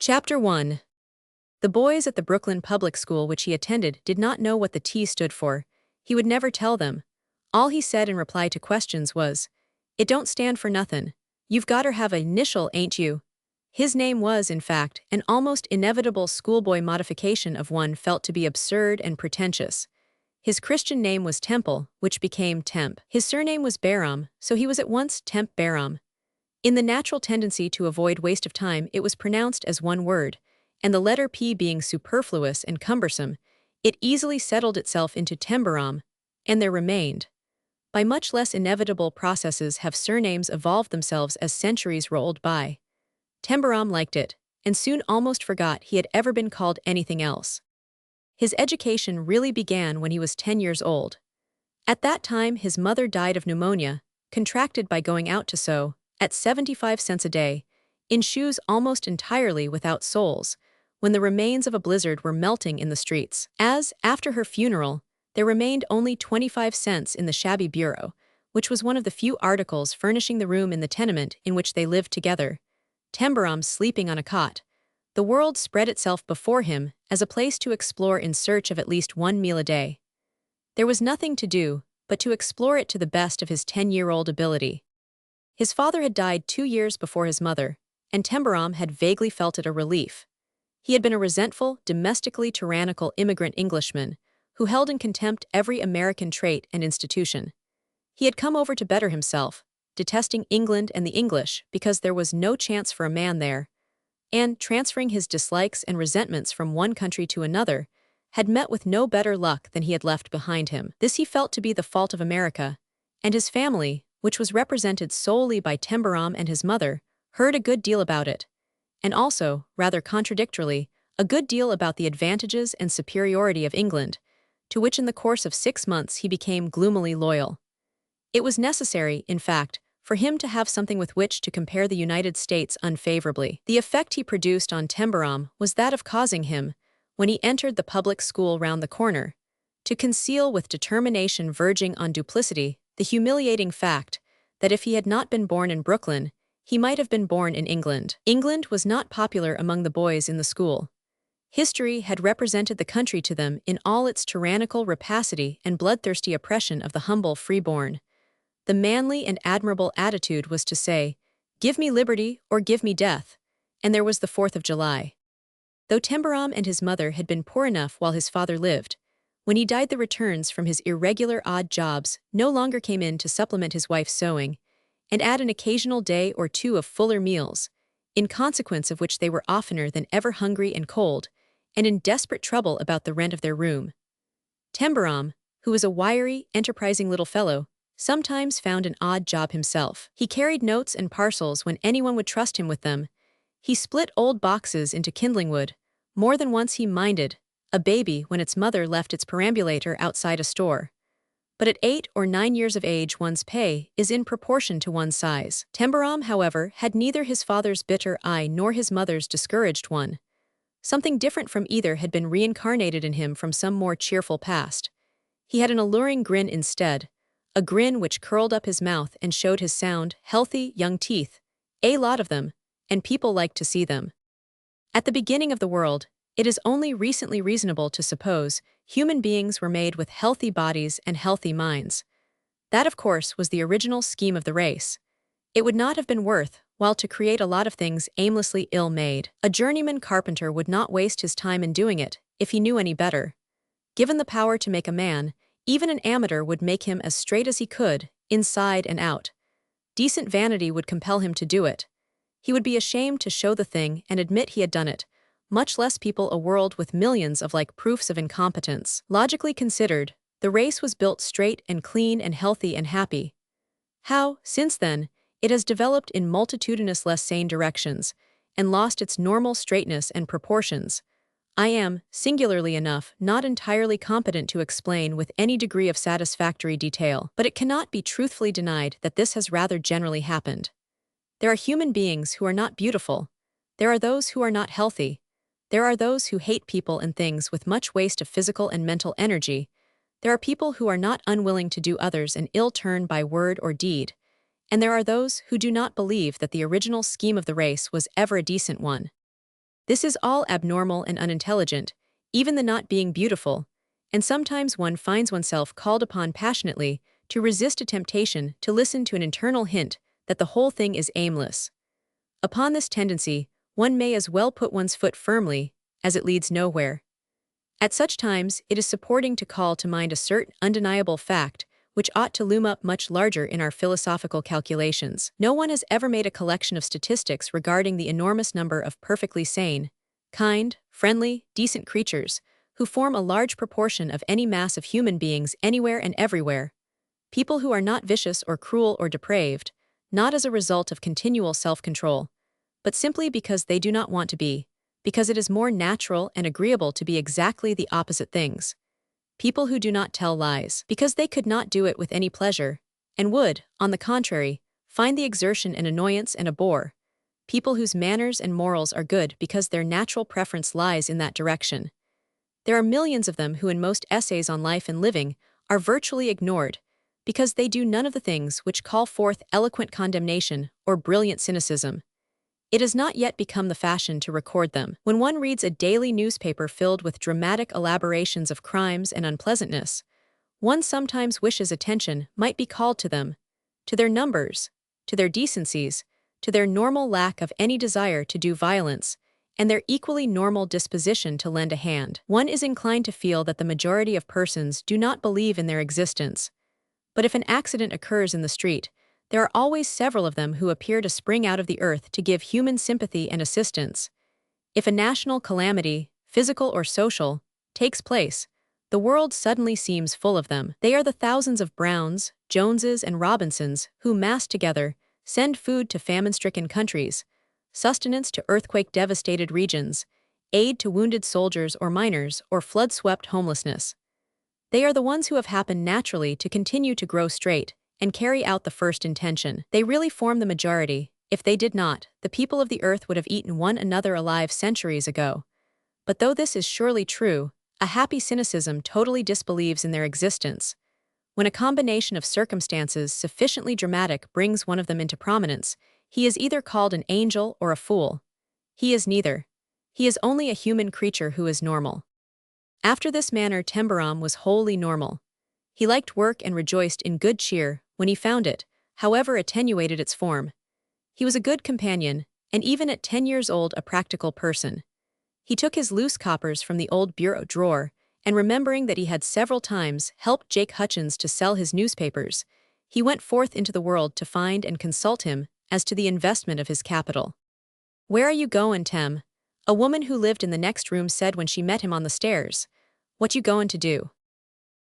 Chapter 1. The boys at the Brooklyn public school which he attended did not know what the T stood for. He would never tell them. All he said in reply to questions was, "It don't stand for nothin'. You've gotter have a initial, ain't you?" His name was, in fact, an almost inevitable schoolboy modification of one felt to be absurd and pretentious. His Christian name was Temple, which became Temp. His surname was Barom, so he was at once Tembarom. In the natural tendency to avoid waste of time, it was pronounced as one word, and the letter P being superfluous and cumbersome, it easily settled itself into Tembarom, and there remained. By much less inevitable processes have surnames evolved themselves as centuries rolled by. Tembarom liked it, and soon almost forgot he had ever been called anything else. His education really began when he was 10 years old. At that time his mother died of pneumonia, contracted by going out to sew, at 75 cents a day, in shoes almost entirely without soles, when the remains of a blizzard were melting in the streets. As, after her funeral, there remained only 25 cents in the shabby bureau, which was one of the few articles furnishing the room in the tenement in which they lived together, Tembarom sleeping on a cot, the world spread itself before him as a place to explore in search of at least one meal a day. There was nothing to do but to explore it to the best of his 10-year-old ability. His father had died 2 years before his mother, and Tembarom had vaguely felt it a relief. He had been a resentful, domestically tyrannical immigrant Englishman who held in contempt every American trait and institution. He had come over to better himself, detesting England and the English because there was no chance for a man there, and, transferring his dislikes and resentments from one country to another, had met with no better luck than he had left behind him. This he felt to be the fault of America, and his family, which was represented solely by Tembarom and his mother, heard a good deal about it, and also, rather contradictorily, a good deal about the advantages and superiority of England, to which in the course of 6 months he became gloomily loyal. It was necessary, in fact, for him to have something with which to compare the United States unfavorably. The effect he produced on Tembarom was that of causing him, when he entered the public school round the corner, to conceal with determination verging on duplicity the humiliating fact that if he had not been born in Brooklyn, he might have been born in England. England was not popular among the boys in the school. History had represented the country to them in all its tyrannical rapacity and bloodthirsty oppression of the humble freeborn. The manly and admirable attitude was to say, "Give me liberty or give me death," and there was the 4th of July. Though Tembarom and his mother had been poor enough while his father lived, when he died the returns from his irregular odd jobs no longer came in to supplement his wife's sewing, and add an occasional day or two of fuller meals, in consequence of which they were oftener than ever hungry and cold, and in desperate trouble about the rent of their room. Tembarom, who was a wiry, enterprising little fellow, sometimes found an odd job himself. He carried notes and parcels when anyone would trust him with them. He split old boxes into kindling wood. More than once he minded a baby when its mother left its perambulator outside a store. But at 8 or 9 years of age one's pay is in proportion to one's size. Tembarom, however, had neither his father's bitter eye nor his mother's discouraged one. Something different from either had been reincarnated in him from some more cheerful past. He had an alluring grin instead, a grin which curled up his mouth and showed his sound, healthy, young teeth, a lot of them, and people liked to see them. At the beginning of the world, it is only recently reasonable to suppose human beings were made with healthy bodies and healthy minds. That, of course, was the original scheme of the race. It would not have been worth while to create a lot of things aimlessly ill-made. A journeyman carpenter would not waste his time in doing it, if he knew any better. Given the power to make a man, even an amateur would make him as straight as he could, inside and out. Decent vanity would compel him to do it. He would be ashamed to show the thing and admit he had done it, much less people a world with millions of like proofs of incompetence. Logically considered, the race was built straight and clean and healthy and happy. How, since then, it has developed in multitudinous less sane directions, and lost its normal straightness and proportions, I am, singularly enough, not entirely competent to explain with any degree of satisfactory detail, but it cannot be truthfully denied that this has rather generally happened. There are human beings who are not beautiful. There are those who are not healthy. There are those who hate people and things with much waste of physical and mental energy. There are people who are not unwilling to do others an ill turn by word or deed. And there are those who do not believe that the original scheme of the race was ever a decent one. This is all abnormal and unintelligent, even the not being beautiful, and sometimes one finds oneself called upon passionately to resist a temptation to listen to an internal hint that the whole thing is aimless. Upon this tendency, one may as well put one's foot firmly, as it leads nowhere. At such times, it is supporting to call to mind a certain undeniable fact which ought to loom up much larger in our philosophical calculations. No one has ever made a collection of statistics regarding the enormous number of perfectly sane, kind, friendly, decent creatures who form a large proportion of any mass of human beings anywhere and everywhere. People who are not vicious or cruel or depraved, not as a result of continual self-control, but simply because they do not want to be, because it is more natural and agreeable to be exactly the opposite things. People who do not tell lies, because they could not do it with any pleasure, and would, on the contrary, find the exertion an annoyance and a bore. People whose manners and morals are good because their natural preference lies in that direction. There are millions of them who in most essays on life and living are virtually ignored, because they do none of the things which call forth eloquent condemnation or brilliant cynicism. It has not yet become the fashion to record them. When one reads a daily newspaper filled with dramatic elaborations of crimes and unpleasantness, one sometimes wishes attention might be called to them, to their numbers, to their decencies, to their normal lack of any desire to do violence, and their equally normal disposition to lend a hand. One is inclined to feel that the majority of persons do not believe in their existence. But if an accident occurs in the street, there are always several of them who appear to spring out of the earth to give human sympathy and assistance. If a national calamity, physical or social, takes place, the world suddenly seems full of them. They are the thousands of Browns, Joneses, and Robinsons who, massed together, send food to famine-stricken countries, sustenance to earthquake-devastated regions, aid to wounded soldiers or miners, or flood-swept homelessness. They are the ones who have happened naturally to continue to grow straight and carry out the first intention. They really form the majority. If they did not, the people of the earth would have eaten one another alive centuries ago. But though this is surely true, a happy cynicism totally disbelieves in their existence. When a combination of circumstances sufficiently dramatic brings one of them into prominence, he is either called an angel or a fool. He is neither. He is only a human creature who is normal. After this manner Tembarom was wholly normal. He liked work and rejoiced in good cheer when he found it, however attenuated its form. He was a good companion, and even at 10 years old a practical person. He took his loose coppers from the old bureau drawer, and remembering that he had several times helped Jake Hutchins to sell his newspapers, he went forth into the world to find and consult him as to the investment of his capital. "Where are you goin', Tem?" a woman who lived in the next room said when she met him on the stairs. "What you goin' to do?"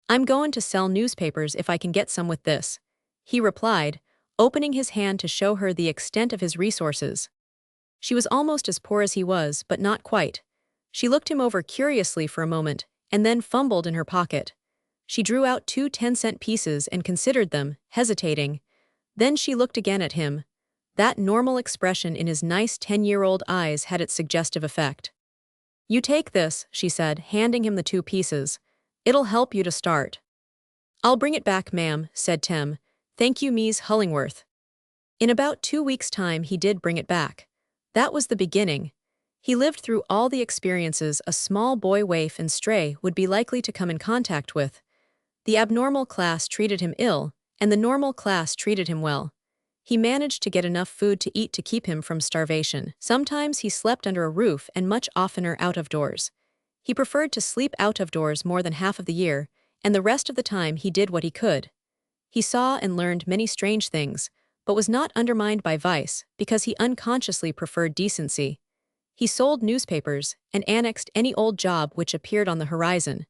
"I'm goin' to sell newspapers if I can get some with this," he replied, opening his hand to show her the extent of his resources. She was almost as poor as he was, but not quite. She looked him over curiously for a moment, and then fumbled in her pocket. She drew out 2 10-cent pieces and considered them, hesitating. Then she looked again at him. That normal expression in his nice 10-year-old eyes had its suggestive effect. "You take this," she said, handing him the 2 pieces. "It'll help you to start." "I'll bring it back, ma'am," said Tem. "Thank you, Mies Hullingworth." In about 2 weeks' time he did bring it back. That was the beginning. He lived through all the experiences a small boy waif and stray would be likely to come in contact with. The abnormal class treated him ill, and the normal class treated him well. He managed to get enough food to eat to keep him from starvation. Sometimes he slept under a roof and much oftener out of doors. He preferred to sleep out of doors more than half of the year, and the rest of the time he did what he could. He saw and learned many strange things, but was not undermined by vice because he unconsciously preferred decency. He sold newspapers and annexed any old job which appeared on the horizon.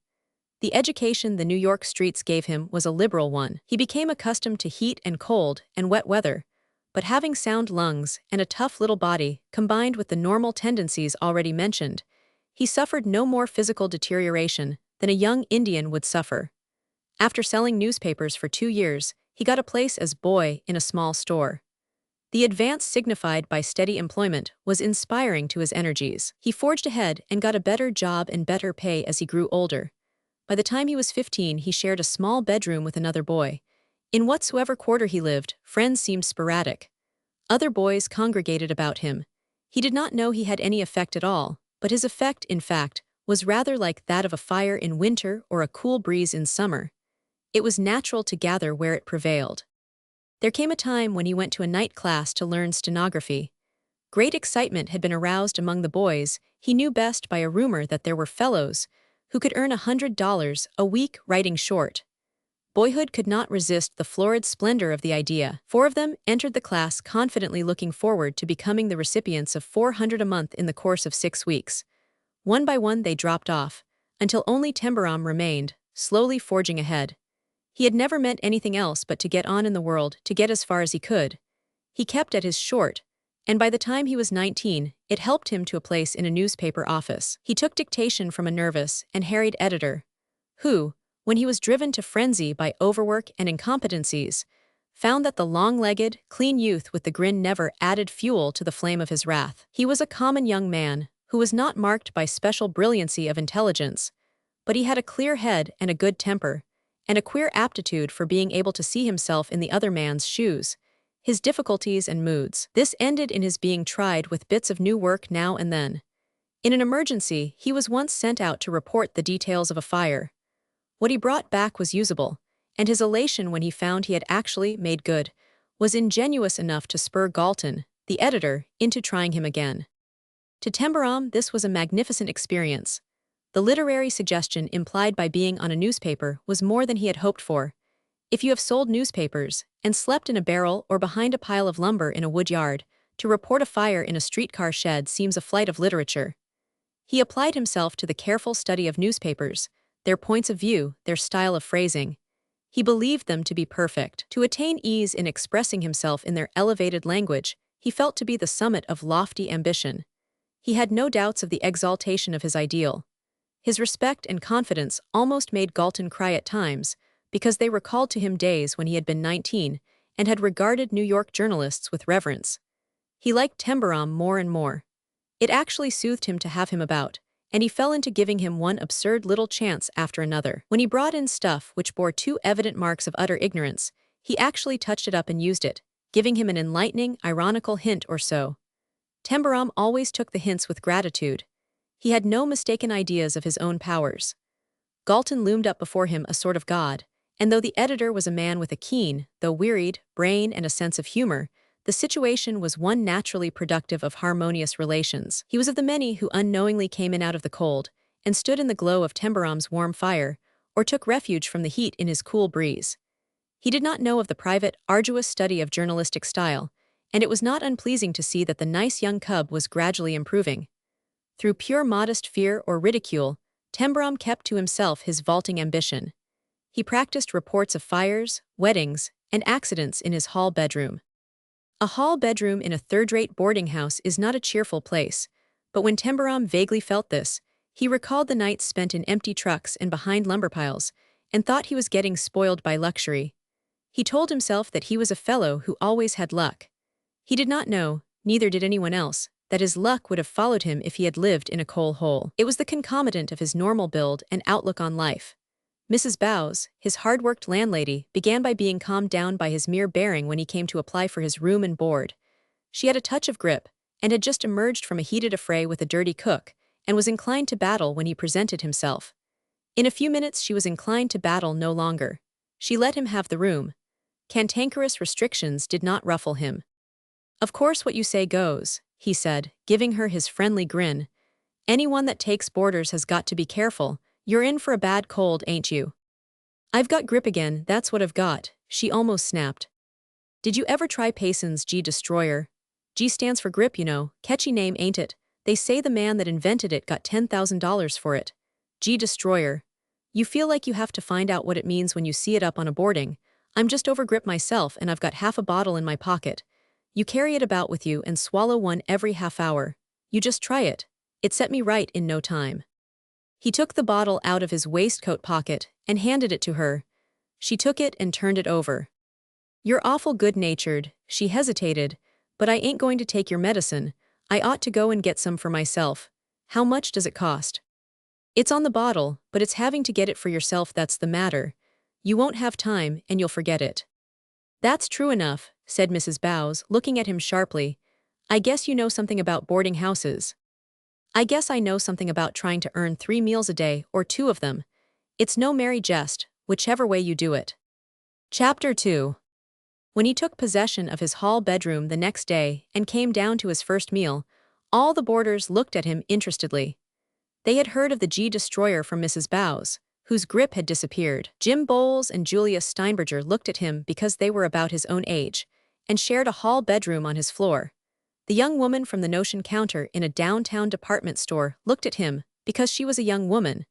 The education the New York streets gave him was a liberal one. He became accustomed to heat and cold and wet weather, but having sound lungs and a tough little body combined with the normal tendencies already mentioned, he suffered no more physical deterioration than a young Indian would suffer. After selling newspapers for 2 years, he got a place as boy in a small store. The advance signified by steady employment was inspiring to his energies. He forged ahead and got a better job and better pay as he grew older. By the time he was 15, he shared a small bedroom with another boy. In whatsoever quarter he lived, friends seemed sporadic. Other boys congregated about him. He did not know he had any effect at all, but his effect, in fact, was rather like that of a fire in winter or a cool breeze in summer. It was natural to gather where it prevailed. There came a time when he went to a night class to learn stenography. Great excitement had been aroused among the boys. He knew best by a rumor that there were fellows who could earn $100 a week writing short. Boyhood could not resist the florid splendor of the idea. 4 of them entered the class confidently looking forward to becoming the recipients of $400 a month in the course of 6 weeks. One by one they dropped off, until only Tembarom remained, slowly forging ahead. He had never meant anything else but to get on in the world, to get as far as he could. He kept at his short, and by the time he was 19, it helped him to a place in a newspaper office. He took dictation from a nervous and harried editor, who, when he was driven to frenzy by overwork and incompetencies, found that the long-legged, clean youth with the grin never added fuel to the flame of his wrath. He was a common young man, who was not marked by special brilliancy of intelligence, but he had a clear head and a good temper, and a queer aptitude for being able to see himself in the other man's shoes, his difficulties and moods. This ended in his being tried with bits of new work now and then. In an emergency, he was once sent out to report the details of a fire. What he brought back was usable, and his elation when he found he had actually made good was ingenuous enough to spur Galton, the editor, into trying him again. To Tembarom, this was a magnificent experience. The literary suggestion implied by being on a newspaper was more than he had hoped for. If you have sold newspapers and slept in a barrel or behind a pile of lumber in a wood yard, to report a fire in a streetcar shed seems a flight of literature. He applied himself to the careful study of newspapers, their points of view, their style of phrasing. He believed them to be perfect. To attain ease in expressing himself in their elevated language, he felt to be the summit of lofty ambition. He had no doubts of the exaltation of his ideal. His respect and confidence almost made Galton cry at times, because they recalled to him days when he had been 19 and had regarded New York journalists with reverence. He liked Tembarom more and more. It actually soothed him to have him about, and he fell into giving him one absurd little chance after another. When he brought in stuff which bore too evident marks of utter ignorance, he actually touched it up and used it, giving him an enlightening, ironical hint or so. Tembarom always took the hints with gratitude. He had no mistaken ideas of his own powers. Galton loomed up before him a sort of god, and though the editor was a man with a keen, though wearied, brain and a sense of humor, the situation was one naturally productive of harmonious relations. He was of the many who unknowingly came in out of the cold, and stood in the glow of Tembarom's warm fire, or took refuge from the heat in his cool breeze. He did not know of the private, arduous study of journalistic style, and it was not unpleasing to see that the nice young cub was gradually improving. Through pure modest fear or ridicule, Tembarom kept to himself his vaulting ambition. He practiced reports of fires, weddings, and accidents in his hall bedroom. A hall bedroom in a third-rate boarding house is not a cheerful place, but when Tembarom vaguely felt this, he recalled the nights spent in empty trucks and behind lumber piles, and thought he was getting spoiled by luxury. He told himself that he was a fellow who always had luck. He did not know, neither did anyone else, that his luck would have followed him if he had lived in a coal hole. It was the concomitant of his normal build and outlook on life. Mrs. Bowes, his hard-worked landlady, began by being calmed down by his mere bearing when he came to apply for his room and board. She had a touch of grip, and had just emerged from a heated affray with a dirty cook, and was inclined to battle when he presented himself. In a few minutes she was inclined to battle no longer. She let him have the room. Cantankerous restrictions did not ruffle him. "Of course what you say goes," he said, giving her his friendly grin. "Anyone that takes boarders has got to be careful. You're in for a bad cold, ain't you?" "I've got grip again, that's what I've got," she almost snapped. "Did you ever try Payson's G Destroyer? G stands for grip, you know. Catchy name, ain't it? They say the man that invented it got $10,000 for it. G Destroyer. You feel like you have to find out what it means when you see it up on a boarding. I'm just over grip myself and I've got half a bottle in my pocket. You carry it about with you and swallow one every half hour. You just try it. It set me right in no time." He took the bottle out of his waistcoat pocket and handed it to her. She took it and turned it over. "You're awful good-natured," she hesitated, "but I ain't going to take your medicine. I ought to go and get some for myself. How much does it cost?" "It's on the bottle, but it's having to get it for yourself that's the matter. You won't have time, and you'll forget it." "That's true enough," said Mrs. Bowes, looking at him sharply. "I guess you know something about boarding houses." I guess I know something about trying to earn 3 meals a day or 2 of them. It's no merry jest, whichever way you do it. Chapter 2. When he took possession of his hall bedroom the next day and came down to his first meal, all the boarders looked at him interestedly. They had heard of the Destroyer from Mrs. Bowes, whose grip had disappeared. Jim Bowles and Julius Steinberger looked at him because they were about his own age, and shared a hall bedroom on his floor. The young woman from the notion counter in a downtown department store looked at him because she was a young woman.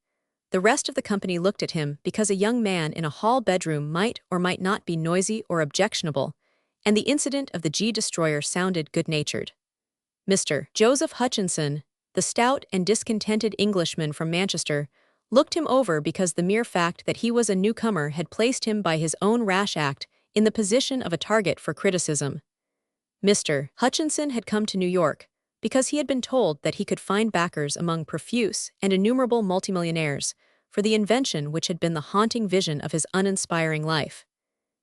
The rest of the company looked at him because a young man in a hall bedroom might or might not be noisy or objectionable, and the incident of the Destroyer sounded good-natured. Mr. Joseph Hutchinson, the stout and discontented Englishman from Manchester, looked him over because the mere fact that he was a newcomer had placed him by his own rash act in the position of a target for criticism. Mr. Hutchinson had come to New York because he had been told that he could find backers among profuse and innumerable multimillionaires for the invention which had been the haunting vision of his uninspiring life.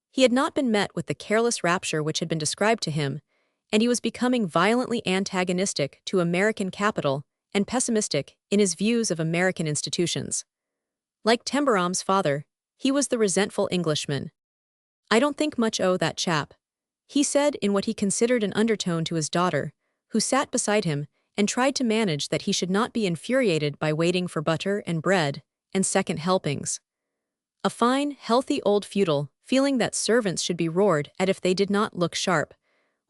He had not been met with the careless rapture which had been described to him, and he was becoming violently antagonistic to American capital and pessimistic in his views of American institutions. Like Tembarom's father, he was the resentful Englishman. "I don't think much o' that chap," he said in what he considered an undertone to his daughter, who sat beside him and tried to manage that he should not be infuriated by waiting for butter and bread and second helpings. A fine, healthy old feudal, feeling that servants should be roared at if they did not look sharp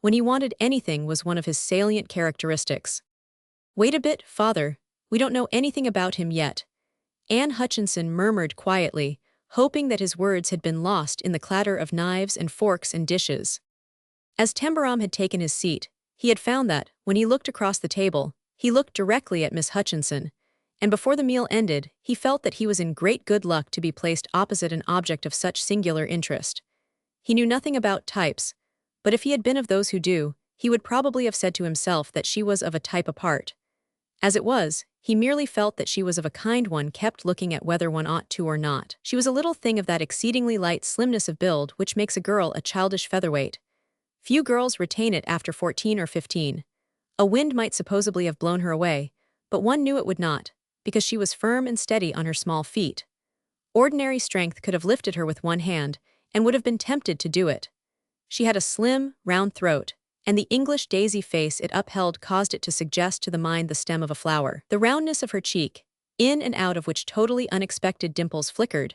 when he wanted anything was one of his salient characteristics. "Wait a bit, father, we don't know anything about him yet," Anne Hutchinson murmured quietly, hoping that his words had been lost in the clatter of knives and forks and dishes. As Tembarom had taken his seat, he had found that, when he looked across the table, he looked directly at Miss Hutchinson, and before the meal ended, he felt that he was in great good luck to be placed opposite an object of such singular interest. He knew nothing about types, but if he had been of those who do, he would probably have said to himself that she was of a type apart. As it was, he merely felt that she was of a kind one kept looking at whether one ought to or not. She was a little thing of that exceedingly light slimness of build which makes a girl a childish featherweight. Few girls retain it after 14 or 15. A wind might supposedly have blown her away, but one knew it would not, because she was firm and steady on her small feet. Ordinary strength could have lifted her with one hand, and would have been tempted to do it. She had a slim, round throat, and the English daisy face it upheld caused it to suggest to the mind the stem of a flower. The roundness of her cheek, in and out of which totally unexpected dimples flickered,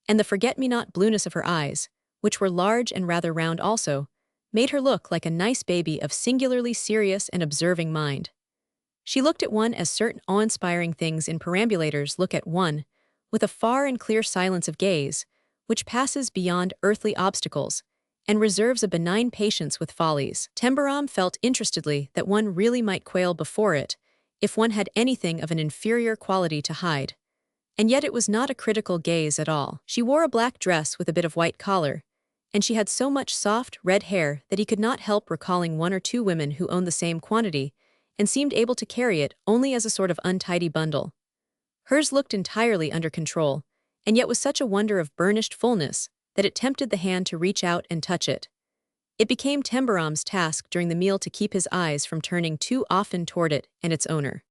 and the forget-me-not blueness of her eyes, which were large and rather round also, made her look like a nice baby of singularly serious and observing mind. She looked at one as certain awe-inspiring things in perambulators look at one, with a far and clear silence of gaze, which passes beyond earthly obstacles, and reserves a benign patience with follies. Tembarom felt interestedly that one really might quail before it, if one had anything of an inferior quality to hide. And yet it was not a critical gaze at all. She wore a black dress with a bit of white collar, and she had so much soft, red hair that he could not help recalling 1 or 2 women who owned the same quantity, and seemed able to carry it only as a sort of untidy bundle. Hers looked entirely under control, and yet was such a wonder of burnished fullness that it tempted the hand to reach out and touch it. It became Tembarom's task during the meal to keep his eyes from turning too often toward it and its owner.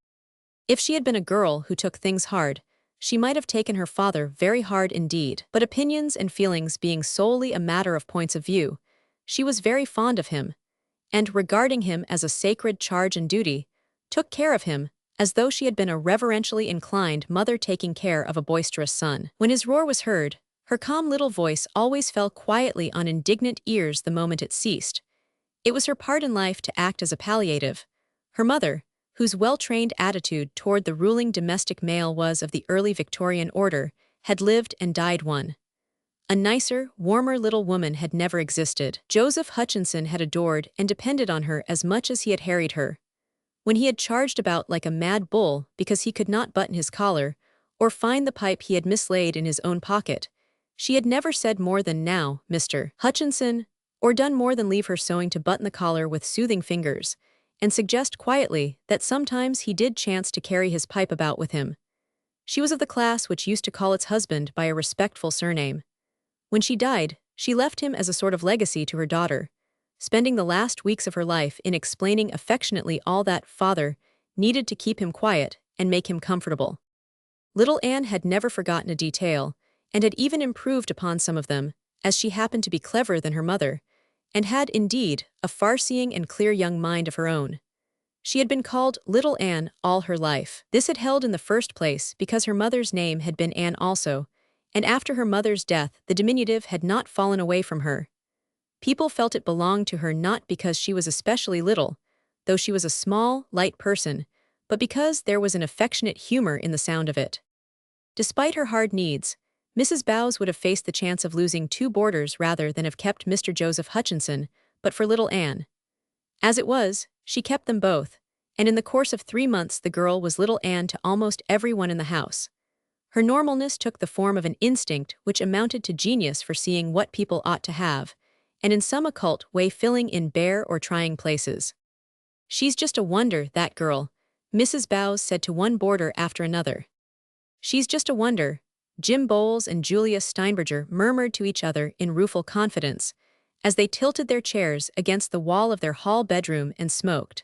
If she had been a girl who took things hard, she might have taken her father very hard indeed, but opinions and feelings being solely a matter of points of view, she was very fond of him, and, regarding him as a sacred charge and duty, took care of him as though she had been a reverentially inclined mother taking care of a boisterous son. When his roar was heard, her calm little voice always fell quietly on indignant ears the moment it ceased. It was her part in life to act as a palliative. Her mother, whose well-trained attitude toward the ruling domestic male was of the early Victorian order, had lived and died one. A nicer, warmer little woman had never existed. Joseph Hutchinson had adored and depended on her as much as he had harried her. When he had charged about like a mad bull because he could not button his collar, or find the pipe he had mislaid in his own pocket, she had never said more than "Now, Mr. Hutchinson," or done more than leave her sewing to button the collar with soothing fingers, and suggest quietly that sometimes he did chance to carry his pipe about with him. She was of the class which used to call its husband by a respectful surname. When she died, she left him as a sort of legacy to her daughter, spending the last weeks of her life in explaining affectionately all that "father" needed to keep him quiet and make him comfortable. Little Anne had never forgotten a detail, and had even improved upon some of them, as she happened to be cleverer than her mother, and had, indeed, a far-seeing and clear young mind of her own. She had been called Little Anne all her life. This had held in the first place because her mother's name had been Anne also, and after her mother's death the diminutive had not fallen away from her. People felt it belonged to her not because she was especially little, though she was a small, light person, but because there was an affectionate humor in the sound of it. Despite her hard needs, Mrs. Bowes would have faced the chance of losing 2 boarders rather than have kept Mr. Joseph Hodgson, but for little Anne. As it was, she kept them both, and in the course of 3 months the girl was little Anne to almost everyone in the house. Her normalness took the form of an instinct which amounted to genius for seeing what people ought to have, and in some occult way filling in bare or trying places. "She's just a wonder, that girl," Mrs. Bowes said to one boarder after another. "She's just a wonder," Jim Bowles and Julius Steinberger murmured to each other in rueful confidence, as they tilted their chairs against the wall of their hall bedroom and smoked.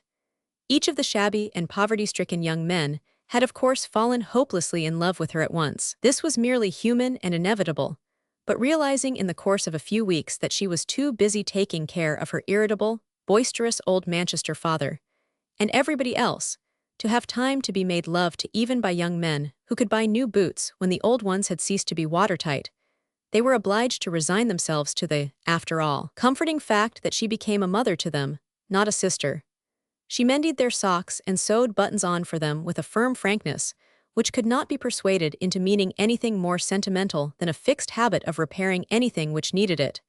Each of the shabby and poverty-stricken young men had of course fallen hopelessly in love with her at once. This was merely human and inevitable, but realizing in the course of a few weeks that she was too busy taking care of her irritable, boisterous old Manchester father, and everybody else, to have time to be made love to even by young men who could buy new boots when the old ones had ceased to be watertight, they were obliged to resign themselves to the, after all, comforting fact that she became a mother to them, not a sister. She mended their socks and sewed buttons on for them with a firm frankness, which could not be persuaded into meaning anything more sentimental than a fixed habit of repairing anything which needed it,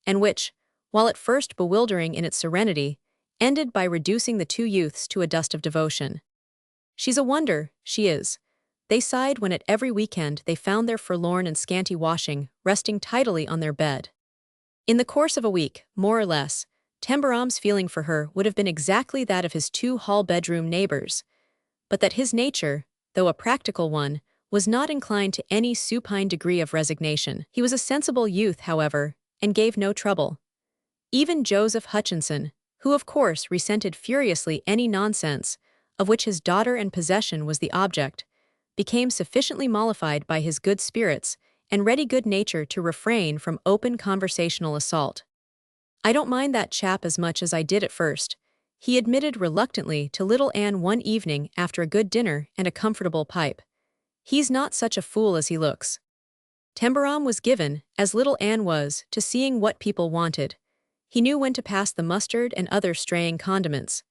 and which, while at first bewildering in its serenity, ended by reducing the 2 youths to a dust of devotion. "She's a wonder, she is," they sighed when at every weekend they found their forlorn and scanty washing resting tidily on their bed. In the course of a week, more or less, Tembarom's feeling for her would have been exactly that of his 2 hall-bedroom neighbors, but that his nature, though a practical one, was not inclined to any supine degree of resignation. He was a sensible youth, however, and gave no trouble. Even Joseph Hutchinson, who of course resented furiously any nonsense of which his daughter and possession was the object, became sufficiently mollified by his good spirits and ready good nature to refrain from open conversational assault. "I don't mind that chap as much as I did at first," he admitted reluctantly to little Anne one evening after a good dinner and a comfortable pipe. "He's not such a fool as he looks." Tembarom was given, as little Anne was, to seeing what people wanted. He knew when to pass the mustard and other straying condiments.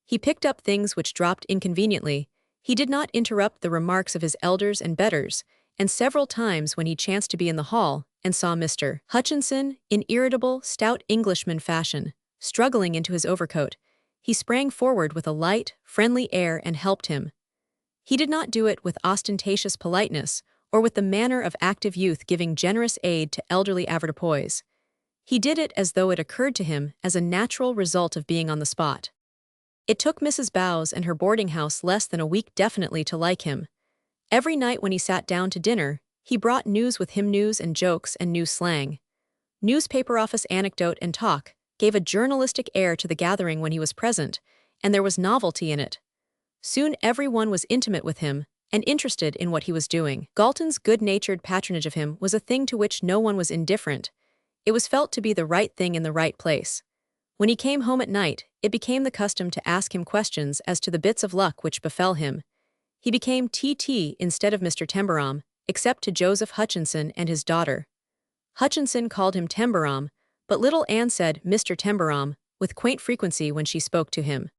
He picked up things which dropped inconveniently. He did not interrupt the remarks of his elders and betters, and several times when he chanced to be in the hall and saw Mr. Hutchinson, in irritable, stout Englishman fashion, struggling into his overcoat, he sprang forward with a light, friendly air and helped him. He did not do it with ostentatious politeness or with the manner of active youth giving generous aid to elderly avoirdupois. He did it as though it occurred to him as a natural result of being on the spot. It took Mrs. Bowes and her boarding-house less than a week definitely to like him. Every night when he sat down to dinner, he brought news with him, news and jokes and new slang. Newspaper office anecdote and talk gave a journalistic air to the gathering when he was present, and there was novelty in it. Soon everyone was intimate with him and interested in what he was doing. Galton's good-natured patronage of him was a thing to which no one was indifferent. It was felt to be the right thing in the right place. When he came home at night, it became the custom to ask him questions as to the bits of luck which befell him. He became T.T. instead of Mr. Tembarom, except to Joseph Hutchinson and his daughter. Hutchinson called him Tembarom, but little Anne said Mr. Tembarom with quaint frequency when she spoke to him.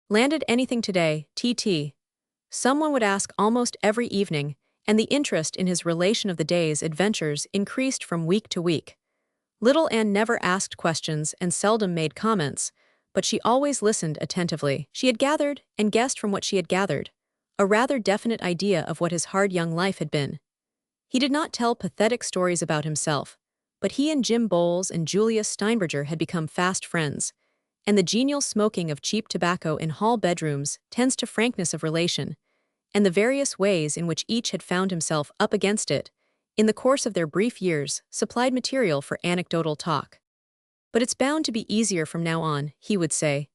"Landed anything today, T.T.?" someone would ask almost every evening, and the interest in his relation of the day's adventures increased from week to week. Little Anne never asked questions and seldom made comments, but she always listened attentively. She had gathered and guessed from what she had gathered a rather definite idea of what his hard young life had been. He did not tell pathetic stories about himself, but he and Jim Bowles and Julius Steinberger had become fast friends, and the genial smoking of cheap tobacco in hall bedrooms tends to frankness of relation, and the various ways in which each had found himself up against it, in the course of their brief years, supplied material for anecdotal talk. "But it's bound to be easier from now on," he would say.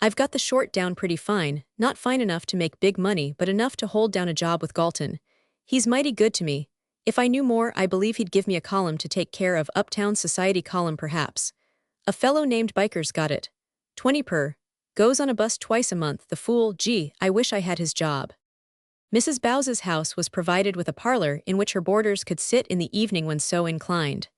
I've got the short down pretty fine, not fine enough to make big money but enough to hold down a job with Galton. He's mighty good to me. If I knew more, I believe he'd give me a column to take care of, uptown society column perhaps. A fellow named Biker's got it. 20 per. Goes on a bus twice a month, the fool. Gee, I wish I had his job. Mrs. Bowes's house was provided with a parlor in which her boarders could sit in the evening when so inclined.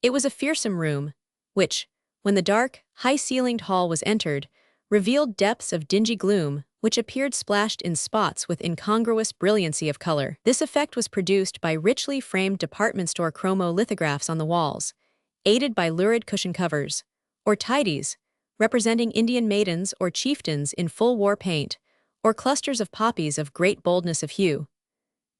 It was a fearsome room, which, when the dark, high-ceilinged hall was entered, revealed depths of dingy gloom, which appeared splashed in spots with incongruous brilliancy of color. This effect was produced by richly framed department store chromo lithographs on the walls, aided by lurid cushion covers, or tidies, representing Indian maidens or chieftains in full war paint, or clusters of poppies of great boldness of hue.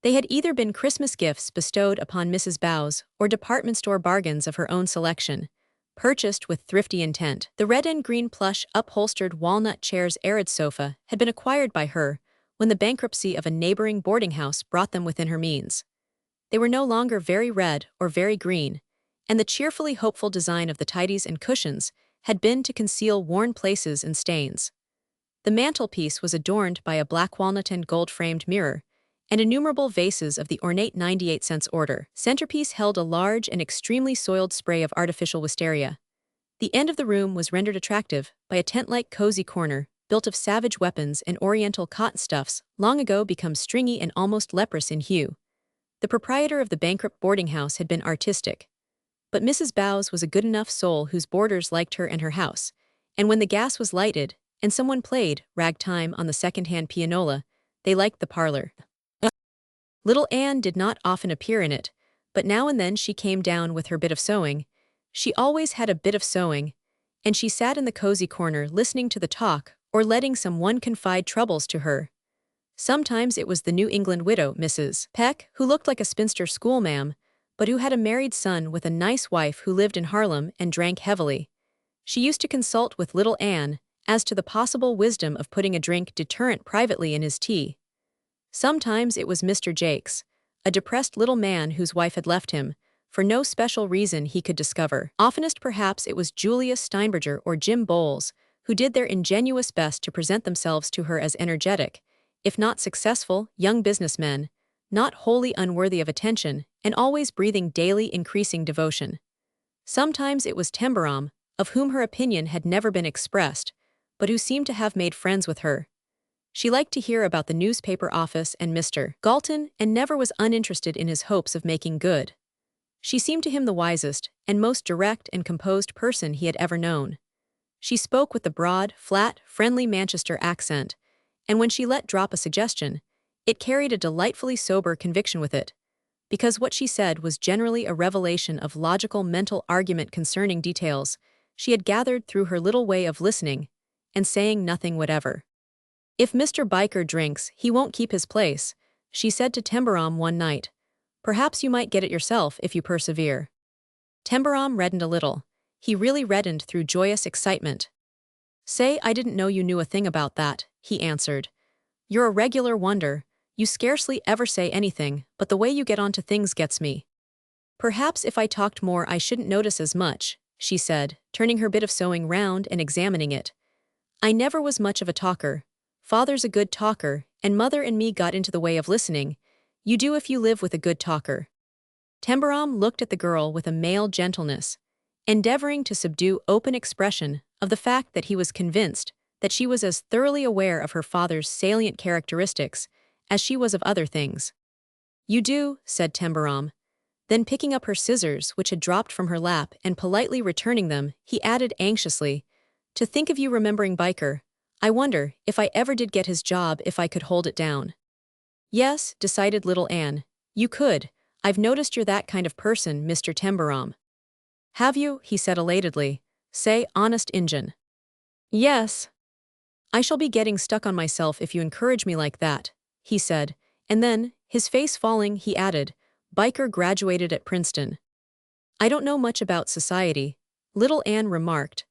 They had either been Christmas gifts bestowed upon Mrs. Bowes or department store bargains of her own selection, purchased with thrifty intent. The red and green plush upholstered walnut chair's arid sofa had been acquired by her when the bankruptcy of a neighboring boarding house brought them within her means. They were no longer very red or very green, and the cheerfully hopeful design of the tidies and cushions had been to conceal worn places and stains. The mantelpiece was adorned by a black walnut and gold-framed mirror, and innumerable vases of the ornate 98-cent order. Centerpiece held a large and extremely soiled spray of artificial wisteria. The end of the room was rendered attractive by a tent-like cozy corner built of savage weapons and oriental cotton stuffs long ago become stringy and almost leprous in hue. The proprietor of the bankrupt boarding house had been artistic, but Mrs. Bowes was a good enough soul whose boarders liked her and her house, and when the gas was lighted and someone played ragtime on the second-hand pianola, they liked the parlor. Little Anne did not often appear in it, but now and then she came down with her bit of sewing. She always had a bit of sewing, and she sat in the cozy corner listening to the talk or letting someone confide troubles to her. Sometimes it was the New England widow, Mrs. Peck, who looked like a spinster schoolma'am, but who had a married son with a nice wife who lived in Harlem and drank heavily. She used to consult with little Anne as to the possible wisdom of putting a drink deterrent privately in his tea. Sometimes it was Mr. Jakes, a depressed little man whose wife had left him, for no special reason he could discover. Oftenest perhaps it was Julius Steinberger or Jim Bowles, who did their ingenuous best to present themselves to her as energetic, if not successful, young businessmen, not wholly unworthy of attention, and always breathing daily increasing devotion. Sometimes it was Tembarom, of whom her opinion had never been expressed, but who seemed to have made friends with her. She liked to hear about the newspaper office and Mr. Galton, and never was uninterested in his hopes of making good. She seemed to him the wisest and most direct and composed person he had ever known. She spoke with the broad, flat, friendly Manchester accent, and when she let drop a suggestion, it carried a delightfully sober conviction with it, because what she said was generally a revelation of logical mental argument concerning details she had gathered through her little way of listening and saying nothing whatever. "If Mr. Biker drinks, he won't keep his place," she said to Tembarom one night. "Perhaps you might get it yourself if you persevere." Tembarom reddened a little. He really reddened through joyous excitement. "Say, I didn't know you knew a thing about that," he answered. "You're a regular wonder. You scarcely ever say anything, but the way you get onto things gets me." "Perhaps if I talked more I shouldn't notice as much," she said, turning her bit of sewing round and examining it. "I never was much of a talker. Father's a good talker, and Mother and me got into the way of listening. You do if you live with a good talker." Tembarom looked at the girl with a male gentleness, endeavoring to subdue open expression of the fact that he was convinced that she was as thoroughly aware of her father's salient characteristics as she was of other things. "You do," said Tembarom. Then picking up her scissors, which had dropped from her lap, and politely returning them, he added anxiously, "To think of you remembering Biker. I wonder, if I ever did get his job, if I could hold it down." "Yes," decided little Anne, "you could. I've noticed you're that kind of person, Mr. Tembarom." "Have you?" he said elatedly. "Say, honest Injun." "Yes." "I shall be getting stuck on myself if you encourage me like that," he said, and then, his face falling, he added, "Biker graduated at Princeton." "I don't know much about society," little Anne remarked.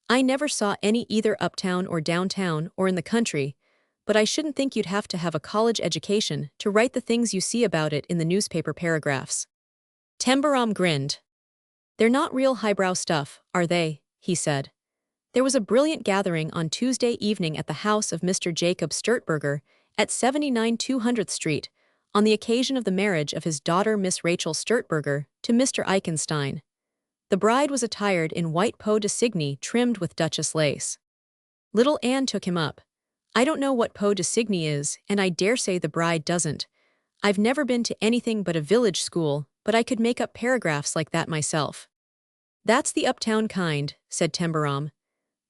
"I never saw any either uptown or downtown or in the country, but I shouldn't think you'd have to have a college education to write the things you see about it in the newspaper paragraphs." Tembarom grinned. "They're not real highbrow stuff, are they?" he said. There was a brilliant gathering on Tuesday evening at the house of Mr. Jacob Sturtberger at 79 200th Street, on the occasion of the marriage of his daughter Miss Rachel Sturtberger to Mr. Eichenstein. The bride was attired in white peau de cygne trimmed with Duchess lace. Little Anne took him up. "I don't know what peau de cygne is, and I dare say the bride doesn't. I've never been to anything but a village school, but I could make up paragraphs like that myself." "That's the uptown kind," said Tembarom.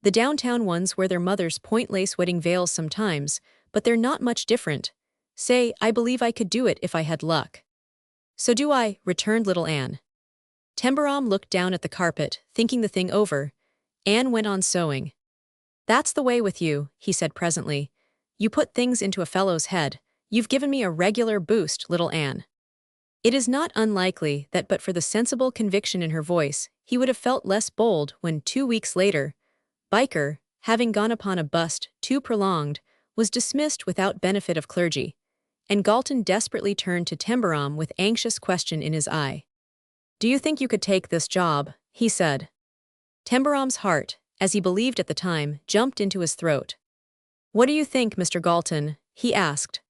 "The downtown ones wear their mothers' point lace wedding veils sometimes, but they're not much different. Say, I believe I could do it if I had luck." "So do I," returned little Anne. Tembarom looked down at the carpet, thinking the thing over. Anne went on sewing. "That's the way with you," he said presently. "You put things into a fellow's head. You've given me a regular boost, little Anne." It is not unlikely that but for the sensible conviction in her voice, he would have felt less bold when 2 weeks later, Biker, having gone upon a bust too prolonged, was dismissed without benefit of clergy, and Galton desperately turned to Tembarom with anxious question in his eye. "Do you think you could take this job?" he said. Tembarom's heart, as he believed at the time, jumped into his throat. "What do you think, Mr. Galton?" he asked.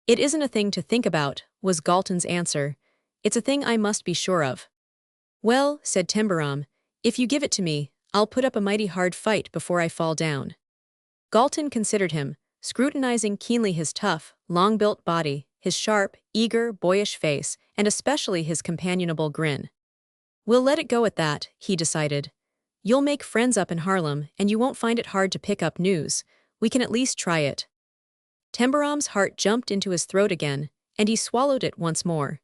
"It isn't a thing to think about," was Galton's answer. "It's a thing I must be sure of." "Well," said Tembarom, "if you give it to me, I'll put up a mighty hard fight before I fall down." Galton considered him, scrutinizing keenly his tough, long-built body, his sharp, eager, boyish face, and especially his companionable grin. "We'll let it go at that," he decided. "You'll make friends up in Harlem, and you won't find it hard to pick up news. We can at least try it." Tembarom's heart jumped into his throat again, and he swallowed it once more.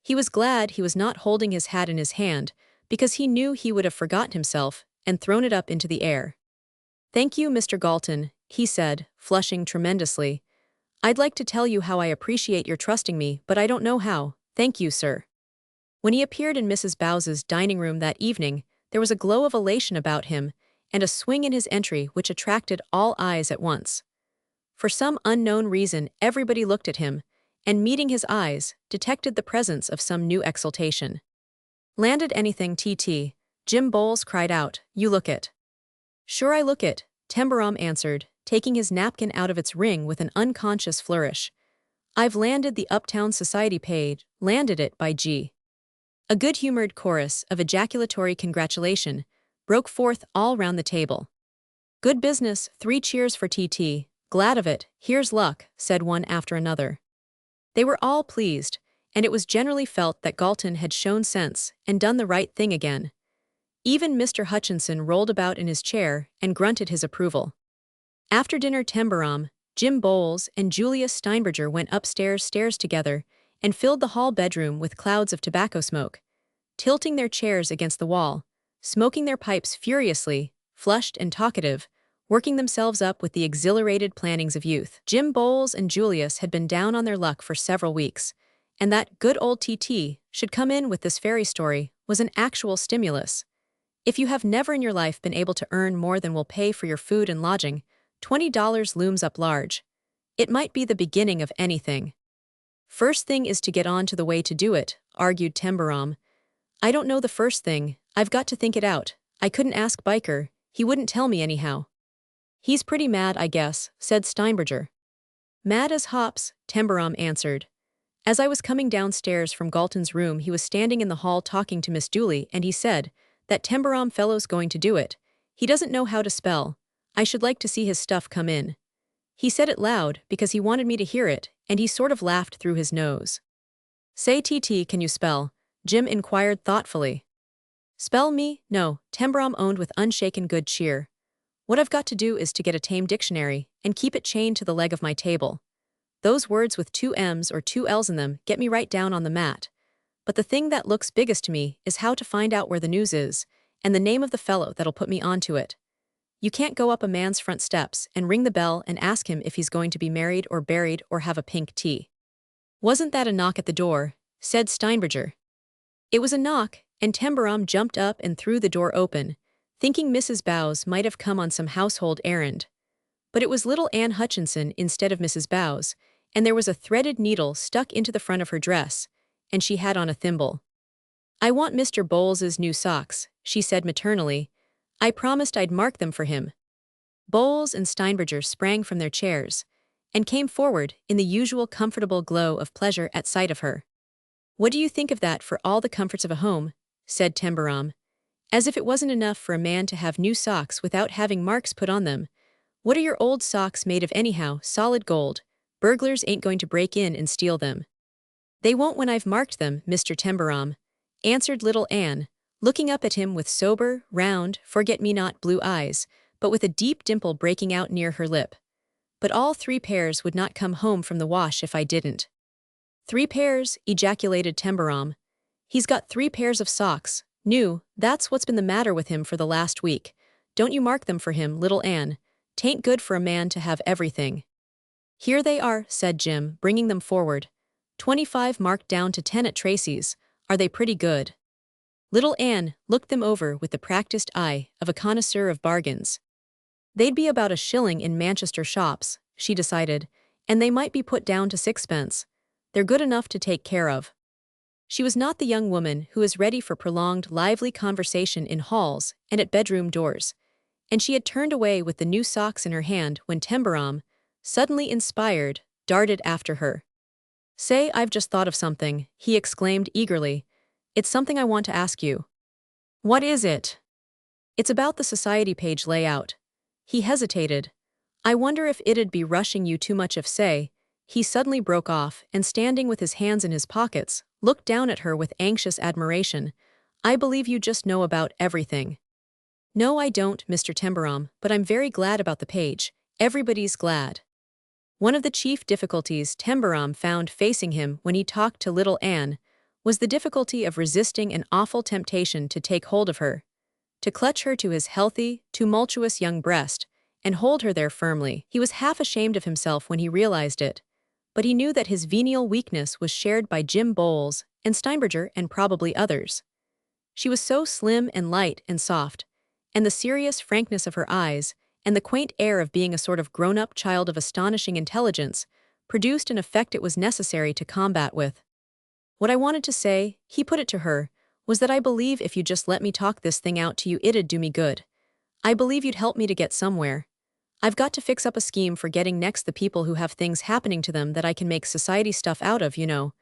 He was glad he was not holding his hat in his hand, because he knew he would have forgotten himself and thrown it up into the air. "Thank you, Mr. Galton," he said, flushing tremendously. "I'd like to tell you how I appreciate your trusting me, but I don't know how. Thank you, sir." When he appeared in Mrs. Bowes's dining room that evening, there was a glow of elation about him, and a swing in his entry which attracted all eyes at once. For some unknown reason, everybody looked at him, and meeting his eyes, detected the presence of some new exultation. "Landed anything, T.T.?" Jim Bowles cried out. "You look it." "Sure I look it," Tembarom answered, taking his napkin out of its ring with an unconscious flourish. "I've landed the Uptown Society page, landed it by G." A good-humored chorus of ejaculatory congratulation broke forth all round the table. "Good business, 3 cheers for T.T., glad of it, here's luck," said one after another. They were all pleased, and it was generally felt that Galton had shown sense and done the right thing again. Even Mr. Hutchinson rolled about in his chair and grunted his approval. After dinner, Tembarom, Jim Bowles, and Julius Steinberger went upstairs together and filled the hall bedroom with clouds of tobacco smoke, tilting their chairs against the wall, smoking their pipes furiously, flushed and talkative, working themselves up with the exhilarated plannings of youth. Jim Bowles and Julius had been down on their luck for several weeks, and that good old T.T. should come in with this fairy story was an actual stimulus. If you have never in your life been able to earn more than will pay for your food and lodging, $20 looms up large. It might be the beginning of anything. "First thing is to get on to the way to do it," argued Tembarom. "I don't know the first thing, I've got to think it out. I couldn't ask Biker, he wouldn't tell me anyhow." "He's pretty mad, I guess," said Steinberger. "Mad as hops," Tembarom answered. "As I was coming downstairs from Galton's room, he was standing in the hall talking to Miss Dooley, and he said, 'That Tembarom fellow's going to do it. He doesn't know how to spell. I should like to see his stuff come in.' He said it loud because he wanted me to hear it, and he sort of laughed through his nose." "Say, T.T., can you spell?" Jim inquired thoughtfully. "Spell me? No," Tembarom owned with unshaken good cheer. "What I've got to do is to get a tame dictionary and keep it chained to the leg of my table. Those words with 2 M's or 2 L's in them get me right down on the mat. But the thing that looks biggest to me is how to find out where the news is, and the name of the fellow that'll put me onto it. You can't go up a man's front steps and ring the bell and ask him if he's going to be married or buried or have a pink tea." "Wasn't that a knock at the door?" said Steinberger. It was a knock, and Tembarom jumped up and threw the door open, thinking Mrs. Bowes might have come on some household errand. But it was little Anne Hutchinson instead of Mrs. Bowes, and there was a threaded needle stuck into the front of her dress, and she had on a thimble. "I want Mr. Bowles's new socks," she said maternally. I promised I'd mark them for him. Bowles and Steinberger sprang from their chairs and came forward in the usual comfortable glow of pleasure at sight of her. What do you think of that for all the comforts of a home? Said Tembarom. As if it wasn't enough for a man to have new socks without having marks put on them. What are your old socks made of anyhow? Solid gold. Burglars ain't going to break in and steal them. They won't when I've marked them, Mr. Tembarom, answered little Anne, looking up at him with sober, round, forget-me-not blue eyes, but with a deep dimple breaking out near her lip. But all 3 pairs would not come home from the wash if I didn't. 3 pairs, ejaculated Tembarom. He's got 3 pairs of socks, new, that's what's been the matter with him for the last week. Don't you mark them for him, little Anne. 'Tain't good for a man to have everything. Here they are, said Jim, bringing them forward. 25 marked down to 10 at Tracy's. Are they pretty good? Little Anne looked them over with the practiced eye of a connoisseur of bargains. They'd be about a shilling in Manchester shops, she decided, and they might be put down to 6pence. They're good enough to take care of. She was not the young woman who is ready for prolonged, lively conversation in halls and at bedroom doors, and she had turned away with the new socks in her hand when Tembarom, suddenly inspired, darted after her. Say, I've just thought of something, he exclaimed eagerly. It's something I want to ask you. What is it? It's about the society page layout. He hesitated. I wonder if it'd be rushing you too much if, say, he suddenly broke off and, standing with his hands in his pockets, looked down at her with anxious admiration. I believe you just know about everything. No, I don't, Mr. Tembarom, but I'm very glad about the page. Everybody's glad. One of the chief difficulties Tembarom found facing him when he talked to little Anne was the difficulty of resisting an awful temptation to take hold of her, to clutch her to his healthy, tumultuous young breast, and hold her there firmly. He was half ashamed of himself when he realized it, but he knew that his venial weakness was shared by Jim Bowles and Steinberger and probably others. She was so slim and light and soft, and the serious frankness of her eyes, and the quaint air of being a sort of grown-up child of astonishing intelligence, produced an effect it was necessary to combat with. What I wanted to say, he put it to her, was that I believe if you just let me talk this thing out to you it'd do me good. I believe you'd help me to get somewhere. I've got to fix up a scheme for getting next the people who have things happening to them that I can make society stuff out of, you know.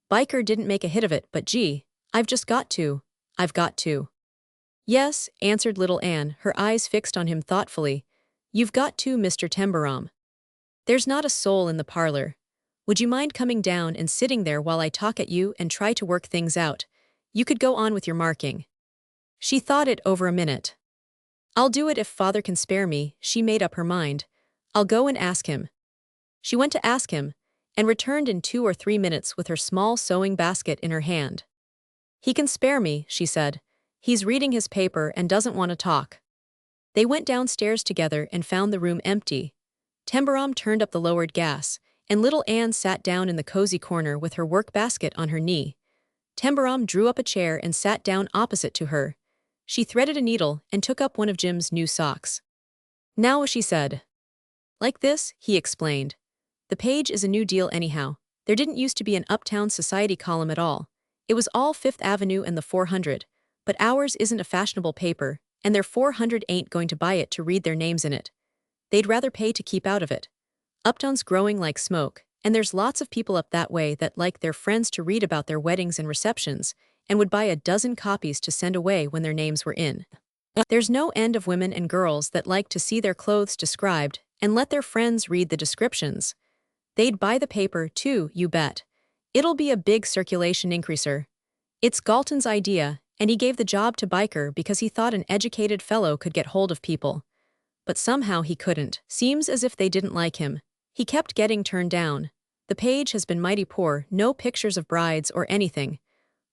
Biker didn't make a hit of it, but gee, I've got to. Yes, answered little Anne, her eyes fixed on him thoughtfully. You've got to, Mr. Tembarom. There's not a soul in the parlor. Would you mind coming down and sitting there while I talk at you and try to work things out? You could go on with your marking. She thought it over a minute. I'll do it if father can spare me, she made up her mind. I'll go and ask him. She went to ask him, and returned in 2 or 3 minutes with her small sewing basket in her hand. He can spare me, she said. He's reading his paper and doesn't want to talk. They went downstairs together and found the room empty. Tembarom turned up the lowered gas, and little Anne sat down in the cozy corner with her work basket on her knee. Tembarom drew up a chair and sat down opposite to her. She threaded a needle and took up one of Jim's new socks. Now, she said. Like this, he explained. The page is a new deal anyhow. There didn't used to be an uptown society column at all. It was all 5th Avenue and the 400, but ours isn't a fashionable paper, and their 400 ain't going to buy it to read their names in it. They'd rather pay to keep out of it. Uptown's growing like smoke, and there's lots of people up that way that like their friends to read about their weddings and receptions, and would buy a dozen copies to send away when their names were in. There's no end of women and girls that like to see their clothes described and let their friends read the descriptions. They'd buy the paper, too, you bet. It'll be a big circulation increaser. It's Galton's idea, and he gave the job to Biker because he thought an educated fellow could get hold of people. But somehow he couldn't. Seems as if they didn't like him. He kept getting turned down. The page has been mighty poor, no pictures of brides or anything.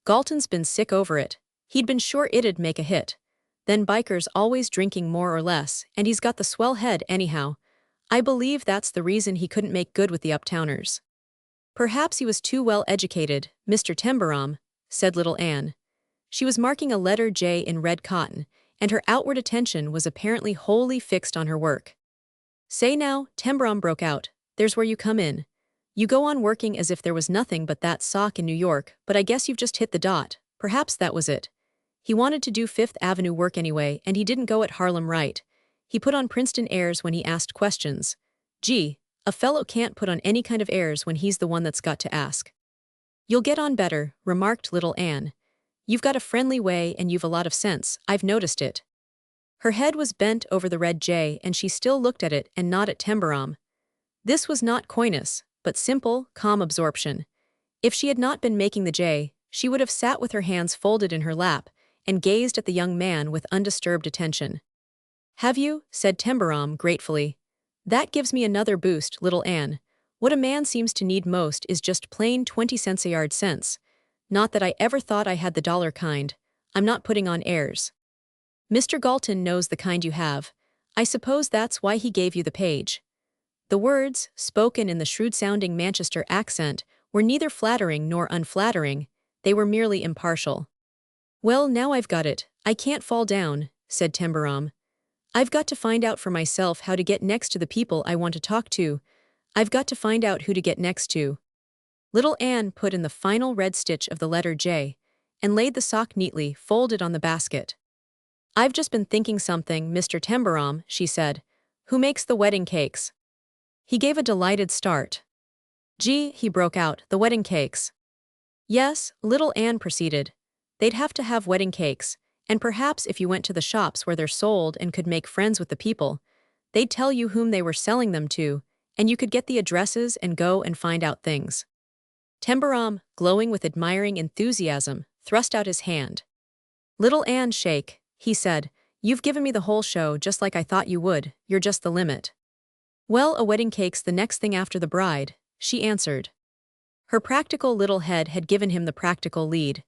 Galton's been sick over it. He'd been sure it'd make a hit. Then Biker's always drinking more or less, and he's got the swell head anyhow. I believe that's the reason he couldn't make good with the uptowners. Perhaps he was too well educated, Mr. Tembarom, said little Anne. She was marking a letter J in red cotton, and her outward attention was apparently wholly fixed on her work. Say now, Tembarom broke out, there's where you come in. You go on working as if there was nothing but that sock in New York, but I guess you've just hit the dot. Perhaps that was it. He wanted to do Fifth Avenue work anyway, and he didn't go at Harlem right. He put on Princeton airs when he asked questions. Gee, a fellow can't put on any kind of airs when he's the one that's got to ask. You'll get on better, remarked little Anne. You've got a friendly way and you've a lot of sense, I've noticed it. Her head was bent over the red J and she still looked at it and not at Tembarom. This was not coyness, but simple, calm absorption. If she had not been making the J, she would have sat with her hands folded in her lap and gazed at the young man with undisturbed attention. Have you? Said Tembarom gratefully. That gives me another boost, little Anne. What a man seems to need most is just plain 20-cents-a-yard sense. Not that I ever thought I had the dollar kind. I'm not putting on airs. Mr. Galton knows the kind you have. I suppose that's why he gave you the page. The words, spoken in the shrewd-sounding Manchester accent, were neither flattering nor unflattering. They were merely impartial. Well, now I've got it. I can't fall down, said Tembarom. I've got to find out for myself how to get next to the people I want to talk to. I've got to find out who to get next to. Little Anne put in the final red stitch of the letter J and laid the sock neatly folded on the basket. I've just been thinking something, Mr. Tembarom, she said. Who makes the wedding cakes? He gave a delighted start. Gee, he broke out, the wedding cakes. Yes, little Anne proceeded. They'd have to have wedding cakes, and perhaps if you went to the shops where they're sold and could make friends with the people, they'd tell you whom they were selling them to, and you could get the addresses and go and find out things. Tembarom, glowing with admiring enthusiasm, thrust out his hand. Little Anne, shake, he said. You've given me the whole show just like I thought you would, you're just the limit. Well, a wedding cake's the next thing after the bride, she answered. Her practical little head had given him the practical lead.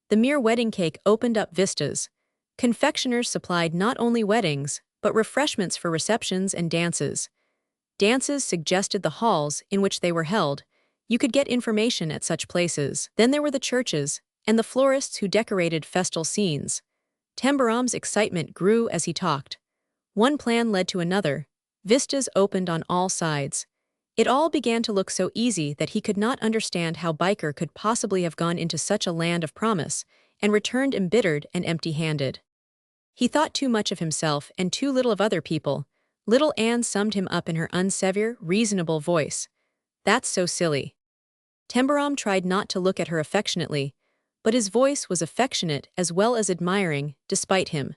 The mere wedding cake opened up vistas. Confectioners supplied not only weddings, but refreshments for receptions and dances. Dances suggested the halls in which they were held. You could get information at such places. Then there were the churches, and the florists who decorated festal scenes. Tembarom's excitement grew as he talked. One plan led to another. Vistas opened on all sides. It all began to look so easy that he could not understand how Biker could possibly have gone into such a land of promise and returned embittered and empty-handed. He thought too much of himself and too little of other people. Little Anne summed him up in her unsevere, reasonable voice. That's so silly. Tembarom tried not to look at her affectionately, but his voice was affectionate as well as admiring, despite him.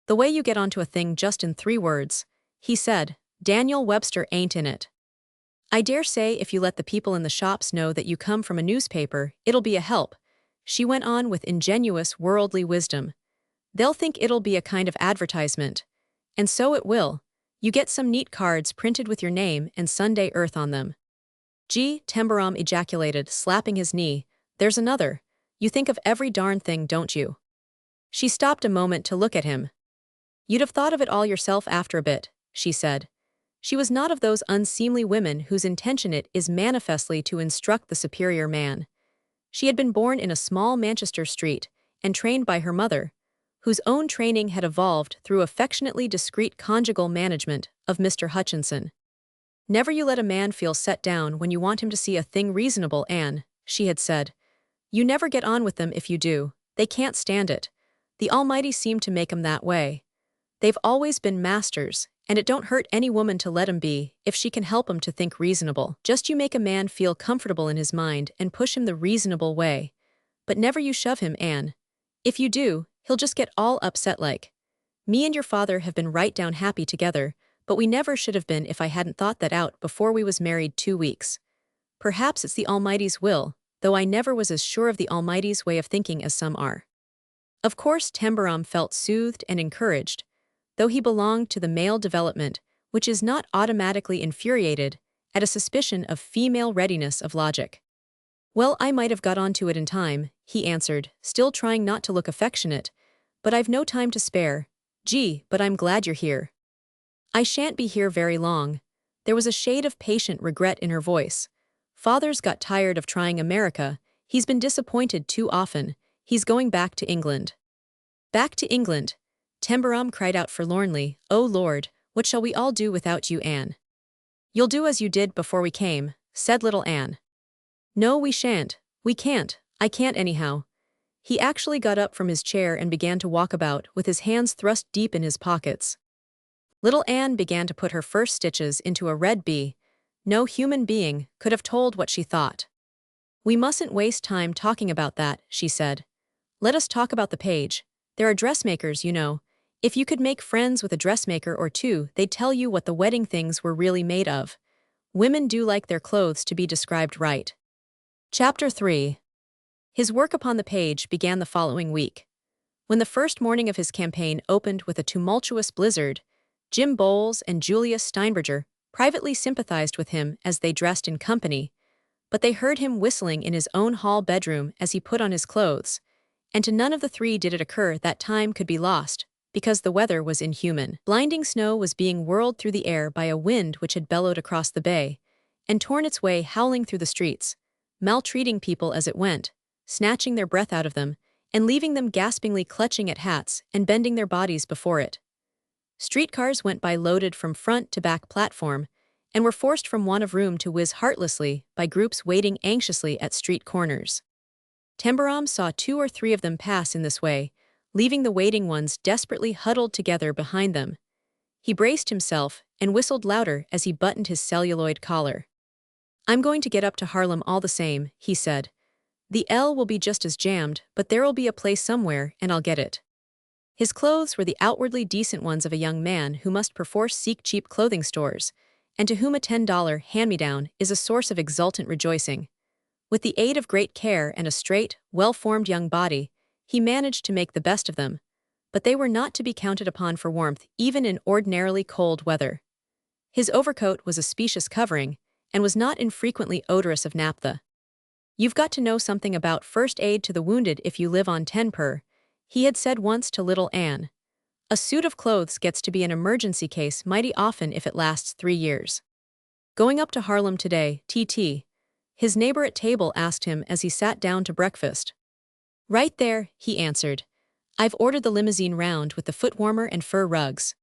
The way you get onto a thing just in 3 words, he said. Daniel Webster ain't in it. I dare say if you let the people in the shops know that you come from a newspaper, it'll be a help, she went on with ingenuous worldly wisdom. They'll think it'll be a kind of advertisement. And so it will. You get some neat cards printed with your name and Sunday Earth on them. Gee, Tembarom ejaculated, slapping his knee. There's another. You think of every darn thing, don't you? She stopped a moment to look at him. You'd have thought of it all yourself after a bit, she said. She was not of those unseemly women whose intention it is manifestly to instruct the superior man. She had been born in a small Manchester street and trained by her mother, whose own training had evolved through affectionately discreet conjugal management of Mr. Hodgson. Never you let a man feel set down when you want him to see a thing reasonable, Anne, she had said. You never get on with them if you do. They can't stand it. The Almighty seemed to make 'em that way. They've always been masters, and it don't hurt any woman to let 'em be, if she can help 'em to think reasonable. Just you make a man feel comfortable in his mind and push him the reasonable way. But never you shove him, Anne. If you do, he'll just get all upset like. Me and your father have been right down happy together, but we never should have been if I hadn't thought that out before we was married 2 weeks. Perhaps it's the Almighty's will, though I never was as sure of the Almighty's way of thinking as some are. Of course Tembarom felt soothed and encouraged, though he belonged to the male development, which is not automatically infuriated at a suspicion of female readiness of logic. Well, I might have got onto it in time, he answered, still trying not to look affectionate, but I've no time to spare. Gee, but I'm glad you're here. I shan't be here very long. There was a shade of patient regret in her voice. Father's got tired of trying America. He's been disappointed too often. He's going back to England. Back to England? Tembarom cried out forlornly. Oh Lord, what shall we all do without you, Anne? You'll do as you did before we came, said little Anne. No, we shan't. We can't. I can't anyhow. He actually got up from his chair and began to walk about with his hands thrust deep in his pockets. Little Anne began to put her first stitches into a red bee. No human being could have told what she thought. "We mustn't waste time talking about that," she said. "Let us talk about the page. There are dressmakers, you know. If you could make friends with a dressmaker or two, they'd tell you what the wedding things were really made of. Women do like their clothes to be described right." Chapter 3. His work upon the page began the following week. When the first morning of his campaign opened with a tumultuous blizzard, Jim Bowles and Julius Steinberger privately sympathized with him as they dressed in company, but they heard him whistling in his own hall bedroom as he put on his clothes, and to none of the three did it occur that time could be lost, because the weather was inhuman. Blinding snow was being whirled through the air by a wind which had bellowed across the bay, and torn its way howling through the streets, maltreating people as it went, snatching their breath out of them, and leaving them gaspingly clutching at hats and bending their bodies before it. Streetcars went by loaded from front to back platform, and were forced from want of room to whiz heartlessly by groups waiting anxiously at street corners. Tembarom saw 2 or 3 of them pass in this way, leaving the waiting ones desperately huddled together behind them. He braced himself and whistled louder as he buttoned his celluloid collar. "I'm going to get up to Harlem all the same," he said. "The L will be just as jammed, but there'll be a place somewhere and I'll get it." His clothes were the outwardly decent ones of a young man who must perforce seek cheap clothing stores, and to whom a $10 hand-me-down is a source of exultant rejoicing. With the aid of great care and a straight, well-formed young body, he managed to make the best of them, but they were not to be counted upon for warmth even in ordinarily cold weather. His overcoat was a specious covering, and was not infrequently odorous of naphtha. "You've got to know something about first aid to the wounded if you live on 10 per," he had said once to little Anne. "A suit of clothes gets to be an emergency case mighty often if it lasts 3 years. Going up to Harlem today, TT?" his neighbor at table asked him as he sat down to breakfast. "Right there," he answered. "I've ordered the limousine round with the foot warmer and fur rugs."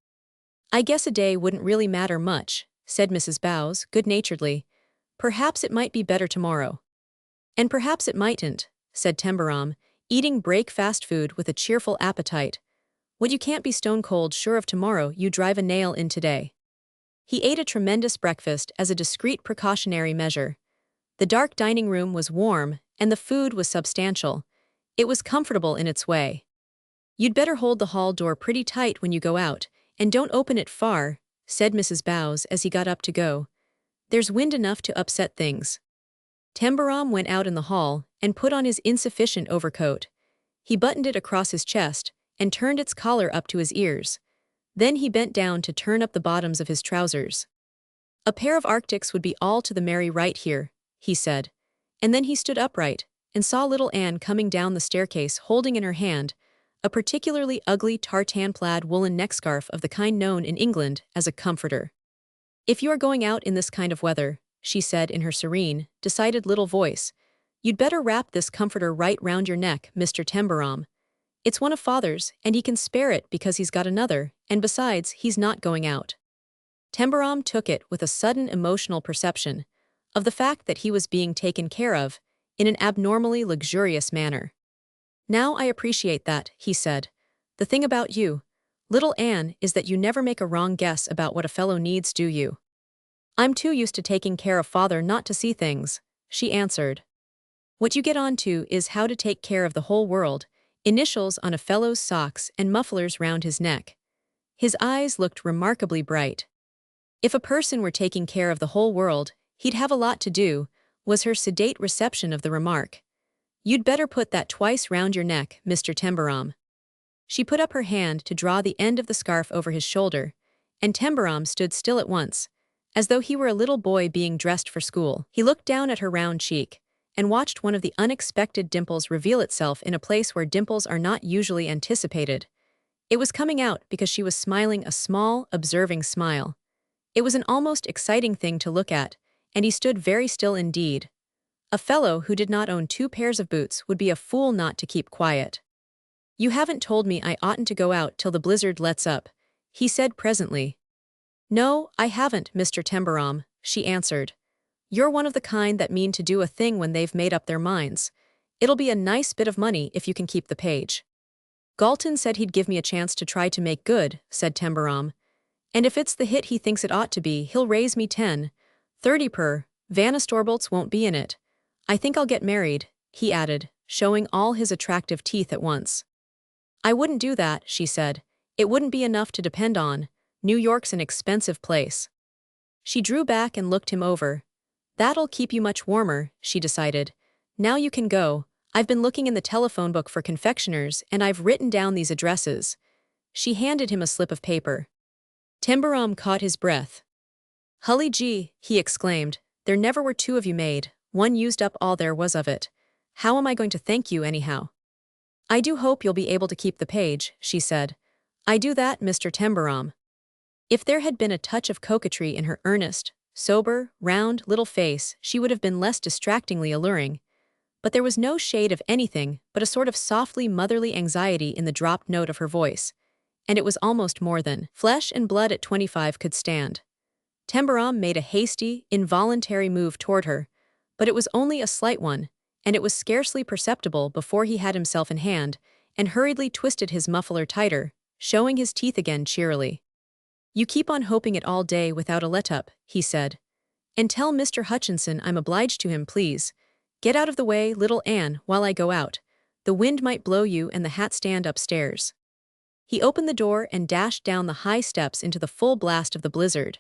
"I guess a day wouldn't really matter much," said Mrs. Bowes, good-naturedly. "Perhaps it might be better tomorrow." "And perhaps it mightn't," said Tembarom, eating break-fast food with a cheerful appetite. "What you can't be stone-cold sure of tomorrow you drive a nail in today." He ate a tremendous breakfast as a discreet precautionary measure. The dark dining room was warm, and the food was substantial. It was comfortable in its way. "You'd better hold the hall door pretty tight when you go out, and don't open it far," said Mrs. Bowes as he got up to go. "There's wind enough to upset things." Tembarom went out in the hall and put on his insufficient overcoat. He buttoned it across his chest and turned its collar up to his ears. Then he bent down to turn up the bottoms of his trousers. "A pair of Arctics would be all to the merry right here," he said. And then he stood upright and saw little Anne coming down the staircase holding in her hand a particularly ugly tartan-plaid woolen neckscarf of the kind known in England as a comforter. "If you are going out in this kind of weather," she said in her serene, decided little voice, "you'd better wrap this comforter right round your neck, Mr. Tembarom. It's one of Father's, and he can spare it because he's got another, and besides, he's not going out." Tembarom took it with a sudden emotional perception of the fact that he was being taken care of in an abnormally luxurious manner. "Now I appreciate that," he said. "The thing about you, little Anne, is that you never make a wrong guess about what a fellow needs, do you?" "I'm too used to taking care of Father not to see things," she answered. "What you get on to is how to take care of the whole world, initials on a fellow's socks and mufflers round his neck." His eyes looked remarkably bright. "If a person were taking care of the whole world, he'd have a lot to do," was her sedate reception of the remark. "You'd better put that twice round your neck, Mr. Tembarom." She put up her hand to draw the end of the scarf over his shoulder, and Tembarom stood still at once, as though he were a little boy being dressed for school. He looked down at her round cheek, and watched one of the unexpected dimples reveal itself in a place where dimples are not usually anticipated. It was coming out because she was smiling a small, observing smile. It was an almost exciting thing to look at, and he stood very still indeed. A fellow who did not own 2 pairs of boots would be a fool not to keep quiet. "You haven't told me I oughtn't to go out till the blizzard lets up," he said presently. "No, I haven't, Mr. Tembarom," she answered. "You're one of the kind that mean to do a thing when they've made up their minds, It'll be a nice bit of money if you can keep the page. Galton said he'd give me a chance to try to make good, said Tembarom. And if it's the hit he thinks it ought to be, he'll raise me 10, 30 per. Vanna Storbolts won't be in it. I think I'll get married, he added, showing all his attractive teeth at once. I wouldn't do that, she said. It wouldn't be enough to depend on. New York's an expensive place. She drew back and looked him over. That'll keep you much warmer, she decided. Now you can go. I've been looking in the telephone book for confectioners and I've written down these addresses. She handed him a slip of paper. Tembarom caught his breath. Hully gee, he exclaimed, there never were two of you made, one used up all there was of it. How am I going to thank you anyhow? I do hope you'll be able to keep the page, she said. I do that, Mr. Tembarom. If there had been a touch of coquetry in her earnest, sober, round little face, she would have been less distractingly alluring. But there was no shade of anything but a sort of softly motherly anxiety in the dropped note of her voice, and it was almost more than flesh and blood at 25 could stand. Tembarom made a hasty, involuntary move toward her, but it was only a slight one, and it was scarcely perceptible before he had himself in hand and hurriedly twisted his muffler tighter, showing his teeth again cheerily. You keep on hoping it all day without a let-up, he said. And tell Mr. Hutchinson I'm obliged to him, please. Get out of the way, little Anne, while I go out. The wind might blow you and the hat stand upstairs. He opened the door and dashed down the high steps into the full blast of the blizzard.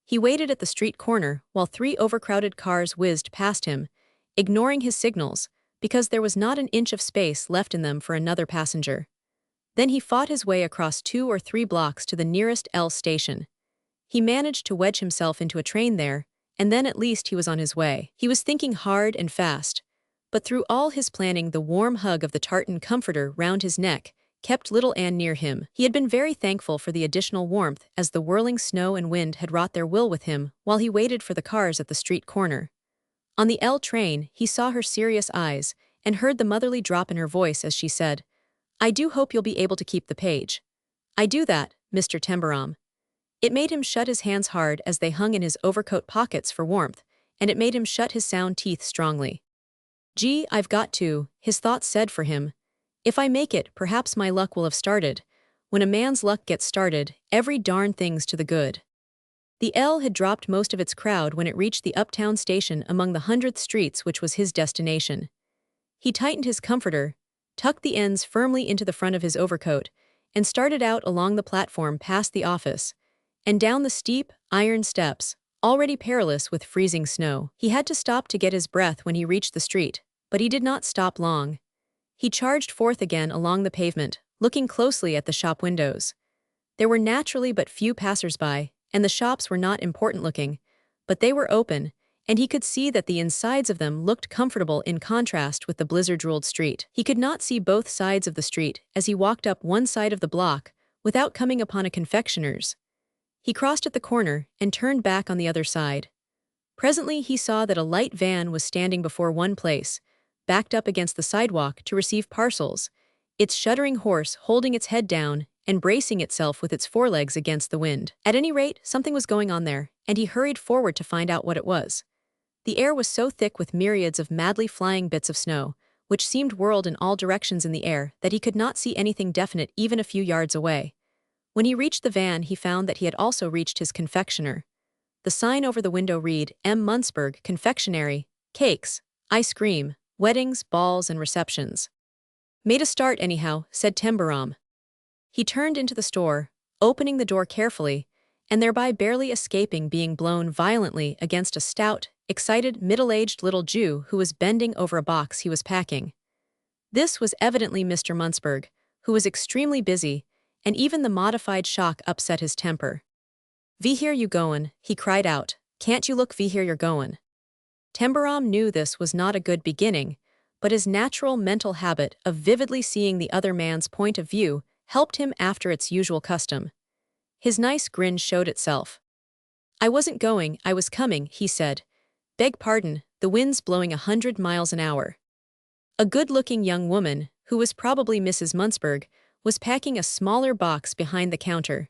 He waited at the street corner while 3 overcrowded cars whizzed past him, ignoring his signals, because there was not an inch of space left in them for another passenger. Then he fought his way across 2 or 3 blocks to the nearest L station. He managed to wedge himself into a train there, and then at least he was on his way. He was thinking hard and fast, but through all his planning the warm hug of the tartan comforter round his neck kept little Anne near him. He had been very thankful for the additional warmth as the whirling snow and wind had wrought their will with him while he waited for the cars at the street corner. On the L train, he saw her serious eyes and heard the motherly drop in her voice as she said, I do hope you'll be able to keep the page. I do that, Mr. Tembarom. It made him shut his hands hard as they hung in his overcoat pockets for warmth, and it made him shut his sound teeth strongly. Gee, I've got to, his thoughts said for him. If I make it, perhaps my luck will have started. When a man's luck gets started, every darn thing's to the good. The L had dropped most of its crowd when it reached the uptown station among the 100th streets which was his destination. He tightened his comforter, tucked the ends firmly into the front of his overcoat, and started out along the platform past the office, and down the steep, iron steps, already perilous with freezing snow. He had to stop to get his breath when he reached the street, but he did not stop long. He charged forth again along the pavement, looking closely at the shop windows. There were naturally but few passers-by, and the shops were not important-looking, but they were open, and he could see that the insides of them looked comfortable in contrast with the blizzard-ruled street. He could not see both sides of the street as he walked up one side of the block without coming upon a confectioner's. He crossed at the corner and turned back on the other side. Presently he saw that a light van was standing before one place, backed up against the sidewalk to receive parcels, its shuddering horse holding its head down and bracing itself with its forelegs against the wind. At any rate, something was going on there, and he hurried forward to find out what it was. The air was so thick with myriads of madly flying bits of snow, which seemed whirled in all directions in the air, that he could not see anything definite even a few yards away. When he reached the van, he found that he had also reached his confectioner. The sign over the window read, M. Munzberg, Confectionery, Cakes, Ice Cream, Weddings, Balls, and Receptions. Made a start anyhow, said Tembarom. He turned into the store, opening the door carefully, and thereby barely escaping being blown violently against a stout, excited, middle-aged little Jew who was bending over a box he was packing. This was evidently Mr. Munzberg, who was extremely busy, and even the modified shock upset his temper. "Wie here you goin'?" he cried out. "Can't you look wie here you're goin'?" Tembarom knew this was not a good beginning, but his natural mental habit of vividly seeing the other man's point of view helped him after its usual custom. His nice grin showed itself. "I wasn't going, I was coming," he said. "Beg pardon, the wind's blowing 100 miles an hour." A good-looking young woman, who was probably Mrs. Munzberg, was packing a smaller box behind the counter.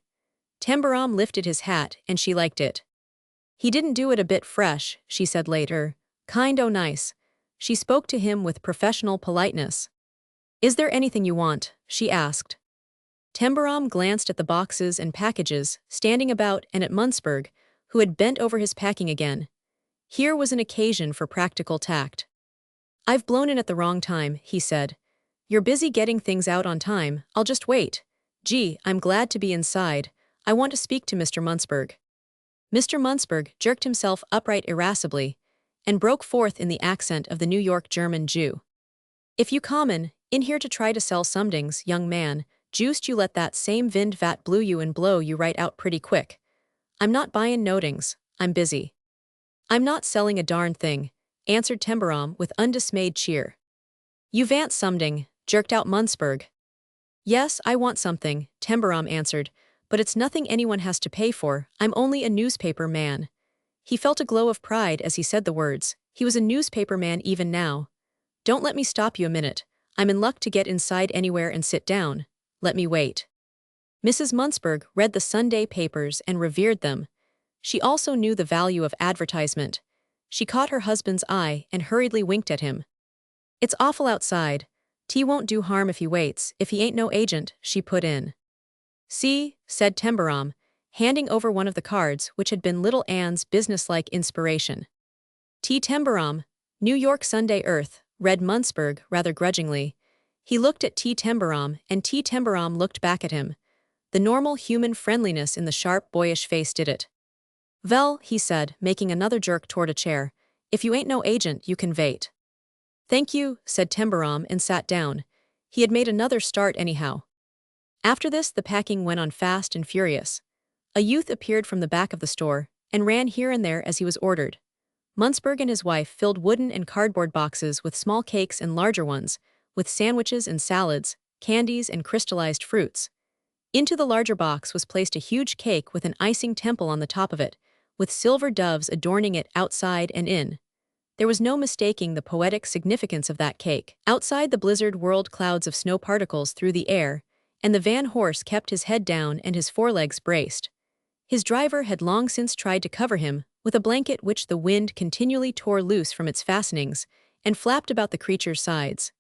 Tembarom lifted his hat, and she liked it. "He didn't do it a bit fresh," she said later. "Kind o' nice. She spoke to him with professional politeness. "Is there anything you want?" she asked. Tembarom glanced at the boxes and packages standing about and at Munzberg, who had bent over his packing again. Here was an occasion for practical tact. "I've blown in at the wrong time," he said. "You're busy getting things out on time, I'll just wait. Gee, I'm glad to be inside. I want to speak to Mr. Munzberg." Mr. Munzberg jerked himself upright irascibly and broke forth in the accent of the New York German Jew. "If you common, in here to try to sell somedings, young man, juiced you let that same vind vat blew you and blow you right out pretty quick. I'm not buyin' notings, I'm busy." "I'm not selling a darn thing," answered Tembarom with undismayed cheer. "You vant someding," jerked out Munzberg. "Yes, I want something," Tembarom answered, "but it's nothing anyone has to pay for, I'm only a newspaper man." He felt a glow of pride as he said the words. He was a newspaper man even now. "Don't let me stop you a minute. I'm in luck to get inside anywhere and sit down. Let me wait." Mrs. Munzberg read the Sunday papers and revered them. She also knew the value of advertisement. She caught her husband's eye and hurriedly winked at him. "It's awful outside. Tea won't do harm if he waits, if he ain't no agent," she put in. "See," said Tembarom, handing over one of the cards which had been little Anne's businesslike inspiration. "T. Tembarom, New York Sunday Earth," read Munzberg rather grudgingly. He looked at T. Tembarom, and T. Tembarom looked back at him. The normal human friendliness in the sharp, boyish face did it. "Vell," he said, making another jerk toward a chair, "if you ain't no agent, you can vait." "Thank you," said Tembarom and sat down. He had made another start anyhow. After this the packing went on fast and furious. A youth appeared from the back of the store and ran here and there as he was ordered. Munzberg and his wife filled wooden and cardboard boxes with small cakes and larger ones, with sandwiches and salads, candies and crystallized fruits. Into the larger box was placed a huge cake with an icing temple on the top of it, with silver doves adorning it outside and in. There was no mistaking the poetic significance of that cake. Outside the blizzard whirled clouds of snow particles through the air, and the van horse kept his head down and his forelegs braced. His driver had long since tried to cover him with a blanket which the wind continually tore loose from its fastenings and flapped about the creature's sides.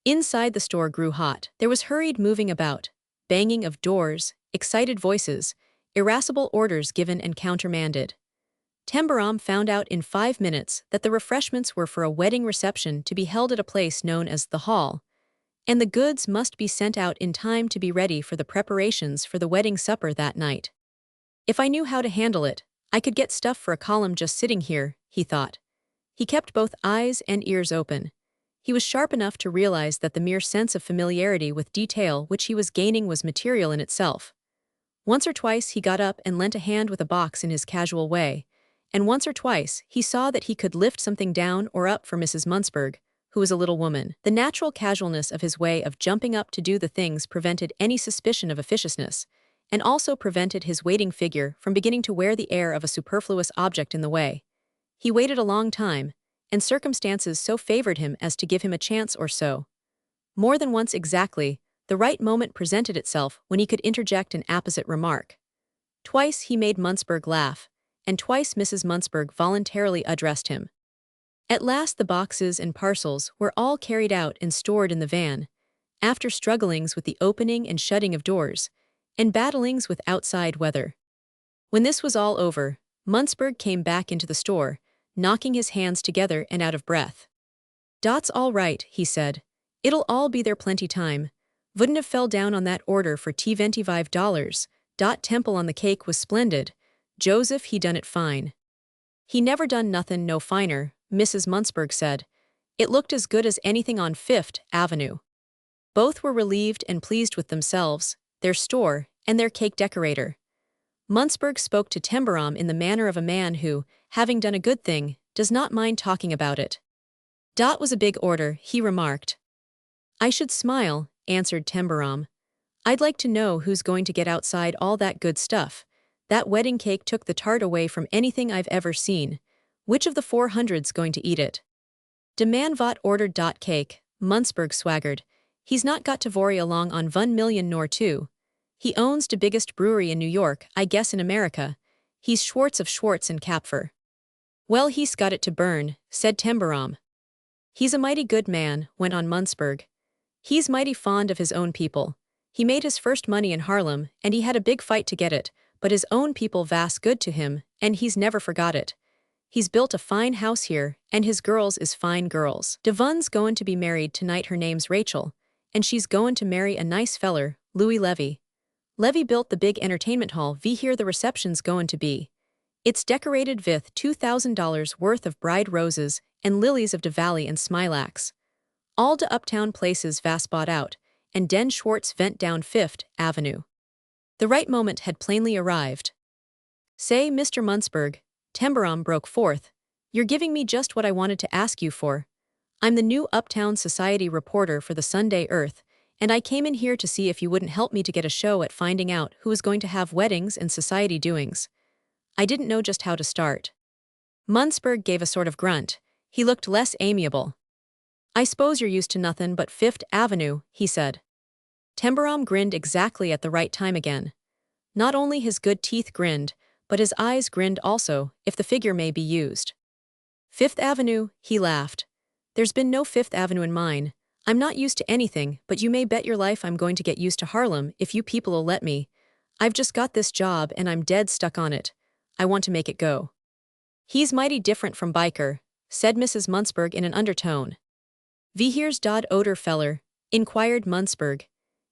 Inside the store grew hot. There was hurried moving about, banging of doors, excited voices, irascible orders given and countermanded. Tembarom found out in 5 minutes that the refreshments were for a wedding reception to be held at a place known as the Hall, and the goods must be sent out in time to be ready for the preparations for the wedding supper that night. "If I knew how to handle it, I could get stuff for a column just sitting here," he thought. He kept both eyes and ears open. He was sharp enough to realize that the mere sense of familiarity with detail which he was gaining was material in itself. Once or twice he got up and lent a hand with a box in his casual way, and once or twice he saw that he could lift something down or up for Mrs. Munzberg, who was a little woman. The natural casualness of his way of jumping up to do the things prevented any suspicion of officiousness, and also prevented his waiting figure from beginning to wear the air of a superfluous object in the way. He waited a long time, and circumstances so favored him as to give him a chance or so. More than once exactly, the right moment presented itself when he could interject an apposite remark. Twice he made Munzberg laugh, and twice Mrs. Munzberg voluntarily addressed him. At last the boxes and parcels were all carried out and stored in the van, after strugglings with the opening and shutting of doors, and battlings with outside weather. When this was all over, Munzberg came back into the store, knocking his hands together and out of breath. "Dot's all right," he said. "It'll all be there plenty time. Wouldn't have fell down on that order for $25. Temple on the cake was splendid. Joseph he done it fine." "He never done nothin' no finer," Mrs. Munzberg said. "It looked as good as anything on Fifth Avenue." Both were relieved and pleased with themselves, their store, and their cake decorator. Munzberg spoke to Tembarom in the manner of a man who, having done a good thing, does not mind talking about it. "Dot was a big order," he remarked. "I should smile," answered Tembarom. "I'd like to know who's going to get outside all that good stuff. That wedding cake took the tart away from anything I've ever seen. Which of the 400's going to eat it?" "De man vot ordered dot cake," Munzberg swaggered. "He's not got to worry along on 1 million nor 2. He owns de biggest brewery in New York, I guess in America. He's Schwartz of Schwartz and Kapfer." "Well, he's got it to burn," said Tembarom. He's a mighty good man, went on Munzberg. He's mighty fond of his own people. He made his first money in Harlem, and he had a big fight to get it, but his own people vast good to him, and he's never forgot it. He's built a fine house here, and his girls is fine girls. Devon's goin' to be married tonight, her name's Rachel, and she's goin' to marry a nice feller, Louis Levy. Levy built the big entertainment hall here the reception's goin' to be. It's decorated with $2,000 worth of bride roses and lilies of de valley and smilax. All de uptown places vast bought out, and Den Schwartz vent down Fifth Avenue. The right moment had plainly arrived. Say, Mr. Munzberg, Tembarom broke forth, you're giving me just what I wanted to ask you for. I'm the new Uptown Society reporter for the Sunday Earth, and I came in here to see if you wouldn't help me to get a show at finding out who is going to have weddings and society doings. I didn't know just how to start. Munzberg gave a sort of grunt. He looked less amiable. I suppose you're used to nothin' but Fifth Avenue, he said. Tembarom grinned exactly at the right time again. Not only his good teeth grinned, but his eyes grinned also, if the figure may be used. Fifth Avenue, he laughed. There's been no Fifth Avenue in mine. I'm not used to anything, but you may bet your life I'm going to get used to Harlem if you people'll let me. I've just got this job and I'm dead stuck on it. I want to make it go. He's mighty different from Biker, said Mrs. Munzberg in an undertone. Wie here's dod oder feller? Inquired Munzberg.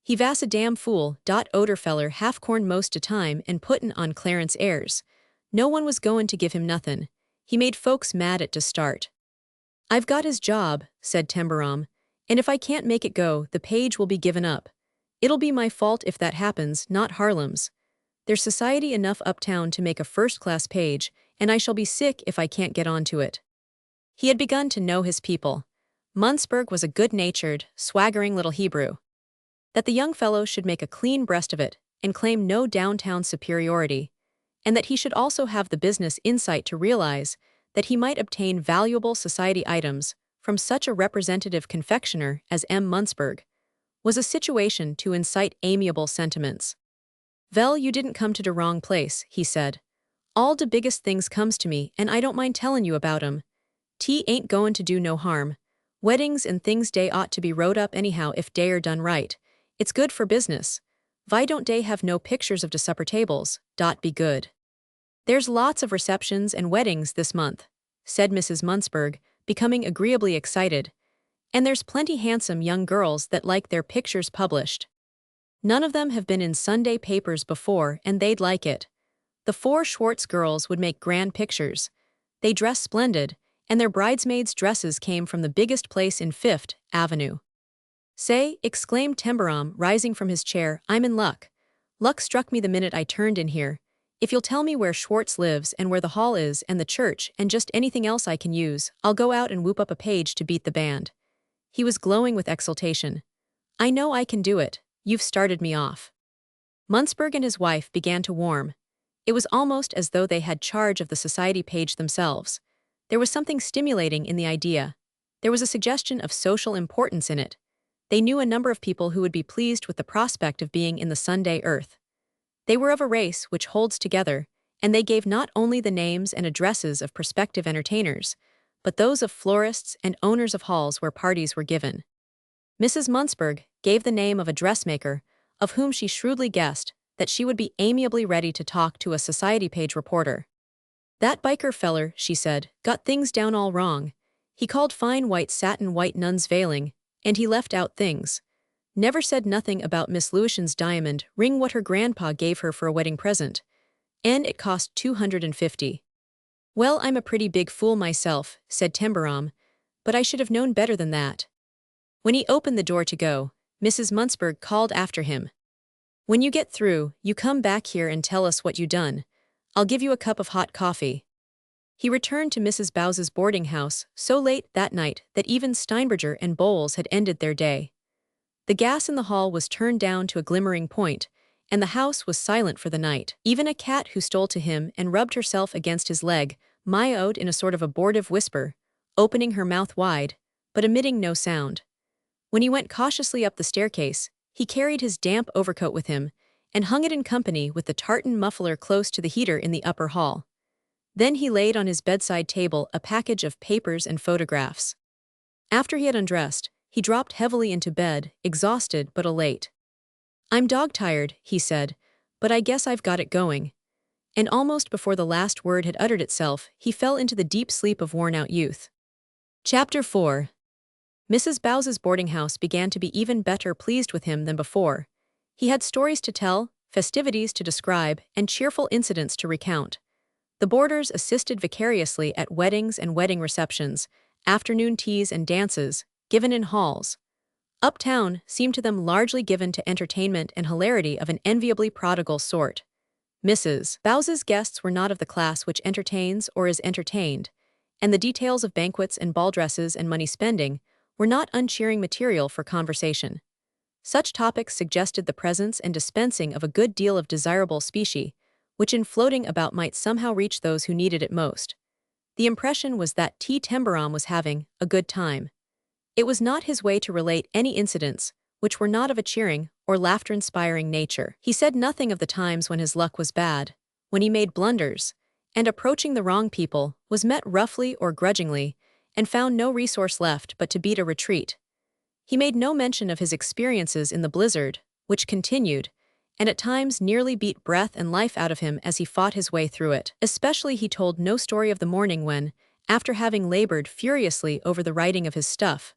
He vas a damn fool, dot oder feller half-corned most o' time and puttin' on Clarence airs. No one was goin' to give him nothin'. He made folks mad at to start. I've got his job, said Tembarom, and if I can't make it go, the page will be given up. It'll be my fault if that happens, not Harlem's. There's society enough uptown to make a first-class page, and I shall be sick if I can't get onto it. He had begun to know his people. Munzberg was a good-natured, swaggering little Hebrew. That the young fellow should make a clean breast of it and claim no downtown superiority, and that he should also have the business insight to realize that he might obtain valuable society items from such a representative confectioner as M. Munzberg, was a situation to incite amiable sentiments. Vell, you didn't come to de wrong place, he said. All de biggest things comes to me, and I don't mind tellin' you about 'em. Tea ain't goin' to do no harm. Weddings and things dey ought to be wrote up anyhow if dey are done right. It's good for business. Why don't dey have no pictures of de supper tables, dot be good. There's lots of receptions and weddings this month, said Mrs. Munzberg, becoming agreeably excited. And there's plenty handsome young girls that like their pictures published. None of them have been in Sunday papers before and they'd like it. The 4 Schwartz girls would make grand pictures. They dress splendid, and their bridesmaids' dresses came from the biggest place in Fifth Avenue. Say, exclaimed Tembarom, rising from his chair, I'm in luck. Luck struck me the minute I turned in here. If you'll tell me where Schwartz lives and where the hall is and the church and just anything else I can use, I'll go out and whoop up a page to beat the band. He was glowing with exultation. I know I can do it. You've started me off. Munzberg and his wife began to warm. It was almost as though they had charge of the society page themselves. There was something stimulating in the idea. There was a suggestion of social importance in it. They knew a number of people who would be pleased with the prospect of being in the Sunday Earth. They were of a race which holds together, and they gave not only the names and addresses of prospective entertainers, but those of florists and owners of halls where parties were given. Mrs. Munzberg gave the name of a dressmaker, of whom she shrewdly guessed that she would be amiably ready to talk to a society page reporter. That Biker feller, she said, got things down all wrong. He called fine white satin white nun's veiling, and he left out things. Never said nothing about Miss Lewisham's diamond ring what her grandpa gave her for a wedding present. And it cost $250. Well, I'm a pretty big fool myself, said Tembarom, but I should have known better than that. When he opened the door to go, Mrs. Munzberg called after him. When you get through, you come back here and tell us what you done. I'll give you a cup of hot coffee. He returned to Mrs. Bowes's boarding house so late that night that even Steinberger and Bowles had ended their day. The gas in the hall was turned down to a glimmering point, and the house was silent for the night. Even a cat who stole to him and rubbed herself against his leg meowed in a sort of abortive whisper, opening her mouth wide, but emitting no sound. When he went cautiously up the staircase, he carried his damp overcoat with him and hung it in company with the tartan muffler close to the heater in the upper hall. Then he laid on his bedside table a package of papers and photographs. After he had undressed, he dropped heavily into bed, exhausted but elate. "I'm dog-tired," he said, "but I guess I've got it going." And almost before the last word had uttered itself, he fell into the deep sleep of worn-out youth. Chapter 4. Mrs. Bowes's boarding house began to be even better pleased with him than before. He had stories to tell, festivities to describe, and cheerful incidents to recount. The boarders assisted vicariously at weddings and wedding receptions, afternoon teas and dances, given in halls. Uptown seemed to them largely given to entertainment and hilarity of an enviably prodigal sort. Mrs. Bowes's guests were not of the class which entertains or is entertained, and the details of banquets and ball dresses and money spending were not uncheering material for conversation. Such topics suggested the presence and dispensing of a good deal of desirable specie, which in floating about might somehow reach those who needed it most. The impression was that Tembarom was having a good time. It was not his way to relate any incidents which were not of a cheering or laughter-inspiring nature. He said nothing of the times when his luck was bad, when he made blunders, and approaching the wrong people, was met roughly or grudgingly, and found no resource left but to beat a retreat. He made no mention of his experiences in the blizzard, which continued, and at times nearly beat breath and life out of him as he fought his way through it. Especially he told no story of the morning when, after having labored furiously over the writing of his stuff,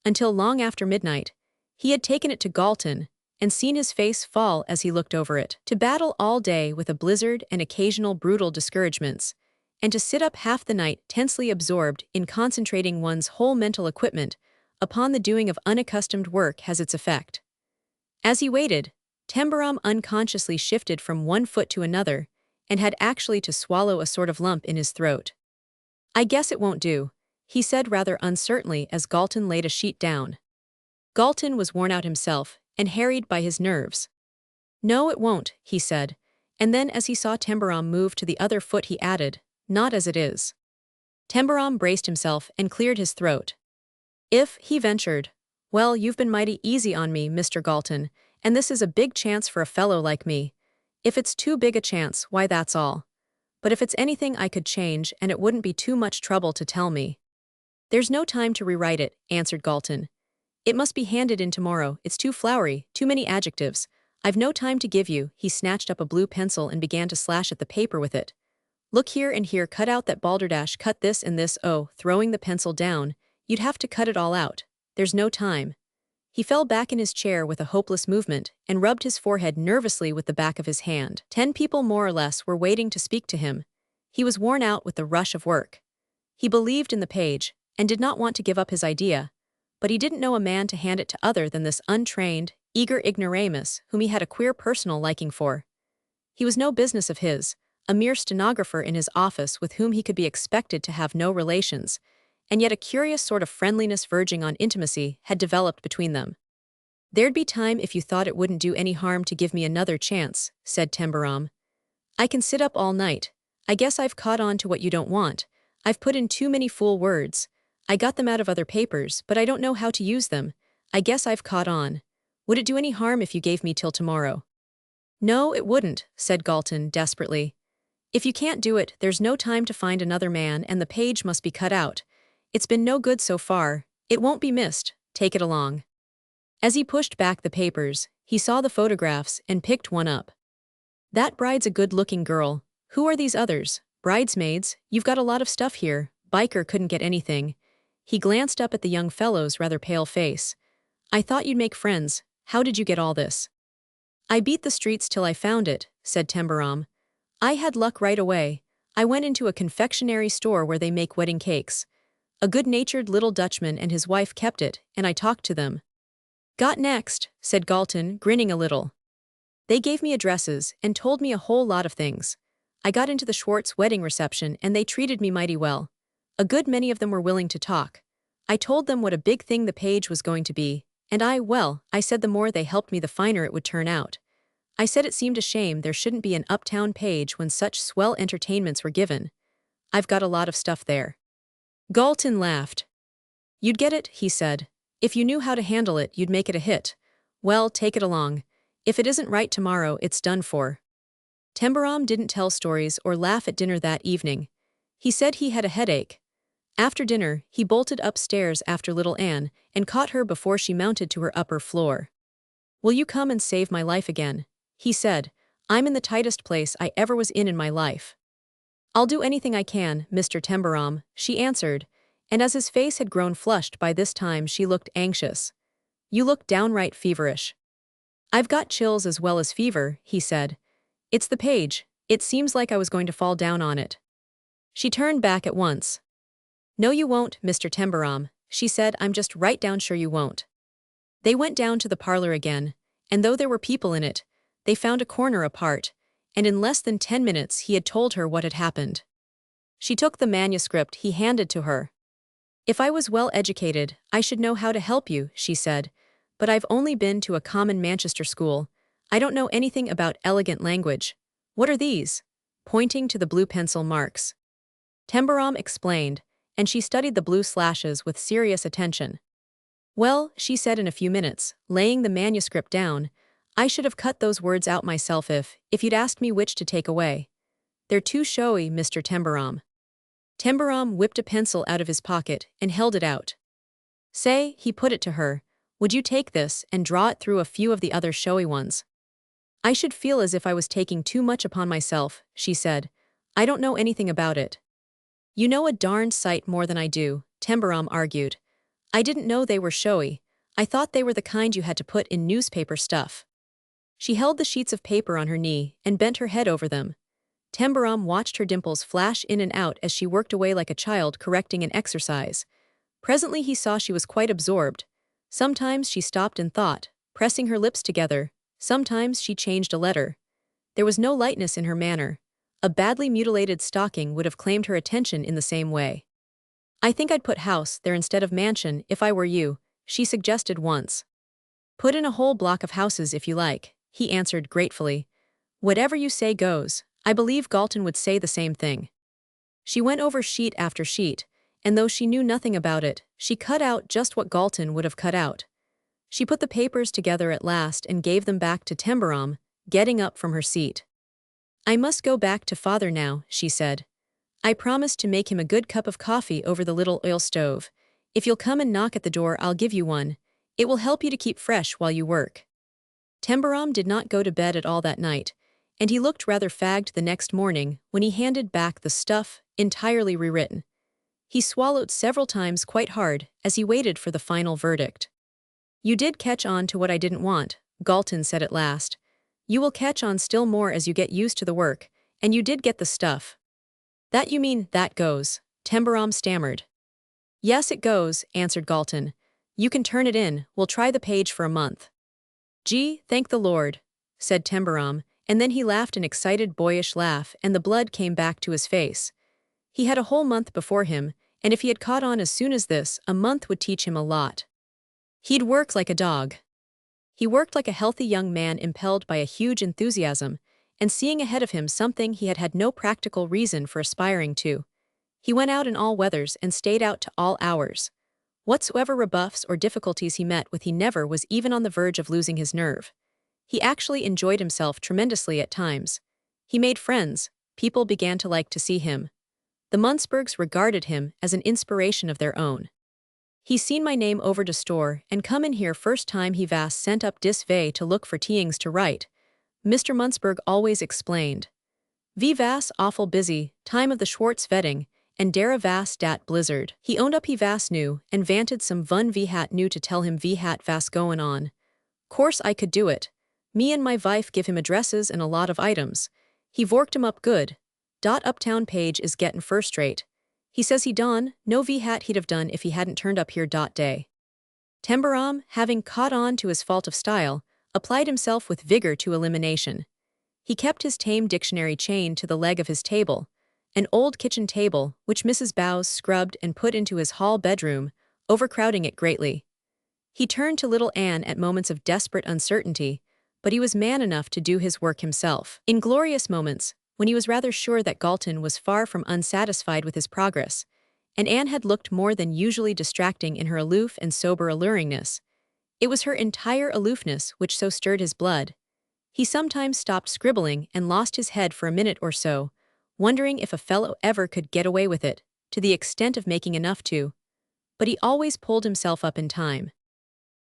until long after midnight, he had taken it to Galton and seen his face fall as he looked over it. To battle all day with a blizzard and occasional brutal discouragements, and to sit up half the night tensely absorbed in concentrating one's whole mental equipment upon the doing of unaccustomed work has its effect. As he waited, Tembarom unconsciously shifted from one foot to another and had actually to swallow a sort of lump in his throat. "I guess it won't do," he said rather uncertainly as Galton laid a sheet down. Galton was worn out himself and harried by his nerves. "No, it won't," he said, and then as he saw Tembarom move to the other foot he added, "Not as it is." Tembarom braced himself and cleared his throat. "If," he ventured, "well, you've been mighty easy on me, Mr. Galton, and this is a big chance for a fellow like me. If it's too big a chance, why that's all. But if it's anything I could change and it wouldn't be too much trouble to tell me." "There's no time to rewrite it," answered Galton. "It must be handed in tomorrow, it's too flowery, too many adjectives. I've no time to give you." He snatched up a blue pencil and began to slash at the paper with it. "Look here and here, cut out that balderdash, cut this and this, oh," throwing the pencil down, "you'd have to cut it all out. There's no time." He fell back in his chair with a hopeless movement and rubbed his forehead nervously with the back of his hand. 10 people more or less were waiting to speak to him. He was worn out with the rush of work. He believed in the page and did not want to give up his idea, but he didn't know a man to hand it to other than this untrained, eager ignoramus whom he had a queer personal liking for. He was no business of his, a mere stenographer in his office with whom he could be expected to have no relations, and yet a curious sort of friendliness verging on intimacy had developed between them. "There'd be time if you thought it wouldn't do any harm to give me another chance," said Tembarom. "I can sit up all night. I guess I've caught on to what you don't want. I've put in too many fool words. I got them out of other papers, but I don't know how to use them. I guess I've caught on. Would it do any harm if you gave me till tomorrow?" "No, it wouldn't," said Galton desperately. "If you can't do it, there's no time to find another man and the page must be cut out. It's been no good so far. It won't be missed. Take it along." As he pushed back the papers, he saw the photographs and picked one up. "That bride's a good-looking girl. Who are these others? Bridesmaids? You've got a lot of stuff here." Biker couldn't get anything. He glanced up at the young fellow's rather pale face. "I thought you'd make friends. How did you get all this?" "I beat the streets till I found it," said Tembarom. "I had luck right away. I went into a confectionery store where they make wedding cakes. A good-natured little Dutchman and his wife kept it, and I talked to them." "Got next," said Galton, grinning a little. "They gave me addresses and told me a whole lot of things. I got into the Schwartz wedding reception and they treated me mighty well. A good many of them were willing to talk. I told them what a big thing the page was going to be, and I said the more they helped me the finer it would turn out. I said it seemed a shame there shouldn't be an uptown page when such swell entertainments were given. I've got a lot of stuff there." Galton laughed. "You'd get it," he said. "If you knew how to handle it, you'd make it a hit. Well, take it along. If it isn't right tomorrow, it's done for." Tembarom didn't tell stories or laugh at dinner that evening. He said he had a headache. After dinner, he bolted upstairs after little Anne and caught her before she mounted to her upper floor. "Will you come and save my life again?" he said. "I'm in the tightest place I ever was in my life." "I'll do anything I can, Mr. Tembarom," she answered, and as his face had grown flushed by this time she looked anxious. "You look downright feverish." "I've got chills as well as fever," he said. "It's the page. It seems like I was going to fall down on it." She turned back at once. "No you won't, Mr. Tembarom," she said. "I'm just right down sure you won't." They went down to the parlor again, and though there were people in it, they found a corner apart, and in less than 10 minutes he had told her what had happened. She took the manuscript he handed to her. "If I was well educated, I should know how to help you," she said, "but I've only been to a common Manchester school. I don't know anything about elegant language. What are these?" Pointing to the blue pencil marks. Tembarom explained, and she studied the blue slashes with serious attention. "Well," she said in a few minutes, laying the manuscript down, "I should have cut those words out myself if you'd asked me which to take away. They're too showy, Mr. Tembarom." Tembarom whipped a pencil out of his pocket and held it out. "Say," he put it to her, "would you take this and draw it through a few of the other showy ones?" "I should feel as if I was taking too much upon myself," she said. "I don't know anything about it." "You know a darned sight more than I do," Tembarom argued. "I didn't know they were showy. I thought they were the kind you had to put in newspaper stuff." She held the sheets of paper on her knee and bent her head over them. Tembarom watched her dimples flash in and out as she worked away like a child correcting an exercise. Presently he saw she was quite absorbed. Sometimes she stopped and thought, pressing her lips together. Sometimes she changed a letter. There was no lightness in her manner. A badly mutilated stocking would have claimed her attention in the same way. "I think I'd put house there instead of mansion if I were you," she suggested once. "Put in a whole block of houses if you like," he answered gratefully. "Whatever you say goes. I believe Galton would say the same thing." She went over sheet after sheet, and though she knew nothing about it, she cut out just what Galton would have cut out. She put the papers together at last and gave them back to Tembarom, getting up from her seat. "I must go back to father now," she said. "I promised to make him a good cup of coffee over the little oil stove. If you'll come and knock at the door I'll give you one. It will help you to keep fresh while you work." Tembarom did not go to bed at all that night, and he looked rather fagged the next morning when he handed back the stuff, entirely rewritten. He swallowed several times quite hard as he waited for the final verdict. "You did catch on to what I didn't want," Galton said at last. "You will catch on still more as you get used to the work, and you did get the stuff." "That you mean, that goes," Tembarom stammered. "Yes it goes," answered Galton. "You can turn it in, we'll try the page for a month." "Gee, thank the Lord," said Tembarom, and then he laughed an excited boyish laugh and the blood came back to his face. He had a whole month before him, and if he had caught on as soon as this, a month would teach him a lot. He'd work like a dog. He worked like a healthy young man impelled by a huge enthusiasm, and seeing ahead of him something he had had no practical reason for aspiring to. He went out in all weathers and stayed out to all hours. Whatsoever rebuffs or difficulties he met with he never was even on the verge of losing his nerve. He actually enjoyed himself tremendously at times. He made friends, people began to like to see him. The Muntzbergs regarded him as an inspiration of their own. "He's seen my name over to store and come in here first time he vas sent up dis way to look for teings to write," Mr. Muntzberg always explained. "Vi vas awful busy, time of the Schwartz vetting, and dera vas dat blizzard." He owned up he vas knew and vanted some vun vi hat knew to tell him vi hat vas goin' on. "Course I could do it. Me and my wife give him addresses and a lot of items. He vorked 'em up good. Uptown page is gettin' first rate. He says he done, no vi hat he'd have done if he hadn't turned up here day." Tembarom, having caught on to his fault of style, applied himself with vigor to elimination. He kept his tame dictionary chained to the leg of his table, an old kitchen table which Mrs. Bowes scrubbed and put into his hall bedroom, overcrowding it greatly. He turned to little Anne at moments of desperate uncertainty, but he was man enough to do his work himself. In glorious moments, when he was rather sure that Galton was far from unsatisfied with his progress, and Anne had looked more than usually distracting in her aloof and sober alluringness, it was her entire aloofness which so stirred his blood. He sometimes stopped scribbling and lost his head for a minute or so, wondering if a fellow ever could get away with it, to the extent of making enough to, but he always pulled himself up in time.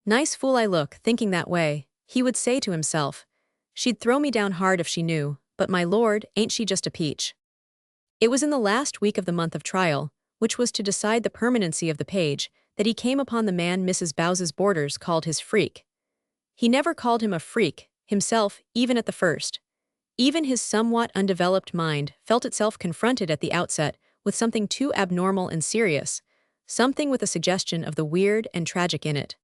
Nice fool I look, thinking that way, he would say to himself. She'd throw me down hard if she knew, but my lord, ain't she just a peach. It was in the last week of the month of trial, which was to decide the permanency of the page, that he came upon the man Mrs. Bowes's boarders called his freak. He never called him a freak, himself, even at the first. Even his somewhat undeveloped mind felt itself confronted at the outset with something too abnormal and serious, something with a suggestion of the weird and tragic in it.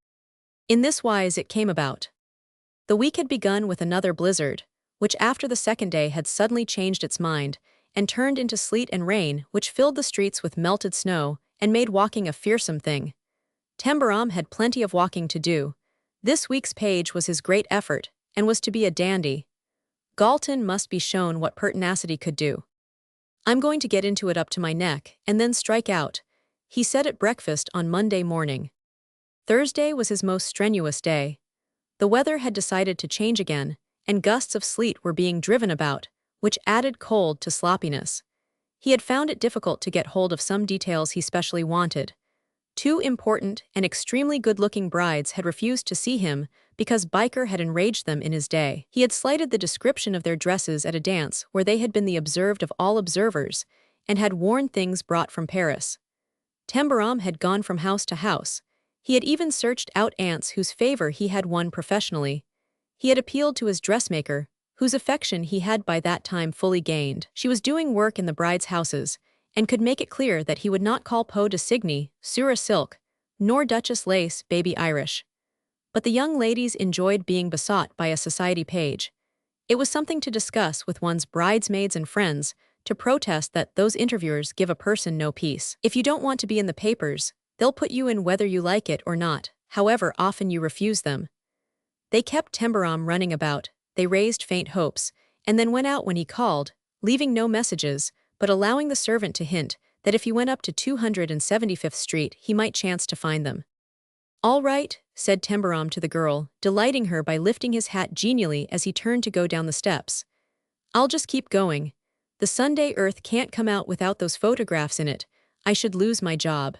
In this wise it came about. The week had begun with another blizzard, which after the second day had suddenly changed its mind, and turned into sleet and rain which filled the streets with melted snow and made walking a fearsome thing. Tembarom had plenty of walking to do. This week's page was his great effort, and was to be a dandy. Galton must be shown what pertinacity could do. I'm going to get into it up to my neck, and then strike out, he said at breakfast on Monday morning. Thursday was his most strenuous day. The weather had decided to change again, and gusts of sleet were being driven about, which added cold to sloppiness. He had found it difficult to get hold of some details he specially wanted. Two important and extremely good-looking brides had refused to see him because Biker had enraged them in his day. He had slighted the description of their dresses at a dance where they had been the observed of all observers, and had worn things brought from Paris. Tembarom had gone from house to house. He had even searched out aunts whose favor he had won professionally. He had appealed to his dressmaker, whose affection he had by that time fully gained. She was doing work in the brides' houses, and could make it clear that he would not call peau de cygne, Sura silk, nor Duchess lace, baby Irish. But the young ladies enjoyed being besought by a society page. It was something to discuss with one's bridesmaids and friends, to protest that those interviewers give a person no peace. If you don't want to be in the papers, they'll put you in whether you like it or not, however often you refuse them. They kept Tembarom running about, they raised faint hopes, and then went out when he called, leaving no messages, but allowing the servant to hint that if he went up to 275th Street he might chance to find them. All right, said Tembarom to the girl, delighting her by lifting his hat genially as he turned to go down the steps. I'll just keep going. The Sunday Earth can't come out without those photographs in it. I should lose my job.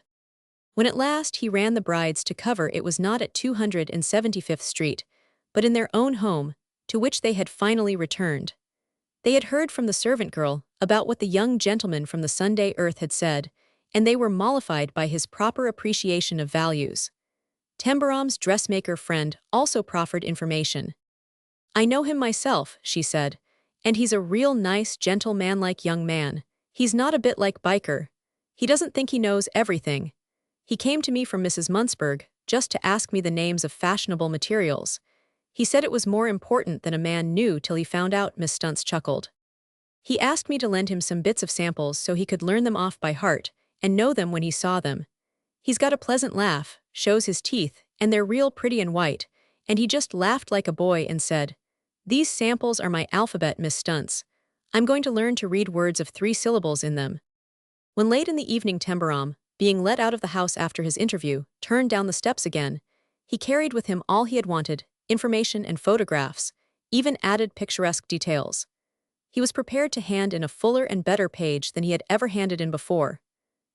When at last he ran the brides to cover, it was not at 275th Street, but in their own home, to which they had finally returned. They had heard from the servant girl about what the young gentleman from the Sunday Earth had said, and they were mollified by his proper appreciation of values. Tembarom's dressmaker friend also proffered information. I know him myself, she said, and he's a real nice, gentlemanlike young man. He's not a bit like Biker. He doesn't think he knows everything. He came to me from Mrs. Muntzberg just to ask me the names of fashionable materials. He said it was more important than a man knew till he found out, Miss Stunts chuckled. He asked me to lend him some bits of samples so he could learn them off by heart and know them when he saw them. He's got a pleasant laugh, shows his teeth, and they're real pretty and white, and he just laughed like a boy and said, These samples are my alphabet, Miss Stunts. I'm going to learn to read words of 3 syllables in them. When late in the evening Tembarom, being let out of the house after his interview, turned down the steps again, he carried with him all he had wanted, information and photographs, even added picturesque details. He was prepared to hand in a fuller and better page than he had ever handed in before.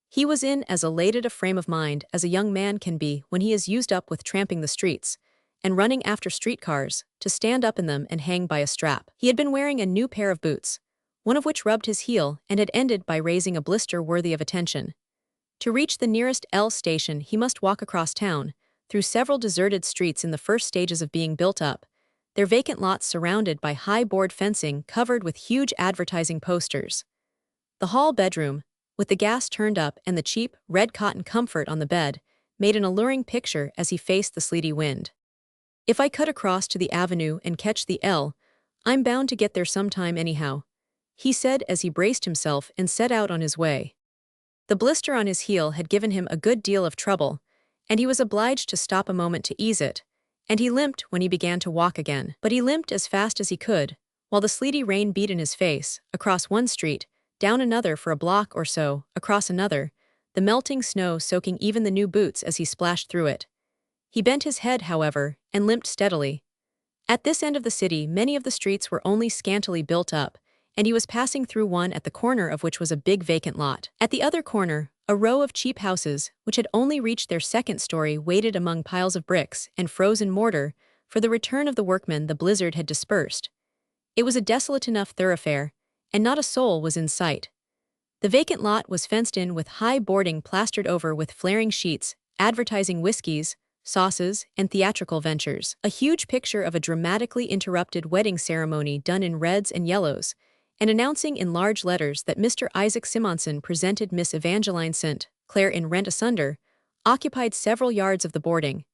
He was in as elated a frame of mind as a young man can be when he is used up with tramping the streets, and running after streetcars, to stand up in them and hang by a strap. He had been wearing a new pair of boots, one of which rubbed his heel and had ended by raising a blister worthy of attention. To reach the nearest L station he must walk across town, through several deserted streets in the first stages of being built up, their vacant lots surrounded by high board fencing covered with huge advertising posters. The hall bedroom, with the gas turned up and the cheap, red cotton comfort on the bed, made an alluring picture as he faced the sleety wind. If I cut across to the avenue and catch the L, I'm bound to get there sometime anyhow, he said as he braced himself and set out on his way. The blister on his heel had given him a good deal of trouble, and he was obliged to stop a moment to ease it, and he limped when he began to walk again. But he limped as fast as he could, while the sleety rain beat in his face, across one street, down another for a block or so, across another, the melting snow soaking even the new boots as he splashed through it. He bent his head, however, and limped steadily. At this end of the city many of the streets were only scantily built up, and he was passing through one at the corner of which was a big vacant lot. At the other corner, A row of cheap houses, which had only reached their second story, waited among piles of bricks and frozen mortar for the return of the workmen the blizzard had dispersed. It was a desolate enough thoroughfare, and not a soul was in sight. The vacant lot was fenced in with high boarding plastered over with flaring sheets, advertising whiskies, sauces, and theatrical ventures. A huge picture of a dramatically interrupted wedding ceremony done in reds and yellows, and announcing in large letters that Mr. Isaac Simonson presented Miss Evangeline St. Clair in rent asunder, occupied several yards of the boarding.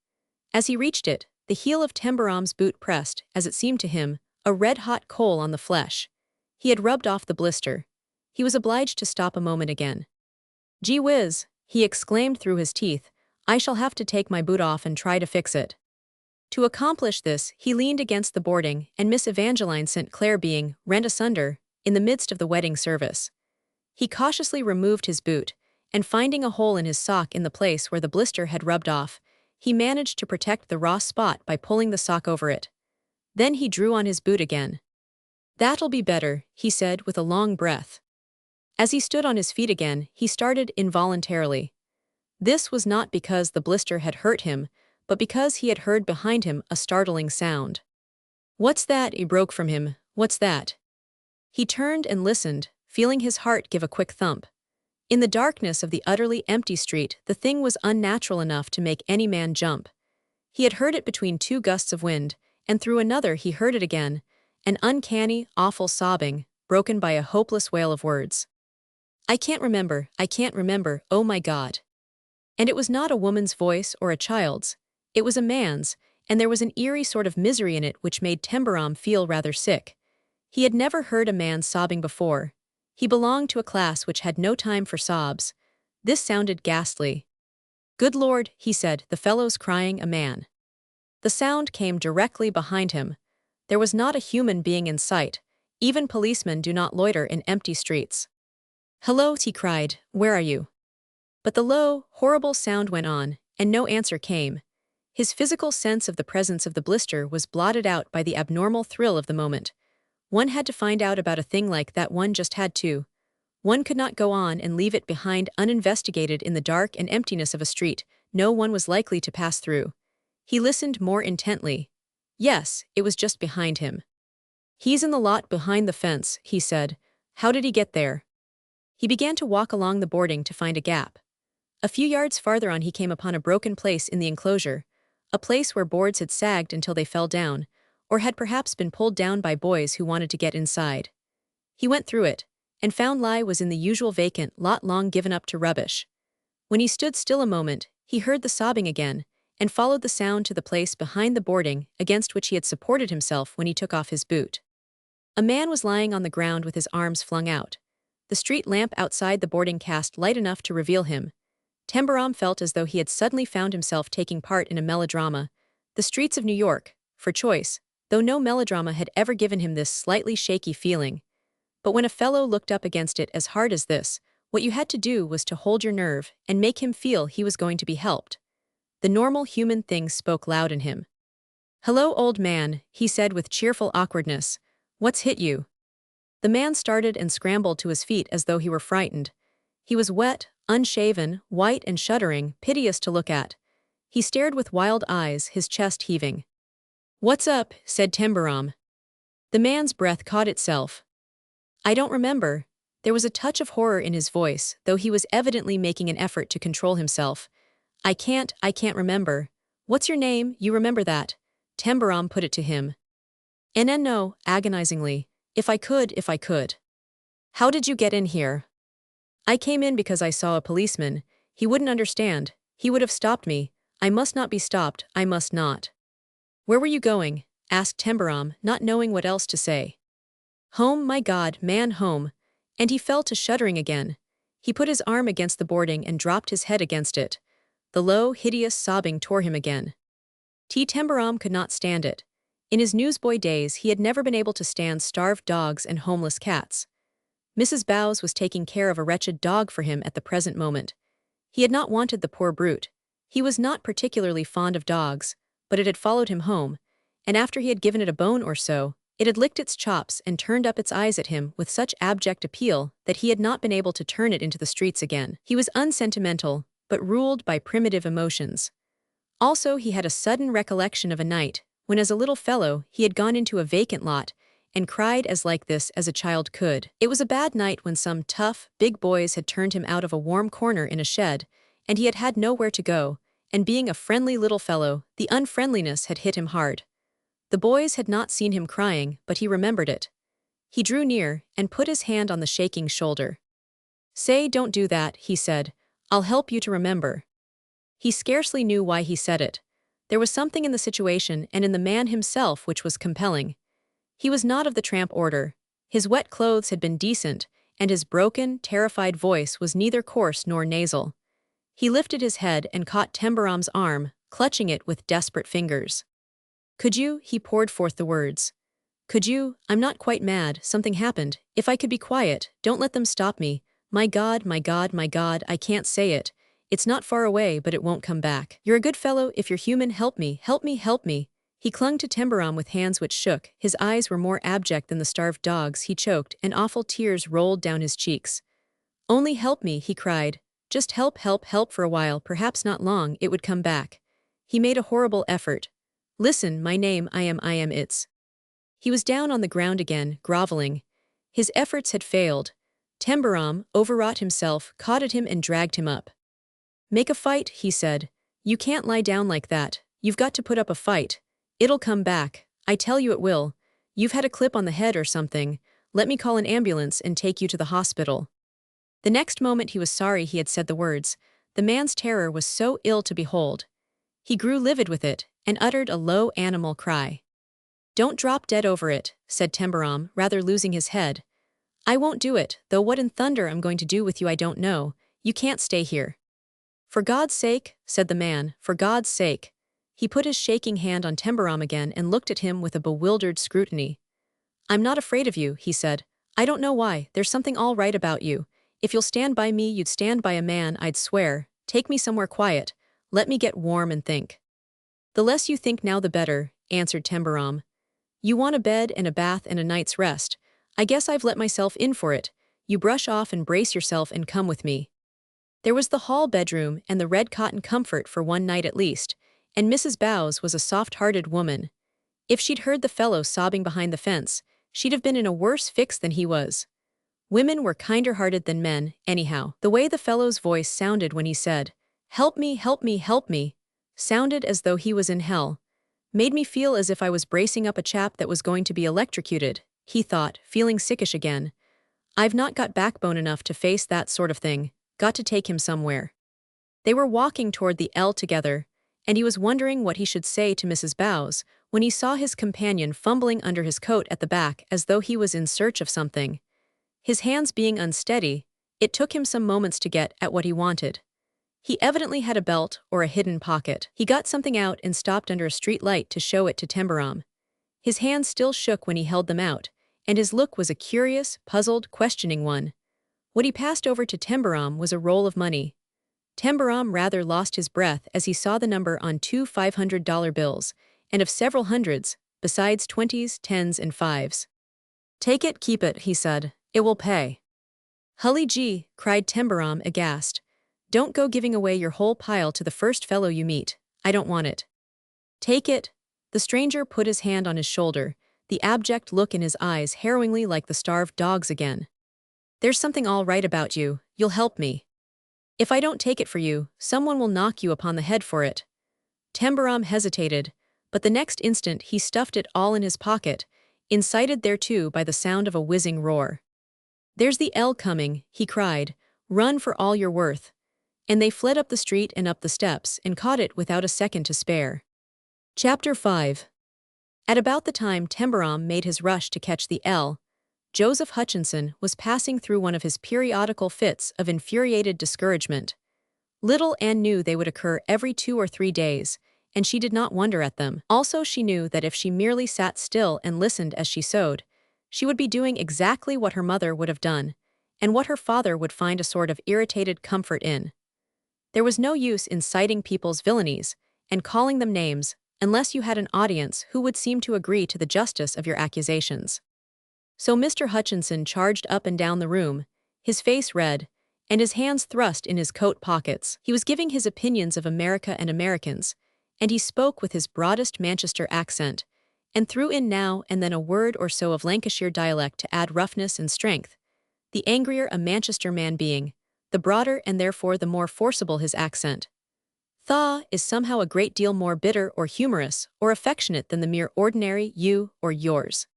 As he reached it, the heel of Tembarom's boot pressed, as it seemed to him, a red-hot coal on the flesh. He had rubbed off the blister. He was obliged to stop a moment again. "Gee whiz," he exclaimed through his teeth, "I shall have to take my boot off and try to fix it." To accomplish this, he leaned against the boarding, and Miss Evangeline St. Clair being rent asunder, in the midst of the wedding service. He cautiously removed his boot, and finding a hole in his sock in the place where the blister had rubbed off, he managed to protect the raw spot by pulling the sock over it. Then he drew on his boot again. "That'll be better," he said with a long breath. As he stood on his feet again, he started involuntarily. This was not because the blister had hurt him, but because he had heard behind him a startling sound. "What's that?" It broke from him. "What's that?" He turned and listened, feeling his heart give a quick thump. In the darkness of the utterly empty street, the thing was unnatural enough to make any man jump. He had heard it between two gusts of wind, and through another he heard it again, an uncanny, awful sobbing, broken by a hopeless wail of words. I can't remember, oh my God." And it was not a woman's voice or a child's. It was a man's, and there was an eerie sort of misery in it which made Tembarom feel rather sick. He had never heard a man sobbing before. He belonged to a class which had no time for sobs. This sounded ghastly. "Good Lord," he said, "the fellow's crying, a man." The sound came directly behind him. There was not a human being in sight. Even policemen do not loiter in empty streets. "Hello," he cried, "where are you?" But the low, horrible sound went on, and no answer came. His physical sense of the presence of the blister was blotted out by the abnormal thrill of the moment. One had to find out about a thing like that, one just had to. One could not go on and leave it behind uninvestigated in the dark and emptiness of a street no one was likely to pass through. He listened more intently. Yes, it was just behind him. "He's in the lot behind the fence," he said. "How did he get there?" He began to walk along the boarding to find a gap. A few yards farther on he came upon a broken place in the enclosure, a place where boards had sagged until they fell down, or had perhaps been pulled down by boys who wanted to get inside. He went through it, and found lie was in the usual vacant lot long given up to rubbish. When he stood still a moment, he heard the sobbing again, and followed the sound to the place behind the boarding against which he had supported himself when he took off his boot. A man was lying on the ground with his arms flung out. The street lamp outside the boarding cast light enough to reveal him. Tembarom felt as though he had suddenly found himself taking part in a melodrama. The streets of New York, for choice, though no melodrama had ever given him this slightly shaky feeling. But when a fellow looked up against it as hard as this, what you had to do was to hold your nerve and make him feel he was going to be helped. The normal human things spoke loud in him. "Hello, old man," he said with cheerful awkwardness. "What's hit you?" The man started and scrambled to his feet as though he were frightened. He was wet, unshaven, white and shuddering, piteous to look at. He stared with wild eyes, his chest heaving. "What's up?" said Tembarom. The man's breath caught itself. "I don't remember." There was a touch of horror in his voice, though he was evidently making an effort to control himself. I can't remember." "What's your name? You remember that?" Tembarom put it to him. No, agonizingly. If I could. "How did you get in here?" "I came in because I saw a policeman. He wouldn't understand. He would have stopped me. I must not be stopped, I must not." "Where were you going?" asked Tembarom, not knowing what else to say. "Home, my God, man, home." And he fell to shuddering again. He put his arm against the boarding and dropped his head against it. The low, hideous sobbing tore him again. Tembarom could not stand it. In his newsboy days he had never been able to stand starved dogs and homeless cats. Mrs. Bowes was taking care of a wretched dog for him at the present moment. He had not wanted the poor brute. He was not particularly fond of dogs, but it had followed him home, and after he had given it a bone or so, It had licked its chops and turned up its eyes at him with such abject appeal that he had not been able to turn it into the streets again. He was unsentimental, but ruled by primitive emotions. Also, he had a sudden recollection of a night when, as a little fellow, he had gone into a vacant lot and cried as like this as a child could. It was a bad night when some tough, big boys had turned him out of a warm corner in a shed, and he had had nowhere to go, and being a friendly little fellow, the unfriendliness had hit him hard. The boys had not seen him crying, but he remembered it. He drew near and put his hand on the shaking shoulder. "Say, don't do that," he said. "I'll help you to remember." He scarcely knew why he said it. There was something in the situation and in the man himself which was compelling. He was not of the tramp order. His wet clothes had been decent, and his broken, terrified voice was neither coarse nor nasal. He lifted his head and caught Tembarom's arm, clutching it with desperate fingers. "Could you?" He poured forth the words. "Could you? I'm not quite mad, something happened. If I could be quiet, don't let them stop me. My God, my God, my God, I can't say it. It's not far away, but it won't come back. You're a good fellow, if you're human, help me, help me, help me." He clung to Tembarom with hands which shook, his eyes were more abject than the starved dog's, he choked, and awful tears rolled down his cheeks. "Only help me," he cried. "Just help, help, help for a while, perhaps not long, it would come back." He made a horrible effort. "Listen, my name, I am it's." He was down on the ground again, groveling. His efforts had failed. Tembarom, overwrought himself, caught at him and dragged him up. "Make a fight," he said. "You can't lie down like that. You've got to put up a fight. It'll come back. I tell you it will. You've had a clip on the head or something. Let me call an ambulance and take you to the hospital." The next moment he was sorry he had said the words. The man's terror was so ill to behold. He grew livid with it, and uttered a low animal cry. "Don't drop dead over it," said Tembarom, rather losing his head. "I won't do it, though what in thunder I'm going to do with you I don't know. You can't stay here." "For God's sake," said the man, "for God's sake." He put his shaking hand on Tembarom again and looked at him with a bewildered scrutiny. "I'm not afraid of you," he said. "I don't know why, there's something all right about you. If you'll stand by me, you'd stand by a man, I'd swear. Take me somewhere quiet. Let me get warm and think." "The less you think now the better," answered Tembarom. "You want a bed and a bath and a night's rest. I guess I've let myself in for it. You brush off and brace yourself and come with me." There was the hall bedroom and the red cotton comfort for one night at least, and Mrs. Bowes was a soft-hearted woman. If she'd heard the fellow sobbing behind the fence, she'd have been in a worse fix than he was. Women were kinder-hearted than men, anyhow. The way the fellow's voice sounded when he said, "Help me, help me, help me," sounded as though he was in hell. Made me feel as if I was bracing up a chap that was going to be electrocuted, he thought, feeling sickish again. "I've not got backbone enough to face that sort of thing. Got to take him somewhere." They were walking toward the L together, and he was wondering what he should say to Mrs. Bowes when he saw his companion fumbling under his coat at the back as though he was in search of something. His hands being unsteady, it took him some moments to get at what he wanted. He evidently had a belt or a hidden pocket. He got something out and stopped under a street light to show it to Tembarom. His hands still shook when he held them out, and his look was a curious, puzzled, questioning one. What he passed over to Tembarom was a roll of money. Tembarom rather lost his breath as he saw the number on two $500 bills, and of several hundreds, besides 20s, 10s, and 5s. "Take it, keep it," he said. "It will pay." "Hully gee," cried Tembarom aghast. "Don't go giving away your whole pile to the first fellow you meet. I don't want it." "Take it." The stranger put his hand on his shoulder, the abject look in his eyes harrowingly like the starved dog's again. "There's something all right about you. You'll help me. If I don't take it for you, someone will knock you upon the head for it." Tembarom hesitated, but the next instant he stuffed it all in his pocket, incited thereto by the sound of a whizzing roar. "There's the L coming," he cried. "Run for all you're worth." And they fled up the street and up the steps and caught it without a second to spare. Chapter 5. At about the time Tembarom made his rush to catch the L, Joseph Hutchinson was passing through one of his periodical fits of infuriated discouragement. Little Anne knew they would occur every 2 or 3 days, and she did not wonder at them. Also she knew that if she merely sat still and listened as she sewed, she would be doing exactly what her mother would have done, and what her father would find a sort of irritated comfort in. There was no use in citing people's villainies, and calling them names, unless you had an audience who would seem to agree to the justice of your accusations. So Mr. Hutchinson charged up and down the room, his face red, and his hands thrust in his coat pockets. He was giving his opinions of America and Americans, and he spoke with his broadest Manchester accent, and threw in now and then a word or so of Lancashire dialect to add roughness and strength, the angrier a Manchester man being, the broader and therefore the more forcible his accent. Thaw is somehow a great deal more bitter or humorous or affectionate than the mere ordinary you or yours.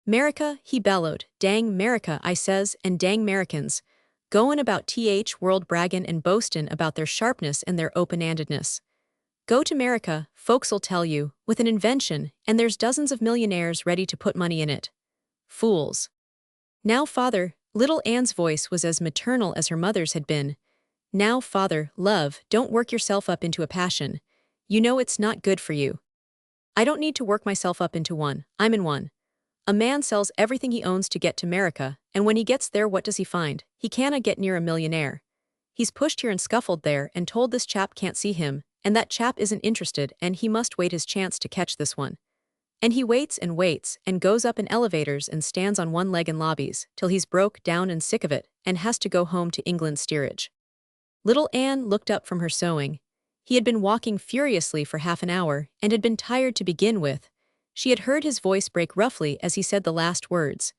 "'Merica," he bellowed, "dang 'Merica, I says, and dang 'Mericans, goin' about world braggin' and boastin' about their sharpness and their open-handedness. Go to 'Merica, folks'll tell you, with an invention, and there's dozens of millionaires ready to put money in it. Fools." "Now, father," little Anne's voice was as maternal as her mother's had been. "Now, father, love, don't work yourself up into a passion. You know it's not good for you." "I don't need to work myself up into one, I'm in one. A man sells everything he owns to get to America, and when he gets there what does he find? He canna get near a millionaire. He's pushed here and scuffled there and told this chap can't see him, and that chap isn't interested and he must wait his chance to catch this one. And he waits and goes up in elevators and stands on one leg in lobbies, till he's broke down and sick of it, and has to go home to England steerage." Little Anne looked up from her sewing. He had been walking furiously for half an hour, and had been tired to begin with. She had heard his voice break roughly as he said the last words.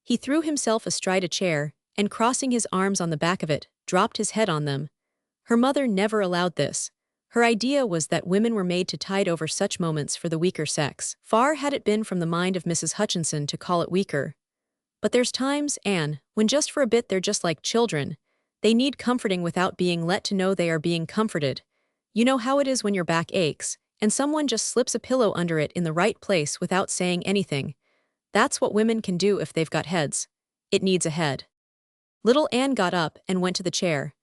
He threw himself astride a chair, and crossing his arms on the back of it, dropped his head on them. Her mother never allowed this. Her idea was that women were made to tide over such moments for the weaker sex. Far had it been from the mind of Mrs. Hutchinson to call it weaker. "But there's times, Anne, when just for a bit they're just like children. They need comforting without being let to know they are being comforted. You know how it is when your back aches, and someone just slips a pillow under it in the right place without saying anything. That's what women can do if they've got heads. It needs a head." Little Anne got up and went to the chair.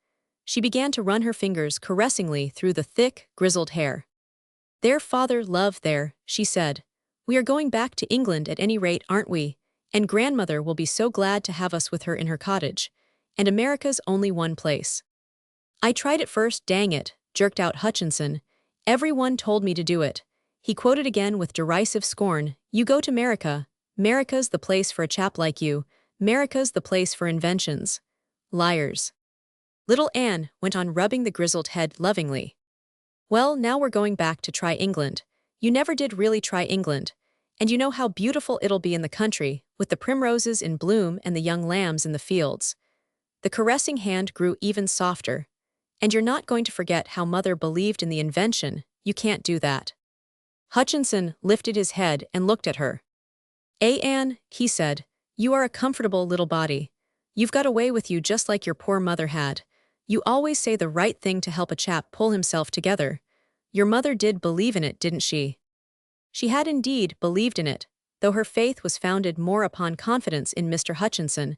She began to run her fingers caressingly through the thick, grizzled hair. "There, father, love, there," she said. "We are going back to England at any rate, aren't we? And grandmother will be so glad to have us with her in her cottage. And America's only one place." "I tried it first, dang it," jerked out Hutchinson. "Everyone told me to do it." He quoted again with derisive scorn, "You go to America. 'Merica's the place for a chap like you. 'Merica's the place for inventions. Liars." Little Anne went on rubbing the grizzled head lovingly. "Well, now we're going back to try England. You never did really try England. And you know how beautiful it'll be in the country, with the primroses in bloom and the young lambs in the fields." The caressing hand grew even softer. "And you're not going to forget how mother believed in the invention. You can't do that." Hutchinson lifted his head and looked at her. Anne," he said, "you are a comfortable little body. You've got a way with you just like your poor mother had. You always say the right thing to help a chap pull himself together. Your mother did believe in it, didn't she?" She had indeed believed in it, though her faith was founded more upon confidence in Mr. Hutchinson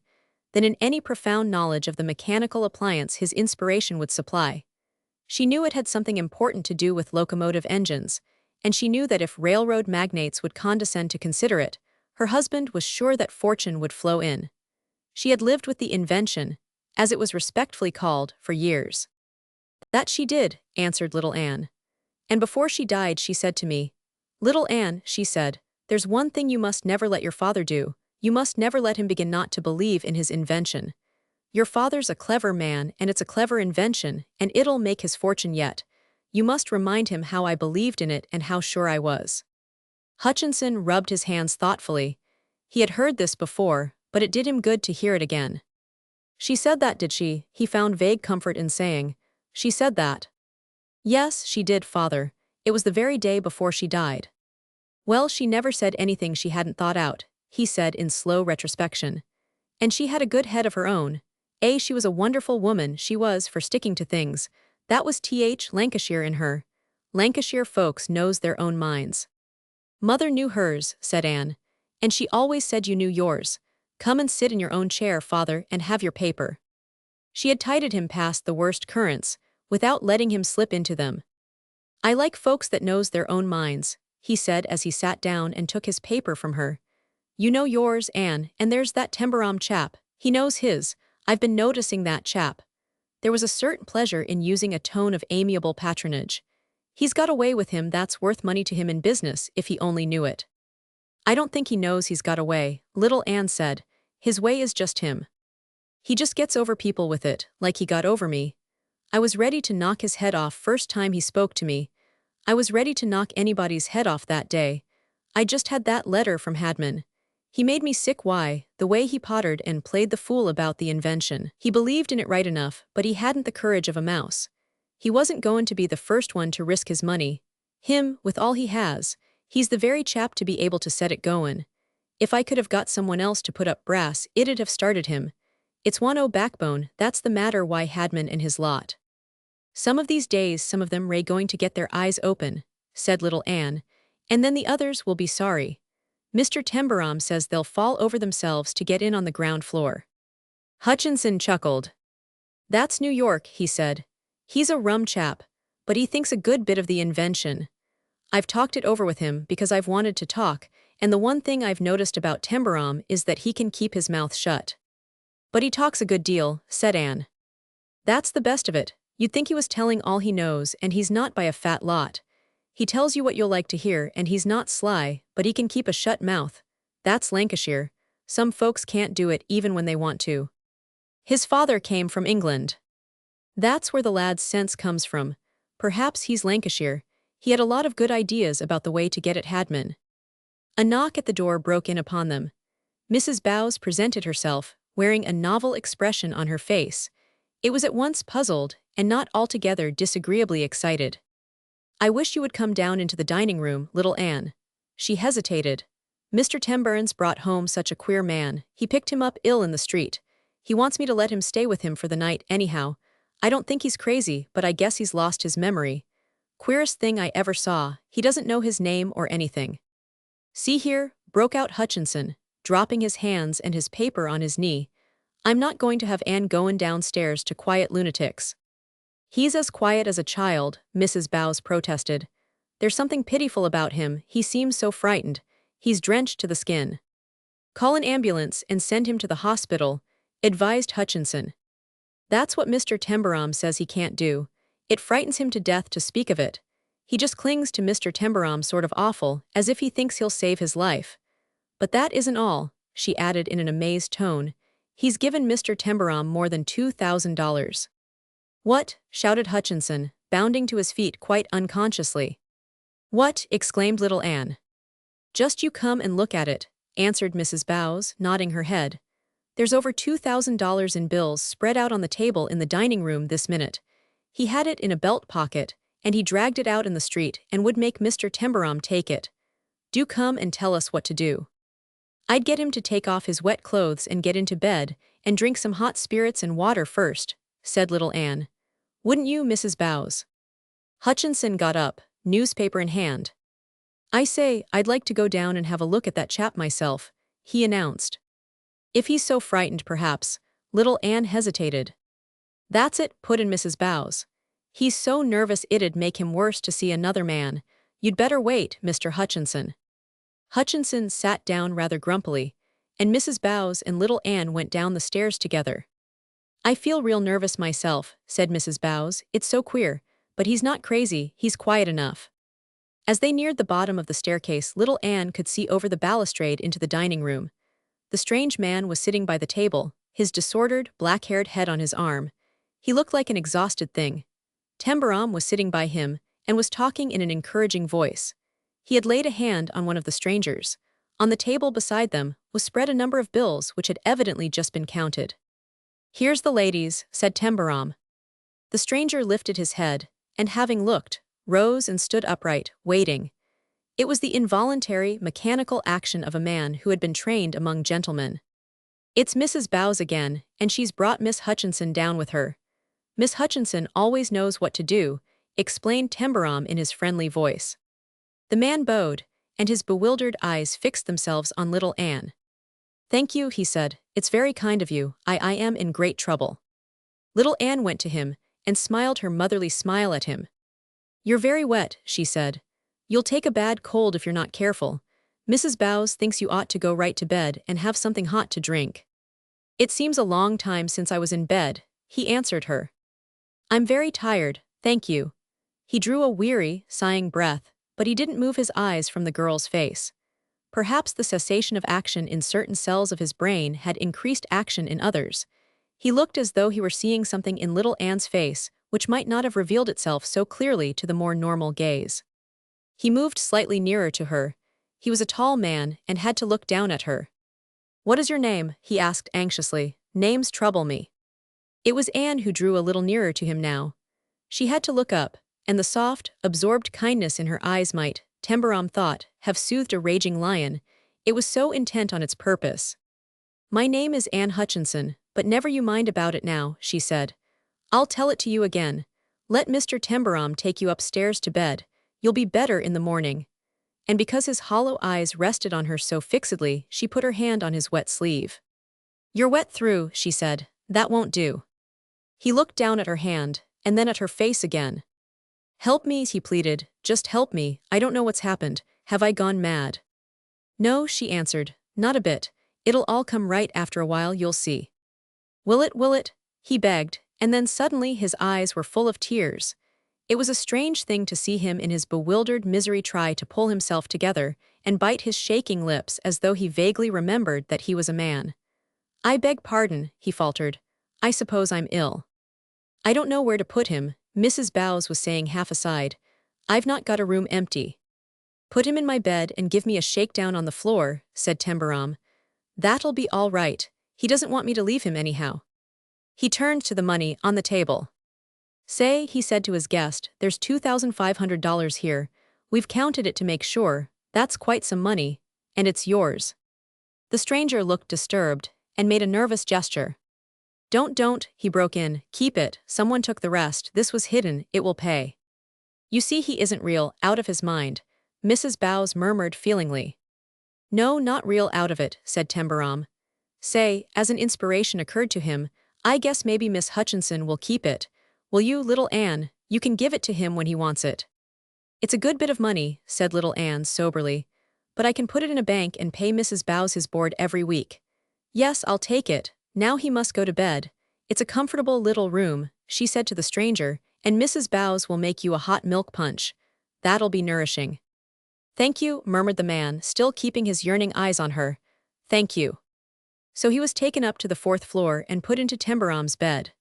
than in any profound knowledge of the mechanical appliance his inspiration would supply. She knew it had something important to do with locomotive engines, and she knew that if railroad magnates would condescend to consider it, her husband was sure that fortune would flow in. She had lived with the invention, as it was respectfully called, for years. "That she did," answered little Anne. "And before she died she said to me, 'Little Anne,' she said, 'there's one thing you must never let your father do. You must never let him begin not to believe in his invention. Your father's a clever man, and it's a clever invention, and it'll make his fortune yet. You must remind him how I believed in it and how sure I was.'" Hutchinson rubbed his hands thoughtfully. He had heard this before, but it did him good to hear it again. "She said that, did she?" he found vague comfort in saying. "She said that." "Yes, she did, father. It was the very day before she died." "Well, she never said anything she hadn't thought out," he said in slow retrospection. "And she had a good head of her own. She was a wonderful woman, she was, for sticking to things. That was Lancashire in her. Lancashire folks knows their own minds." "Mother knew hers," said Anne. "And she always said you knew yours. Come and sit in your own chair, father, and have your paper." She had tided him past the worst currents, without letting him slip into them. "I like folks that knows their own minds," he said as he sat down and took his paper from her. "You know yours, Anne, and there's that Tembarom chap. He knows his. I've been noticing that chap." There was a certain pleasure in using a tone of amiable patronage. He's got a way with him that's worth money to him in business if he only knew it. I don't think he knows he's got a way, little Anne said. His way is just him. He just gets over people with it, like he got over me. I was ready to knock his head off first time he spoke to me. I was ready to knock anybody's head off that day. I just had that letter from Hadman. He made me sick. Why? The way he pottered and played the fool about the invention. He believed in it right enough, but he hadn't the courage of a mouse. He wasn't going to be the first one to risk his money. Him, with all he has, he's the very chap to be able to set it goin'. If I could have got someone else to put up brass, it'd have started him. It's one o' backbone, that's the matter. Why Hadman and his lot. Some of these days some of them going to get their eyes open, said little Anne, and then the others will be sorry. Mr. Tembarom says they'll fall over themselves to get in on the ground floor. Hutchinson chuckled. That's New York, he said. He's a rum chap, but he thinks a good bit of the invention. I've talked it over with him because I've wanted to talk, and the one thing I've noticed about Tembarom is that he can keep his mouth shut. But he talks a good deal, said Anne. That's the best of it. You'd think he was telling all he knows, and he's not by a fat lot. He tells you what you'll like to hear, and he's not sly, but he can keep a shut mouth. That's Lancashire. Some folks can't do it even when they want to. His father came from England. That's where the lad's sense comes from. Perhaps he's Lancashire. He had a lot of good ideas about the way to get at Hadman. A knock at the door broke in upon them. Mrs. Bowes presented herself, wearing a novel expression on her face. It was at once puzzled and not altogether disagreeably excited. I wish you would come down into the dining room, little Anne. She hesitated. Mr. Tembaron's brought home such a queer man. He picked him up ill in the street. He wants me to let him stay with him for the night anyhow. I don't think he's crazy, but I guess he's lost his memory. Queerest thing I ever saw. He doesn't know his name or anything. See here, broke out Hutchinson, dropping his hands and his paper on his knee. I'm not going to have Anne goin' downstairs to quiet lunatics. He's as quiet as a child, Mrs. Bowes protested. There's something pitiful about him, he seems so frightened. He's drenched to the skin. Call an ambulance and send him to the hospital, advised Hutchinson. That's what Mr. Tembarom says he can't do. It frightens him to death to speak of it. He just clings to Mr. Tembarom sort of awful, as if he thinks he'll save his life. But that isn't all, she added in an amazed tone. He's given Mr. Tembarom more than $2,000. What? Shouted Hutchinson, bounding to his feet quite unconsciously. What? Exclaimed little Anne. Just you come and look at it, answered Mrs. Bowes, nodding her head. There's over $2,000 in bills spread out on the table in the dining room this minute. He had it in a belt pocket, and he dragged it out in the street and would make Mr. Tembarom take it. Do come and tell us what to do. I'd get him to take off his wet clothes and get into bed, and drink some hot spirits and water first, said little Anne. Wouldn't you, Mrs. Bowes? Hutchinson got up, newspaper in hand. I say, I'd like to go down and have a look at that chap myself, he announced. If he's so frightened, perhaps. Little Anne hesitated. That's it, put in Mrs. Bowes. He's so nervous it'd make him worse to see another man. You'd better wait, Mr. Hutchinson. Hutchinson sat down rather grumpily, and Mrs. Bowes and little Anne went down the stairs together. I feel real nervous myself, said Mrs. Bowes. It's so queer, but he's not crazy, he's quiet enough. As they neared the bottom of the staircase, little Anne could see over the balustrade into the dining room. The strange man was sitting by the table, his disordered, black-haired head on his arm. He looked like an exhausted thing. Tembarom was sitting by him and was talking in an encouraging voice. He had laid a hand on one of the strangers. On the table beside them was spread a number of bills which had evidently just been counted. Here's the ladies, said Tembarom. The stranger lifted his head, and having looked, rose and stood upright, waiting. It was the involuntary, mechanical action of a man who had been trained among gentlemen. It's Mrs. Bowes again, and she's brought Miss Hutchinson down with her. Miss Hutchinson always knows what to do, explained Tembarom in his friendly voice. The man bowed, and his bewildered eyes fixed themselves on little Anne. Thank you, he said. It's very kind of you. I am in great trouble. Little Anne went to him, and smiled her motherly smile at him. You're very wet, she said. You'll take a bad cold if you're not careful. Mrs. Bowes thinks you ought to go right to bed and have something hot to drink. It seems a long time since I was in bed, he answered her. I'm very tired, thank you. He drew a weary, sighing breath, but he didn't move his eyes from the girl's face. Perhaps the cessation of action in certain cells of his brain had increased action in others. He looked as though he were seeing something in little Anne's face which might not have revealed itself so clearly to the more normal gaze. He moved slightly nearer to her. He was a tall man and had to look down at her. "What is your name?" he asked anxiously. "Names trouble me." It was Anne who drew a little nearer to him now. She had to look up, and the soft, absorbed kindness in her eyes might, Tembarom thought, have soothed a raging lion. It was so intent on its purpose. "My name is Anne Hutchinson, but never you mind about it now," she said. "I'll tell it to you again. Let Mr. Tembarom take you upstairs to bed. You'll be better in the morning." And because his hollow eyes rested on her so fixedly, she put her hand on his wet sleeve. "You're wet through," she said. "That won't do." He looked down at her hand, and then at her face again. "Help me," he pleaded. "Just help me. I don't know what's happened. Have I gone mad?" "No," she answered. "Not a bit. It'll all come right after a while, you'll see." "Will it, will it?" he begged, and then suddenly his eyes were full of tears. It was a strange thing to see him in his bewildered misery try to pull himself together and bite his shaking lips as though he vaguely remembered that he was a man. "I beg pardon," he faltered. "I suppose I'm ill." "I don't know where to put him," Mrs. Bowes was saying half aside. "I've not got a room empty." "Put him in my bed and give me a shakedown on the floor," said Tembarom. "That'll be all right. He doesn't want me to leave him anyhow." He turned to the money on the table. "Say," he said to his guest, "there's $2,500 here. We've counted it to make sure. That's quite some money, and it's yours." The stranger looked disturbed and made a nervous gesture. Don't," he broke in. "Keep it. Someone took the rest. This was hidden. It will pay." "You see he isn't real, out of his mind," Mrs. Bowes murmured feelingly. "No, not real out of it," said Tembarom. "Say," as an inspiration occurred to him, "I guess maybe Miss Hutchinson will keep it. Will you, little Anne? You can give it to him when he wants it." "It's a good bit of money," said little Anne soberly. "But I can put it in a bank and pay Mrs. Bowes his board every week." "Yes, I'll take it. Now he must go to bed. It's a comfortable little room," she said to the stranger, "and Mrs. Bowes will make you a hot milk punch. That'll be nourishing." "Thank you," murmured the man, still keeping his yearning eyes on her. "Thank you." So he was taken up to the fourth floor and put into Tembarom's bed.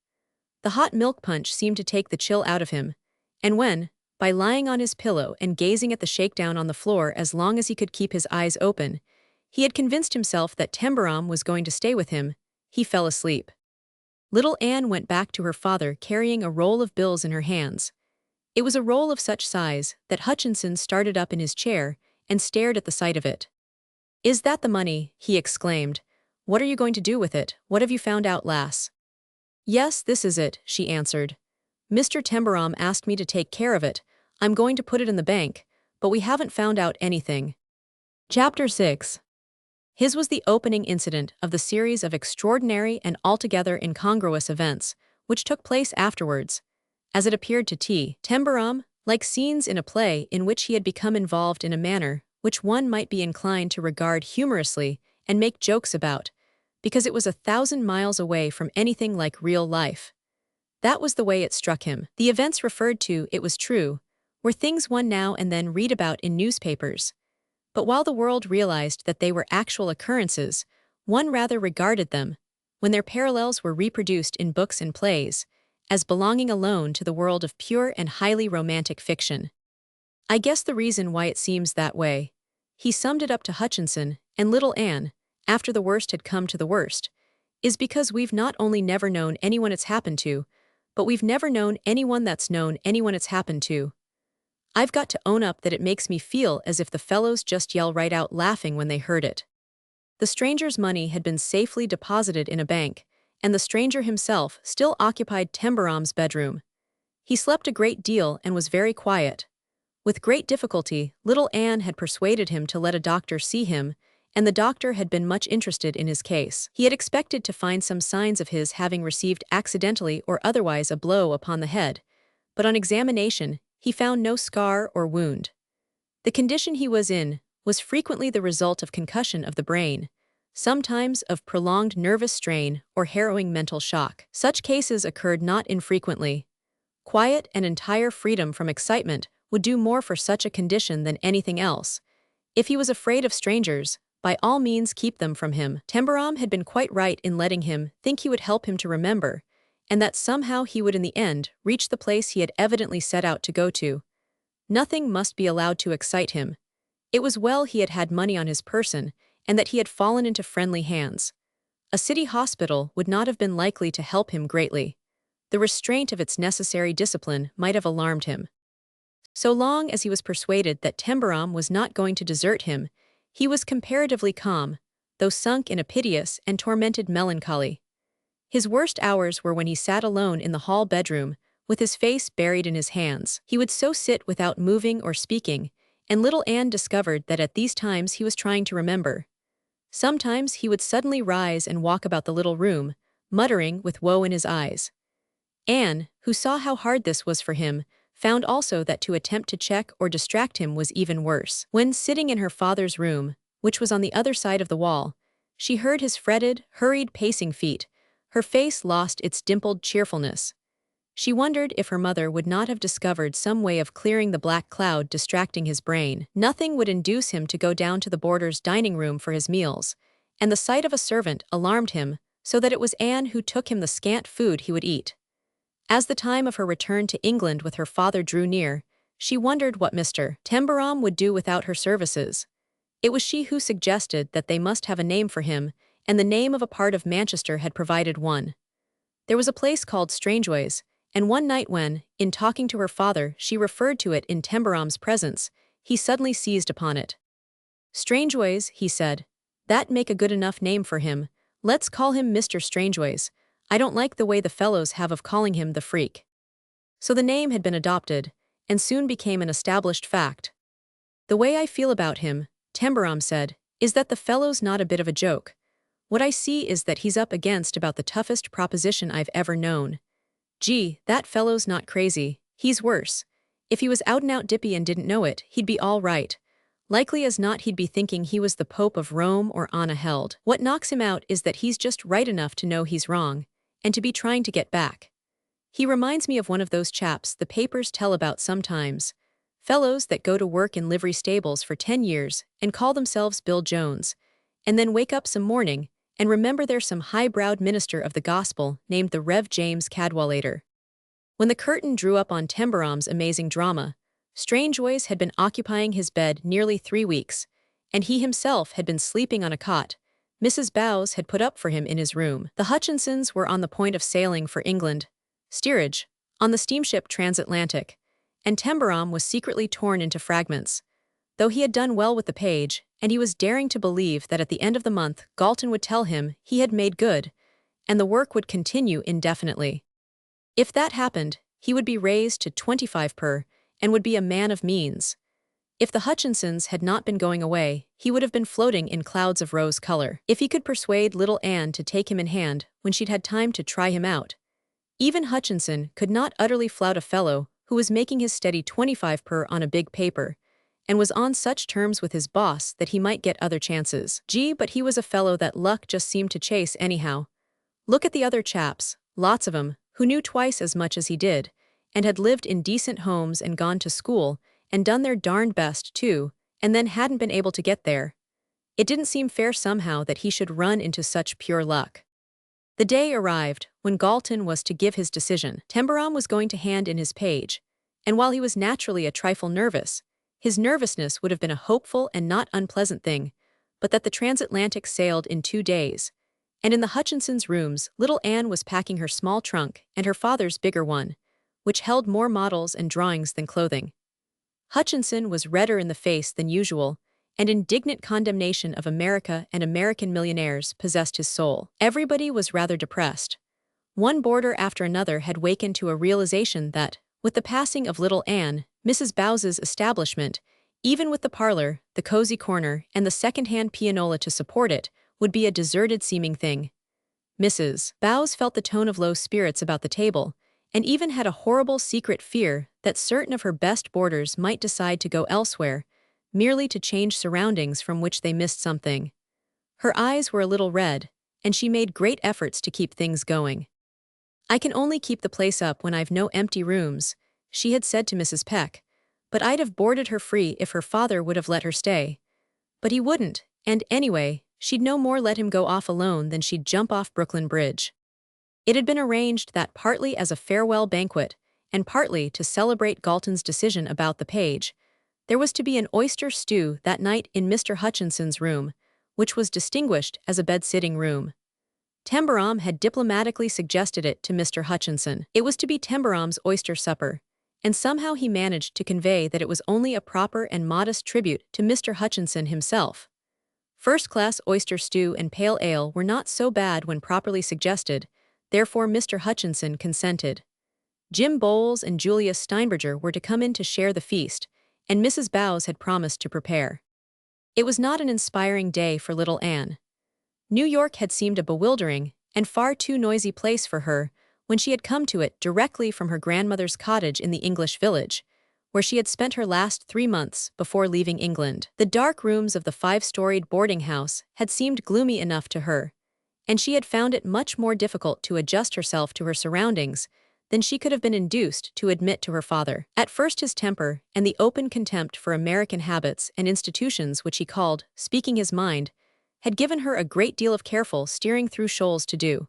The hot milk punch seemed to take the chill out of him, and when, by lying on his pillow and gazing at the shakedown on the floor as long as he could keep his eyes open, he had convinced himself that Tembarom was going to stay with him, he fell asleep. Little Anne went back to her father carrying a roll of bills in her hands. It was a roll of such size that Hutchinson started up in his chair and stared at the sight of it. "Is that the money?" he exclaimed. "What are you going to do with it? What have you found out, lass?" "Yes, this is it," she answered. "Mr. Tembarom asked me to take care of it. I'm going to put it in the bank, but we haven't found out anything." Chapter 6. His was the opening incident of the series of extraordinary and altogether incongruous events, which took place afterwards. As it appeared to Tembarom, like scenes in a play in which he had become involved in a manner which one might be inclined to regard humorously and make jokes about, because it was 1,000 miles away from anything like real life. That was the way it struck him. The events referred to, it was true, were things one now and then read about in newspapers. But while the world realized that they were actual occurrences, one rather regarded them, when their parallels were reproduced in books and plays, as belonging alone to the world of pure and highly romantic fiction. "I guess the reason why it seems that way," he summed it up to Hutchinson and little Anne, after the worst had come to the worst, "is because we've not only never known anyone it's happened to, but we've never known anyone that's known anyone it's happened to. I've got to own up that it makes me feel as if the fellows just yell right out laughing when they heard it." The stranger's money had been safely deposited in a bank, and the stranger himself still occupied Tembarom's bedroom. He slept a great deal and was very quiet. With great difficulty, little Anne had persuaded him to let a doctor see him, and the doctor had been much interested in his case. He had expected to find some signs of his having received accidentally or otherwise a blow upon the head, but on examination, he found no scar or wound. The condition he was in was frequently the result of concussion of the brain, sometimes of prolonged nervous strain or harrowing mental shock. Such cases occurred not infrequently. Quiet and entire freedom from excitement would do more for such a condition than anything else. If he was afraid of strangers, by all means keep them from him. Tembarom had been quite right in letting him think he would help him to remember, and that somehow he would in the end reach the place he had evidently set out to go to. Nothing must be allowed to excite him. It was well he had had money on his person, and that he had fallen into friendly hands. A city hospital would not have been likely to help him greatly. The restraint of its necessary discipline might have alarmed him. So long as he was persuaded that Tembarom was not going to desert him, he was comparatively calm, though sunk in a piteous and tormented melancholy. His worst hours were when he sat alone in the hall bedroom, with his face buried in his hands. He would so sit without moving or speaking, and little Anne discovered that at these times he was trying to remember. Sometimes he would suddenly rise and walk about the little room, muttering with woe in his eyes. Anne, who saw how hard this was for him, found also that to attempt to check or distract him was even worse. When sitting in her father's room, which was on the other side of the wall, she heard his fretted, hurried pacing feet. Her face lost its dimpled cheerfulness. She wondered if her mother would not have discovered some way of clearing the black cloud distracting his brain. Nothing would induce him to go down to the boarder's dining room for his meals, and the sight of a servant alarmed him, so that it was Anne who took him the scant food he would eat. As the time of her return to England with her father drew near, she wondered what Mr. Tembarom would do without her services. It was she who suggested that they must have a name for him, and the name of a part of Manchester had provided one. There was a place called Strangeways, and one night when, in talking to her father, she referred to it in Tembarom's presence, he suddenly seized upon it. Strangeways, he said. That make a good enough name for him. Let's call him Mr. Strangeways. I don't like the way the fellows have of calling him the freak. So the name had been adopted, and soon became an established fact. The way I feel about him, Tembarom said, is that the fellow's not a bit of a joke. What I see is that he's up against about the toughest proposition I've ever known. Gee, that fellow's not crazy, he's worse. If he was out-and-out dippy and didn't know it, he'd be all right. Likely as not he'd be thinking he was the Pope of Rome or Anna Held. What knocks him out is that he's just right enough to know he's wrong, and to be trying to get back. He reminds me of one of those chaps the papers tell about sometimes. Fellows that go to work in livery stables for 10 years and call themselves Bill Jones, and then wake up some morning and remember there's some high-browed minister of the gospel named the Rev. James Cadwallader. When the curtain drew up on Tembarom's amazing drama, Strangeways had been occupying his bed nearly 3 weeks, and he himself had been sleeping on a cot Mrs. Bowes had put up for him in his room. The Hodgsons were on the point of sailing for England, steerage, on the steamship transatlantic, and Tembarom was secretly torn into fragments. Though he had done well with the page, and he was daring to believe that at the end of the month Galton would tell him he had made good, and the work would continue indefinitely. If that happened, he would be raised to 25 per, and would be a man of means. If the Hodgsons had not been going away, he would have been floating in clouds of rose color. If he could persuade little Anne to take him in hand when she'd had time to try him out. Even Hodgson could not utterly flout a fellow who was making his steady 25 per on a big paper, and was on such terms with his boss that he might get other chances. Gee, but he was a fellow that luck just seemed to chase anyhow. Look at the other chaps, lots of 'em, who knew twice as much as he did, and had lived in decent homes and gone to school, and done their darned best too, and then hadn't been able to get there. It didn't seem fair somehow that he should run into such pure luck. The day arrived when Galton was to give his decision. Tembarom was going to hand in his page, and while he was naturally a trifle nervous, his nervousness would have been a hopeful and not unpleasant thing, but that the transatlantic sailed in 2 days, and in the Hodgsons' rooms little Anne was packing her small trunk and her father's bigger one, which held more models and drawings than clothing. Hodgson was redder in the face than usual, and indignant condemnation of America and American millionaires possessed his soul. Everybody was rather depressed. One boarder after another had wakened to a realization that, with the passing of little Anne, Mrs. Bowes's establishment, even with the parlor, the cozy corner, and the second-hand pianola to support it, would be a deserted-seeming thing. Mrs. Bowes felt the tone of low spirits about the table, and even had a horrible secret fear that certain of her best boarders might decide to go elsewhere, merely to change surroundings from which they missed something. Her eyes were a little red, and she made great efforts to keep things going. "I can only keep the place up when I've no empty rooms," she had said to Mrs. Peck, "but I'd have boarded her free if her father would have let her stay. But he wouldn't, and anyway, she'd no more let him go off alone than she'd jump off Brooklyn Bridge." It had been arranged that partly as a farewell banquet, and partly to celebrate Galton's decision about the page, there was to be an oyster stew that night in Mr. Hutchinson's room, which was distinguished as a bed-sitting room. Tembarom had diplomatically suggested it to Mr. Hutchinson. It was to be Tembarom's oyster supper, and somehow he managed to convey that it was only a proper and modest tribute to Mr. Hutchinson himself. First-class oyster stew and pale ale were not so bad when properly suggested, therefore Mr. Hutchinson consented. Jim Bowles and Julius Steinberger were to come in to share the feast, and Mrs. Bowes had promised to prepare. It was not an inspiring day for little Anne. New York had seemed a bewildering and far too noisy place for her when she had come to it directly from her grandmother's cottage in the English village, where she had spent her last 3 months before leaving England. The dark rooms of the 5-storied boarding house had seemed gloomy enough to her, and she had found it much more difficult to adjust herself to her surroundings than she could have been induced to admit to her father. At first his temper and the open contempt for American habits and institutions which he called speaking his mind had given her a great deal of careful steering through shoals to do.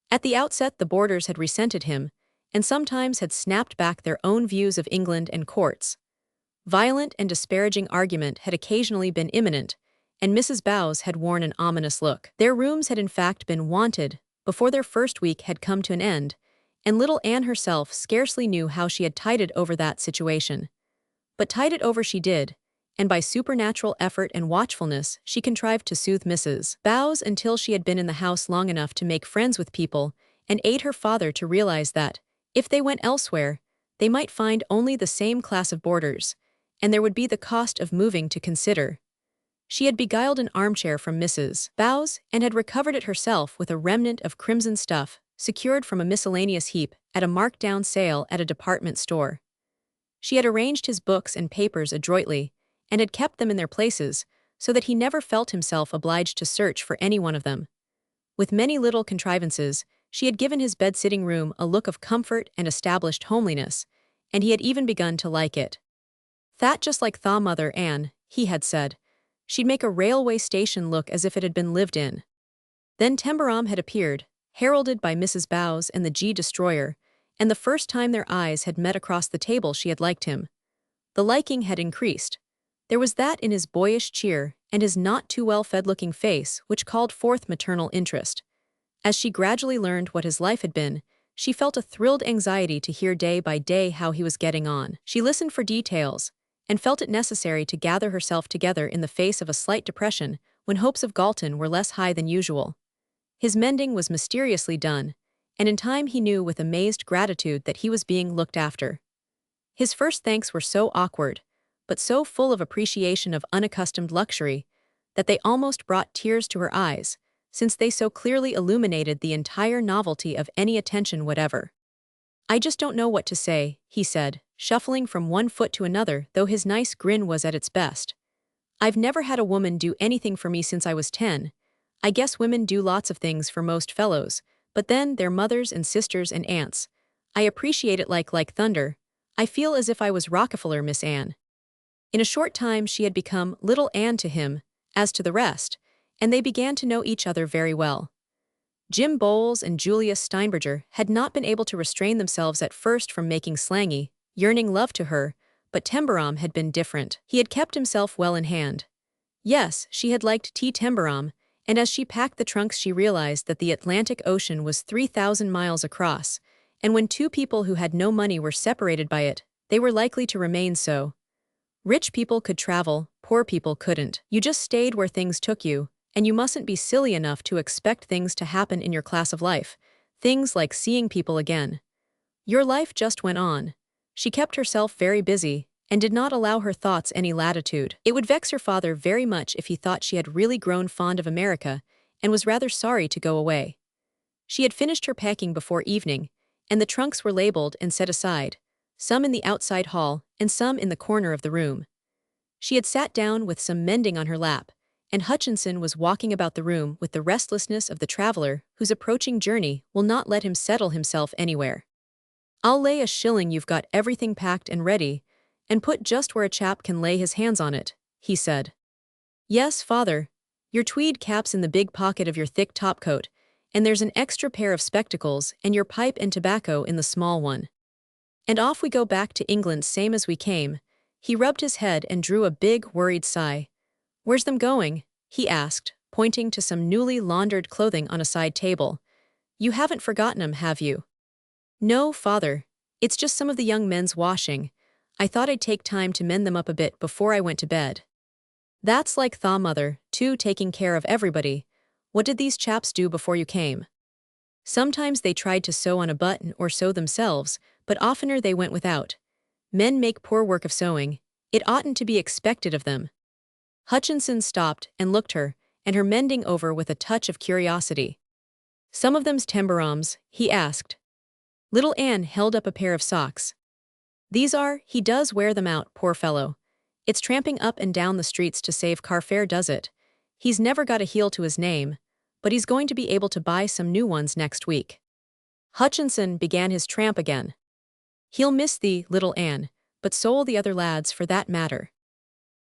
At the outset the boarders had resented him, and sometimes had snapped back their own views of England and courts. Violent and disparaging argument had occasionally been imminent, and Mrs. Bowes had worn an ominous look. Their rooms had in fact been wanted before their first week had come to an end, and little Anne herself scarcely knew how she had tided over that situation. But tide it over she did, and by supernatural effort and watchfulness she contrived to soothe Mrs. Bowes until she had been in the house long enough to make friends with people and aid her father to realize that, if they went elsewhere, they might find only the same class of boarders, and there would be the cost of moving to consider. She had beguiled an armchair from Mrs. Bowes and had recovered it herself with a remnant of crimson stuff secured from a miscellaneous heap at a marked-down sale at a department store. She had arranged his books and papers adroitly, and had kept them in their places, so that he never felt himself obliged to search for any one of them. With many little contrivances, she had given his bed-sitting room a look of comfort and established homeliness, and he had even begun to like it. "That just like thaw Mother Anne," he had said. "She'd make a railway station look as if it had been lived in." Then Tembarom had appeared, heralded by Mrs. Bowes and the G-Destroyer, and the first time their eyes had met across the table she had liked him. The liking had increased. There was that in his boyish cheer and his not too well-fed-looking face which called forth maternal interest. As she gradually learned what his life had been, she felt a thrilled anxiety to hear day by day how he was getting on. She listened for details, and felt it necessary to gather herself together in the face of a slight depression when hopes of Galton were less high than usual. His mending was mysteriously done, and in time he knew with amazed gratitude that he was being looked after. His first thanks were so awkward, but so full of appreciation of unaccustomed luxury, that they almost brought tears to her eyes, since they so clearly illuminated the entire novelty of any attention whatever. "I just don't know what to say," he said, shuffling from one foot to another, though his nice grin was at its best. "I've never had a woman do anything for me since I was 10. I guess women do lots of things for most fellows, but then they're mothers and sisters and aunts. I appreciate it like thunder. I feel as if I was Rockefeller, Miss Anne." In a short time she had become little Anne to him, as to the rest, and they began to know each other very well. Jim Bowles and Julius Steinberger had not been able to restrain themselves at first from making slangy, yearning love to her, but Tembarom had been different. He had kept himself well in hand. Yes, she had liked T. Tembarom, and as she packed the trunks she realized that the Atlantic Ocean was 3,000 miles across, and when two people who had no money were separated by it, they were likely to remain so. Rich people could travel, poor people couldn't. You just stayed where things took you, and you mustn't be silly enough to expect things to happen in your class of life, things like seeing people again. Your life just went on. She kept herself very busy, and did not allow her thoughts any latitude. It would vex her father very much if he thought she had really grown fond of America, and was rather sorry to go away. She had finished her packing before evening, and the trunks were labeled and set aside, some in the outside hall and some in the corner of the room. She had sat down with some mending on her lap, and Hutchinson was walking about the room with the restlessness of the traveler whose approaching journey will not let him settle himself anywhere. "I'll lay a shilling you've got everything packed and ready, and put just where a chap can lay his hands on it," he said. "Yes, father. Your tweed cap's in the big pocket of your thick topcoat, and there's an extra pair of spectacles and your pipe and tobacco in the small one. And off we go back to England same as we came." He rubbed his head and drew a big, worried sigh. "Where's them going?" he asked, pointing to some newly laundered clothing on a side table. "You haven't forgotten 'em, have you?" "No, father. It's just some of the young men's washing. I thought I'd take time to mend them up a bit before I went to bed." "That's like thaw, mother, too, taking care of everybody. What did these chaps do before you came?" "Sometimes they tried to sew on a button or sew themselves, but oftener they went without. Men make poor work of sewing. It oughtn't to be expected of them." Hutchinson stopped and looked her, and her mending over with a touch of curiosity. "Some of them's Tembaroms?" he asked. Little Anne held up a pair of socks. "These are, he does wear them out, poor fellow. It's tramping up and down the streets to save car fare, does it? He's never got a heel to his name, but he's going to be able to buy some new ones next week." Hutchinson began his tramp again. "He'll miss thee, little Anne, but so'll the other lads for that matter.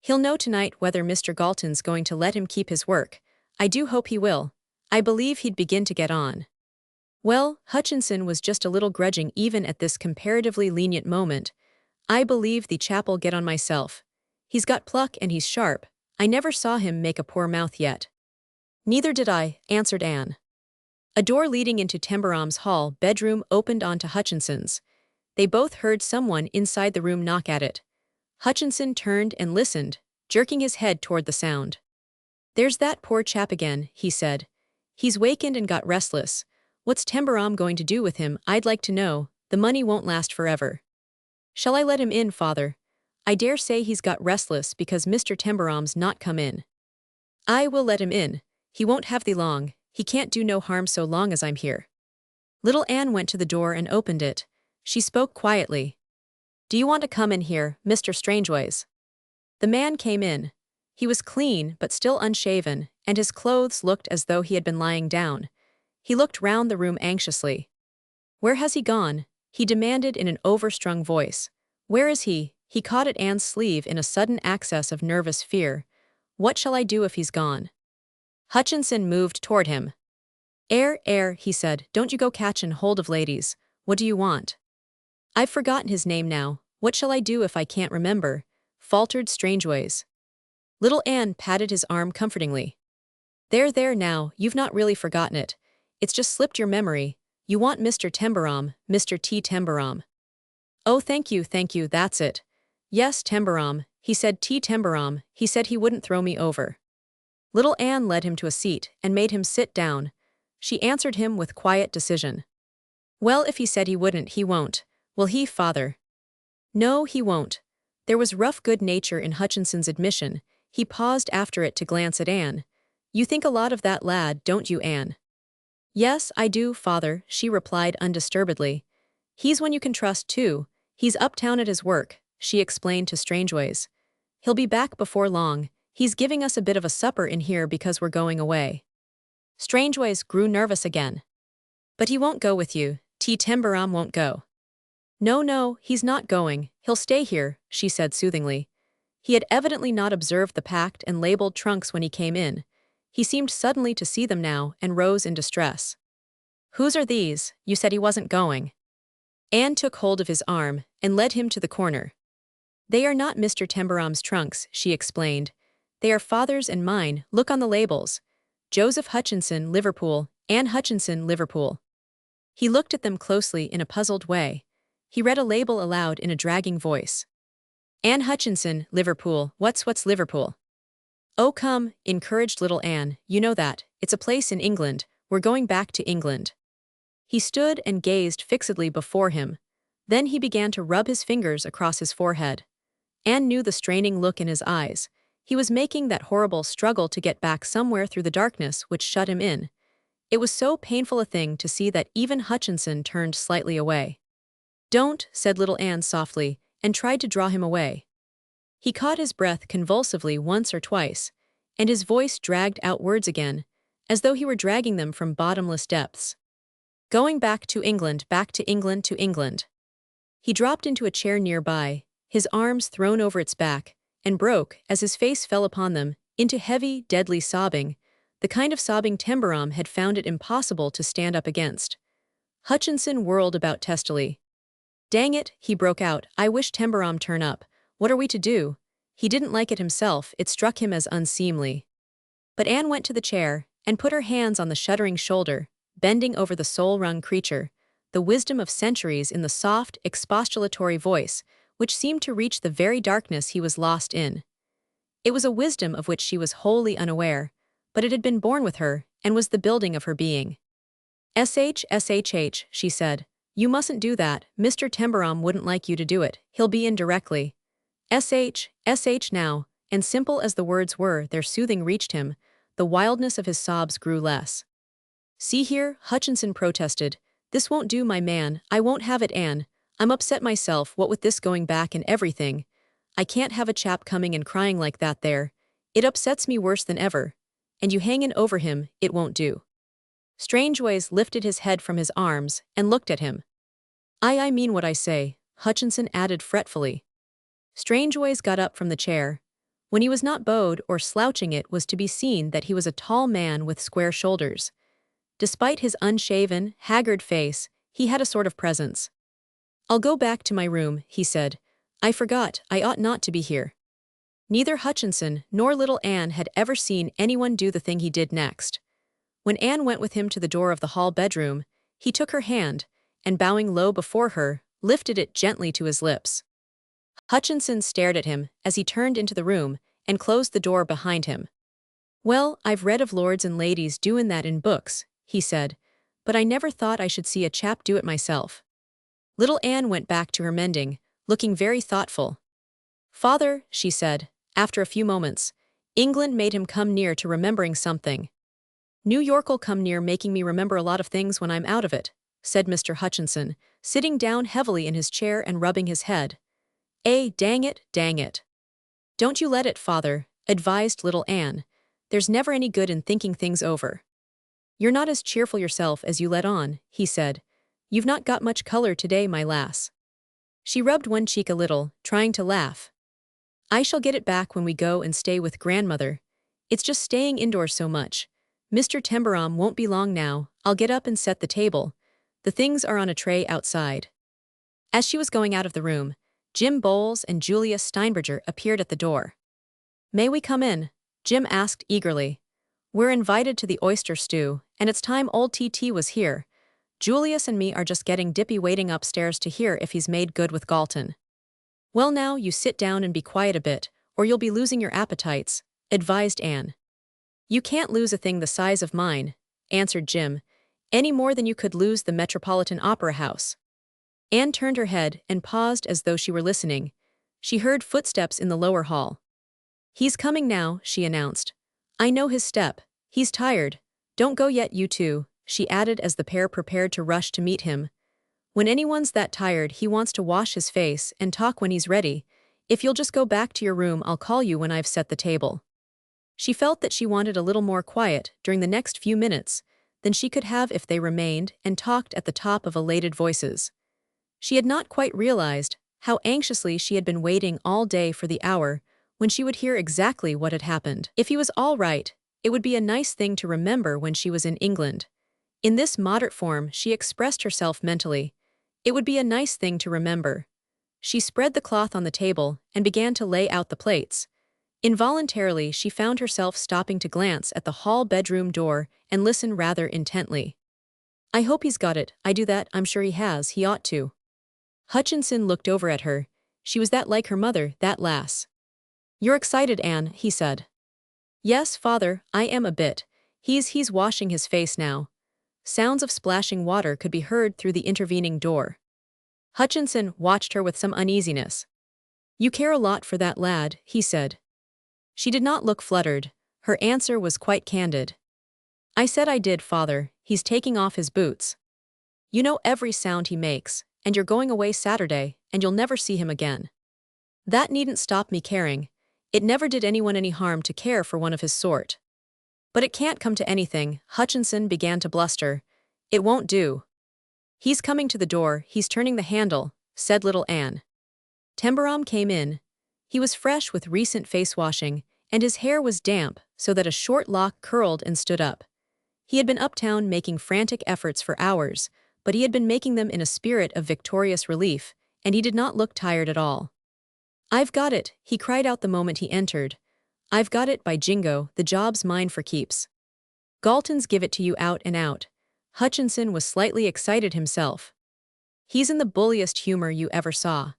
He'll know tonight whether Mr. Galton's going to let him keep his work. I do hope he will. I believe he'd begin to get on." Well, Hutchinson was just a little grudging even at this comparatively lenient moment. "I believe the chap'll get on myself. He's got pluck and he's sharp. I never saw him make a poor mouth yet." "Neither did I," answered Anne. A door leading into Tembarom's hall bedroom opened onto Hutchinson's. They both heard someone inside the room knock at it. Hutchinson turned and listened, jerking his head toward the sound. "There's that poor chap again," he said. "He's wakened and got restless. What's Tembarom going to do with him, I'd like to know? The money won't last forever." "Shall I let him in, father? I dare say he's got restless because Mr. Tembarom's not come in." "I will let him in. He won't have thee long. He can't do no harm so long as I'm here." Little Anne went to the door and opened it. She spoke quietly. "Do you want to come in here, Mr. Strangeways?" The man came in. He was clean but still unshaven, and his clothes looked as though he had been lying down. He looked round the room anxiously. "Where has he gone?" he demanded in an overstrung voice. "Where is he?" He caught at Anne's sleeve in a sudden access of nervous fear. "What shall I do if he's gone?" Hutchinson moved toward him. Air, he said, "don't you go catchin' hold of ladies. What do you want?" "I've forgotten his name now. What shall I do if I can't remember?" faltered Strangeways. Little Anne patted his arm comfortingly. There now, you've not really forgotten it. It's just slipped your memory. You want Mr. Tembarom, Mr. T. Tembarom." "Oh, thank you, that's it. Yes, Tembarom, he said T. Tembarom, he said he wouldn't throw me over." Little Anne led him to a seat and made him sit down. She answered him with quiet decision. "Well, if he said he wouldn't, he won't. Will he, father?" "No, he won't." There was rough good nature in Hutchinson's admission. He paused after it to glance at Anne. "You think a lot of that lad, don't you, Anne?" "Yes, I do, father," she replied undisturbedly. "He's one you can trust, too. He's uptown at his work," she explained to Strangeways. "He'll be back before long. He's giving us a bit of a supper in here because we're going away." Strangeways grew nervous again. "But he won't go with you. T. Tembarom won't go." No, he's not going. He'll stay here," she said soothingly. He had evidently not observed the packed and labeled trunks when he came in. He seemed suddenly to see them now and rose in distress. "Whose are these? You said he wasn't going." Anne took hold of his arm and led him to the corner. "They are not Mr. Tembarom's trunks," she explained. "They are father's and mine. Look on the labels. Joseph Hutchinson, Liverpool, Anne Hutchinson, Liverpool." He looked at them closely in a puzzled way. He read a label aloud in a dragging voice. "Anne Hutchinson, Liverpool. What's Liverpool?" "Oh, come," encouraged little Anne. "You know that. It's a place in England. We're going back to England." He stood and gazed fixedly before him. Then he began to rub his fingers across his forehead. Anne knew the straining look in his eyes. He was making that horrible struggle to get back somewhere through the darkness which shut him in. It was so painful a thing to see that even Hutchinson turned slightly away. "Don't," said little Anne softly, and tried to draw him away. He caught his breath convulsively once or twice, and his voice dragged out words again, as though he were dragging them from bottomless depths. Going back to England, back to England, to England. He dropped into a chair nearby, his arms thrown over its back, and broke, as his face fell upon them, into heavy, deadly sobbing, the kind of sobbing Tembarom had found it impossible to stand up against. Hodgson whirled about testily. "Dang it," he broke out, "I wish Tembarom turn up. What are we to do?" He didn't like it himself, it struck him as unseemly. But Anne went to the chair, and put her hands on the shuddering shoulder, bending over the soul-wrung creature, the wisdom of centuries in the soft, expostulatory voice, which seemed to reach the very darkness he was lost in. It was a wisdom of which she was wholly unaware, but it had been born with her, and was the building of her being. "Shh," she said. "You mustn't do that, Mr. Tembarom wouldn't like you to do it, he'll be in directly." "Sh now," and simple as the words were, their soothing reached him, the wildness of his sobs grew less. "See here," Hodgson protested, "this won't do, my man, I won't have it, Anne. I'm upset myself, what with this going back and everything. I can't have a chap coming and crying like that there. It upsets me worse than ever. And you hangin' over him, it won't do." Strangeways lifted his head from his arms and looked at him. I mean what I say," Hodgson added fretfully. Strangeways got up from the chair. When he was not bowed or slouching, it was to be seen that he was a tall man with square shoulders. Despite his unshaven, haggard face, he had a sort of presence. "I'll go back to my room," he said. "I forgot, I ought not to be here." Neither Hodgson nor little Anne had ever seen anyone do the thing he did next. When Anne went with him to the door of the hall bedroom, he took her hand, and bowing low before her, lifted it gently to his lips. Hodgson stared at him as he turned into the room and closed the door behind him. "Well, I've read of lords and ladies doin' that in books," he said, "but I never thought I should see a chap do it myself." Little Anne went back to her mending, looking very thoughtful. "Father," she said, after a few moments, "England made him come near to remembering something." "New York'll come near making me remember a lot of things when I'm out of it," said Mr. Hodgson, sitting down heavily in his chair and rubbing his head. Dang it, dang it." "Don't you let it, father," advised little Anne. "There's never any good in thinking things over." "You're not as cheerful yourself as you let on," he said. "You've not got much color today, my lass." She rubbed one cheek a little, trying to laugh. "I shall get it back when we go and stay with grandmother. It's just staying indoors so much. Mr. Tembarom won't be long now, I'll get up and set the table. The things are on a tray outside." As she was going out of the room, Jim Bowles and Julia Steinberger appeared at the door. "May we come in?" Jim asked eagerly. "We're invited to the oyster stew, and it's time old TT was here. Julius and me are just getting dippy waiting upstairs to hear if he's made good with Galton." "Well now, you sit down and be quiet a bit, or you'll be losing your appetites," advised Anne. "You can't lose a thing the size of mine," answered Jim, "any more than you could lose the Metropolitan Opera House." Anne turned her head and paused as though she were listening. She heard footsteps in the lower hall. "He's coming now," she announced. "I know his step. He's tired. Don't go yet, you two," she added as the pair prepared to rush to meet him. "When anyone's that tired, he wants to wash his face and talk when he's ready. If you'll just go back to your room, I'll call you when I've set the table." She felt that she wanted a little more quiet during the next few minutes than she could have if they remained and talked at the top of elated voices. She had not quite realized how anxiously she had been waiting all day for the hour when she would hear exactly what had happened. If he was all right, it would be a nice thing to remember when she was in England. In this moderate form she expressed herself mentally. It would be a nice thing to remember. She spread the cloth on the table and began to lay out the plates. Involuntarily she found herself stopping to glance at the hall bedroom door and listen rather intently. "I hope he's got it, I do that, I'm sure he has, he ought to." Hodgson looked over at her. She was that like her mother, that lass. "You're excited, Anne," he said. "Yes, father, I am a bit. He's washing his face now." Sounds of splashing water could be heard through the intervening door. Hodgson watched her with some uneasiness. "You care a lot for that lad," he said. She did not look fluttered. Her answer was quite candid. "I said I did, father. He's taking off his boots. You know every sound he makes, and you're going away Saturday, and you'll never see him again." "That needn't stop me caring. It never did anyone any harm to care for one of his sort. But it can't come to anything, Hutchinson began to bluster. It won't do. He's coming to the door, he's turning the handle, said little Anne. Tembarom came in. He was fresh with recent face washing, and his hair was damp so that a short lock curled and stood up. He had been uptown making frantic efforts for hours, but he had been making them in a spirit of victorious relief, and he did not look tired at all. "I've got it," he cried out the moment he entered. "I've got it, by jingo, the job's mine for keeps. Galton's give it to you out and out." Hutchinson was slightly excited himself. "He's in the bulliest humor you ever saw.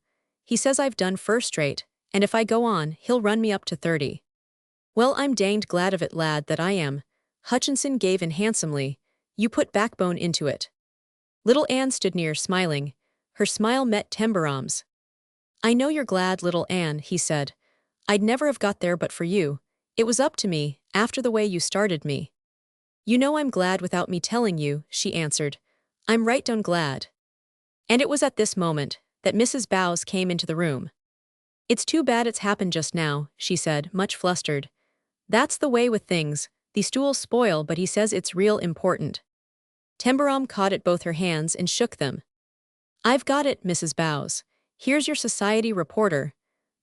He says I've done first-rate, and if I go on, he'll run me up to 30. "Well, I'm danged glad of it, lad, that I am." Hutchinson gave in handsomely. "You put backbone into it." Little Anne stood near, smiling. Her smile met Tembarom's. "I know you're glad, little Anne," he said. "I'd never have got there but for you. It was up to me, after the way you started me." "You know I'm glad without me telling you," she answered. "I'm right down glad." And it was at this moment that Mrs. Bowes came into the room. "It's too bad it's happened just now," she said, much flustered. "That's the way with things, the stools spoil, but he says it's real important." Tembarom caught at both her hands and shook them. "I've got it, Mrs. Bowes. Here's your society reporter.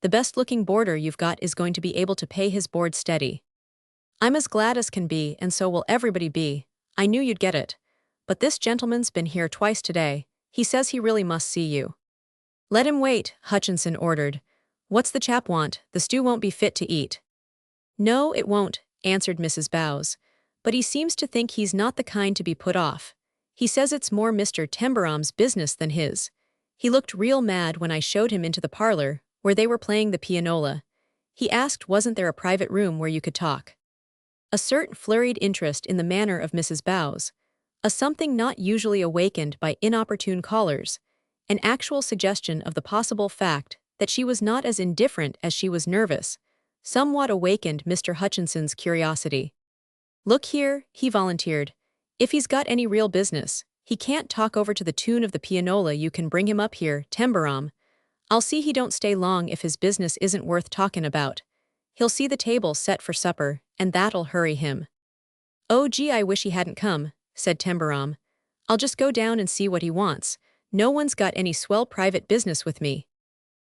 The best-looking boarder you've got is going to be able to pay his board steady. I'm as glad as can be, and so will everybody be. I knew you'd get it. But this gentleman's been here twice today. He says he really must see you." "Let him wait," Hutchinson ordered. "What's the chap want? The stew won't be fit to eat." "No, it won't," answered Mrs. Bowes. "But he seems to think he's not the kind to be put off. He says it's more Mr. Tembarom's business than his. He looked real mad when I showed him into the parlor, where they were playing the pianola. He asked wasn't there a private room where you could talk." A certain flurried interest in the manner of Mrs. Bowes, a something not usually awakened by inopportune callers, an actual suggestion of the possible fact that she was not as indifferent as she was nervous, somewhat awakened Mr. Hutchinson's curiosity. "Look here," he volunteered. "If he's got any real business, he can't talk over to the tune of the pianola. You can bring him up here, Tembarom. I'll see he don't stay long if his business isn't worth talking about. He'll see the table set for supper, and that'll hurry him." "Oh gee, I wish he hadn't come," said Tembarom. "I'll just go down and see what he wants. No one's got any swell private business with me."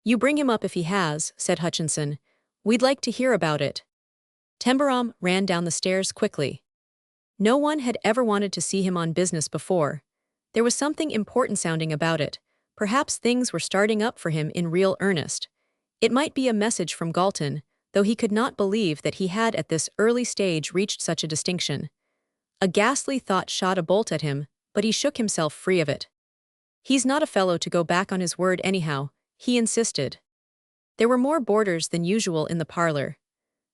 "You bring him up if he has," said Hutchinson. "We'd like to hear about it." Tembarom ran down the stairs quickly. No one had ever wanted to see him on business before. There was something important sounding about it. Perhaps things were starting up for him in real earnest. It might be a message from Galton, though he could not believe that he had at this early stage reached such a distinction. A ghastly thought shot a bolt at him, but he shook himself free of it. "He's not a fellow to go back on his word anyhow," he insisted. There were more boarders than usual in the parlor.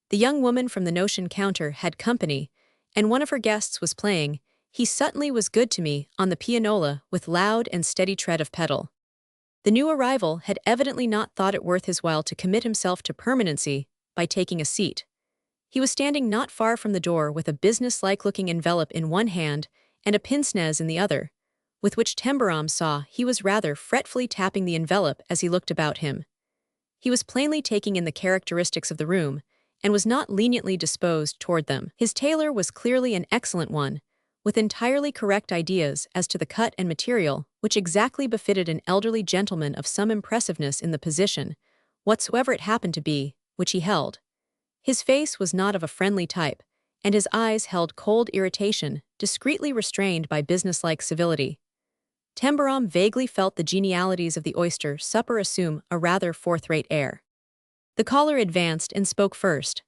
The young woman from the notion counter had company, and one of her guests was playing "He Suddenly Was Good to Me" on the pianola with loud and steady tread of pedal. The new arrival had evidently not thought it worth his while to commit himself to permanency by taking a seat. He was standing not far from the door with a business-like-looking envelope in one hand and a pince-nez in the other, with which Tembarom saw he was rather fretfully tapping the envelope as he looked about him. He was plainly taking in the characteristics of the room, and was not leniently disposed toward them. His tailor was clearly an excellent one, with entirely correct ideas as to the cut and material, which exactly befitted an elderly gentleman of some impressiveness in the position, whatsoever it happened to be, which he held. His face was not of a friendly type, and his eyes held cold irritation, discreetly restrained by businesslike civility. Tembarom vaguely felt the genialities of the oyster supper assume a rather fourth-rate air. The caller advanced and spoke first.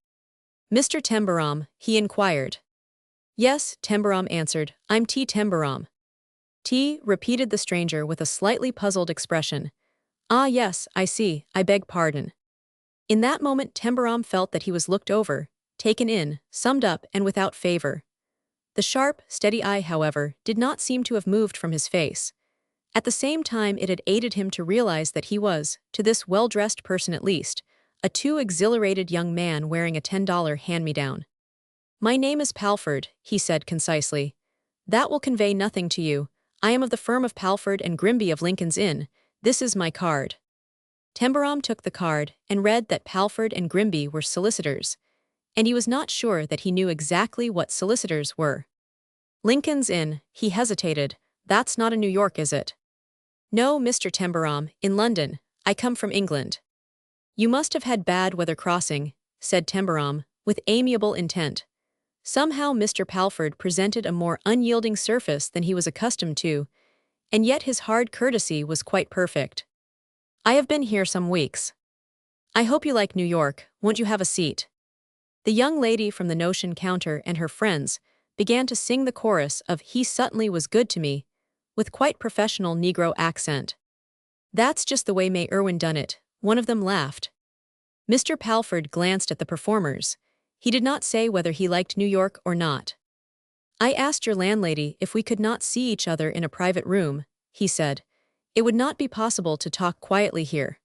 "Mr. Tembarom?" he inquired. "Yes," Tembarom answered. "I'm T. Tembarom." "T," repeated the stranger with a slightly puzzled expression. "Ah yes, I see, I beg pardon." In that moment Tembarom felt that he was looked over, taken in, summed up, and without favor. The sharp, steady eye, however, did not seem to have moved from his face. At the same time it had aided him to realize that he was, to this well-dressed person at least, a too exhilarated young man wearing a $10 hand-me-down. "My name is Palford," he said concisely. "That will convey nothing to you. I am of the firm of Palford and Grimby of Lincoln's Inn. This is my card." Tembarom took the card and read that Palford and Grimby were solicitors, and he was not sure that he knew exactly what solicitors were. Lincoln's Inn, he hesitated. That's not in New York, is it? No, Mr. Tembarom, in London. I come from England. You must have had bad weather crossing, said Tembarom, with amiable intent. Somehow Mr. Palford presented a more unyielding surface than he was accustomed to, and yet his hard courtesy was quite perfect. I have been here some weeks. I hope you like New York. Won't you have a seat? The young lady from the notion counter and her friends began to sing the chorus of He Suttonly Was Good to Me, with quite professional Negro accent. That's just the way May Irwin done it, one of them laughed. Mr. Palford glanced at the performers. He did not say whether he liked New York or not. I asked your landlady if we could not see each other in a private room, he said. It would not be possible to talk quietly here.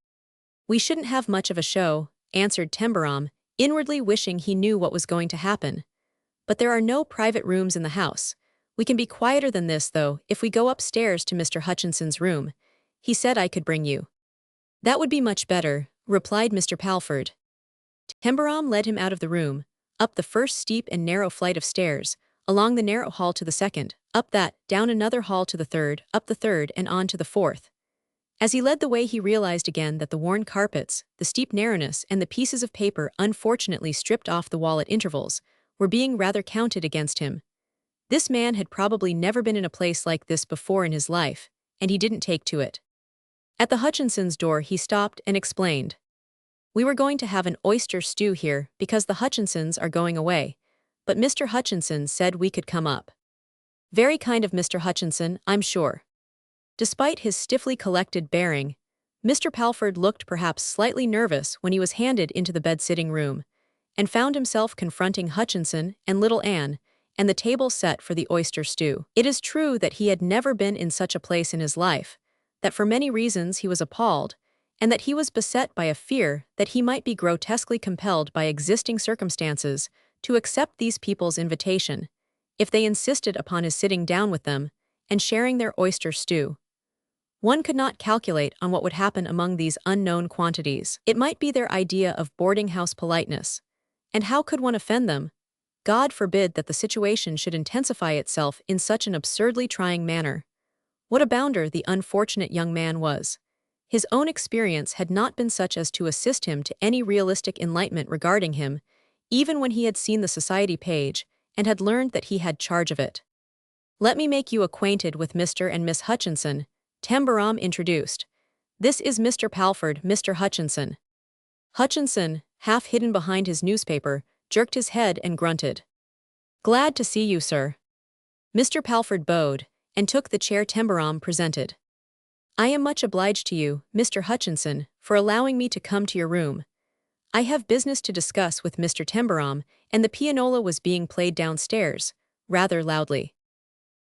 We shouldn't have much of a show, answered Tembarom, inwardly wishing he knew what was going to happen. But there are no private rooms in the house. We can be quieter than this, though, if we go upstairs to Mr. Hutchinson's room. He said I could bring you. That would be much better, replied Mr. Palford. Tembarom led him out of the room, up the first steep and narrow flight of stairs, along the narrow hall to the second, up that, down another hall to the third, up the third and on to the fourth. As he led the way he realized again that the worn carpets, the steep narrowness and the pieces of paper unfortunately stripped off the wall at intervals, were being rather counted against him. This man had probably never been in a place like this before in his life, and he didn't take to it. At the Hutchinsons' door he stopped and explained. We were going to have an oyster stew here because the Hutchinsons are going away, but Mr. Hutchinson said we could come up. Very kind of Mr. Hutchinson, I'm sure. Despite his stiffly collected bearing, Mr. Palford looked perhaps slightly nervous when he was handed into the bed-sitting room, and found himself confronting Hutchinson and little Anne, and the table set for the oyster stew. It is true that he had never been in such a place in his life, that for many reasons he was appalled, and that he was beset by a fear that he might be grotesquely compelled by existing circumstances to accept these people's invitation, if they insisted upon his sitting down with them and sharing their oyster stew. One could not calculate on what would happen among these unknown quantities. It might be their idea of boarding-house politeness. And how could one offend them? God forbid that the situation should intensify itself in such an absurdly trying manner. What a bounder the unfortunate young man was. His own experience had not been such as to assist him to any realistic enlightenment regarding him, even when he had seen the society page and had learned that he had charge of it. Let me make you acquainted with Mr. and Miss Hutchinson, Tembarom introduced. This is Mr. Palford, Mr. Hutchinson. Hutchinson, half hidden behind his newspaper, jerked his head and grunted. Glad to see you, sir. Mr. Palford bowed and took the chair Tembarom presented. I am much obliged to you, Mr. Hutchinson, for allowing me to come to your room. I have business to discuss with Mr. Tembarom, and the pianola was being played downstairs, rather loudly.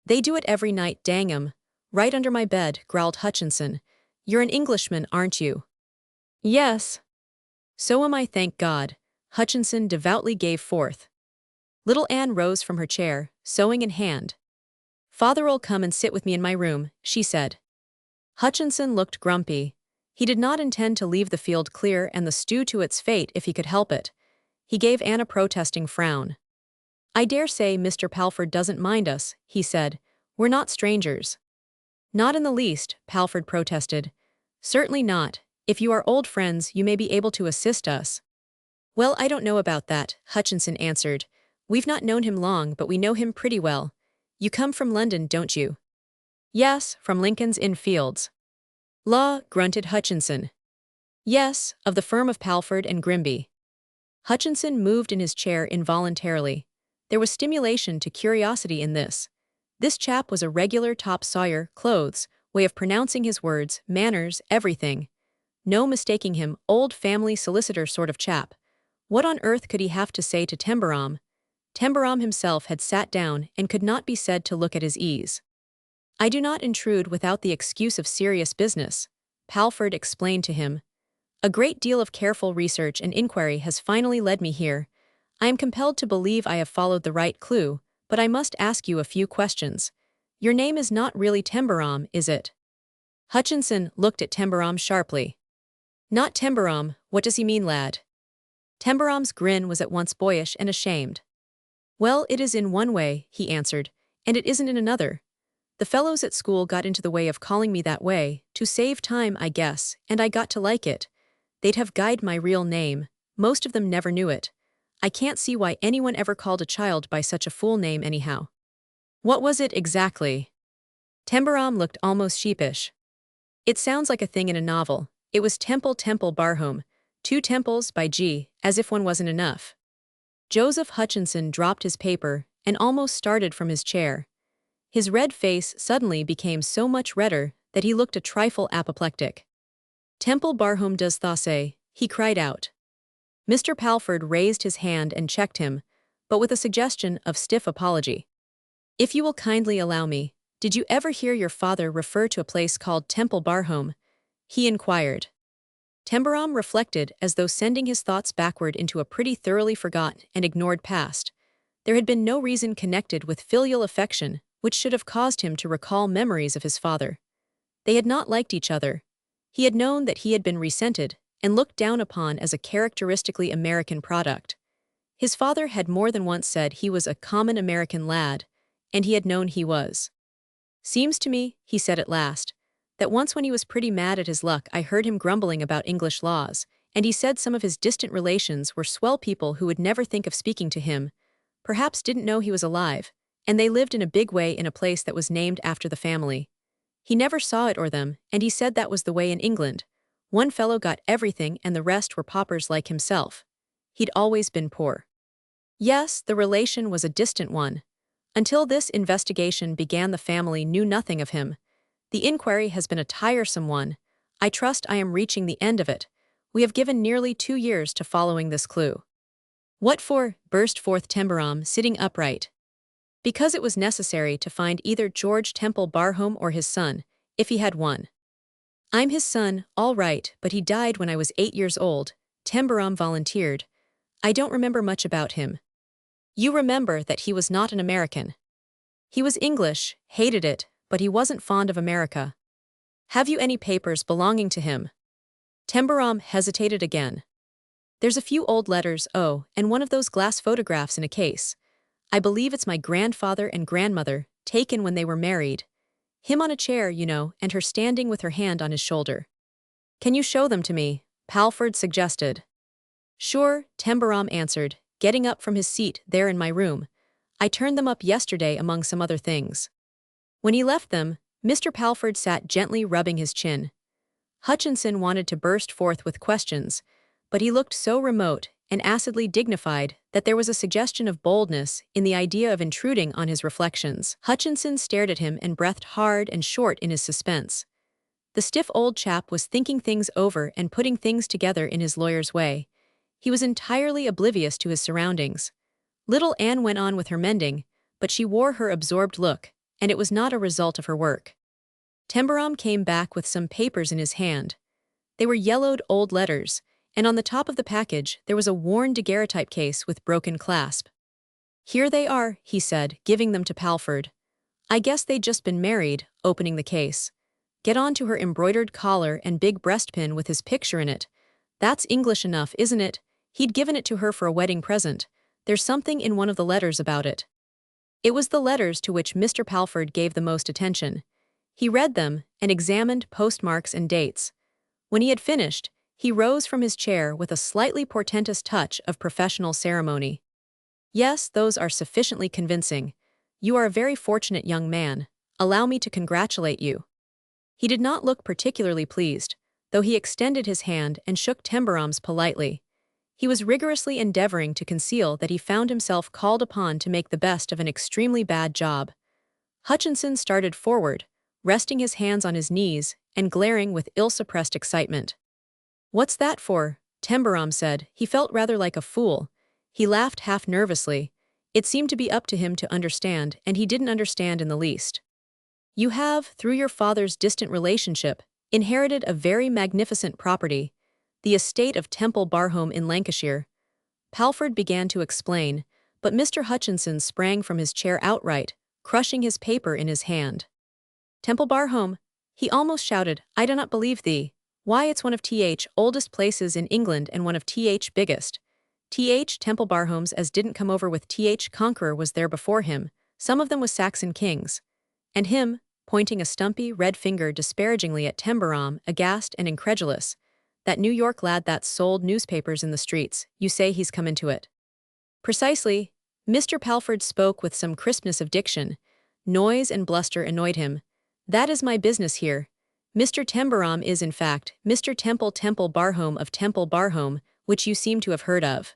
They do it every night, dang 'em. Right under my bed, growled Hutchinson. You're an Englishman, aren't you? Yes. So am I, thank God, Hutchinson devoutly gave forth. Little Anne rose from her chair, sewing in hand. Father'll come and sit with me in my room, she said. Hutchinson looked grumpy. He did not intend to leave the field clear and the stew to its fate if he could help it. He gave Anne a protesting frown. I dare say Mr. Palford doesn't mind us, he said. We're not strangers. Not in the least, Palford protested. Certainly not. If you are old friends, you may be able to assist us. Well, I don't know about that, Hutchinson answered. We've not known him long, but we know him pretty well. You come from London, don't you? Yes, from Lincoln's Inn Fields. La, grunted Hutchinson. Yes, of the firm of Palford and Grimby. Hutchinson moved in his chair involuntarily. There was stimulation to curiosity in this. This chap was a regular top sawyer, clothes, way of pronouncing his words, manners, everything. No mistaking him, old family solicitor sort of chap. What on earth could he have to say to Tembarom? Tembarom himself had sat down and could not be said to look at his ease. I do not intrude without the excuse of serious business, Palford explained to him. A great deal of careful research and inquiry has finally led me here. I am compelled to believe I have followed the right clue, but I must ask you a few questions. Your name is not really Tembarom, is it? Hutchinson looked at Tembarom sharply. Not Tembarom, what does he mean, lad? Tembarom's grin was at once boyish and ashamed. Well, it is in one way, he answered, and it isn't in another. The fellows at school got into the way of calling me that way, to save time, I guess, and I got to like it. They'd have guyed my real name. Most of them never knew it. I can't see why anyone ever called a child by such a fool name anyhow. What was it exactly? Tembarom looked almost sheepish. It sounds like a thing in a novel. It was Temple Barhome. 2 temples by G, as if one wasn't enough. Joseph Hutchinson dropped his paper and almost started from his chair. His red face suddenly became so much redder that he looked a trifle apoplectic. Temple Barhome does tha say, he cried out. Mr. Palford raised his hand and checked him, but with a suggestion of stiff apology. If you will kindly allow me, did you ever hear your father refer to a place called Temple Barhome? He inquired. Tembarom reflected as though sending his thoughts backward into a pretty thoroughly forgotten and ignored past. There had been no reason connected with filial affection which should have caused him to recall memories of his father. They had not liked each other. He had known that he had been resented and looked down upon as a characteristically American product. His father had more than once said he was a common American lad, and he had known he was. Seems to me, he said at last, that once when he was pretty mad at his luck I heard him grumbling about English laws, and he said some of his distant relations were swell people who would never think of speaking to him, perhaps didn't know he was alive, and they lived in a big way in a place that was named after the family. He never saw it or them, and he said that was the way in England. One fellow got everything and the rest were paupers like himself. He'd always been poor. Yes, the relation was a distant one. Until this investigation began the family knew nothing of him. The inquiry has been a tiresome one. I trust I am reaching the end of it. We have given nearly 2 years to following this clue. What for? Burst forth Tembarom, sitting upright. Because it was necessary to find either George Temple Barhome or his son, if he had one. I'm his son, all right, but he died when I was 8 years old, Tembarom volunteered. I don't remember much about him. You remember that he was not an American. He was English, hated it, but he wasn't fond of America. Have you any papers belonging to him? Tembarom hesitated again. There's a few old letters, and one of those glass photographs in a case. I believe it's my grandfather and grandmother, taken when they were married. Him on a chair, you know, and her standing with her hand on his shoulder. Can you show them to me? Palford suggested. Sure, Tembarom answered, getting up from his seat there in my room. I turned them up yesterday among some other things. When he left them, Mr. Palford sat gently rubbing his chin. Hutchinson wanted to burst forth with questions, but he looked so remote and acidly dignified that there was a suggestion of boldness in the idea of intruding on his reflections. Hutchinson stared at him and breathed hard and short in his suspense. The stiff old chap was thinking things over and putting things together in his lawyer's way. He was entirely oblivious to his surroundings. Little Anne went on with her mending, but she wore her absorbed look, and it was not a result of her work. Tembarom came back with some papers in his hand. They were yellowed old letters, and on the top of the package there was a worn daguerreotype case with broken clasp. Here they are, he said, giving them to Palford. I guess they'd just been married, opening the case. Get on to her embroidered collar and big breastpin with his picture in it. That's English enough, isn't it? He'd given it to her for a wedding present. There's something in one of the letters about it. It was the letters to which Mr. Palford gave the most attention. He read them and examined postmarks and dates. When he had finished, he rose from his chair with a slightly portentous touch of professional ceremony. Yes, those are sufficiently convincing. You are a very fortunate young man. Allow me to congratulate you. He did not look particularly pleased, though he extended his hand and shook Tembarom's politely. He was rigorously endeavoring to conceal that he found himself called upon to make the best of an extremely bad job. Hutchinson started forward, resting his hands on his knees and glaring with ill-suppressed excitement. What's that for? Tembarom said. He felt rather like a fool. He laughed half nervously. It seemed to be up to him to understand, and he didn't understand in the least. You have, through your father's distant relationship, inherited a very magnificent property, the estate of Temple Barhome in Lancashire. Palford began to explain, but Mr. Hutchinson sprang from his chair outright, crushing his paper in his hand. Temple Barhome, he almost shouted, I do not believe thee. Why, it's one of th oldest places in England and one of th biggest. Temple as didn't come over with conqueror was there before him, some of them was Saxon kings. And him, pointing a stumpy red finger disparagingly at Tembarom, aghast and incredulous. That New York lad that sold newspapers in the streets, you say he's come into it. Precisely. Mr. Palford spoke with some crispness of diction. Noise and bluster annoyed him. That is my business here. Mr. Tembarom is in fact Mr. Temple Barhome of Temple Barhome, which you seem to have heard of.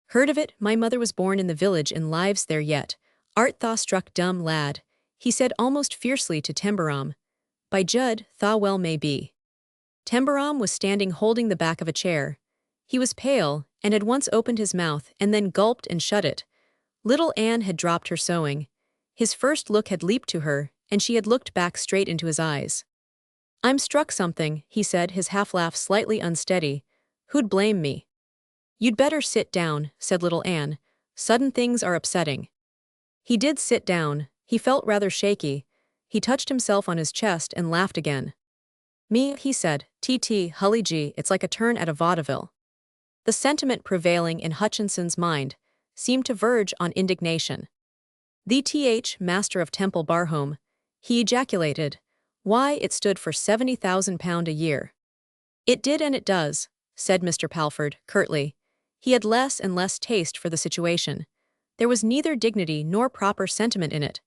Heard of it? My mother was born in the village and lives there yet. Art thou struck dumb lad? He said almost fiercely to Tembarom. By Jud, tha well may be. Tembarom was standing holding the back of a chair. He was pale, and had once opened his mouth and then gulped and shut it. Little Anne had dropped her sewing. His first look had leaped to her, and she had looked back straight into his eyes. I'm struck something, he said, his half-laugh slightly unsteady. Who'd blame me? You'd better sit down, said little Anne. Sudden things are upsetting. He did sit down. He felt rather shaky. He touched himself on his chest and laughed again. Me, he said, Hully G, it's like a turn at a vaudeville. The sentiment prevailing in Hutchinson's mind seemed to verge on indignation. The master of Temple Barhome, he ejaculated. Why, it stood for £70,000 a year. It did and it does, said Mr. Palford, curtly. He had less and less taste for the situation. There was neither dignity nor proper sentiment in it.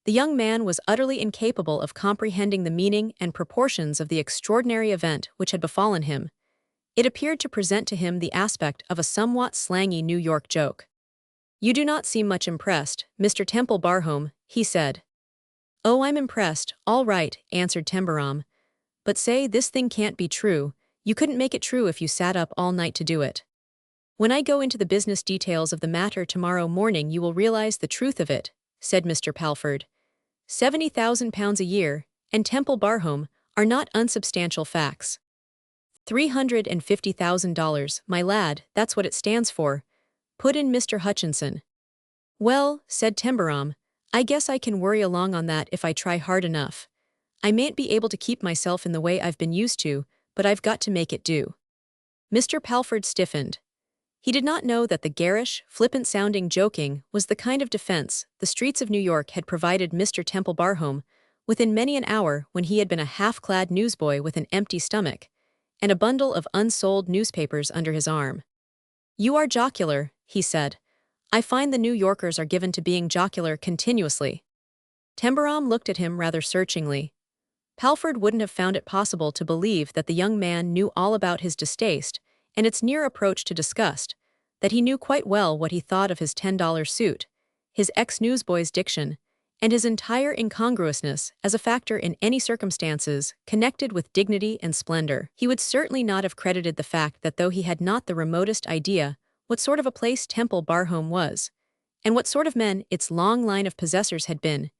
The young man was utterly incapable of comprehending the meaning and proportions of the extraordinary event which had befallen him. It appeared to present to him the aspect of a somewhat slangy New York joke. You do not seem much impressed, Mr. Temple Barhome, he said. Oh, I'm impressed, all right, answered Tembarom. But say, this thing can't be true. You couldn't make it true if you sat up all night to do it. When I go into the business details of the matter tomorrow morning you will realize the truth of it, said Mr. Palford. £70,000 a year, and Temple Barhome, are not unsubstantial facts. $350,000, my lad, that's what it stands for, put in Mr. Hutchinson. Well, said Tembarom, I guess I can worry along on that if I try hard enough. I mayn't be able to keep myself in the way I've been used to, but I've got to make it do. Mr. Palford stiffened. He did not know that the garish, flippant-sounding joking was the kind of defense the streets of New York had provided Mr. Temple Barhome within many an hour when he had been a half-clad newsboy with an empty stomach and a bundle of unsold newspapers under his arm. You are jocular, he said. I find the New Yorkers are given to being jocular continuously. Tembarom looked at him rather searchingly. Palford wouldn't have found it possible to believe that the young man knew all about his distaste and its near approach to disgust, that he knew quite well what he thought of his $10 suit, his ex-newsboy's diction, and his entire incongruousness as a factor in any circumstances connected with dignity and splendor. He would certainly not have credited the fact that though he had not the remotest idea what sort of a place Temple Barhome was, and what sort of men its long line of possessors had been,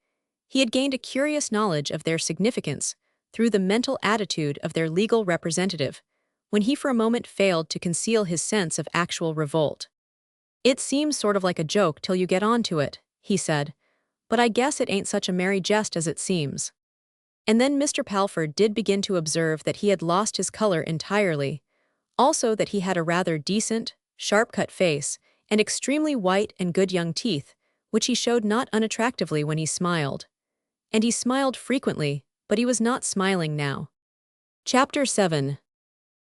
he had gained a curious knowledge of their significance through the mental attitude of their legal representative, when he for a moment failed to conceal his sense of actual revolt. It seems sort of like a joke till you get on to it, he said, but I guess it ain't such a merry jest as it seems. And then Mr. Palford did begin to observe that he had lost his color entirely, also that he had a rather decent, sharp-cut face, and extremely white and good young teeth, which he showed not unattractively when he smiled. And he smiled frequently, but he was not smiling now. Chapter 7.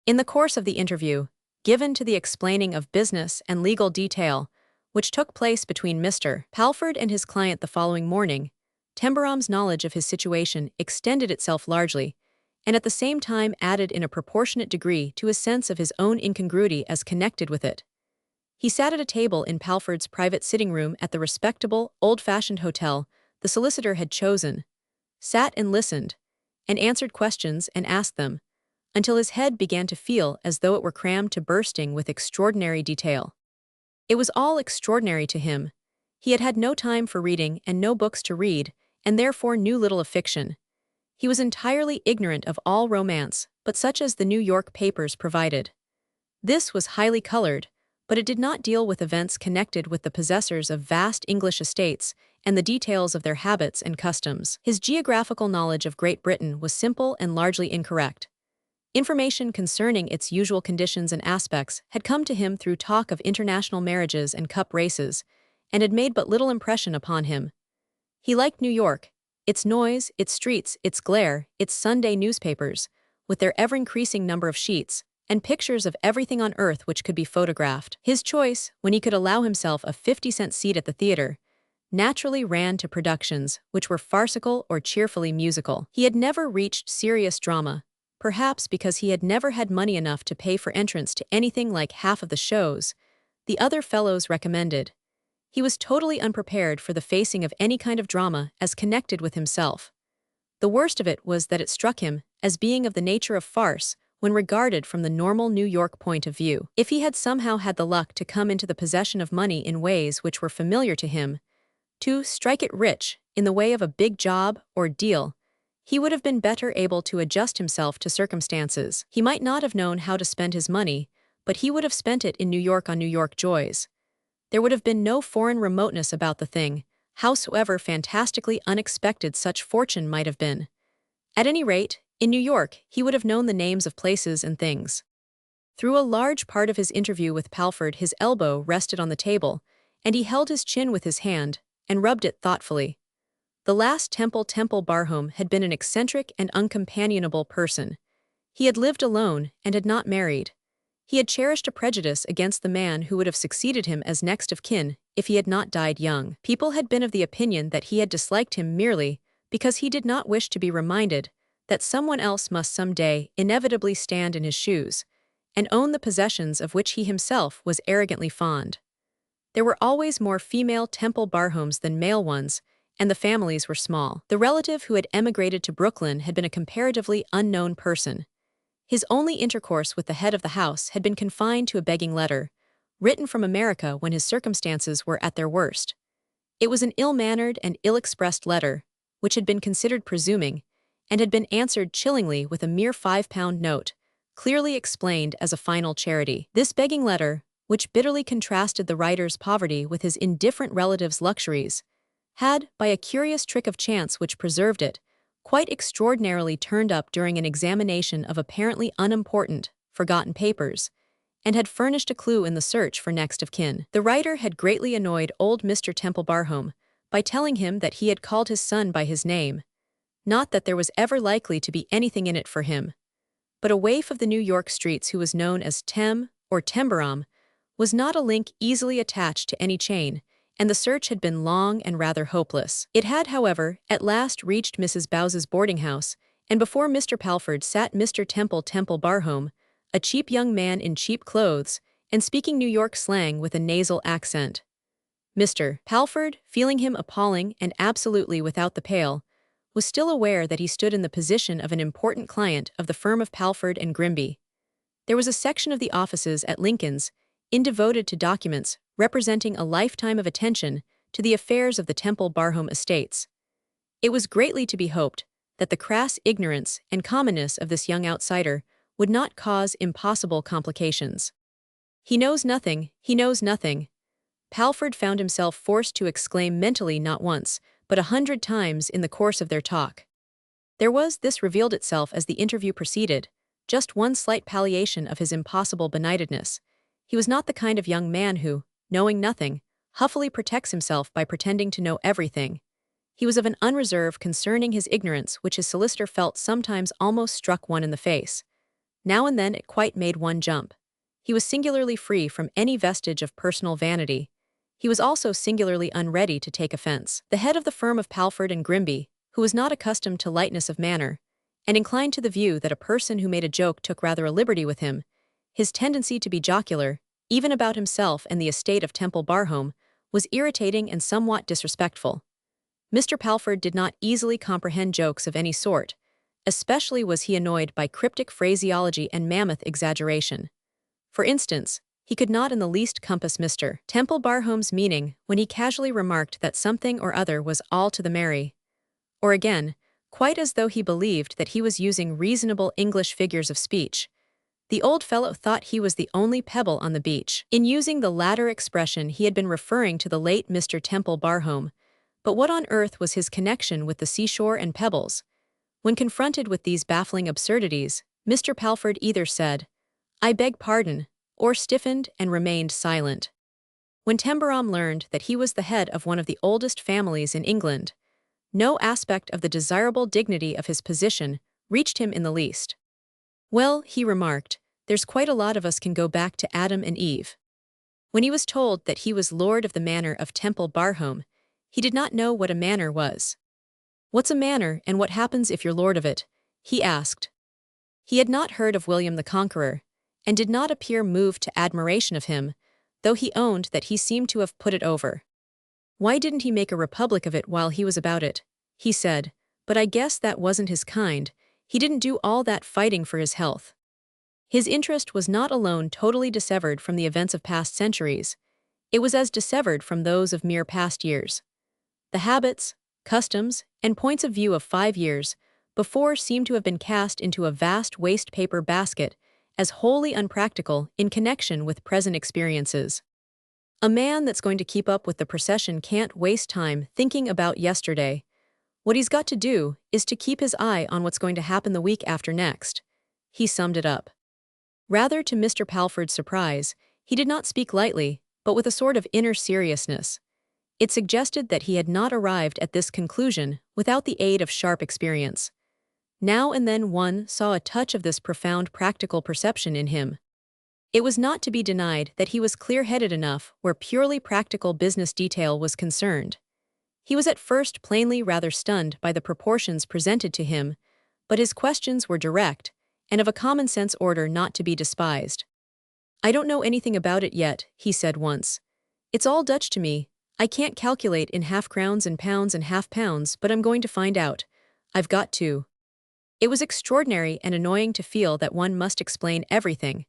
In the course of the interview, given to the explaining of business and legal detail, which took place between Mr. Palford and his client the following morning, Tembarom's knowledge of his situation extended itself largely, and at the same time added in a proportionate degree to his sense of his own incongruity as connected with it. He sat at a table in Palford's private sitting room at the respectable, old-fashioned hotel the solicitor had chosen, sat and listened, and answered questions and asked them, until his head began to feel as though it were crammed to bursting with extraordinary detail. It was all extraordinary to him. He had had no time for reading and no books to read, and therefore knew little of fiction. He was entirely ignorant of all romance, but such as the New York papers provided. This was highly colored, but it did not deal with events connected with the possessors of vast English estates and the details of their habits and customs. His geographical knowledge of Great Britain was simple and largely incorrect. Information concerning its usual conditions and aspects had come to him through talk of international marriages and cup races, and had made but little impression upon him. He liked New York, its noise, its streets, its glare, its Sunday newspapers, with their ever-increasing number of sheets, and pictures of everything on earth which could be photographed. His choice, when he could allow himself a 50-cent seat at the theater, naturally ran to productions which were farcical or cheerfully musical. He had never reached serious drama, perhaps because he had never had money enough to pay for entrance to anything like half of the shows the other fellows recommended. He was totally unprepared for the facing of any kind of drama as connected with himself. The worst of it was that it struck him as being of the nature of farce when regarded from the normal New York point of view. If he had somehow had the luck to come into the possession of money in ways which were familiar to him, to strike it rich in the way of a big job or deal, he would have been better able to adjust himself to circumstances. He might not have known how to spend his money, but he would have spent it in New York on New York joys. There would have been no foreign remoteness about the thing, howsoever fantastically unexpected such fortune might have been. At any rate, in New York, he would have known the names of places and things. Through a large part of his interview with Palford, his elbow rested on the table, and he held his chin with his hand and rubbed it thoughtfully. The last Tembarom had been an eccentric and uncompanionable person. He had lived alone and had not married. He had cherished a prejudice against the man who would have succeeded him as next of kin if he had not died young. People had been of the opinion that he had disliked him merely because he did not wish to be reminded that someone else must some day inevitably stand in his shoes and own the possessions of which he himself was arrogantly fond. There were always more female Tembaroms than male ones, and the families were small. The relative who had emigrated to Brooklyn had been a comparatively unknown person. His only intercourse with the head of the house had been confined to a begging letter, written from America when his circumstances were at their worst. It was an ill-mannered and ill-expressed letter, which had been considered presuming, and had been answered chillingly with a mere £5 note, clearly explained as a final charity. This begging letter, which bitterly contrasted the writer's poverty with his indifferent relative's luxuries, had, by a curious trick of chance which preserved it, quite extraordinarily turned up during an examination of apparently unimportant, forgotten papers, and had furnished a clue in the search for next of kin. The writer had greatly annoyed old Mr. Tembarom by telling him that he had called his son by his name, not that there was ever likely to be anything in it for him. But a waif of the New York streets who was known as Tem or Tembarom was not a link easily attached to any chain, and the search had been long and rather hopeless. It had, however, at last reached Mrs. Bowes's boarding house, and before Mr. Palford sat Mr. Tembarom, a cheap young man in cheap clothes, and speaking New York slang with a nasal accent. Mr. Palford, feeling him appalling and absolutely without the pale, was still aware that he stood in the position of an important client of the firm of Palford and Grimby. There was a section of the offices at Lincoln's devoted to documents representing a lifetime of attention to the affairs of the Tembarom estates. It was greatly to be hoped that the crass ignorance and commonness of this young outsider would not cause impossible complications. He knows nothing, he knows nothing. Palford found himself forced to exclaim mentally not once, but 100 times in the course of their talk. This revealed itself as the interview proceeded, just one slight palliation of his impossible benightedness. He was not the kind of young man who, knowing nothing, huffily protects himself by pretending to know everything. He was of an unreserve concerning his ignorance which his solicitor felt sometimes almost struck one in the face. Now and then it quite made one jump. He was singularly free from any vestige of personal vanity. He was also singularly unready to take offense. The head of the firm of Palford and Grimby, who was not accustomed to lightness of manner, and inclined to the view that a person who made a joke took rather a liberty with him, his tendency to be jocular, even about himself and the estate of Tembarom, was irritating and somewhat disrespectful. Mr. Palford did not easily comprehend jokes of any sort, especially was he annoyed by cryptic phraseology and mammoth exaggeration. For instance, he could not in the least compass Mr. Tembabrom's meaning when he casually remarked that something or other was all to the merry. Or again, quite as though he believed that he was using reasonable English figures of speech, the old fellow thought he was the only pebble on the beach. In using the latter expression he had been referring to the late Mr. Tembarom, but what on earth was his connection with the seashore and pebbles? When confronted with these baffling absurdities, Mr. Palford either said, "I beg pardon," or stiffened and remained silent. When Tembarom learned that he was the head of one of the oldest families in England, no aspect of the desirable dignity of his position reached him in the least. "Well," he remarked, "there's quite a lot of us can go back to Adam and Eve." When he was told that he was lord of the manor of Tembarom, he did not know what a manor was. "What's a manor and what happens if you're lord of it?" he asked. He had not heard of William the Conqueror, and did not appear moved to admiration of him, though he owned that he seemed to have put it over. "Why didn't he make a republic of it while he was about it?" he said, "but I guess that wasn't his kind. He didn't do all that fighting for his health." His interest was not alone totally dissevered from the events of past centuries, it was as dissevered from those of mere past years. The habits, customs, and points of view of 5 years before seemed to have been cast into a vast waste paper basket as wholly unpractical in connection with present experiences. A man that's going to keep up with the procession can't waste time thinking about yesterday. What he's got to do is to keep his eye on what's going to happen the week after next. He summed it up. Rather to Mr. Palford's surprise, he did not speak lightly, but with a sort of inner seriousness. It suggested that he had not arrived at this conclusion without the aid of sharp experience. Now and then one saw a touch of this profound practical perception in him. It was not to be denied that he was clear-headed enough where purely practical business detail was concerned. He was at first plainly rather stunned by the proportions presented to him, but his questions were direct, and of a common-sense order not to be despised. "I don't know anything about it yet," he said once. "It's all Dutch to me. I can't calculate in half-crowns and half-pounds, but I'm going to find out. I've got to." It was extraordinary and annoying to feel that one must explain everything.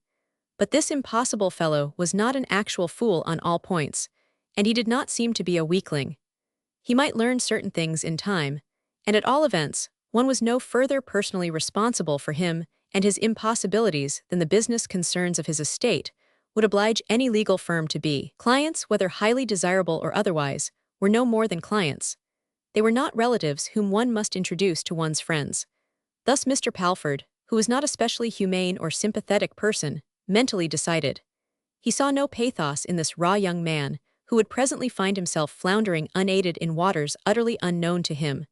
But this impossible fellow was not an actual fool on all points, and he did not seem to be a weakling. He might learn certain things in time, and at all events, one was no further personally responsible for him and his impossibilities than the business concerns of his estate would oblige any legal firm to be. Clients, whether highly desirable or otherwise, were no more than clients. They were not relatives whom one must introduce to one's friends. Thus Mr. Palford, who was not a specially humane or sympathetic person, mentally decided. He saw no pathos in this raw young man, who would presently find himself floundering unaided in waters utterly unknown to him.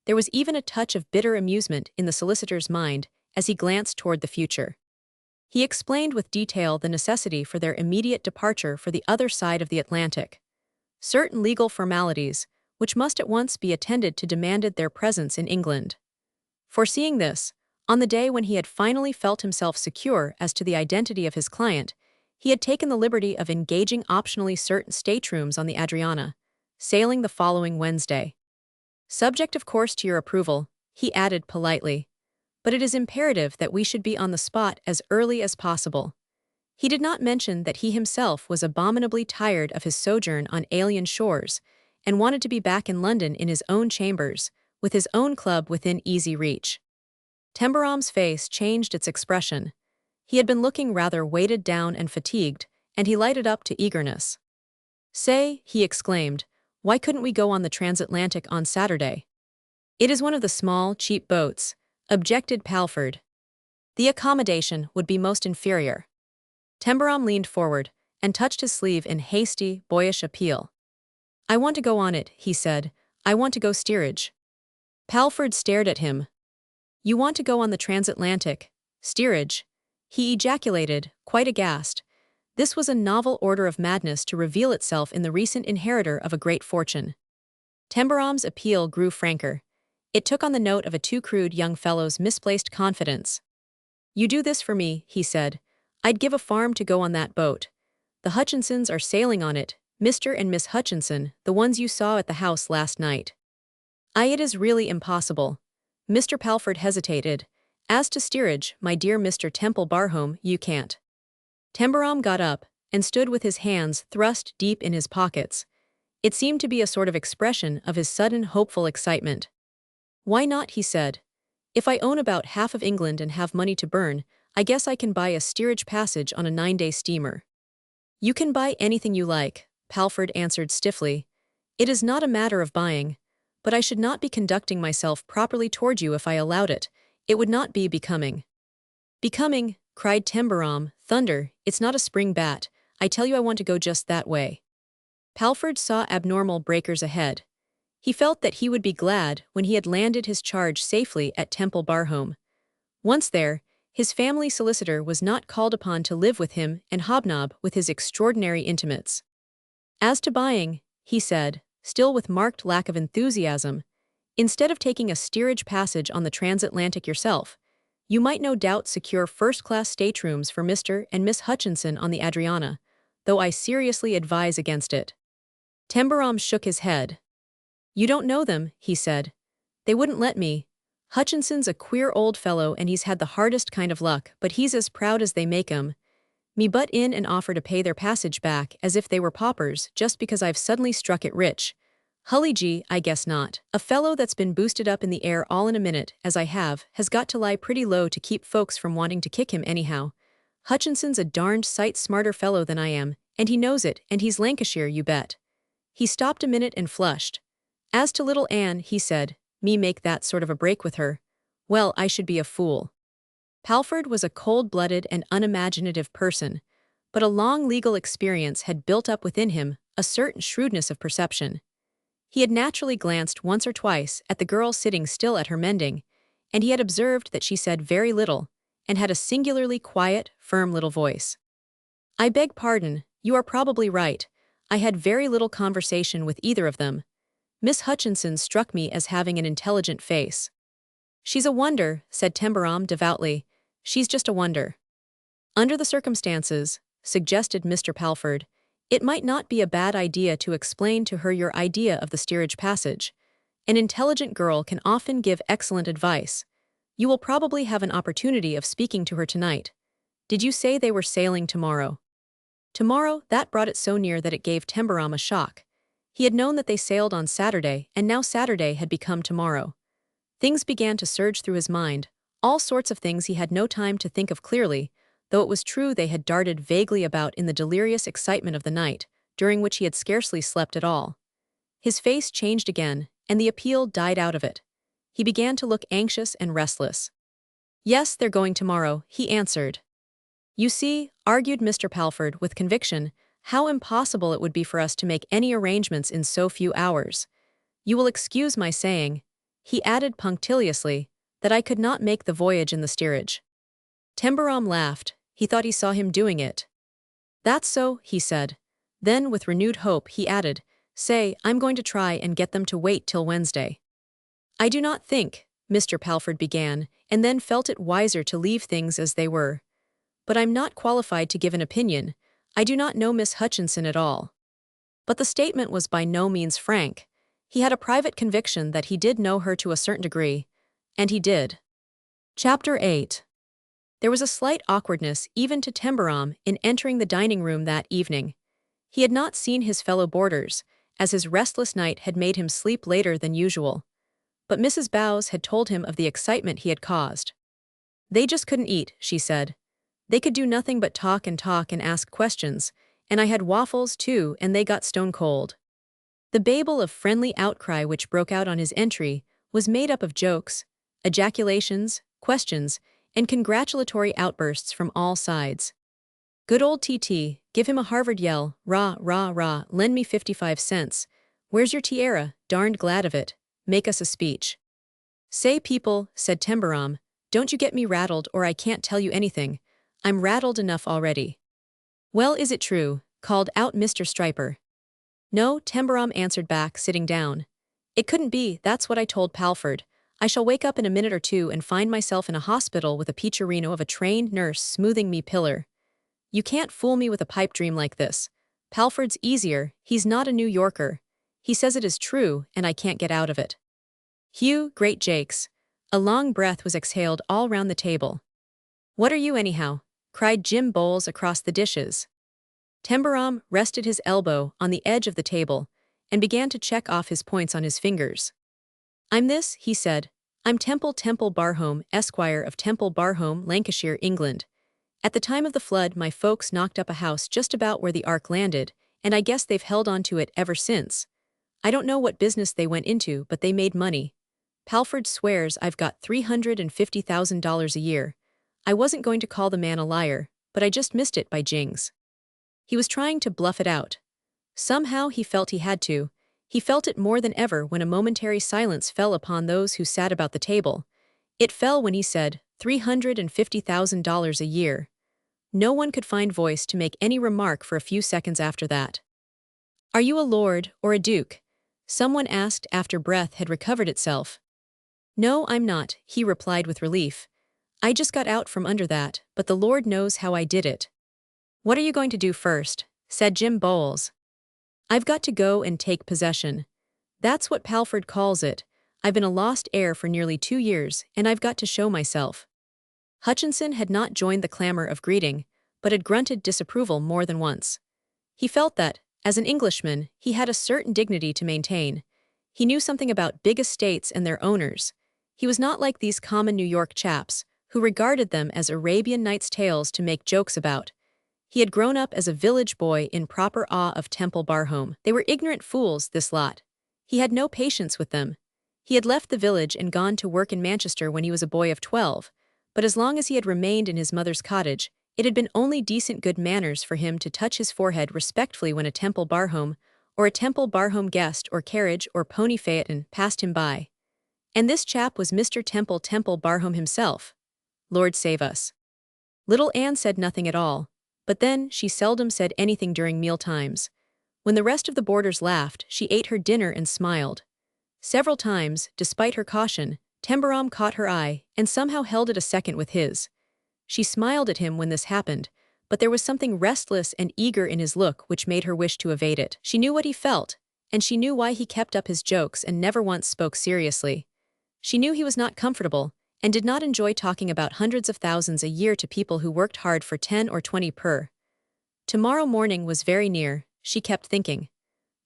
There was even a touch of bitter amusement in the solicitor's mind as he glanced toward the future. He explained with detail the necessity for their immediate departure for the other side of the Atlantic. Certain legal formalities, which must at once be attended to, demanded their presence in England. Foreseeing this, on the day when he had finally felt himself secure as to the identity of his client, he had taken the liberty of engaging optionally certain staterooms on the Adriana, sailing the following Wednesday. "Subject of course to your approval," he added politely, "but it is imperative that we should be on the spot as early as possible." He did not mention that he himself was abominably tired of his sojourn on alien shores, and wanted to be back in London in his own chambers, with his own club within easy reach. Tembarom's face changed its expression. He had been looking rather weighted down and fatigued, and he lighted up to eagerness. "Say," he exclaimed, "why couldn't we go on the transatlantic on Saturday?" "It is one of the small, cheap boats," objected Palford. "The accommodation would be most inferior." Tembarom leaned forward and touched his sleeve in hasty, boyish appeal. "I want to go on it," he said. "I want to go steerage." Palford stared at him. "You want to go on the transatlantic, steerage?" he ejaculated, quite aghast. This was a novel order of madness to reveal itself in the recent inheritor of a great fortune. Tembarom's appeal grew franker. It took on the note of a too crude young fellow's misplaced confidence. "You do this for me," he said. "I'd give a farm to go on that boat. The Hutchinsons are sailing on it, Mr. and Miss Hutchinson, the ones you saw at the house last night." It is really impossible." Mr. Palford hesitated. "As to steerage, my dear Mr. Tembarom, you can't." Tembarom got up and stood with his hands thrust deep in his pockets. It seemed to be a sort of expression of his sudden hopeful excitement. "Why not?" he said. "If I own about half of England and have money to burn, I guess I can buy a steerage passage on a 9-day steamer." "You can buy anything you like," Palford answered stiffly. "It is not a matter of buying. But I should not be conducting myself properly toward you if I allowed it. It would not be becoming." Becoming, cried Tembarom, thunder, it's not a spring bat, I tell you I want to go just that way. Palford saw abnormal breakers ahead. He felt that he would be glad when he had landed his charge safely at Tembarom. Once there, his family solicitor was not called upon to live with him and hobnob with his extraordinary intimates. As to buying, he said, still with marked lack of enthusiasm, instead of taking a steerage passage on the transatlantic yourself, you might no doubt secure first-class staterooms for Mr. and Miss Hutchinson on the Adriana, though I seriously advise against it. Tembarom shook his head. You don't know them, he said. They wouldn't let me. Hutchinson's a queer old fellow and he's had the hardest kind of luck, but he's as proud as they make 'em. Me butt in and offer to pay their passage back as if they were paupers just because I've suddenly struck it rich. Hully gee, I guess not. A fellow that's been boosted up in the air all in a minute, as I have, has got to lie pretty low to keep folks from wanting to kick him anyhow. Hutchinson's a darned sight smarter fellow than I am, and he knows it, and he's Lancashire, you bet. He stopped a minute and flushed. As to little Anne, he said, me make that sort of a break with her. Well, I should be a fool. Palford was a cold-blooded and unimaginative person, but a long legal experience had built up within him a certain shrewdness of perception. He had naturally glanced once or twice at the girl sitting still at her mending, and he had observed that she said very little, and had a singularly quiet, firm little voice. I beg pardon, you are probably right. I had very little conversation with either of them. Miss Hutchinson struck me as having an intelligent face. She's a wonder, said Tembarom devoutly. She's just a wonder. Under the circumstances, suggested Mr. Palford, it might not be a bad idea to explain to her your idea of the steerage passage. An intelligent girl can often give excellent advice. You will probably have an opportunity of speaking to her tonight. Did you say they were sailing tomorrow? Tomorrow, that brought it so near that it gave Tembarom a shock. He had known that they sailed on Saturday, and now Saturday had become tomorrow. Things began to surge through his mind, all sorts of things he had no time to think of clearly, though it was true they had darted vaguely about in the delirious excitement of the night, during which he had scarcely slept at all. His face changed again, and the appeal died out of it. He began to look anxious and restless. Yes, they're going tomorrow, he answered. You see, argued Mr. Palford with conviction, how impossible it would be for us to make any arrangements in so few hours. You will excuse my saying, he added punctiliously, that I could not make the voyage in the steerage. Tembarom laughed. He thought he saw him doing it. That's so, he said. Then, with renewed hope, he added, say, I'm going to try and get them to wait till Wednesday. I do not think, Mr. Palford began, and then felt it wiser to leave things as they were. But I'm not qualified to give an opinion. I do not know Miss Hutchinson at all. But the statement was by no means frank. He had a private conviction that he did know her to a certain degree, and he did. Chapter 8. There was a slight awkwardness even to Tembarom in entering the dining room that evening. He had not seen his fellow boarders, as his restless night had made him sleep later than usual. But Mrs. Bowes had told him of the excitement he had caused. They just couldn't eat, she said. They could do nothing but talk and ask questions, and I had waffles too, and they got stone cold. The babel of friendly outcry which broke out on his entry was made up of jokes, ejaculations, questions, and congratulatory outbursts from all sides. Good old TT, give him a Harvard yell, rah, rah, rah, lend me 55 cents. Where's your tiara, darned glad of it, make us a speech. Say people, said Tembarom, don't you get me rattled or I can't tell you anything. I'm rattled enough already. Well, is it true, called out Mr. Stryper. No, Tembarom answered back, sitting down. It couldn't be, that's what I told Palford. I shall wake up in a minute or two and find myself in a hospital with a peacherino of a trained nurse smoothing me pillar. You can't fool me with a pipe dream like this. Palford's easier, he's not a New Yorker. He says it is true, and I can't get out of it. Hugh, great Jakes. A long breath was exhaled all round the table. What are you anyhow? Cried Jim Bowles across the dishes. Tembarom rested his elbow on the edge of the table and began to check off his points on his fingers. I'm this, he said. I'm Temple Barhome, Esquire of Temple Barhome, Lancashire, England. At the time of the flood my folks knocked up a house just about where the ark landed, and I guess they've held on to it ever since. I don't know what business they went into, but they made money. Palford swears I've got $350,000 a year. I wasn't going to call the man a liar, but I just missed it by jings. He was trying to bluff it out. Somehow he felt he had to. He felt it more than ever when a momentary silence fell upon those who sat about the table. It fell when he said, $350,000 a year. No one could find voice to make any remark for a few seconds after that. Are you a lord or a duke? Someone asked after breath had recovered itself. No, I'm not, he replied with relief. I just got out from under that, but the Lord knows how I did it. What are you going to do first? Said Jim Bowles. I've got to go and take possession. That's what Palford calls it. I've been a lost heir for nearly 2 years, and I've got to show myself. Hutchinson had not joined the clamor of greeting, but had grunted disapproval more than once. He felt that, as an Englishman, he had a certain dignity to maintain. He knew something about big estates and their owners. He was not like these common New York chaps, who regarded them as Arabian Nights' tales to make jokes about. He had grown up as a village boy in proper awe of Tembarom. They were ignorant fools, this lot. He had no patience with them. He had left the village and gone to work in Manchester when he was a boy of 12, but as long as he had remained in his mother's cottage, it had been only decent good manners for him to touch his forehead respectfully when a Tembarom, or a Tembarom guest or carriage or pony phaeton passed him by. And this chap was Mr. Tembarom himself. Lord save us. Little Anne said nothing at all, but then she seldom said anything during meal times. When the rest of the boarders laughed, she ate her dinner and smiled. Several times, despite her caution, Tembarom caught her eye and somehow held it a second with his. She smiled at him when this happened, but there was something restless and eager in his look which made her wish to evade it. She knew what he felt, and she knew why he kept up his jokes and never once spoke seriously. She knew he was not comfortable, and did not enjoy talking about hundreds of thousands a year to people who worked hard for 10 or 20 per. Tomorrow morning was very near, she kept thinking.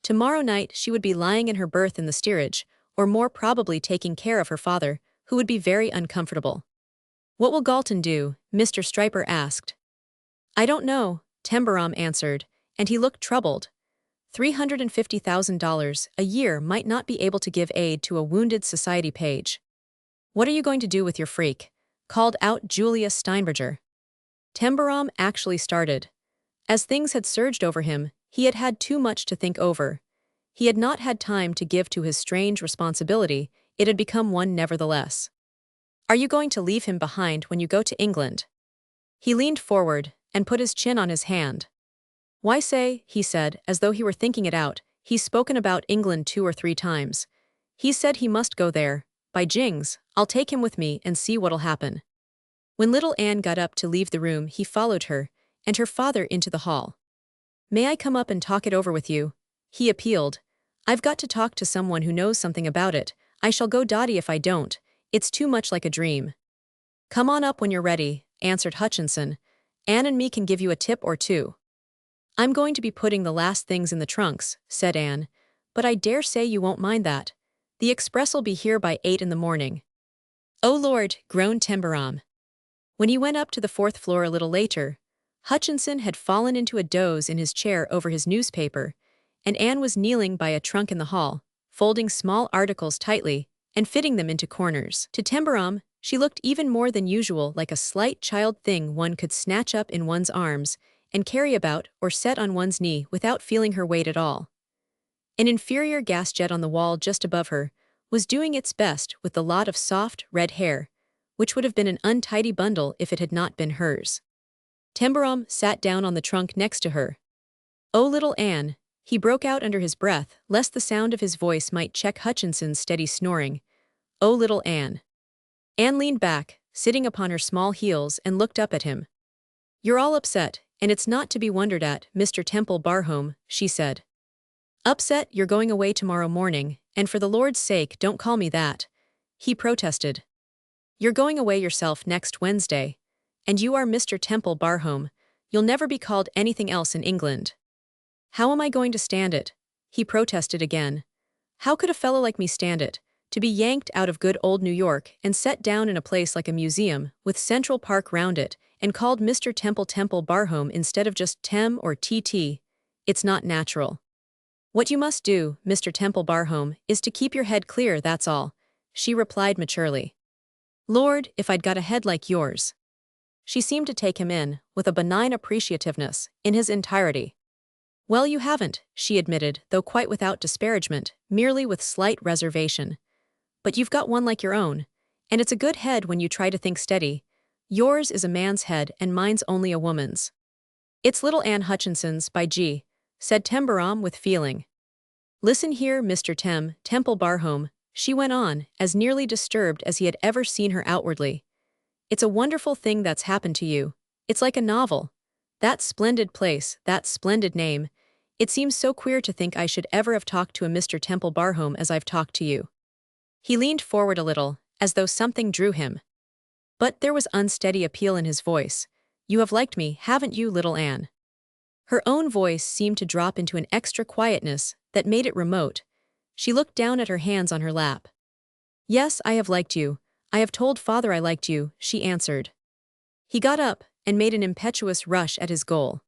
Tomorrow night she would be lying in her berth in the steerage, or more probably taking care of her father, who would be very uncomfortable. What will Galton do? Mr. Stryper asked. I don't know, Tembarom answered, and he looked troubled. $350,000 a year might not be able to give aid to a wounded society page. What are you going to do with your freak? Called out Julia Steinberger. Tembarom actually started. As things had surged over him, he had had too much to think over. He had not had time to give to his strange responsibility, it had become one nevertheless. Are you going to leave him behind when you go to England? He leaned forward and put his chin on his hand. Why say, he said, as though he were thinking it out, he's spoken about England 2 or 3 times. He said he must go there. By jings, I'll take him with me and see what'll happen. When little Anne got up to leave the room, he followed her, and her father into the hall. May I come up and talk it over with you? He appealed. I've got to talk to someone who knows something about it. I shall go dotty if I don't. It's too much like a dream. Come on up when you're ready, answered Hutchinson. Anne and me can give you a tip or two. I'm going to be putting the last things in the trunks, said Anne, but I dare say you won't mind that. The express'll be here by 8 in the morning. Oh Lord, groaned Tembarom. When he went up to the 4th floor a little later, Hutchinson had fallen into a doze in his chair over his newspaper, and Anne was kneeling by a trunk in the hall, folding small articles tightly and fitting them into corners. To Tembarom, she looked even more than usual like a slight child thing one could snatch up in one's arms and carry about or set on one's knee without feeling her weight at all. An inferior gas jet on the wall just above her was doing its best with the lot of soft, red hair, which would have been an untidy bundle if it had not been hers. Tembarom sat down on the trunk next to her. Oh, little Anne, he broke out under his breath, lest the sound of his voice might check Hutchinson's steady snoring. Oh, little Anne. Anne leaned back, sitting upon her small heels, and looked up at him. You're all upset, and it's not to be wondered at, Mr. Tembarom, she said. Upset you're going away tomorrow morning, and for the Lord's sake don't call me that, he protested. You're going away yourself next Wednesday, and you are Mr. Tembarom. You'll never be called anything else in England. How am I going to stand it? He protested again. How could a fellow like me stand it, to be yanked out of good old New York and set down in a place like a museum, with Central Park round it, and called Mr. Tembarom instead of just Tem or TT? It's not natural. What you must do, Mr. Tembarom, is to keep your head clear, that's all, she replied maturely. Lord, if I'd got a head like yours. She seemed to take him in, with a benign appreciativeness, in his entirety. Well, you haven't, she admitted, though quite without disparagement, merely with slight reservation. But you've got one like your own, and it's a good head when you try to think steady. Yours is a man's head and mine's only a woman's. It's little Anne Hutchinson's, by G, said Tembarom with feeling. Listen here, Mr. Temple Barhome, she went on, as nearly disturbed as he had ever seen her outwardly. It's a wonderful thing that's happened to you. It's like a novel. That splendid place, that splendid name. It seems so queer to think I should ever have talked to a Mr. Temple Barhome as I've talked to you. He leaned forward a little, as though something drew him. But there was unsteady appeal in his voice. You have liked me, haven't you, little Anne? Her own voice seemed to drop into an extra quietness that made it remote. She looked down at her hands on her lap. Yes, I have liked you. I have told father I liked you, she answered. He got up and made an impetuous rush at his goal.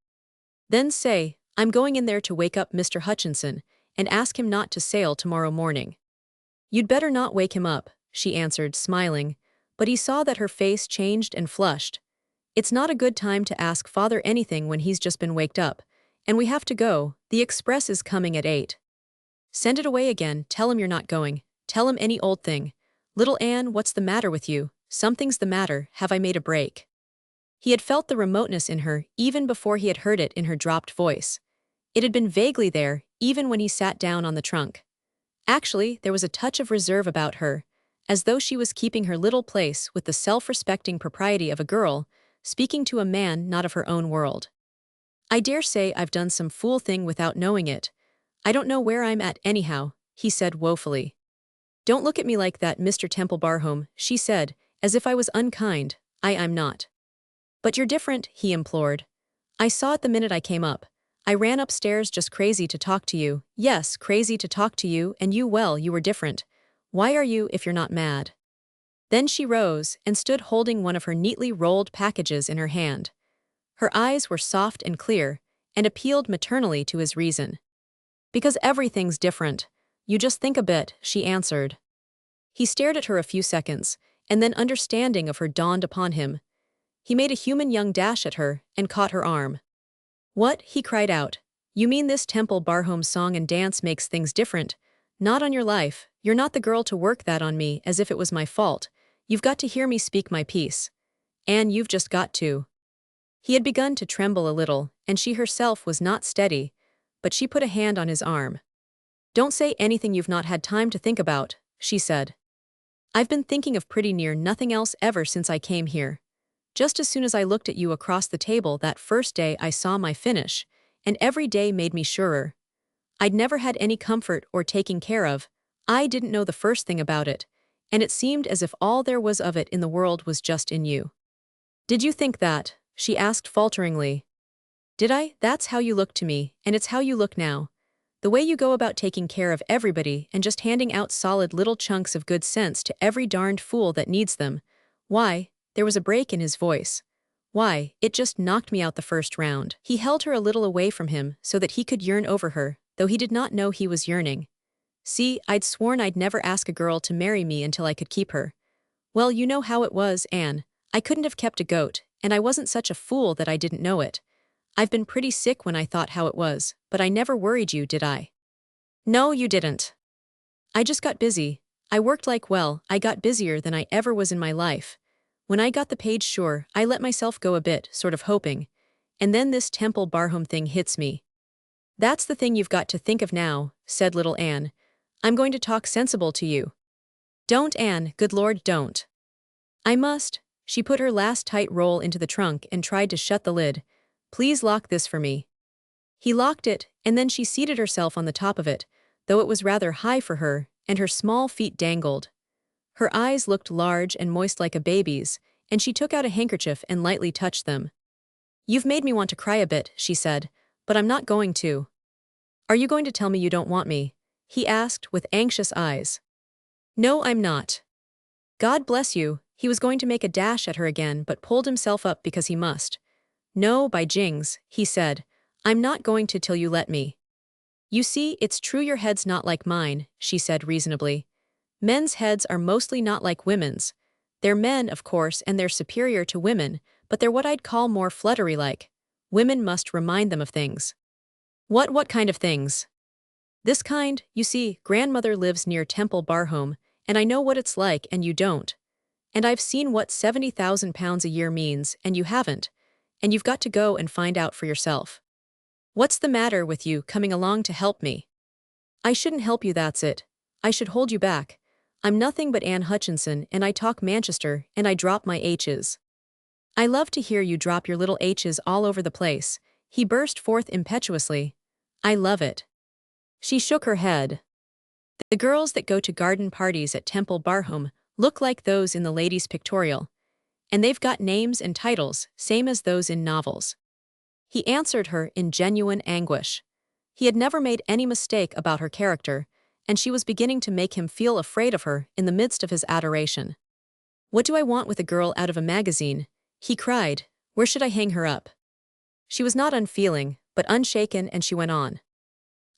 Then say, I'm going in there to wake up Mr. Hutchinson and ask him not to sail tomorrow morning. You'd better not wake him up, she answered, smiling, but he saw that her face changed and flushed. It's not a good time to ask father anything when he's just been waked up, and we have to go, the express is coming at 8. Send it away again, tell him you're not going, tell him any old thing. Little Anne, what's the matter with you? Something's the matter, have I made a break? He had felt the remoteness in her even before he had heard it in her dropped voice. It had been vaguely there, even when he sat down on the trunk. Actually, there was a touch of reserve about her, as though she was keeping her little place with the self-respecting propriety of a girl, speaking to a man not of her own world. I dare say I've done some fool thing without knowing it. I don't know where I'm at anyhow, he said woefully. Don't look at me like that, Mr. Temple Barhome, she said, as if I was unkind. I'm not. But you're different, he implored. I saw it the minute I came up. I ran upstairs just crazy to talk to you. Yes, crazy to talk to you, and you were different. Why are you if you're not mad? Then she rose and stood holding one of her neatly rolled packages in her hand. Her eyes were soft and clear, and appealed maternally to his reason. Because everything's different. You just think a bit, she answered. He stared at her a few seconds, and then understanding of her dawned upon him. He made a human young dash at her and caught her arm. What? He cried out. You mean this Temple Barhome song and dance makes things different? Not on your life. You're not the girl to work that on me as if it was my fault. You've got to hear me speak my piece. Anne, you've just got to. He had begun to tremble a little, and she herself was not steady, but she put a hand on his arm. Don't say anything you've not had time to think about, she said. I've been thinking of pretty near nothing else ever since I came here. Just as soon as I looked at you across the table that first day I saw my finish, and every day made me surer. I'd never had any comfort or taking care of. I didn't know the first thing about it, and it seemed as if all there was of it in the world was just in you. Did you think that? She asked falteringly. Did I? That's how you looked to me, and it's how you look now. The way you go about taking care of everybody and just handing out solid little chunks of good sense to every darned fool that needs them. Why, there was a break in his voice. Why, it just knocked me out the first round. He held her a little away from him so that he could yearn over her, though he did not know he was yearning. See, I'd sworn I'd never ask a girl to marry me until I could keep her. Well, you know how it was, Anne. I couldn't have kept a goat, and I wasn't such a fool that I didn't know it. I've been pretty sick when I thought how it was, but I never worried you, did I? No, you didn't. I just got busy. I worked I got busier than I ever was in my life. When I got the page sure, I let myself go a bit, sort of hoping. And then this Temple Barhome thing hits me. That's the thing you've got to think of now, said little Anne. I'm going to talk sensible to you. Don't, Anne, good Lord, don't. I must. She put her last tight roll into the trunk and tried to shut the lid. Please lock this for me. He locked it, and then she seated herself on the top of it, though it was rather high for her, and her small feet dangled. Her eyes looked large and moist like a baby's, and she took out a handkerchief and lightly touched them. You've made me want to cry a bit, she said, but I'm not going to. Are you going to tell me you don't want me? He asked with anxious eyes. No, I'm not. God bless you. He was going to make a dash at her again but pulled himself up because he must. No, by jings, he said, I'm not going to till you let me. You see, it's true your head's not like mine, she said reasonably. Men's heads are mostly not like women's. They're men, of course, and they're superior to women, but they're what I'd call more fluttery-like. Women must remind them of things. What kind of things? This kind, you see, grandmother lives near Tembarom, and I know what it's like and you don't. And I've seen what £70,000 a year means and you haven't, and you've got to go and find out for yourself. What's the matter with you coming along to help me? I shouldn't help you, that's it. I should hold you back. I'm nothing but Anne Hutchinson and I talk Manchester and I drop my H's. I love to hear you drop your little H's all over the place, he burst forth impetuously. I love it. She shook her head. The girls that go to garden parties at Tembarom look like those in the ladies' pictorial, and they've got names and titles, same as those in novels. He answered her in genuine anguish. He had never made any mistake about her character, and she was beginning to make him feel afraid of her in the midst of his adoration. What do I want with a girl out of a magazine? He cried. Where should I hang her up? She was not unfeeling, but unshaken, and she went on.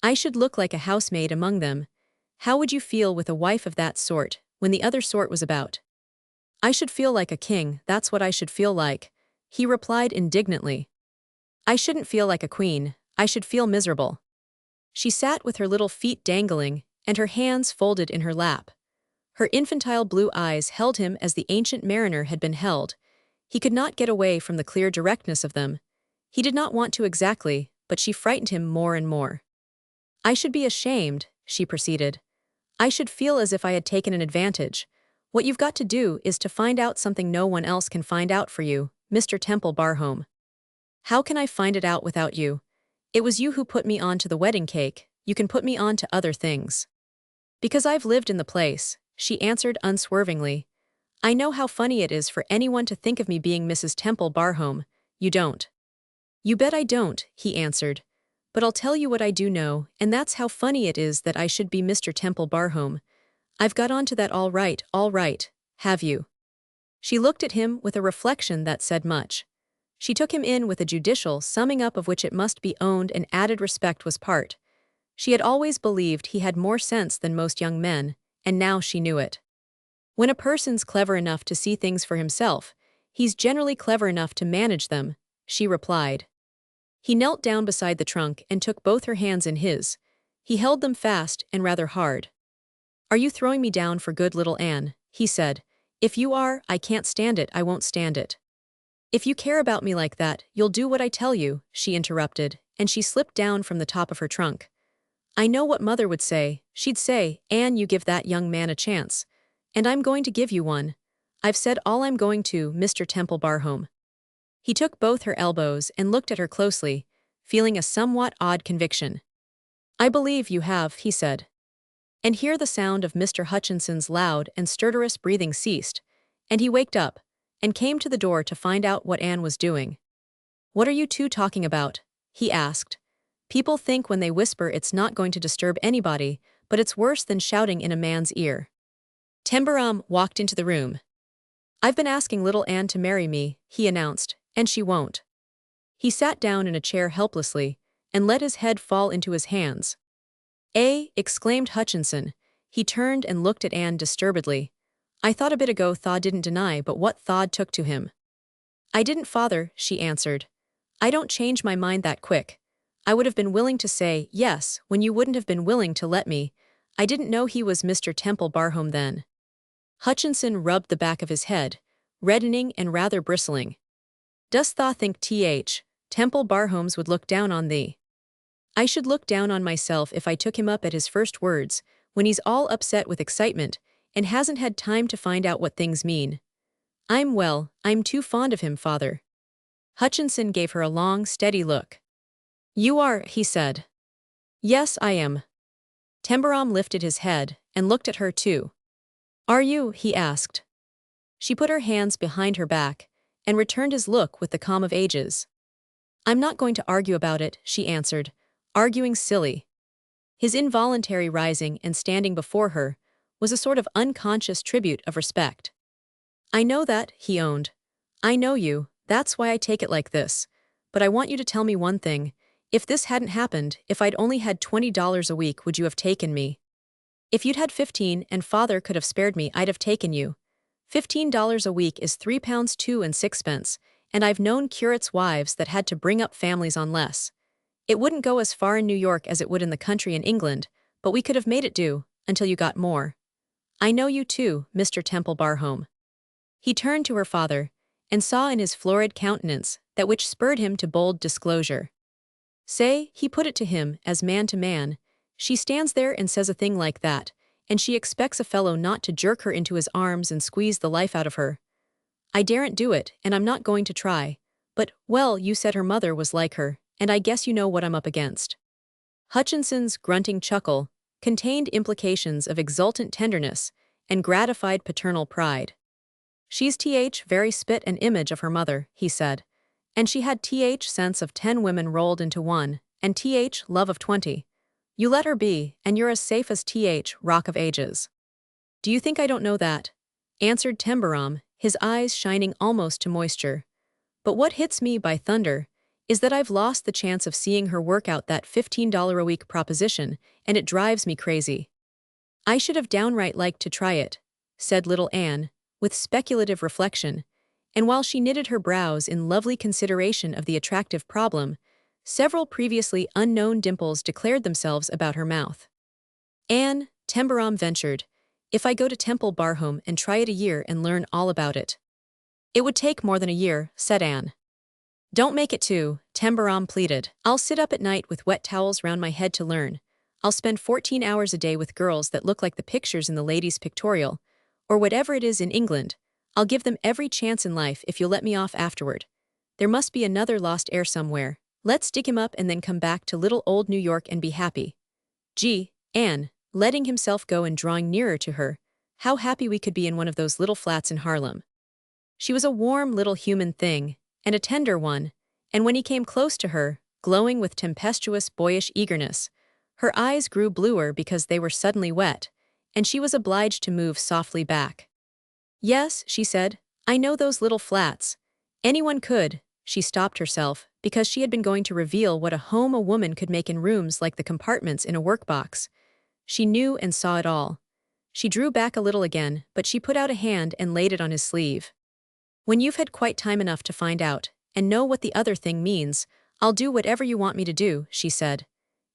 I should look like a housemaid among them. How would you feel with a wife of that sort, when the other sort was about? I should feel like a king, that's what I should feel like, he replied indignantly. I shouldn't feel like a queen, I should feel miserable. She sat with her little feet dangling, and her hands folded in her lap. Her infantile blue eyes held him as the ancient mariner had been held. He could not get away from the clear directness of them. He did not want to exactly, but she frightened him more and more. I should be ashamed, she proceeded. I should feel as if I had taken an advantage. What you've got to do is to find out something no one else can find out for you, Mr. Tembarom. How can I find it out without you? It was you who put me on to the wedding cake, you can put me on to other things. Because I've lived in the place, she answered unswervingly. I know how funny it is for anyone to think of me being Mrs. Tembarom. You don't. You bet I don't, he answered. But I'll tell you what I do know, and that's how funny it is that I should be Mr. Tembarom. I've got on to that all right, have you? She looked at him with a reflection that said much. She took him in with a judicial summing up of which it must be owned and added respect was part. She had always believed he had more sense than most young men, and now she knew it. When a person's clever enough to see things for himself, he's generally clever enough to manage them, she replied. He knelt down beside the trunk and took both her hands in his. He held them fast and rather hard. Are you throwing me down for good, little Anne? He said. If you are, I can't stand it, I won't stand it. If you care about me like that, you'll do what I tell you, she interrupted, and she slipped down from the top of her trunk. I know what Mother would say. She'd say, Anne, you give that young man a chance. And I'm going to give you one. I've said all I'm going to, Mr. Tembarom. He took both her elbows and looked at her closely, feeling a somewhat odd conviction. I believe you have, he said. And here the sound of Mr. Hutchinson's loud and stertorous breathing ceased, and he waked up, and came to the door to find out what Anne was doing. What are you two talking about? He asked. People think when they whisper it's not going to disturb anybody, but it's worse than shouting in a man's ear. Tembarom walked into the room. I've been asking little Anne to marry me, he announced, and she won't. He sat down in a chair helplessly, and let his head fall into his hands. Exclaimed Hutchinson. He turned and looked at Anne disturbedly. I thought a bit ago Thaw didn't deny but what Thaw took to him. I didn't, father, she answered. I don't change my mind that quick. I would have been willing to say yes when you wouldn't have been willing to let me. I didn't know he was Mr. Tembarom then. Hutchinson rubbed the back of his head, reddening and rather bristling. Dost thou think Tembaroms would look down on thee? I should look down on myself if I took him up at his first words, when he's all upset with excitement, and hasn't had time to find out what things mean. I'm too fond of him, father. Hutchinson gave her a long, steady look. You are, he said. Yes, I am. Tembarom lifted his head, and looked at her too. Are you, he asked. She put her hands behind her back, and returned his look with the calm of ages. I'm not going to argue about it, she answered. Arguing silly. His involuntary rising and standing before her was a sort of unconscious tribute of respect. I know that, he owned. I know you, that's why I take it like this. But I want you to tell me one thing. If this hadn't happened, if I'd only had $20 a week, would you have taken me? If you'd had 15 and father could have spared me, I'd have taken you. $15 a week is £3.02 and 6 pence, and I've known curates' wives that had to bring up families on less. It wouldn't go as far in New York as it would in the country in England, but we could have made it do, until you got more. I know you too, Mr. Temple. He turned to her father, and saw in his florid countenance that which spurred him to bold disclosure. Say, he put it to him, as man to man, she stands there and says a thing like that, and she expects a fellow not to jerk her into his arms and squeeze the life out of her. I daren't do it, and I'm not going to try. But, well, you said her mother was like her, and I guess you know what I'm up against. Hutchinson's grunting chuckle contained implications of exultant tenderness and gratified paternal pride. She's very spit an image of her mother, he said. And she had sense of 10 women rolled into one, and love of 20. You let her be, and you're as safe as Rock of Ages. Do you think I don't know that? Answered Tembarom, his eyes shining almost to moisture. But what hits me by thunder is that I've lost the chance of seeing her work out that $15 a week proposition, and it drives me crazy. I should have downright liked to try it, said little Anne, with speculative reflection, and while she knitted her brows in lovely consideration of the attractive problem, several previously unknown dimples declared themselves about her mouth. Anne, Tembarom ventured, if I go to Temple Barhome and try it a year and learn all about it. It would take more than a year, said Anne. Don't make it 2, Tembarom pleaded. I'll sit up at night with wet towels round my head to learn. I'll spend 14 hours a day with girls that look like the pictures in the ladies' pictorial, or whatever it is in England. I'll give them every chance in life if you'll let me off afterward. There must be another lost heir somewhere. Let's dig him up and then come back to little old New York and be happy. Gee, Anne, letting himself go and drawing nearer to her, how happy we could be in one of those little flats in Harlem. She was a warm little human thing, and a tender one, and when he came close to her, glowing with tempestuous boyish eagerness, her eyes grew bluer because they were suddenly wet, and she was obliged to move softly back. Yes, she said, I know those little flats. Anyone could. She stopped herself, because she had been going to reveal what a home a woman could make in rooms like the compartments in a workbox. She knew and saw it all. She drew back a little again, but she put out a hand and laid it on his sleeve. When you've had quite time enough to find out, and know what the other thing means, I'll do whatever you want me to do, she said.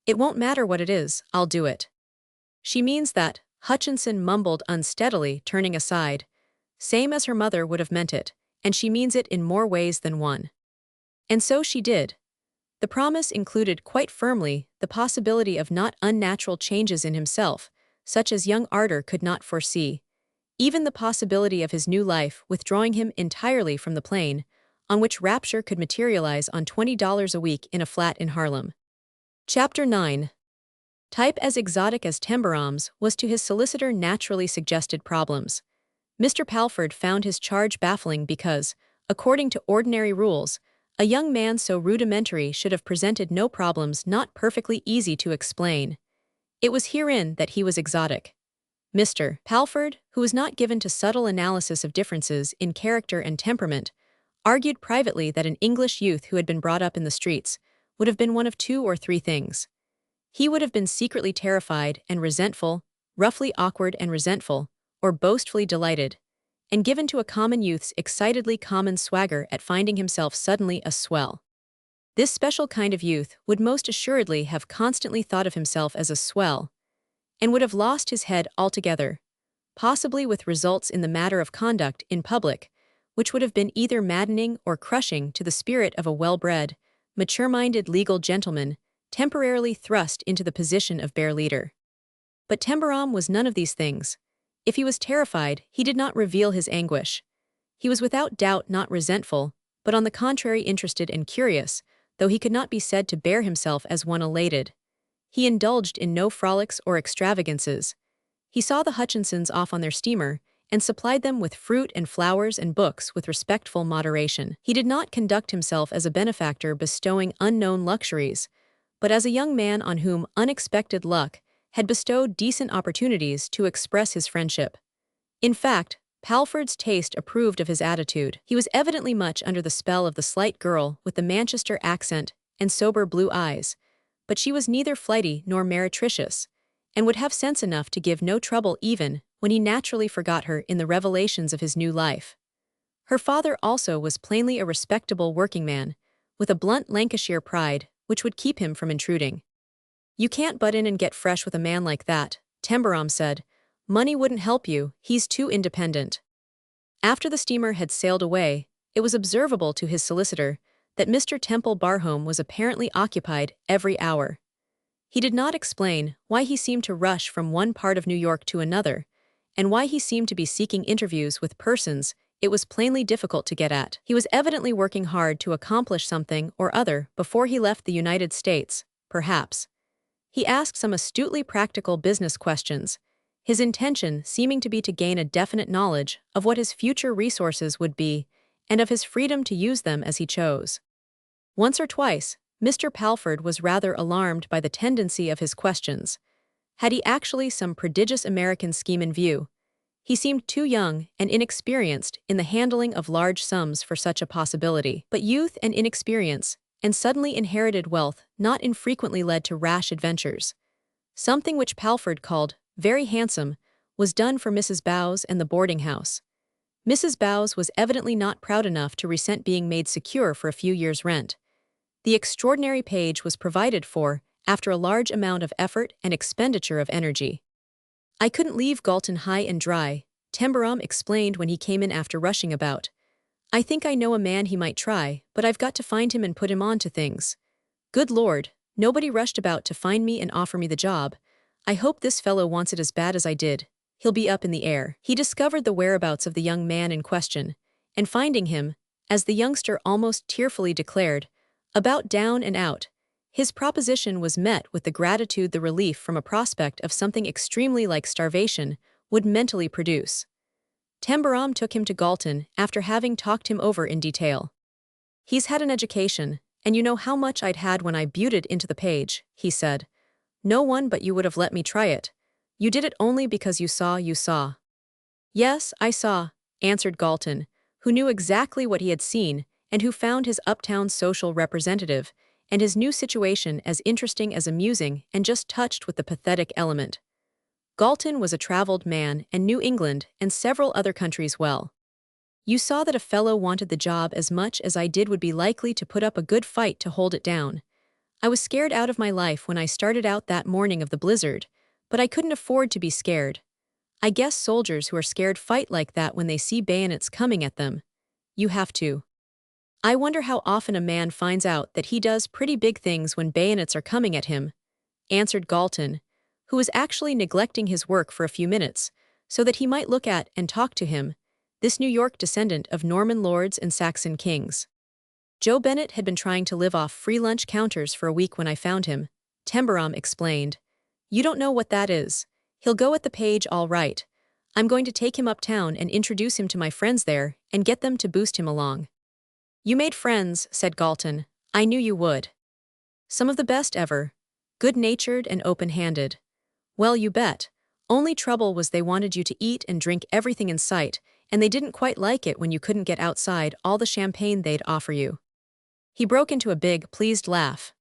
It won't matter what it is, I'll do it. She means that, Hutchinson mumbled unsteadily, turning aside. Same as her mother would have meant it, and she means it in more ways than one. And so she did. The promise included quite firmly the possibility of not unnatural changes in himself, such as young Arter could not foresee. Even the possibility of his new life withdrawing him entirely from the plane, on which rapture could materialize on $20 a week in a flat in Harlem. Chapter 9. Type as exotic as Tembarom's was to his solicitor naturally suggested problems. Mr. Palford found his charge baffling because, according to ordinary rules, a young man so rudimentary should have presented no problems not perfectly easy to explain. It was herein that he was exotic. Mr. Palford, who was not given to subtle analysis of differences in character and temperament, argued privately that an English youth who had been brought up in the streets would have been one of 2 or 3 things. He would have been secretly terrified and resentful, roughly awkward and resentful, or boastfully delighted, and given to a common youth's excitedly common swagger at finding himself suddenly a swell. This special kind of youth would most assuredly have constantly thought of himself as a swell, and would have lost his head altogether, possibly with results in the matter of conduct in public, which would have been either maddening or crushing to the spirit of a well-bred, mature-minded legal gentleman temporarily thrust into the position of bear leader. But Tembarom was none of these things. If he was terrified, he did not reveal his anguish. He was without doubt not resentful, but on the contrary interested and curious, though he could not be said to bear himself as one elated. He indulged in no frolics or extravagances. He saw the Hutchinsons off on their steamer, and supplied them with fruit and flowers and books with respectful moderation. He did not conduct himself as a benefactor bestowing unknown luxuries, but as a young man on whom unexpected luck had bestowed decent opportunities to express his friendship. In fact, Palford's taste approved of his attitude. He was evidently much under the spell of the slight girl with the Manchester accent and sober blue eyes, but she was neither flighty nor meretricious, and would have sense enough to give no trouble even when he naturally forgot her in the revelations of his new life. Her father also was plainly a respectable working man, with a blunt Lancashire pride, which would keep him from intruding. "You can't butt in and get fresh with a man like that," Tembarom said. "Money wouldn't help you, he's too independent." After the steamer had sailed away, it was observable to his solicitor that Mr. Temple Barhome was apparently occupied every hour. He did not explain why he seemed to rush from one part of New York to another, and why he seemed to be seeking interviews with persons it was plainly difficult to get at. He was evidently working hard to accomplish something or other before he left the United States, perhaps. He asked some astutely practical business questions, his intention seeming to be to gain a definite knowledge of what his future resources would be and of his freedom to use them as he chose. Once or twice, Mr. Palford was rather alarmed by the tendency of his questions. Had he actually some prodigious American scheme in view? He seemed too young and inexperienced in the handling of large sums for such a possibility. But youth and inexperience, and suddenly inherited wealth not infrequently led to rash adventures. Something which Palford called very handsome was done for Mrs. Bowes and the boarding house. Mrs. Bowes was evidently not proud enough to resent being made secure for a few years' rent. The extraordinary page was provided for after a large amount of effort and expenditure of energy. "I couldn't leave Galton high and dry," Tembarom explained when he came in after rushing about. "I think I know a man he might try, but I've got to find him and put him on to things. Good Lord, nobody rushed about to find me and offer me the job. I hope this fellow wants it as bad as I did. He'll be up in the air." He discovered the whereabouts of the young man in question, and finding him, as the youngster almost tearfully declared, about down and out, his proposition was met with the gratitude the relief from a prospect of something extremely like starvation would mentally produce. Tembarom took him to Galton after having talked him over in detail. "He's had an education, and you know how much I'd had when I buted into the page," he said. "No one but you would have let me try it. You did it only because you saw. "Yes, I saw," answered Galton, who knew exactly what he had seen and who found his uptown social representative and his new situation as interesting as amusing and just touched with the pathetic element. Galton was a traveled man and knew England and several other countries well. "You saw that a fellow wanted the job as much as I did would be likely to put up a good fight to hold it down. I was scared out of my life when I started out that morning of the blizzard, but I couldn't afford to be scared. I guess soldiers who are scared fight like that when they see bayonets coming at them. You have to. I wonder how often a man finds out that he does pretty big things when bayonets are coming at him," answered Galton, who was actually neglecting his work for a few minutes, so that he might look at and talk to him, this New York descendant of Norman lords and Saxon kings. "Joe Bennett had been trying to live off free lunch counters for a week when I found him," Tembarom explained. "You don't know what that is. He'll go at the page all right. I'm going to take him uptown and introduce him to my friends there and get them to boost him along." "You made friends," said Galton. "I knew you would. Some of the best ever. Good-natured and open-handed." "Well, you bet. Only trouble was they wanted you to eat and drink everything in sight, and they didn't quite like it when you couldn't get outside all the champagne they'd offer you." He broke into a big, pleased laugh.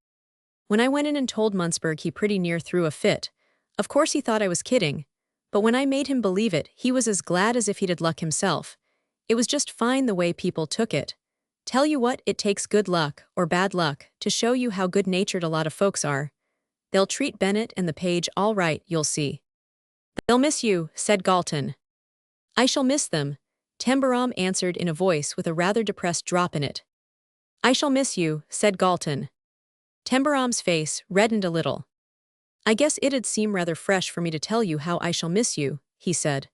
"When I went in and told Munzberg, he pretty near threw a fit. Of course he thought I was kidding, but when I made him believe it, he was as glad as if he'd had luck himself. It was just fine the way people took it. Tell you what, it takes good luck, or bad luck, to show you how good-natured a lot of folks are. They'll treat Bennett and the page all right, you'll see." "They'll miss you," said Galton. "I shall miss them," Tembarom answered in a voice with a rather depressed drop in it. "I shall miss you," said Galton. Tembarom's face reddened a little. "I guess it'd seem rather fresh for me to tell you how I shall miss you," he said.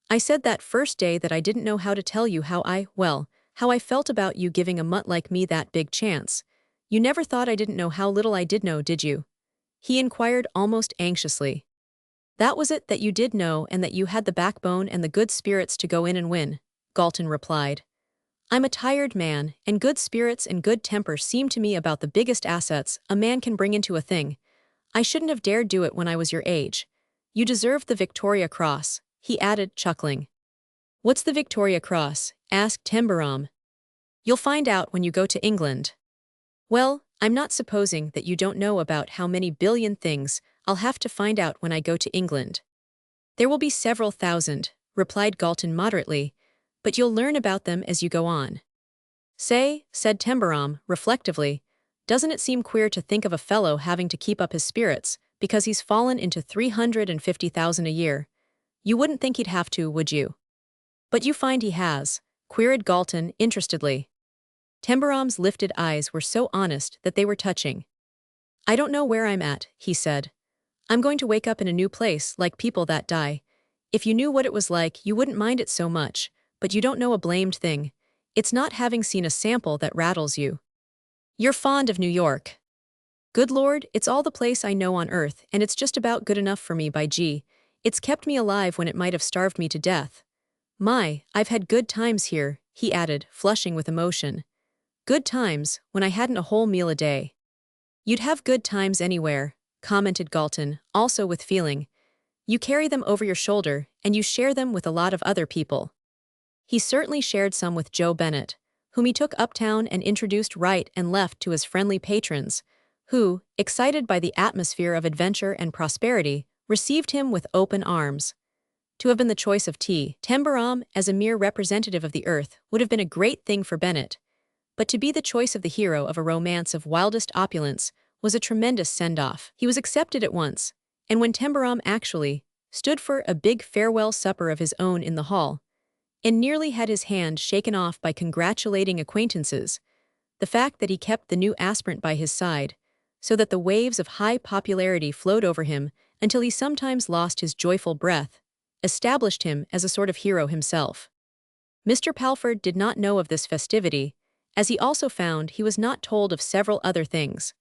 "I said that first day that I didn't know how to tell you how I felt about you giving a mutt like me that big chance. You never thought I didn't know how little I did know, did you?" he inquired almost anxiously. "That was it, that you did know and that you had the backbone and the good spirits to go in and win," Galton replied. "I'm a tired man, and good spirits and good temper seem to me about the biggest assets a man can bring into a thing. I shouldn't have dared do it when I was your age. You deserved the Victoria Cross," he added, chuckling. "What's the Victoria Cross?" asked Tembarom. "You'll find out when you go to England." "Well, I'm not supposing that you don't know about how many billion things I'll have to find out when I go to England." "There will be several thousand," replied Galton moderately, but you'll learn about them as you go on. Say, said Tembarom, reflectively, doesn't it seem queer to think of a fellow having to keep up his spirits because he's fallen into 350,000 a year? You wouldn't think he'd have to, would you? But you find he has, queried Galton interestedly. Tembarom's lifted eyes were so honest that they were touching. I don't know where I'm at, he said. I'm going to wake up in a new place like people that die. If you knew what it was like, you wouldn't mind it so much, but you don't know a blamed thing. It's not having seen a sample that rattles you. You're fond of New York. Good Lord, it's all the place I know on earth, and it's just about good enough for me by G. It's kept me alive when it might have starved me to death. My, I've had good times here, he added, flushing with emotion. Good times, when I hadn't a whole meal a day. You'd have good times anywhere, commented Galton, also with feeling. You carry them over your shoulder, and you share them with a lot of other people. He certainly shared some with Joe Burnett, whom he took uptown and introduced right and left to his friendly patrons, who, excited by the atmosphere of adventure and prosperity, received him with open arms. To have been the choice of Tembarom as a mere representative of the earth would have been a great thing for Burnett, but to be the choice of the hero of a romance of wildest opulence was a tremendous send-off. He was accepted at once, and when Tembarom actually stood for a big farewell supper of his own in the hall, and nearly had his hand shaken off by congratulating acquaintances, the fact that he kept the new aspirant by his side, so that the waves of high popularity flowed over him until he sometimes lost his joyful breath, established him as a sort of hero himself. Mr. Palford did not know of this festivity, as he also found he was not told of several other things.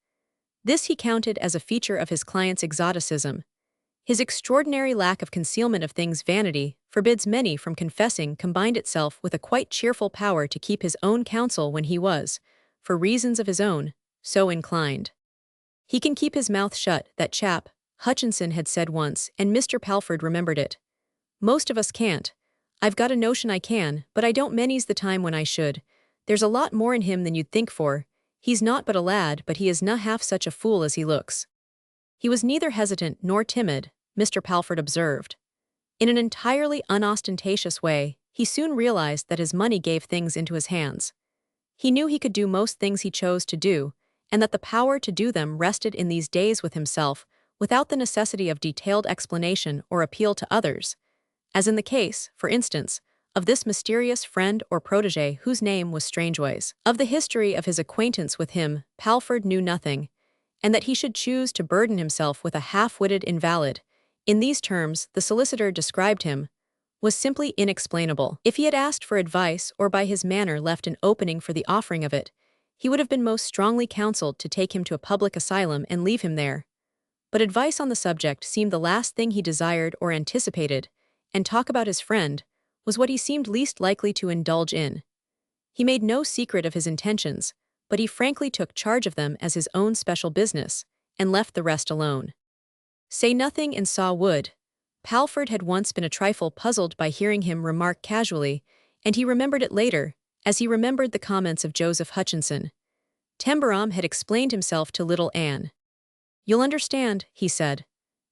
This he counted as a feature of his client's exoticism. His extraordinary lack of concealment of things vanity forbids many from confessing combined itself with a quite cheerful power to keep his own counsel when he was, for reasons of his own, so inclined. He can keep his mouth shut, that chap, Hodgson had said once, and Mr. Palford remembered it. Most of us can't. I've got a notion I can, but I don't many's the time when I should. There's a lot more in him than you'd think for. He's not but a lad, but he is not half such a fool as he looks. He was neither hesitant nor timid, Mr. Palford observed. In an entirely unostentatious way, he soon realized that his money gave things into his hands. He knew he could do most things he chose to do, and that the power to do them rested in these days with himself, without the necessity of detailed explanation or appeal to others, as in the case, for instance, of this mysterious friend or protégé whose name was Strangeways. Of the history of his acquaintance with him, Palford knew nothing, and that he should choose to burden himself with a half-witted invalid, in these terms the solicitor described him, was simply inexplainable. If he had asked for advice or by his manner left an opening for the offering of it, he would have been most strongly counseled to take him to a public asylum and leave him there. But advice on the subject seemed the last thing he desired or anticipated, and talk about his friend was what he seemed least likely to indulge in. He made no secret of his intentions, but he frankly took charge of them as his own special business, and left the rest alone. Say nothing and saw wood. Palford had once been a trifle puzzled by hearing him remark casually, and he remembered it later, as he remembered the comments of Joseph Hutchinson. Tembarom had explained himself to little Anne. You'll understand, he said.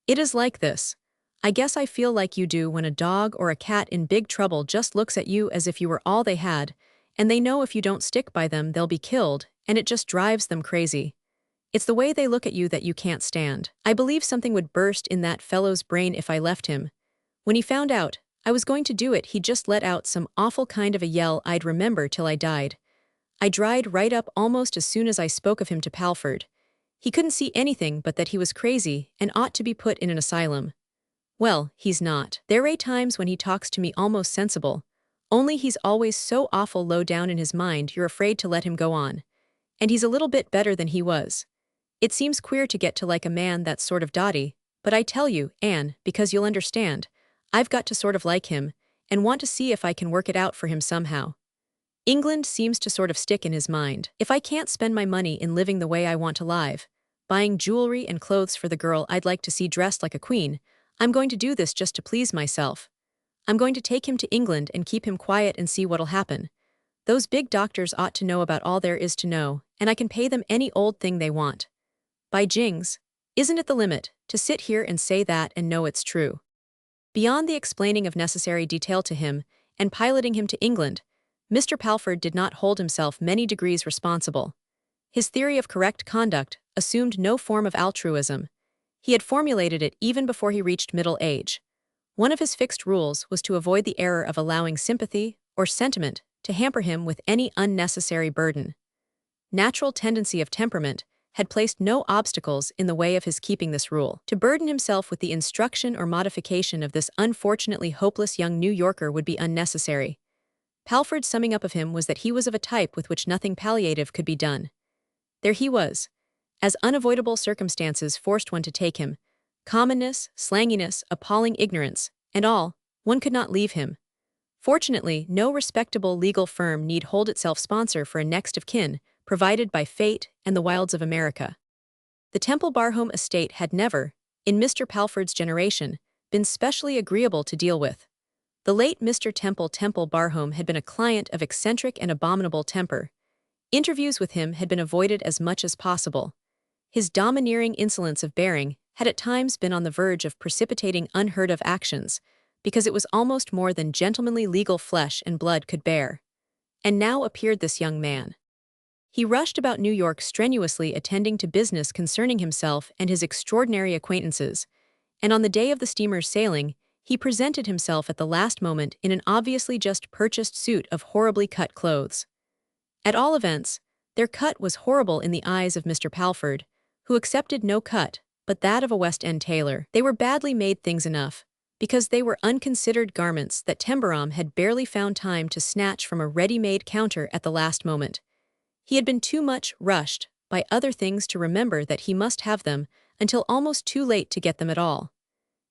It is like this. I guess I feel like you do when a dog or a cat in big trouble just looks at you as if you were all they had, and they know if you don't stick by them they'll be killed, and it just drives them crazy. It's the way they look at you that you can't stand. I believe something would burst in that fellow's brain if I left him. When he found out I was going to do it, he just let out some awful kind of a yell I'd remember till I died. I dried right up almost as soon as I spoke of him to Palford. He couldn't see anything but that he was crazy and ought to be put in an asylum. Well, he's not. There are times when he talks to me almost sensible, only he's always so awful low down in his mind you're afraid to let him go on. And he's a little bit better than he was. It seems queer to get to like a man that's sort of dotty, but I tell you, Anne, because you'll understand, I've got to sort of like him, and want to see if I can work it out for him somehow. England seems to sort of stick in his mind. If I can't spend my money in living the way I want to live, buying jewelry and clothes for the girl I'd like to see dressed like a queen, I'm going to do this just to please myself. I'm going to take him to England and keep him quiet and see what'll happen. Those big doctors ought to know about all there is to know, and I can pay them any old thing they want. By jings, isn't it the limit, to sit here and say that and know it's true? Beyond the explaining of necessary detail to him, and piloting him to England, Mr. Palford did not hold himself many degrees responsible. His theory of correct conduct assumed no form of altruism. He had formulated it even before he reached middle age. One of his fixed rules was to avoid the error of allowing sympathy or sentiment to hamper him with any unnecessary burden. Natural tendency of temperament had placed no obstacles in the way of his keeping this rule. To burden himself with the instruction or modification of this unfortunately hopeless young New Yorker would be unnecessary. Palford's summing up of him was that he was of a type with which nothing palliative could be done. There he was, as unavoidable circumstances forced one to take him. Commonness, slanginess, appalling ignorance, and all, one could not leave him. Fortunately, no respectable legal firm need hold itself sponsor for a next of kin, provided by fate and the wilds of America. The Tembarom estate had never, in Mr. Palford's generation, been specially agreeable to deal with. The late Mr. Tembarom had been a client of eccentric and abominable temper. Interviews with him had been avoided as much as possible. His domineering insolence of bearing had at times been on the verge of precipitating unheard-of actions, because it was almost more than gentlemanly legal flesh and blood could bear. And now appeared this young man. He rushed about New York strenuously attending to business concerning himself and his extraordinary acquaintances, and on the day of the steamer's sailing, he presented himself at the last moment in an obviously just purchased suit of horribly cut clothes. At all events, their cut was horrible in the eyes of Mr. Palford, who accepted no cut but that of a West End tailor. They were badly made things enough, because they were unconsidered garments that Tembarom had barely found time to snatch from a ready-made counter at the last moment. He had been too much rushed by other things to remember that he must have them until almost too late to get them at all.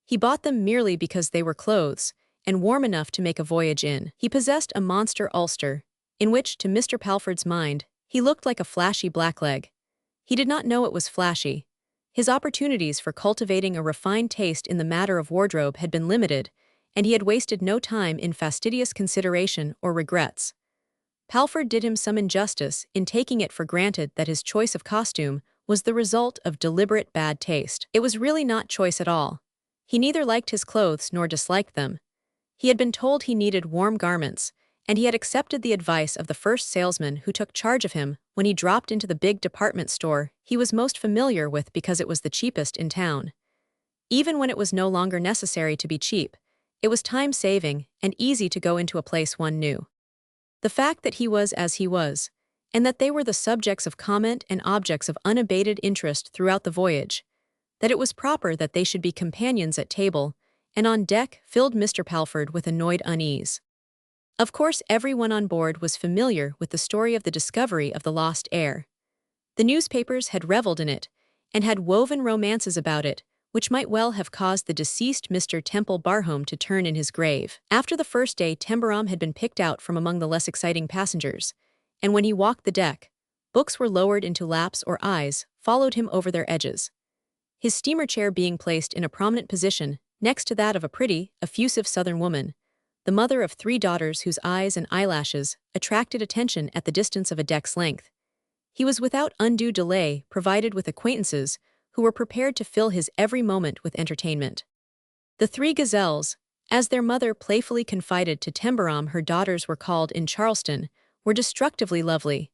He bought them merely because they were clothes, and warm enough to make a voyage in. He possessed a monster ulster, in which, to Mr. Palford's mind, he looked like a flashy blackleg. He did not know it was flashy. His opportunities for cultivating a refined taste in the matter of wardrobe had been limited, and he had wasted no time in fastidious consideration or regrets. Palford did him some injustice in taking it for granted that his choice of costume was the result of deliberate bad taste. It was really not choice at all. He neither liked his clothes nor disliked them. He had been told he needed warm garments, and he had accepted the advice of the first salesman who took charge of him when he dropped into the big department store he was most familiar with because it was the cheapest in town. Even when it was no longer necessary to be cheap, it was time-saving and easy to go into a place one knew. The fact that he was as he was, and that they were the subjects of comment and objects of unabated interest throughout the voyage, that it was proper that they should be companions at table and on deck filled Mr. Palford with annoyed unease. Of course, everyone on board was familiar with the story of the discovery of the lost heir. The newspapers had reveled in it, and had woven romances about it, which might well have caused the deceased Mr. Tembarom to turn in his grave. After the first day, Tembarom had been picked out from among the less exciting passengers, and when he walked the deck, books were lowered into laps or eyes followed him over their edges. His steamer chair being placed in a prominent position next to that of a pretty, effusive Southern woman, the mother of 3 daughters whose eyes and eyelashes attracted attention at the distance of a deck's length. He was without undue delay provided with acquaintances who were prepared to fill his every moment with entertainment. The 3 gazelles, as their mother playfully confided to Tembarom her daughters were called in Charleston, were destructively lovely.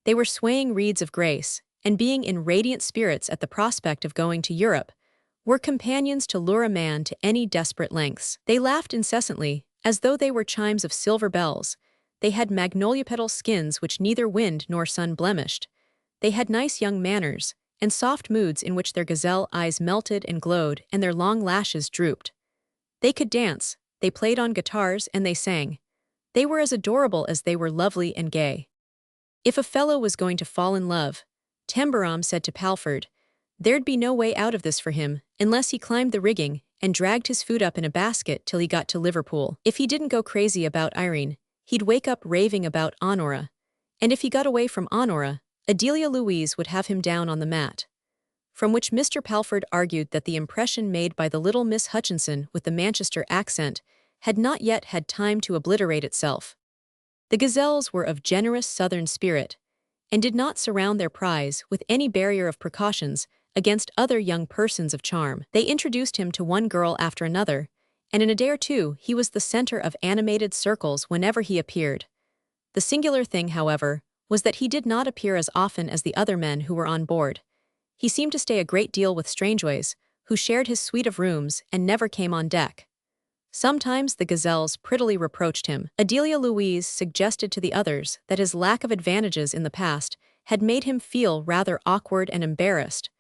They were swaying reeds of grace, and being in radiant spirits at the prospect of going to Europe, were companions to lure a man to any desperate lengths. They laughed incessantly, as though they were chimes of silver bells. They had magnolia petal skins which neither wind nor sun blemished. They had nice young manners, and soft moods in which their gazelle eyes melted and glowed and their long lashes drooped. They could dance, they played on guitars, and they sang. They were as adorable as they were lovely and gay. If a fellow was going to fall in love, Tembarom said to Palford, there'd be no way out of this for him unless he climbed the rigging and dragged his food up in a basket till he got to Liverpool. If he didn't go crazy about Irene, he'd wake up raving about Honora. And if he got away from Honora, Adelia Louise would have him down on the mat. From which Mr. Palford argued that the impression made by the little Miss Hodgson with the Manchester accent had not yet had time to obliterate itself. The gazelles were of generous southern spirit, and did not surround their prize with any barrier of precautions against other young persons of charm. They introduced him to one girl after another, and in a day or two he was the center of animated circles whenever he appeared. The singular thing, however, was that he did not appear as often as the other men who were on board. He seemed to stay a great deal with Strangeways, who shared his suite of rooms and never came on deck. Sometimes the gazelles prettily reproached him. Adelia Louise suggested to the others that his lack of advantages in the past had made him feel rather awkward and embarrassed.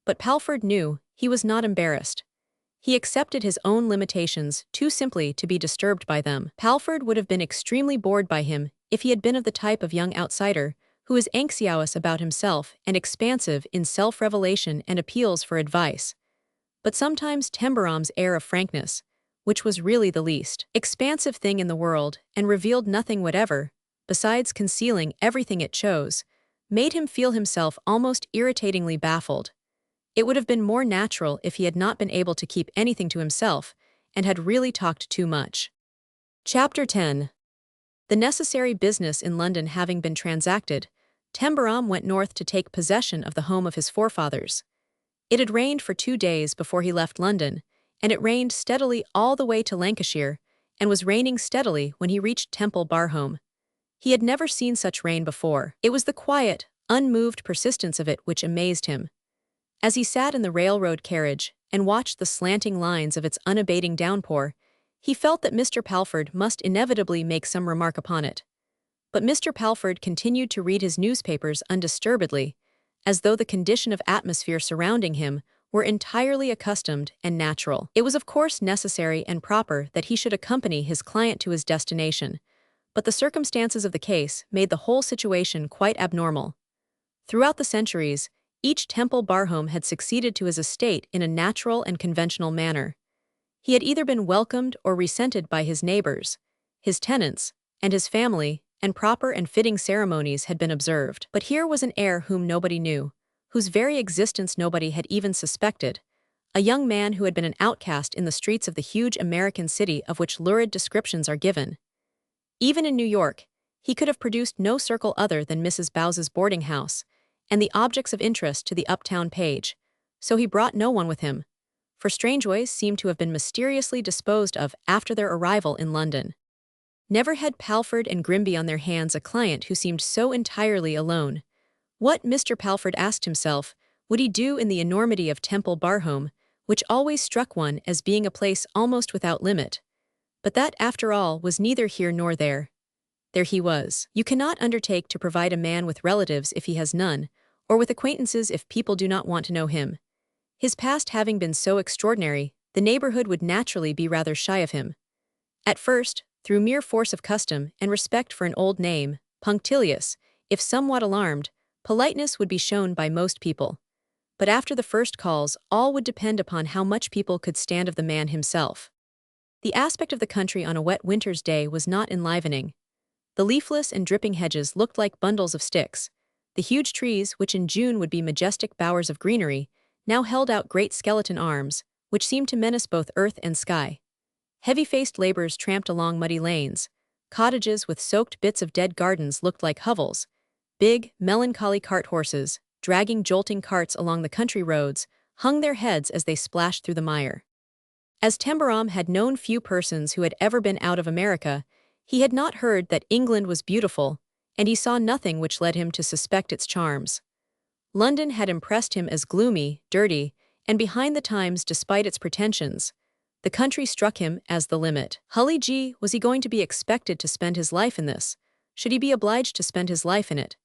But Palford knew he was not embarrassed. He accepted his own limitations too simply to be disturbed by them. Palford would have been extremely bored by him if he had been of the type of young outsider who is anxious about himself and expansive in self-revelation and appeals for advice. But sometimes Tembarom's air of frankness, which was really the least expansive thing in the world and revealed nothing whatever, besides concealing everything it chose, made him feel himself almost irritatingly baffled. It would have been more natural if he had not been able to keep anything to himself and had really talked too much. Chapter 10. The necessary business in London having been transacted, Tembarom went north to take possession of the home of his forefathers. It had rained for 2 days before he left London, and it rained steadily all the way to Lancashire, and was raining steadily when he reached Temple Barhome. He had never seen such rain before. It was the quiet, unmoved persistence of it which amazed him. As he sat in the railroad carriage and watched the slanting lines of its unabating downpour, he felt that Mr. Palford must inevitably make some remark upon it. But Mr. Palford continued to read his newspapers undisturbedly, as though the condition of atmosphere surrounding him were entirely accustomed and natural. It was of course necessary and proper that he should accompany his client to his destination, but the circumstances of the case made the whole situation quite abnormal. Throughout the centuries, each Temple Barhome had succeeded to his estate in a natural and conventional manner. He had either been welcomed or resented by his neighbors, his tenants, and his family, and proper and fitting ceremonies had been observed. But here was an heir whom nobody knew, whose very existence nobody had even suspected, a young man who had been an outcast in the streets of the huge American city of which lurid descriptions are given. Even in New York, he could have produced no circle other than Mrs. Bowes's boarding house, and the objects of interest to the uptown page, so he brought no one with him, for Strangeways seemed to have been mysteriously disposed of after their arrival in London. Never had Palford and Grimby on their hands a client who seemed so entirely alone. What, Mr. Palford asked himself, would he do in the enormity of Temple Barhome, which always struck one as being a place almost without limit? But that, after all, was neither here nor there. There he was. You cannot undertake to provide a man with relatives if he has none, or with acquaintances if people do not want to know him. His past having been so extraordinary, the neighborhood would naturally be rather shy of him. At first, through mere force of custom and respect for an old name, punctilious, if somewhat alarmed, politeness would be shown by most people. But after the first calls, all would depend upon how much people could stand of the man himself. The aspect of the country on a wet winter's day was not enlivening. The leafless and dripping hedges looked like bundles of sticks. The huge trees, which in June would be majestic bowers of greenery, now held out great skeleton arms, which seemed to menace both earth and sky. Heavy-faced laborers tramped along muddy lanes. Cottages with soaked bits of dead gardens looked like hovels. Big, melancholy cart horses, dragging jolting carts along the country roads, hung their heads as they splashed through the mire. As Tembarom had known few persons who had ever been out of America, he had not heard that England was beautiful, and he saw nothing which led him to suspect its charms. London had impressed him as gloomy, dirty, and behind the times despite its pretensions. The country struck him as the limit. Hully gee, was he going to be expected to spend his life in this? Should he be obliged to spend his life in it?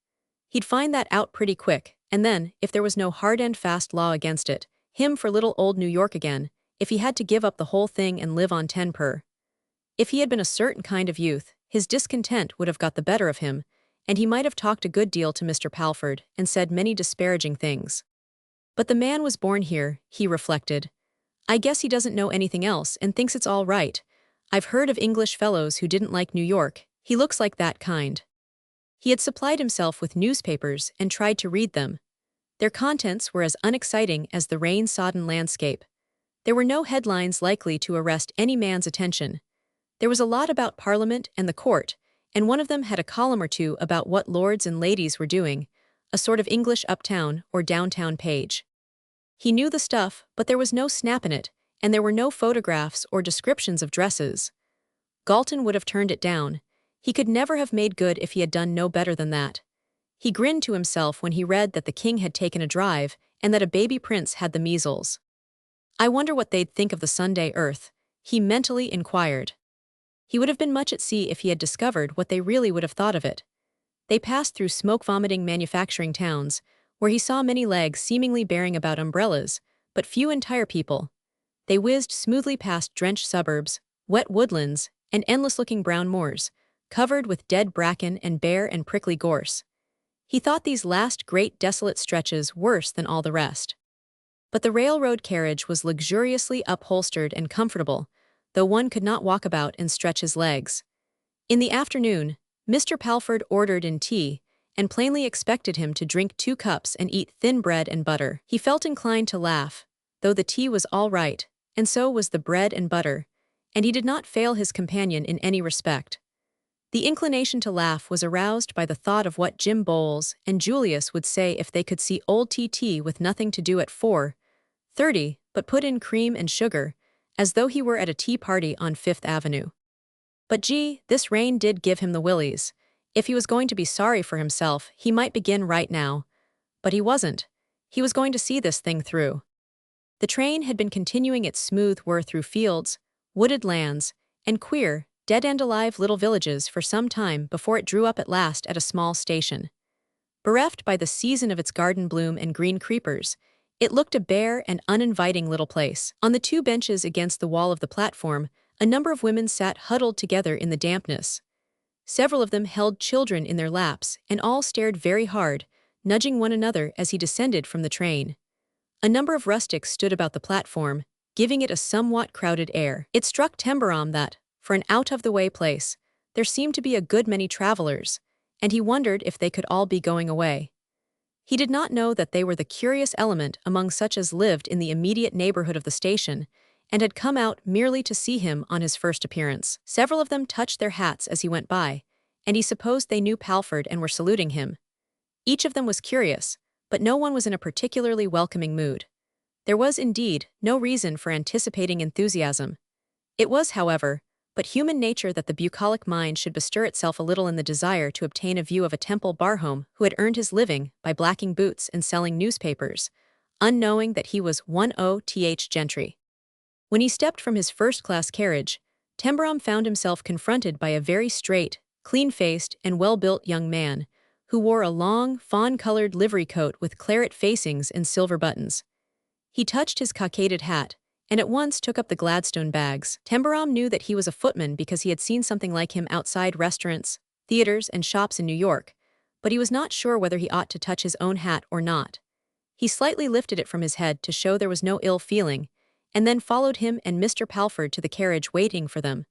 He'd find that out pretty quick, and then, if there was no hard and fast law against it, him for little old New York again, if he had to give up the whole thing and live on 10 per. If he had been a certain kind of youth, his discontent would have got the better of him, and he might have talked a good deal to Mr. Palford and said many disparaging things. But the man was born here, he reflected. I guess he doesn't know anything else and thinks it's all right. I've heard of English fellows who didn't like New York. He looks like that kind. He had supplied himself with newspapers and tried to read them. Their contents were as unexciting as the rain-sodden landscape. There were no headlines likely to arrest any man's attention. There was a lot about Parliament and the court, and one of them had a column or two about what lords and ladies were doing, a sort of English uptown or downtown page. He knew the stuff, but there was no snap in it, and there were no photographs or descriptions of dresses. Galton would have turned it down. He could never have made good if he had done no better than that. He grinned to himself when he read that the king had taken a drive and that a baby prince had the measles. I wonder what they'd think of the Sunday Earth, he mentally inquired. He would have been much at sea if he had discovered what they really would have thought of it. They passed through smoke-vomiting manufacturing towns, where he saw many legs seemingly bearing about umbrellas, but few entire people. They whizzed smoothly past drenched suburbs, wet woodlands, and endless-looking brown moors, covered with dead bracken and bare and prickly gorse. He thought these last great desolate stretches worse than all the rest. But the railroad carriage was luxuriously upholstered and comfortable, though one could not walk about and stretch his legs. In the afternoon, Mr. Palford ordered in tea, and plainly expected him to drink 2 cups and eat thin bread and butter. He felt inclined to laugh, though the tea was all right, and so was the bread and butter, and he did not fail his companion in any respect. The inclination to laugh was aroused by the thought of what Jim Bowles and Julius would say if they could see old T.T. with nothing to do at 4:30 but put in cream and sugar, as though he were at a tea party on Fifth Avenue. But gee, this rain did give him the willies. If he was going to be sorry for himself, he might begin right now. But he wasn't. He was going to see this thing through. The train had been continuing its smooth whir through fields, wooded lands, and queer, dead-and-alive little villages for some time before it drew up at last at a small station. Bereft by the season of its garden bloom and green creepers, it looked a bare and uninviting little place. On the 2 benches against the wall of the platform, a number of women sat huddled together in the dampness. Several of them held children in their laps, and all stared very hard, nudging one another as he descended from the train. A number of rustics stood about the platform, giving it a somewhat crowded air. It struck Tembarom that, for an out-of-the-way place, there seemed to be a good many travelers, and he wondered if they could all be going away. He did not know that they were the curious element among such as lived in the immediate neighborhood of the station, and had come out merely to see him on his first appearance. Several of them touched their hats as he went by, and he supposed they knew Palford and were saluting him. Each of them was curious, but no one was in a particularly welcoming mood. There was, indeed, no reason for anticipating enthusiasm. It was, however, but human nature that the bucolic mind should bestir itself a little in the desire to obtain a view of a Temple Barhome who had earned his living by blacking boots and selling newspapers, unknowing that he was 1/0th gentry. When he stepped from his first-class carriage, Tembarom found himself confronted by a very straight, clean-faced, and well-built young man, who wore a long, fawn-colored livery coat with claret facings and silver buttons. He touched his cockaded hat, and at once took up the Gladstone bags. Tembarom knew that he was a footman because he had seen something like him outside restaurants, theaters, and shops in New York, but he was not sure whether he ought to touch his own hat or not. He slightly lifted it from his head to show there was no ill feeling, and then followed him and Mr. Palford to the carriage waiting for them.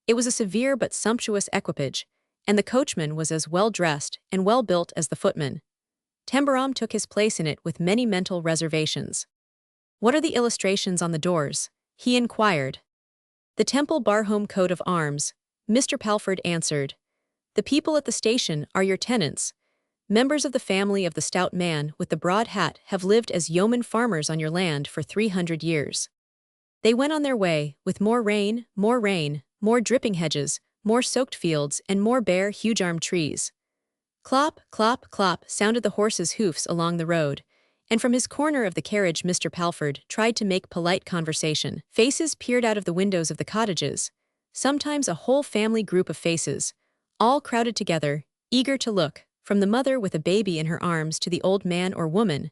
It was a severe but sumptuous equipage, and the coachman was as well-dressed and well-built as the footman. Tembarom took his place in it with many mental reservations. "What are the illustrations on the doors?" he inquired. "The Temple Barhome coat of arms," Mr. Palford answered. "The people at the station are your tenants. Members of the family of the stout man with the broad hat have lived as yeoman farmers on your land for 300 years. They went on their way, with more rain, more dripping hedges, more soaked fields, and more bare, huge-armed trees." Clop, clop, clop sounded the horses' hoofs along the road, and from his corner of the carriage Mr. Palford tried to make polite conversation. Faces peered out of the windows of the cottages, sometimes a whole family group of faces, all crowded together, eager to look, from the mother with a baby in her arms to the old man or woman,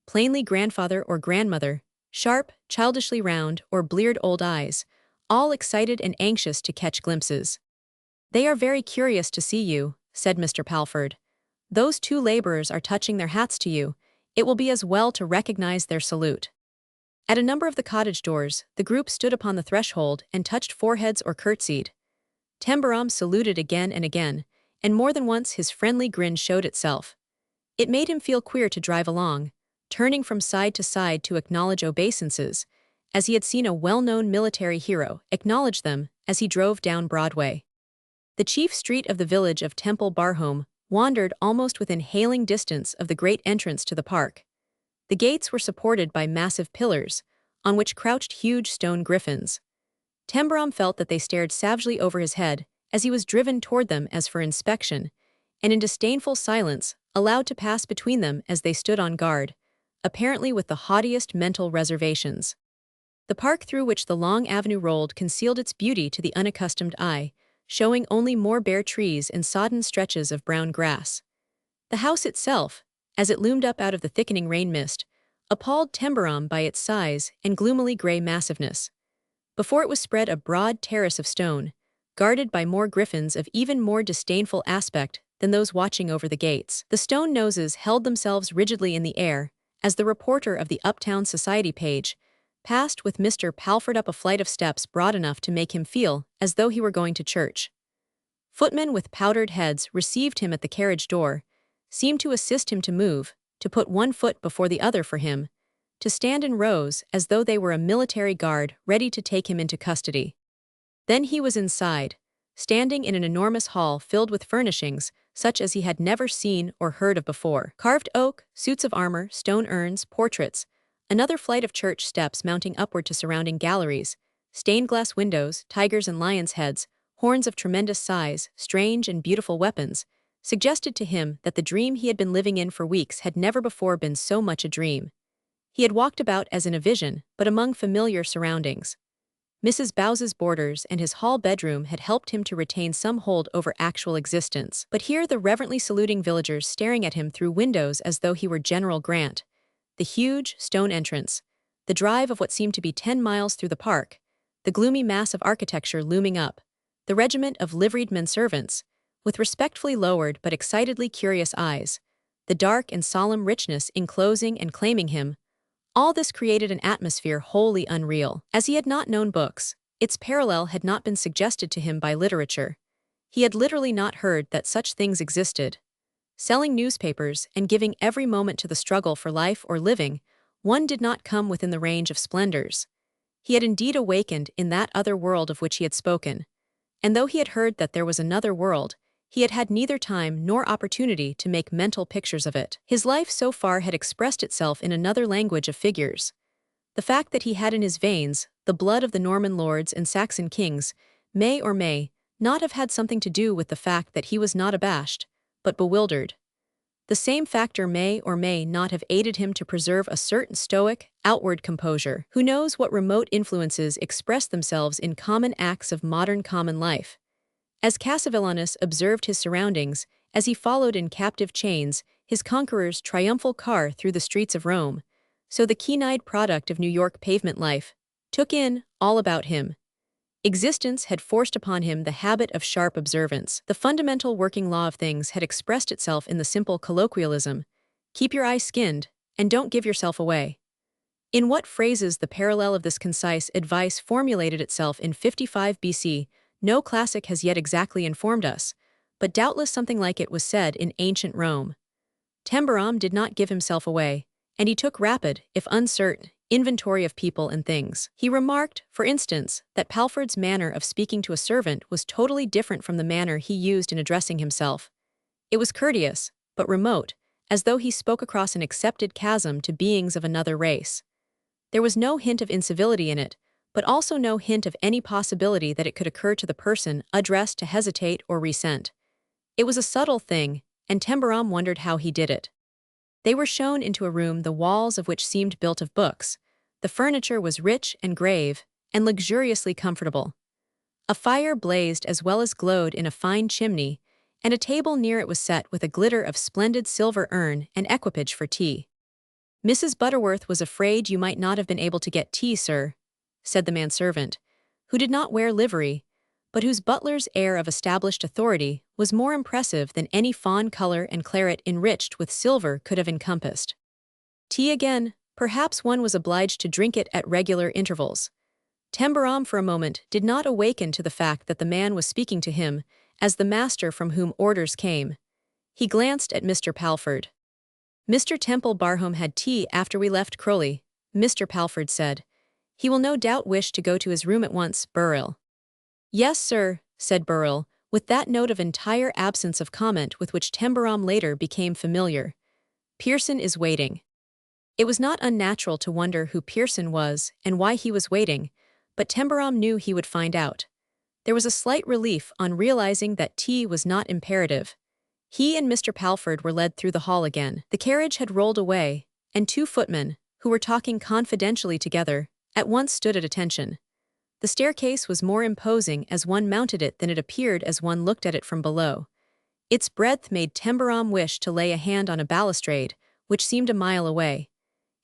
plainly grandfather or grandmother, sharp, childishly round, or bleared old eyes, all excited and anxious to catch glimpses. "They are very curious to see you," said Mr. Palford. "Those 2 laborers are touching their hats to you. It will be as well to recognize their salute." At a number of the cottage doors, the group stood upon the threshold and touched foreheads or curtsied. Tembarom saluted again and again, and more than once his friendly grin showed itself. It made him feel queer to drive along, turning from side to side to acknowledge obeisances, as he had seen a well-known military hero acknowledge them as he drove down Broadway. The chief street of the village of Temple Barhome wandered almost within hailing distance of the great entrance to the park. The gates were supported by massive pillars, on which crouched huge stone griffins. Tembarom felt that they stared savagely over his head as he was driven toward them as for inspection, and in disdainful silence, allowed to pass between them as they stood on guard, apparently with the haughtiest mental reservations. The park through which the long avenue rolled concealed its beauty to the unaccustomed eye, showing only more bare trees and sodden stretches of brown grass. The house itself, as it loomed up out of the thickening rain mist, appalled Tembarom by its size and gloomily gray massiveness. Before it was spread a broad terrace of stone, guarded by more griffins of even more disdainful aspect than those watching over the gates. The stone noses held themselves rigidly in the air as the reporter of the Uptown Society page passed with Mr. Palford up a flight of steps broad enough to make him feel as though he were going to church. Footmen with powdered heads received him at the carriage door, seemed to assist him to move, to put one foot before the other for him, to stand in rows as though they were a military guard ready to take him into custody. Then he was inside, standing in an enormous hall filled with furnishings such as he had never seen or heard of before. Carved oak, suits of armor, stone urns, portraits, another flight of church steps mounting upward to surrounding galleries, stained glass windows, tigers and lions' heads, horns of tremendous size, strange and beautiful weapons, suggested to him that the dream he had been living in for weeks had never before been so much a dream. He had walked about as in a vision, but among familiar surroundings. Mrs. Bowes's boarders and his hall bedroom had helped him to retain some hold over actual existence. But here the reverently saluting villagers staring at him through windows as though he were General Grant. The huge, stone entrance, the drive of what seemed to be 10 miles through the park, the gloomy mass of architecture looming up, the regiment of liveried men-servants, with respectfully lowered but excitedly curious eyes, the dark and solemn richness enclosing and claiming him, all this created an atmosphere wholly unreal. As he had not known books, its parallel had not been suggested to him by literature. He had literally not heard that such things existed. Selling newspapers and giving every moment to the struggle for life or living, one did not come within the range of splendors. He had indeed awakened in that other world of which he had spoken, and though he had heard that there was another world, he had had neither time nor opportunity to make mental pictures of it. His life so far had expressed itself in another language of figures. The fact that he had in his veins the blood of the Norman lords and Saxon kings may or may not have had something to do with the fact that he was not abashed, but bewildered. The same factor may or may not have aided him to preserve a certain stoic, outward composure. Who knows what remote influences express themselves in common acts of modern common life? As Cassivellaunus observed his surroundings, as he followed in captive chains his conqueror's triumphal car through the streets of Rome, so the keen-eyed product of New York pavement life took in all about him. Existence had forced upon him the habit of sharp observance. The fundamental working law of things had expressed itself in the simple colloquialism, "Keep your eyes skinned, and don't give yourself away." In what phrases the parallel of this concise advice formulated itself in 55 BC, no classic has yet exactly informed us, but doubtless something like it was said in ancient Rome. Tembarom did not give himself away, and he took rapid, if uncertain, inventory of people and things. He remarked, for instance, that Palford's manner of speaking to a servant was totally different from the manner he used in addressing himself. It was courteous, but remote, as though he spoke across an accepted chasm to beings of another race. There was no hint of incivility in it, but also no hint of any possibility that it could occur to the person addressed to hesitate or resent. It was a subtle thing, and Tembarom wondered how he did it. They were shown into a room the walls of which seemed built of books. The furniture was rich and grave, and luxuriously comfortable. A fire blazed as well as glowed in a fine chimney, and a table near it was set with a glitter of splendid silver urn and equipage for tea. "Mrs. Butterworth was afraid you might not have been able to get tea, sir," said the manservant, who did not wear livery, but whose butler's air of established authority was more impressive than any fawn color and claret enriched with silver could have encompassed. Tea again, perhaps one was obliged to drink it at regular intervals. Tembarom for a moment did not awaken to the fact that the man was speaking to him as the master from whom orders came. He glanced at Mr. Palford. "Mr. Temple Barham had tea after we left Crowley," Mr. Palford said. "He will no doubt wish to go to his room at once, Burrill." "Yes, sir," said Burrill, with that note of entire absence of comment with which Tembarom later became familiar. "Pearson is waiting." It was not unnatural to wonder who Pearson was and why he was waiting, but Tembarom knew he would find out. There was a slight relief on realizing that tea was not imperative. He and Mr. Palford were led through the hall again. The carriage had rolled away, and two footmen, who were talking confidentially together, at once stood at attention. The staircase was more imposing as one mounted it than it appeared as one looked at it from below. Its breadth made Tembarom wish to lay a hand on a balustrade, which seemed a mile away.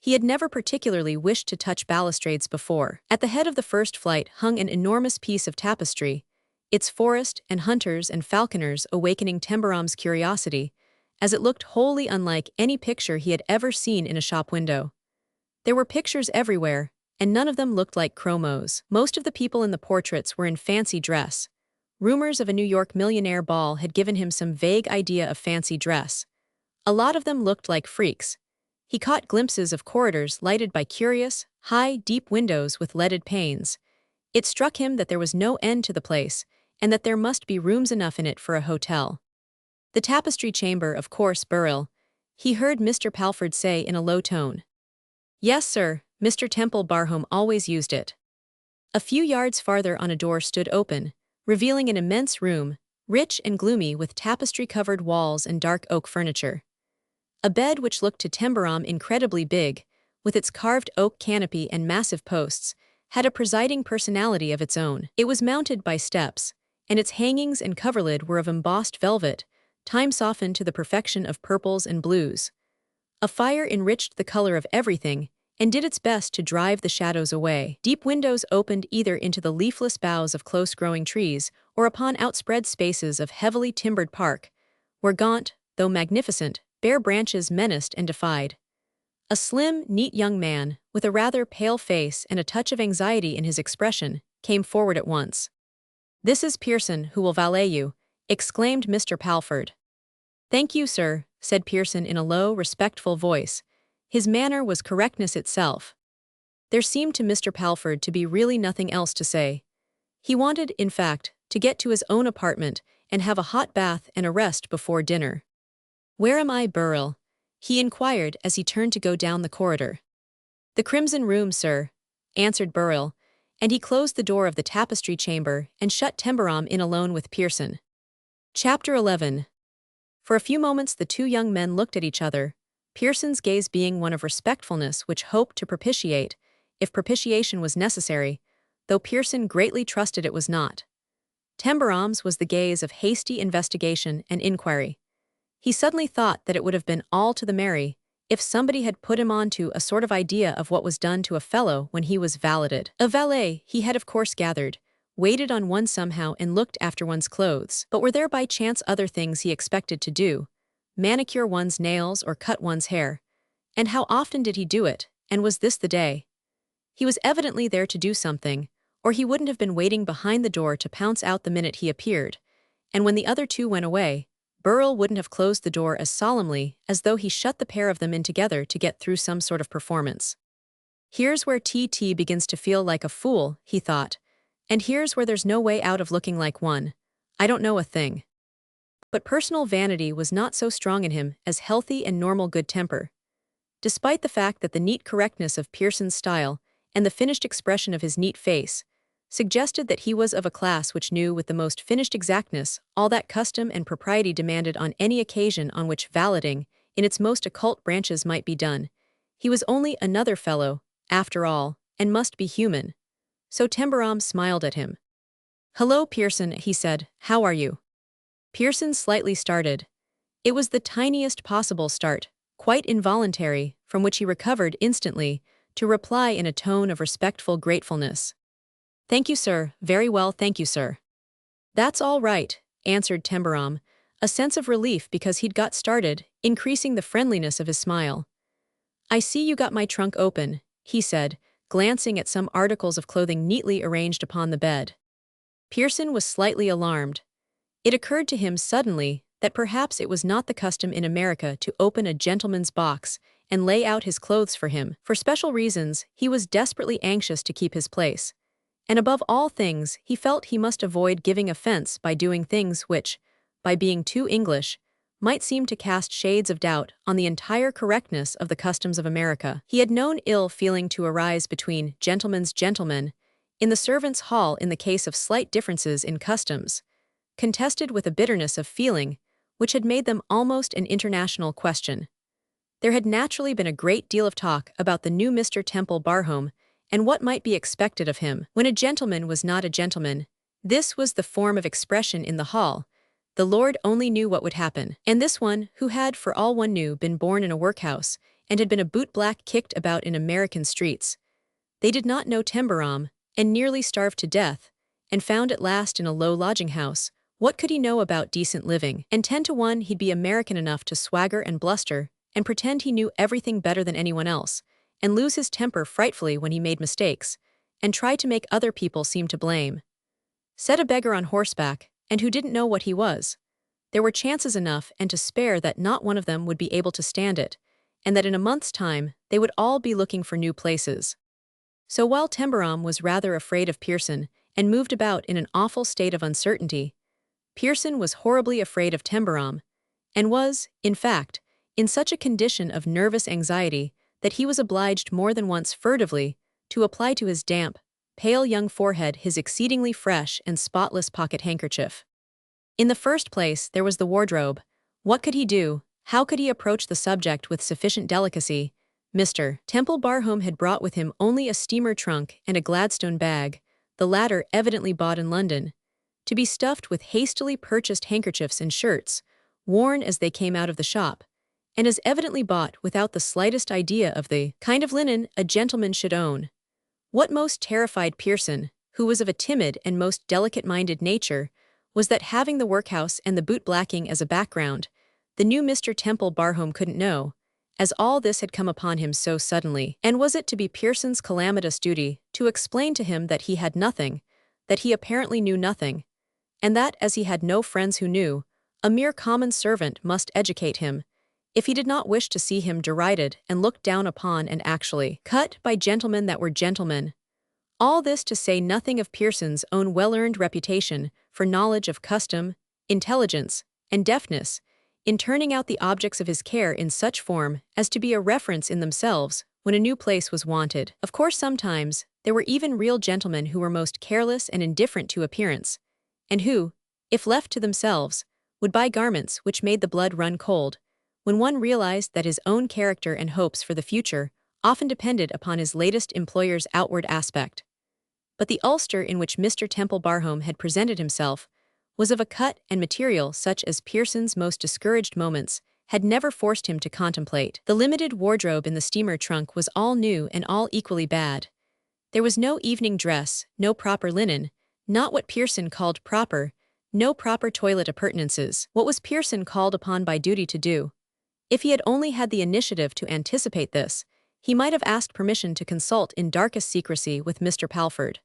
He had never particularly wished to touch balustrades before. At the head of the first flight hung an enormous piece of tapestry, its forest and hunters and falconers awakening Tembarom's curiosity, as it looked wholly unlike any picture he had ever seen in a shop window. There were pictures everywhere, and none of them looked like chromos. Most of the people in the portraits were in fancy dress. Rumors of a New York millionaire ball had given him some vague idea of fancy dress. A lot of them looked like freaks. He caught glimpses of corridors lighted by curious, high, deep windows with leaded panes. It struck him that there was no end to the place, and that there must be rooms enough in it for a hotel. The tapestry chamber, of course, Burrell, he heard Mr. Palford say in a low tone. Yes, sir, Mr. Temple Barham always used it. A few yards farther on a door stood open, revealing an immense room, rich and gloomy with tapestry-covered walls and dark oak furniture. A bed which looked to Tembarom incredibly big, with its carved oak canopy and massive posts, had a presiding personality of its own. It was mounted by steps, and its hangings and coverlid were of embossed velvet, time-softened to the perfection of purples and blues. A fire enriched the color of everything, and did its best to drive the shadows away. Deep windows opened either into the leafless boughs of close-growing trees or upon outspread spaces of heavily timbered park, where gaunt, though magnificent, bare branches menaced and defied. A slim, neat young man, with a rather pale face and a touch of anxiety in his expression, came forward at once. "This is Pearson, who will valet you," exclaimed Mr. Palford. "Thank you, sir," said Pearson in a low, respectful voice. His manner was correctness itself. There seemed to Mr. Palford to be really nothing else to say. He wanted, in fact, to get to his own apartment and have a hot bath and a rest before dinner. "Where am I, Burrell?" he inquired as he turned to go down the corridor. "The Crimson Room, sir," answered Burrell, and he closed the door of the tapestry chamber and shut Tembarom in alone with Pearson. Chapter 11. For a few moments the two young men looked at each other, Pearson's gaze being one of respectfulness which hoped to propitiate, if propitiation was necessary, though Pearson greatly trusted it was not. Tembarom's was the gaze of hasty investigation and inquiry. He suddenly thought that it would have been all to the merry if somebody had put him on to a sort of idea of what was done to a fellow when he was valeted. A valet, he had of course gathered, waited on one somehow and looked after one's clothes. But were there by chance other things he expected to do? Manicure one's nails or cut one's hair? And how often did he do it, and was this the day? He was evidently there to do something, or he wouldn't have been waiting behind the door to pounce out the minute he appeared, and when the other two went away, Burrell wouldn't have closed the door as solemnly as though he shut the pair of them in together to get through some sort of performance. Here's where T.T. begins to feel like a fool, he thought, and here's where there's no way out of looking like one. I don't know a thing. But personal vanity was not so strong in him as healthy and normal good temper. Despite the fact that the neat correctness of Pearson's style and the finished expression of his neat face suggested that he was of a class which knew with the most finished exactness all that custom and propriety demanded on any occasion on which valeting, in its most occult branches, might be done, he was only another fellow, after all, and must be human. So Tembarom smiled at him. "Hello, Pearson," he said. "How are you?" Pearson slightly started. It was the tiniest possible start, quite involuntary, from which he recovered instantly, to reply in a tone of respectful gratefulness. "Thank you, sir, very well, thank you, sir." "That's all right," answered Tembarom, a sense of relief because he'd got started, increasing the friendliness of his smile. "I see you got my trunk open," he said, glancing at some articles of clothing neatly arranged upon the bed. Pearson was slightly alarmed. It occurred to him suddenly that perhaps it was not the custom in America to open a gentleman's box and lay out his clothes for him. For special reasons, he was desperately anxious to keep his place. And above all things, he felt he must avoid giving offense by doing things which, by being too English, might seem to cast shades of doubt on the entire correctness of the customs of America. He had known ill feeling to arise between gentlemen's gentlemen in the servants' hall in the case of slight differences in customs, contested with a bitterness of feeling which had made them almost an international question. There had naturally been a great deal of talk about the new Mr. Temple Barhome and what might be expected of him. When a gentleman was not a gentleman, this was the form of expression in the hall. The Lord only knew what would happen. And this one, who had, for all one knew, been born in a workhouse, and had been a bootblack kicked about in American streets. They did not know Tembarom, and nearly starved to death, and found at last in a low lodging-house. What could he know about decent living? And 10 to 1 he'd be American enough to swagger and bluster, and pretend he knew everything better than anyone else, and lose his temper frightfully when he made mistakes, and try to make other people seem to blame. Said a beggar on horseback, and who didn't know what he was. There were chances enough and to spare that not one of them would be able to stand it, and that in a month's time they would all be looking for new places. So while Tembarom was rather afraid of Pearson, and moved about in an awful state of uncertainty, Pearson was horribly afraid of Tembarom, and was, in fact, in such a condition of nervous anxiety that he was obliged more than once furtively to apply to his damp, pale young forehead his exceedingly fresh and spotless pocket-handkerchief. In the first place, there was the wardrobe. What could he do? How could he approach the subject with sufficient delicacy? Mr. Temple Barhome had brought with him only a steamer trunk and a Gladstone bag, the latter evidently bought in London, to be stuffed with hastily purchased handkerchiefs and shirts, worn as they came out of the shop, and as evidently bought without the slightest idea of the kind of linen a gentleman should own. What most terrified Pearson, who was of a timid and most delicate-minded nature, was that having the workhouse and the boot-blacking as a background, the new Mr. Temple Barhome couldn't know, as all this had come upon him so suddenly. And was it to be Pearson's calamitous duty to explain to him that he had nothing, that he apparently knew nothing, and that, as he had no friends who knew, a mere common servant must educate him, if he did not wish to see him derided and looked down upon and actually cut by gentlemen that were gentlemen? All this to say nothing of Pearson's own well-earned reputation for knowledge of custom, intelligence, and deftness, in turning out the objects of his care in such form as to be a reference in themselves when a new place was wanted. Of course, sometimes there were even real gentlemen who were most careless and indifferent to appearance, and who, if left to themselves, would buy garments which made the blood run cold, when one realized that his own character and hopes for the future often depended upon his latest employer's outward aspect. But the ulster in which Mr. Temple Barhome had presented himself was of a cut and material such as Pearson's most discouraged moments had never forced him to contemplate. The limited wardrobe in the steamer trunk was all new and all equally bad. There was no evening dress, no proper linen, not what Pearson called proper, no proper toilet appurtenances. What was Pearson called upon by duty to do? If he had only had the initiative to anticipate this, he might have asked permission to consult in darkest secrecy with Mr. Palford.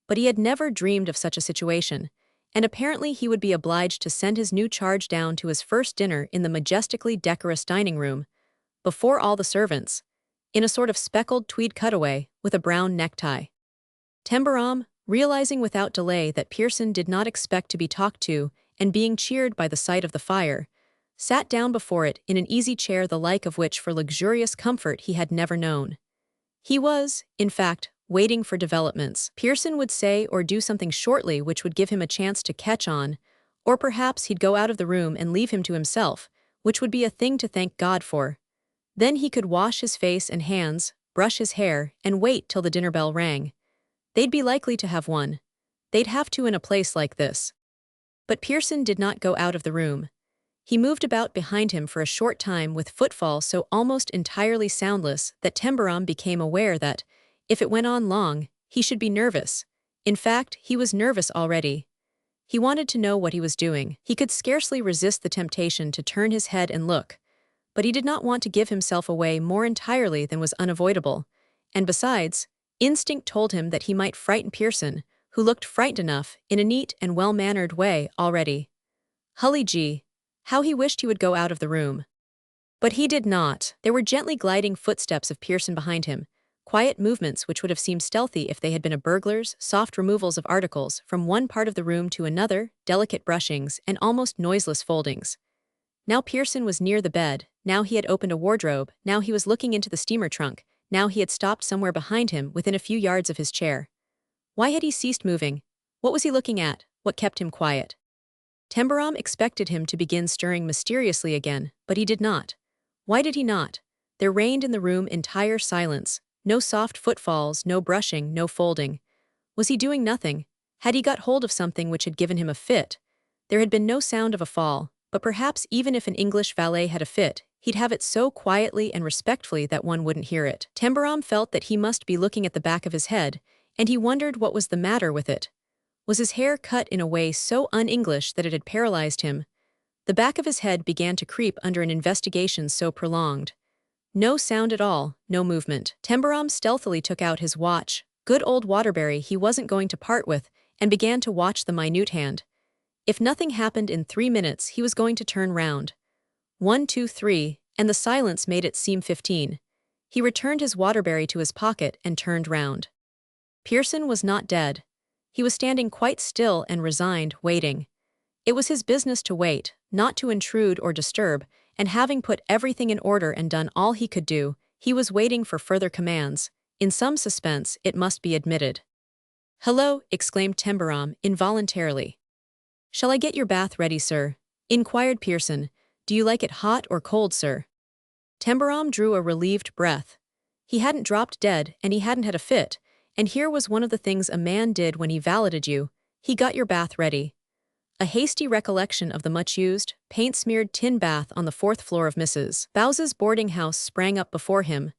But he had never dreamed of such a situation, and apparently he would be obliged to send his new charge down to his first dinner in the majestically decorous dining room, before all the servants, in a sort of speckled tweed cutaway with a brown necktie. Tembarom, realizing without delay that Pearson did not expect to be talked to and being cheered by the sight of the fire, sat down before it in an easy chair the like of which for luxurious comfort he had never known. He was, in fact, waiting for developments. Pearson would say or do something shortly which would give him a chance to catch on, or perhaps he'd go out of the room and leave him to himself, which would be a thing to thank God for. Then he could wash his face and hands, brush his hair, and wait till the dinner bell rang. They'd be likely to have one. They'd have to in a place like this. But Pearson did not go out of the room. He moved about behind him for a short time with footfall so almost entirely soundless that Tembarom became aware that, if it went on long, he should be nervous. In fact, he was nervous already. He wanted to know what he was doing. He could scarcely resist the temptation to turn his head and look, but he did not want to give himself away more entirely than was unavoidable, and besides, instinct told him that he might frighten Pearson, who looked frightened enough, in a neat and well-mannered way, already. Hully gee! How he wished he would go out of the room. But he did not. There were gently gliding footsteps of Pearson behind him, quiet movements which would have seemed stealthy if they had been a burglar's, soft removals of articles from one part of the room to another, delicate brushings, and almost noiseless foldings. Now Pearson was near the bed, now he had opened a wardrobe, now he was looking into the steamer trunk, now he had stopped somewhere behind him within a few yards of his chair. Why had he ceased moving? What was he looking at? What kept him quiet? Tembarom expected him to begin stirring mysteriously again, but he did not. Why did he not? There reigned in the room entire silence, no soft footfalls, no brushing, no folding. Was he doing nothing? Had he got hold of something which had given him a fit? There had been no sound of a fall, but perhaps even if an English valet had a fit, he'd have it so quietly and respectfully that one wouldn't hear it. Tembarom felt that he must be looking at the back of his head, and he wondered what was the matter with it. Was his hair cut in a way so un-English that it had paralyzed him? The back of his head began to creep under an investigation so prolonged. No sound at all, no movement. Tembarom stealthily took out his watch, good old Waterbury he wasn't going to part with, and began to watch the minute hand. If nothing happened in 3 minutes, he was going to turn round. 1, 2, 3, and the silence made it seem 15. He returned his Waterbury to his pocket and turned round. Pearson was not dead. He was standing quite still and resigned, waiting. It was his business to wait, not to intrude or disturb, and having put everything in order and done all he could do, he was waiting for further commands, in some suspense, it must be admitted. "Hello," exclaimed Tembarom, involuntarily. "Shall I get your bath ready, sir?" inquired Pearson. "Do you like it hot or cold, sir?" Tembarom drew a relieved breath. He hadn't dropped dead, and he hadn't had a fit, and here was one of the things a man did when he valeted you. He got your bath ready. A hasty recollection of the much-used, paint-smeared tin bath on the 4th floor of Mrs. Bowes's boarding house sprang up before him.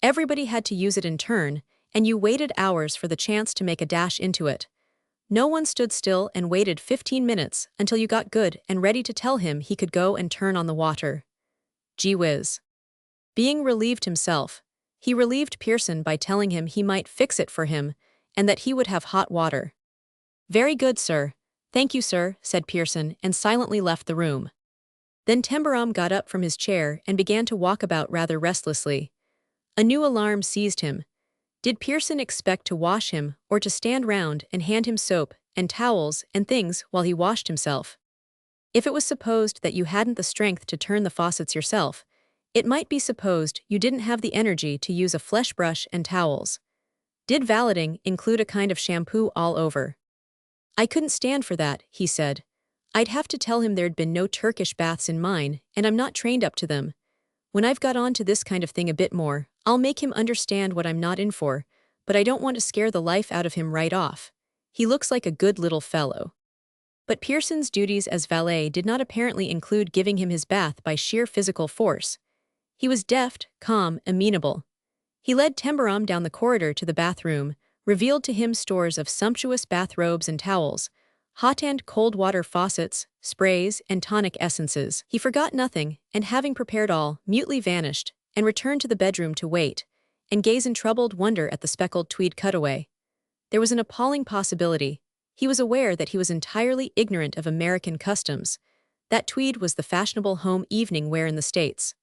Everybody had to use it in turn, and you waited hours for the chance to make a dash into it. No one stood still and waited 15 minutes until you got good and ready to tell him he could go and turn on the water. Gee whiz. Being relieved himself, he relieved Pearson by telling him he might fix it for him and that he would have hot water. "Very good, sir. Thank you, sir," said Pearson, and silently left the room. Then Tembarom got up from his chair and began to walk about rather restlessly. A new alarm seized him. Did Pearson expect to wash him or to stand round and hand him soap and towels and things while he washed himself? If it was supposed that you hadn't the strength to turn the faucets yourself, it might be supposed you didn't have the energy to use a flesh brush and towels. Did valeting include a kind of shampoo all over? "I couldn't stand for that," he said. "I'd have to tell him there'd been no Turkish baths in mine, and I'm not trained up to them. When I've got on to this kind of thing a bit more, I'll make him understand what I'm not in for, but I don't want to scare the life out of him right off. He looks like a good little fellow." But Pearson's duties as valet did not apparently include giving him his bath by sheer physical force. He was deft, calm, amenable. He led Tembarom down the corridor to the bathroom, revealed to him stores of sumptuous bathrobes and towels, hot and cold water faucets, sprays, and tonic essences. He forgot nothing, and having prepared all, mutely vanished, and returned to the bedroom to wait, and gaze in troubled wonder at the speckled tweed cutaway. There was an appalling possibility. He was aware that he was entirely ignorant of American customs. That tweed was the fashionable home evening wear in the States.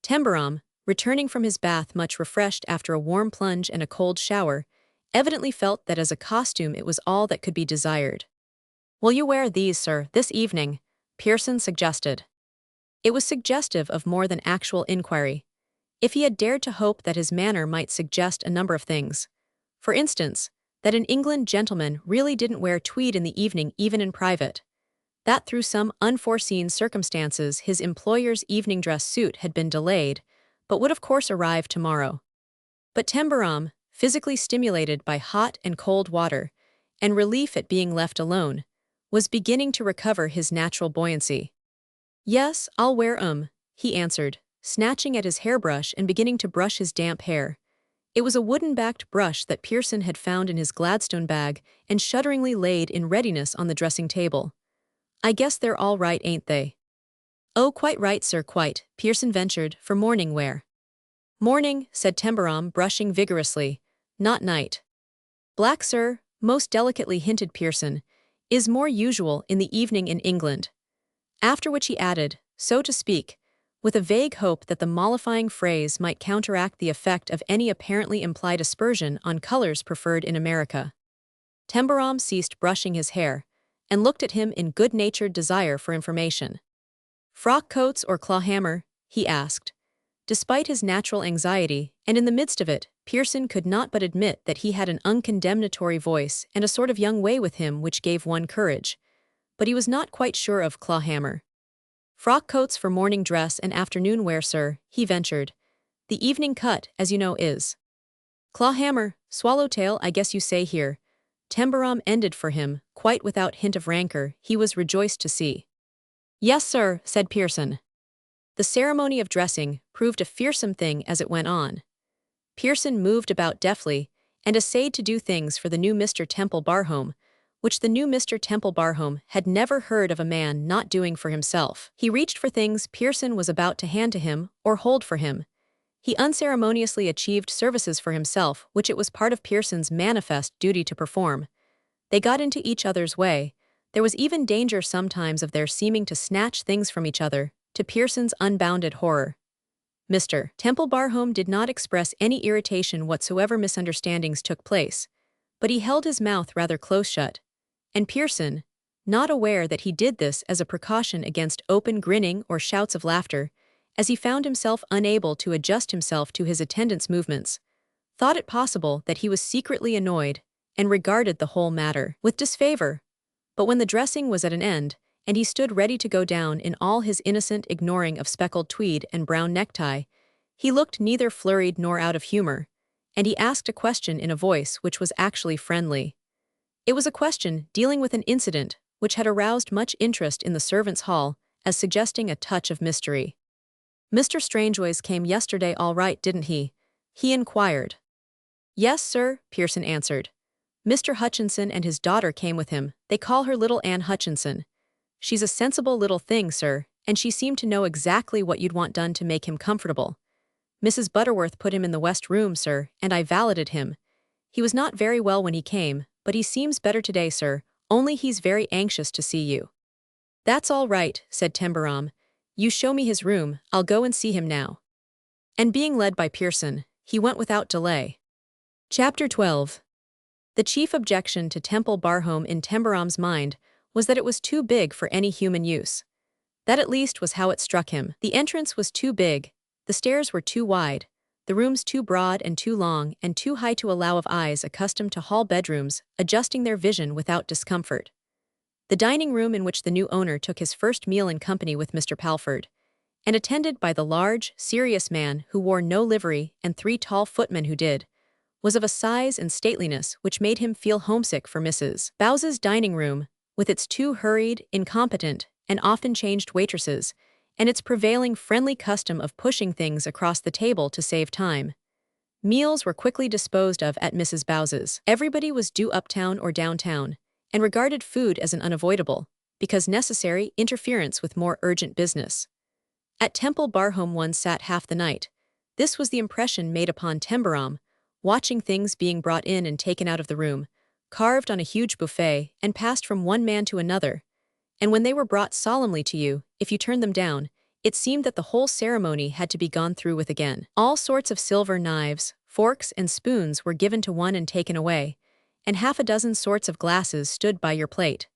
Tembarom, returning from his bath much refreshed after a warm plunge and a cold shower, evidently felt that as a costume it was all that could be desired. "Will you wear these, sir, this evening?" Pearson suggested. It was suggestive of more than actual inquiry. If he had dared to hope that his manner might suggest a number of things. For instance, that an England gentleman really didn't wear tweed in the evening even in private. That through some unforeseen circumstances his employer's evening dress suit had been delayed, but would of course arrive tomorrow. But Tembarom, physically stimulated by hot and cold water, and relief at being left alone, was beginning to recover his natural buoyancy. "Yes, I'll wear 'em," he answered, snatching at his hairbrush and beginning to brush his damp hair. It was a wooden-backed brush that Pearson had found in his Gladstone bag and shudderingly laid in readiness on the dressing table. "I guess they're all right, ain't they?" "Oh, quite right, sir, quite," Pearson ventured, "for morning wear." "Morning," said Tembarom, brushing vigorously, "not night." "Black, sir," most delicately hinted Pearson, "is more usual in the evening in England." After which he added, so to speak, with a vague hope that the mollifying phrase might counteract the effect of any apparently implied aspersion on colors preferred in America. Tembarom ceased brushing his hair, and looked at him in good-natured desire for information. Frock coats or clawhammer? He asked. Despite his natural anxiety, and in the midst of it, Pearson could not but admit that he had an uncondemnatory voice and a sort of young way with him which gave one courage. But he was not quite sure of clawhammer. Frock coats for morning dress and afternoon wear, sir, he ventured. The evening cut, as you know, is. Clawhammer, swallowtail, I guess you say here. Tembarom ended for him, quite without hint of rancor, he was rejoiced to see. Yes, sir, said Pearson. The ceremony of dressing proved a fearsome thing as it went on. Pearson moved about deftly, and essayed to do things for the new Mr. Temple Barhome, which the new Mr. Temple Barhome had never heard of a man not doing for himself. He reached for things Pearson was about to hand to him or hold for him. He unceremoniously achieved services for himself which it was part of Pearson's manifest duty to perform. They got into each other's way. There was even danger sometimes of their seeming to snatch things from each other, to Pearson's unbounded horror. Mr. Temple Barhome did not express any irritation whatsoever misunderstandings took place, but he held his mouth rather close shut, and Pearson, not aware that he did this as a precaution against open grinning or shouts of laughter, as he found himself unable to adjust himself to his attendant's movements, thought it possible that he was secretly annoyed and regarded the whole matter with disfavor. But when the dressing was at an end, and he stood ready to go down in all his innocent ignoring of speckled tweed and brown necktie, he looked neither flurried nor out of humor, and he asked a question in a voice which was actually friendly. It was a question dealing with an incident which had aroused much interest in the servants' hall, as suggesting a touch of mystery. Mr. Strangeways came yesterday all right, didn't he? He inquired. Yes, sir, Pearson answered. Mr. Hutchinson and his daughter came with him. They call her little Anne Hutchinson. She's a sensible little thing, sir, and she seemed to know exactly what you'd want done to make him comfortable. Mrs. Butterworth put him in the west room, sir, and I valeted him. He was not very well when he came, but he seems better today, sir, only he's very anxious to see you. That's all right, said Tembarom. You show me his room, I'll go and see him now. And being led by Pearson, he went without delay. Chapter 12. The chief objection to Temple Barhome in Tembarom's mind was that it was too big for any human use. That at least was how it struck him. The entrance was too big, the stairs were too wide, the rooms too broad and too long and too high to allow of eyes accustomed to hall bedrooms adjusting their vision without discomfort. The dining room in which the new owner took his first meal in company with Mr. Palford, and attended by the large, serious man who wore no livery and 3 tall footmen who did, was of a size and stateliness which made him feel homesick for Mrs. Bowes's dining room, with its 2 hurried, incompetent, and often changed waitresses, and its prevailing friendly custom of pushing things across the table to save time. Meals were quickly disposed of at Mrs. Bowes's. Everybody was due uptown or downtown, and regarded food as an unavoidable, because necessary, interference with more urgent business. At Temple Barhome one sat half the night. This was the impression made upon Tembarom, watching things being brought in and taken out of the room, carved on a huge buffet, and passed from one man to another. And when they were brought solemnly to you, if you turned them down, it seemed that the whole ceremony had to be gone through with again. All sorts of silver knives, forks, and spoons were given to one and taken away, and 6 sorts of glasses stood by your plate.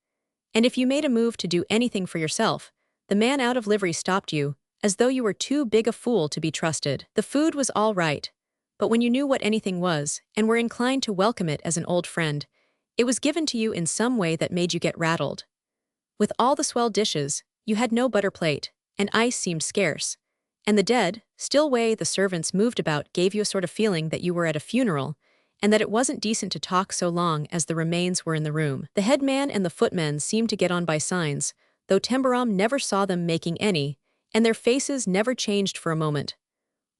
And if you made a move to do anything for yourself, the man out of livery stopped you, as though you were too big a fool to be trusted. The food was all right, but when you knew what anything was, and were inclined to welcome it as an old friend, it was given to you in some way that made you get rattled. With all the swell dishes, you had no butter plate, and ice seemed scarce, and the dead, still way the servants moved about gave you a sort of feeling that you were at a funeral, and that it wasn't decent to talk so long as the remains were in the room. The head man and the footmen seemed to get on by signs, though Tembarom never saw them making any, and their faces never changed for a moment.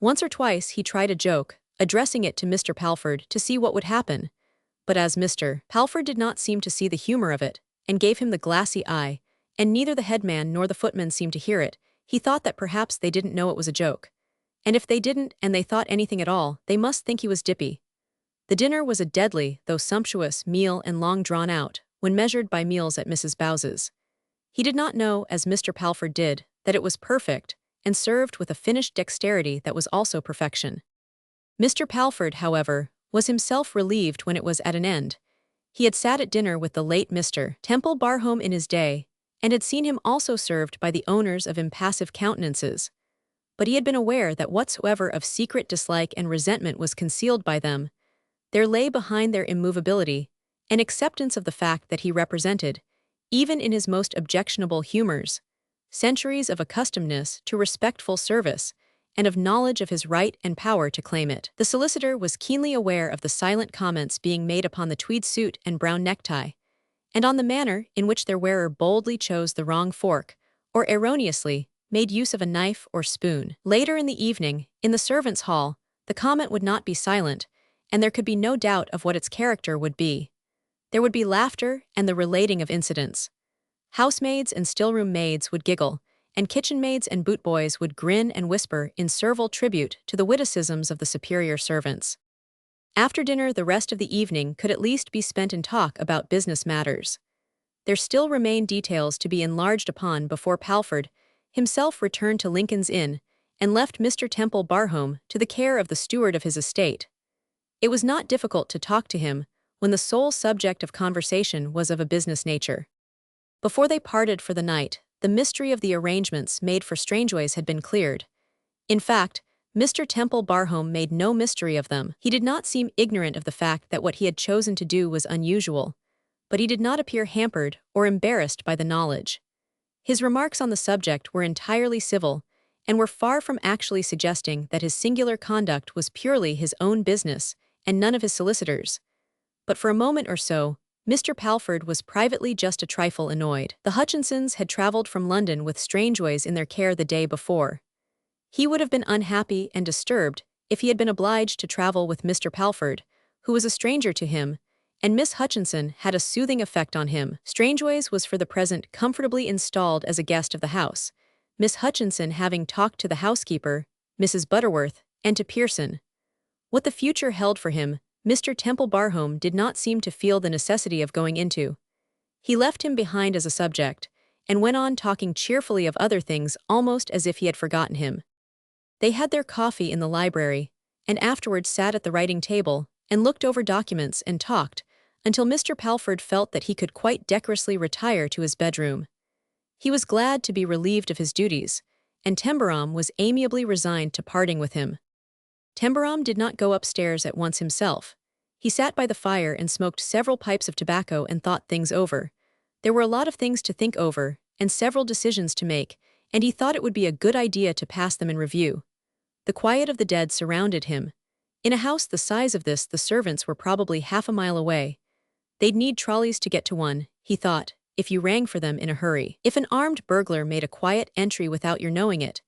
Once or twice he tried a joke, addressing it to Mr. Palford to see what would happen, but as Mr. Palford did not seem to see the humor of it, and gave him the glassy eye, and neither the headman nor the footman seemed to hear it, he thought that perhaps they didn't know it was a joke. And if they didn't and they thought anything at all, they must think he was dippy. The dinner was a deadly, though sumptuous, meal and long drawn out, when measured by meals at Mrs. Bowes's. He did not know, as Mr. Palford did, that it was perfect, and served with a finished dexterity that was also perfection. Mr. Palford, however, was himself relieved when it was at an end. He had sat at dinner with the late Mr. Temple Barhome in his day, and had seen him also served by the owners of impassive countenances. But he had been aware that whatsoever of secret dislike and resentment was concealed by them, there lay behind their immovability an acceptance of the fact that he represented, even in his most objectionable humors, centuries of accustomedness to respectful service and of knowledge of his right and power to claim it. The solicitor was keenly aware of the silent comments being made upon the tweed suit and brown necktie, and on the manner in which their wearer boldly chose the wrong fork, or erroneously made use of a knife or spoon. Later in the evening, in the servants' hall, the comment would not be silent, and there could be no doubt of what its character would be. There would be laughter and the relating of incidents. Housemaids and still-room maids would giggle, and kitchen maids and boot boys would grin and whisper in servile tribute to the witticisms of the superior servants. After dinner, the rest of the evening could at least be spent in talk about business matters. There still remained details to be enlarged upon before Palford himself returned to Lincoln's Inn and left Mr. Temple Barhome to the care of the steward of his estate. It was not difficult to talk to him when the sole subject of conversation was of a business nature. Before they parted for the night, the mystery of the arrangements made for Strangeways had been cleared. In fact, Mr. Temple Barhome made no mystery of them. He did not seem ignorant of the fact that what he had chosen to do was unusual, but he did not appear hampered or embarrassed by the knowledge. His remarks on the subject were entirely civil, and were far from actually suggesting that his singular conduct was purely his own business and none of his solicitors. But for a moment or so, Mr. Palford was privately just a trifle annoyed. The Hutchinsons had travelled from London with Strangeways in their care the day before. He would have been unhappy and disturbed if he had been obliged to travel with Mr. Palford, who was a stranger to him, and Miss Hutchinson had a soothing effect on him. Strangeways was for the present comfortably installed as a guest of the house, Miss Hutchinson having talked to the housekeeper, Mrs. Butterworth, and to Pearson. What the future held for him, Mr. Temple Barhome did not seem to feel the necessity of going into. He left him behind as a subject, and went on talking cheerfully of other things almost as if he had forgotten him. They had their coffee in the library, and afterwards sat at the writing table, and looked over documents and talked, until Mr. Palford felt that he could quite decorously retire to his bedroom. He was glad to be relieved of his duties, and Tembarom was amiably resigned to parting with him. Tembarom did not go upstairs at once himself. He sat by the fire and smoked several pipes of tobacco and thought things over. There were a lot of things to think over, and several decisions to make, and he thought it would be a good idea to pass them in review. The quiet of the dead surrounded him. In a house the size of this, the servants were probably half a mile away. They'd need trolleys to get to one, he thought, if you rang for them in a hurry. If an armed burglar made a quiet entry without your knowing it,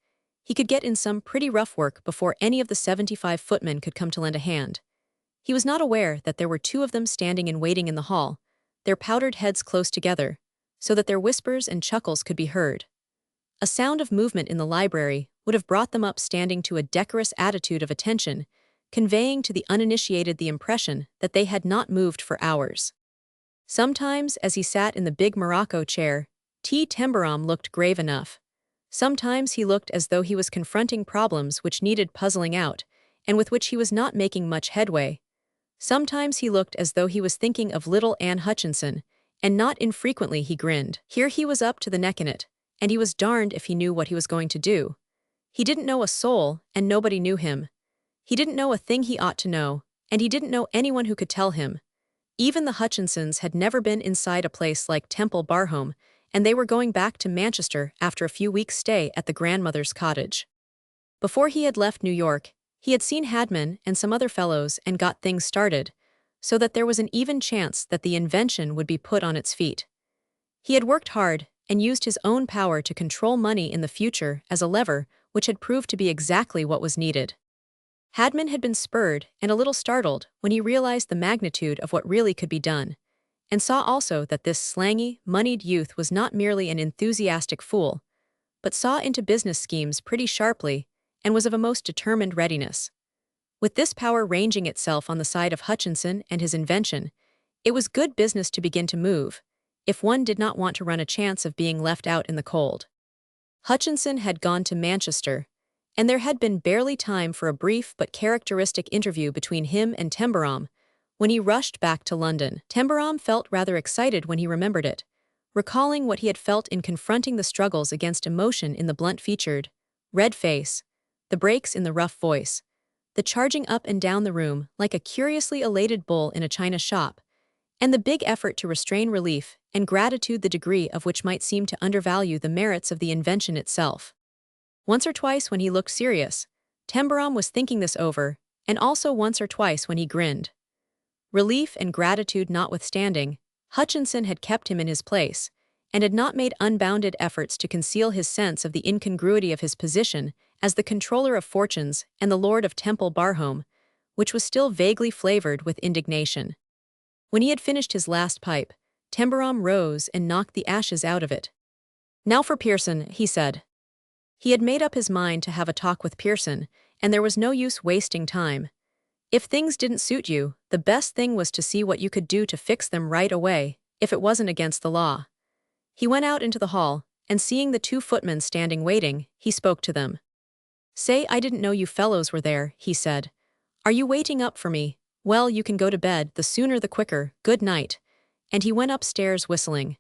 he could get in some pretty rough work before any of the 75 footmen could come to lend a hand. He was not aware that there were two of them standing and waiting in the hall, their powdered heads close together, so that their whispers and chuckles could be heard. A sound of movement in the library would have brought them up standing to a decorous attitude of attention, conveying to the uninitiated the impression that they had not moved for hours. Sometimes, as he sat in the big morocco chair, Tembarom looked grave enough. Sometimes he looked as though he was confronting problems which needed puzzling out, and with which he was not making much headway. Sometimes he looked as though he was thinking of little Anne Hutchinson, and not infrequently he grinned. Here he was up to the neck in it, and he was darned if he knew what he was going to do. He didn't know a soul, and nobody knew him. He didn't know a thing he ought to know, and he didn't know anyone who could tell him. Even the Hutchinsons had never been inside a place like Temple Barhome, and they were going back to Manchester after a few weeks' stay at the grandmother's cottage. Before he had left New York, he had seen Hadman and some other fellows and got things started, so that there was an even chance that the invention would be put on its feet. He had worked hard and used his own power to control money in the future as a lever which had proved to be exactly what was needed. Hadman had been spurred and a little startled when he realized the magnitude of what really could be done, and saw also that this slangy, moneyed youth was not merely an enthusiastic fool, but saw into business schemes pretty sharply and was of a most determined readiness. With this power ranging itself on the side of Hutchinson and his invention, it was good business to begin to move, if one did not want to run a chance of being left out in the cold. Hutchinson had gone to Manchester, and there had been barely time for a brief but characteristic interview between him and Tembarom when he rushed back to London. Tembarom felt rather excited when he remembered it, recalling what he had felt in confronting the struggles against emotion in the blunt-featured, red face, the breaks in the rough voice, the charging up and down the room like a curiously elated bull in a china shop, and the big effort to restrain relief and gratitude the degree of which might seem to undervalue the merits of the invention itself. Once or twice when he looked serious, Tembarom was thinking this over, and also once or twice when he grinned. Relief and gratitude notwithstanding, Hodgson had kept him in his place, and had not made unbounded efforts to conceal his sense of the incongruity of his position as the controller of fortunes and the lord of Tembarom, which was still vaguely flavored with indignation. When he had finished his last pipe, Tembarom rose and knocked the ashes out of it. "Now for Pearson," he said. He had made up his mind to have a talk with Pearson, and there was no use wasting time. If things didn't suit you, the best thing was to see what you could do to fix them right away, if it wasn't against the law. He went out into the hall, and seeing the two footmen standing waiting, he spoke to them. "Say, I didn't know you fellows were there," he said. "Are you waiting up for me? Well, you can go to bed, the sooner the quicker, good night." And he went upstairs whistling.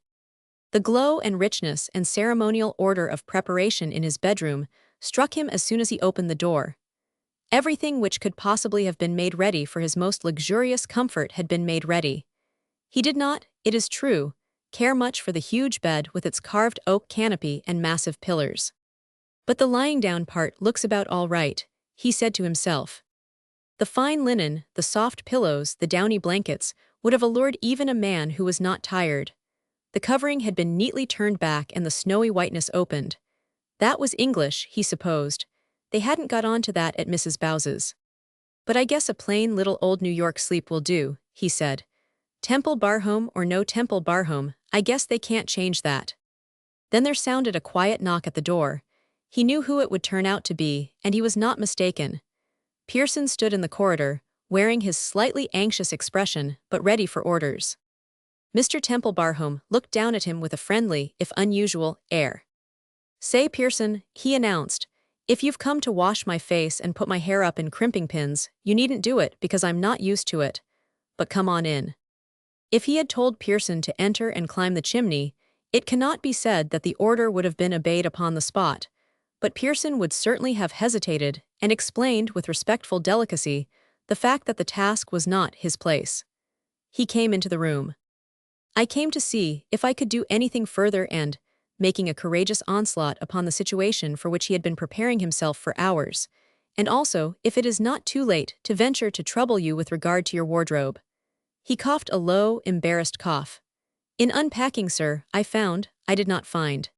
The glow and richness and ceremonial order of preparation in his bedroom struck him as soon as he opened the door. Everything which could possibly have been made ready for his most luxurious comfort had been made ready. He did not, it is true, care much for the huge bed with its carved oak canopy and massive pillars. But the lying-down part looks about all right, he said to himself. The fine linen, the soft pillows, the downy blankets would have allured even a man who was not tired. The covering had been neatly turned back and the snowy whiteness opened. That was English, he supposed. They hadn't got on to that at Mrs. Bowes's. "But I guess a plain little old New York sleep will do," he said. "Tembarom or no Tembarom, I guess they can't change that." Then there sounded a quiet knock at the door. He knew who it would turn out to be, and he was not mistaken. Pearson stood in the corridor, wearing his slightly anxious expression, but ready for orders. Mr. Tembarom looked down at him with a friendly, if unusual, air. "Say, Pearson," he announced, "if you've come to wash my face and put my hair up in crimping pins, you needn't do it because I'm not used to it. But come on in." If he had told Pearson to enter and climb the chimney, it cannot be said that the order would have been obeyed upon the spot, but Pearson would certainly have hesitated and explained with respectful delicacy the fact that the task was not his place. He came into the room. "I came to see if I could do anything further and," making a courageous onslaught upon the situation for which he had been preparing himself for hours, "and also if it is not too late to venture to trouble you with regard to your wardrobe." He coughed a low, embarrassed cough. "In unpacking, sir, I did not find."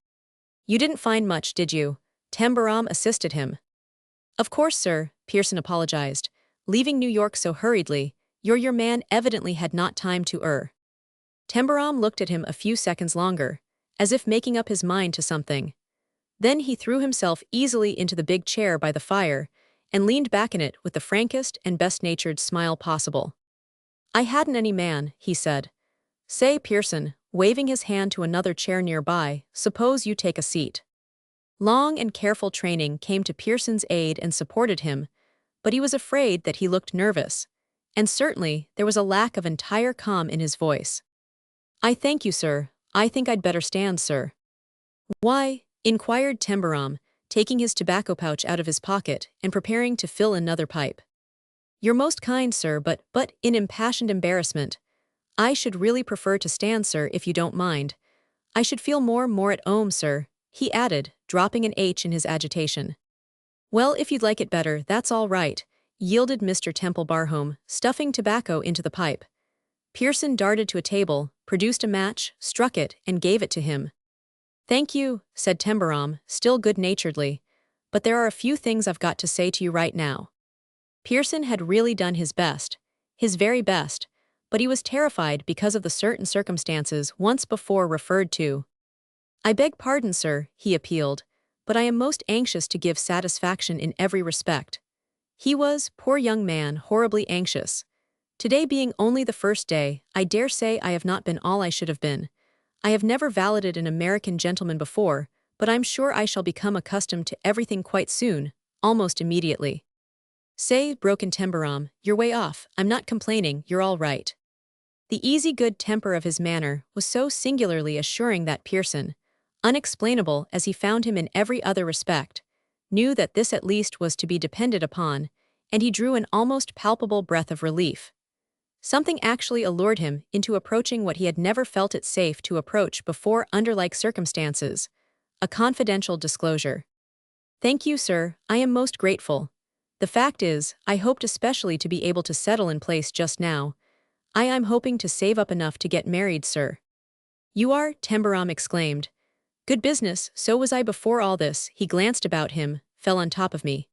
"You didn't find much, did you?" Tembarom assisted him. "Of course, sir," Pearson apologized. "Leaving New York so hurriedly, your man evidently had not time to err." Tembarom looked at him a few seconds longer, as if making up his mind to something. Then he threw himself easily into the big chair by the fire, and leaned back in it with the frankest and best-natured smile possible. "I hadn't any man," he said. "Say, Pearson," waving his hand to another chair nearby, "suppose you take a seat." Long and careful training came to Pearson's aid and supported him, but he was afraid that he looked nervous, and certainly there was a lack of entire calm in his voice. "I thank you, sir. I think I'd better stand, sir." "Why?" inquired Tembarom, taking his tobacco pouch out of his pocket and preparing to fill another pipe. "You're most kind, sir, but in impassioned embarrassment. I should really prefer to stand, sir, if you don't mind. I should feel more at home, sir," he added, dropping an H in his agitation. "Well, if you'd like it better, that's all right," yielded Mr. Tembarom, stuffing tobacco into the pipe. Pearson darted to a table, produced a match, struck it, and gave it to him. "Thank you," said Tembarom, still good-naturedly, "but there are a few things I've got to say to you right now." Pearson had really done his best, his very best, but he was terrified because of the certain circumstances once before referred to. "I beg pardon, sir," he appealed, "but I am most anxious to give satisfaction in every respect." He was, poor young man, horribly anxious. "Today being only the first day, I dare say I have not been all I should have been. I have never valeted an American gentleman before, but I'm sure I shall become accustomed to everything quite soon, almost immediately." "Say," broke in Tembarom, "you're way off. I'm not complaining, you're all right." The easy good temper of his manner was so singularly assuring that Pearson, unexplainable as he found him in every other respect, knew that this at least was to be depended upon, and he drew an almost palpable breath of relief. Something actually allured him into approaching what he had never felt it safe to approach before under like circumstances: a confidential disclosure. "Thank you, sir, I am most grateful. The fact is, I hoped especially to be able to settle in place just now. I'm hoping to save up enough to get married, sir." "You are?" Tembarom exclaimed. "Good business, so was I before all this." He glanced about him, fell on top of me.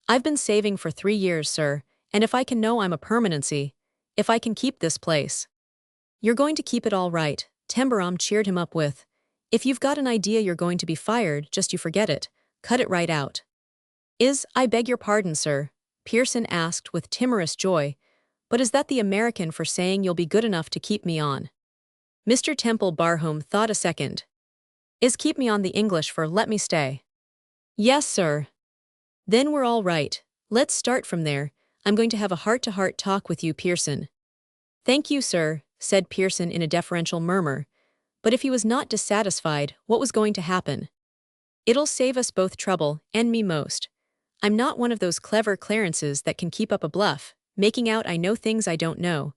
"I've been saving for 3 years, sir, and if I can know I'm a permanency, if I can keep this place." "You're going to keep it all right," Tembarom cheered him up with. "If you've got an idea you're going to be fired, just you forget it. Cut it right out." I beg your pardon, sir?" Pearson asked with timorous joy. "But is that the American for saying you'll be good enough to keep me on?" Mr. Temple-Barham thought a second. "Is keep me on the English for let me stay?" "Yes, sir." "Then we're all right. Let's start from there. I'm going to have a heart-to-heart talk with you, Pearson." "Thank you, sir," said Pearson in a deferential murmur. But if he was not dissatisfied, what was going to happen? "It'll save us both trouble, and me most. I'm not one of those clever Clarences that can keep up a bluff, making out I know things I don't know.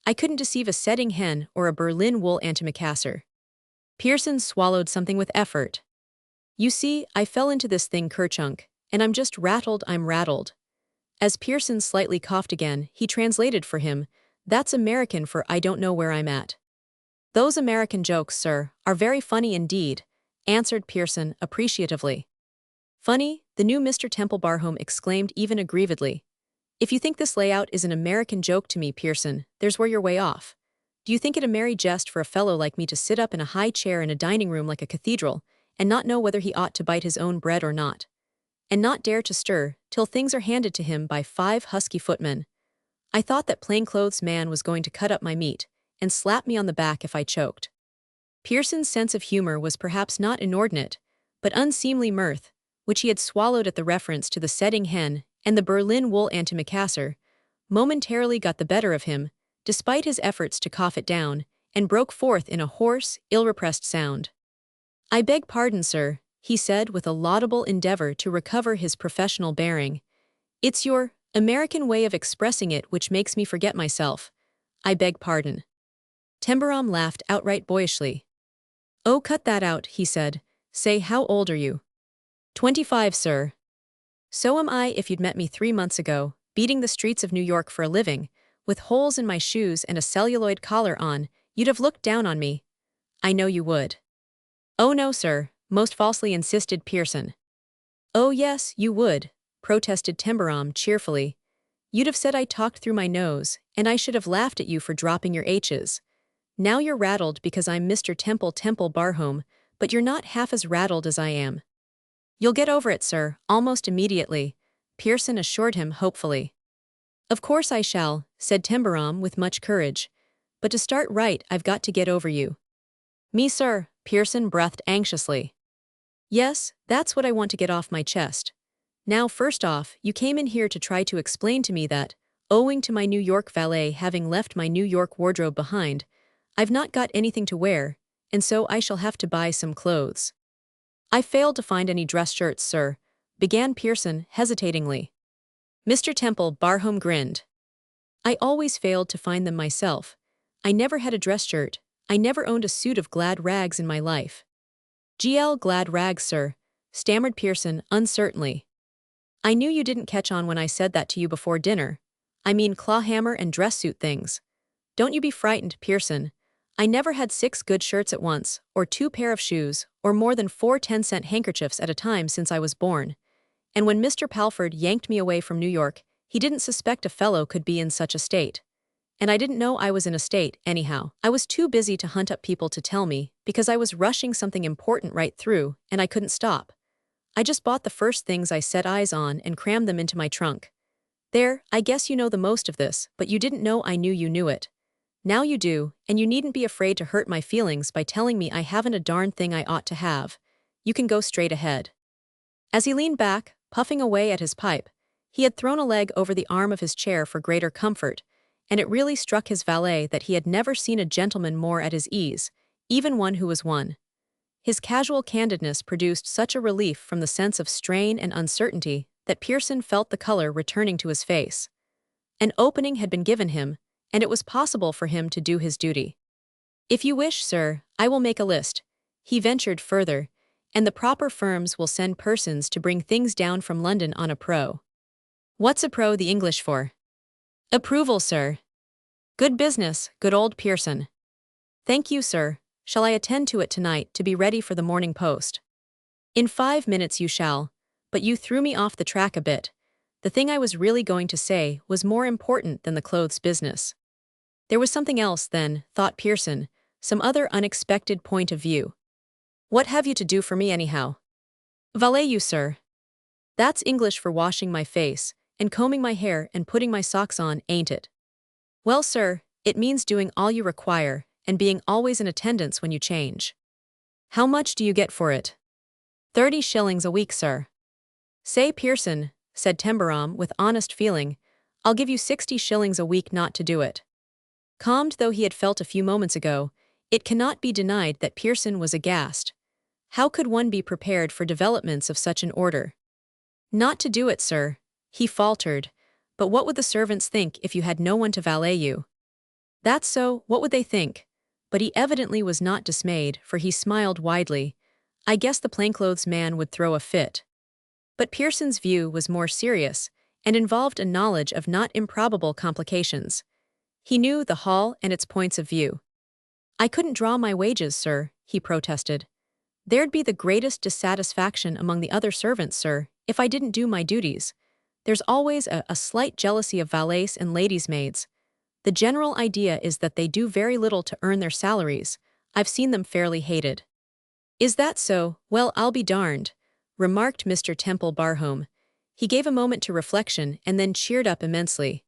I couldn't deceive a setting hen or a Berlin wool antimacassar." Pearson swallowed something with effort. "You see, I fell into this thing, Kerchunk, and I'm just rattled. I'm rattled." As Pearson slightly coughed again, he translated for him, "That's American for I don't know where I'm at." "Those American jokes, sir, are very funny indeed," answered Pearson appreciatively. "Funny?" the new Mr. Temple-Barham exclaimed even aggrievedly. "If you think this layout is an American joke to me, Pearson, there's where you're way off. Do you think it a merry jest for a fellow like me to sit up in a high chair in a dining room like a cathedral, and not know whether he ought to bite his own bread or not? And not dare to stir, till things are handed to him by 5 husky footmen? I thought that plainclothes man was going to cut up my meat, and slap me on the back if I choked." Pearson's sense of humor was perhaps not inordinate, but unseemly mirth, which he had swallowed at the reference to the setting hen and the Berlin wool antimacassar, momentarily got the better of him, despite his efforts to cough it down, and broke forth in a hoarse, ill-repressed sound. "I beg pardon, sir," he said with a laudable endeavor to recover his professional bearing. "It's your American way of expressing it which makes me forget myself. I beg pardon." Tembarom laughed outright boyishly. "Oh, cut that out," he said. "Say, how old are you?" 25, sir." "So am I. If you'd met me 3 months ago, beating the streets of New York for a living, with holes in my shoes and a celluloid collar on, you'd have looked down on me. I know you would." "Oh no, sir," most falsely insisted Pearson. "Oh yes, you would," protested Tembarom cheerfully. "You'd have said I talked through my nose, and I should have laughed at you for dropping your H's. Now you're rattled because I'm Mr. Temple-Barham, but you're not half as rattled as I am." "You'll get over it, sir, almost immediately," Pearson assured him hopefully. "Of course I shall," said Tembarom with much courage. "But to start right, I've got to get over you." "Me, sir?" Pearson breathed anxiously. "Yes, that's what I want to get off my chest. Now, first off, you came in here to try to explain to me that, owing to my New York valet having left my New York wardrobe behind, I've not got anything to wear, and so I shall have to buy some clothes." "I failed to find any dress shirts, sir," began Pearson hesitatingly. Mr. Temple-Barham grinned. "I always failed to find them myself. I never had a dress shirt. I never owned a suit of glad rags in my life." "GL glad rags, sir," stammered Pearson uncertainly. "I knew you didn't catch on when I said that to you before dinner. I mean clawhammer and dress suit things. Don't you be frightened, Pearson. I never had 6 good shirts at once, or 2 pair of shoes, or more than 4 10-cent handkerchiefs at a time since I was born. And when Mr. Palford yanked me away from New York, he didn't suspect a fellow could be in such a state. And I didn't know I was in a state, anyhow. I was too busy to hunt up people to tell me, because I was rushing something important right through, and I couldn't stop. I just bought the first things I set eyes on and crammed them into my trunk. There, I guess you know the most of this, but you didn't know I knew you knew it. Now you do, and you needn't be afraid to hurt my feelings by telling me I haven't a darn thing I ought to have. You can go straight ahead." As he leaned back, puffing away at his pipe, he had thrown a leg over the arm of his chair for greater comfort, and it really struck his valet that he had never seen a gentleman more at his ease, even one who was one. His casual candidness produced such a relief from the sense of strain and uncertainty that Pearson felt the color returning to his face. An opening had been given him, and it was possible for him to do his duty. "If you wish, sir, I will make a list," he ventured further, "and the proper firms will send persons to bring things down from London on a pro." "What's a pro the English for?" "Approval, sir." "Good business, good old Pearson." "Thank you, sir. Shall I attend to it tonight to be ready for the morning post?" "In 5 minutes you shall, but you threw me off the track a bit. The thing I was really going to say was more important than the clothes business." There was something else then, thought Pearson, some other unexpected point of view. "What have you to do for me anyhow?" "Valet you, sir." "That's English for washing my face, and combing my hair and putting my socks on, ain't it?" "Well, sir, it means doing all you require, and being always in attendance when you change." "How much do you get for it?" 30 shillings a week, sir." "Say, Pearson," said Tembarom with honest feeling, "I'll give you 60 shillings a week not to do it." Calmed though he had felt a few moments ago, it cannot be denied that Pearson was aghast. How could one be prepared for developments of such an order? "Not to do it, sir," he faltered, "but what would the servants think if you had no one to valet you?" "That's so, what would they think?" But he evidently was not dismayed, for he smiled widely. "I guess the plainclothes man would throw a fit." But Pearson's view was more serious, and involved a knowledge of not improbable complications. He knew the hall and its points of view. "I couldn't draw my wages, sir," he protested. "There'd be the greatest dissatisfaction among the other servants, sir, if I didn't do my duties. There's always a slight jealousy of valets and ladies' maids. The general idea is that they do very little to earn their salaries. I've seen them fairly hated." "Is that so? Well, I'll be darned," remarked Mr. Temple Barhome. He gave a moment to reflection and then cheered up immensely.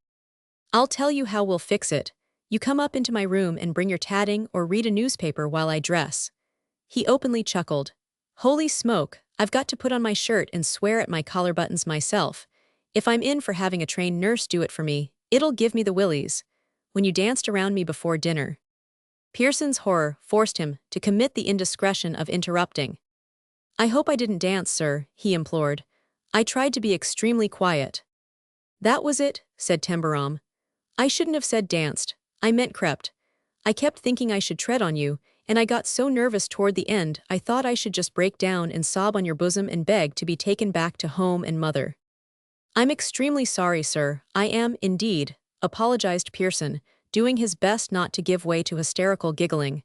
"I'll tell you how we'll fix it. You come up into my room and bring your tatting or read a newspaper while I dress." He openly chuckled. "Holy smoke, I've got to put on my shirt and swear at my collar buttons myself. If I'm in for having a trained nurse do it for me, it'll give me the willies. When you danced around me before dinner." Pearson's horror forced him to commit the indiscretion of interrupting. "I hope I didn't dance, sir," he implored. "I tried to be extremely quiet." "That was it," said Tembarom. "I shouldn't have said danced, I meant crept. I kept thinking I should tread on you, and I got so nervous toward the end I thought I should just break down and sob on your bosom and beg to be taken back to home and mother." "I'm extremely sorry, sir, I am, indeed," apologized Pearson, doing his best not to give way to hysterical giggling.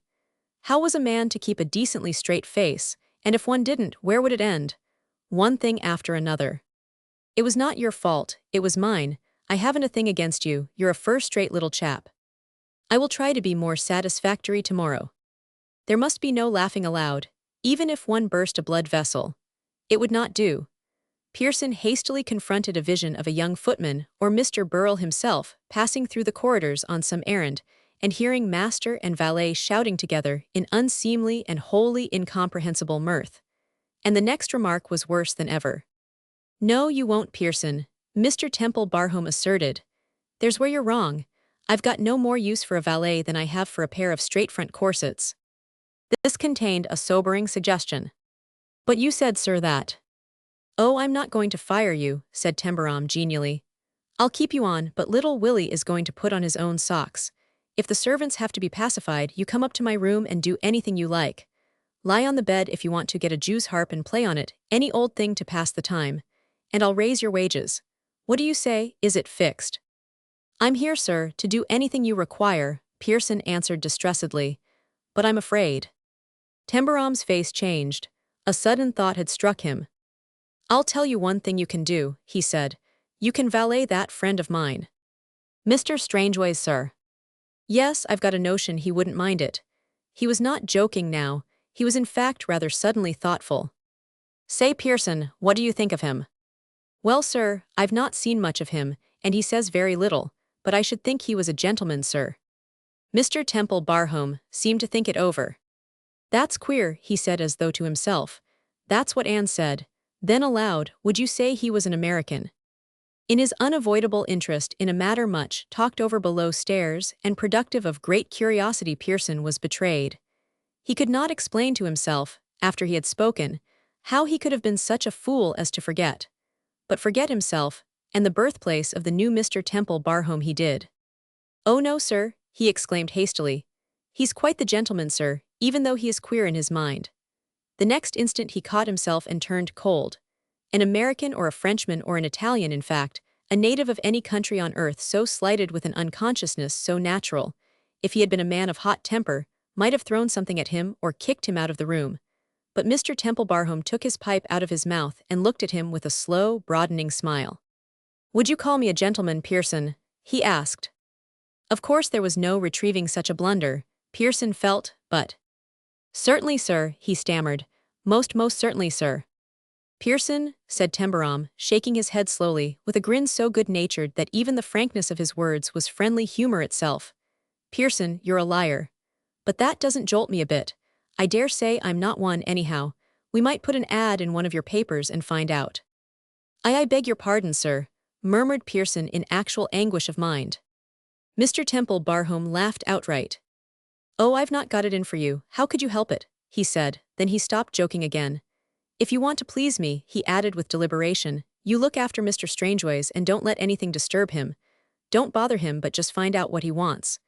How was a man to keep a decently straight face, and if one didn't, where would it end? One thing after another. "It was not your fault, it was mine. I haven't a thing against you, you're a first-rate little chap. I will try to be more satisfactory tomorrow." There must be no laughing aloud, even if one burst a blood vessel. It would not do. Pearson hastily confronted a vision of a young footman or Mr. Burrell himself passing through the corridors on some errand, and hearing master and valet shouting together in unseemly and wholly incomprehensible mirth. And the next remark was worse than ever. "No, you won't, Pearson," Mr. Temple Barhome asserted. "There's where you're wrong. I've got no more use for a valet than I have for a pair of straight-front corsets." This contained a sobering suggestion. "But you said, sir, that—" "Oh, I'm not going to fire you," said Tembarom genially. "I'll keep you on, but little Willie is going to put on his own socks. If the servants have to be pacified, you come up to my room and do anything you like. Lie on the bed if you want to get a Jew's harp and play on it, any old thing to pass the time. And I'll raise your wages. What do you say, is it fixed?" "I'm here, sir, to do anything you require," Pearson answered distressedly. "But I'm afraid." Tembarom's face changed. A sudden thought had struck him. "I'll tell you one thing you can do," he said. "You can valet that friend of mine." "Mr. Strangeways, sir." "Yes, I've got a notion he wouldn't mind it." He was not joking now, he was in fact rather suddenly thoughtful. "Say, Pearson, what do you think of him?" "Well, sir, I've not seen much of him, and he says very little, but I should think he was a gentleman, sir." Mr. Temple Barhome seemed to think it over. "That's queer," he said as though to himself. "That's what Anne said." Then aloud, "Would you say he was an American?" In his unavoidable interest in a matter much talked over below stairs and productive of great curiosity, Pearson was betrayed. He could not explain to himself, after he had spoken, how he could have been such a fool as to forget. But forget himself, and the birthplace of the new Mr. Temple Barham he did. "Oh no, sir," he exclaimed hastily. "He's quite the gentleman, sir, even though he is queer in his mind." The next instant he caught himself and turned cold. An American or a Frenchman or an Italian, in fact, a native of any country on earth so slighted with an unconsciousness so natural, if he had been a man of hot temper, might have thrown something at him or kicked him out of the room. But Mr. Temple Barham took his pipe out of his mouth and looked at him with a slow, broadening smile. "Would you call me a gentleman, Pearson?" he asked. Of course there was no retrieving such a blunder, Pearson felt, but— "Certainly, sir," he stammered. Most certainly, sir." "Pearson," said Tembarom, shaking his head slowly, with a grin so good-natured that even the frankness of his words was friendly humor itself. "Pearson, you're a liar. But that doesn't jolt me a bit. I dare say I'm not one anyhow. We might put an ad in one of your papers and find out." I beg your pardon, sir," murmured Pearson in actual anguish of mind. Mr. Temple Barham laughed outright. "Oh, I've not got it in for you, how could you help it?" he said, then he stopped joking again. "If you want to please me," he added with deliberation, "you look after Mr. Strangeways and don't let anything disturb him. Don't bother him but just find out what he wants.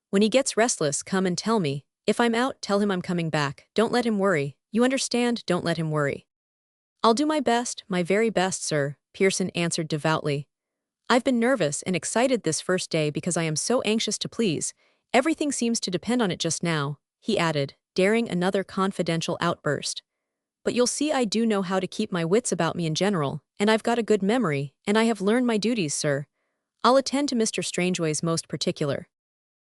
When he gets restless, come and tell me. If I'm out, tell him I'm coming back. Don't let him worry. You understand, don't let him worry." "I'll do my best, my very best, sir," Pearson answered devoutly. "I've been nervous and excited this first day because I am so anxious to please. Everything seems to depend on it just now," he added, daring another confidential outburst. "But you'll see I do know how to keep my wits about me in general, and I've got a good memory, and I have learned my duties, sir. I'll attend to Mr. Strangeways most particular."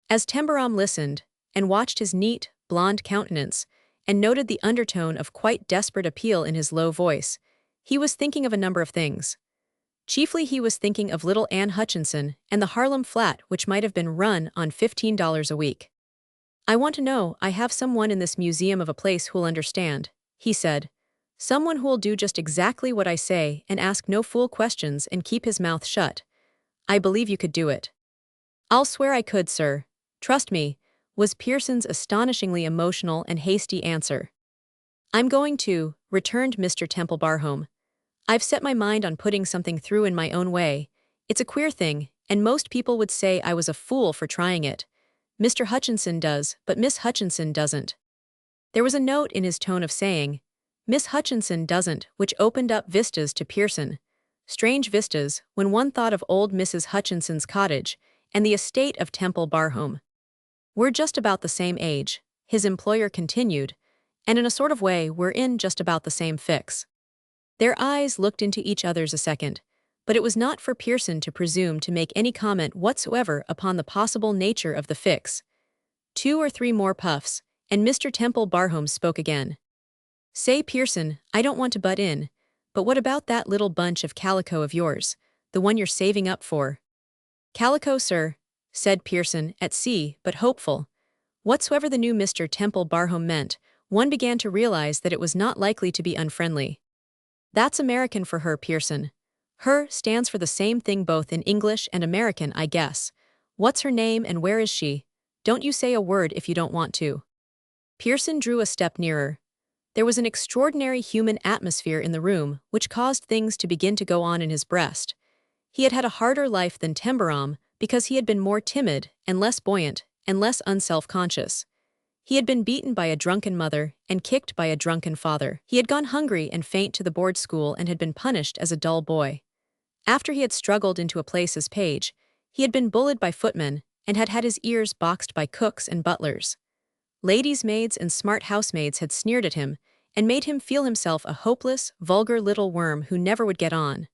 As Tembarom listened, and watched his neat, blonde countenance, and noted the undertone of quite desperate appeal in his low voice, he was thinking of a number of things. Chiefly he was thinking of little Anne Hutchinson and the Harlem flat which might have been run on $15 a week. "I want to know, I have someone in this museum of a place who'll understand," he said. "Someone who'll do just exactly what I say and ask no fool questions and keep his mouth shut. I believe you could do it." "I'll swear I could, sir. Trust me," was Pearson's astonishingly emotional and hasty answer. "I'm going to," returned Mr. Temple Barham. "I've set my mind on putting something through in my own way. It's a queer thing, and most people would say I was a fool for trying it. Mr. Hutchinson does, but Miss Hutchinson doesn't." There was a note in his tone of saying, "Miss Hutchinson doesn't," which opened up vistas to Pearson. Strange vistas, when one thought of old Mrs. Hutchinson's cottage, and the estate of Temple Barham. "We're just about the same age," his employer continued, "and in a sort of way we're in just about the same fix." Their eyes looked into each other's a second, but it was not for Pearson to presume to make any comment whatsoever upon the possible nature of the fix. 2 or 3 more puffs, and Mr. Temple Barham spoke again. "Say, Pearson, I don't want to butt in, but what about that little bunch of calico of yours, the one you're saving up for?" "Calico, sir," said Pearson, at sea but hopeful. Whatsoever the new Mr. Temple Barham meant, one began to realize that it was not likely to be unfriendly. "That's American for her, Pearson. Her stands for the same thing both in English and American, I guess. What's her name and where is she? Don't you say a word if you don't want to." Pearson drew a step nearer. There was an extraordinary human atmosphere in the room which caused things to begin to go on in his breast. He had had a harder life than Tembarom because he had been more timid and less buoyant and less unself-conscious. He had been beaten by a drunken mother and kicked by a drunken father. He had gone hungry and faint to the board school and had been punished as a dull boy. After he had struggled into a place as page, he had been bullied by footmen and had had his ears boxed by cooks and butlers. Ladies' maids and smart housemaids had sneered at him and made him feel himself a hopeless, vulgar little worm who never would get on.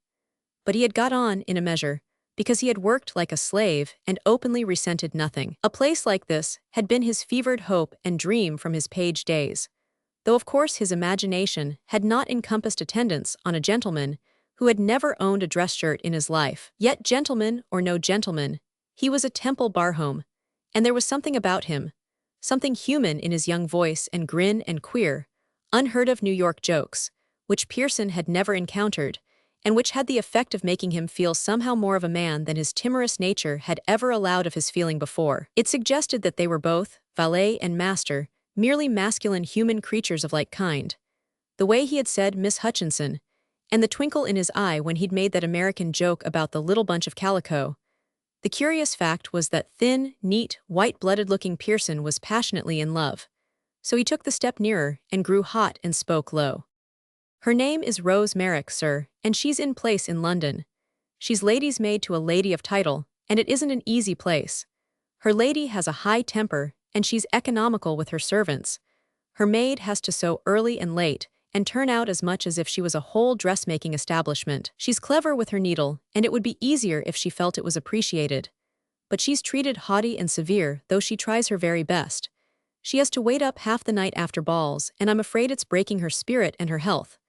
But he had got on, in a measure, because he had worked like a slave and openly resented nothing. A place like this had been his fevered hope and dream from his page days, though of course his imagination had not encompassed attendance on a gentleman who had never owned a dress shirt in his life. Yet gentleman or no gentleman, he was a Temple Barham, and there was something about him, something human in his young voice and grin and queer, unheard-of New York jokes, which Pearson had never encountered, and which had the effect of making him feel somehow more of a man than his timorous nature had ever allowed of his feeling before. It suggested that they were both, valet and master, merely masculine human creatures of like kind. The way he had said Miss Hutchinson, and the twinkle in his eye when he'd made that American joke about the little bunch of calico. The curious fact was that thin, neat, white-blooded-looking Pearson was passionately in love. So he took the step nearer and grew hot and spoke low. "Her name is Rose Merrick, sir, and she's in place in London. She's lady's maid to a lady of title, and it isn't an easy place. Her lady has a high temper, and she's economical with her servants. Her maid has to sew early and late, and turn out as much as if she was a whole dressmaking establishment. She's clever with her needle, and it would be easier if she felt it was appreciated. But she's treated haughty and severe, though she tries her very best. She has to wait up half the night after balls, and I'm afraid it's breaking her spirit and her health.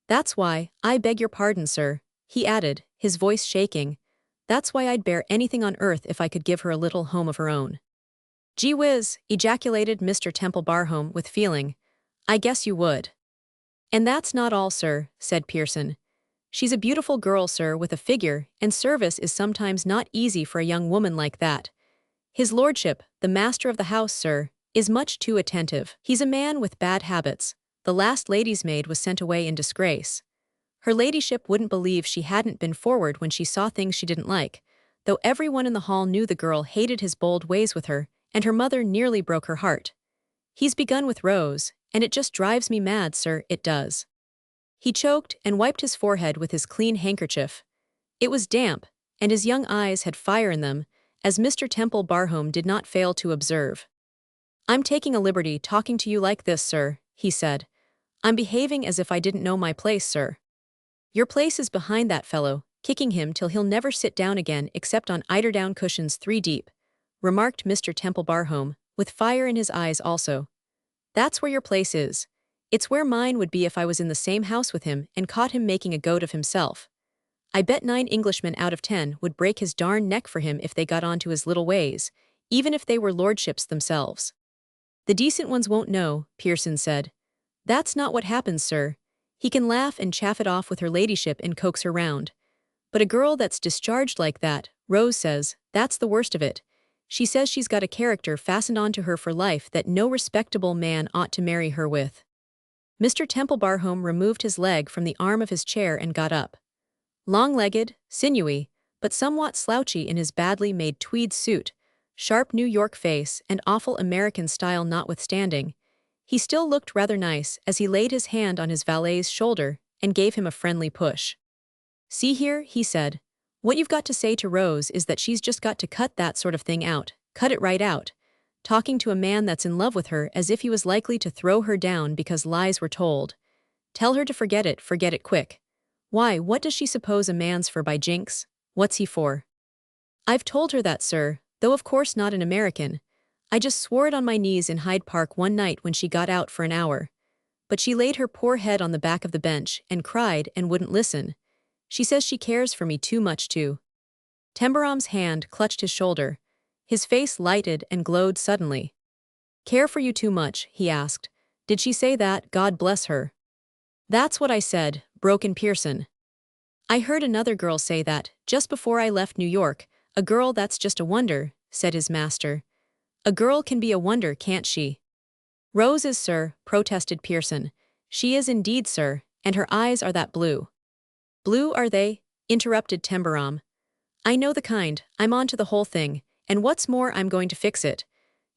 That's why, I beg your pardon, sir," he added, his voice shaking. "That's why I'd bear anything on earth if I could give her a little home of her own." "Gee whiz," ejaculated Mr. Temple-Barham with feeling. "I guess you would." "And that's not all, sir," said Pearson. "She's a beautiful girl, sir, with a figure, and service is sometimes not easy for a young woman like that. His lordship, the master of the house, sir, is much too attentive. He's a man with bad habits. The last lady's maid was sent away in disgrace. Her ladyship wouldn't believe she hadn't been forward when she saw things she didn't like, though everyone in the hall knew the girl hated his bold ways with her, and her mother nearly broke her heart. He's begun with Rose, and it just drives me mad, sir, it does." He choked and wiped his forehead with his clean handkerchief. It was damp, and his young eyes had fire in them, as Mr. Temple-Barham did not fail to observe. "I'm taking a liberty talking to you like this, sir," he said. "I'm behaving as if I didn't know my place, sir." "Your place is behind that fellow, kicking him till he'll never sit down again except on eiderdown cushions 3 deep, remarked Mr. Temple-Barham, with fire in his eyes also. "That's where your place is. It's where mine would be if I was in the same house with him and caught him making a goat of himself. I bet 9 Englishmen out of 10 would break his darn neck for him if they got on to his little ways, even if they were lordships themselves." "The decent ones won't know," Pearson said. "That's not what happens, sir. He can laugh and chaff it off with her ladyship and coax her round. But a girl that's discharged like that, Rose says, that's the worst of it. She says she's got a character fastened onto her for life that no respectable man ought to marry her with." Mr. Temple-Barham removed his leg from the arm of his chair and got up. Long-legged, sinewy, but somewhat slouchy in his badly made tweed suit, sharp New York face and awful American style notwithstanding, he still looked rather nice as he laid his hand on his valet's shoulder and gave him a friendly push. "See here," he said, "what you've got to say to Rose is that she's just got to cut that sort of thing out, cut it right out. Talking to a man that's in love with her as if he was likely to throw her down because lies were told. Tell her to forget it quick. Why, what does she suppose a man's for, by jinks? What's he for?" "I've told her that, sir, though of course not an American. I just swore it on my knees in Hyde Park one night when she got out for an hour. But she laid her poor head on the back of the bench and cried and wouldn't listen. She says she cares for me too much to." Tembarom's hand clutched his shoulder. His face lighted and glowed suddenly. "Care for you too much?" he asked. "Did she say that, God bless her?" "That's what I said," broke in Pearson. "I heard another girl say that, just before I left New York. A girl that's just a wonder," said his master. "A girl can be a wonder, can't she?" "Rose is, sir," protested Pearson. "She is indeed, sir, and her eyes are that blue." "Blue, are they?" interrupted Tembarom. "I know the kind, I'm on to the whole thing, and what's more, I'm going to fix it.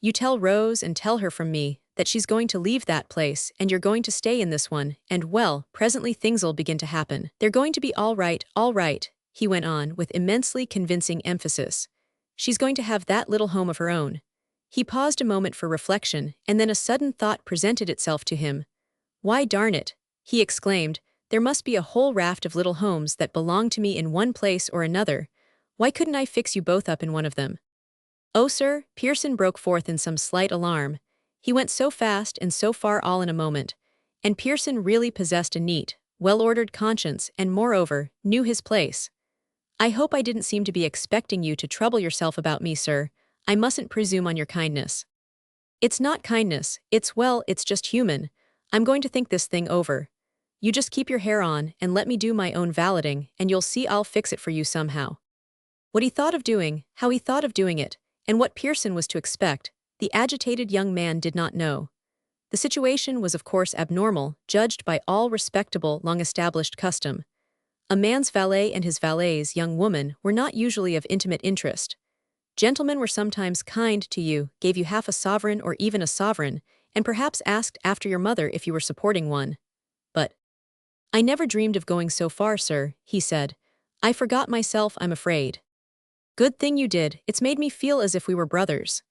You tell Rose and tell her from me that she's going to leave that place and you're going to stay in this one, and well, presently things'll begin to happen. They're going to be all right, he went on with immensely convincing emphasis. "She's going to have that little home of her own." He paused a moment for reflection, and then a sudden thought presented itself to him. "Why, darn it," he exclaimed, "there must be a whole raft of little homes that belong to me in one place or another. Why couldn't I fix you both up in one of them?" "Oh, sir," Pearson broke forth in some slight alarm. He went so fast and so far all in a moment. And Pearson really possessed a neat, well-ordered conscience and, moreover, knew his place. "I hope I didn't seem to be expecting you to trouble yourself about me, sir. I mustn't presume on your kindness." "It's not kindness, it's just human. I'm going to think this thing over. You just keep your hair on and let me do my own valeting, and you'll see I'll fix it for you somehow." What he thought of doing, how he thought of doing it, and what Pearson was to expect, the agitated young man did not know. The situation was of course abnormal, judged by all respectable, long-established custom. A man's valet and his valet's young woman were not usually of intimate interest. Gentlemen were sometimes kind to you, gave you half a sovereign or even a sovereign, and perhaps asked after your mother if you were supporting one. But, "I never dreamed of going so far, sir," he said. "I forgot myself, I'm afraid." "Good thing you did, it's made me feel as if we were brothers."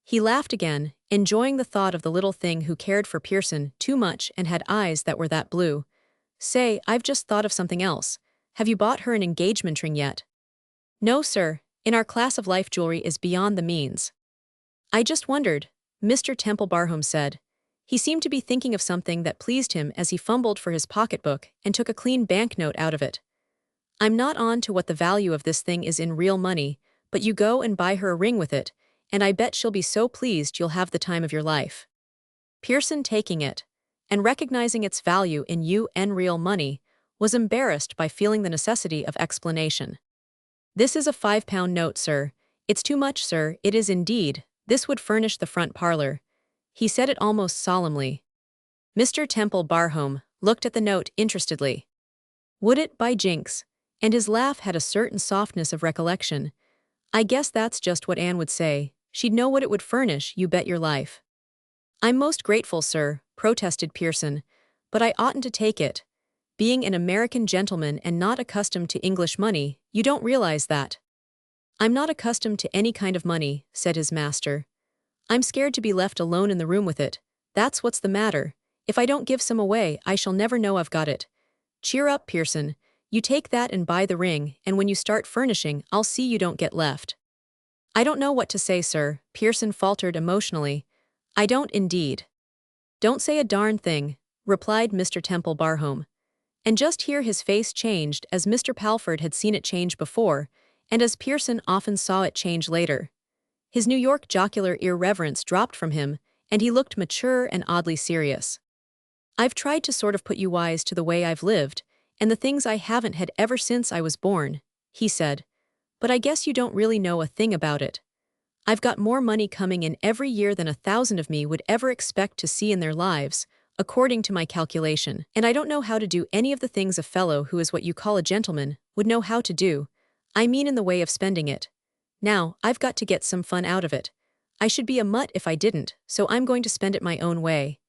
He laughed again, enjoying the thought of the little thing who cared for Pearson too much and had eyes that were that blue. "Say, I've just thought of something else. Have you bought her an engagement ring yet?" "No, sir. In our class of life jewelry is beyond the means." "I just wondered," Mr. Temple said. He seemed to be thinking of something that pleased him as he fumbled for his pocketbook and took a clean banknote out of it. "I'm not on to what the value of this thing is in real money, but you go and buy her a ring with it, and I bet she'll be so pleased you'll have the time of your life." Pearson, taking it, and recognizing its value in real money, was embarrassed by feeling the necessity of explanation. "This is a £5 note, sir. It's too much, sir, it is indeed. This would furnish the front parlor." He said it almost solemnly. Mr. Temple looked at the note interestedly. "Would it, by jinks?" And his laugh had a certain softness of recollection. "I guess that's just what Anne would say. She'd know what it would furnish, you bet your life." "I'm most grateful, sir," protested Pearson, "but I oughtn't to take it. Being an American gentleman and not accustomed to English money, you don't realize that." "I'm not accustomed to any kind of money," said his master. "I'm scared to be left alone in the room with it. That's what's the matter. If I don't give some away, I shall never know I've got it. Cheer up, Pearson. You take that and buy the ring, and when you start furnishing, I'll see you don't get left." "I don't know what to say, sir," Pearson faltered emotionally. "I don't indeed." "Don't say a darn thing," replied Mr. Temple. And just here his face changed as Mr. Palford had seen it change before, and as Pearson often saw it change later. His New York jocular irreverence dropped from him, and he looked mature and oddly serious. "I've tried to sort of put you wise to the way I've lived, and the things I haven't had ever since I was born," he said. "But I guess you don't really know a thing about it. I've got more money coming in every year than 1,000 of me would ever expect to see in their lives, according to my calculation, and I don't know how to do any of the things a fellow who is what you call a gentleman would know how to do. I mean in the way of spending it. Now, I've got to get some fun out of it. I should be a mutt if I didn't, so I'm going to spend it my own way.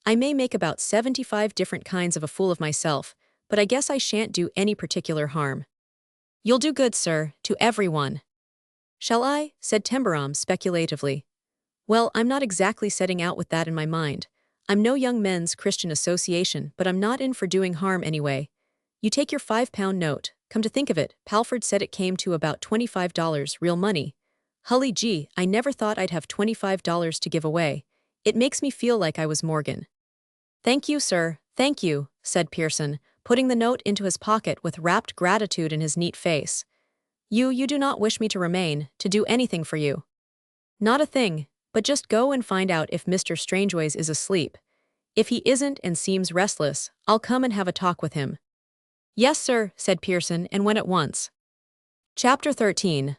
I may make about 75 different kinds of a fool of myself, but I guess I shan't do any particular harm." "You'll do good, sir, to everyone." "Shall I?" said Tembarom speculatively. "Well, I'm not exactly setting out with that in my mind. I'm no Young Men's Christian Association, but I'm not in for doing harm anyway. You take your £5 note. Come to think of it, Palford said it came to about $25 real money. Hully gee, I never thought I'd have $25 to give away. It makes me feel like I was Morgan." "Thank you, sir, thank you," said Pearson, putting the note into his pocket with rapt gratitude in his neat face. You do not wish me to remain, to do anything for you?" "Not a thing, but just go and find out if Mr. Strangeways is asleep. If he isn't and seems restless, I'll come and have a talk with him." "Yes, sir," said Pearson and went at once. Chapter 13.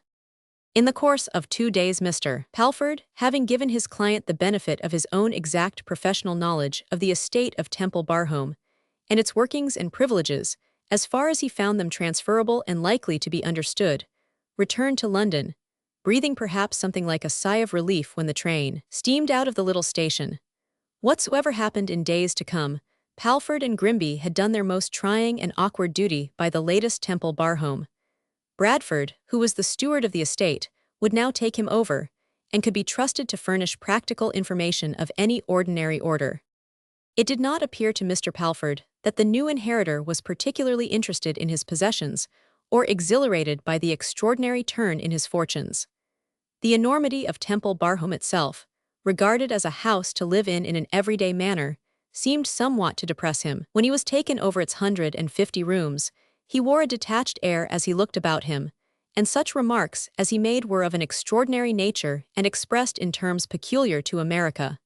In the course of 2 days Mr. Palford, having given his client the benefit of his own exact professional knowledge of the estate of Temple and its workings and privileges, as far as he found them transferable and likely to be understood, returned to London, breathing perhaps something like a sigh of relief when the train steamed out of the little station. Whatsoever happened in days to come, Palford and Grimby had done their most trying and awkward duty by the latest Temple home. Bradford, who was the steward of the estate, would now take him over, and could be trusted to furnish practical information of any ordinary order. It did not appear to Mr. Palford that the new inheritor was particularly interested in his possessions, or exhilarated by the extraordinary turn in his fortunes. The enormity of Temple itself, regarded as a house to live in an everyday manner, seemed somewhat to depress him. When he was taken over its 150 rooms, he wore a detached air as he looked about him, and such remarks as he made were of an extraordinary nature and expressed in terms peculiar to America.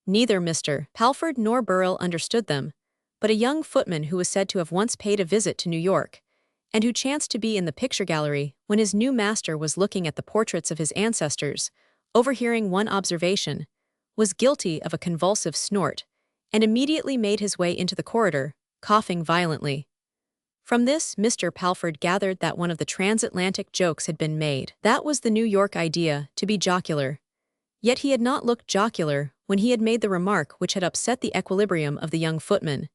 Neither Mr. Palford nor Burrell understood them, but a young footman who was said to have once paid a visit to New York, and who chanced to be in the picture gallery when his new master was looking at the portraits of his ancestors, overhearing one observation, was guilty of a convulsive snort, and immediately made his way into the corridor, coughing violently. From this, Mr. Palford gathered that one of the transatlantic jokes had been made. That was the New York idea, to be jocular. Yet he had not looked jocular when he had made the remark which had upset the equilibrium of the young footman.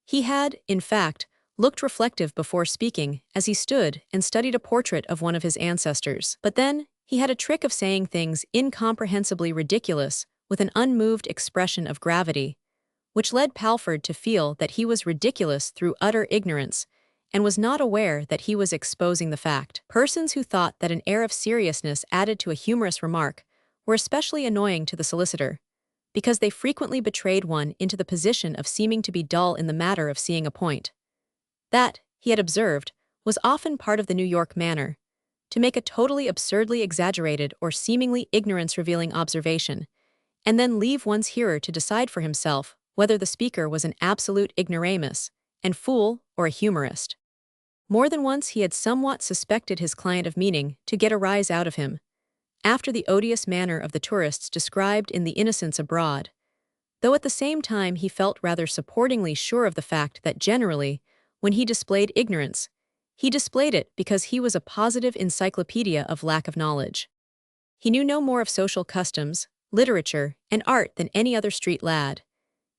He had, in fact, looked reflective before speaking as he stood and studied a portrait of one of his ancestors. But then, he had a trick of saying things incomprehensibly ridiculous with an unmoved expression of gravity, which led Palford to feel that he was ridiculous through utter ignorance and was not aware that he was exposing the fact. Persons who thought that an air of seriousness added to a humorous remark were especially annoying to the solicitor, because they frequently betrayed one into the position of seeming to be dull in the matter of seeing a point. That, he had observed, was often part of the New York manner, to make a totally absurdly exaggerated or seemingly ignorance-revealing observation, and then leave one's hearer to decide for himself whether the speaker was an absolute ignoramus and fool or a humorist. More than once he had somewhat suspected his client of meaning to get a rise out of him, after the odious manner of the tourists described in The Innocents Abroad, though at the same time he felt rather supportingly sure of the fact that generally, when he displayed ignorance, he displayed it because he was a positive encyclopedia of lack of knowledge. He knew no more of social customs, literature, and art than any other street lad.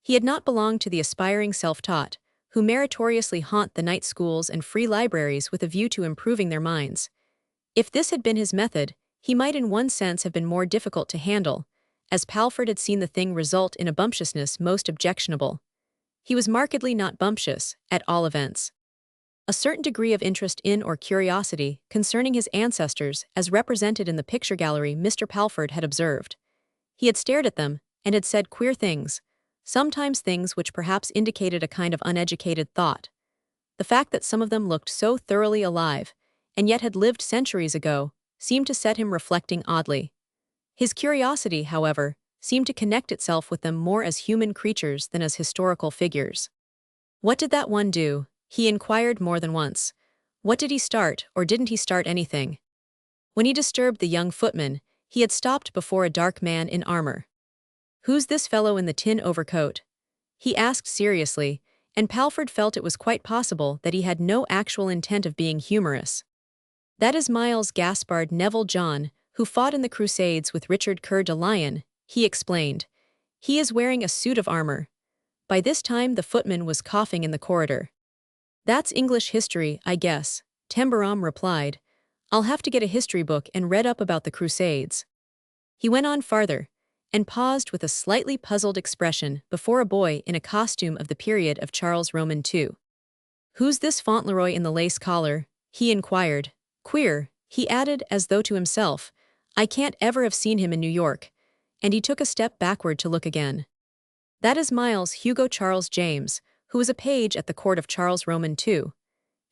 He had not belonged to the aspiring self-taught, who meritoriously haunt the night schools and free libraries with a view to improving their minds. If this had been his method, he might in one sense have been more difficult to handle, as Palford had seen the thing result in a bumptiousness most objectionable. He was markedly not bumptious, at all events. A certain degree of interest in or curiosity concerning his ancestors as represented in the picture gallery Mr. Palford had observed. He had stared at them, and had said queer things, sometimes things which perhaps indicated a kind of uneducated thought. The fact that some of them looked so thoroughly alive, and yet had lived centuries ago, seemed to set him reflecting oddly. His curiosity, however, seemed to connect itself with them more as human creatures than as historical figures. What did that one do? He inquired more than once. What did he start, or didn't he start anything? When he disturbed the young footman, he had stopped before a dark man in armor. "Who's this fellow in the tin overcoat?" he asked seriously, and Palford felt it was quite possible that he had no actual intent of being humorous. "That is Miles Gaspard Neville John, who fought in the Crusades with Richard Coeur de Lion," he explained. "He is wearing a suit of armor." By this time the footman was coughing in the corridor. "That's English history, I guess," Tembarom replied. "I'll have to get a history book and read up about the Crusades." He went on farther, and paused with a slightly puzzled expression before a boy in a costume of the period of Charles Roman II. "Who's this Fauntleroy in the lace collar?" he inquired. "Queer," he added as though to himself. "I can't ever have seen him in New York," and he took a step backward to look again. "That is Miles Hugo Charles James, who was a page at the court of Charles Roman II.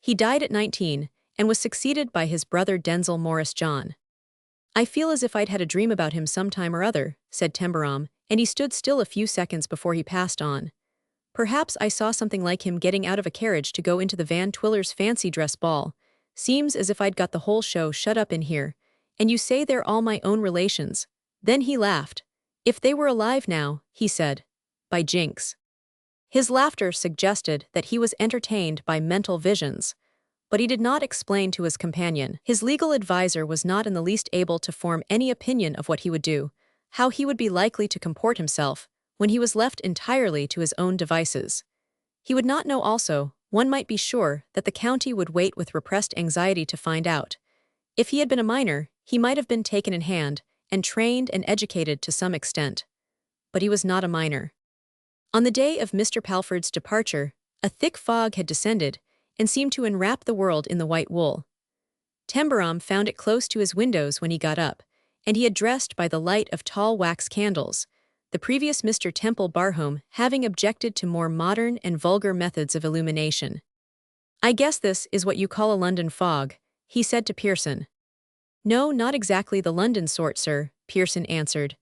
He died at 19, and was succeeded by his brother Denzil Morris John." "I feel as if I'd had a dream about him some time or other," said Tembarom, and he stood still a few seconds before he passed on. "Perhaps I saw something like him getting out of a carriage to go into the Van Twiller's fancy dress ball. Seems as if I'd got the whole show shut up in here, and you say they're all my own relations." Then he laughed. "If they were alive now," he said. "By jinx." His laughter suggested that he was entertained by mental visions, but he did not explain to his companion. His legal adviser was not in the least able to form any opinion of what he would do, how he would be likely to comport himself, when he was left entirely to his own devices. He would not know also, one might be sure, that the county would wait with repressed anxiety to find out. If he had been a minor, he might have been taken in hand, and trained and educated to some extent. But he was not a minor. On the day of Mr. Palford's departure, a thick fog had descended, and seemed to enwrap the world in the white wool. Tembarom found it close to his windows when he got up, and he had dressed by the light of tall wax candles, the previous Mr. Temple Barham having objected to more modern and vulgar methods of illumination. "I guess this is what you call a London fog," he said to Pearson. "No, not exactly the London sort, sir," Pearson answered.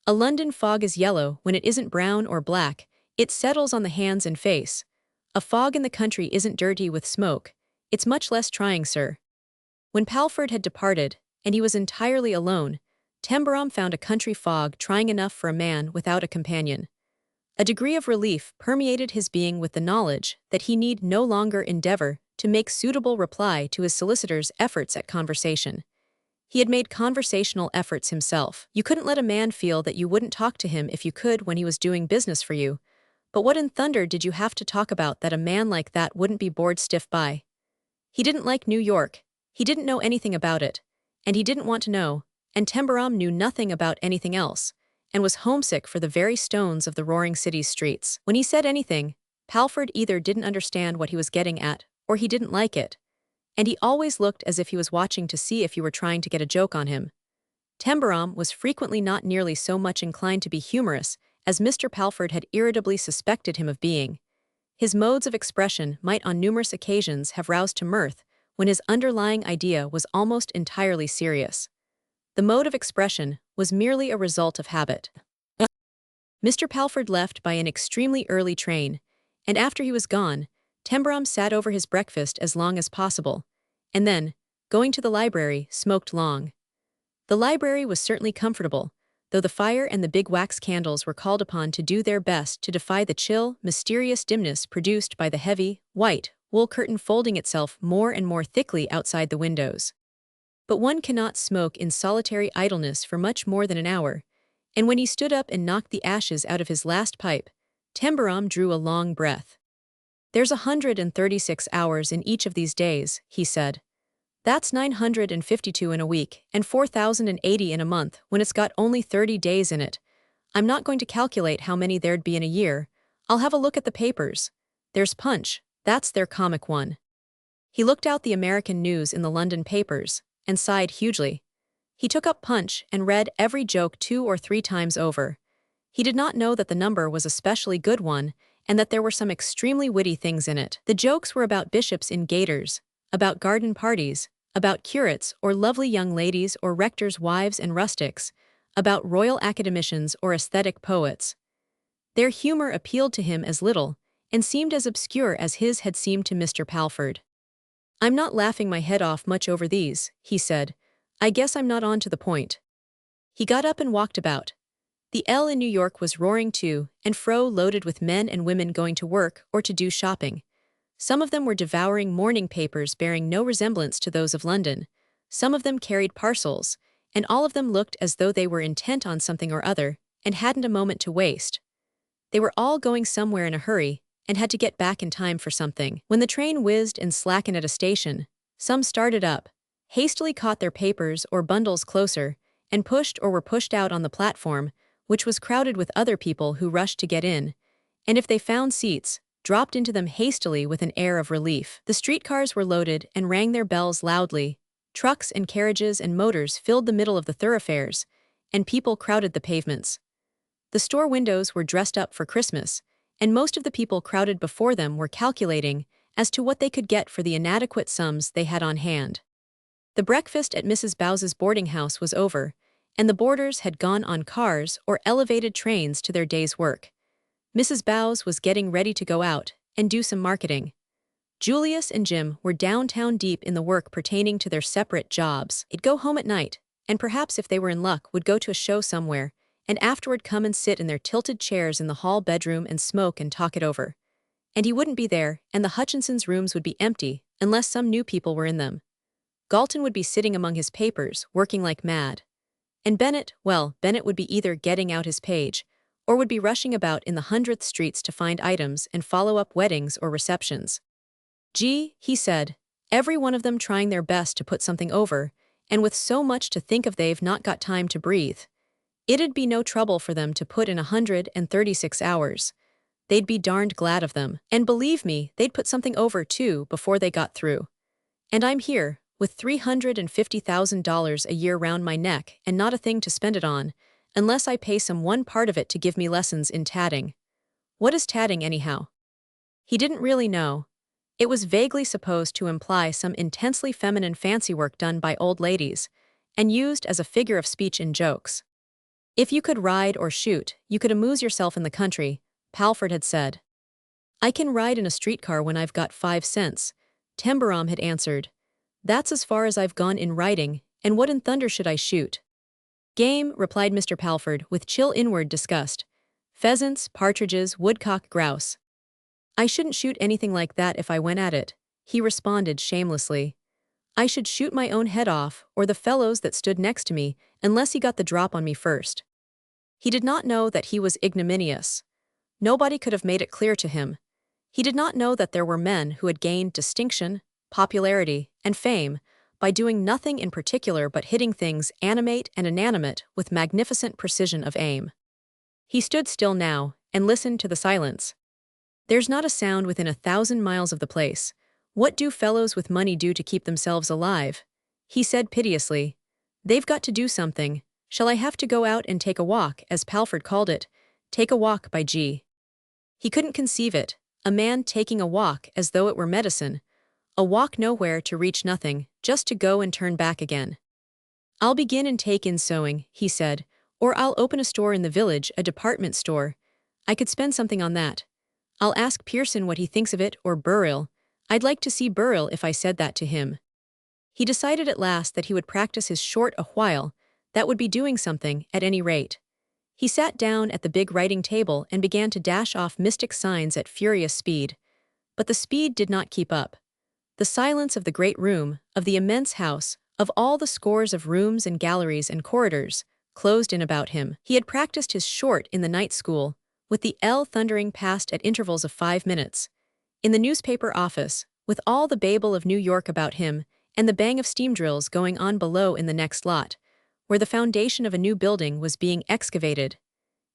"A London fog is yellow when it isn't brown or black, it settles on the hands and face, A fog in the country isn't dirty with smoke. It's much less trying, sir. When Palford had departed, and he was entirely alone, Tembarom found a country fog trying enough for a man without a companion. A degree of relief permeated his being with the knowledge that he need no longer endeavor to make suitable reply to his solicitor's efforts at conversation. He had made conversational efforts himself. You couldn't let a man feel that you wouldn't talk to him if you could when he was doing business for you. But what in thunder did you have to talk about that a man like that wouldn't be bored stiff by? He didn't like New York. He didn't know anything about it. And he didn't want to know. And Tembarom knew nothing about anything else, and was homesick for the very stones of the roaring city's streets. When he said anything, Palford either didn't understand what he was getting at, or he didn't like it. And he always looked as if he was watching to see if you were trying to get a joke on him. Tembarom was frequently not nearly so much inclined to be humorous as Mr. Palford had irritably suspected him of being. His modes of expression might on numerous occasions have roused to mirth when his underlying idea was almost entirely serious. The mode of expression was merely a result of habit. Mr. Palford left by an extremely early train, and after he was gone, Tembarom sat over his breakfast as long as possible, and then, going to the library, smoked long. The library was certainly comfortable, though the fire and the big wax candles were called upon to do their best to defy the chill, mysterious dimness produced by the heavy, white, wool curtain folding itself more and more thickly outside the windows. But one cannot smoke in solitary idleness for much more than an hour, and when he stood up and knocked the ashes out of his last pipe, Tembarom drew a long breath. "There's 136 hours in each of these days," he said. "That's 952 in a week, and 4,080 in a month when it's got only 30 days in it. I'm not going to calculate how many there'd be in a year. I'll have a look at the papers. There's Punch, that's their comic one." He looked out the American news in the London papers, and sighed hugely. He took up Punch and read every joke 2 or 3 times over. He did not know that the number was a specially good one, and that there were some extremely witty things in it. The jokes were about bishops in gaiters, about garden parties, about curates or lovely young ladies or rectors' wives and rustics, about royal academicians or aesthetic poets. Their humor appealed to him as little, and seemed as obscure as his had seemed to Mr. Palford. "I'm not laughing my head off much over these," he said. "I guess I'm not on to the point." He got up and walked about. The L in New York was roaring to and fro, loaded with men and women going to work or to do shopping. Some of them were devouring morning papers bearing no resemblance to those of London. Some of them carried parcels, and all of them looked as though they were intent on something or other, and hadn't a moment to waste. They were all going somewhere in a hurry, and had to get back in time for something. When the train whizzed and slackened at a station, some started up, hastily caught their papers or bundles closer, and pushed or were pushed out on the platform, which was crowded with other people who rushed to get in, and if they found seats, dropped into them hastily with an air of relief. The streetcars were loaded and rang their bells loudly. Trucks and carriages and motors filled the middle of the thoroughfares, and people crowded the pavements. The store windows were dressed up for Christmas, and most of the people crowded before them were calculating as to what they could get for the inadequate sums they had on hand. The breakfast at Mrs. Bowes's boarding house was over, and the boarders had gone on cars or elevated trains to their day's work. Mrs. Bowes was getting ready to go out and do some marketing. Julius and Jim were downtown deep in the work pertaining to their separate jobs. They'd go home at night, and perhaps if they were in luck would go to a show somewhere, and afterward come and sit in their tilted chairs in the hall bedroom and smoke and talk it over. And he wouldn't be there, and the Hutchinsons' rooms would be empty, unless some new people were in them. Galton would be sitting among his papers, working like mad. And Bennett, well, Bennett would be either getting out his page, or would be rushing about in the 100th streets to find items and follow up weddings or receptions. "Gee," he said, "every one of them trying their best to put something over, and with so much to think of they've not got time to breathe. It'd be no trouble for them to put in 136 hours. They'd be darned glad of them. And believe me, they'd put something over, too, before they got through. And I'm here, with $350,000 a year round my neck and not a thing to spend it on, unless I pay some one part of it to give me lessons in tatting. What is tatting, anyhow?" He didn't really know. It was vaguely supposed to imply some intensely feminine fancy work done by old ladies, and used as a figure of speech in jokes. "If you could ride or shoot, you could amuse yourself in the country," Palford had said. I can ride in a streetcar when I've got 5 cents, Tembarom had answered. That's as far as I've gone in riding, and what in thunder should I shoot? Game, replied Mr. Palford with chill inward disgust. Pheasants, partridges, woodcock, grouse. I shouldn't shoot anything like that if I went at it, he responded shamelessly. I should shoot my own head off, or the fellow's that stood next to me, unless he got the drop on me first. He did not know that he was ignominious. Nobody could have made it clear to him. He did not know that there were men who had gained distinction, popularity, and fame by doing nothing in particular but hitting things animate and inanimate with magnificent precision of aim. He stood still now and listened to the silence. There's not a sound within 1,000 miles of the place. What do fellows with money do to keep themselves alive? He said piteously. They've got to do something. Shall I have to go out and take a walk, as Palford called it? Take a walk, by G. He couldn't conceive it, a man taking a walk as though it were medicine. A walk nowhere to reach nothing, just to go and turn back again. I'll begin and take in sewing, he said, or I'll open a store in the village, a department store. I could spend something on that. I'll ask Pearson what he thinks of it, or Burrill. I'd like to see Burrill if I said that to him. He decided at last that he would practice his short a while. That would be doing something, at any rate. He sat down at the big writing table and began to dash off mystic signs at furious speed. But the speed did not keep up. The silence of the great room, of the immense house, of all the scores of rooms and galleries and corridors, closed in about him. He had practiced his short in the night school, with the L thundering past at intervals of 5 minutes. In the newspaper office, with all the babel of New York about him, and the bang of steam drills going on below in the next lot, where the foundation of a new building was being excavated.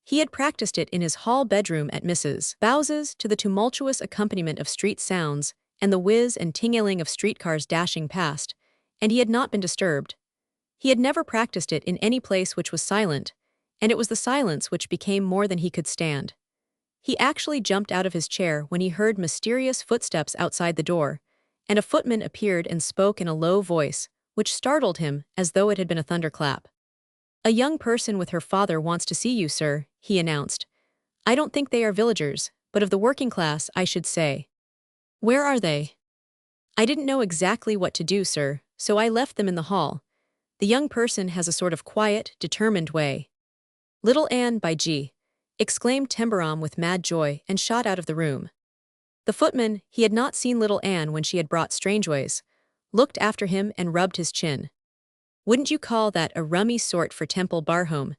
He had practiced it in his hall bedroom at Mrs. Bowes's to the tumultuous accompaniment of street sounds and the whiz and tingling of streetcars dashing past, and he had not been disturbed. He had never practiced it in any place which was silent, and it was the silence which became more than he could stand. He actually jumped out of his chair when he heard mysterious footsteps outside the door, and a footman appeared and spoke in a low voice, which startled him as though it had been a thunderclap. A young person with her father wants to see you, sir, he announced. I don't think they are villagers, but of the working class, I should say. Where are they? I didn't know exactly what to do, sir, so I left them in the hall. The young person has a sort of quiet, determined way. Little Anne, by G. exclaimed Tembarom with mad joy and shot out of the room. The footman, he had not seen little Anne when she had brought Strangeways, looked after him and rubbed his chin. Wouldn't you call that a rummy sort for Temple Barhome?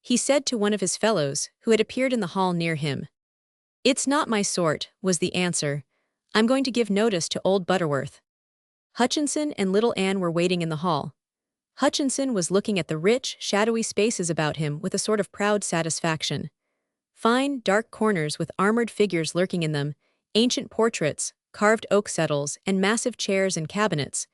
He said to one of his fellows, who had appeared in the hall near him. It's not my sort, was the answer. I'm going to give notice to old Butterworth. Hutchinson and little Anne were waiting in the hall. Hutchinson was looking at the rich, shadowy spaces about him with a sort of proud satisfaction. Fine, dark corners with armored figures lurking in them, ancient portraits, carved oak settles, and massive chairs and cabinets.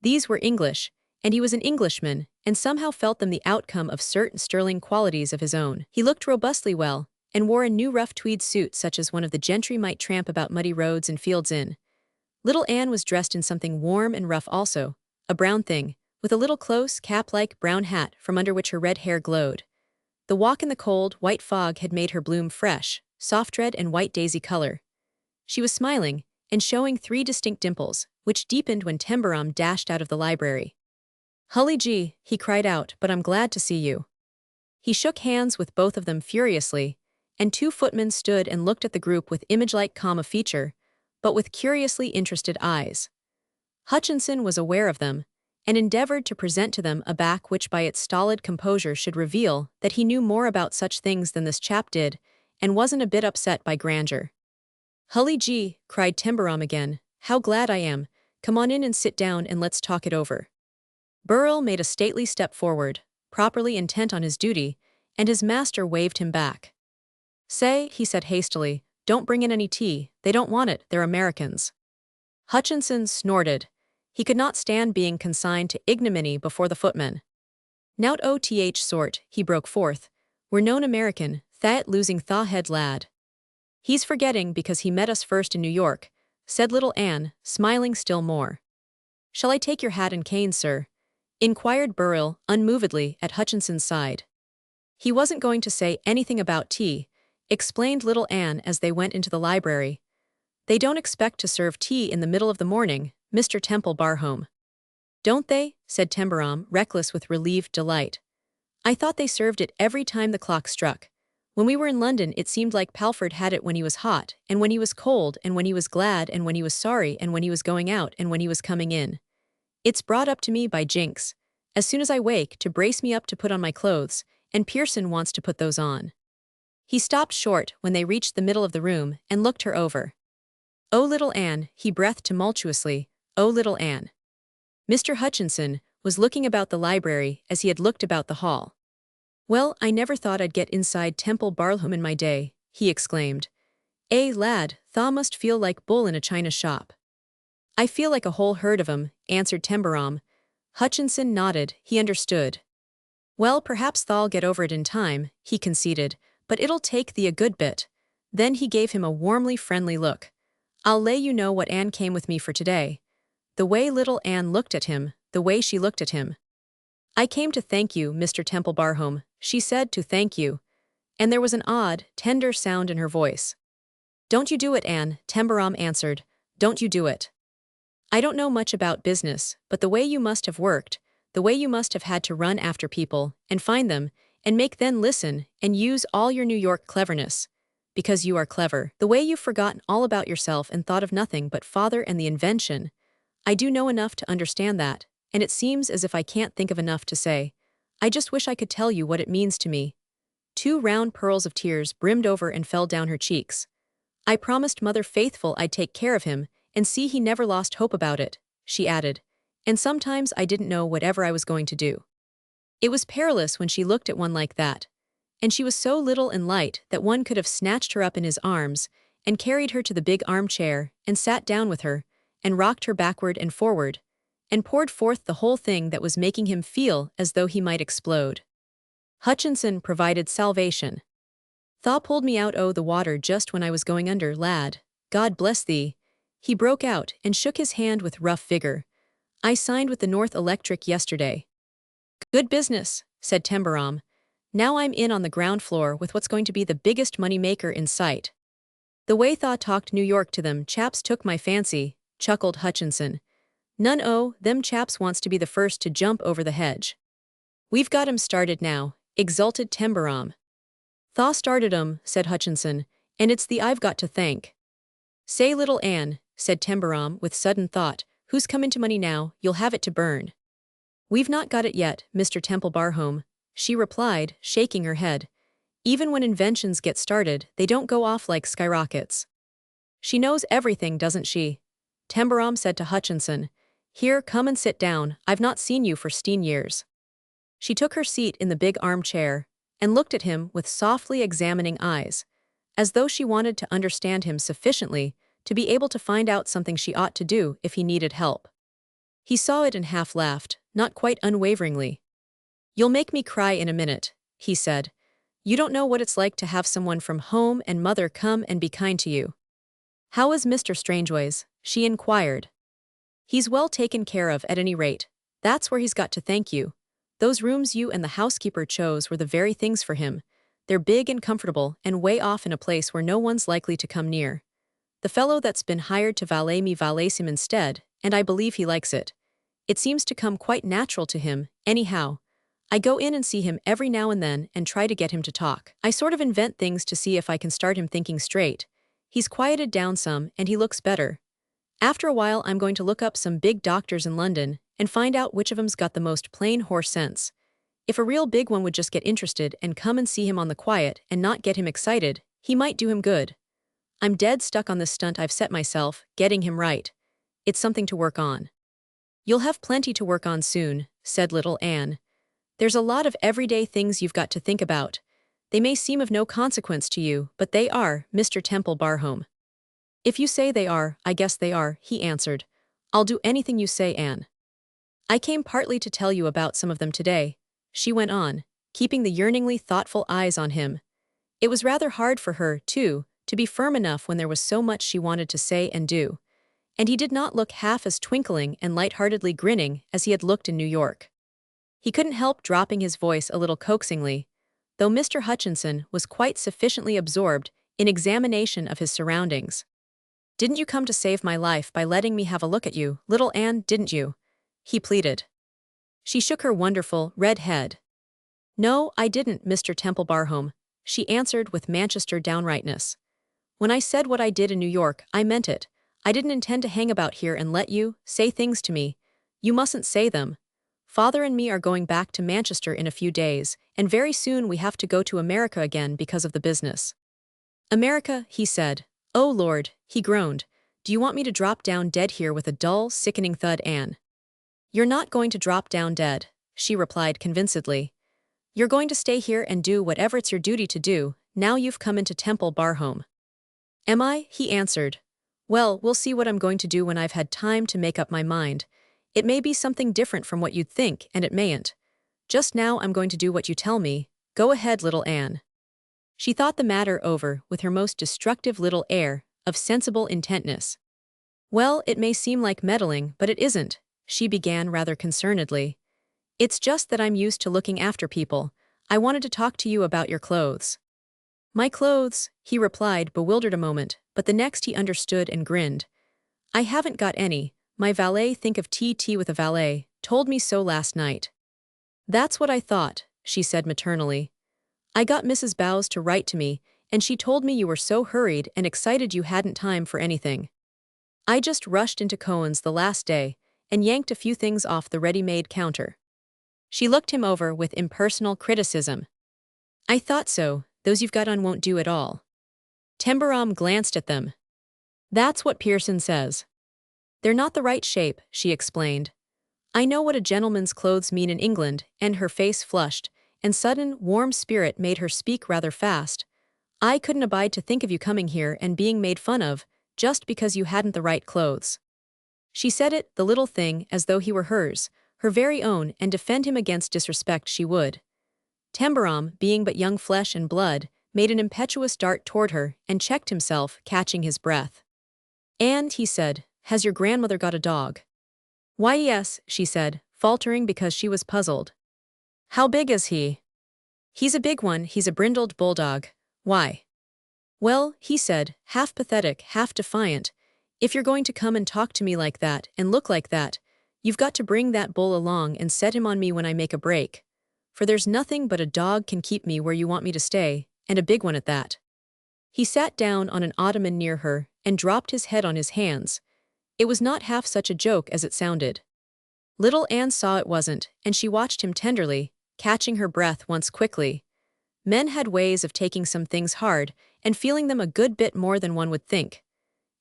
These were English, and he was an Englishman, and somehow felt them the outcome of certain sterling qualities of his own. He looked robustly well, and wore a new rough tweed suit such as one of the gentry might tramp about muddy roads and fields in. Little Anne was dressed in something warm and rough also, a brown thing, with a little close, cap-like brown hat from under which her red hair glowed. The walk in the cold, white fog had made her bloom fresh, soft red and white daisy color. She was smiling, and showing 3 distinct dimples, which deepened when Tembarom dashed out of the library. Hully gee, he cried out, but I'm glad to see you. He shook hands with both of them furiously, and 2 footmen stood and looked at the group with image-like calm of feature, but with curiously interested eyes. Hutchinson was aware of them, and endeavored to present to them a back which by its stolid composure should reveal that he knew more about such things than this chap did, and wasn't a bit upset by grandeur. Hully gee, cried Tembarom again, how glad I am. Come on in and sit down and let's talk it over. Burrill made a stately step forward, properly intent on his duty, and his master waved him back. Say, he said hastily, don't bring in any tea, they don't want it, they're Americans. Hutchinson snorted. He could not stand being consigned to ignominy before the footman. Nout oth sort, he broke forth, we're known American, that losing thaw-head lad. He's forgetting because he met us first in New York, said little Anne, smiling still more. Shall I take your hat and cane, sir? Inquired Burrill, unmovedly, at Hutchinson's side. He wasn't going to say anything about tea, explained little Anne as they went into the library. They don't expect to serve tea in the middle of the morning, Mr. Temple Barhome. Don't they? Said Tembarom, reckless with relieved delight. I thought they served it every time the clock struck. When we were in London, it seemed like Palford had it when he was hot, and when he was cold, and when he was glad, and when he was sorry, and when he was going out, and when he was coming in. It's brought up to me by Jinx, as soon as I wake, to brace me up to put on my clothes, and Pearson wants to put those on. He stopped short when they reached the middle of the room and looked her over. Oh, little Anne, he breathed tumultuously, oh, little Anne. Mr. Hodgson was looking about the library as he had looked about the hall. Well, I never thought I'd get inside Temple Barhome in my day, he exclaimed. Lad, tha must feel like bull in a china shop. I feel like a whole herd of 'em, answered Tembarom. Hodgson nodded, he understood. Well, perhaps tha'll get over it in time, he conceded, but it'll take thee a good bit. Then he gave him a warmly friendly look. I'll lay you know what Anne came with me for today. The way little Anne looked at him, the way she looked at him. I came to thank you, Mr. Temple Barhome, she said, to thank you. And there was an odd, tender sound in her voice. Don't you do it, Anne, Tembarom answered. Don't you do it. I don't know much about business, but the way you must have worked, the way you must have had to run after people, and find them, and make them listen, and use all your New York cleverness. Because you are clever. The way you've forgotten all about yourself and thought of nothing but father and the invention. I do know enough to understand that, and it seems as if I can't think of enough to say. I just wish I could tell you what it means to me. 2 round pearls of tears brimmed over and fell down her cheeks. I promised Mother Faithful I'd take care of him, and see he never lost hope about it, she added. And sometimes I didn't know whatever I was going to do. It was perilous when she looked at one like that. And she was so little and light that one could have snatched her up in his arms, and carried her to the big armchair, and sat down with her, and rocked her backward and forward, and poured forth the whole thing that was making him feel as though he might explode. Hodgson provided salvation. Tha pulled me out o' the water just when I was going under, lad. God bless thee. He broke out and shook his hand with rough vigor. I signed with the North Electric yesterday. Good business, said Tembarom. Now I'm in on the ground floor with what's going to be the biggest money maker in sight. The way tha talked New York to them chaps took my fancy, chuckled Hodgson. None o' them chaps wants to be the first to jump over the hedge. We've got 'em started now, exulted Tembarom. Tha started 'em, said Hodgson, and it's thee I've got to thank. Say, little Anne, said Tembarom with sudden thought, who's come into money now, you'll have it to burn. We've not got it yet, Mr. Temple Barhome, she replied, shaking her head. Even when inventions get started, they don't go off like skyrockets. She knows everything, doesn't she? Tembarom said to Hodgson. Here, come and sit down, I've not seen you for 16 years. She took her seat in the big armchair, and looked at him with softly examining eyes, as though she wanted to understand him sufficiently to be able to find out something she ought to do if he needed help. He saw it and half laughed, not quite unwaveringly. You'll make me cry in a minute, he said. You don't know what it's like to have someone from home and mother come and be kind to you. How is Mr. Strangeways? She inquired. He's well taken care of at any rate. That's where he's got to thank you. Those rooms you and the housekeeper chose were the very things for him. They're big and comfortable and way off in a place where no one's likely to come near. The fellow that's been hired to valet me valets him instead, and I believe he likes it. It seems to come quite natural to him, anyhow. I go in and see him every now and then and try to get him to talk. I sort of invent things to see if I can start him thinking straight. He's quieted down some and he looks better. After a while I'm going to look up some big doctors in London and find out which of 'em's got the most plain horse sense. If a real big one would just get interested and come and see him on the quiet and not get him excited, he might do him good. I'm dead stuck on this stunt I've set myself, getting him right. It's something to work on. You'll have plenty to work on soon, said little Anne. There's a lot of everyday things you've got to think about. They may seem of no consequence to you, but they are, Mr. Temple Barhome. If you say they are, I guess they are, he answered. I'll do anything you say, Anne. I came partly to tell you about some of them today, she went on, keeping the yearningly thoughtful eyes on him. It was rather hard for her, too, to be firm enough when there was so much she wanted to say and do. And he did not look half as twinkling and light-heartedly grinning as he had looked in New York. He couldn't help dropping his voice a little coaxingly, though Mr. Hodgson was quite sufficiently absorbed in examination of his surroundings. Didn't you come to save my life by letting me have a look at you, little Anne, didn't you? He pleaded. She shook her wonderful, red head. No, I didn't, Mr. Temple, she answered with Manchester downrightness. When I said what I did in New York, I meant it. I didn't intend to hang about here and let you say things to me. You mustn't say them. Father and me are going back to Manchester in a few days, and very soon we have to go to America again because of the business. America, he said. Oh Lord, he groaned. Do you want me to drop down dead here with a dull, sickening thud, Anne? You're not going to drop down dead, she replied convincedly. You're going to stay here and do whatever it's your duty to do, now you've come into Temple. Am I? He answered. Well, we'll see what I'm going to do when I've had time to make up my mind. It may be something different from what you'd think, and it mayn't. Just now I'm going to do what you tell me. Go ahead, little Anne. She thought the matter over with her most destructive little air of sensible intentness. Well, it may seem like meddling, but it isn't, she began rather concernedly. It's just that I'm used to looking after people. I wanted to talk to you about your clothes. My clothes, he replied, bewildered a moment, but the next he understood and grinned. I haven't got any. My valet, think of tea with a valet, told me so last night. That's what I thought, she said maternally. I got Mrs. Bowes to write to me, and she told me you were so hurried and excited you hadn't time for anything. I just rushed into Cohen's the last day, and yanked a few things off the ready-made counter. She looked him over with impersonal criticism. I thought so, those you've got on won't do at all. Tembarom glanced at them. That's what Pearson says. They're not the right shape, she explained. I know what a gentleman's clothes mean in England, and her face flushed, and sudden, warm spirit made her speak rather fast. I couldn't abide to think of you coming here and being made fun of, just because you hadn't the right clothes. She said it, the little thing, as though he were hers, her very own, and defend him against disrespect she would. Tembarom, being but young flesh and blood, made an impetuous dart toward her, and checked himself, catching his breath. And, he said, has your grandmother got a dog? Why yes, she said, faltering because she was puzzled. How big is he? He's a big one, he's a brindled bulldog. Why? Well, he said, half pathetic, half defiant, if you're going to come and talk to me like that, and look like that, you've got to bring that bull along and set him on me when I make a break. For there's nothing but a dog can keep me where you want me to stay, and a big one at that. He sat down on an ottoman near her, and dropped his head on his hands. It was not half such a joke as it sounded. Little Anne saw it wasn't, and she watched him tenderly, catching her breath once quickly. Men had ways of taking some things hard, and feeling them a good bit more than one would think.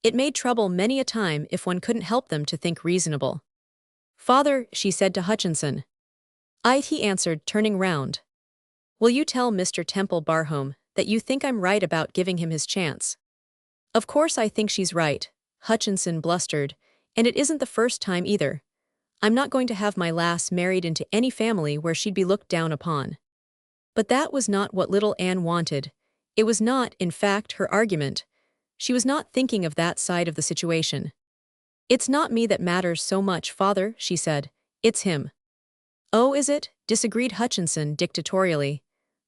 It made trouble many a time if one couldn't help them to think reasonable. Father, she said to Hodgson. Aye, he answered, turning round. Will you tell Mr. Temple that you think I'm right about giving him his chance? Of course I think she's right, Hodgson blustered, and it isn't the first time either. I'm not going to have my lass married into any family where she'd be looked down upon. But that was not what little Anne wanted. It was not, in fact, her argument. She was not thinking of that side of the situation. It's not me that matters so much, Father, she said. It's him. Oh, is it? Disagreed Hodgson dictatorially.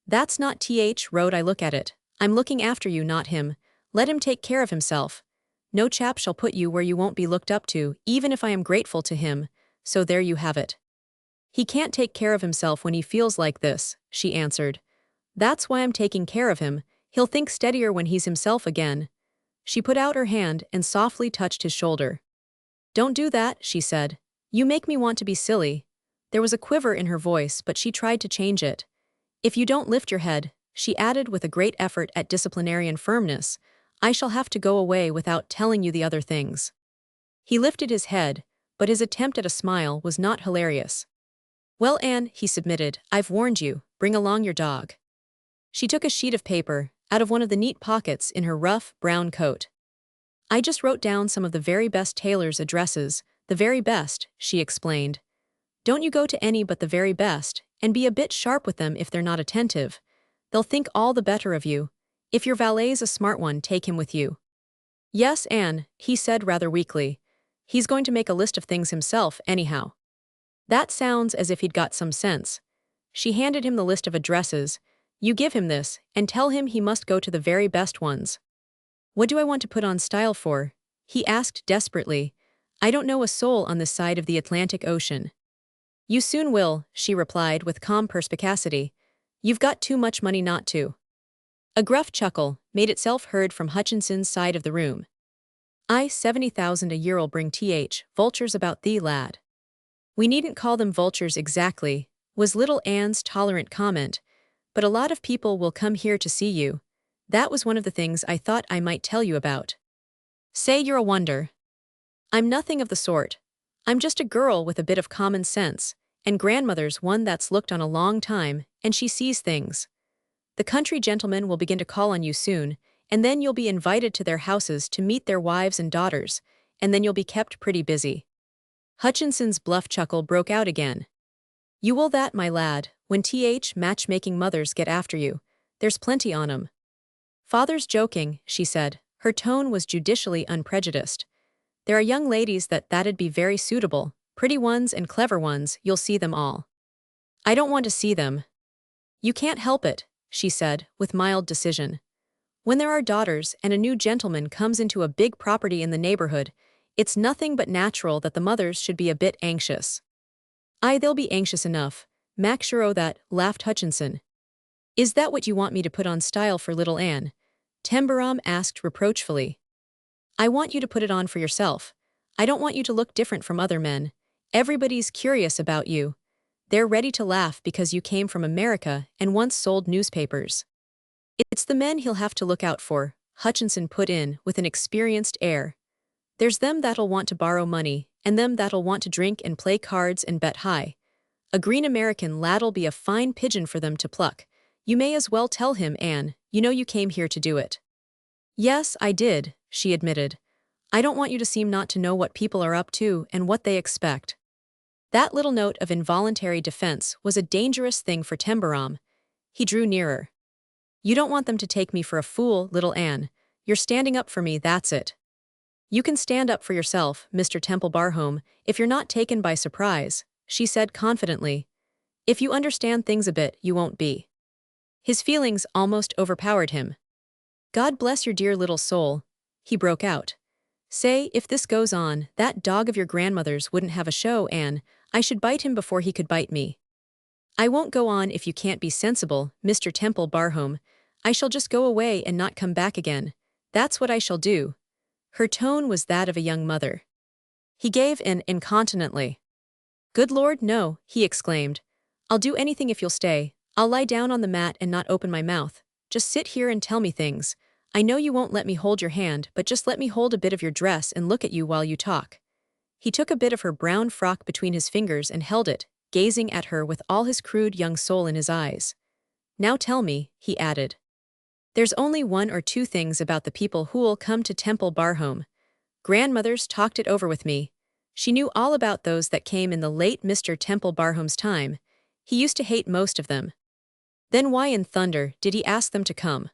That's not road I look at it. I'm looking after you, not him. Let him take care of himself. No chap shall put you where you won't be looked up to, even if I am grateful to him. So there you have it. He can't take care of himself when he feels like this, she answered. That's why I'm taking care of him. He'll think steadier when he's himself again. She put out her hand and softly touched his shoulder. Don't do that, she said. You make me want to be silly. There was a quiver in her voice, but she tried to change it. If you don't lift your head, she added with a great effort at disciplinarian firmness, I shall have to go away without telling you the other things. He lifted his head, but his attempt at a smile was not hilarious. Well, Anne, he submitted, I've warned you, bring along your dog. She took a sheet of paper out of one of the neat pockets in her rough, brown coat. I just wrote down some of the very best tailors' addresses, the very best, she explained. Don't you go to any but the very best, and be a bit sharp with them if they're not attentive. They'll think all the better of you. If your valet's a smart one, take him with you. Yes, Anne, he said rather weakly. He's going to make a list of things himself, anyhow. That sounds as if he'd got some sense. She handed him the list of addresses. You give him this, and tell him he must go to the very best ones. What do I want to put on style for? he asked desperately. I don't know a soul on this side of the Atlantic Ocean. You soon will, she replied with calm perspicacity. You've got too much money not to. A gruff chuckle made itself heard from Hutchinson's side of the room. 70,000 a year'll bring vultures about thee, lad. We needn't call them vultures exactly, was little Anne's tolerant comment, but a lot of people will come here to see you. That was one of the things I thought I might tell you about. Say you're a wonder. I'm nothing of the sort. I'm just a girl with a bit of common sense, and grandmother's one that's looked on a long time, and she sees things. The country gentlemen will begin to call on you soon, and then you'll be invited to their houses to meet their wives and daughters, and then you'll be kept pretty busy. Hutchinson's bluff chuckle broke out again. You will that, my lad, when matchmaking mothers get after you. There's plenty on 'em. Father's joking, she said. Her tone was judicially unprejudiced. There are young ladies that'd be very suitable, pretty ones and clever ones, you'll see them all. I don't want to see them. You can't help it, she said, with mild decision. When there are daughters and a new gentleman comes into a big property in the neighborhood, it's nothing but natural that the mothers should be a bit anxious. They'll be anxious enough, Mac sure o' that, laughed Hutchinson. Is that what you want me to put on style for little Anne? Tembarom asked reproachfully. I want you to put it on for yourself. I don't want you to look different from other men. Everybody's curious about you. They're ready to laugh because you came from America and once sold newspapers. It's the men he'll have to look out for, Hutchinson put in with an experienced air. There's them that'll want to borrow money, and them that'll want to drink and play cards and bet high. A green American lad'll be a fine pigeon for them to pluck. You may as well tell him, Anne, you know you came here to do it. Yes, I did, she admitted. I don't want you to seem not to know what people are up to and what they expect. That little note of involuntary defense was a dangerous thing for Tembarom. He drew nearer. You don't want them to take me for a fool, little Anne. You're standing up for me, that's it. You can stand up for yourself, Mr. Temple-Barhome, if you're not taken by surprise, she said confidently. If you understand things a bit, you won't be. His feelings almost overpowered him. God bless your dear little soul, he broke out. Say, if this goes on, that dog of your grandmother's wouldn't have a show, Anne. I should bite him before he could bite me. I won't go on if you can't be sensible, Mr. Temple-Barhome. I shall just go away and not come back again. That's what I shall do. Her tone was that of a young mother. He gave in incontinently. Good Lord, no, he exclaimed. I'll do anything if you'll stay. I'll lie down on the mat and not open my mouth. Just sit here and tell me things. I know you won't let me hold your hand, but just let me hold a bit of your dress and look at you while you talk. He took a bit of her brown frock between his fingers and held it, gazing at her with all his crude young soul in his eyes. Now tell me, he added. There's only one or two things about the people who'll come to Temple-Barhome. Grandmother's talked it over with me. She knew all about those that came in the late Mr. Temple-Barhome's time. He used to hate most of them. Then why in thunder did he ask them to come?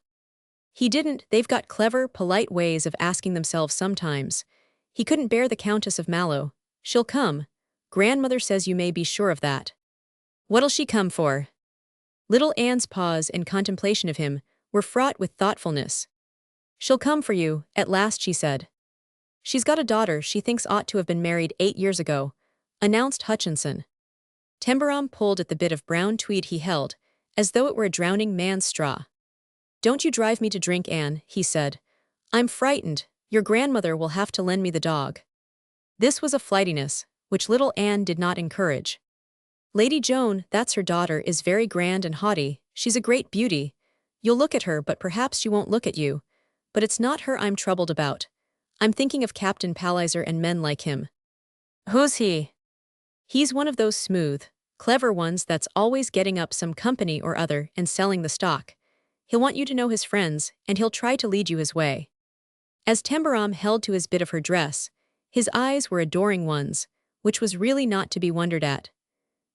He didn't. They've got clever, polite ways of asking themselves sometimes. He couldn't bear the Countess of Mallow. She'll come. Grandmother says you may be sure of that. What'll she come for? Little Anne's pause and contemplation of him were fraught with thoughtfulness. She'll come for you, at last she said. She's got a daughter she thinks ought to have been married 8 years ago, announced Hutchinson. Tembarom pulled at the bit of brown tweed he held, as though it were a drowning man's straw. Don't you drive me to drink, Anne, he said. I'm frightened. Your grandmother will have to lend me the dog. This was a flightiness, which little Anne did not encourage. Lady Joan, that's her daughter, is very grand and haughty. She's a great beauty. You'll look at her, but perhaps she won't look at you. But it's not her I'm troubled about. I'm thinking of Captain Palliser and men like him. Who's he? He's one of those smooth, clever ones that's always getting up some company or other and selling the stock. He'll want you to know his friends, and he'll try to lead you his way. As Tembarom held to his bit of her dress, his eyes were adoring ones, which was really not to be wondered at.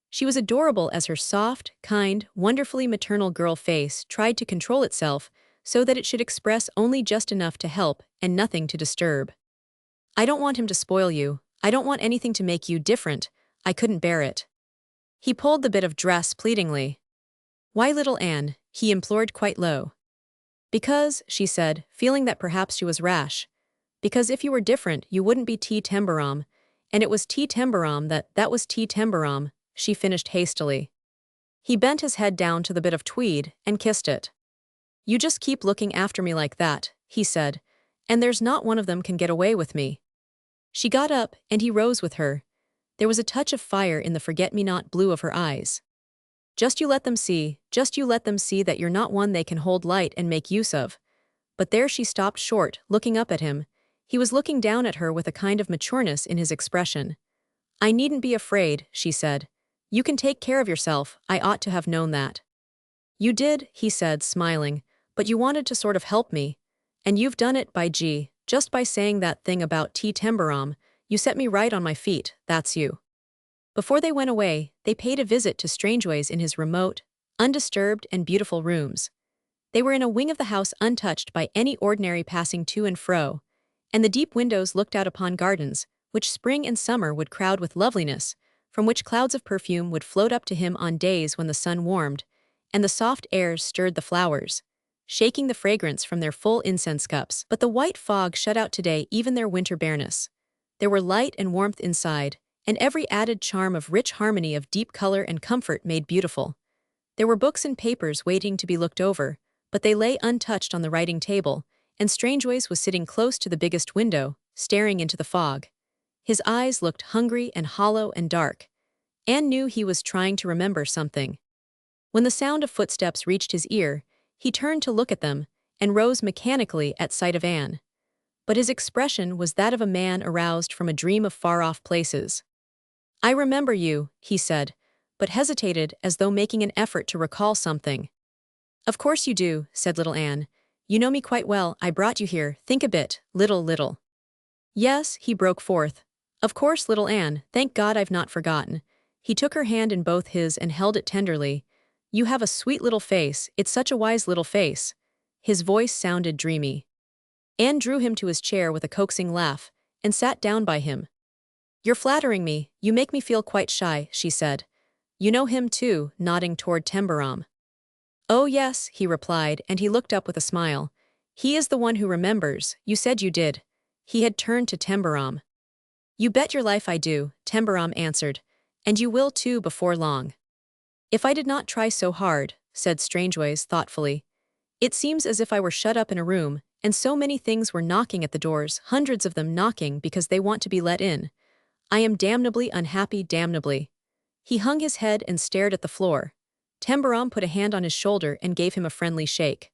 She was adorable as her soft, kind, wonderfully maternal girl face tried to control itself so that it should express only just enough to help and nothing to disturb. I don't want him to spoil you. I don't want anything to make you different. I couldn't bear it. He pulled the bit of dress pleadingly. Why, little Anne? He implored quite low. Because, she said, feeling that perhaps she was rash. Because if you were different, you wouldn't be Tembarom, and it was Tembarom that was Tembarom, she finished hastily. He bent his head down to the bit of tweed and kissed it. You just keep looking after me like that, he said, and there's not one of them can get away with me. She got up, and he rose with her. There was a touch of fire in the forget-me-not blue of her eyes. Just you let them see that you're not one they can hold light and make use of. But there she stopped short, looking up at him. He was looking down at her with a kind of matureness in his expression. I needn't be afraid, she said. You can take care of yourself, I ought to have known that. You did, he said, smiling, but you wanted to sort of help me. And you've done it, by gee, just by saying that thing about Tembarom, you set me right on my feet, that's you. Before they went away, they paid a visit to Strangeways in his remote, undisturbed and beautiful rooms. They were in a wing of the house untouched by any ordinary passing to and fro, and the deep windows looked out upon gardens, which spring and summer would crowd with loveliness, from which clouds of perfume would float up to him on days when the sun warmed, and the soft airs stirred the flowers, shaking the fragrance from their full incense cups. But the white fog shut out today even their winter bareness. There were light and warmth inside, and every added charm of rich harmony of deep color and comfort made beautiful. There were books and papers waiting to be looked over, but they lay untouched on the writing table, and Strangeways was sitting close to the biggest window, staring into the fog. His eyes looked hungry and hollow and dark. Anne knew he was trying to remember something. When the sound of footsteps reached his ear, he turned to look at them, and rose mechanically at sight of Anne. But his expression was that of a man aroused from a dream of far-off places. I remember you, he said, but hesitated as though making an effort to recall something. Of course you do, said little Anne. You know me quite well, I brought you here, think a bit, little. Yes, he broke forth. Of course, little Anne, thank God I've not forgotten. He took her hand in both his and held it tenderly. You have a sweet little face, it's such a wise little face. His voice sounded dreamy. Anne drew him to his chair with a coaxing laugh, and sat down by him. You're flattering me, you make me feel quite shy, she said. You know him too, nodding toward Tembarom. Oh yes, he replied, and he looked up with a smile. He is the one who remembers, you said you did. He had turned to Tembarom. You bet your life I do, Tembarom answered, and you will too before long. If I did not try so hard, said Strangeways thoughtfully. It seems as if I were shut up in a room, and so many things were knocking at the doors, hundreds of them knocking because they want to be let in. I am damnably unhappy, damnably. He hung his head and stared at the floor. Tembarom put a hand on his shoulder and gave him a friendly shake.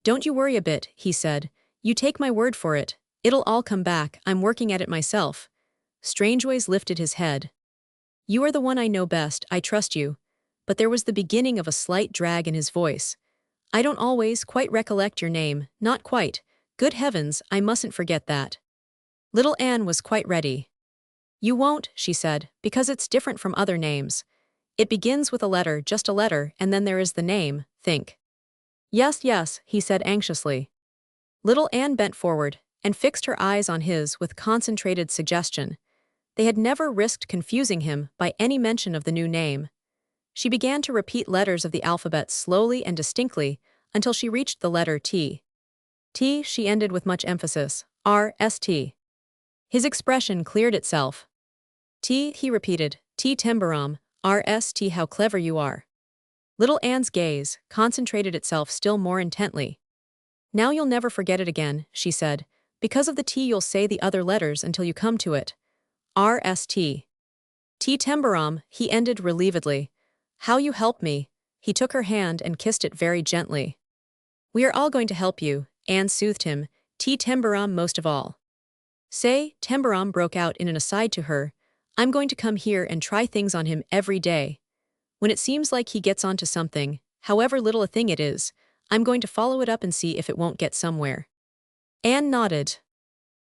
Don't you worry a bit, he said. You take my word for it. It'll all come back, I'm working at it myself. Strangeways lifted his head. You are the one I know best, I trust you. But there was the beginning of a slight drag in his voice. I don't always quite recollect your name, not quite. Good heavens, I mustn't forget that. Little Anne was quite ready. You won't, she said, because it's different from other names. It begins with a letter, just a letter, and then there is the name, think. Yes, he said anxiously. Little Anne bent forward, and fixed her eyes on his with concentrated suggestion. They had never risked confusing him by any mention of the new name. She began to repeat letters of the alphabet slowly and distinctly until she reached the letter T. T, she ended with much emphasis, R-S-T. His expression cleared itself. T, he repeated, Tembarom, R-S-T, how clever you are. Little Anne's gaze concentrated itself still more intently. Now you'll never forget it again, she said. Because of the T you'll say the other letters until you come to it. R-S-T. Tembarom, he ended relievedly. How you help me. He took her hand and kissed it very gently. We are all going to help you, Anne soothed him, Tembarom most of all. Say, Tembarom broke out in an aside to her, I'm going to come here and try things on him every day. When it seems like he gets onto something, however little a thing it is, I'm going to follow it up and see if it won't get somewhere. Anne nodded.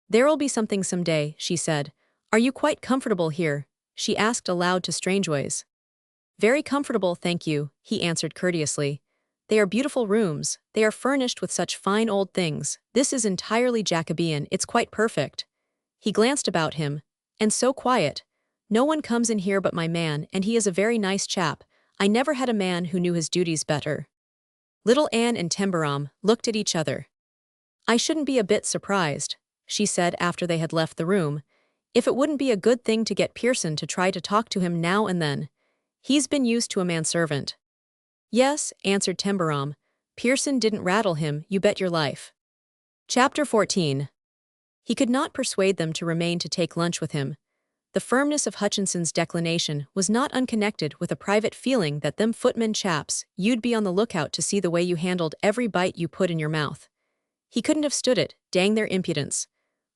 There'll be something someday, she said. Are you quite comfortable here? She asked aloud to Strangeways. Very comfortable, thank you, he answered courteously. They are beautiful rooms, they are furnished with such fine old things, this is entirely Jacobean, it's quite perfect. He glanced about him. And so quiet. No one comes in here but my man, and he is a very nice chap. I never had a man who knew his duties better. Little Anne and Tembarom looked at each other. I shouldn't be a bit surprised, she said after they had left the room, if it wouldn't be a good thing to get Pearson to try to talk to him now and then. He's been used to a manservant. Yes, answered Tembarom. Pearson didn't rattle him, you bet your life. Chapter 14. He could not persuade them to remain to take lunch with him. The firmness of Hutchinson's declination was not unconnected with a private feeling that them footmen chaps, you'd be on the lookout to see the way you handled every bite you put in your mouth. He couldn't have stood it, dang their impudence.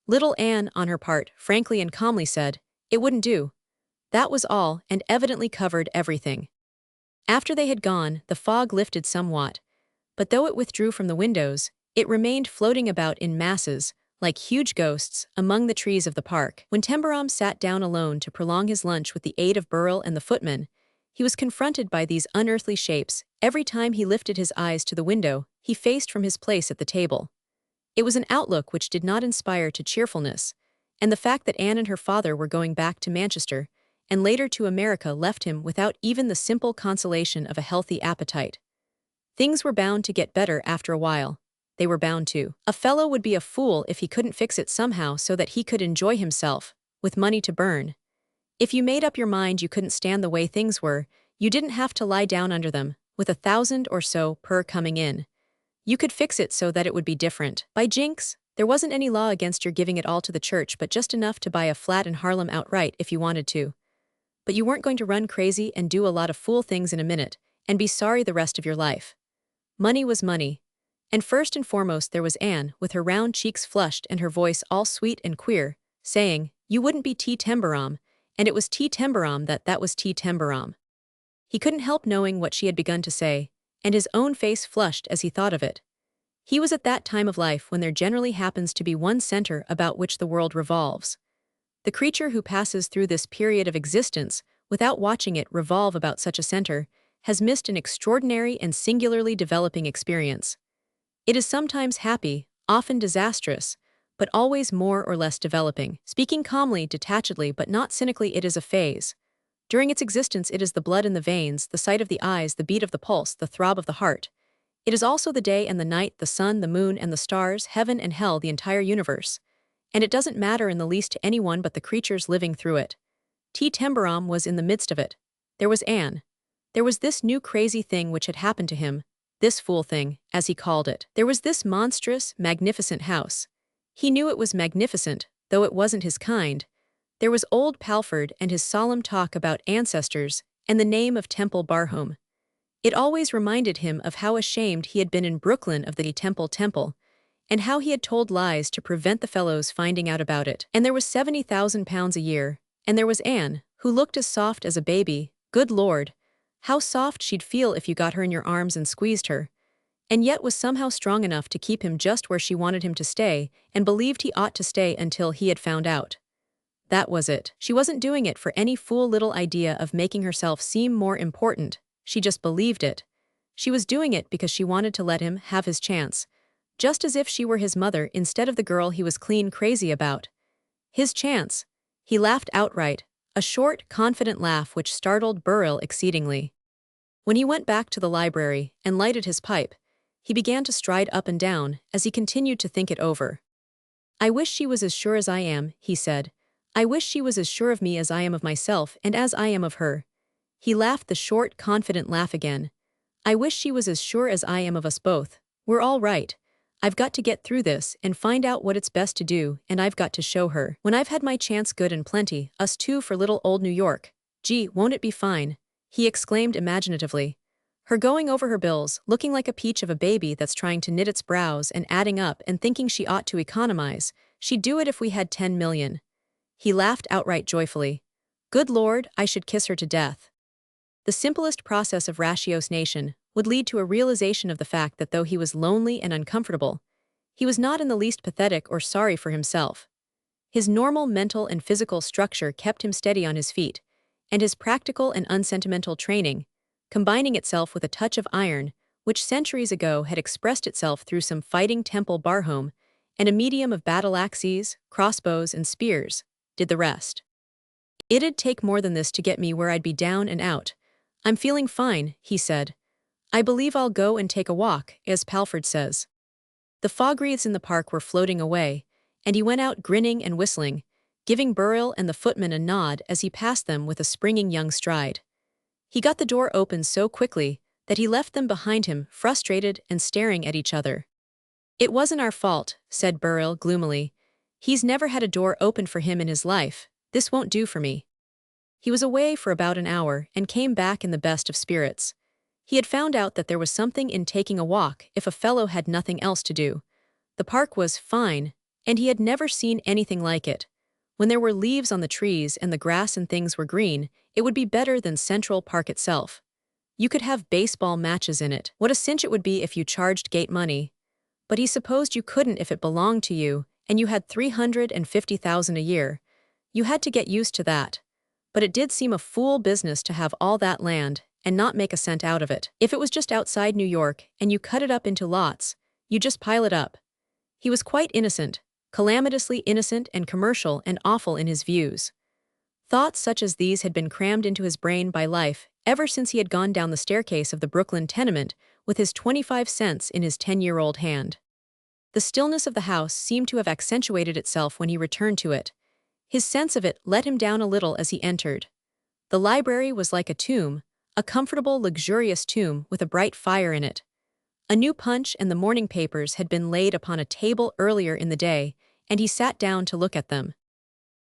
Little Anne, on her part, frankly and calmly said, it wouldn't do. That was all, and evidently covered everything. After they had gone, the fog lifted somewhat, but though it withdrew from the windows, it remained floating about in masses, like huge ghosts, among the trees of the park. When Tembarom sat down alone to prolong his lunch with the aid of Burrell and the footman, he was confronted by these unearthly shapes. Every time he lifted his eyes to the window, he faced from his place at the table. It was an outlook which did not inspire to cheerfulness, and the fact that Anne and her father were going back to Manchester, and later to America, left him without even the simple consolation of a healthy appetite. Things were bound to get better after a while. They were bound to. A fellow would be a fool if he couldn't fix it somehow so that he could enjoy himself, with money to burn. If you made up your mind you couldn't stand the way things were, you didn't have to lie down under them, with 1,000 or so per coming in. You could fix it so that it would be different. By jinx, there wasn't any law against your giving it all to the church, but just enough to buy a flat in Harlem outright if you wanted to. But you weren't going to run crazy and do a lot of fool things in a minute, and be sorry the rest of your life. Money was money. And first and foremost there was Anne, with her round cheeks flushed and her voice all sweet and queer, saying, you wouldn't be T. Tembarom, and it was T. Tembarom that was T. Tembarom. He couldn't help knowing what she had begun to say, and his own face flushed as he thought of it. He was at that time of life when there generally happens to be one center about which the world revolves. The creature who passes through this period of existence without watching it revolve about such a center has missed an extraordinary and singularly developing experience. It is sometimes happy, often disastrous, but always more or less developing. Speaking calmly, detachedly, but not cynically, it is a phase. During its existence it is the blood in the veins, the sight of the eyes, the beat of the pulse, the throb of the heart. It is also the day and the night, the sun, the moon and the stars, heaven and hell, the entire universe. And it doesn't matter in the least to anyone but the creatures living through it. T. Tembarom was in the midst of it. There was Anne. There was this new crazy thing which had happened to him, this fool thing, as he called it. There was this monstrous, magnificent house. He knew it was magnificent, though it wasn't his kind. There was old Palford and his solemn talk about ancestors and the name of Temple Barhome. It always reminded him of how ashamed he had been in Brooklyn of the Temple, and how he had told lies to prevent the fellows finding out about it. And there was £70,000 a year, and there was Anne, who looked as soft as a baby. Good Lord, how soft she'd feel if you got her in your arms and squeezed her, and yet was somehow strong enough to keep him just where she wanted him to stay, and believed he ought to stay until he had found out. That was it. She wasn't doing it for any fool little idea of making herself seem more important, she just believed it. She was doing it because she wanted to let him have his chance, just as if she were his mother instead of the girl he was clean crazy about. His chance. He laughed outright, a short, confident laugh which startled Burrell exceedingly. When he went back to the library and lighted his pipe, he began to stride up and down as he continued to think it over. I wish she was as sure as I am, he said. I wish she was as sure of me as I am of myself and as I am of her. He laughed the short, confident laugh again. I wish she was as sure as I am of us both. We're all right. I've got to get through this and find out what it's best to do, and I've got to show her. When I've had my chance, good and plenty, us two for little old New York. Gee, won't it be fine? He exclaimed imaginatively. Her going over her bills, looking like a peach of a baby that's trying to knit its brows and adding up and thinking she ought to economize. She'd do it if we had 10 million. He laughed outright joyfully. Good Lord, I should kiss her to death. The simplest process of ratiocination would lead to a realization of the fact that though he was lonely and uncomfortable, he was not in the least pathetic or sorry for himself. His normal mental and physical structure kept him steady on his feet, and his practical and unsentimental training, combining itself with a touch of iron, which centuries ago had expressed itself through some fighting Temple Barhome, and a medium of battle axes, crossbows, and spears, did the rest. It'd take more than this to get me where I'd be down and out. I'm feeling fine, he said. I believe I'll go and take a walk, as Palford says. The fog wreaths in the park were floating away, and he went out grinning and whistling, giving Burrell and the footman a nod as he passed them with a springing young stride. He got the door open so quickly that he left them behind him, frustrated and staring at each other. "It wasn't our fault," said Burrell gloomily. "He's never had a door opened for him in his life. This won't do for me." He was away for about an hour and came back in the best of spirits. He had found out that there was something in taking a walk if a fellow had nothing else to do. The park was fine, and he had never seen anything like it. When there were leaves on the trees and the grass and things were green, it would be better than Central Park itself. You could have baseball matches in it. What a cinch it would be if you charged gate money. But he supposed you couldn't if it belonged to you, and you had $350,000 a year. You had to get used to that. But it did seem a fool business to have all that land and not make a cent out of it. If it was just outside New York and you cut it up into lots, you just pile it up. He was quite innocent, calamitously innocent and commercial and awful in his views. Thoughts such as these had been crammed into his brain by life ever since he had gone down the staircase of the Brooklyn tenement with his 25 cents in his 10-year-old hand. The stillness of the house seemed to have accentuated itself when he returned to it. His sense of it let him down a little as he entered. The library was like a tomb, a comfortable, luxurious tomb with a bright fire in it. A new Punch and the morning papers had been laid upon a table earlier in the day, and he sat down to look at them.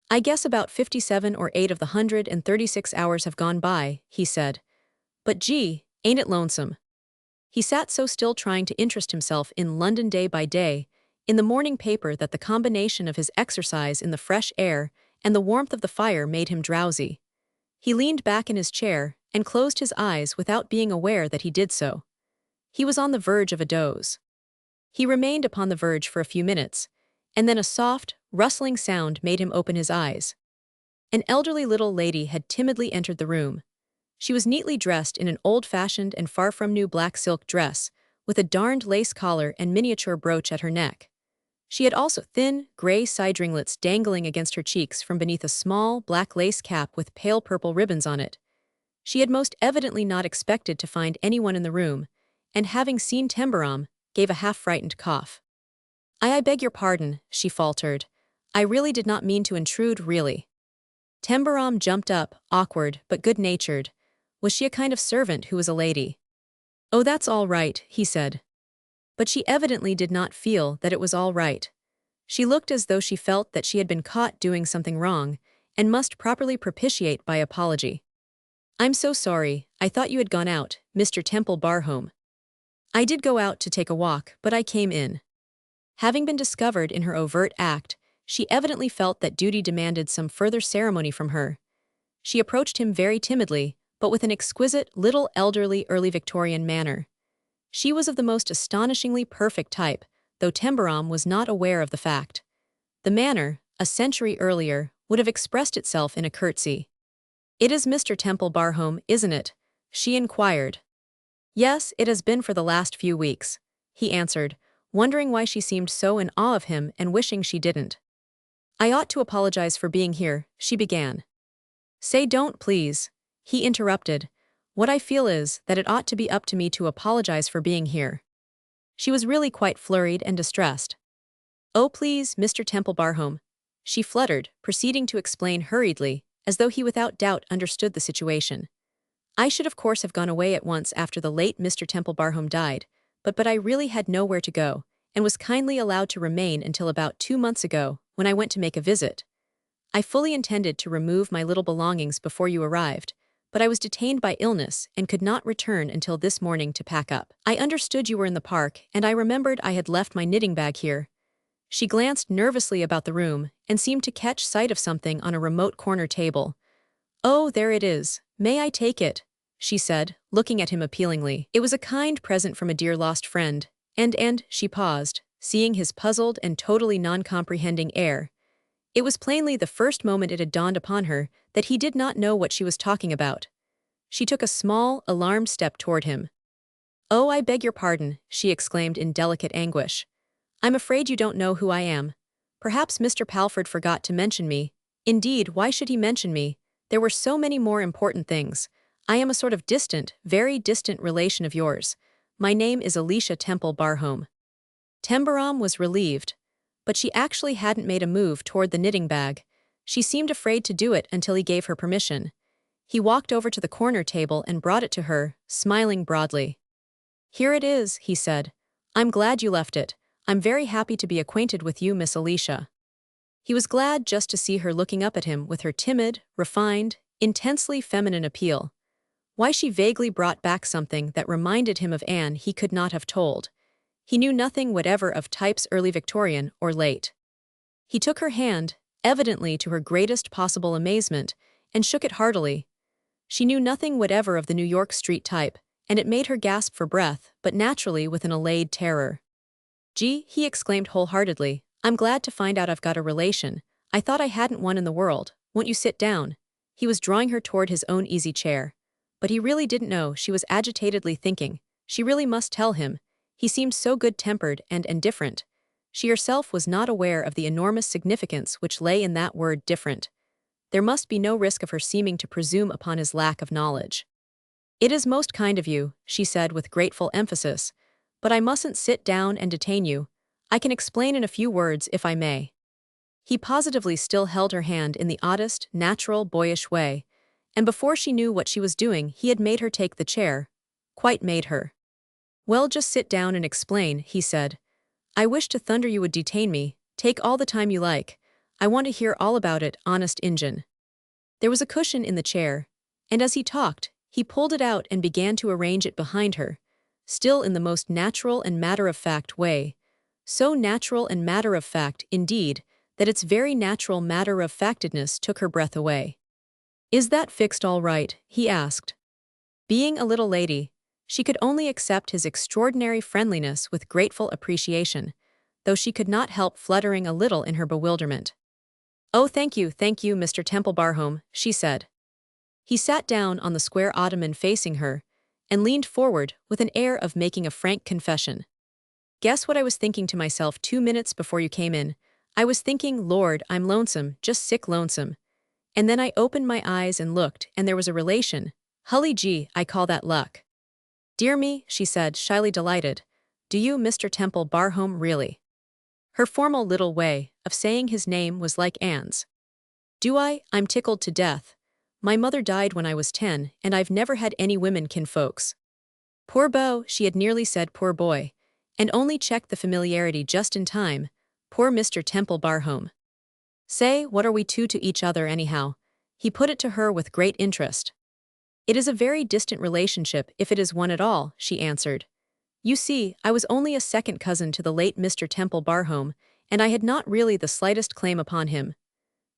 "I guess about 57 or 8 of the 136 hours have gone by," he said. "But gee, ain't it lonesome?" He sat so still trying to interest himself in London day by day, in the morning paper, that the combination of his exercise in the fresh air and the warmth of the fire made him drowsy. He leaned back in his chair and closed his eyes without being aware that he did so. He was on the verge of a doze. He remained upon the verge for a few minutes, and then a soft, rustling sound made him open his eyes. An elderly little lady had timidly entered the room. She was neatly dressed in an old-fashioned and far-from-new black silk dress, with a darned lace collar and miniature brooch at her neck. She had also thin, gray side ringlets dangling against her cheeks from beneath a small, black lace cap with pale purple ribbons on it. She had most evidently not expected to find anyone in the room, and having seen Tembarom, gave a half-frightened cough. I beg your pardon," she faltered. "I really did not mean to intrude, really." Tembarom jumped up, awkward but good-natured. Was she a kind of servant who was a lady? "Oh, that's all right," he said. But she evidently did not feel that it was all right. She looked as though she felt that she had been caught doing something wrong, and must properly propitiate by apology. "I'm so sorry, I thought you had gone out, Mr. Temple Barhome." "I did go out to take a walk, but I came in." Having been discovered in her overt act, she evidently felt that duty demanded some further ceremony from her. She approached him very timidly, but with an exquisite, little elderly early Victorian manner. She was of the most astonishingly perfect type, though Tembarom was not aware of the fact. The manner, a century earlier, would have expressed itself in a curtsy. "It is Mr. Temple Barhome, isn't it?" she inquired. "Yes, it has been for the last few weeks," he answered, wondering why she seemed so in awe of him and wishing she didn't. "I ought to apologize for being here," she began. "Say don't, please," he interrupted. "What I feel is that it ought to be up to me to apologize for being here." She was really quite flurried and distressed. "Oh, please, Mr. Temple Barhome," she fluttered, proceeding to explain hurriedly, as though he without doubt understood the situation. "I should of course have gone away at once after the late Mr. Temple Barhome died, but I really had nowhere to go, and was kindly allowed to remain until about 2 months ago, when I went to make a visit. I fully intended to remove my little belongings before you arrived, but I was detained by illness and could not return until this morning to pack up. I understood you were in the park, and I remembered I had left my knitting bag here." She glanced nervously about the room and seemed to catch sight of something on a remote corner table. "Oh, there it is. May I take it?" she said, looking at him appealingly. It was a kind present from a dear lost friend, and she paused, seeing his puzzled and totally non-comprehending air. It was plainly the first moment it had dawned upon her that he did not know what she was talking about. She took a small, alarmed step toward him. "Oh, I beg your pardon," she exclaimed in delicate anguish. "I'm afraid you don't know who I am. Perhaps Mr. Palford forgot to mention me. Indeed, why should he mention me? There were so many more important things. I am a sort of distant, very distant relation of yours. My name is Alicia Temple Barhome." Tembarom was relieved. but she actually hadn't made a move toward the knitting bag. She seemed afraid to do it until he gave her permission. He walked over to the corner table and brought it to her, smiling broadly. "Here it is," he said. "I'm glad you left it. I'm very happy to be acquainted with you, Miss Alicia." He was glad just to see her looking up at him with her timid, refined, intensely feminine appeal. Why she vaguely brought back something that reminded him of Anne he could not have told. He knew nothing whatever of types early Victorian or late. He took her hand, evidently to her greatest possible amazement, and shook it heartily. She knew nothing whatever of the New York street type, and it made her gasp for breath, but naturally with an allayed terror. "Gee," he exclaimed wholeheartedly, "I'm glad to find out I've got a relation. I thought I hadn't one in the world. Won't you sit down?" He was drawing her toward his own easy chair. But he really didn't know, she was agitatedly thinking. She really must tell him. He seemed so good-tempered and indifferent. She herself was not aware of the enormous significance which lay in that word different. There must be no risk of her seeming to presume upon his lack of knowledge. "It is most kind of you," she said with grateful emphasis, "but I mustn't sit down and detain you. I can explain in a few words if I may." He positively still held her hand in the oddest, natural, boyish way, and before she knew what she was doing he had made her take the chair. Quite made her. "Well, just sit down and explain," he said. "I wish to thunder you would detain me. Take all the time you like. I want to hear all about it, honest Injun." There was a cushion in the chair, and as he talked, he pulled it out and began to arrange it behind her, still in the most natural and matter-of-fact way. So natural and matter-of-fact, indeed, that its very natural matter-of-factedness took her breath away. "Is that fixed all right?" he asked. Being a little lady, she could only accept his extraordinary friendliness with grateful appreciation, though she could not help fluttering a little in her bewilderment. "Oh, thank you, Mr. Temple-Barhome," she said. He sat down on the square ottoman facing her, and leaned forward with an air of making a frank confession. "Guess what I was thinking to myself 2 minutes before you came in? I was thinking, Lord, I'm lonesome, just sick lonesome. And then I opened my eyes and looked, and there was a relation. Hully gee, I call that luck." "Dear me," she said, shyly delighted. "Do you, Mr. Temple-Barhome, really?" Her formal little way of saying his name was like Anne's. "Do I? I'm tickled to death. My mother died when I was 10, and I've never had any women kinfolks." Poor Beau, she had nearly said poor boy, and only checked the familiarity just in time. Poor Mr. Temple-Barhome. "Say, what are we two to each other anyhow?" He put it to her with great interest. "It is a very distant relationship, if it is one at all," she answered. "You see, I was only a second cousin to the late Mr. Temple-Barhome, and I had not really the slightest claim upon him."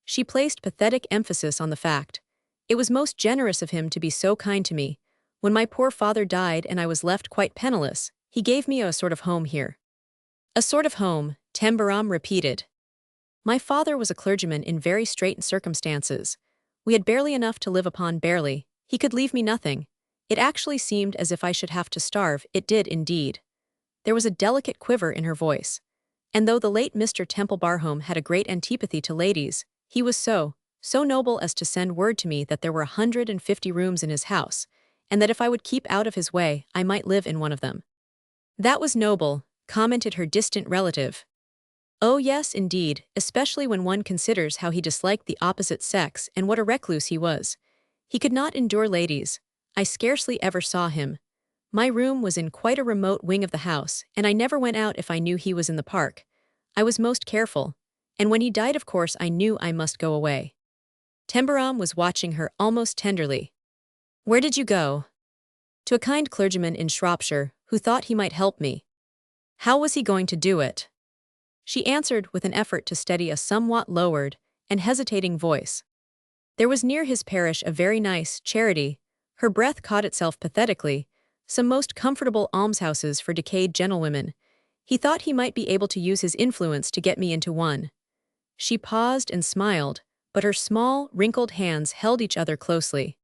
She placed pathetic emphasis on the fact. "It was most generous of him to be so kind to me. When my poor father died and I was left quite penniless, he gave me a sort of home here." "A sort of home," Tembarom repeated. "My father was a clergyman in very straitened circumstances. We had barely enough to live upon, barely. He could leave me nothing. It actually seemed as if I should have to starve, it did indeed." There was a delicate quiver in her voice. And though the late Mr. Temple-Barhome had a great antipathy to ladies, he was so noble as to send word to me that there were 150 rooms in his house, and that if I would keep out of his way, I might live in one of them. "That was noble," commented her distant relative. "Oh yes, indeed, especially when one considers how he disliked the opposite sex and what a recluse he was. He could not endure ladies. I scarcely ever saw him. My room was in quite a remote wing of the house, and I never went out if I knew he was in the park. I was most careful, and when he died of course I knew I must go away." Tembarom was watching her almost tenderly. "Where did you go?" "To a kind clergyman in Shropshire, who thought he might help me." "How was he going to do it?" She answered with an effort to steady a somewhat lowered and hesitating voice. "There was near his parish a very nice charity," her breath caught itself pathetically, "some most comfortable almshouses for decayed gentlewomen. He thought he might be able to use his influence to get me into one." She paused and smiled, but her small, wrinkled hands held each other closely.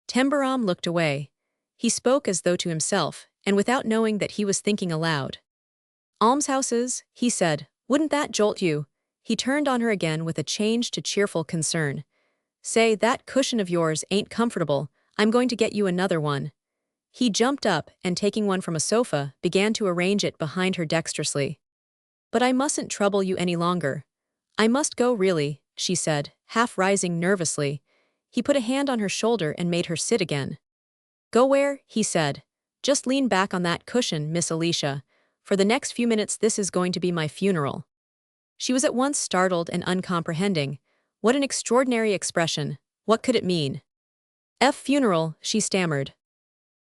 Tembarom looked away. He spoke as though to himself, and without knowing that he was thinking aloud. "Almshouses," he said, "wouldn't that jolt you?" He turned on her again with a change to cheerful concern. "Say, that cushion of yours ain't comfortable. I'm going to get you another one." He jumped up and taking one from a sofa, began to arrange it behind her dexterously. But I mustn't trouble you any longer. I must go really, she said, half rising nervously. He put a hand on her shoulder and made her sit again. Go where? He said. Just lean back on that cushion, Miss Alicia. For the next few minutes this is going to be my funeral. She was at once startled and uncomprehending. What an extraordinary expression. What could it mean? Funeral, she stammered.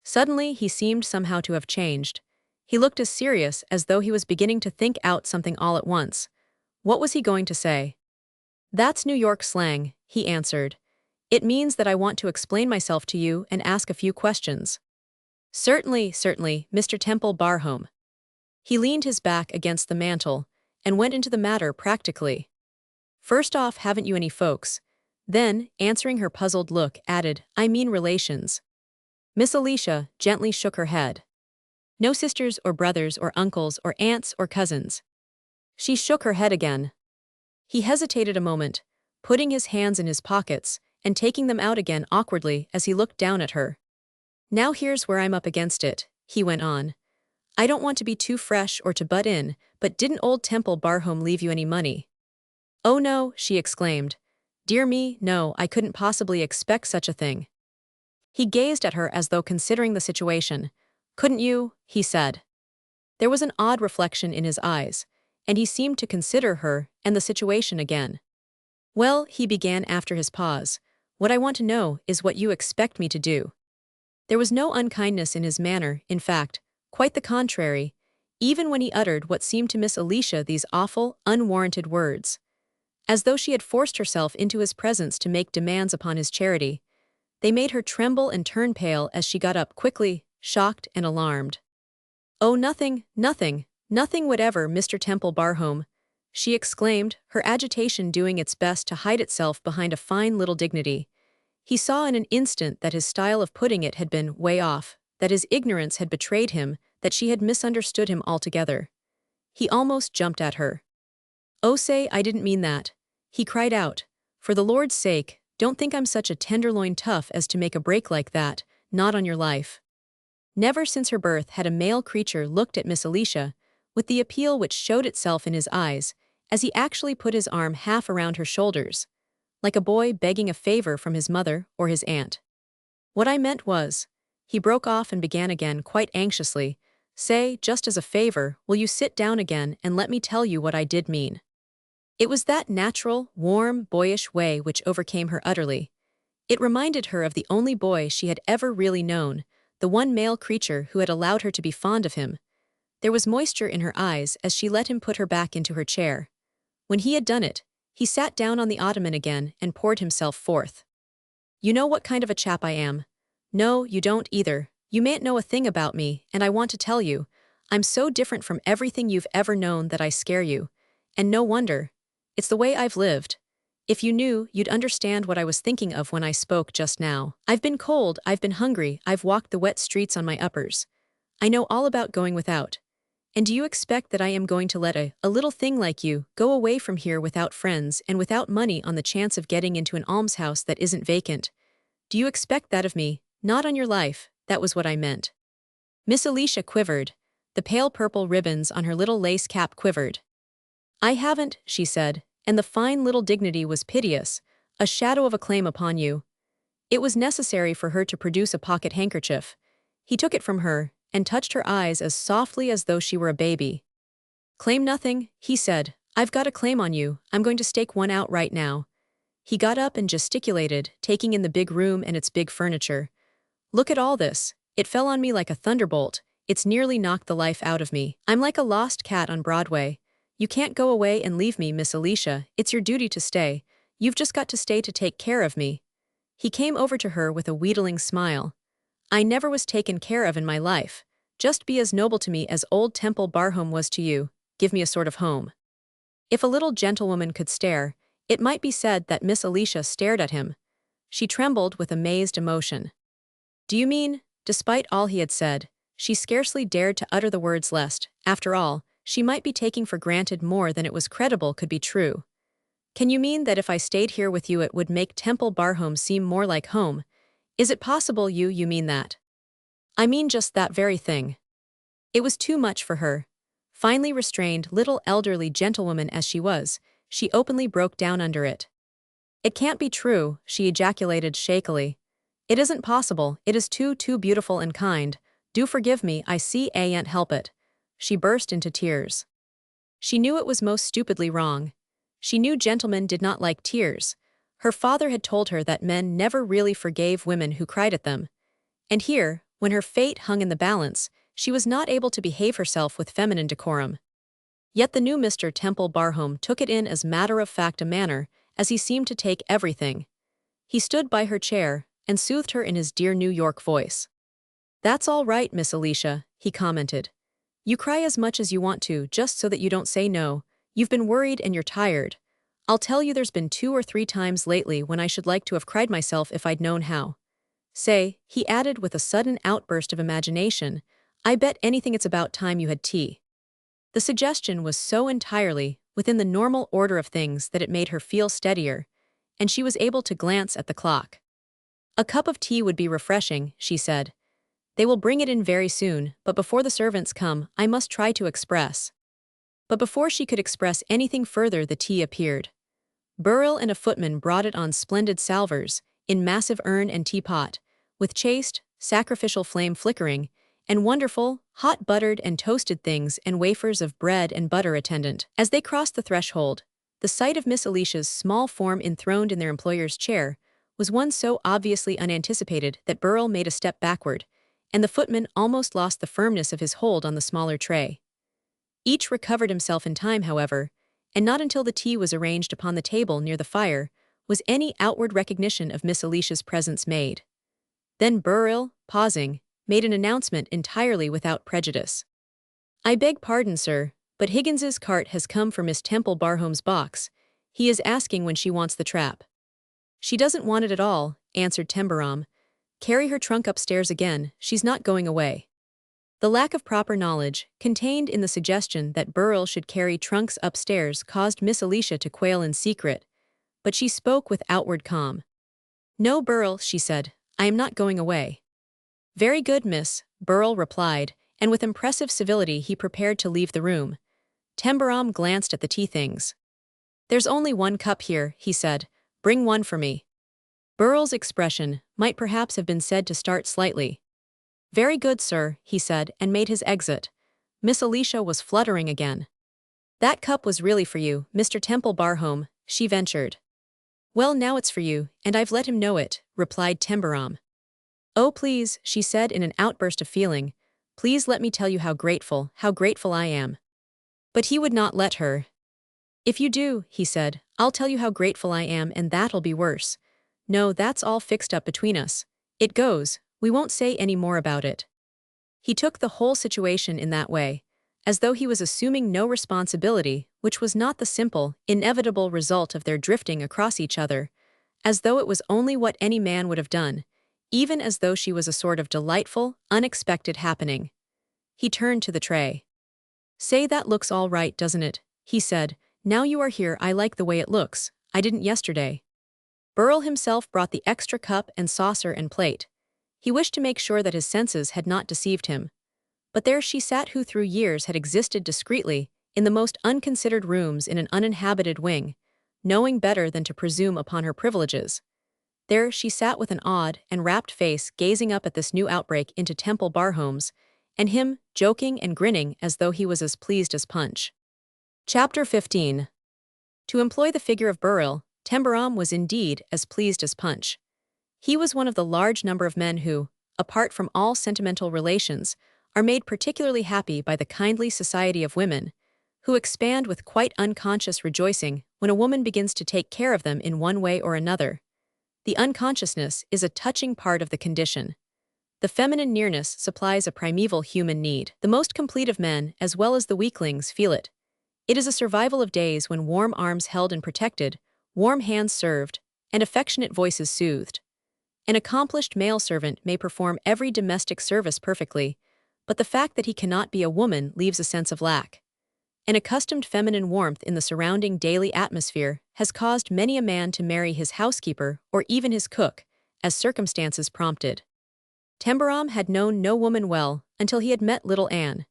Suddenly he seemed somehow to have changed. He looked as serious as though he was beginning to think out something all at once. What was he going to say? That's New York slang, he answered. It means that I want to explain myself to you and ask a few questions. Certainly, Mr. Temple Barhome. He leaned his back against the mantel and went into the matter practically. First off, haven't you any folks? Then, answering her puzzled look, added, I mean relations. Miss Alicia gently shook her head. No sisters or brothers or uncles or aunts or cousins. She shook her head again. He hesitated a moment, putting his hands in his pockets and taking them out again awkwardly as he looked down at her. Now here's where I'm up against it, he went on. I don't want to be too fresh or to butt in, but didn't old Temple Barhome leave you any money? Oh no, she exclaimed. Dear me, no, I couldn't possibly expect such a thing. He gazed at her as though considering the situation. Couldn't you? He said. There was an odd reflection in his eyes, and he seemed to consider her and the situation again. Well, he began after his pause, what I want to know is what you expect me to do. There was no unkindness in his manner, in fact, quite the contrary, even when he uttered what seemed to Miss Alicia these awful, unwarranted words. As though she had forced herself into his presence to make demands upon his charity. They made her tremble and turn pale as she got up quickly, shocked and alarmed. Oh, nothing whatever, Mr. Temple Barhome, she exclaimed, her agitation doing its best to hide itself behind a fine little dignity. He saw in an instant that his style of putting it had been way off, that his ignorance had betrayed him, that she had misunderstood him altogether. He almost jumped at her. Oh, say, I didn't mean that. He cried out. For the Lord's sake, don't think I'm such a tenderloin tough as to make a break like that, not on your life. Never since her birth had a male creature looked at Miss Alicia, with the appeal which showed itself in his eyes, as he actually put his arm half around her shoulders, like a boy begging a favor from his mother or his aunt. What I meant was, he broke off and began again quite anxiously, say, just as a favor, will you sit down again and let me tell you what I did mean. It was that natural, warm, boyish way which overcame her utterly. It reminded her of the only boy she had ever really known, the one male creature who had allowed her to be fond of him. There was moisture in her eyes as she let him put her back into her chair. When he had done it, he sat down on the ottoman again and poured himself forth. You know what kind of a chap I am. No, you don't either. You mayn't know a thing about me, and I want to tell you, I'm so different from everything you've ever known that I scare you. And no wonder. It's the way I've lived. If you knew, you'd understand what I was thinking of when I spoke just now. I've been cold, I've been hungry, I've walked the wet streets on my uppers. I know all about going without. And do you expect that I am going to let a little thing like you go away from here without friends and without money on the chance of getting into an almshouse that isn't vacant? Do you expect that of me? Not on your life, that was what I meant. Miss Alicia quivered. The pale purple ribbons on her little lace cap quivered. I haven't, she said, and the fine little dignity was piteous, a shadow of a claim upon you. It was necessary for her to produce a pocket handkerchief. He took it from her and touched her eyes as softly as though she were a baby. Claim nothing, he said. I've got a claim on you. I'm going to stake one out right now. He got up and gesticulated, taking in the big room and its big furniture. Look at all this. It fell on me like a thunderbolt. It's nearly knocked the life out of me. I'm like a lost cat on Broadway. You can't go away and leave me, Miss Alicia. It's your duty to stay. You've just got to stay to take care of me. He came over to her with a wheedling smile. I never was taken care of in my life. Just be as noble to me as old Temple Barhome was to you. Give me a sort of home. If a little gentlewoman could stare, it might be said that Miss Alicia stared at him. She trembled with amazed emotion. Do you mean, despite all he had said, she scarcely dared to utter the words lest, after all, she might be taking for granted more than it was credible could be true. Can you mean that if I stayed here with you it would make Temple Barhome seem more like home? Is it possible you mean that? I mean just that very thing. It was too much for her. Finely restrained, little elderly gentlewoman as she was, she openly broke down under it. "It can't be true," she ejaculated shakily. "It isn't possible, it is too beautiful and kind. Do forgive me, I can't help it." She burst into tears. She knew it was most stupidly wrong. She knew gentlemen did not like tears. Her father had told her that men never really forgave women who cried at them. And here, when her fate hung in the balance, she was not able to behave herself with feminine decorum. Yet the new Mr. Temple Barhome took it in as matter-of-fact a manner, as he seemed to take everything. He stood by her chair, and soothed her in his dear New York voice. "That's all right, Miss Alicia," he commented. "You cry as much as you want to, just so that you don't say no. You've been worried and you're tired. I'll tell you there's been 2 or 3 times lately when I should like to have cried myself if I'd known how. Say," he added with a sudden outburst of imagination, "I bet anything it's about time you had tea." The suggestion was so entirely within the normal order of things that it made her feel steadier, and she was able to glance at the clock. "A cup of tea would be refreshing," she said. "They will bring it in very soon, but before the servants come, I must try to express." But before she could express anything further, the tea appeared. Burrell and a footman brought it on splendid salvers, in massive urn and teapot, with chaste, sacrificial flame flickering, and wonderful, hot buttered and toasted things and wafers of bread and butter attendant. As they crossed the threshold, the sight of Miss Alicia's small form enthroned in their employer's chair was one so obviously unanticipated that Burrell made a step backward, and the footman almost lost the firmness of his hold on the smaller tray. Each recovered himself in time, however, and not until the tea was arranged upon the table near the fire was any outward recognition of Miss Alicia's presence made. Then Burrell, pausing, made an announcement entirely without prejudice. "I beg pardon, sir, but Higgins's cart has come for Miss Temple Barhome's box. He is asking when she wants the trap." "She doesn't want it at all," answered Tembarom. "Carry her trunk upstairs again, she's not going away." The lack of proper knowledge, contained in the suggestion that Burrell should carry trunks upstairs, caused Miss Alicia to quail in secret, but she spoke with outward calm. "No, Burrell," she said, "I am not going away." "Very good, miss," Burrell replied, and with impressive civility he prepared to leave the room. Tembarom glanced at the tea things. "There's only 1 cup here," he said. "Bring 1 for me." Burrell's expression might perhaps have been said to start slightly. "Very good, sir," he said, and made his exit. Miss Alicia was fluttering again. "That cup was really for you, Mr. Temple Barhome," she ventured. "Well, now it's for you, and I've let him know it," replied Tembarom. "Oh, please," she said in an outburst of feeling, "please let me tell you how grateful I am." But he would not let her. "If you do," he said, "I'll tell you how grateful I am, and that'll be worse. No, that's all fixed up between us. It goes, we won't say any more about it." He took the whole situation in that way, as though he was assuming no responsibility, which was not the simple, inevitable result of their drifting across each other, as though it was only what any man would have done, even as though she was a sort of delightful, unexpected happening. He turned to the tray. "Say, that looks all right, doesn't it?" he said. "Now you are here, I like the way it looks. I didn't yesterday." Burrell himself brought the extra cup and saucer and plate. He wished to make sure that his senses had not deceived him. But there she sat who through years had existed discreetly, in the most unconsidered rooms in an uninhabited wing, knowing better than to presume upon her privileges. There she sat with an odd and rapt face gazing up at this new outbreak into Temple Barhome's, and him joking and grinning as though he was as pleased as Punch. Chapter 15. To employ the figure of Burrell, Tembarom was indeed as pleased as Punch. He was one of the large number of men who, apart from all sentimental relations, are made particularly happy by the kindly society of women, who expand with quite unconscious rejoicing when a woman begins to take care of them in one way or another. The unconsciousness is a touching part of the condition. The feminine nearness supplies a primeval human need. The most complete of men, as well as the weaklings, feel it. It is a survival of days when warm arms held and protected, warm hands served, and affectionate voices soothed. An accomplished male servant may perform every domestic service perfectly, but the fact that he cannot be a woman leaves a sense of lack. An accustomed feminine warmth in the surrounding daily atmosphere has caused many a man to marry his housekeeper or even his cook, as circumstances prompted. Tembarom had known no woman well until he had met little Anne.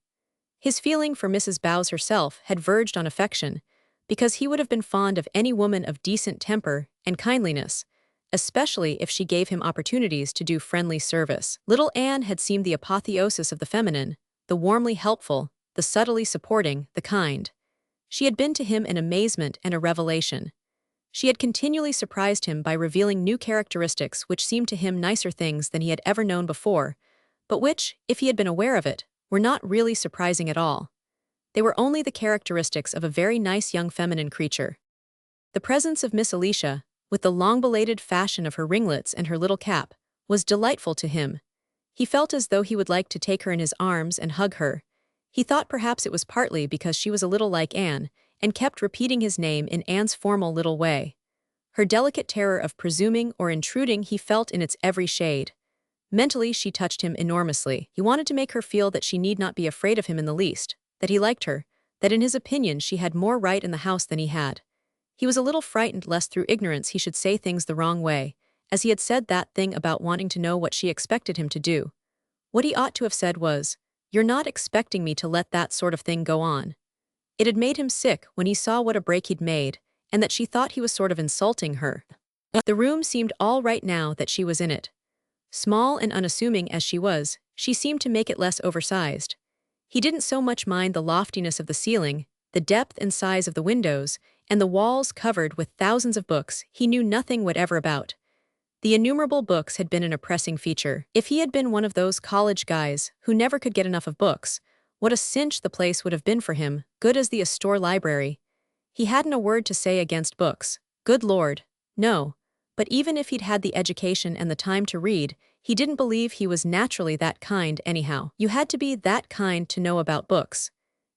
His feeling for Mrs. Bowes herself had verged on affection, because he would have been fond of any woman of decent temper and kindliness, especially if she gave him opportunities to do friendly service. Little Anne had seemed the apotheosis of the feminine, the warmly helpful, the subtly supporting, the kind. She had been to him an amazement and a revelation. She had continually surprised him by revealing new characteristics which seemed to him nicer things than he had ever known before, but which, if he had been aware of it, were not really surprising at all. They were only the characteristics of a very nice young feminine creature. The presence of Miss Alicia, with the long-belated fashion of her ringlets and her little cap, was delightful to him. He felt as though he would like to take her in his arms and hug her. He thought perhaps it was partly because she was a little like Anne, and kept repeating his name in Anne's formal little way. Her delicate terror of presuming or intruding he felt in its every shade. Mentally she touched him enormously. He wanted to make her feel that she need not be afraid of him in the least, that he liked her, that in his opinion she had more right in the house than he had. He was a little frightened lest through ignorance he should say things the wrong way, as he had said that thing about wanting to know what she expected him to do. What he ought to have said was, "You're not expecting me to let that sort of thing go on." It had made him sick when he saw what a break he'd made, and that she thought he was sort of insulting her. The room seemed all right now that she was in it. Small and unassuming as she was, she seemed to make it less oversized. He didn't so much mind the loftiness of the ceiling, the depth and size of the windows, and the walls covered with thousands of books he knew nothing whatever about. The innumerable books had been an oppressing feature. If he had been one of those college guys who never could get enough of books, what a cinch the place would have been for him, good as the Astor Library. He hadn't a word to say against books, good Lord, no. But even if he'd had the education and the time to read, he didn't believe he was naturally that kind anyhow. You had to be that kind to know about books.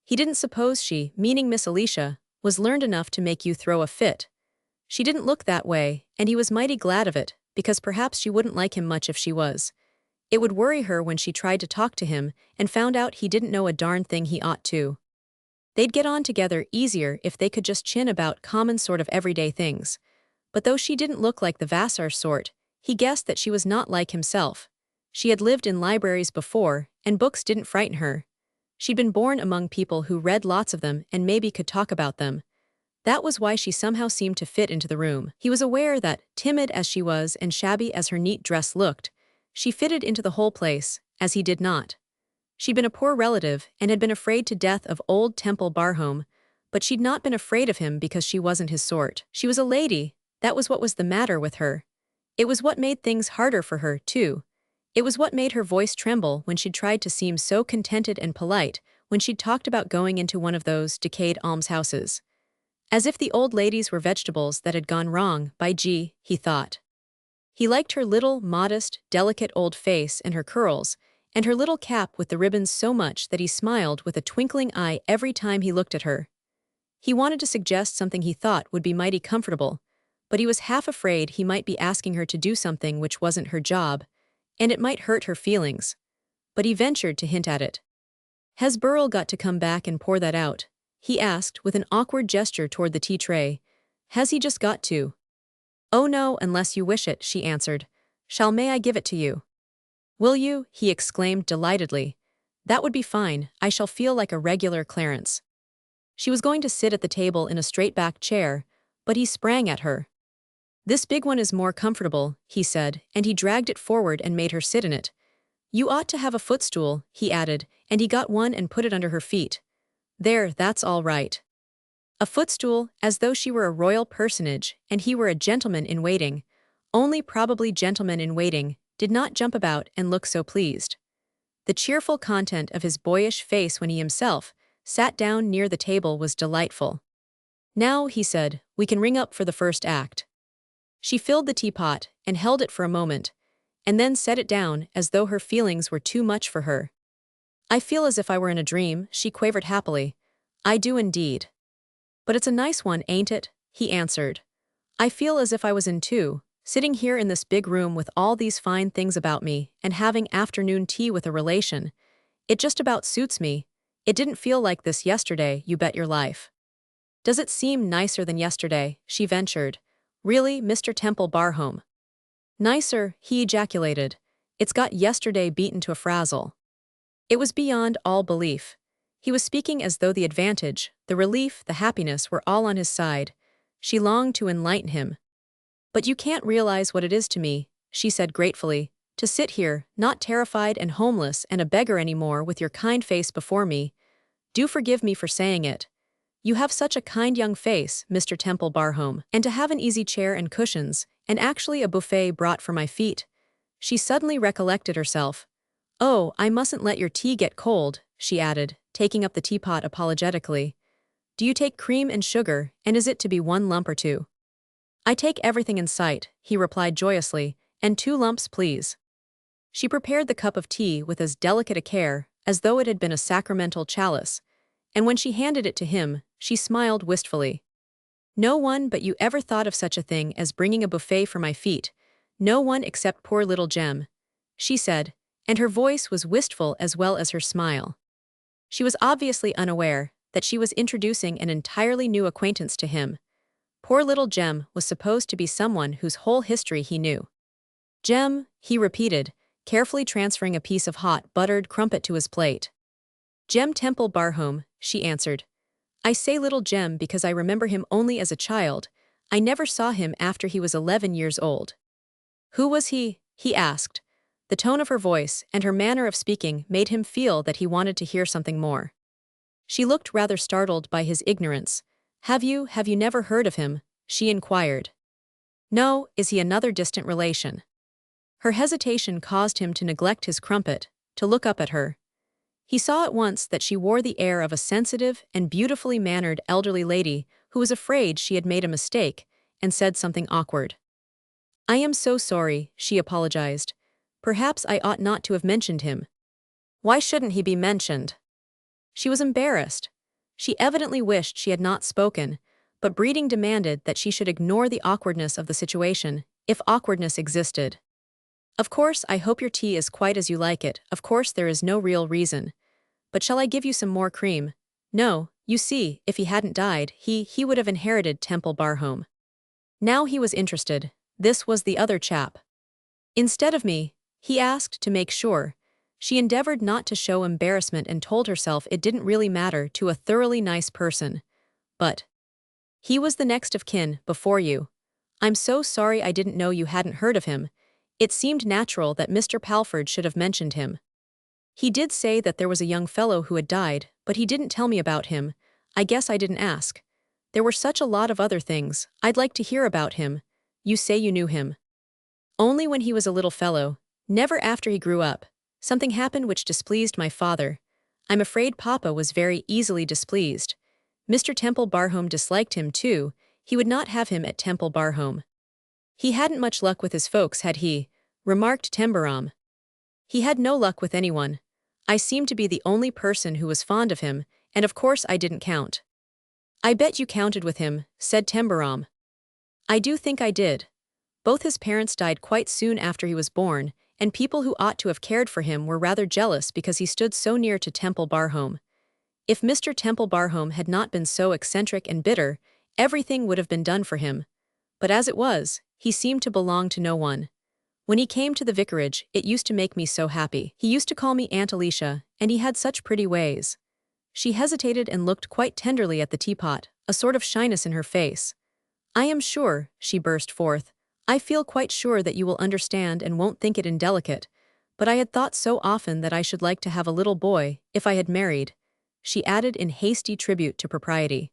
He didn't suppose she, meaning Miss Alicia, was learned enough to make you throw a fit. She didn't look that way, and he was mighty glad of it, because perhaps she wouldn't like him much if she was. It would worry her when she tried to talk to him and found out he didn't know a darn thing he ought to. They'd get on together easier if they could just chin about common sort of everyday things. But though she didn't look like the Vassar sort, he guessed that she was not like himself. She had lived in libraries before, and books didn't frighten her. She'd been born among people who read lots of them and maybe could talk about them. That was why she somehow seemed to fit into the room. He was aware that, timid as she was and shabby as her neat dress looked, she fitted into the whole place, as he did not. She'd been a poor relative and had been afraid to death of old Tembarom, but she'd not been afraid of him because she wasn't his sort. She was a lady. That was what was the matter with her. It was what made things harder for her, too. It was what made her voice tremble when she'd tried to seem so contented and polite when she'd talked about going into one of those decayed almshouses. As if the old ladies were vegetables that had gone wrong, by gee, he thought. He liked her little, modest, delicate old face and her curls, and her little cap with the ribbons so much that he smiled with a twinkling eye every time he looked at her. He wanted to suggest something he thought would be mighty comfortable, but he was half afraid he might be asking her to do something which wasn't her job, and it might hurt her feelings. But he ventured to hint at it. "Has Burrell got to come back and pour that out?" he asked with an awkward gesture toward the tea tray. "Has he just got to?" "Oh no, unless you wish it," she answered. May I give it to you?" "Will you?" he exclaimed delightedly. "That would be fine. I shall feel like a regular Clarence." She was going to sit at the table in a straight-backed chair, but he sprang at her. "This big one is more comfortable," he said, and he dragged it forward and made her sit in it. "You ought to have a footstool," he added, and he got one and put it under her feet. "There, that's all right." A footstool, as though she were a royal personage and he were a gentleman in waiting, only probably gentlemen in waiting, did not jump about and look so pleased. The cheerful content of his boyish face when he himself sat down near the table was delightful. "Now," he said, "we can ring up for the first act." She filled the teapot and held it for a moment, and then set it down as though her feelings were too much for her. "I feel as if I were in a dream," she quavered happily. "I do indeed." "But it's a nice one, ain't it?" he answered. "I feel as if I was in too, sitting here in this big room with all these fine things about me and having afternoon tea with a relation. It just about suits me. It didn't feel like this yesterday, you bet your life." "Does it seem nicer than yesterday?" she ventured. "Really, Mr. Tembarom?" "Nicer," he ejaculated. "It's got yesterday beaten to a frazzle." It was beyond all belief. He was speaking as though the advantage, the relief, the happiness were all on his side. She longed to enlighten him. "But you can't realize what it is to me," she said gratefully, "to sit here, not terrified and homeless and a beggar anymore with your kind face before me. Do forgive me for saying it. You have such a kind young face, Mr. Temple Barhome, and to have an easy chair and cushions, and actually a buffet brought for my feet." She suddenly recollected herself. "Oh, I mustn't let your tea get cold," she added, taking up the teapot apologetically. "Do you take cream and sugar, and is it to be 1 lump or 2? "I take everything in sight," he replied joyously, "and 2 lumps, please." She prepared the cup of tea with as delicate a care as though it had been a sacramental chalice, and when she handed it to him, she smiled wistfully. "No one but you ever thought of such a thing as bringing a buffet for my feet, no one except poor little Jem," she said, and her voice was wistful as well as her smile. She was obviously unaware that she was introducing an entirely new acquaintance to him. Poor little Jem was supposed to be someone whose whole history he knew. "Jem," he repeated, carefully transferring a piece of hot, buttered crumpet to his plate. "Jem Temple Barhome," she answered. "I say little Jem because I remember him only as a child. I never saw him after he was 11 years old." "Who was he?" he asked. The tone of her voice and her manner of speaking made him feel that he wanted to hear something more. She looked rather startled by his ignorance. Have you never heard of him?" she inquired. "No, is he another distant relation?" Her hesitation caused him to neglect his crumpet, to look up at her. He saw at once that she wore the air of a sensitive and beautifully mannered elderly lady who was afraid she had made a mistake and said something awkward. "I am so sorry," she apologized. "Perhaps I ought not to have mentioned him." "Why shouldn't he be mentioned?" She was embarrassed. She evidently wished she had not spoken, but breeding demanded that she should ignore the awkwardness of the situation, if awkwardness existed. "Of course, I hope your tea is quite as you like it. Of course there is no real reason. But shall I give you some more cream?" "No, you see, if he hadn't died, he would have inherited Temple Barhome." Now he was interested. This was the other chap. "Instead of me?" he asked to make sure. She endeavored not to show embarrassment and told herself it didn't really matter to a thoroughly nice person. "But he was the next of kin, before you. I'm so sorry I didn't know you hadn't heard of him. It seemed natural that Mr. Palford should have mentioned him. He did say that there was a young fellow who had died, but he didn't tell me about him. I guess I didn't ask. There were such a lot of other things I'd like to hear about him. You say you knew him." "Only when he was a little fellow. Never after he grew up. Something happened which displeased my father. I'm afraid Papa was very easily displeased. Mr. Temple Barhome disliked him too. He would not have him at Temple Barhome." "He hadn't much luck with his folks, had he?" remarked Tembarom. "He had no luck with anyone. I seemed to be the only person who was fond of him, and of course I didn't count." "I bet you counted with him," said Tembarom. "I do think I did. Both his parents died quite soon after he was born, and people who ought to have cared for him were rather jealous because he stood so near to Temple Barhome. If Mr. Temple Barhome had not been so eccentric and bitter, everything would have been done for him. But as it was, he seemed to belong to no one. When he came to the vicarage, it used to make me so happy. He used to call me Aunt Alicia, and he had such pretty ways." She hesitated and looked quite tenderly at the teapot, a sort of shyness in her face. "I am sure," she burst forth, "I feel quite sure that you will understand and won't think it indelicate, but I had thought so often that I should like to have a little boy, if I had married," she added in hasty tribute to propriety.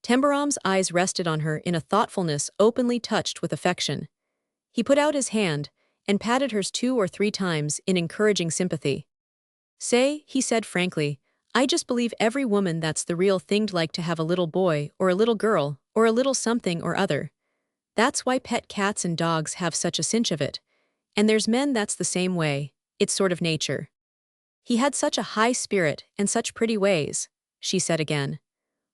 Tembarom's eyes rested on her in a thoughtfulness openly touched with affection. He put out his hand and patted hers 2 or 3 times in encouraging sympathy. "Say," he said frankly, "I just believe every woman that's the real thing'd like to have a little boy or a little girl or a little something or other. That's why pet cats and dogs have such a cinch of it. And there's men that's the same way, it's sort of nature." "He had such a high spirit and such pretty ways," she said again.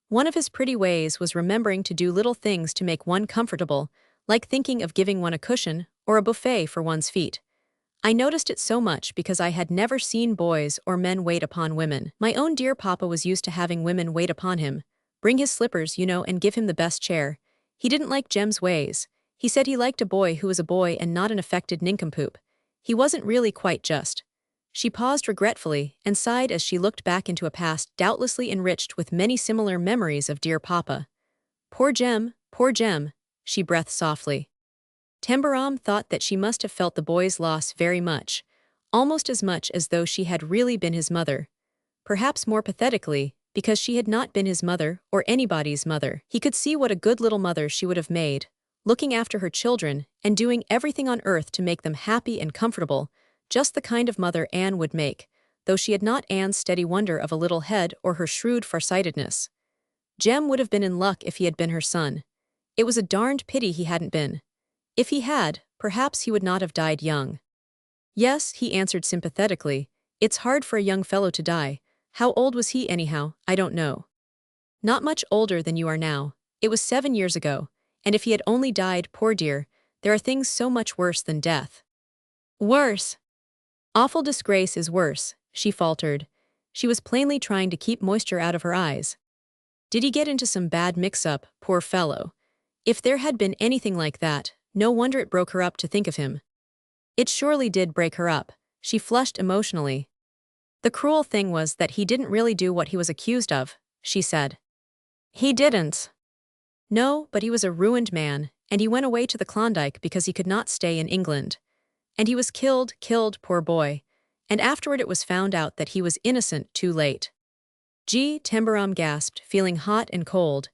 "One of his pretty ways was remembering to do little things to make one comfortable, like thinking of giving one a cushion or a buffet for one's feet. I noticed it so much because I had never seen boys or men wait upon women. My own dear papa was used to having women wait upon him, bring his slippers, and give him the best chair. He didn't like Jem's ways. He said he liked a boy who was a boy and not an affected nincompoop. He wasn't really quite just." She paused regretfully and sighed as she looked back into a past doubtlessly enriched with many similar memories of dear Papa. Poor Jem, she breathed softly. Tembarom thought that she must have felt the boy's loss very much, almost as much as though she had really been his mother. Perhaps more pathetically, because she had not been his mother or anybody's mother. He could see what a good little mother she would have made, looking after her children and doing everything on earth to make them happy and comfortable, just the kind of mother Anne would make, though she had not Anne's steady wonder of a little head or her shrewd farsightedness. Jem would have been in luck if he had been her son. It was a darned pity he hadn't been. If he had, perhaps he would not have died young. Yes, he answered sympathetically, it's hard for a young fellow to die. How old was he anyhow? I don't know. Not much older than you are now. It was 7 years ago, and if he had only died, poor dear, there are things so much worse than death. Worse. Awful disgrace is worse, she faltered. She was plainly trying to keep moisture out of her eyes. Did he get into some bad mix-up, poor fellow? If there had been anything like that, no wonder it broke her up to think of him. It surely did break her up. She flushed emotionally. The cruel thing was that he didn't really do what he was accused of, she said. He didn't. No, but he was a ruined man, and he went away to the Klondike because he could not stay in England. And he was killed, poor boy. And afterward it was found out that he was innocent too late. Gee, Tembarom gasped, feeling hot and cold.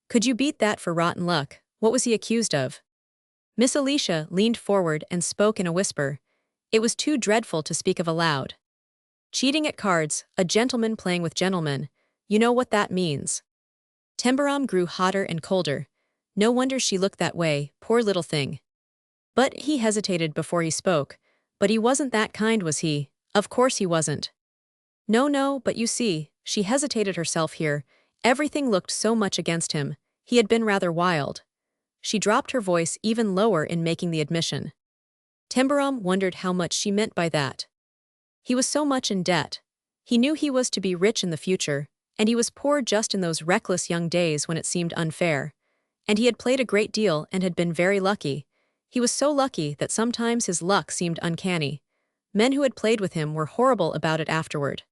Could you beat that for rotten luck? What was he accused of? Miss Alicia leaned forward and spoke in a whisper. It was too dreadful to speak of aloud. Cheating at cards, a gentleman playing with gentlemen. You know what that means. Tembarom grew hotter and colder. No wonder she looked that way, poor little thing. But he hesitated before he spoke. But he wasn't that kind, was he? Of course he wasn't. No, but you see, she hesitated herself here. Everything looked so much against him. He had been rather wild. She dropped her voice even lower in making the admission. Tembarom wondered how much she meant by that. He was so much in debt. He knew he was to be rich in the future, and he was poor just in those reckless young days when it seemed unfair. And he had played a great deal and had been very lucky. He was so lucky that sometimes his luck seemed uncanny. Men who had played with him were horrible about it afterward.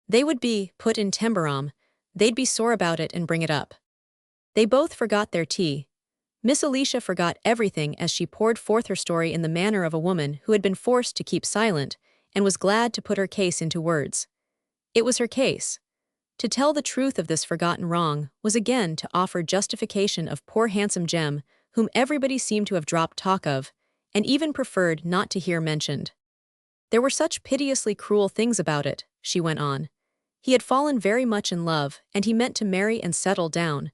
They would be, put in Tembarom, they'd be sore about it and bring it up. They both forgot their tea. Miss Alicia forgot everything as she poured forth her story in the manner of a woman who had been forced to keep silent and was glad to put her case into words. It was her case. To tell the truth of this forgotten wrong was again to offer justification of poor handsome Jem, whom everybody seemed to have dropped talk of, and even preferred not to hear mentioned. There were such piteously cruel things about it, she went on. He had fallen very much in love, and he meant to marry and settle down.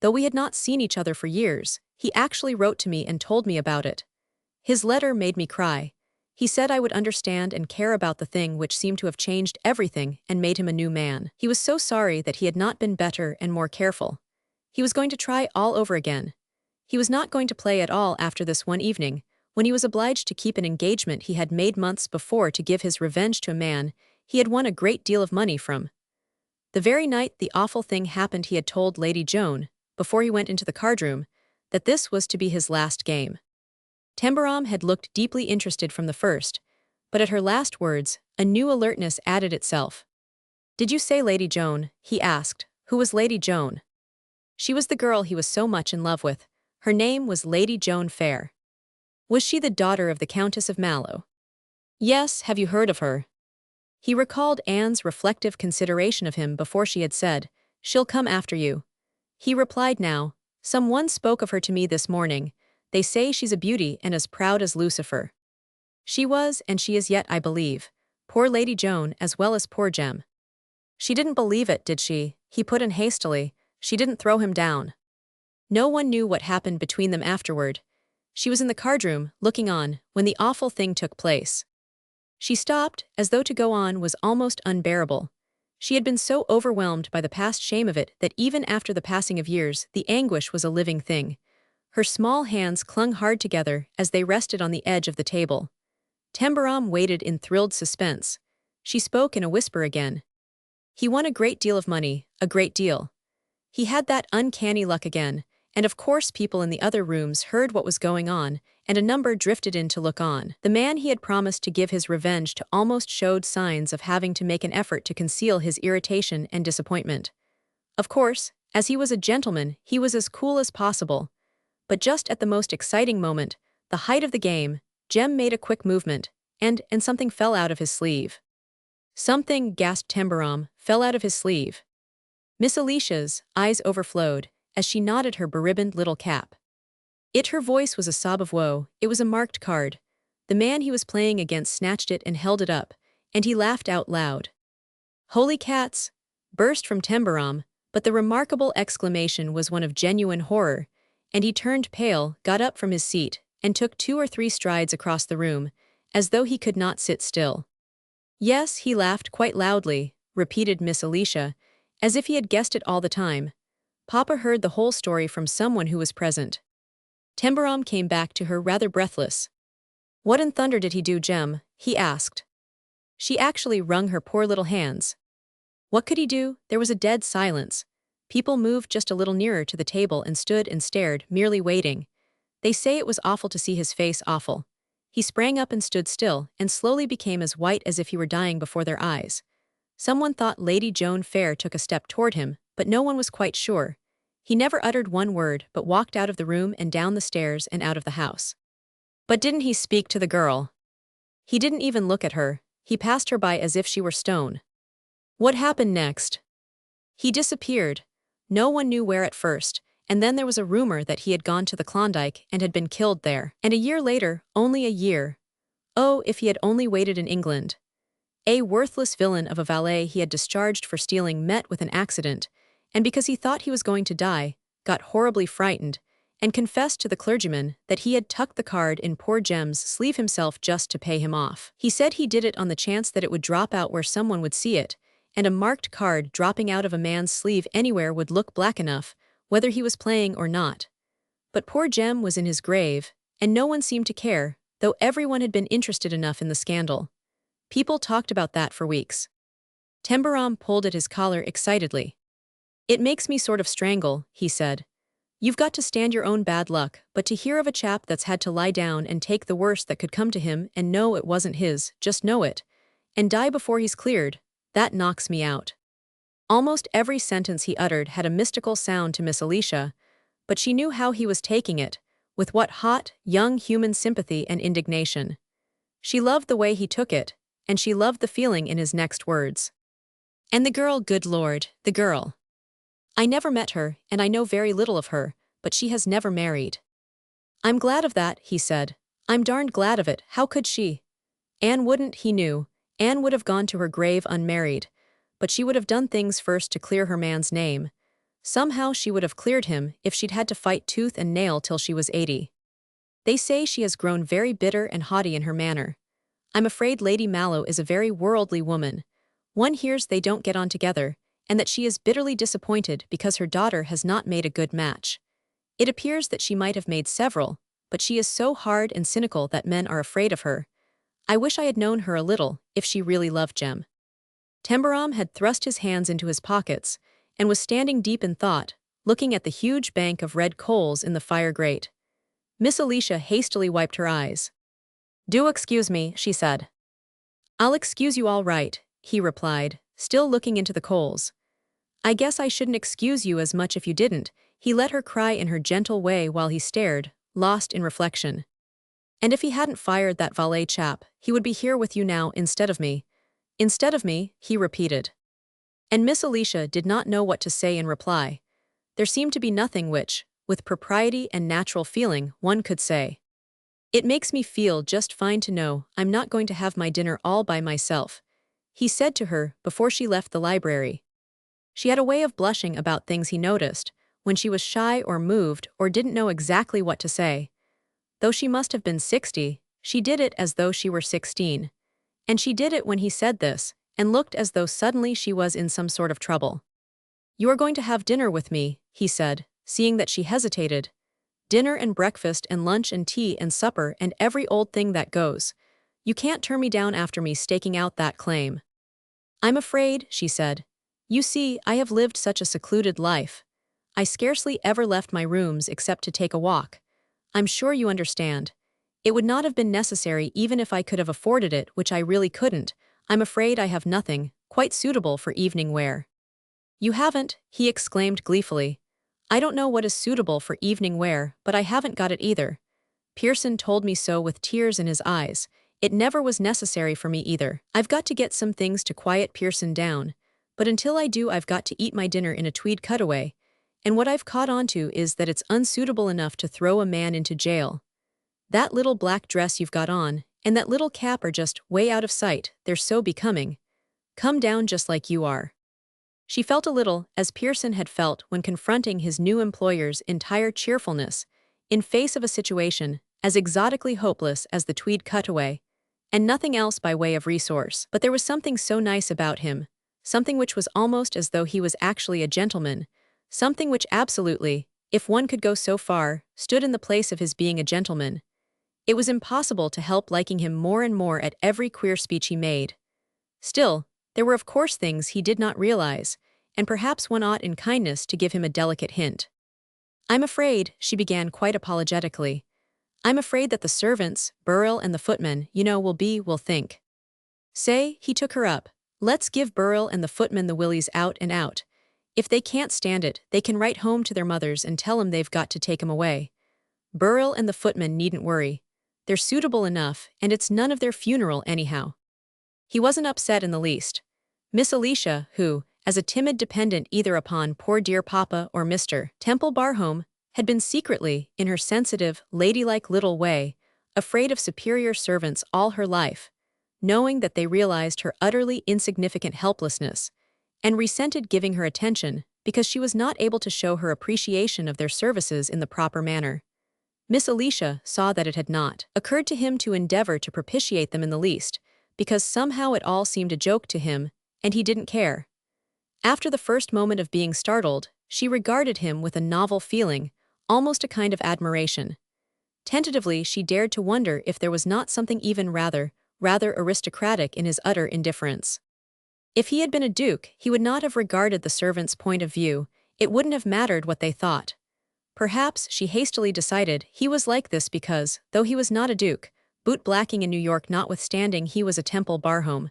Though we had not seen each other for years, he actually wrote to me and told me about it. His letter made me cry. He said I would understand and care about the thing which seemed to have changed everything and made him a new man. He was so sorry that he had not been better and more careful. He was going to try all over again. He was not going to play at all after this one evening, when he was obliged to keep an engagement he had made months before to give his revenge to a man he had won a great deal of money from. The very night the awful thing happened he had told Lady Joan, before he went into the card-room, that this was to be his last game. Tembarom had looked deeply interested from the first, but at her last words, a new alertness added itself. Did you say Lady Joan? He asked. Who was Lady Joan? She was the girl he was so much in love with. Her name was Lady Joan Fair. Was she the daughter of the Countess of Mallow? Yes, have you heard of her? He recalled Anne's reflective consideration of him before she had said, She'll come after you. He replied now, Someone spoke of her to me this morning. They say she's a beauty and as proud as Lucifer. She was, and she is yet, I believe. Poor Lady Joan as well as poor Jem. She didn't believe it, did she? He put in hastily. She didn't throw him down. No one knew what happened between them afterward. She was in the card-room, looking on, when the awful thing took place. She stopped, as though to go on was almost unbearable. She had been so overwhelmed by the past shame of it that even after the passing of years, the anguish was a living thing. Her small hands clung hard together as they rested on the edge of the table. Tembarom waited in thrilled suspense. She spoke in a whisper again. He won a great deal of money, a great deal. He had that uncanny luck again, and of course people in the other rooms heard what was going on, and a number drifted in to look on. The man he had promised to give his revenge to almost showed signs of having to make an effort to conceal his irritation and disappointment. Of course, as he was a gentleman, he was as cool as possible. But just at the most exciting moment, the height of the game, Jem made a quick movement, and something fell out of his sleeve. Something, gasped Tembarom, fell out of his sleeve. Miss Alicia's eyes overflowed as she nodded her beribboned little cap. Her voice was a sob of woe. It was a marked card. The man he was playing against snatched it and held it up, and he laughed out loud. Holy cats! Burst from Tembarom, but the remarkable exclamation was one of genuine horror, and he turned pale, got up from his seat, and took 2 or 3 strides across the room, as though he could not sit still. Yes, he laughed quite loudly, repeated Miss Alicia, as if he had guessed it all the time. Papa heard the whole story from someone who was present. Tembarom came back to her rather breathless. What in thunder did he do, Jem? He asked. She actually wrung her poor little hands. What could he do? There was a dead silence. People moved just a little nearer to the table and stood and stared, merely waiting. They say it was awful to see his face awful. He sprang up and stood still, and slowly became as white as if he were dying before their eyes. Someone thought Lady Joan Fair took a step toward him, but no one was quite sure. He never uttered one word but walked out of the room and down the stairs and out of the house. But didn't he speak to the girl? He didn't even look at her. He passed her by as if she were stone. What happened next? He disappeared. No one knew where at first, and then there was a rumor that he had gone to the Klondike and had been killed there. And a year later, only a year. Oh, if he had only waited in England. A worthless villain of a valet he had discharged for stealing met with an accident, and because he thought he was going to die, got horribly frightened, and confessed to the clergyman that he had tucked the card in poor Jem's sleeve himself just to pay him off. He said he did it on the chance that it would drop out where someone would see it, and a marked card dropping out of a man's sleeve anywhere would look black enough, whether he was playing or not. But poor Jem was in his grave, and no one seemed to care, though everyone had been interested enough in the scandal. People talked about that for weeks. Tembarom pulled at his collar excitedly. It makes me sort of strangle, he said. You've got to stand your own bad luck, but to hear of a chap that's had to lie down and take the worst that could come to him and know it wasn't his, just know it, and die before he's cleared, that knocks me out. Almost every sentence he uttered had a mystical sound to Miss Alicia, but she knew how he was taking it, with what hot, young human sympathy and indignation. She loved the way he took it, and she loved the feeling in his next words. And the girl, good Lord, the girl. I never met her, and I know very little of her, but she has never married. I'm glad of that, he said. I'm darned glad of it, how could she? Anne wouldn't, he knew. Anne would have gone to her grave unmarried, but she would have done things first to clear her man's name. Somehow she would have cleared him if she'd had to fight tooth and nail till she was 80. They say she has grown very bitter and haughty in her manner. I'm afraid Lady Mallow is a very worldly woman. One hears they don't get on together, and that she is bitterly disappointed because her daughter has not made a good match. It appears that she might have made several, but she is so hard and cynical that men are afraid of her. I wish I had known her a little, if she really loved Jem. Tembarom had thrust his hands into his pockets, and was standing deep in thought, looking at the huge bank of red coals in the fire grate. Miss Alicia hastily wiped her eyes. Do excuse me, she said. I'll excuse you all right, he replied, still looking into the coals. I guess I shouldn't excuse you as much if you didn't, he let her cry in her gentle way while he stared, lost in reflection. And if he hadn't fired that valet chap, he would be here with you now instead of me. Instead of me, he repeated. And Miss Alicia did not know what to say in reply. There seemed to be nothing which, with propriety and natural feeling, one could say. It makes me feel just fine to know I'm not going to have my dinner all by myself, he said to her before she left the library. She had a way of blushing about things he noticed, when she was shy or moved or didn't know exactly what to say. Though she must have been 60, she did it as though she were 16. And she did it when he said this, and looked as though suddenly she was in some sort of trouble. You are going to have dinner with me, he said, seeing that she hesitated. Dinner and breakfast and lunch and tea and supper and every old thing that goes. You can't turn me down after me staking out that claim. I'm afraid, she said. You see, I have lived such a secluded life. I scarcely ever left my rooms except to take a walk. I'm sure you understand. It would not have been necessary even if I could have afforded it, which I really couldn't. I'm afraid I have nothing quite suitable for evening wear. You haven't, he exclaimed gleefully. I don't know what is suitable for evening wear, but I haven't got it either. Pearson told me so with tears in his eyes. It never was necessary for me either. I've got to get some things to quiet Pearson down, but until I do I've got to eat my dinner in a tweed cutaway, and what I've caught on to is that it's unsuitable enough to throw a man into jail. That little black dress you've got on, and that little cap are just way out of sight, they're so becoming. Come down just like you are. She felt a little, as Pearson had felt when confronting his new employer's entire cheerfulness, in face of a situation as exotically hopeless as the tweed cutaway, and nothing else by way of resource. But there was something so nice about him, something which was almost as though he was actually a gentleman, something which absolutely, if one could go so far, stood in the place of his being a gentleman. It was impossible to help liking him more and more at every queer speech he made. Still, there were of course things he did not realize, and perhaps one ought in kindness to give him a delicate hint. I'm afraid, she began quite apologetically. I'm afraid that the servants, Burrell and the footmen, will think. Say, he took her up, let's give Burrell and the footmen the willies out and out. If they can't stand it, they can write home to their mothers and tell 'em they've got to take 'em away. Burrell and the footmen needn't worry. They're suitable enough, and it's none of their funeral anyhow. He wasn't upset in the least. Miss Alicia, who, as a timid dependent either upon poor dear Papa or Mr. Temple Barhome, had been secretly, in her sensitive, ladylike little way, afraid of superior servants all her life, knowing that they realized her utterly insignificant helplessness, and resented giving her attention because she was not able to show her appreciation of their services in the proper manner. Miss Alicia saw that it had not occurred to him to endeavor to propitiate them in the least, because somehow it all seemed a joke to him, and he didn't care. After the first moment of being startled, she regarded him with a novel feeling, almost a kind of admiration. Tentatively she dared to wonder if there was not something even rather aristocratic in his utter indifference. If he had been a duke, he would not have regarded the servants' point of view, it wouldn't have mattered what they thought. Perhaps, she hastily decided, he was like this because, though he was not a duke, boot-blacking in New York notwithstanding, he was a Temple Barhome.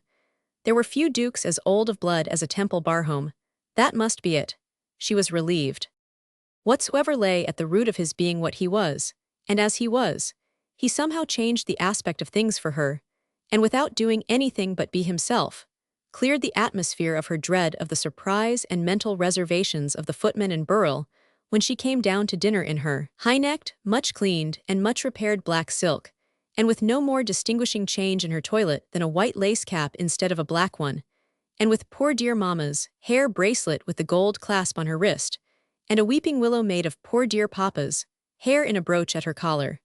There were few dukes as old of blood as a Temple Barhome. That must be it. She was relieved. Whatsoever lay at the root of his being what he was, and as he was, he somehow changed the aspect of things for her, and without doing anything but be himself, cleared the atmosphere of her dread of the surprise and mental reservations of the footman and Burrell when she came down to dinner in her high-necked, much-cleaned, and much-repaired black silk, and with no more distinguishing change in her toilet than a white lace cap instead of a black one, and with poor dear Mamma's hair bracelet with the gold clasp on her wrist, and a weeping willow made of poor dear Papa's hair in a brooch at her collar.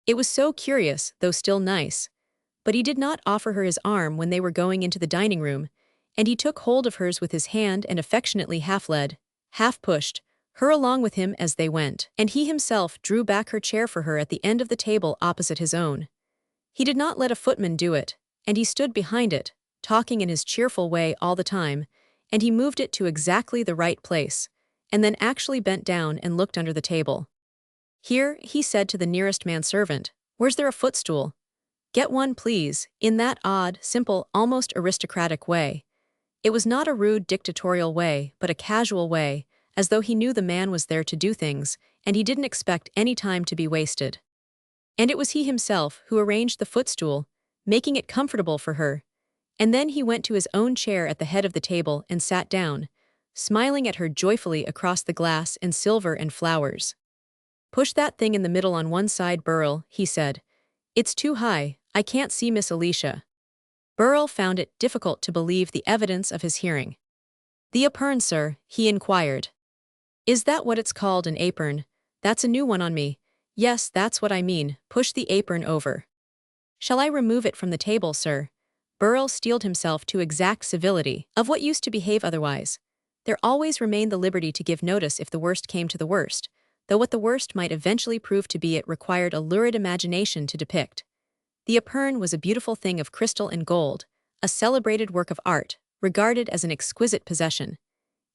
It was so curious, though still nice. But he did not offer her his arm when they were going into the dining room, and he took hold of hers with his hand and affectionately half-led, half-pushed, her along with him as they went, and he himself drew back her chair for her at the end of the table opposite his own. He did not let a footman do it, and he stood behind it, talking in his cheerful way all the time, and he moved it to exactly the right place, and then actually bent down and looked under the table. Here, he said to the nearest manservant, where's there a footstool? Get one, please, in that odd, simple, almost aristocratic way. It was not a rude dictatorial way, but a casual way, as though he knew the man was there to do things, and he didn't expect any time to be wasted. And it was he himself who arranged the footstool, making it comfortable for her, and then he went to his own chair at the head of the table and sat down, smiling at her joyfully across the glass and silver and flowers. Push that thing in the middle on one side, Burrell, he said. It's too high, I can't see Miss Alicia. Burrell found it difficult to believe the evidence of his hearing. The apron, sir, he inquired. Is that what it's called, an apron? That's a new one on me. Yes, that's what I mean, push the apron over. Shall I remove it from the table, sir? Burrell steeled himself to exact civility. Of what use to behave otherwise? There always remained the liberty to give notice if the worst came to the worst, though what the worst might eventually prove to be it required a lurid imagination to depict. The apern was a beautiful thing of crystal and gold, a celebrated work of art, regarded as an exquisite possession.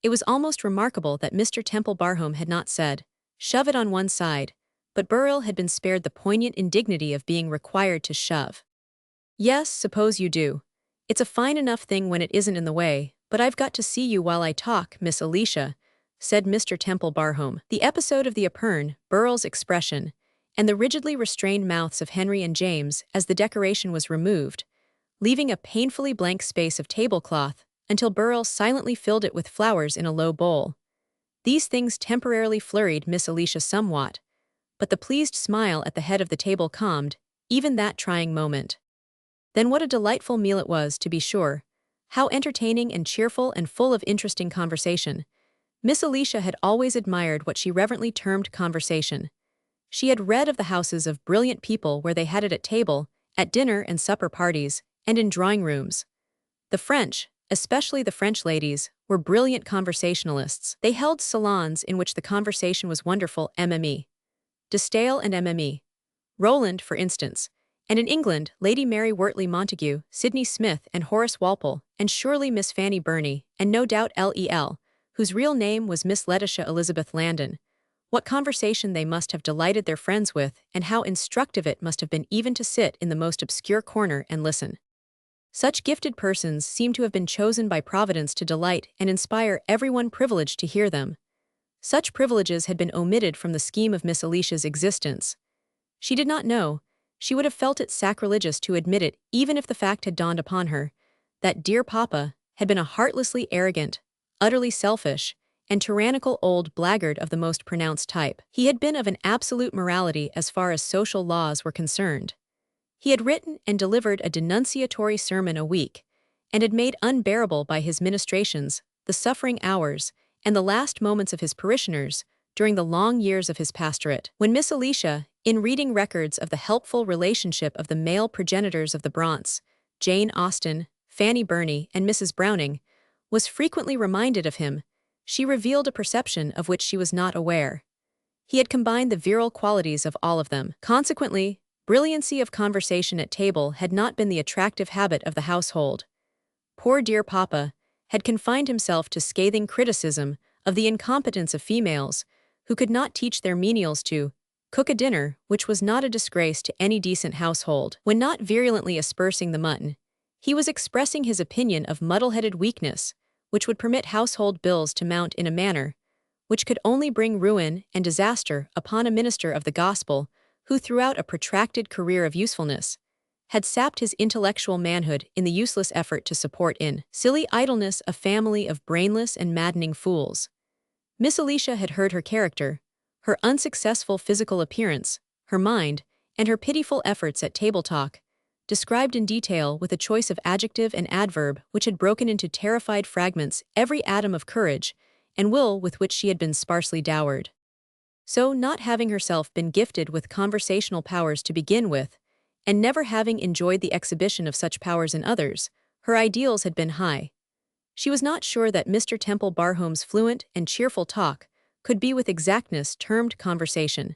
It was almost remarkable that Mr. Temple Barhome had not said, shove it on one side, but Burrell had been spared the poignant indignity of being required to shove. "Yes, suppose you do. It's a fine enough thing when it isn't in the way, but I've got to see you while I talk, Miss Alicia," said Mr. Temple Barhome. The episode of the Apern, Burrell's expression, and the rigidly restrained mouths of Henry and James as the decoration was removed, leaving a painfully blank space of tablecloth until Burrell silently filled it with flowers in a low bowl. These things temporarily flurried Miss Alicia somewhat, but the pleased smile at the head of the table calmed even that trying moment. Then what a delightful meal it was, to be sure. How entertaining and cheerful and full of interesting conversation. Miss Alicia had always admired what she reverently termed conversation. She had read of the houses of brilliant people where they had it at table, at dinner and supper parties, and in drawing-rooms. The French, especially the French ladies, were brilliant conversationalists. They held salons in which the conversation was wonderful. Mme. de Stael and Mme. Roland, for instance, and in England, Lady Mary Wortley Montagu, Sidney Smith, and Horace Walpole, and surely Miss Fanny Burney, and no doubt Lel, whose real name was Miss Letitia Elizabeth Landon. What conversation they must have delighted their friends with, and how instructive it must have been even to sit in the most obscure corner and listen. Such gifted persons seem to have been chosen by Providence to delight and inspire everyone privileged to hear them. Such privileges had been omitted from the scheme of Miss Alicia's existence. She did not know, she would have felt it sacrilegious to admit it even if the fact had dawned upon her, that dear Papa had been a heartlessly arrogant, utterly selfish, and tyrannical old blackguard of the most pronounced type. He had been of an absolute morality as far as social laws were concerned. He had written and delivered a denunciatory sermon a week, and had made unbearable by his ministrations the suffering hours and the last moments of his parishioners during the long years of his pastorate. When Miss Alicia, in reading records of the helpful relationship of the male progenitors of the Brontes, Jane Austen, Fanny Burney, and Mrs. Browning, was frequently reminded of him, she revealed a perception of which she was not aware. He had combined the virile qualities of all of them. Consequently, brilliancy of conversation at table had not been the attractive habit of the household. Poor dear Papa had confined himself to scathing criticism of the incompetence of females, who could not teach their menials to cook a dinner which was not a disgrace to any decent household. When not virulently aspersing the mutton, he was expressing his opinion of muddle-headed weakness, which would permit household bills to mount in a manner which could only bring ruin and disaster upon a minister of the gospel who, throughout a protracted career of usefulness, had sapped his intellectual manhood in the useless effort to support in silly idleness a family of brainless and maddening fools. Miss Alicia had heard her character, her unsuccessful physical appearance, her mind, and her pitiful efforts at table talk, described in detail with a choice of adjective and adverb which had broken into terrified fragments every atom of courage and will with which she had been sparsely dowered. So, not having herself been gifted with conversational powers to begin with, and never having enjoyed the exhibition of such powers in others, her ideals had been high. She was not sure that Mr. Temple Barhome's fluent and cheerful talk could be with exactness termed conversation.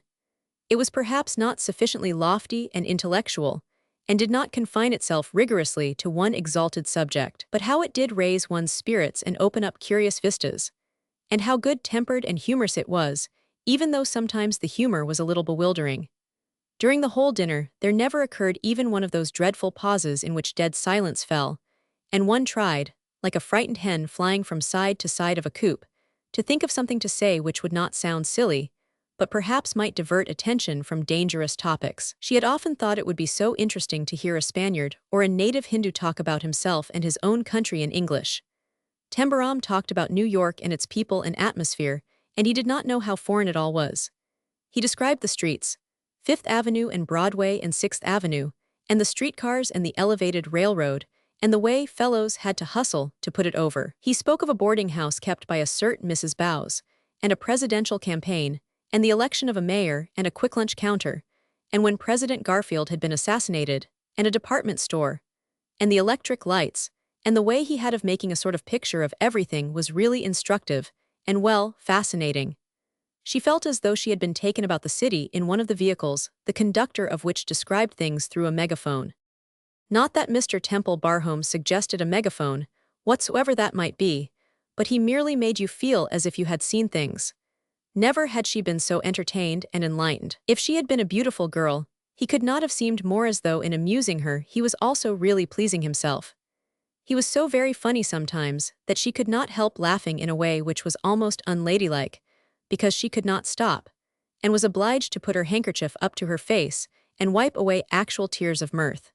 It was perhaps not sufficiently lofty and intellectual, and did not confine itself rigorously to one exalted subject. But how it did raise one's spirits and open up curious vistas, and how good-tempered and humorous it was, even though sometimes the humor was a little bewildering. During the whole dinner, there never occurred even one of those dreadful pauses in which dead silence fell, and one tried, like a frightened hen flying from side to side of a coop, to think of something to say which would not sound silly, but perhaps might divert attention from dangerous topics. She had often thought it would be so interesting to hear a Spaniard or a native Hindu talk about himself and his own country in English. Tembarom talked about New York and its people and atmosphere, and he did not know how foreign it all was. He described the streets, Fifth Avenue and Broadway and Sixth Avenue, and the streetcars and the elevated railroad, and the way fellows had to hustle to put it over. He spoke of a boarding house kept by a certain Mrs. Bowes, and a presidential campaign, and the election of a mayor and a quick lunch counter, and when President Garfield had been assassinated, and a department store, and the electric lights, and the way he had of making a sort of picture of everything was really instructive, and well, fascinating. She felt as though she had been taken about the city in one of the vehicles, the conductor of which described things through a megaphone. Not that Mr. Temple Barhome suggested a megaphone, whatsoever that might be, but he merely made you feel as if you had seen things. Never had she been so entertained and enlightened. If she had been a beautiful girl, he could not have seemed more as though in amusing her he was also really pleasing himself. He was so very funny sometimes that she could not help laughing in a way which was almost unladylike, because she could not stop, and was obliged to put her handkerchief up to her face and wipe away actual tears of mirth.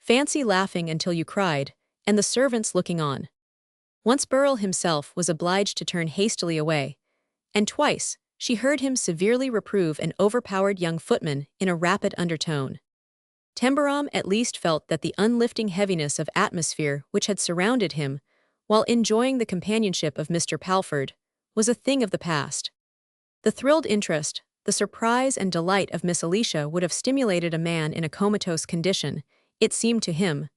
Fancy laughing until you cried, and the servants looking on. Once Burrell himself was obliged to turn hastily away, and twice she heard him severely reprove an overpowered young footman in a rapid undertone. Tembarom at least felt that the unlifting heaviness of atmosphere which had surrounded him, while enjoying the companionship of Mr. Palford, was a thing of the past. The thrilled interest, the surprise and delight of Miss Alicia would have stimulated a man in a comatose condition, it seemed to him.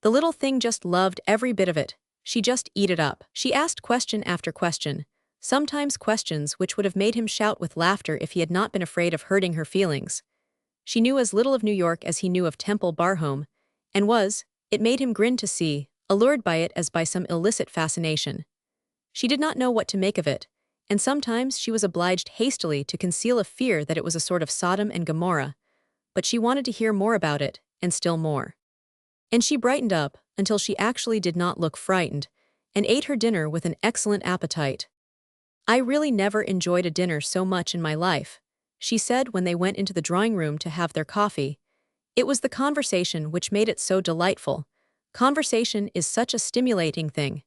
The little thing just loved every bit of it, she just ate it up. She asked question after question, sometimes questions which would have made him shout with laughter if he had not been afraid of hurting her feelings. She knew as little of New York as he knew of Temple Barhome, and it made him grin to see, allured by it as by some illicit fascination. She did not know what to make of it, and sometimes she was obliged hastily to conceal a fear that it was a sort of Sodom and Gomorrah, but she wanted to hear more about it, and still more. And she brightened up, until she actually did not look frightened, and ate her dinner with an excellent appetite. "I really never enjoyed a dinner so much in my life," she said when they went into the drawing-room to have their coffee. "It was the conversation which made it so delightful. Conversation is such a stimulating thing."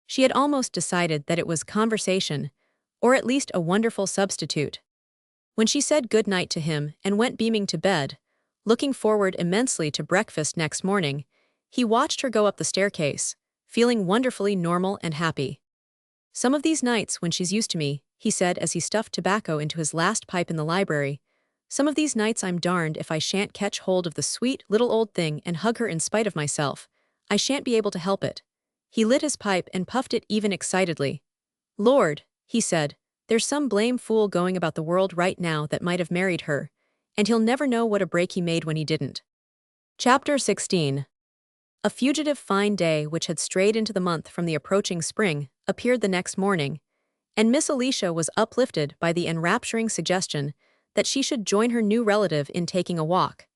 She had almost decided that it was conversation, or at least a wonderful substitute. When she said good night to him and went beaming to bed, looking forward immensely to breakfast next morning, he watched her go up the staircase, feeling wonderfully normal and happy. "Some of these nights when she's used to me," he said as he stuffed tobacco into his last pipe in the library, "some of these nights I'm darned if I shan't catch hold of the sweet little old thing and hug her in spite of myself. I shan't be able to help it." He lit his pipe and puffed it even excitedly. "Lord," he said, "there's some blame fool going about the world right now that might have married her, and he'll never know what a break he made when he didn't." Chapter 16. A fugitive fine day which had strayed into the month from the approaching spring appeared the next morning, and Miss Alicia was uplifted by the enrapturing suggestion that she should join her new relative in taking a walk.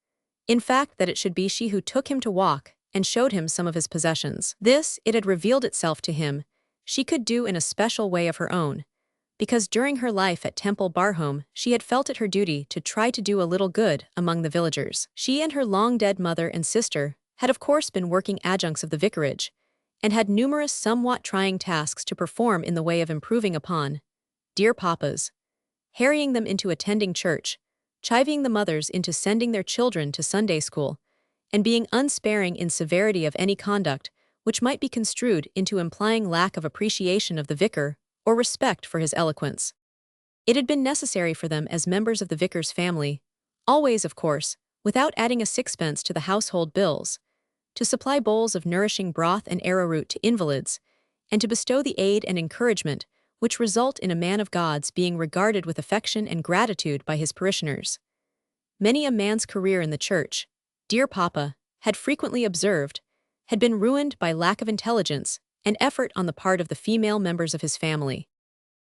In fact, that it should be she who took him to walk and showed him some of his possessions. This, it had revealed itself to him, she could do in a special way of her own, because during her life at Temple Barhome she had felt it her duty to try to do a little good among the villagers. She and her long-dead mother and sister had of course been working adjuncts of the vicarage, and had numerous somewhat trying tasks to perform in the way of improving upon dear papas, harrying them into attending church, chivying the mothers into sending their children to Sunday school, and being unsparing in severity of any conduct which might be construed into implying lack of appreciation of the vicar or respect for his eloquence. It had been necessary for them as members of the vicar's family, always of course, without adding a sixpence to the household bills, to supply bowls of nourishing broth and arrowroot to invalids, and to bestow the aid and encouragement which result in a man of God's being regarded with affection and gratitude by his parishioners. Many a man's career in the church, dear papa had frequently observed, had been ruined by lack of intelligence and effort on the part of the female members of his family.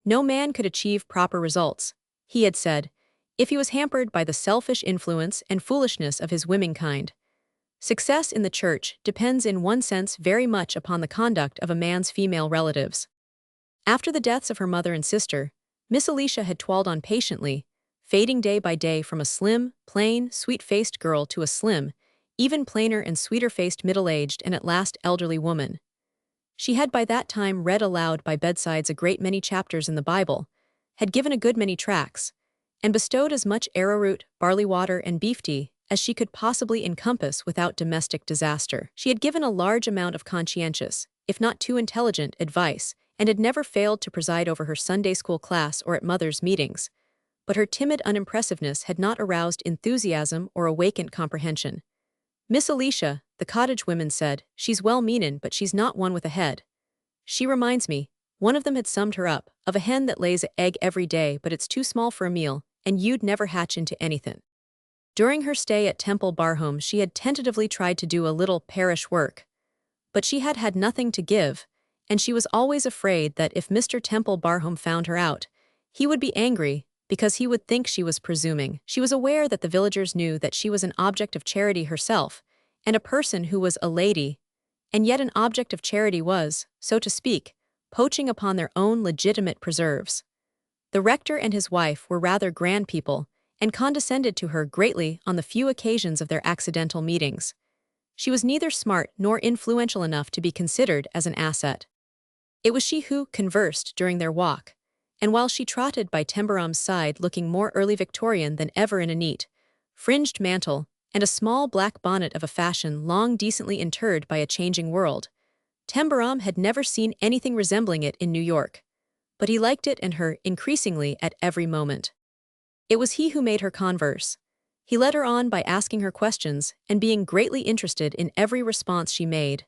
No man could achieve proper results, he had said, if he was hampered by the selfish influence and foolishness of his womenkind. Success in the church depends in one sense very much upon the conduct of a man's female relatives. After the deaths of her mother and sister, Miss Alicia had toiled on patiently, fading day by day from a slim, plain, sweet-faced girl to a slim, even plainer and sweeter-faced middle-aged and at last elderly woman. She had by that time read aloud by bedsides a great many chapters in the Bible, had given a good many tracts, and bestowed as much arrowroot, barley water, and beef tea as she could possibly encompass without domestic disaster. She had given a large amount of conscientious, if not too intelligent, advice, and had never failed to preside over her Sunday school class or at mothers' meetings, but her timid unimpressiveness had not aroused enthusiasm or awakened comprehension. Miss Alicia, the cottage women said, she's well-meanin' but she's not one with a head. She reminds me, one of them had summed her up, of a hen that lays an egg every day but it's too small for a meal, and you'd never hatch into anything. During her stay at Temple Barhome she had tentatively tried to do a little parish work, but she had had nothing to give, and she was always afraid that if Mr. Temple Barhome found her out, He would be angry, because he would think she was presuming. She was aware that the villagers knew that she was an object of charity herself, and a person who was a lady, and yet an object of charity was, so to speak, poaching upon their own legitimate preserves. The rector and his wife were rather grand people, and condescended to her greatly on the few occasions of their accidental meetings. She was neither smart nor influential enough to be considered as an asset. It was she who conversed during their walk, and while she trotted by Tembarom's side looking more early Victorian than ever in a neat, fringed mantle, and a small black bonnet of a fashion long decently interred by a changing world, Tembarom had never seen anything resembling it in New York, but he liked it and her increasingly at every moment. It was he who made her converse. He led her on by asking her questions and being greatly interested in every response she made.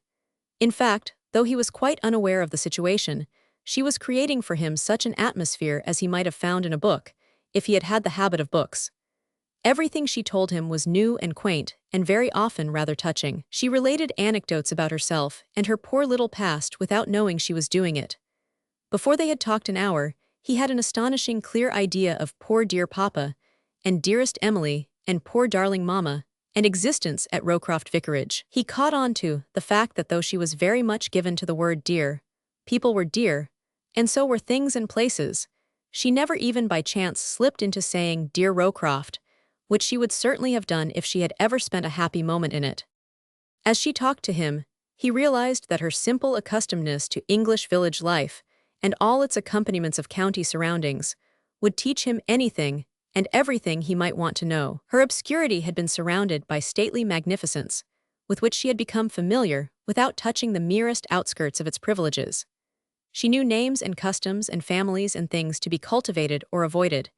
In fact, though he was quite unaware of the situation, she was creating for him such an atmosphere as he might have found in a book, if he had had the habit of books. Everything she told him was new and quaint, and very often rather touching. She related anecdotes about herself and her poor little past without knowing she was doing it. Before they had talked an hour, he had an astonishing clear idea of poor dear Papa, and dearest Emily, and poor darling Mamma, and existence at Rowcroft Vicarage. He caught on to the fact that though she was very much given to the word dear, people were dear, and so were things and places. She never even by chance slipped into saying dear Rowcroft, which she would certainly have done if she had ever spent a happy moment in it. As she talked to him, he realized that her simple accustomedness to English village life, and all its accompaniments of county surroundings, would teach him anything and everything he might want to know. Her obscurity had been surrounded by stately magnificence, with which she had become familiar without touching the merest outskirts of its privileges. She knew names and customs and families and things to be cultivated or avoided,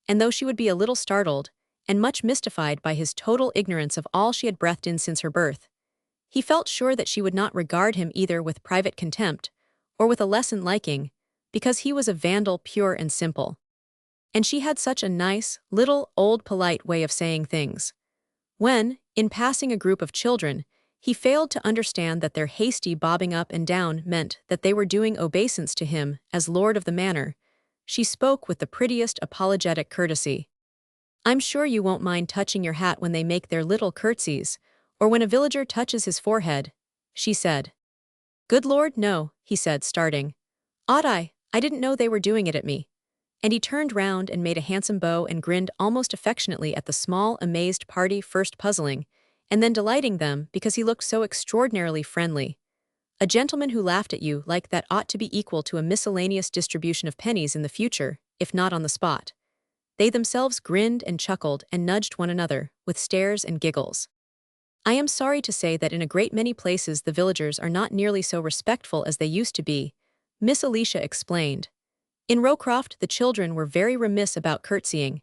and though she would be a little startled, and much mystified by his total ignorance of all she had breathed in since her birth, he felt sure that she would not regard him either with private contempt or with a lessened liking, because he was a vandal pure and simple. And she had such a nice, little, old polite way of saying things. When, in passing a group of children, he failed to understand that their hasty bobbing up and down meant that they were doing obeisance to him as lord of the manor, she spoke with the prettiest apologetic courtesy. "I'm sure you won't mind touching your hat when they make their little curtsies, or when a villager touches his forehead," she said. "Good Lord, no," he said, starting. "Ought I? I didn't know they were doing it at me." And he turned round and made a handsome bow and grinned almost affectionately at the small, amazed party, first puzzling, and then delighting them because he looked so extraordinarily friendly. A gentleman who laughed at you like that ought to be equal to a miscellaneous distribution of pennies in the future, if not on the spot. They themselves grinned and chuckled and nudged one another, with stares and giggles. I am sorry to say that in a great many places the villagers are not nearly so respectful as they used to be, Miss Alicia explained. In Rowcroft the children were very remiss about curtsying.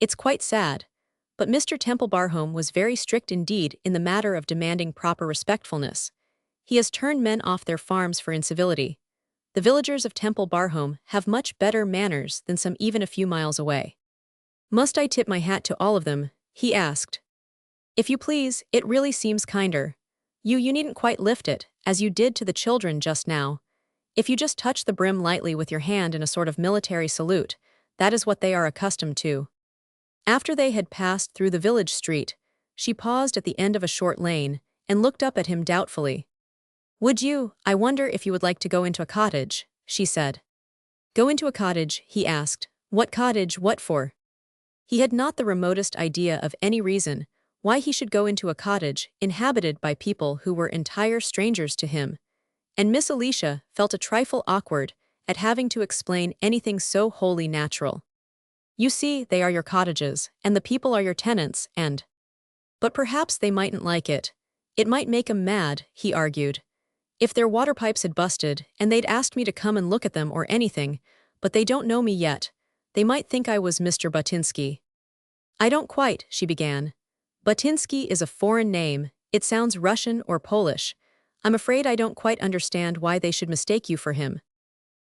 It's quite sad, but Mr. Temple Barhome was very strict indeed in the matter of demanding proper respectfulness. He has turned men off their farms for incivility. The villagers of Temple Barhome have much better manners than some even a few miles away. "Must I tip my hat to all of them?" he asked. "If you please, it really seems kinder. You needn't quite lift it, as you did to the children just now. If you just touch the brim lightly with your hand in a sort of military salute, that is what they are accustomed to." After they had passed through the village street, she paused at the end of a short lane, and looked up at him doubtfully. I wonder if you would like to go into a cottage," she said. "Go into a cottage?" he asked. "What cottage, what for?" He had not the remotest idea of any reason why he should go into a cottage inhabited by people who were entire strangers to him, and Miss Alicia felt a trifle awkward at having to explain anything so wholly natural. "You see, they are your cottages, and the people are your tenants, and—" "But perhaps they mightn't like it. It might make 'em mad," he argued. "If their water pipes had busted, and they'd asked me to come and look at them or anything, but they don't know me yet, they might think I was Mr. Butinsky." "I don't quite," she began. "Butinsky is a foreign name, it sounds Russian or Polish. I'm afraid I don't quite understand why they should mistake you for him."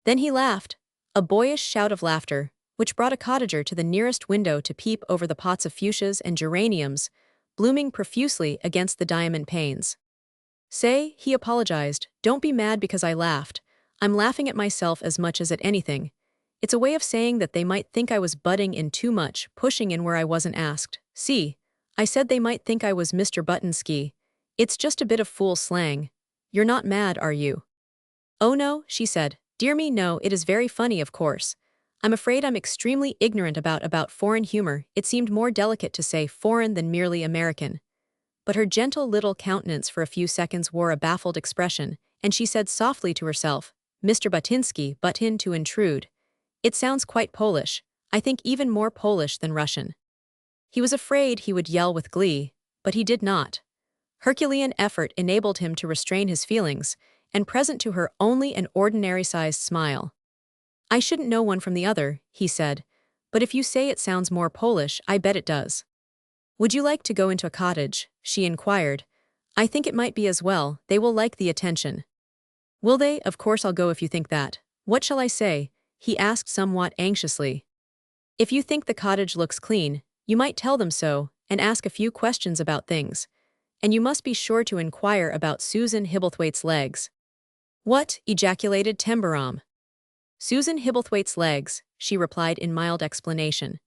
Then he laughed, a boyish shout of laughter, which brought a cottager to the nearest window to peep over the pots of fuchsias and geraniums, blooming profusely against the diamond panes. "Say," he apologized, "don't be mad because I laughed. I'm laughing at myself as much as at anything. It's a way of saying that they might think I was butting in too much, pushing in where I wasn't asked. See, I said they might think I was Mr. Buttonski. It's just a bit of fool slang. You're not mad, are you? Oh no, she said. Dear me, no, it is very funny, of course. I'm afraid I'm extremely ignorant about foreign humor. It seemed more delicate to say foreign than merely American. But her gentle little countenance for a few seconds wore a baffled expression, and she said softly to herself, Mr. Butinsky, butt in to intrude. It sounds quite Polish, I think even more Polish than Russian. He was afraid he would yell with glee, but he did not. Herculean effort enabled him to restrain his feelings, and present to her only an ordinary-sized smile. I shouldn't know one from the other, he said, but if you say it sounds more Polish, I bet it does. Would you like to go into a cottage? She inquired. I think it might be as well, they will like the attention. Will they? Of course I'll go if you think that. What shall I say? He asked somewhat anxiously. If you think the cottage looks clean, you might tell them so, and ask a few questions about things. And you must be sure to inquire about Susan Hibblethwaite's legs. What? Ejaculated Tembarom. Susan Hibblethwaite's legs, she replied in mild explanation.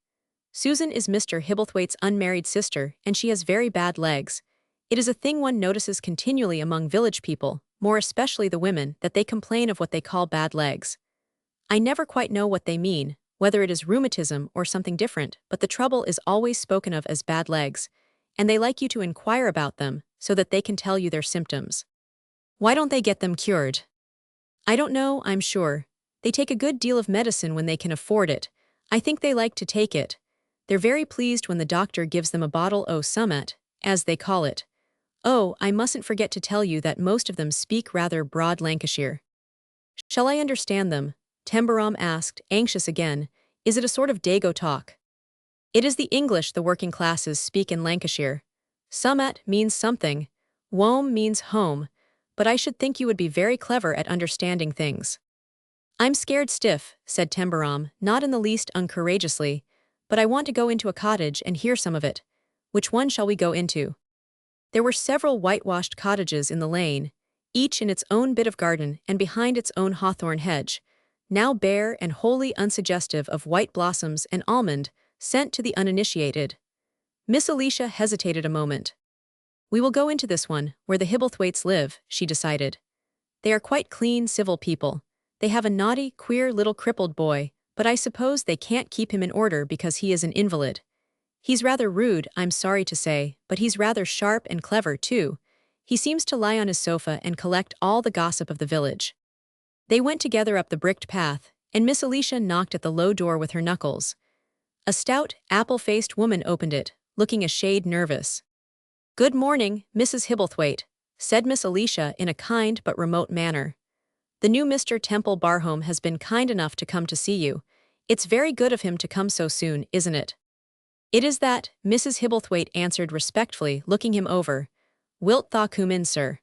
Susan is Mr. Hibblethwaite's unmarried sister, and she has very bad legs. It is a thing one notices continually among village people, more especially the women, that they complain of what they call bad legs. I never quite know what they mean, whether it is rheumatism or something different, but the trouble is always spoken of as bad legs, and they like you to inquire about them so that they can tell you their symptoms. Why don't they get them cured? I don't know, I'm sure. They take a good deal of medicine when they can afford it. I think they like to take it. They're very pleased when the doctor gives them a bottle o' summat, as they call it. Oh, I mustn't forget to tell you that most of them speak rather broad Lancashire. Shall I understand them? Tembarom asked, anxious again. Is it a sort of Dago talk? It is the English the working classes speak in Lancashire. Summat means something. Wome means home. But I should think you would be very clever at understanding things. I'm scared stiff, said Tembarom, not in the least uncourageously, but I want to go into a cottage and hear some of it. Which one shall we go into? There were several whitewashed cottages in the lane, each in its own bit of garden and behind its own hawthorn hedge, now bare and wholly unsuggestive of white blossoms and almond, sent to the uninitiated. Miss Alicia hesitated a moment. We will go into this one, where the Hibblethwaites live, she decided. They are quite clean, civil people. They have a naughty, queer little crippled boy, but I suppose they can't keep him in order because he is an invalid. He's rather rude, I'm sorry to say, but he's rather sharp and clever, too. He seems to lie on his sofa and collect all the gossip of the village. They went together up the bricked path, and Miss Alicia knocked at the low door with her knuckles. A stout, apple-faced woman opened it, looking a shade nervous. Good morning, Mrs. Hibblethwaite, said Miss Alicia in a kind but remote manner. The new Mr. Temple Barhome has been kind enough to come to see you. It's very good of him to come so soon, isn't it? It is that, Mrs. Hibblethwaite answered respectfully, looking him over. Wilt thou come in, sir?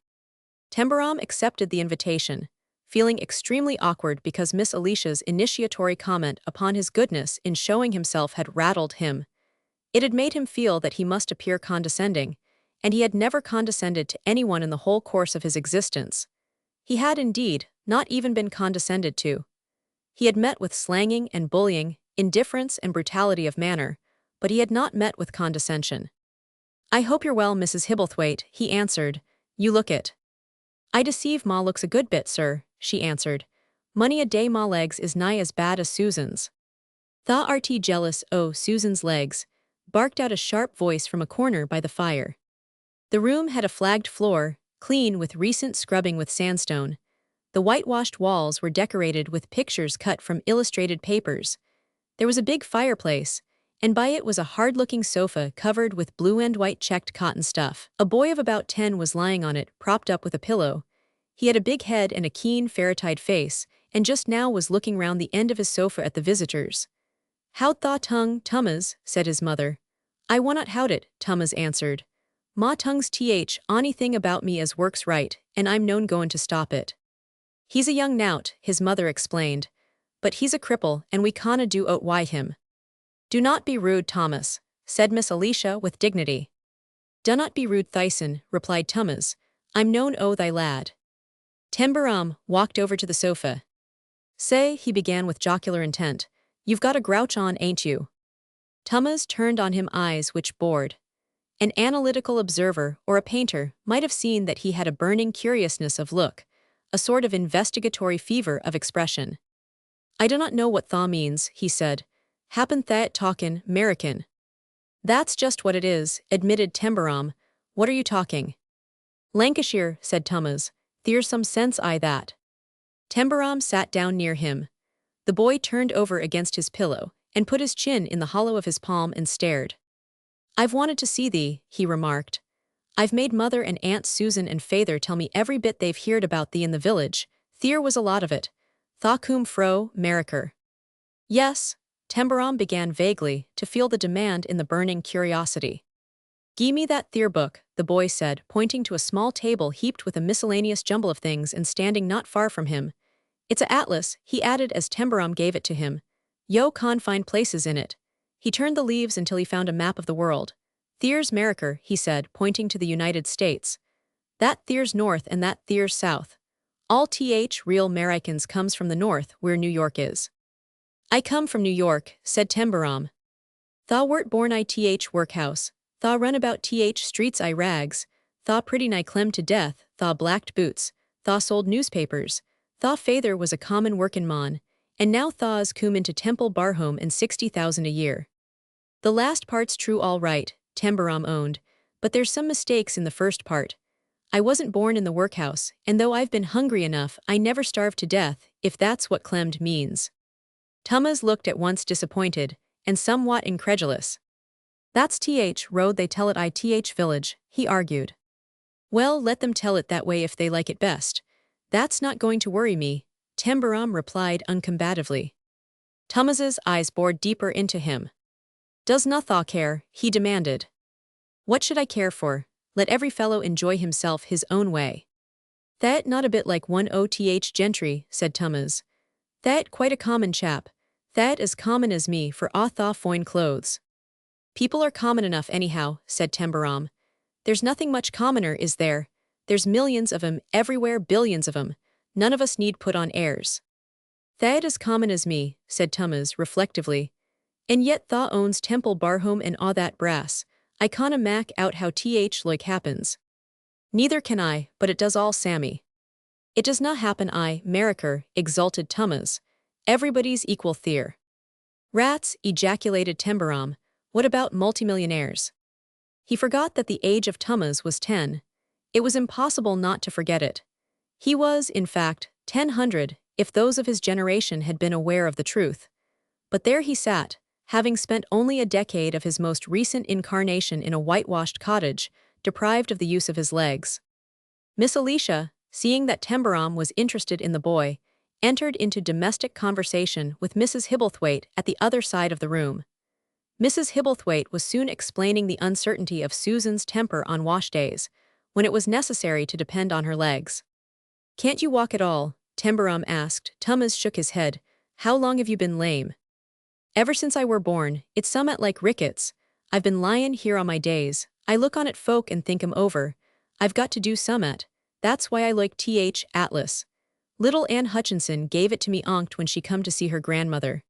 Tembarom accepted the invitation, feeling extremely awkward because Miss Alicia's initiatory comment upon his goodness in showing himself had rattled him. It had made him feel that he must appear condescending, and he had never condescended to anyone in the whole course of his existence. He had indeed not even been condescended to. He had met with slanging and bullying, indifference and brutality of manner, but he had not met with condescension. I hope you're well, Mrs. Hibblethwaite, he answered. You look it. I deceive ma looks a good bit, sir, she answered. Money a day ma legs is nigh as bad as Susan's. Tha art jealous o' Susan's legs, barked out a sharp voice from a corner by the fire. The room had a flagged floor, clean with recent scrubbing with sandstone. The whitewashed walls were decorated with pictures cut from illustrated papers. There was a big fireplace, and by it was a hard-looking sofa covered with blue and white checked cotton stuff. A boy of about 10 was lying on it, propped up with a pillow. He had a big head and a keen, ferret-eyed face, and just now was looking round the end of his sofa at the visitors. Howd tha tongue, Tummas, said his mother. I wunnot howd it, Tummas answered. Ma tongue's onything about me as works right, and I'm known goin' to stop it. He's a young nowt, his mother explained. But he's a cripple, and we canna do o't wy him. Do not be rude, Thomas, said Miss Alicia with dignity. Dunnot be rude, Thyson, replied Tummas. I'm known o' thy lad. Tembarom walked over to the sofa. Say, he began with jocular intent, you've got a grouch on, ain't you? Tummas turned on him eyes which bored. An analytical observer or a painter might have seen that he had a burning curiousness of look, a sort of investigatory fever of expression. I do not know what thaw means, he said. Happen that talkin' American. That's just what it is, admitted Tembarom. What are you talking? Lancashire, said Tummas. There's some sense I that. Tembarom sat down near him. The boy turned over against his pillow and put his chin in the hollow of his palm and stared. I've wanted to see thee, he remarked. I've made mother and Aunt Susan and feyther tell me every bit they've heard about thee in the village. There was a lot of it. Tha cum fro, Mariker. Yes, Tembarom began vaguely to feel the demand in the burning curiosity. Gimme me that there book, the boy said, pointing to a small table heaped with a miscellaneous jumble of things and standing not far from him. It's a atlas, he added as Tembarom gave it to him. Yo con find places in it. He turned the leaves until he found a map of the world. There's Mariker, he said, pointing to the United States. That there's north and that there's south. All real Americans comes from the north, where New York is. I come from New York, said Tembarom. Tha wert born I workhouse. Tha run about streets I rags. Tha pretty nigh clem to death. Tha blacked boots. Tha sold newspapers. Tha feyther was a common workin' mon. And now tha's come into Temple Barhome and 60,000 a year. The last part's true all right, Tembarom owned, but there's some mistakes in the first part. I wasn't born in the workhouse, and though I've been hungry enough, I never starved to death, if that's what clemmed means. Tummas looked at once disappointed, and somewhat incredulous. That's road they tell it village, he argued. Well, let them tell it that way if they like it best. That's not going to worry me, Tembarom replied uncombatively. Tummas's eyes bored deeper into him. Does not tha care, he demanded. What should I care for? Let every fellow enjoy himself his own way. That not a bit like one Gentry, said Tummas. That quite a common chap. That as common as me for a tha foine clothes. People are common enough anyhow, said Tembarom. There's nothing much commoner, is there? There's millions of 'em, everywhere billions of 'em. None of us need put on airs. That as common as me, said Tummas reflectively. And yet tha owns Temple Barhome and all that brass. I canna mak out how like happens. Neither can I, but it does all Sammy. It does not happen Mariker, exulted Tummas. Everybody's equal there. Rats, ejaculated Tembarom. What about multimillionaires? He forgot that the age of Tummas was 10. It was impossible not to forget it. He was, in fact, 100, if those of his generation had been aware of the truth. But there he sat, having spent only a decade of his most recent incarnation in a whitewashed cottage, deprived of the use of his legs. Miss Alicia, seeing that Tembarom was interested in the boy, entered into domestic conversation with Mrs. Hibblethwaite at the other side of the room. Mrs. Hibblethwaite was soon explaining the uncertainty of Susan's temper on wash days, when it was necessary to depend on her legs. Can't you walk at all? Tembarom asked. Tummas shook his head. How long have you been lame? Ever since I were born, it's summat like rickets. I've been lyin' here on my days. I look on at folk and think 'em over. I've got to do summat. That's why I like Atlas. Little Ann Hutchinson gave it to me onct when she come to see her grandmother.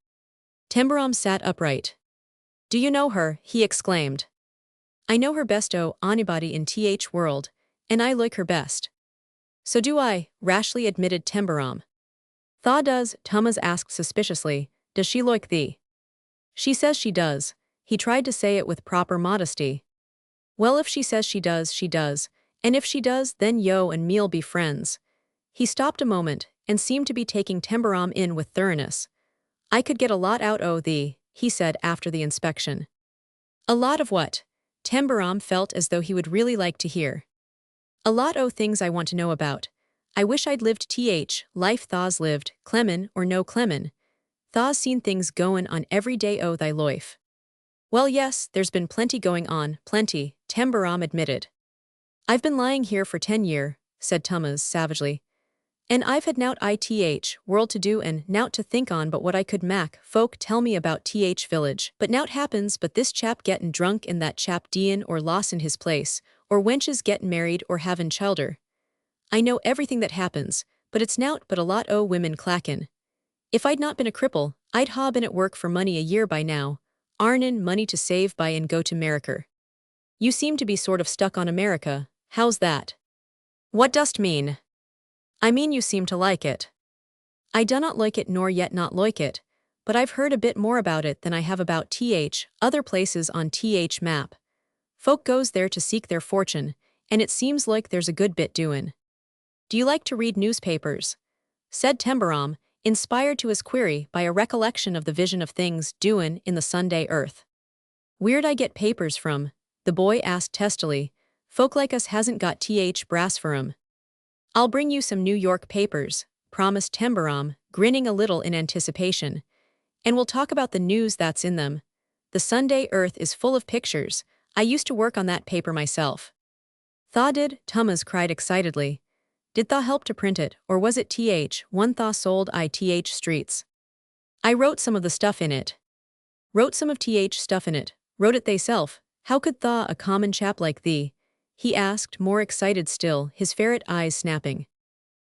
Tembarom sat upright. Do you know her? He exclaimed. I know her best anybody in world, and I like her best. So do I, rashly admitted Tembarom. Tha does, Tummas asked suspiciously. Does she like thee? She says she does. He tried to say it with proper modesty. Well, if she says she does, and if she does, then yo and me'll be friends. He stopped a moment, and seemed to be taking Tembarom in with thoroughness. I could get a lot out o' thee, he said after the inspection. A lot of what? Tembarom felt as though he would really like to hear. A lot o' things I want to know about. I wish I'd lived life tha's lived, clemin' or no clemin'. Tha's seen things goin' on every day o' thy life. Well, yes, there's been plenty going on, plenty, Tembarom admitted. I've been lying here for 10 year, said Tummas savagely. And I've had nout world to do and nout to think on but what I could mak folk tell me about village. But nout happens but this chap gettin' drunk and that chap deein' or lossin' his place, or wenches gettin' married or havin' childer. I know everything that happens, but it's nout but a lot o' women clackin'. If I'd not been a cripple, I'd ha been at work for money a year by now, arnin money to save by and go to America. You seem to be sort of stuck on America, how's that? What dost mean? I mean you seem to like it. I do not like it nor yet not like it, but I've heard a bit more about it than I have about other places on map. Folk goes there to seek their fortune, and it seems like there's a good bit doin'. Do you like to read newspapers? Said Tembarom, inspired to his query by a recollection of the vision of things doin' in the Sunday earth. Where'd I get papers from? The boy asked testily. Folk like us hasn't got brass for 'em. I'll bring you some New York papers, promised Tembarom, grinning a little in anticipation. And we'll talk about the news that's in them. The Sunday Earth is full of pictures. I used to work on that paper myself. Thaw did, Thomas cried excitedly. Did thaw help to print it, or was it one thaw sold streets? I wrote some of the stuff in it. Wrote some of stuff in it, wrote it theyself. How could thaw a common chap like thee? He asked, more excited still, his ferret eyes snapping.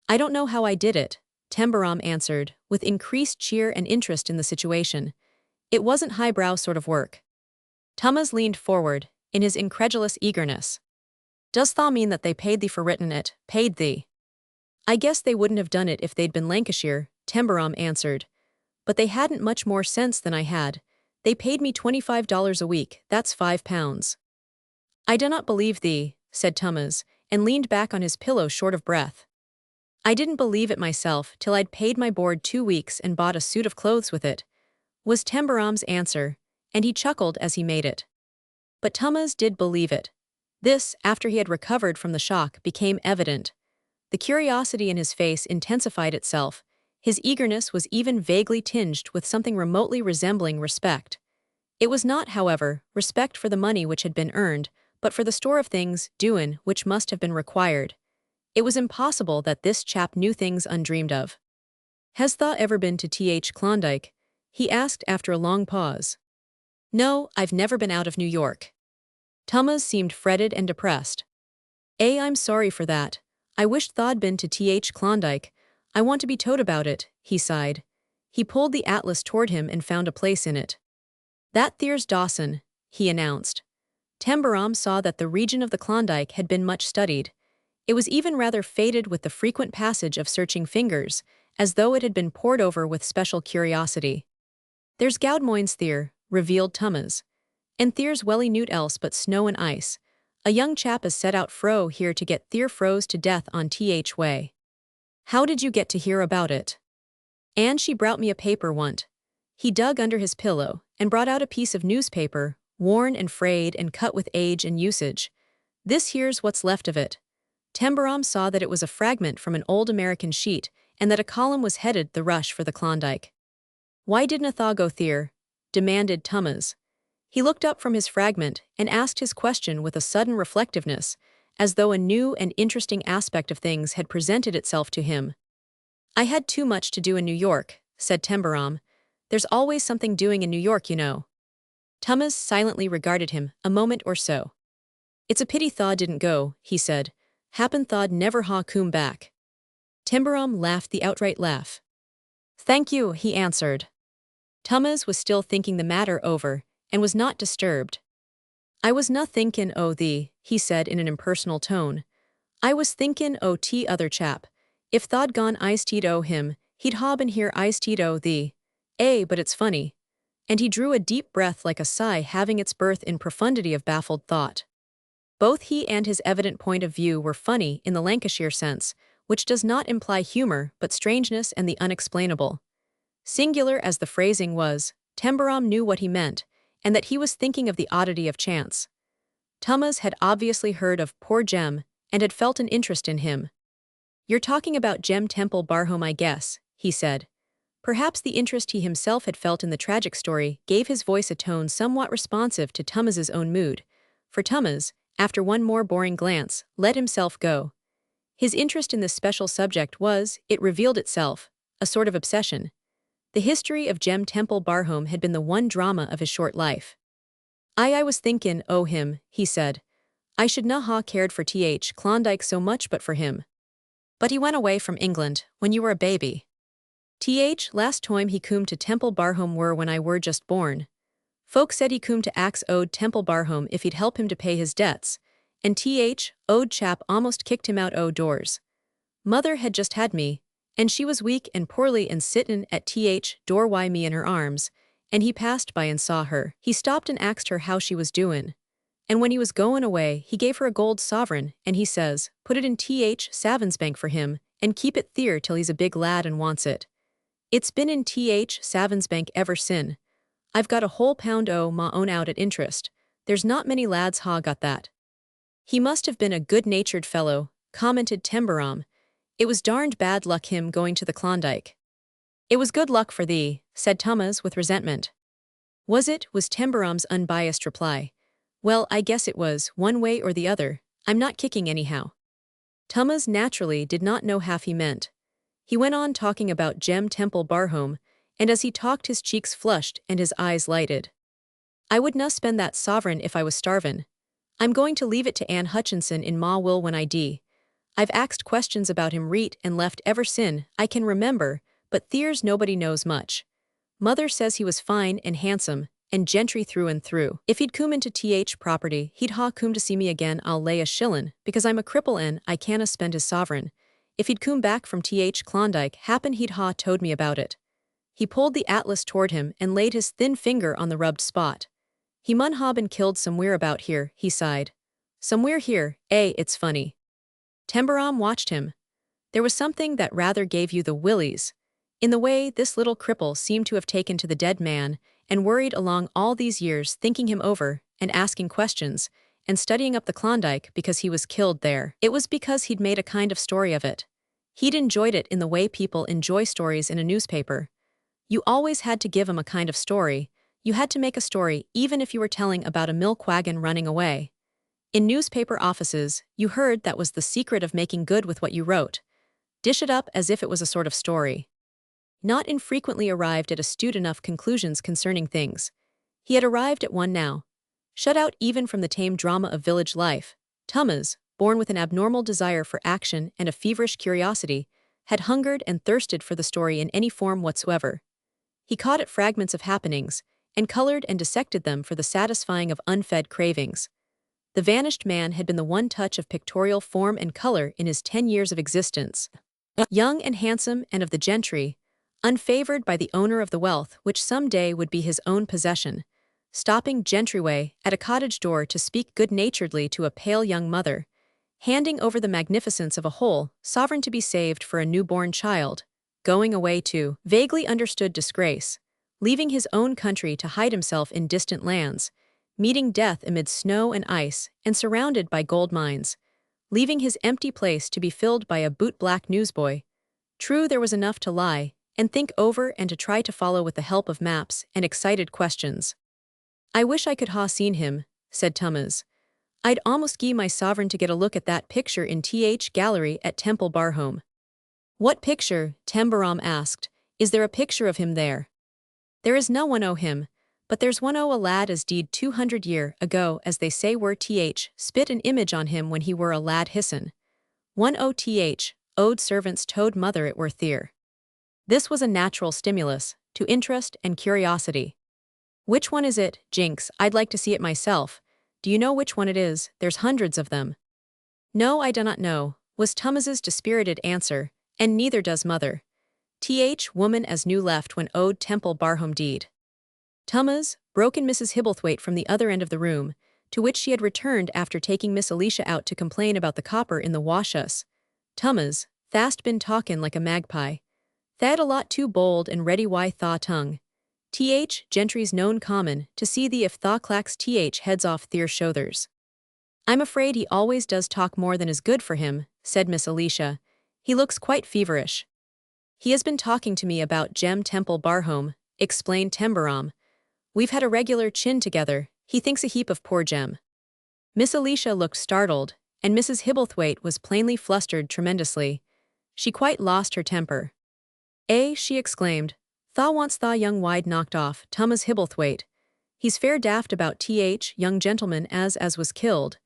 I don't know how I did it, Tembarom answered, with increased cheer and interest in the situation. It wasn't highbrow sort of work. Thomas leaned forward, in his incredulous eagerness. Does thaw mean that they paid thee for written it, paid thee? I guess they wouldn't have done it if they'd been Lancashire, Tembarom answered. But they hadn't much more sense than I had. They paid me $25 a week, that's £5. I do not believe thee, said Thomas, and leaned back on his pillow short of breath. I didn't believe it myself till I'd paid my board 2 weeks and bought a suit of clothes with it, was Tembarom's answer, and he chuckled as he made it. But Thomas did believe it. This, after he had recovered from the shock, became evident. The curiosity in his face intensified itself. His eagerness was even vaguely tinged with something remotely resembling respect. It was not, however, respect for the money which had been earned, but for the store of things doin' which must have been required. It was impossible that this chap knew things undreamed of. Has thaw ever been to Klondike? He asked after a long pause. No, I've never been out of New York. Thomas seemed fretted and depressed. I'm sorry for that. I wished tha'd been to Klondike. I want to be told about it, he sighed. He pulled the atlas toward him and found a place in it. That there's Dawson, he announced. Tembarom saw that the region of the Klondike had been much studied. It was even rather faded with the frequent passage of searching fingers, as though it had been pored over with special curiosity. There's Goudmoin's Theer, revealed Thomas. And there's welly newt else but snow and ice. A young chap has set out fro here to get theer froze to death on way. How did you get to hear about it? And she brought me a paper want. He dug under his pillow and brought out a piece of newspaper, worn and frayed and cut with age and usage. This here's what's left of it. Tembarom saw that it was a fragment from an old American sheet and that a column was headed The Rush for the Klondike. Why didn't thaw go theer? Demanded Thomas. He looked up from his fragment and asked his question with a sudden reflectiveness, as though a new and interesting aspect of things had presented itself to him. I had too much to do in New York, said Tembarom. There's always something doing in New York, you know. Thomas silently regarded him a moment or so. It's a pity thaw didn't go, he said. Happen tha'd never ha come back. Tembarom laughed the outright laugh. Thank you, he answered. Thomas was still thinking the matter over, and was not disturbed. I was not thinkin' o' thee, he said in an impersonal tone. I was thinkin' o' other chap. If tha'd gone iced o' him, he'd ha been here iced o' thee. But it's funny. And he drew a deep breath like a sigh having its birth in profundity of baffled thought. Both he and his evident point of view were funny in the Lancashire sense, which does not imply humor but strangeness and the unexplainable. Singular as the phrasing was, Tembarom knew what he meant, and that he was thinking of the oddity of chance. Thomas had obviously heard of poor Jem, and had felt an interest in him. You're talking about Jem Temple Barham, I guess, he said. Perhaps the interest he himself had felt in the tragic story gave his voice a tone somewhat responsive to Thomas's own mood, for Thomas, after one more boring glance, let himself go. His interest in this special subject was, it revealed itself, a sort of obsession. The history of Jem Temple Barham had been the one drama of his short life. I was thinkin' o' him, he said. I should na ha cared for Klondike so much but for him. But he went away from England when you were a baby. Last time he coom to Temple Barhome were when I were just born. Folk said he coom to ax owed Temple Barhome if he'd help him to pay his debts, and owed chap almost kicked him out o' doors. Mother had just had me, and she was weak and poorly and sittin' at door why me in her arms, and he passed by and saw her. He stopped and axed her how she was doin'. And when he was goin' away, he gave her a gold sovereign, and he says, put it in Savin's bank for him, and keep it there till he's a big lad and wants it. It's been in Savin's bank ever sin. I've got a whole pound o' ma own out at interest. There's not many lads ha got that. He must have been a good-natured fellow, commented Tembarom. It was darned bad luck him going to the Klondike. It was good luck for thee, said Thomas with resentment. Was Tembarom's unbiased reply. Well, I guess it was, one way or the other. I'm not kicking anyhow. Thomas naturally did not know half he meant. He went on talking about Temple Barhome, and as he talked his cheeks flushed and his eyes lighted. I would na spend that sovereign if I was starvin'. I'm going to leave it to Anne Hutchinson in Ma will when I dee. I've axed questions about him reet and left ever sin I can remember, but there's nobody knows much. Mother says he was fine and handsome, and gentry through and through. If he'd coom into property, he'd ha coom to see me again I'll lay a shillin', because I'm a cripple and I canna spend his sovereign. If he'd coom back from Klondike, happen he'd ha told me about it. He pulled the atlas toward him and laid his thin finger on the rubbed spot. He mun ha been killed somewhere about here, he sighed. Somewhere here, it's funny. Tembarom watched him. There was something that rather gave you the willies, in the way this little cripple seemed to have taken to the dead man and worried along all these years thinking him over and asking questions and studying up the Klondike because he was killed there. It was because he'd made a kind of story of it. He'd enjoyed it in the way people enjoy stories in a newspaper. You always had to give 'em a kind of story. You had to make a story even if you were telling about a milk wagon running away. In newspaper offices, you heard that was the secret of making good with what you wrote. Dish it up as if it was a sort of story. Not infrequently arrived at astute enough conclusions concerning things. He had arrived at one now. Shut out even from the tame drama of village life, Thomas, born with an abnormal desire for action and a feverish curiosity, had hungered and thirsted for the story in any form whatsoever. He caught at fragments of happenings, and colored and dissected them for the satisfying of unfed cravings. The vanished man had been the one touch of pictorial form and color in his 10 years of existence. Young and handsome and of the gentry, unfavored by the owner of the wealth which some day would be his own possession, stopping gentryway at a cottage door to speak good-naturedly to a pale young mother, handing over the magnificence of a whole sovereign to be saved for a newborn child, going away to vaguely understood disgrace, leaving his own country to hide himself in distant lands, meeting death amid snow and ice and surrounded by gold mines, leaving his empty place to be filled by a boot-black newsboy. True, there was enough to lie and think over and to try to follow with the help of maps and excited questions. I wish I could ha seen him, said Thomas. I'd almost gie my sovereign to get a look at that picture in gallery at Temple Barhome. What picture? Tembarom asked. Is there a picture of him there? There is no one o' him, but there's one o' a lad as deed 200 year ago as they say were spit an image on him when he were a lad hisson. One o' owed servants told mother it were there. This was a natural stimulus to interest and curiosity. Which one is it, Jinx? I'd like to see it myself. Do you know which one it is? There's hundreds of them. No, I do not know, was Thomas's dispirited answer, and neither does mother. Woman as new left when owed Temple Barhome deed. Thomas, broken Mrs. Hibblethwaite from the other end of the room, to which she had returned after taking Miss Alicia out to complain about the copper in the washus. Thomas, thast been talkin' like a magpie. Thad a lot too bold and ready why thaw tongue. Gentry's known common, to see thee if thaw clacks heads off their shoulders. I'm afraid he always does talk more than is good for him, said Miss Alicia. He looks quite feverish. He has been talking to me about Temple Barhome, explained Tembarom. We've had a regular chin together, he thinks a heap of poor Jem. Miss Alicia looked startled, and Mrs. Hibblethwaite was plainly flustered tremendously. She quite lost her temper. She exclaimed. Thaw wants thaw young wide knocked off, Thomas Hibblethwaite. He's fair daft about young gentleman as was killed.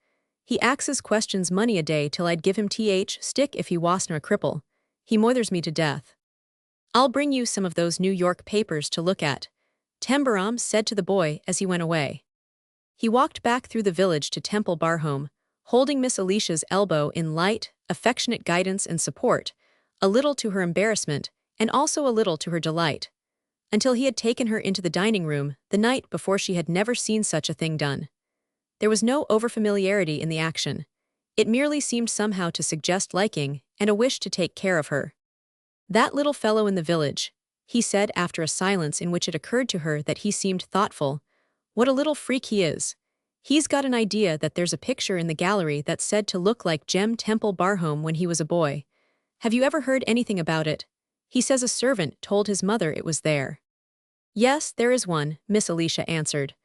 He axes questions money a day till I'd give him stick if he wasn't a cripple. He moithers me to death. I'll bring you some of those New York papers to look at, Tembarom said to the boy as he went away. He walked back through the village to Temple Barhome, holding Miss Alicia's elbow in light, affectionate guidance and support, a little to her embarrassment and also a little to her delight, until he had taken her into the dining room the night before. She had never seen such a thing done. There was no overfamiliarity in the action. It merely seemed somehow to suggest liking and a wish to take care of her. "That little fellow in the village," he said after a silence in which it occurred to her that he seemed thoughtful. "What a little freak he is. He's got an idea that there's a picture in the gallery that's said to look like Temple Barhome when he was a boy. Have you ever heard anything about it? He says a servant told his mother it was there." "Yes, there is one," Miss Alicia answered.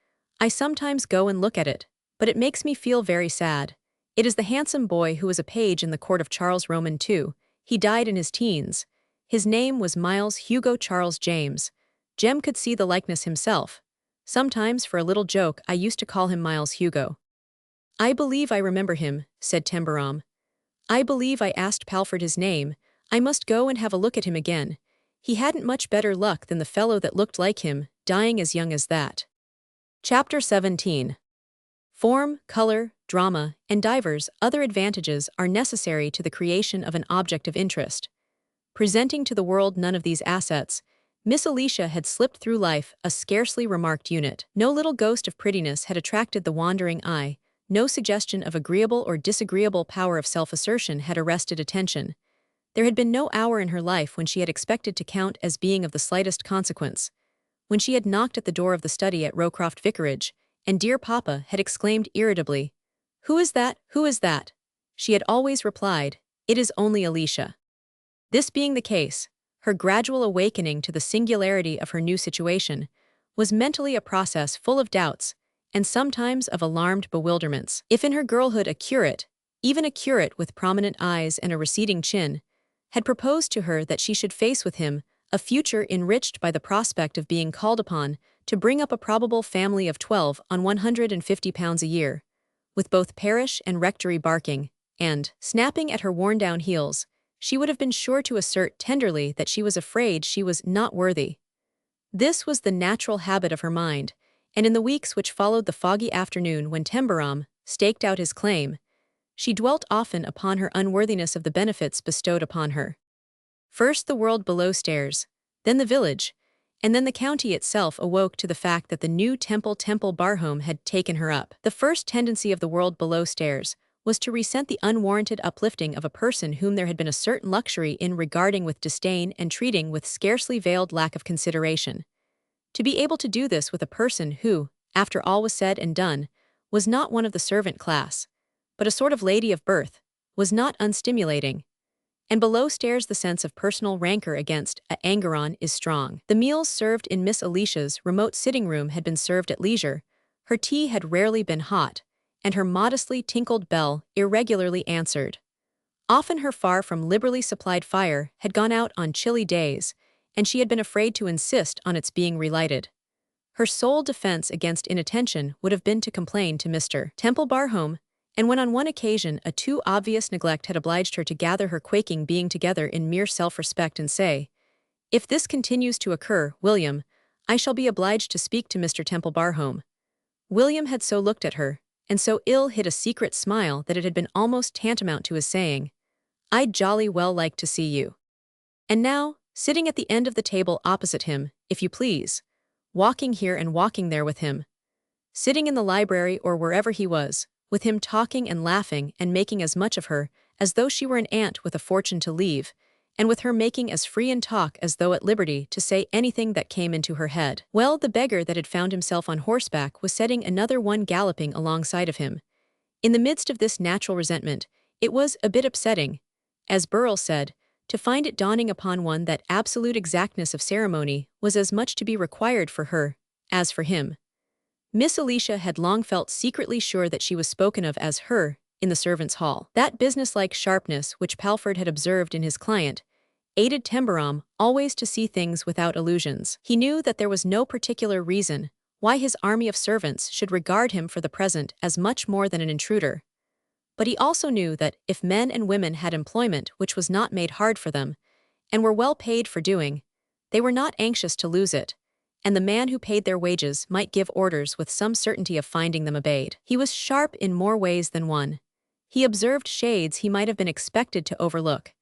"I sometimes go and look at it, but it makes me feel very sad. It is the handsome boy who was a page in the court of Charles Roman II. He died in his teens. His name was Miles Hugo Charles James. Jem could see the likeness himself. Sometimes, for a little joke, I used to call him Miles Hugo." "I believe I remember him," said Tembarom. "I believe I asked Palford his name. I must go and have a look at him again. He hadn't much better luck than the fellow that looked like him, dying as young as that." Chapter 17. Form, color, drama, and divers other advantages are necessary to the creation of an object of interest. Presenting to the world none of these assets, Miss Alicia had slipped through life a scarcely remarked unit. No little ghost of prettiness had attracted the wandering eye, no suggestion of agreeable or disagreeable power of self-assertion had arrested attention. There had been no hour in her life when she had expected to count as being of the slightest consequence. When she had knocked at the door of the study at Rowcroft Vicarage, and dear papa had exclaimed irritably, "Who is that? Who is that?" she had always replied, "It is only Alicia." This being the case, her gradual awakening to the singularity of her new situation was mentally a process full of doubts and sometimes of alarmed bewilderments. If in her girlhood a curate, even a curate with prominent eyes and a receding chin, had proposed to her that she should face with him a future enriched by the prospect of being called upon to bring up a probable family of 12 on £150 a year, with both parish and rectory barking and snapping at her worn-down heels, she would have been sure to assert tenderly that she was afraid she was not worthy. This was the natural habit of her mind, and in the weeks which followed the foggy afternoon when Tembarom staked out his claim, she dwelt often upon her unworthiness of the benefits bestowed upon her. First the world below stairs, then the village, and then the county itself awoke to the fact that the new Temple Barhome had taken her up. The first tendency of the world below stairs was to resent the unwarranted uplifting of a person whom there had been a certain luxury in regarding with disdain and treating with scarcely veiled lack of consideration. To be able to do this with a person who, after all was said and done, was not one of the servant class, but a sort of lady of birth, was not unstimulating. And below stairs the sense of personal rancor against a hanger-on is strong. The meals served in Miss Alicia's remote sitting-room had been served at leisure, her tea had rarely been hot, and her modestly tinkled bell irregularly answered. Often her far from liberally supplied fire had gone out on chilly days, and she had been afraid to insist on its being relighted. Her sole defense against inattention would have been to complain to Mr. Temple Barhome, and when on one occasion a too obvious neglect had obliged her to gather her quaking being together in mere self-respect and say, "If this continues to occur, William, I shall be obliged to speak to Mr. Temple Barhome." William had so looked at her, and so ill hid a secret smile that it had been almost tantamount to his saying, "I'd jolly well like to see you." And now, sitting at the end of the table opposite him, if you please, walking here and walking there with him, sitting in the library or wherever he was, with him talking and laughing and making as much of her as though she were an aunt with a fortune to leave, and with her making as free in talk as though at liberty to say anything that came into her head. Well, the beggar that had found himself on horseback was setting another one galloping alongside of him. In the midst of this natural resentment, it was a bit upsetting, as Burrell said, to find it dawning upon one that absolute exactness of ceremony was as much to be required for her as for him. Miss Alicia had long felt secretly sure that she was spoken of as her in the servants' hall. That businesslike sharpness which Palford had observed in his client aided Tembarom always to see things without illusions. He knew that there was no particular reason why his army of servants should regard him for the present as much more than an intruder. But he also knew that if men and women had employment which was not made hard for them, and were well paid for doing, They were not anxious to lose it, and the man who paid their wages might give orders with some certainty of finding them obeyed. He was sharp in more ways than one. He observed shades he might have been expected to overlook.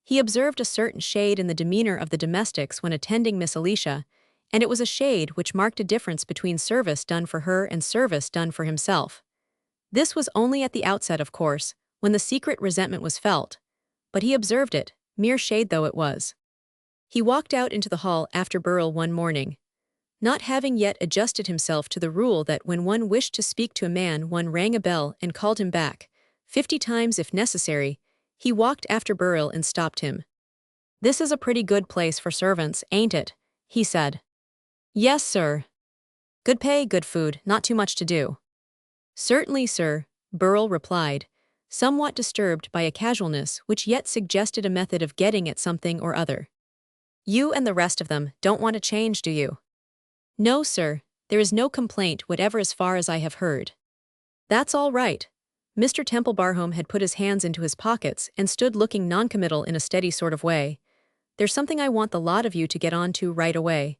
He observed a certain shade in the demeanor of the domestics when attending Miss Alicia, and it was a shade which marked a difference between service done for her and service done for himself. This was only at the outset, of course, when the secret resentment was felt, but he observed it, mere shade though it was. He walked out into the hall after Burrell one morning, not having yet adjusted himself to the rule that when one wished to speak to a man one rang a bell and called him back, 50 times if necessary. He walked after Burrell and stopped him. "This is a pretty good place for servants, ain't it?" he said. "Yes, sir. Good pay, good food, not too much to do." "Certainly, sir," Burrell replied, somewhat disturbed by a casualness which yet suggested a method of getting at something or other. "You and the rest of them don't want to change, do you?" "No, sir, there is no complaint whatever as far as I have heard." "That's all right." Mr. Tembarom had put his hands into his pockets and stood looking noncommittal in a steady sort of way. "There's something I want the lot of you to get on to right away.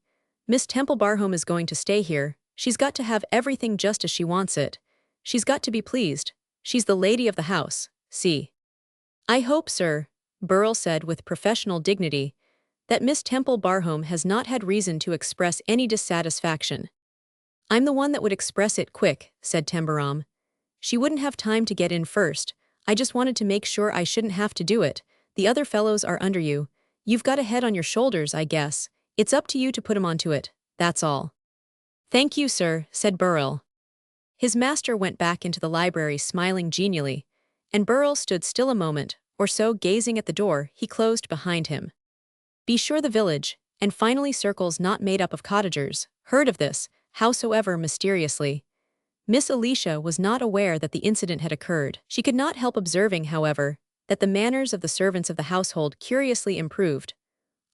Miss Tembarom is going to stay here. She's got to have everything just as she wants it. She's got to be pleased. She's the lady of the house, see." "I hope, sir," Burrell said with professional dignity, "that Miss Tembarom has not had reason to express any dissatisfaction." "I'm the one that would express it quick," said Tembarom. "She wouldn't have time to get in first. I just wanted to make sure I shouldn't have to do it. The other fellows are under you. You've got a head on your shoulders, I guess. It's up to you to put 'em onto it, that's all." "Thank you, sir," said Burrell. His master went back into the library smiling genially, and Burrell stood still a moment or so gazing at the door he closed behind him. Be sure the village, and finally circles not made up of cottagers, heard of this, howsoever mysteriously. Miss Alicia was not aware that the incident had occurred. She could not help observing, however, that the manners of the servants of the household curiously improved.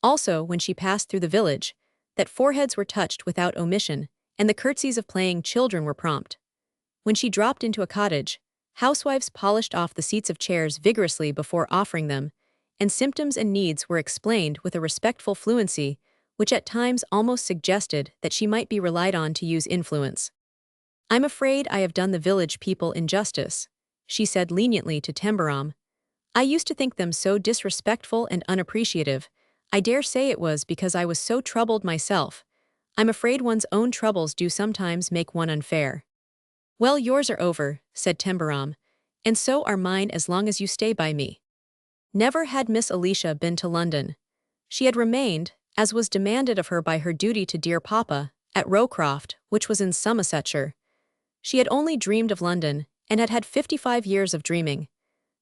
Also, when she passed through the village, that foreheads were touched without omission, and the curtsies of playing children were prompt. When she dropped into a cottage, housewives polished off the seats of chairs vigorously before offering them, and symptoms and needs were explained with a respectful fluency, which at times almost suggested that she might be relied on to use influence. "I'm afraid I have done the village people injustice," she said leniently to Tembarom. "I used to think them so disrespectful and unappreciative. I dare say it was because I was so troubled myself. I'm afraid one's own troubles do sometimes make one unfair." "Well, yours are over," said Tembarom, "and so are mine as long as you stay by me." Never had Miss Alicia been to London. She had remained, as was demanded of her by her duty to dear papa, at Rowcroft, which was in Somersetshire. She had only dreamed of London, and had had 55 years of dreaming.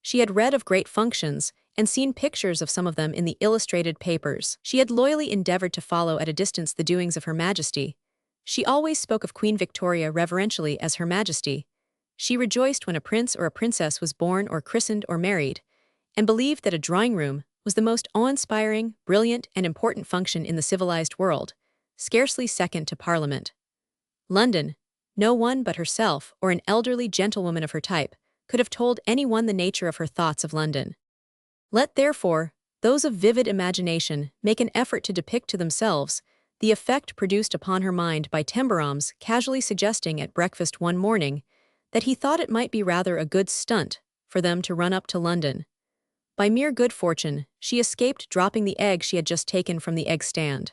She had read of great functions, and seen pictures of some of them in the illustrated papers. She had loyally endeavored to follow at a distance the doings of Her Majesty. She always spoke of Queen Victoria reverentially as Her Majesty. She rejoiced when a prince or a princess was born or christened or married, and believed that a drawing-room was the most awe-inspiring, brilliant, and important function in the civilized world, scarcely second to Parliament. London, no one but herself or an elderly gentlewoman of her type could have told anyone the nature of her thoughts of London. Let, therefore, those of vivid imagination make an effort to depict to themselves the effect produced upon her mind by Tembarom's casually suggesting at breakfast one morning that he thought it might be rather a good stunt for them to run up to London. By mere good fortune, she escaped dropping the egg she had just taken from the egg stand.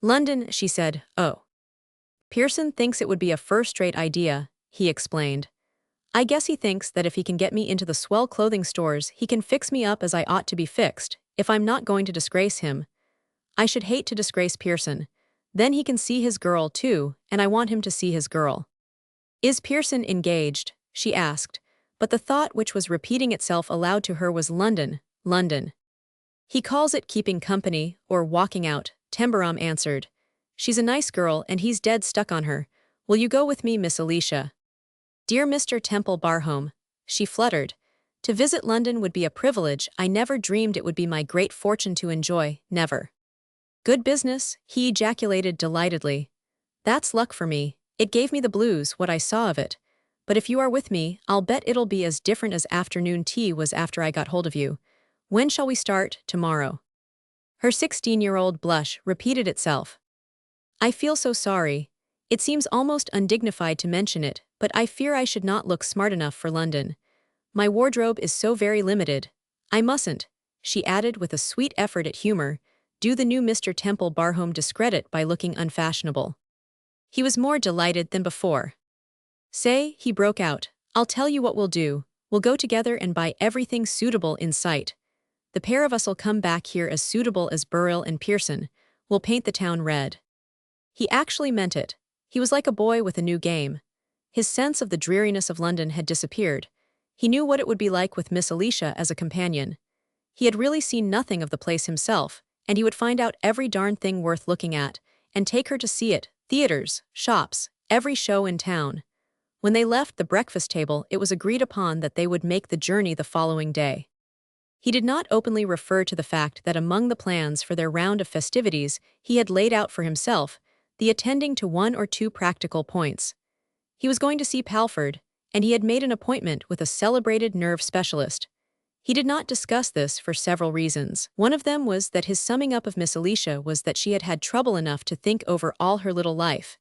"London," she said, "oh. Pearson thinks it would be a first-rate idea," he explained. "I guess he thinks that if he can get me into the swell clothing stores he can fix me up as I ought to be fixed, if I'm not going to disgrace him. I should hate to disgrace Pearson. Then he can see his girl, too, and I want him to see his girl." "Is Pearson engaged?" she asked, but the thought which was repeating itself aloud to her was London, London. "He calls it keeping company, or walking out," Tembarom answered. "She's a nice girl and he's dead stuck on her. Will you go with me, Miss Alicia?" "Dear Mr. Tembarom," she fluttered, "to visit London would be a privilege I never dreamed it would be my great fortune to enjoy, never." "Good business," he ejaculated delightedly. "That's luck for me. It gave me the blues what I saw of it. But if you are with me, I'll bet it'll be as different as afternoon tea was after I got hold of you. When shall we start? Tomorrow?" Her 16-year-old blush repeated itself. I feel so sorry. It seems almost undignified to mention it, but I fear I should not look smart enough for London. My wardrobe is so very limited. I mustn't, she added with a sweet effort at humor, do the new Mr. Temple discredit by looking unfashionable. He was more delighted than before. Say, he broke out, I'll tell you what we'll do. We'll go together and buy everything suitable in sight. The pair of us'll come back here as suitable as Burrell and Pearson. We'll paint the town red. He actually meant it. He was like a boy with a new game. His sense of the dreariness of London had disappeared. He knew what it would be like with Miss Alicia as a companion. He had really seen nothing of the place himself, and he would find out every darn thing worth looking at, and take her to see it, theaters, shops, every show in town. When they left the breakfast table, it was agreed upon that they would make the journey the following day. He did not openly refer to the fact that among the plans for their round of festivities he had laid out for himself, the attending to 1 or 2 practical points. He was going to see Palford, and he had made an appointment with a celebrated nerve specialist. He did not discuss this for several reasons. One of them was that his summing up of Miss Alicia was that she had had trouble enough to think over all her little life,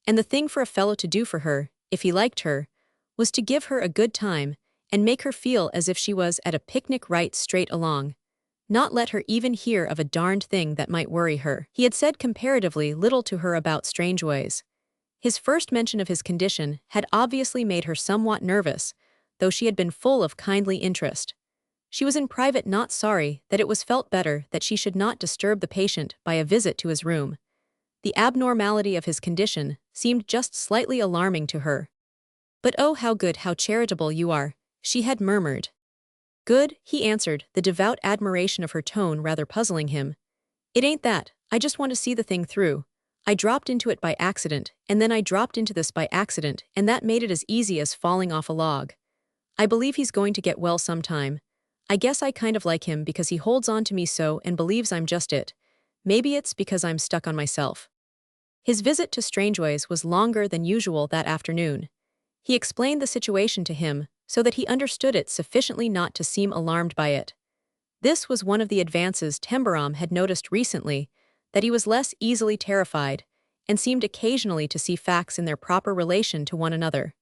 and the thing for a fellow to do for her, if he liked her, was to give her a good time and make her feel as if she was at a picnic right straight along, not let her even hear of a darned thing that might worry her. He had said comparatively little to her about Strangeways. His first mention of his condition had obviously made her somewhat nervous, though she had been full of kindly interest. She was in private not sorry that it was felt better that she should not disturb the patient by a visit to his room. The abnormality of his condition seemed just slightly alarming to her. But oh, how good, how charitable you are, she had murmured. Good, he answered, the devout admiration of her tone rather puzzling him. It ain't that, I just want to see the thing through. I dropped into it by accident, and then I dropped into this by accident, and that made it as easy as falling off a log. I believe he's going to get well sometime. I guess I kind of like him because he holds on to me so and believes I'm just it. Maybe it's because I'm stuck on myself. His visit to Strangeways was longer than usual that afternoon. He explained the situation to him so that he understood it sufficiently not to seem alarmed by it. This was one of the advances Tembarom had noticed recently, that he was less easily terrified and seemed occasionally to see facts in their proper relation to one another.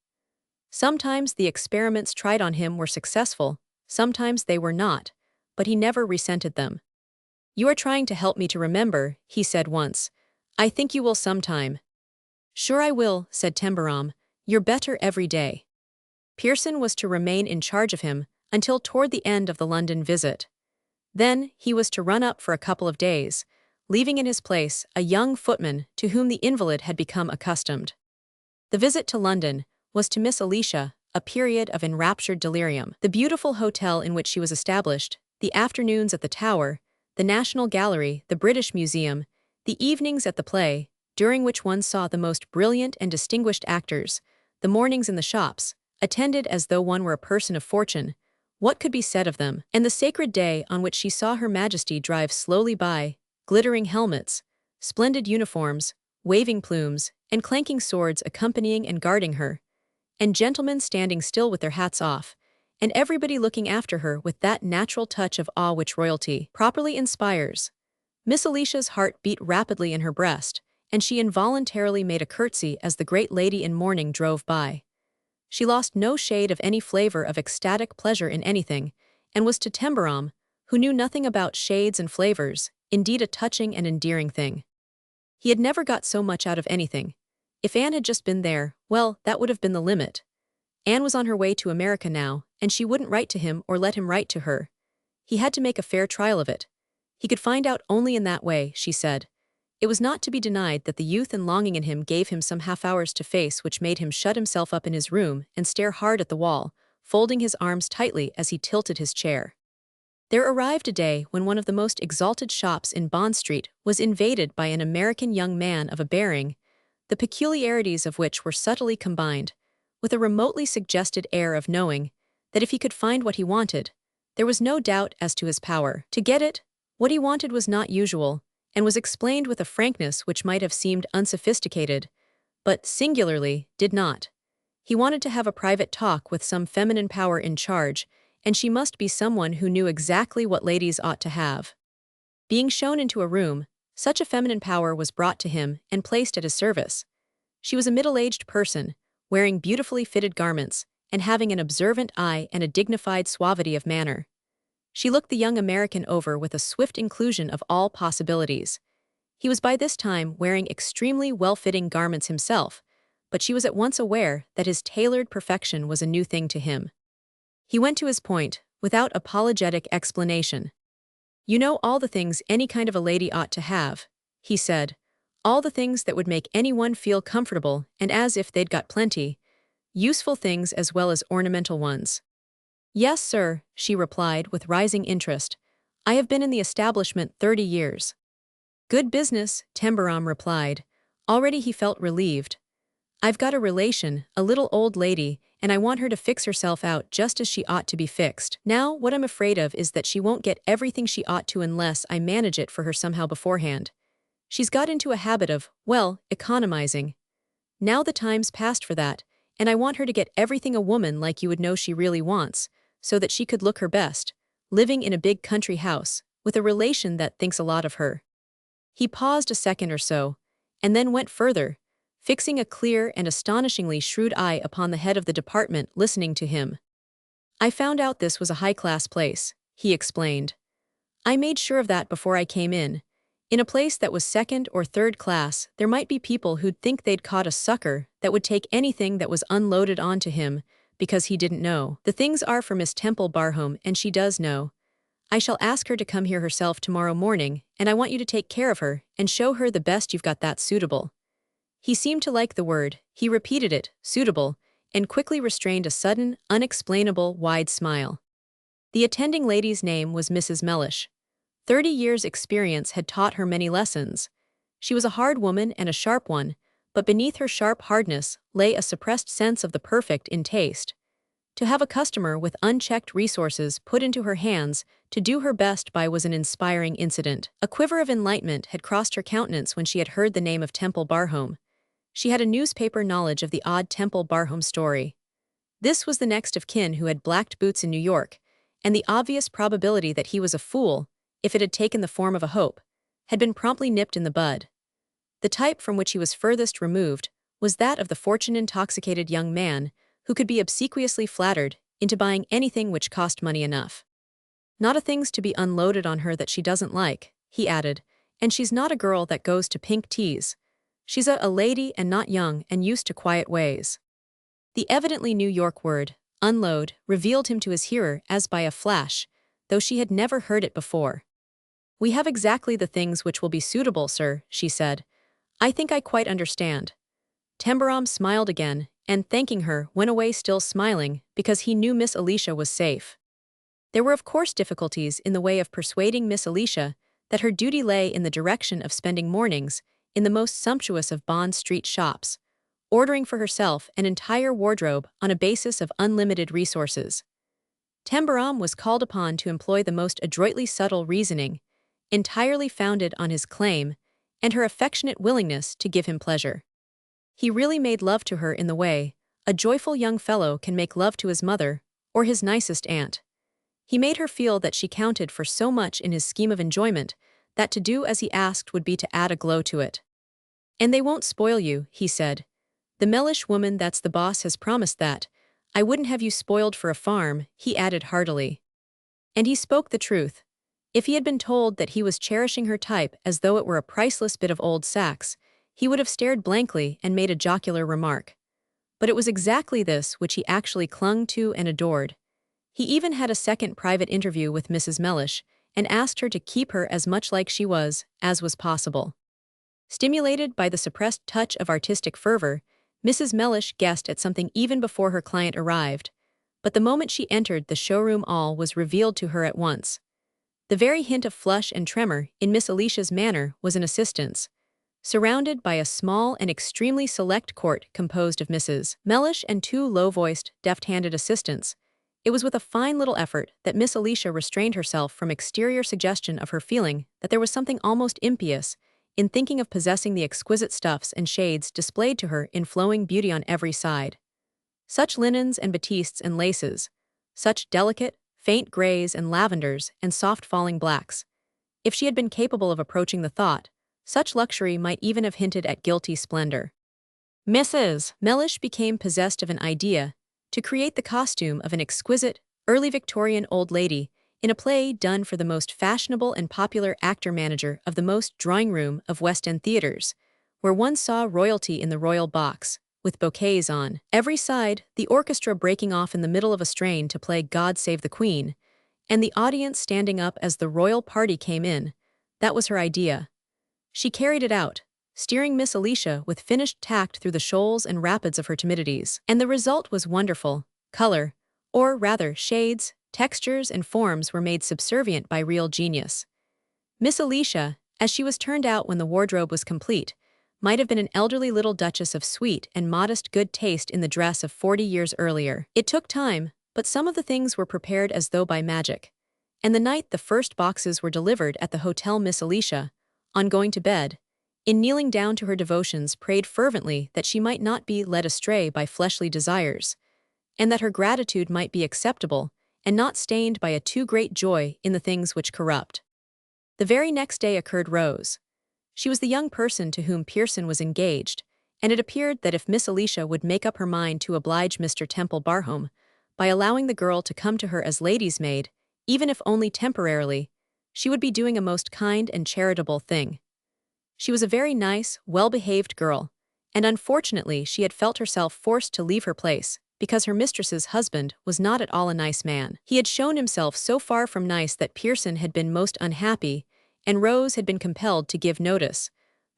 Sometimes the experiments tried on him were successful, sometimes they were not, but he never resented them. You are trying to help me to remember, he said once. I think you will sometime. Sure I will, said Tembarom. You're better every day. Pearson was to remain in charge of him until toward the end of the London visit. Then he was to run up for a couple of days, leaving in his place a young footman to whom the invalid had become accustomed. The visit to London was to Miss Alicia a period of enraptured delirium. The beautiful hotel in which she was established, the afternoons at the Tower, the National Gallery, the British Museum, the evenings at the play, during which one saw the most brilliant and distinguished actors, the mornings in the shops, attended as though one were a person of fortune, what could be said of them? And the sacred day on which she saw Her Majesty drive slowly by, glittering helmets, splendid uniforms, waving plumes, and clanking swords accompanying and guarding her, and gentlemen standing still with their hats off, and everybody looking after her with that natural touch of awe which royalty properly inspires. Miss Alicia's heart beat rapidly in her breast, and she involuntarily made a curtsy as the great lady in mourning drove by. She lost no shade of any flavor of ecstatic pleasure in anything, and was to Tembarom, who knew nothing about shades and flavors, indeed a touching and endearing thing. He had never got so much out of anything. If Anne had just been there, well, that would have been the limit. Anne was on her way to America now, and she wouldn't write to him or let him write to her. He had to make a fair trial of it. He could find out only in that way, she said. It was not to be denied that the youth and longing in him gave him some half-hours to face which made him shut himself up in his room and stare hard at the wall, folding his arms tightly as he tilted his chair. There arrived a day when one of the most exalted shops in Bond Street was invaded by an American young man of a bearing, the peculiarities of which were subtly combined, with a remotely suggested air of knowing that if he could find what he wanted, there was no doubt as to his power to get it. What he wanted was not usual, and was explained with a frankness which might have seemed unsophisticated, but singularly did not. He wanted to have a private talk with some feminine power in charge, and she must be someone who knew exactly what ladies ought to have. Being shown into a room, such a feminine power was brought to him and placed at his service. She was a middle-aged person, wearing beautifully fitted garments, and having an observant eye and a dignified suavity of manner. She looked the young American over with a swift inclusion of all possibilities. He was by this time wearing extremely well-fitting garments himself, but she was at once aware that his tailored perfection was a new thing to him. He went to his point, without apologetic explanation. "You know all the things any kind of a lady ought to have," he said. "All the things that would make anyone feel comfortable and as if they'd got plenty. Useful things as well as ornamental ones." "Yes, sir," she replied with rising interest. "I have been in the establishment 30 years. "Good business," Tembarom replied. Already he felt relieved. "I've got a relation, a little old lady, and I want her to fix herself out just as she ought to be fixed. Now, what I'm afraid of is that she won't get everything she ought to unless I manage it for her somehow beforehand. She's got into a habit of, well, economizing. Now the time's past for that, and I want her to get everything a woman like you would know she really wants, so that she could look her best, living in a big country house, with a relation that thinks a lot of her." He paused a second or so, and then went further, fixing a clear and astonishingly shrewd eye upon the head of the department listening to him. "I found out this was a high-class place," he explained. "I made sure of that before I came in. In a place that was second or third class, there might be people who'd think they'd caught a sucker that would take anything that was unloaded onto him because he didn't know. The things are for Miss Temple Barham, and she does know. I shall ask her to come here herself tomorrow morning, and I want you to take care of her and show her the best you've got that's suitable." He seemed to like the word. He repeated it, suitable, and quickly restrained a sudden, unexplainable, wide smile. The attending lady's name was Mrs. Mellish. 30 years' experience had taught her many lessons. She was a hard woman and a sharp one, but beneath her sharp hardness lay a suppressed sense of the perfect in taste. To have a customer with unchecked resources put into her hands to do her best by was an inspiring incident. A quiver of enlightenment had crossed her countenance when she had heard the name of Temple Barham. She had a newspaper knowledge of the odd Temple Barham story. This was the next of kin who had blacked boots in New York, and the obvious probability that he was a fool, if it had taken the form of a hope, had been promptly nipped in the bud. The type from which he was furthest removed was that of the fortune-intoxicated young man who could be obsequiously flattered into buying anything which cost money enough. "Not a thing's to be unloaded on her that she doesn't like," he added, "and she's not a girl that goes to pink teas. She's a lady and not young and used to quiet ways." The evidently New York word, unload, revealed him to his hearer as by a flash, though she had never heard it before. "We have exactly the things which will be suitable, sir," she said. "I think I quite understand." Tembarom smiled again, and thanking her, went away still smiling, because he knew Miss Alicia was safe. There were of course difficulties in the way of persuading Miss Alicia that her duty lay in the direction of spending mornings in the most sumptuous of Bond Street shops, ordering for herself an entire wardrobe on a basis of unlimited resources. Tembarom was called upon to employ the most adroitly subtle reasoning, entirely founded on his claim and her affectionate willingness to give him pleasure. He really made love to her in the way a joyful young fellow can make love to his mother or his nicest aunt. He made her feel that she counted for so much in his scheme of enjoyment that to do as he asked would be to add a glow to it. "And they won't spoil you," he said. "The Mellish woman that's the boss has promised that. I wouldn't have you spoiled for a farm," he added heartily. And he spoke the truth. If he had been told that he was cherishing her type as though it were a priceless bit of old Saxe, he would have stared blankly and made a jocular remark. But it was exactly this which he actually clung to and adored. He even had a second private interview with Mrs. Mellish, and asked her to keep her as much like she was, as was possible. Stimulated by the suppressed touch of artistic fervor, Mrs. Mellish guessed at something even before her client arrived, but the moment she entered the showroom all was revealed to her at once. The very hint of flush and tremor in Miss Alicia's manner was an assistance. Surrounded by a small and extremely select court composed of Mrs. Mellish and two low-voiced, deft-handed assistants, it was with a fine little effort that Miss Alicia restrained herself from exterior suggestion of her feeling that there was something almost impious in thinking of possessing the exquisite stuffs and shades displayed to her in flowing beauty on every side. Such linens and batistes and laces, such delicate, faint grays and lavenders and soft falling blacks. If she had been capable of approaching the thought, such luxury might even have hinted at guilty splendor. Mrs. Mellish became possessed of an idea to create the costume of an exquisite, early Victorian old lady in a play done for the most fashionable and popular actor-manager of the most drawing-room of West End theaters, where one saw royalty in the royal box, with bouquets on every side, the orchestra breaking off in the middle of a strain to play God Save the Queen, and the audience standing up as the royal party came in. That was her idea. She carried it out, steering Miss Alicia with finished tact through the shoals and rapids of her timidities. And the result was wonderful. Color, or rather shades, textures, and forms were made subservient by real genius. Miss Alicia, as she was turned out when the wardrobe was complete, might have been an elderly little duchess of sweet and modest good taste in the dress of 40 years earlier. It took time, but some of the things were prepared as though by magic. And the night the first boxes were delivered at the hotel, Miss Alicia, on going to bed, in kneeling down to her devotions, prayed fervently that she might not be led astray by fleshly desires, and that her gratitude might be acceptable and not stained by a too great joy in the things which corrupt. The very next day occurred Rose. She was the young person to whom Pearson was engaged, and it appeared that if Miss Alicia would make up her mind to oblige Mr. Temple-Barhome by allowing the girl to come to her as lady's maid, even if only temporarily, she would be doing a most kind and charitable thing. She was a very nice, well-behaved girl, and unfortunately she had felt herself forced to leave her place because her mistress's husband was not at all a nice man. He had shown himself so far from nice that Pearson had been most unhappy, and Rose had been compelled to give notice,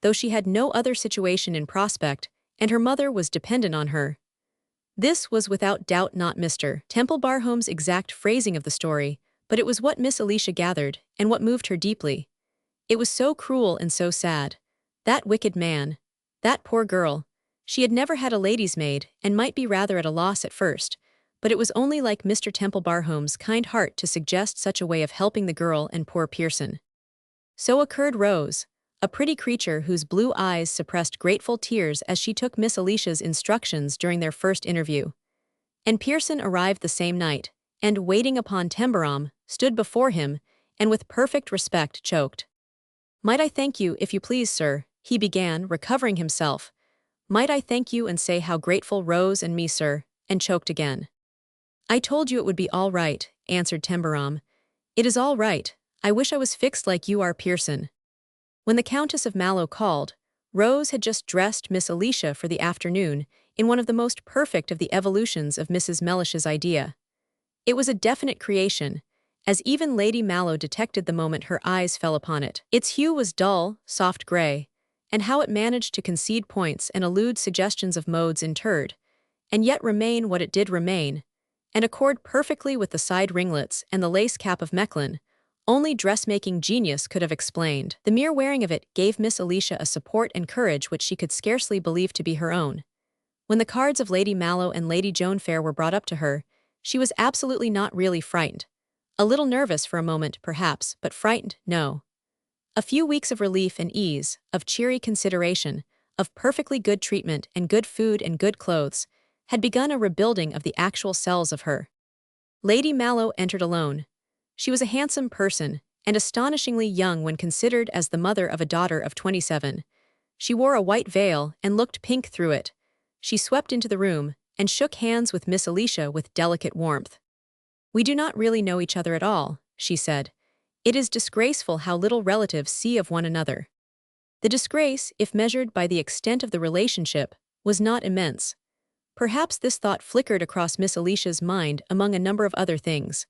though she had no other situation in prospect, and her mother was dependent on her. This was without doubt not Mr. Temple-Barhome's exact phrasing of the story, but it was what Miss Alicia gathered, and what moved her deeply. It was so cruel and so sad. That wicked man. That poor girl. She had never had a lady's maid, and might be rather at a loss at first, but it was only like Mr. Temple-Barhome's kind heart to suggest such a way of helping the girl and poor Pearson. So occurred Rose, a pretty creature whose blue eyes suppressed grateful tears as she took Miss Alicia's instructions during their first interview. And Pearson arrived the same night, and waiting upon Tembarom, stood before him, and with perfect respect choked. "Might I thank you, if you please, sir," he began, recovering himself. "Might I thank you and say how grateful Rose and me, sir," and choked again. "I told you it would be all right," answered Tembarom. "It is all right. I wish I was fixed like you are, Pearson." When the Countess of Mallow called, Rose had just dressed Miss Alicia for the afternoon in one of the most perfect of the evolutions of Mrs. Mellish's idea. It was a definite creation, as even Lady Mallow detected the moment her eyes fell upon it. Its hue was dull, soft gray, and how it managed to concede points and elude suggestions of modes interred, and yet remain what it did remain, and accord perfectly with the side ringlets and the lace cap of Mechlin, only dressmaking genius could have explained. The mere wearing of it gave Miss Alicia a support and courage which she could scarcely believe to be her own. When the cards of Lady Mallow and Lady Joan Fair were brought up to her, she was absolutely not really frightened. A little nervous for a moment, perhaps, but frightened, no. A few weeks of relief and ease, of cheery consideration, of perfectly good treatment and good food and good clothes, had begun a rebuilding of the actual cells of her. Lady Mallow entered alone. She was a handsome person, and astonishingly young when considered as the mother of a daughter of 27. She wore a white veil and looked pink through it. She swept into the room and shook hands with Miss Alicia with delicate warmth. "We do not really know each other at all," she said. "It is disgraceful how little relatives see of one another." The disgrace, if measured by the extent of the relationship, was not immense. Perhaps this thought flickered across Miss Alicia's mind among a number of other things.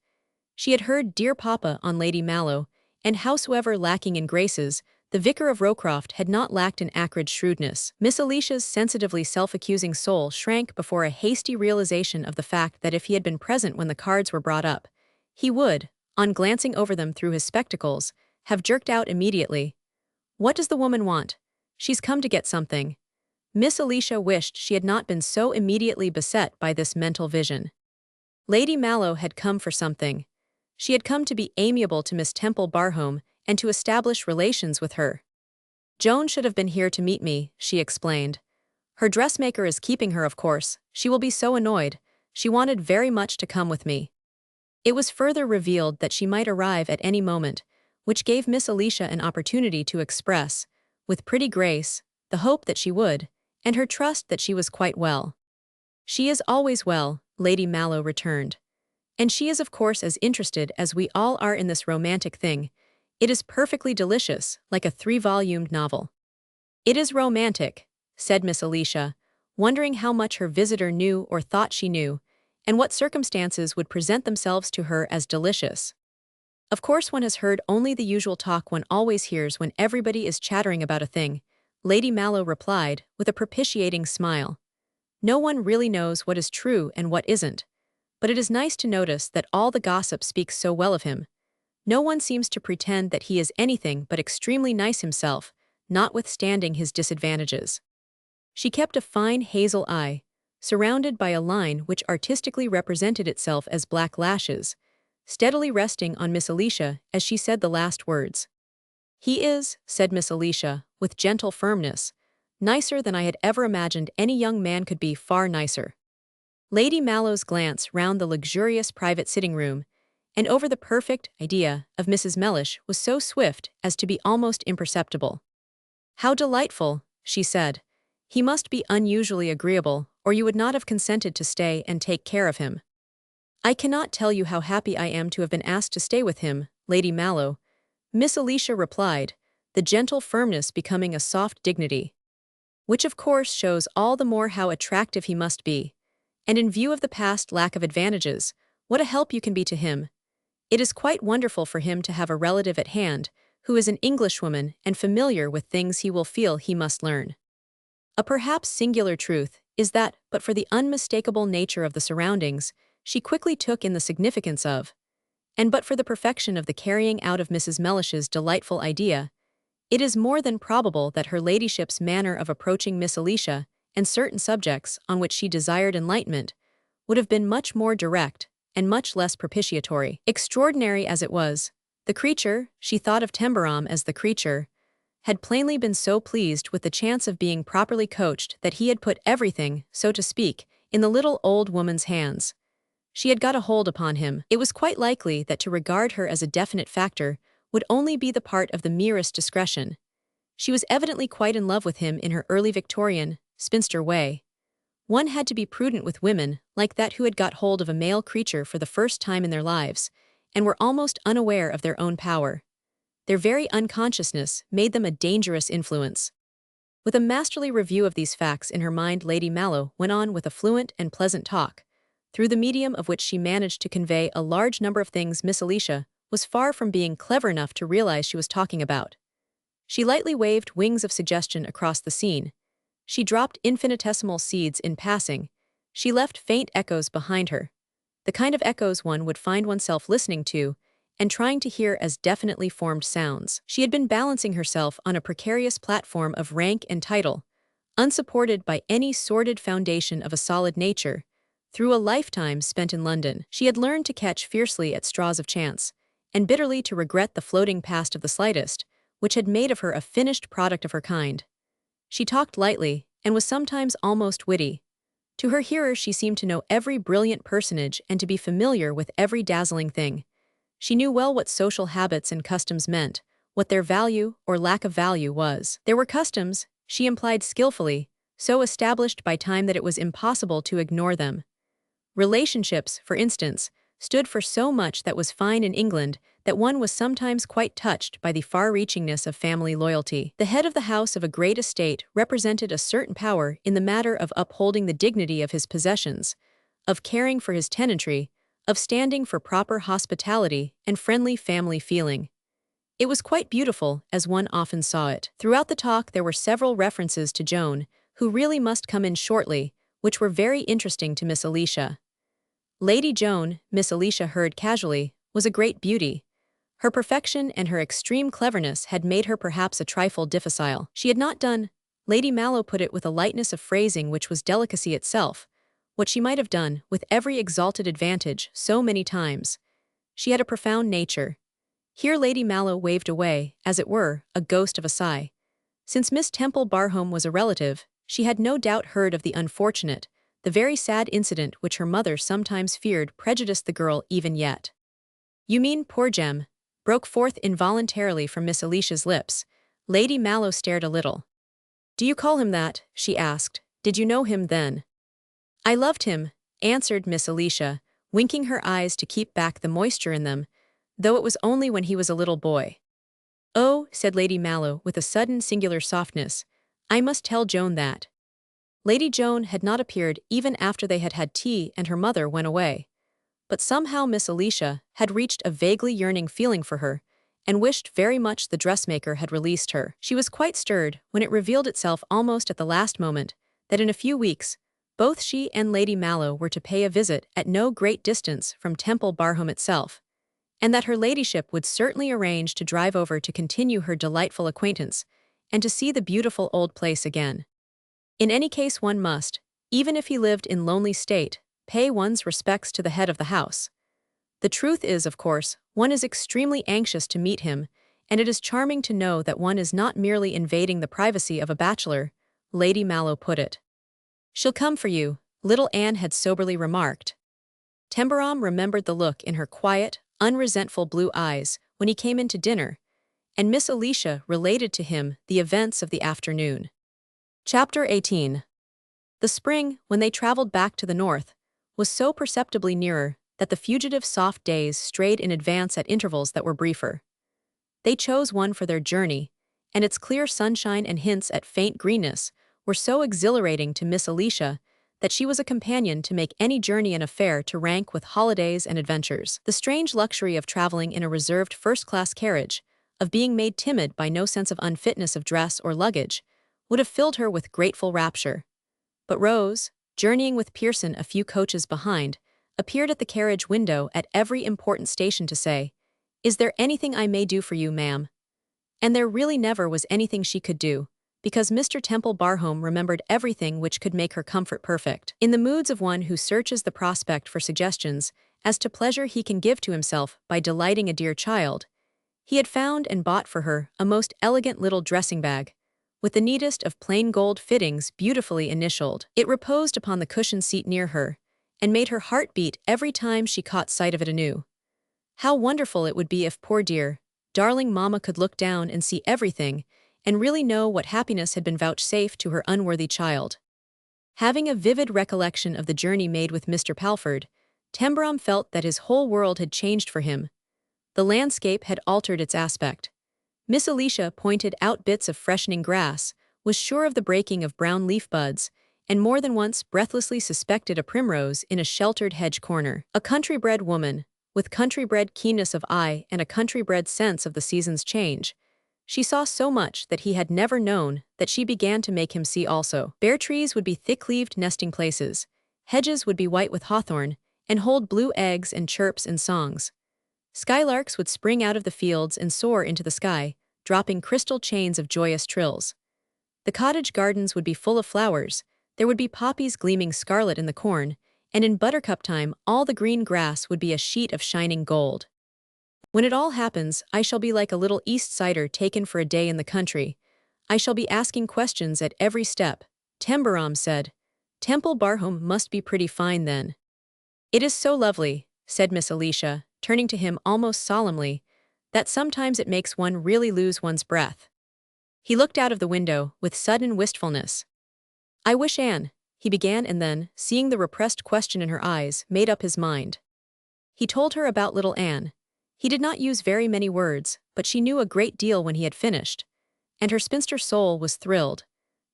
She had heard "Dear Papa" on Lady Mallow, and howsoever lacking in graces, the Vicar of Rowcroft had not lacked in acrid shrewdness. Miss Alicia's sensitively self-accusing soul shrank before a hasty realization of the fact that if he had been present when the cards were brought up, he would, on glancing over them through his spectacles, have jerked out immediately, "What does the woman want? She's come to get something." Miss Alicia wished she had not been so immediately beset by this mental vision. Lady Mallow had come for something. She had come to be amiable to Miss Temple-Barhome and to establish relations with her. "Joan should have been here to meet me," she explained. "Her dressmaker is keeping her, of course. She will be so annoyed. She wanted very much to come with me." It was further revealed that she might arrive at any moment, which gave Miss Alicia an opportunity to express, with pretty grace, the hope that she would, and her trust that she was quite well. "She is always well," Lady Mallow returned. "And she is of course as interested as we all are in this romantic thing. It is perfectly delicious, like a 3-volumed novel." "It is romantic," said Miss Alicia, wondering how much her visitor knew or thought she knew, and what circumstances would present themselves to her as delicious. "Of course one has heard only the usual talk one always hears when everybody is chattering about a thing," Lady Mallow replied, with a propitiating smile. "No one really knows what is true and what isn't. But it is nice to notice that all the gossip speaks so well of him. No one seems to pretend that he is anything but extremely nice himself, notwithstanding his disadvantages." She kept a fine hazel eye, surrounded by a line which artistically represented itself as black lashes, steadily resting on Miss Alicia as she said the last words. "He is," said Miss Alicia, with gentle firmness, "nicer than I had ever imagined any young man could be, far nicer." Lady Mallow's glance round the luxurious private sitting room and over the perfect idea of Mrs. Mellish was so swift as to be almost imperceptible. "How delightful," she said. "He must be unusually agreeable, or you would not have consented to stay and take care of him." "I cannot tell you how happy I am to have been asked to stay with him, Lady Mallow," Miss Alicia replied, the gentle firmness becoming a soft dignity. "Which of course shows all the more how attractive he must be. And in view of the past lack of advantages, what a help you can be to him. It is quite wonderful for him to have a relative at hand, who is an Englishwoman and familiar with things he will feel he must learn." A perhaps singular truth is that, but for the unmistakable nature of the surroundings, she quickly took in the significance of, and but for the perfection of the carrying out of Mrs. Mellish's delightful idea, it is more than probable that her ladyship's manner of approaching Miss Alicia and certain subjects on which she desired enlightenment would have been much more direct and much less propitiatory. Extraordinary as it was, the creature, she thought of Tembarom as the creature, had plainly been so pleased with the chance of being properly coached that he had put everything, so to speak, in the little old woman's hands. She had got a hold upon him. It was quite likely that to regard her as a definite factor would only be the part of the merest discretion. She was evidently quite in love with him in her early Victorian, spinster way. One had to be prudent with women like that who had got hold of a male creature for the first time in their lives, and were almost unaware of their own power. Their very unconsciousness made them a dangerous influence. With a masterly review of these facts in her mind, Lady Mallow went on with a fluent and pleasant talk, through the medium of which she managed to convey a large number of things Miss Alicia was far from being clever enough to realize she was talking about. She lightly waved wings of suggestion across the scene. She dropped infinitesimal seeds in passing. She left faint echoes behind her, the kind of echoes one would find oneself listening to and trying to hear as definitely formed sounds. She had been balancing herself on a precarious platform of rank and title, unsupported by any sordid foundation of a solid nature, through a lifetime spent in London. She had learned to catch fiercely at straws of chance, and bitterly to regret the floating past of the slightest, which had made of her a finished product of her kind. She talked lightly, and was sometimes almost witty. To her hearers she seemed to know every brilliant personage and to be familiar with every dazzling thing. She knew well what social habits and customs meant, what their value or lack of value was. There were customs, she implied skillfully, so established by time that it was impossible to ignore them. Relationships, for instance, stood for so much that was fine in England that one was sometimes quite touched by the far-reachingness of family loyalty. The head of the house of a great estate represented a certain power in the matter of upholding the dignity of his possessions, of caring for his tenantry, of standing for proper hospitality and friendly family feeling. It was quite beautiful, as one often saw it. Throughout the talk there were several references to Joan, who really must come in shortly, which were very interesting to Miss Alicia. Lady Joan, Miss Alicia heard casually, was a great beauty. Her perfection and her extreme cleverness had made her perhaps a trifle difficile. She had not done, Lady Mallow put it with a lightness of phrasing which was delicacy itself, what she might have done, with every exalted advantage, so many times. She had a profound nature. Here Lady Mallow waved away, as it were, a ghost of a sigh. Since Miss Temple Barhome was a relative, she had no doubt heard of the unfortunate, the very sad incident which her mother sometimes feared prejudiced the girl even yet. "You mean, poor Jem," broke forth involuntarily from Miss Alicia's lips. Lady Mallow stared a little. "Do you call him that?" she asked. "Did you know him then?" "I loved him," answered Miss Alicia, winking her eyes to keep back the moisture in them, though it was only when he was a little boy. "Oh," said Lady Mallow with a sudden singular softness, "I must tell Joan that." Lady Joan had not appeared even after they had had tea and her mother went away. But somehow Miss Alicia had reached a vaguely yearning feeling for her, and wished very much the dressmaker had released her. She was quite stirred when it revealed itself almost at the last moment that in a few weeks, both she and Lady Mallow were to pay a visit at no great distance from Tembarom itself, and that her ladyship would certainly arrange to drive over to continue her delightful acquaintance, and to see the beautiful old place again. In any case one must, even if he lived in lonely state, pay one's respects to the head of the house. The truth is, of course, one is extremely anxious to meet him, and it is charming to know that one is not merely invading the privacy of a bachelor, Lady Mallow put it. "She'll come for you," little Anne had soberly remarked. Tembarom remembered the look in her quiet, unresentful blue eyes when he came in to dinner, and Miss Alicia related to him the events of the afternoon. Chapter 18. The spring, when they traveled back to the north, was so perceptibly nearer that the fugitive soft days strayed in advance at intervals that were briefer. They chose one for their journey, and its clear sunshine and hints at faint greenness were so exhilarating to Miss Alicia that she was a companion to make any journey an affair to rank with holidays and adventures. The strange luxury of traveling in a reserved first-class carriage, of being made timid by no sense of unfitness of dress or luggage, would have filled her with grateful rapture. But Rose, journeying with Pearson a few coaches behind, appeared at the carriage window at every important station to say, "Is there anything I may do for you, ma'am?" And there really never was anything she could do, because Mr. Tembarom remembered everything which could make her comfort perfect. In the moods of one who searches the prospect for suggestions as to pleasure he can give to himself by delighting a dear child, he had found and bought for her a most elegant little dressing bag, with the neatest of plain gold fittings beautifully initialed. It reposed upon the cushioned seat near her, and made her heart beat every time she caught sight of it anew. How wonderful it would be if poor dear, darling mamma could look down and see everything, and really know what happiness had been vouchsafed to her unworthy child. Having a vivid recollection of the journey made with Mr. Palford, Tembarom felt that his whole world had changed for him. The landscape had altered its aspect. Miss Alicia pointed out bits of freshening grass, was sure of the breaking of brown leaf buds, and more than once breathlessly suspected a primrose in a sheltered hedge corner. A country-bred woman, with country-bred keenness of eye and a country-bred sense of the season's change, she saw so much that he had never known that she began to make him see also. Bare trees would be thick-leaved nesting places, hedges would be white with hawthorn, and hold blue eggs and chirps and songs. Skylarks would spring out of the fields and soar into the sky, dropping crystal chains of joyous trills. The cottage gardens would be full of flowers, there would be poppies gleaming scarlet in the corn, and in buttercup time all the green grass would be a sheet of shining gold. "When it all happens, I shall be like a little East Sider taken for a day in the country. I shall be asking questions at every step," Tembarom said. "Tembarom must be pretty fine then." "It is so lovely," said Miss Alicia, turning to him almost solemnly, "that sometimes it makes one really lose one's breath." He looked out of the window with sudden wistfulness. "I wish Anne," he began, and then, seeing the repressed question in her eyes, made up his mind. He told her about little Anne. He did not use very many words, but she knew a great deal when he had finished, and her spinster soul was thrilled.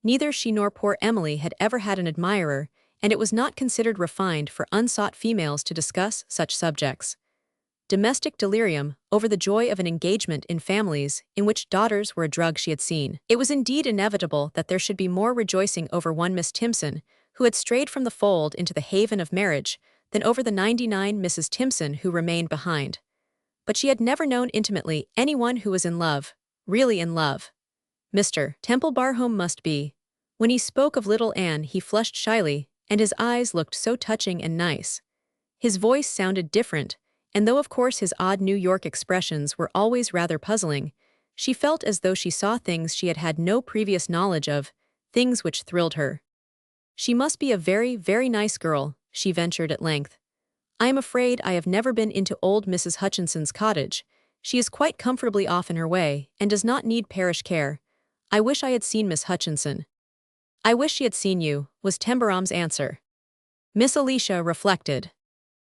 Neither she nor poor Emily had ever had an admirer, and it was not considered refined for unsought females to discuss such subjects. Domestic delirium over the joy of an engagement in families in which daughters were a drug she had seen. It was indeed inevitable that there should be more rejoicing over one Miss Timpson, who had strayed from the fold into the haven of marriage, than over the 99 Mrs. Timpson who remained behind. But she had never known intimately anyone who was in love, really in love. Mr. Tembarom must be. When he spoke of little Anne he flushed shyly, and his eyes looked so touching and nice. His voice sounded different, and though of course his odd New York expressions were always rather puzzling, she felt as though she saw things she had had no previous knowledge of, things which thrilled her. "She must be a very, very nice girl," she ventured at length. "I am afraid I have never been into old Mrs. Hutchinson's cottage. She is quite comfortably off in her way, and does not need parish care. I wish I had seen Miss Hutchinson. I wish she had seen you, was Tembarom's answer. Miss Alicia reflected.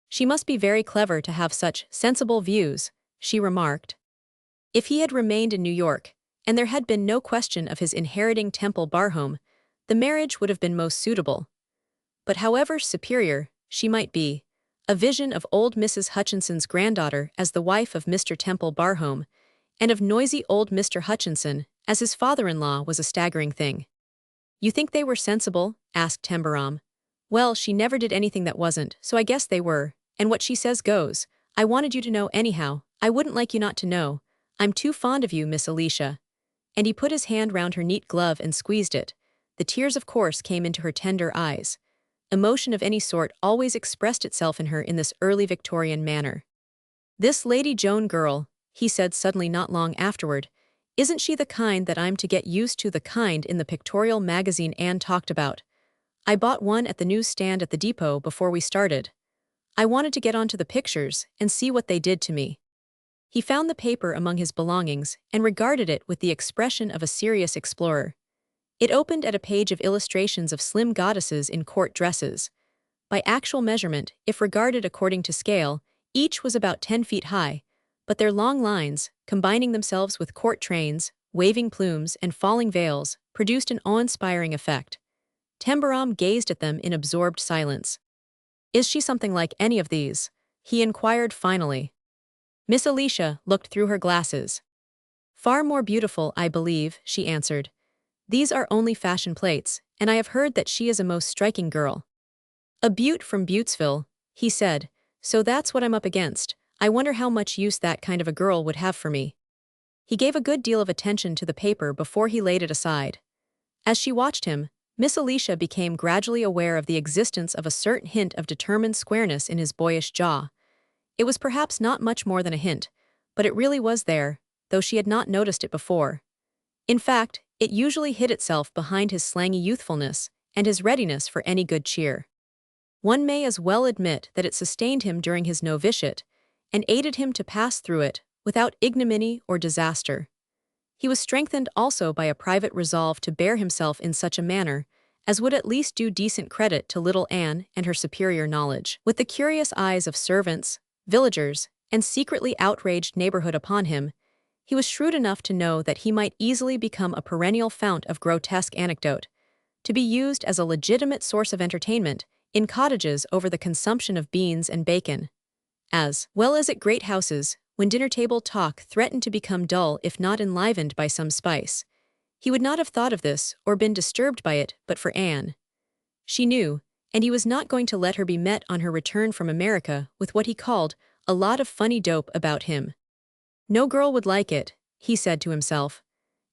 She must be very clever to have such sensible views, she remarked. If he had remained in New York, and there had been no question of his inheriting Temple Barhome, the marriage would have been most suitable. But however superior she might be, a vision of old Mrs. Hutchinson's granddaughter as the wife of Mr. Temple Barhome, and of noisy old Mr. Hutchinson as his father-in-law was a staggering thing. You think they were sensible? Asked Tembarom. Well, she never did anything that wasn't, so I guess they were, and what she says goes. I wanted you to know anyhow. I wouldn't like you not to know. I'm too fond of you, Miss Alicia. And he put his hand round her neat glove and squeezed it. The tears of course came into her tender eyes. Emotion of any sort always expressed itself in her in this early Victorian manner. This Lady Joan girl, he said suddenly not long afterward, isn't she the kind that I'm to get used to, the kind in the pictorial magazine Anne talked about? I bought one at the newsstand at the depot before we started. I wanted to get onto the pictures and see what they did to me. He found the paper among his belongings and regarded it with the expression of a serious explorer. It opened at a page of illustrations of slim goddesses in court dresses. By actual measurement, if regarded according to scale, each was about 10 feet high, but their long lines, combining themselves with court trains, waving plumes, and falling veils, produced an awe-inspiring effect. Tembarom gazed at them in absorbed silence. Is she something like any of these? He inquired finally. Miss Alicia looked through her glasses. Far more beautiful, I believe, she answered. These are only fashion plates, and I have heard that she is a most striking girl. A beaut from Buttesville, he said, so that's what I'm up against. I wonder how much use that kind of a girl would have for me. He gave a good deal of attention to the paper before he laid it aside. As she watched him, Miss Alicia became gradually aware of the existence of a certain hint of determined squareness in his boyish jaw. It was perhaps not much more than a hint, but it really was there, though she had not noticed it before. In fact, it usually hid itself behind his slangy youthfulness and his readiness for any good cheer. One may as well admit that it sustained him during his novitiate, and aided him to pass through it without ignominy or disaster. He was strengthened also by a private resolve to bear himself in such a manner as would at least do decent credit to little Anne and her superior knowledge. With the curious eyes of servants, villagers, and secretly outraged neighborhood upon him, he was shrewd enough to know that he might easily become a perennial fount of grotesque anecdote, to be used as a legitimate source of entertainment in cottages over the consumption of beans and bacon, as well as at great houses, when dinner-table talk threatened to become dull if not enlivened by some spice. He would not have thought of this or been disturbed by it but for Anne. She knew, and he was not going to let her be met on her return from America with what he called a lot of funny dope about him. No girl would like it, he said to himself.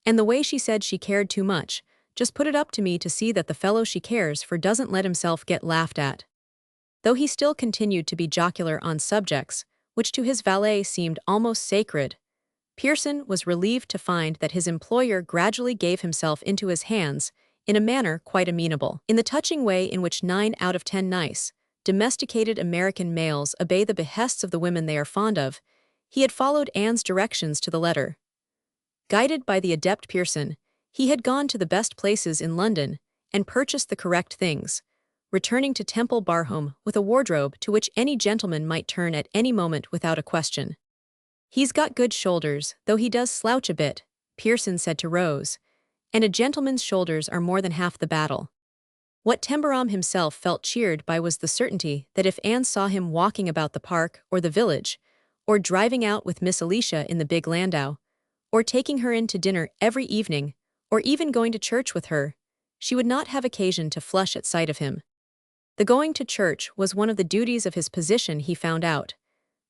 And the way she said she cared too much, just put it up to me to see that the fellow she cares for doesn't let himself get laughed at. Though he still continued to be jocular on subjects, which to his valet seemed almost sacred, Pearson was relieved to find that his employer gradually gave himself into his hands in a manner quite amenable. In the touching way in which 9 out of 10 nice, domesticated American males obey the behests of the women they are fond of, he had followed Anne's directions to the letter. Guided by the adept Pearson, he had gone to the best places in London and purchased the correct things, returning to Temple Barhome with a wardrobe to which any gentleman might turn at any moment without a question. He's got good shoulders, though he does slouch a bit, Pearson said to Rose, and a gentleman's shoulders are more than half the battle. What Tembarom himself felt cheered by was the certainty that if Anne saw him walking about the park or the village, or driving out with Miss Alicia in the big landau, or taking her in to dinner every evening, or even going to church with her, she would not have occasion to flush at sight of him. The going to church was one of the duties of his position, he found out.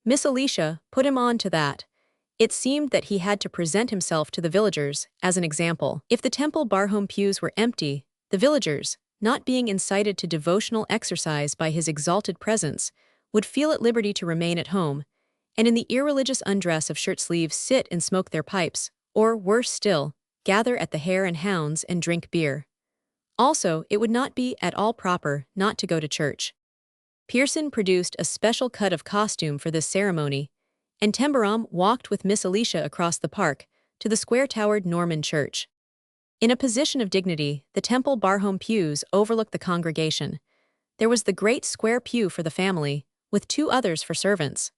Miss Alicia put him on to that. It seemed that he had to present himself to the villagers as an example. If the Temple Barhome pews were empty, the villagers, not being incited to devotional exercise by his exalted presence, would feel at liberty to remain at home, and in the irreligious undress of shirt-sleeves sit and smoke their pipes, or, worse still, gather at the Hare and Hounds and drink beer. Also, it would not be at all proper not to go to church. Pearson produced a special cut of costume for this ceremony, and Tembarom walked with Miss Alicia across the park to the square-towered Norman church. In a position of dignity, the temple barhome pews overlooked the congregation. There was the great square pew for the family, with two others for servants.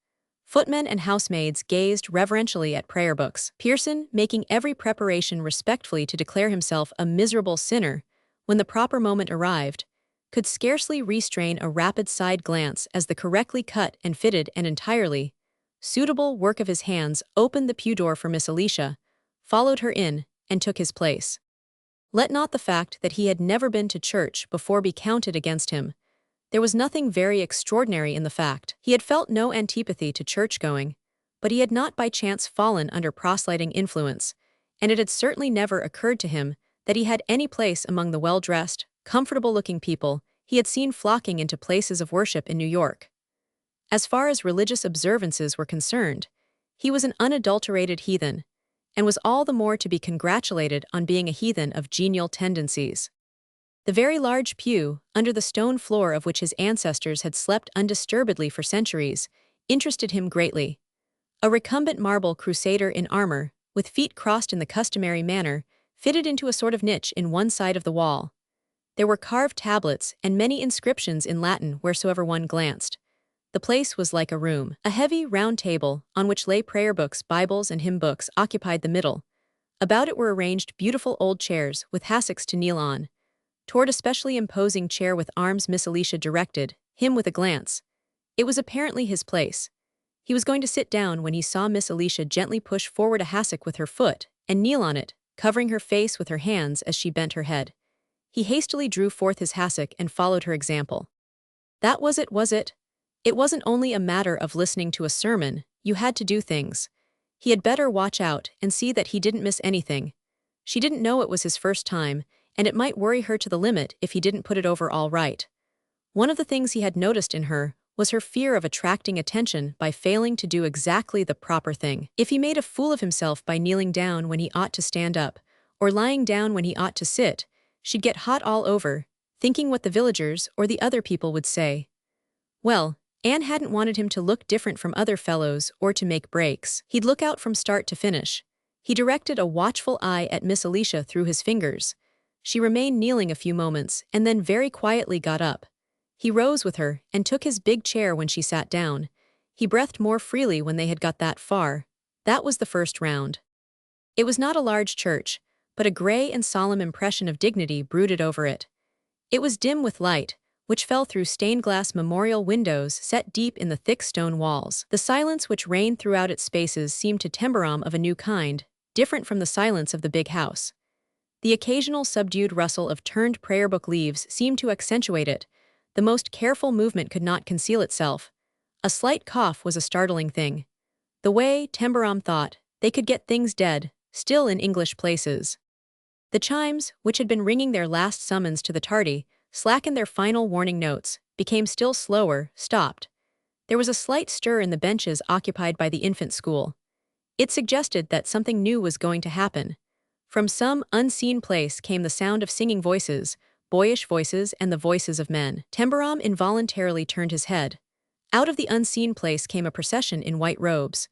Footmen and housemaids gazed reverentially at prayer books, Pearson making every preparation respectfully to declare himself a miserable sinner, when the proper moment arrived, could scarcely restrain a rapid side glance as the correctly cut and fitted and entirely suitable work of his hands opened the pew door for Miss Alicia, followed her in, and took his place. Let not the fact that he had never been to church before be counted against him. There was nothing very extraordinary in the fact. He had felt no antipathy to church-going, but he had not by chance fallen under proselyting influence, and it had certainly never occurred to him that he had any place among the well-dressed, comfortable-looking people he had seen flocking into places of worship in New York. As far as religious observances were concerned, he was an unadulterated heathen, and was all the more to be congratulated on being a heathen of genial tendencies. The very large pew, under the stone floor of which his ancestors had slept undisturbedly for centuries, interested him greatly. A recumbent marble crusader in armor, with feet crossed in the customary manner, fitted into a sort of niche in one side of the wall. There were carved tablets and many inscriptions in Latin wheresoever one glanced. The place was like a room. A heavy, round table, on which lay prayer books, Bibles, and hymn books, occupied the middle. About it were arranged beautiful old chairs with hassocks to kneel on. Toward a specially imposing chair with arms Miss Alicia directed him with a glance. It was apparently his place. He was going to sit down when he saw Miss Alicia gently push forward a hassock with her foot and kneel on it, covering her face with her hands as she bent her head. He hastily drew forth his hassock and followed her example. That was it, was it? It wasn't only a matter of listening to a sermon, you had to do things. He had better watch out and see that he didn't miss anything. She didn't know it was his first time, and it might worry her to the limit if he didn't put it over all right. One of the things he had noticed in her was her fear of attracting attention by failing to do exactly the proper thing. If he made a fool of himself by kneeling down when he ought to stand up, or lying down when he ought to sit, she'd get hot all over, thinking what the villagers or the other people would say. Well, Anne hadn't wanted him to look different from other fellows or to make breaks. He'd look out from start to finish. He directed a watchful eye at Miss Alicia through his fingers. She remained kneeling a few moments and then very quietly got up. He rose with her and took his big chair when she sat down. He breathed more freely when they had got that far. That was the first round. It was not a large church, but a gray and solemn impression of dignity brooded over it. It was dim with light, which fell through stained-glass memorial windows set deep in the thick stone walls. The silence which reigned throughout its spaces seemed to Tembarom of a new kind, different from the silence of the big house. The occasional subdued rustle of turned prayer book leaves seemed to accentuate it. The most careful movement could not conceal itself. A slight cough was a startling thing. The way, Tembarom thought, they could get things dead, still in English places. The chimes, which had been ringing their last summons to the tardy, slackened their final warning notes, became still slower, stopped. There was a slight stir in the benches occupied by the infant school. It suggested that something new was going to happen. From some unseen place came the sound of singing voices, boyish voices and the voices of men. Tembarom involuntarily turned his head. Out of the unseen place came a procession in white robes.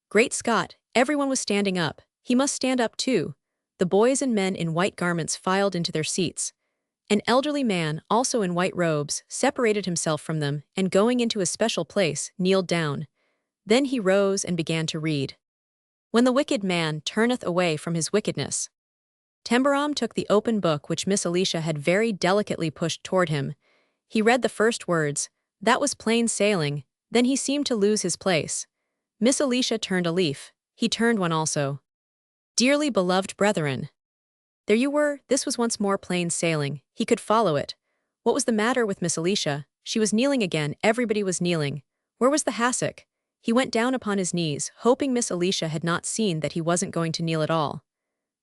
Great Scott, everyone was standing up. He must stand up too. The boys and men in white garments filed into their seats. An elderly man, also in white robes, separated himself from them and going into his special place, kneeled down. Then he rose and began to read. When the wicked man turneth away from his wickedness. Tembarom took the open book which Miss Alicia had very delicately pushed toward him. He read the first words. That was plain sailing. Then he seemed to lose his place. Miss Alicia turned a leaf. He turned one also. Dearly beloved brethren. There you were, this was once more plain sailing. He could follow it. What was the matter with Miss Alicia? She was kneeling again, everybody was kneeling. Where was the hassock? He went down upon his knees, hoping Miss Alicia had not seen that he wasn't going to kneel at all.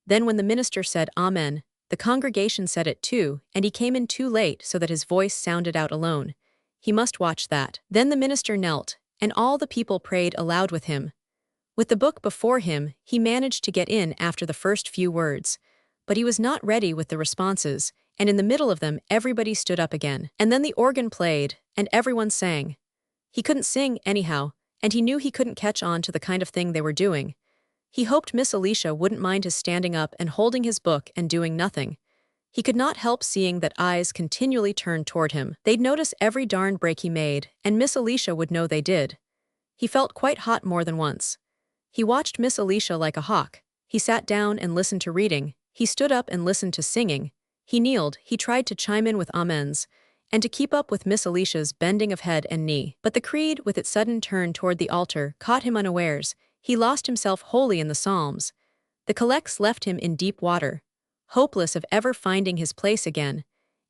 Then when the minister said Amen, the congregation said it too, and he came in too late so that his voice sounded out alone. He must watch that. Then the minister knelt, and all the people prayed aloud with him. With the book before him, he managed to get in after the first few words. But he was not ready with the responses, and in the middle of them everybody stood up again. And then the organ played, and everyone sang. He couldn't sing, anyhow, and he knew he couldn't catch on to the kind of thing they were doing. He hoped Miss Alicia wouldn't mind his standing up and holding his book and doing nothing. He could not help seeing that eyes continually turned toward him. They'd notice every darn break he made, and Miss Alicia would know they did. He felt quite hot more than once. He watched Miss Alicia like a hawk. He sat down and listened to reading. He stood up and listened to singing. He kneeled, he tried to chime in with amens, and to keep up with Miss Alicia's bending of head and knee. But the creed, with its sudden turn toward the altar, caught him unawares. He lost himself wholly in the psalms. The collects left him in deep water, hopeless of ever finding his place again,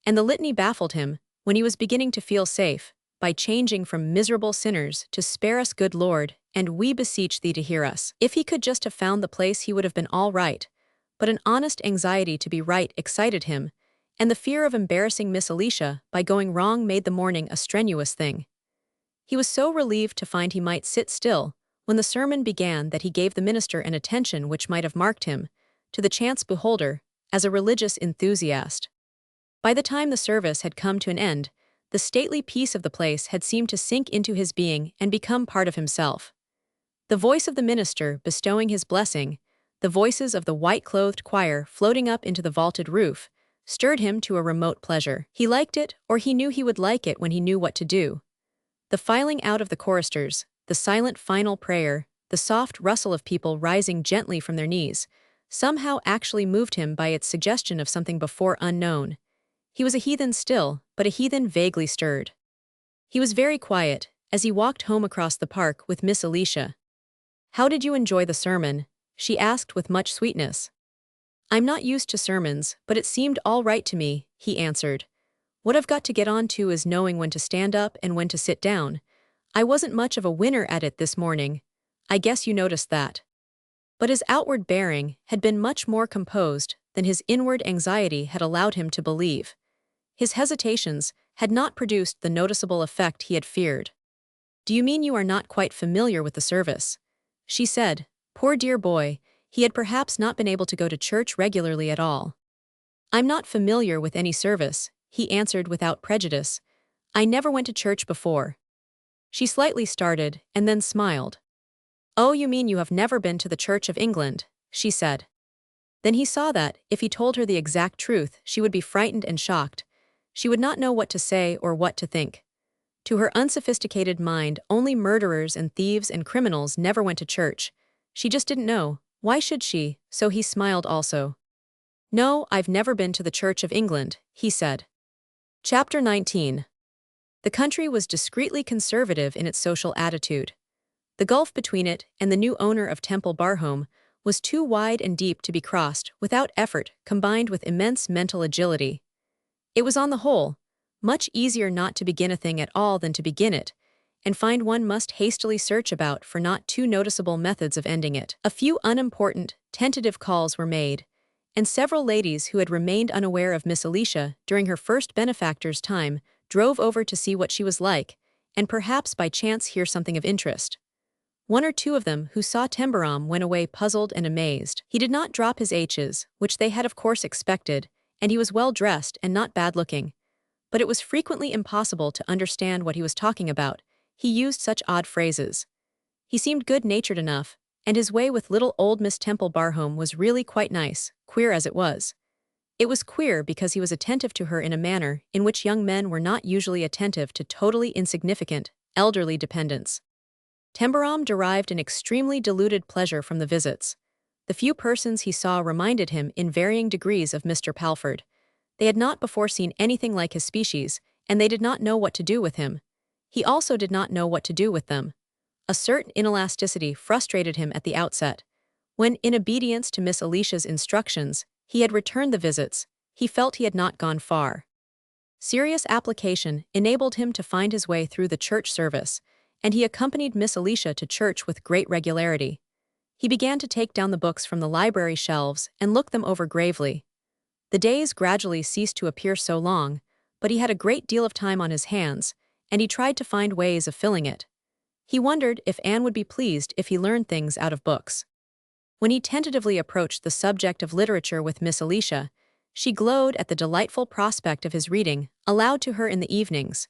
and the litany baffled him, when he was beginning to feel safe, by changing from miserable sinners to spare us, good Lord, and we beseech thee to hear us. If he could just have found the place, he would have been all right. But an honest anxiety to be right excited him, and the fear of embarrassing Miss Alicia by going wrong made the morning a strenuous thing. He was so relieved to find he might sit still when the sermon began that he gave the minister an attention which might have marked him, to the chance beholder, as a religious enthusiast. By the time the service had come to an end, the stately peace of the place had seemed to sink into his being and become part of himself. The voice of the minister bestowing his blessing, the voices of the white-clothed choir floating up into the vaulted roof, stirred him to a remote pleasure. He liked it, or he knew he would like it when he knew what to do. The filing out of the choristers, the silent final prayer, the soft rustle of people rising gently from their knees, somehow actually moved him by its suggestion of something before unknown. He was a heathen still, but a heathen vaguely stirred. He was very quiet, as he walked home across the park with Miss Alicia. "How did you enjoy the sermon?" she asked with much sweetness. "I'm not used to sermons, but it seemed all right to me," he answered. "What I've got to get on to is knowing when to stand up and when to sit down. I wasn't much of a winner at it this morning. I guess you noticed that." But his outward bearing had been much more composed than his inward anxiety had allowed him to believe. His hesitations had not produced the noticeable effect he had feared. "Do you mean you are not quite familiar with the service?" she said. Poor dear boy, he had perhaps not been able to go to church regularly at all. "I'm not familiar with any service," he answered without prejudice. "I never went to church before." She slightly started, and then smiled. "Oh, you mean you have never been to the Church of England," she said. Then he saw that, if he told her the exact truth, she would be frightened and shocked. She would not know what to say or what to think. To her unsophisticated mind, only murderers and thieves and criminals never went to church. She just didn't know. Why should she? So he smiled also. "No, I've never been to the Church of England," he said. Chapter 19. The country was discreetly conservative in its social attitude. The gulf between it and the new owner of Temple Barhome was too wide and deep to be crossed without effort combined with immense mental agility. It was on the whole much easier not to begin a thing at all than to begin it, and find one must hastily search about for not too noticeable methods of ending it. A few unimportant, tentative calls were made, and several ladies who had remained unaware of Miss Alicia during her first benefactor's time drove over to see what she was like, and perhaps by chance hear something of interest. One or two of them who saw Tembarom went away puzzled and amazed. He did not drop his H's, which they had of course expected, and he was well dressed and not bad-looking. But it was frequently impossible to understand what he was talking about. He used such odd phrases. He seemed good-natured enough, and his way with little old Miss Temple Barhome was really quite nice, queer as it was. It was queer because he was attentive to her in a manner in which young men were not usually attentive to totally insignificant, elderly dependents. Tembarom derived an extremely diluted pleasure from the visits. The few persons he saw reminded him in varying degrees of Mr. Palford. They had not before seen anything like his species, and they did not know what to do with him. He also did not know what to do with them. A certain inelasticity frustrated him at the outset. When, in obedience to Miss Alicia's instructions, he had returned the visits, he felt he had not gone far. Serious application enabled him to find his way through the church service, and he accompanied Miss Alicia to church with great regularity. He began to take down the books from the library shelves and look them over gravely. The days gradually ceased to appear so long, but he had a great deal of time on his hands, and he tried to find ways of filling it. He wondered if Anne would be pleased if he learned things out of books. When he tentatively approached the subject of literature with Miss Alicia, she glowed at the delightful prospect of his reading, aloud to her in the evenings,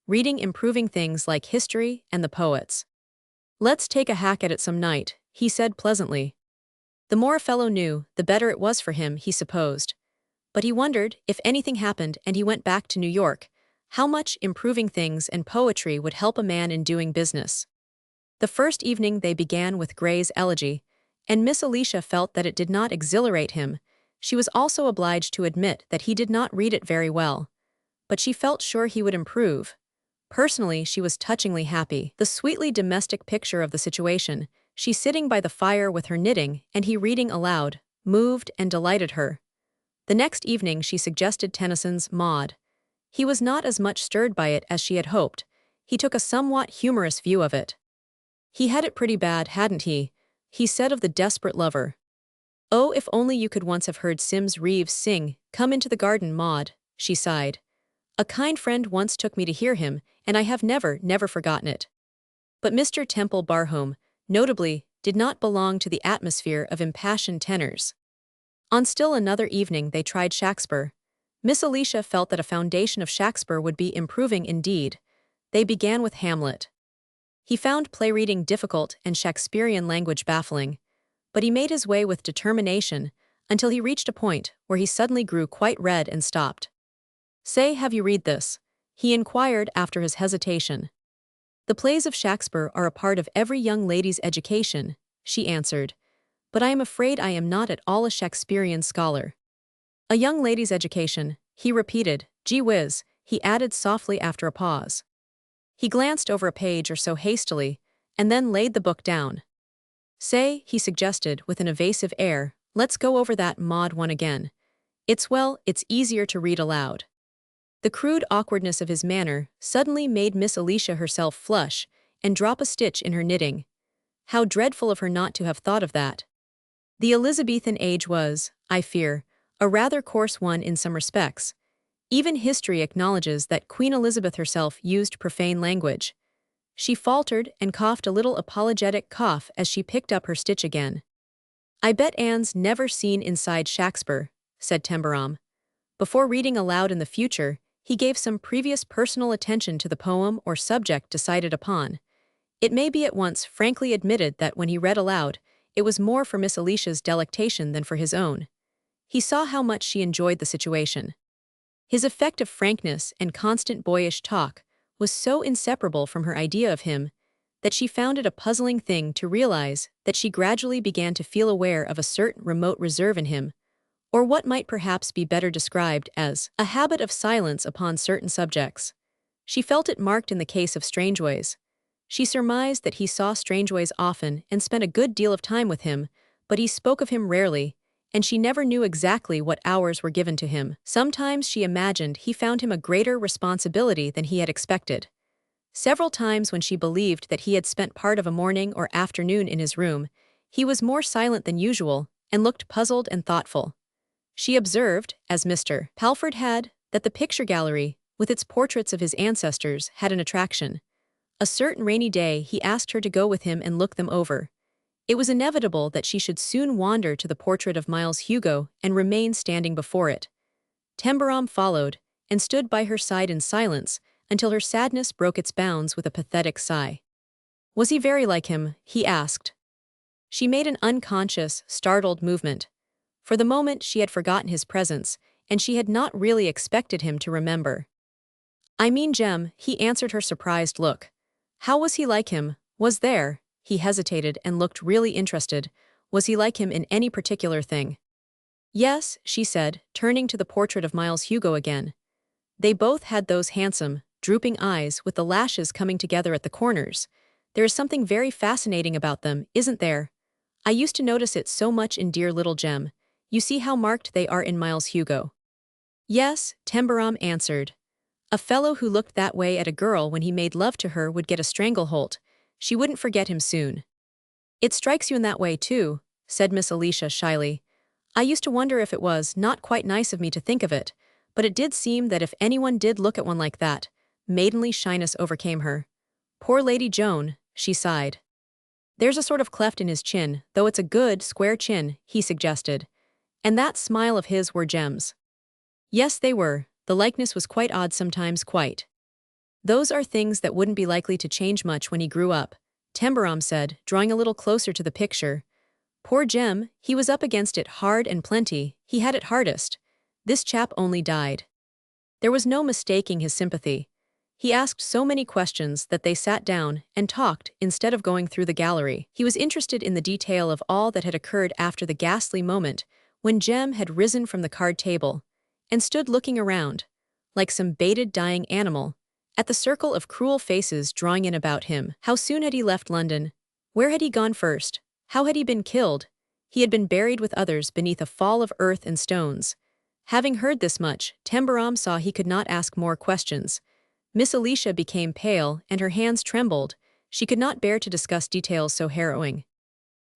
reading improving things like history and the poets. "Let's take a hack at it some night," he said pleasantly. The more a fellow knew, the better it was for him, he supposed. But he wondered, if anything happened and he went back to New York, how much improving things and poetry would help a man in doing business. The first evening they began with Gray's Elegy, and Miss Alicia felt that it did not exhilarate him. She was also obliged to admit that he did not read it very well. But she felt sure he would improve. Personally, she was touchingly happy. The sweetly domestic picture of the situation, she sitting by the fire with her knitting and he reading aloud, moved and delighted her. The next evening she suggested Tennyson's Maud. He was not as much stirred by it as she had hoped. He took a somewhat humorous view of it. "He had it pretty bad, hadn't he?" he said of the desperate lover. "Oh, if only you could once have heard Sims Reeves sing, 'Come into the garden, Maud,'" she sighed. "A kind friend once took me to hear him, and I have never forgotten it." But Mr. Temple Barhome, notably, did not belong to the atmosphere of impassioned tenors. On still another evening they tried Shakespeare. Miss Alicia felt that a foundation of Shakespeare would be improving indeed. They began with Hamlet. He found play-reading difficult and Shakespearean language baffling, but he made his way with determination until he reached a point where he suddenly grew quite red and stopped. "Say, have you read this?" he inquired after his hesitation. "The plays of Shakespeare are a part of every young lady's education," she answered, "but I am afraid I am not at all a Shakespearean scholar." "A young lady's education," he repeated. "Gee whiz," he added softly after a pause. He glanced over a page or so hastily, and then laid the book down. "Say," he suggested with an evasive air, "let's go over that Maud one again. It's easier to read aloud." The crude awkwardness of his manner suddenly made Miss Alicia herself flush and drop a stitch in her knitting. How dreadful of her not to have thought of that. The Elizabethan age was, I fear, a rather coarse one in some respects. Even history acknowledges that Queen Elizabeth herself used profane language. She faltered and coughed a little apologetic cough as she picked up her stitch again. "I bet Anne's never seen inside Shakespeare," said Tembarom. Before reading aloud in the future, he gave some previous personal attention to the poem or subject decided upon. It may be at once frankly admitted that when he read aloud, it was more for Miss Alicia's delectation than for his own. He saw how much she enjoyed the situation. His effective frankness and constant boyish talk was so inseparable from her idea of him that she found it a puzzling thing to realize that she gradually began to feel aware of a certain remote reserve in him, or what might perhaps be better described as a habit of silence upon certain subjects. She felt it marked in the case of Strangeways. She surmised that he saw Strangeways often and spent a good deal of time with him, but he spoke of him rarely, and she never knew exactly what hours were given to him. Sometimes she imagined he found him a greater responsibility than he had expected. Several times when she believed that he had spent part of a morning or afternoon in his room, he was more silent than usual and looked puzzled and thoughtful. She observed, as Mr. Palford had, that the picture gallery, with its portraits of his ancestors, had an attraction. A certain rainy day he asked her to go with him and look them over. It was inevitable that she should soon wander to the portrait of Miles Hugo and remain standing before it. Tembarom followed, and stood by her side in silence until her sadness broke its bounds with a pathetic sigh. "Was he very like him?" he asked. She made an unconscious, startled movement. For the moment she had forgotten his presence, and she had not really expected him to remember. "I mean Jem," he answered her surprised look. "How was he like him? Was there—" He hesitated and looked really interested. "Was he like him in any particular thing?" "Yes," she said, turning to the portrait of Miles Hugo again. "They both had those handsome, drooping eyes with the lashes coming together at the corners. There is something very fascinating about them, isn't there? I used to notice it so much in dear little Jem. You see how marked they are in Miles Hugo." "Yes," Tembarom answered. "A fellow who looked that way at a girl when he made love to her would get a stranglehold. She wouldn't forget him soon." "It strikes you in that way too," said Miss Alicia shyly. "I used to wonder if it was not quite nice of me to think of it, but it did seem that if anyone did look at one like that, maidenly shyness overcame her. Poor Lady Joan," she sighed. "There's a sort of cleft in his chin, though it's a good, square chin," he suggested. "And that smile of his were Jem's." "Yes, they were. The likeness was quite odd sometimes, quite. Those are things that wouldn't be likely to change much when he grew up," Tembarom said, drawing a little closer to the picture. Poor Jem, he was up against it hard and plenty, he had it hardest. This chap only died. There was no mistaking his sympathy. He asked so many questions that they sat down and talked instead of going through the gallery. He was interested in the detail of all that had occurred after the ghastly moment when Jem had risen from the card table and stood looking around, like some baited dying animal, at the circle of cruel faces drawing in about him. How soon had he left London? Where had he gone first? How had he been killed? He had been buried with others beneath a fall of earth and stones. Having heard this much, Tembarom saw he could not ask more questions. Miss Alicia became pale and her hands trembled. She could not bear to discuss details so harrowing.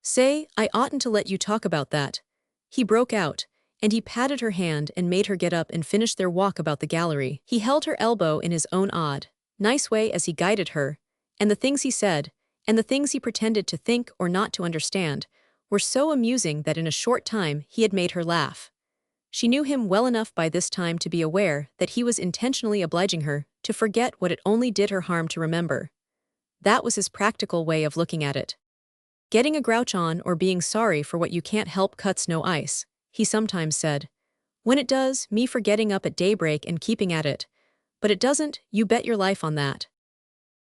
"Say, I oughtn't to let you talk about that," he broke out, and he patted her hand and made her get up and finish their walk about the gallery. He held her elbow in his own odd, nice way as he guided her, and the things he said, and the things he pretended to think or not to understand, were so amusing that in a short time he had made her laugh. She knew him well enough by this time to be aware that he was intentionally obliging her to forget what it only did her harm to remember. That was his practical way of looking at it. Getting a grouch on or being sorry for what you can't help cuts no ice, he sometimes said. When it does, me for getting up at daybreak and keeping at it. But it doesn't, you bet your life on that.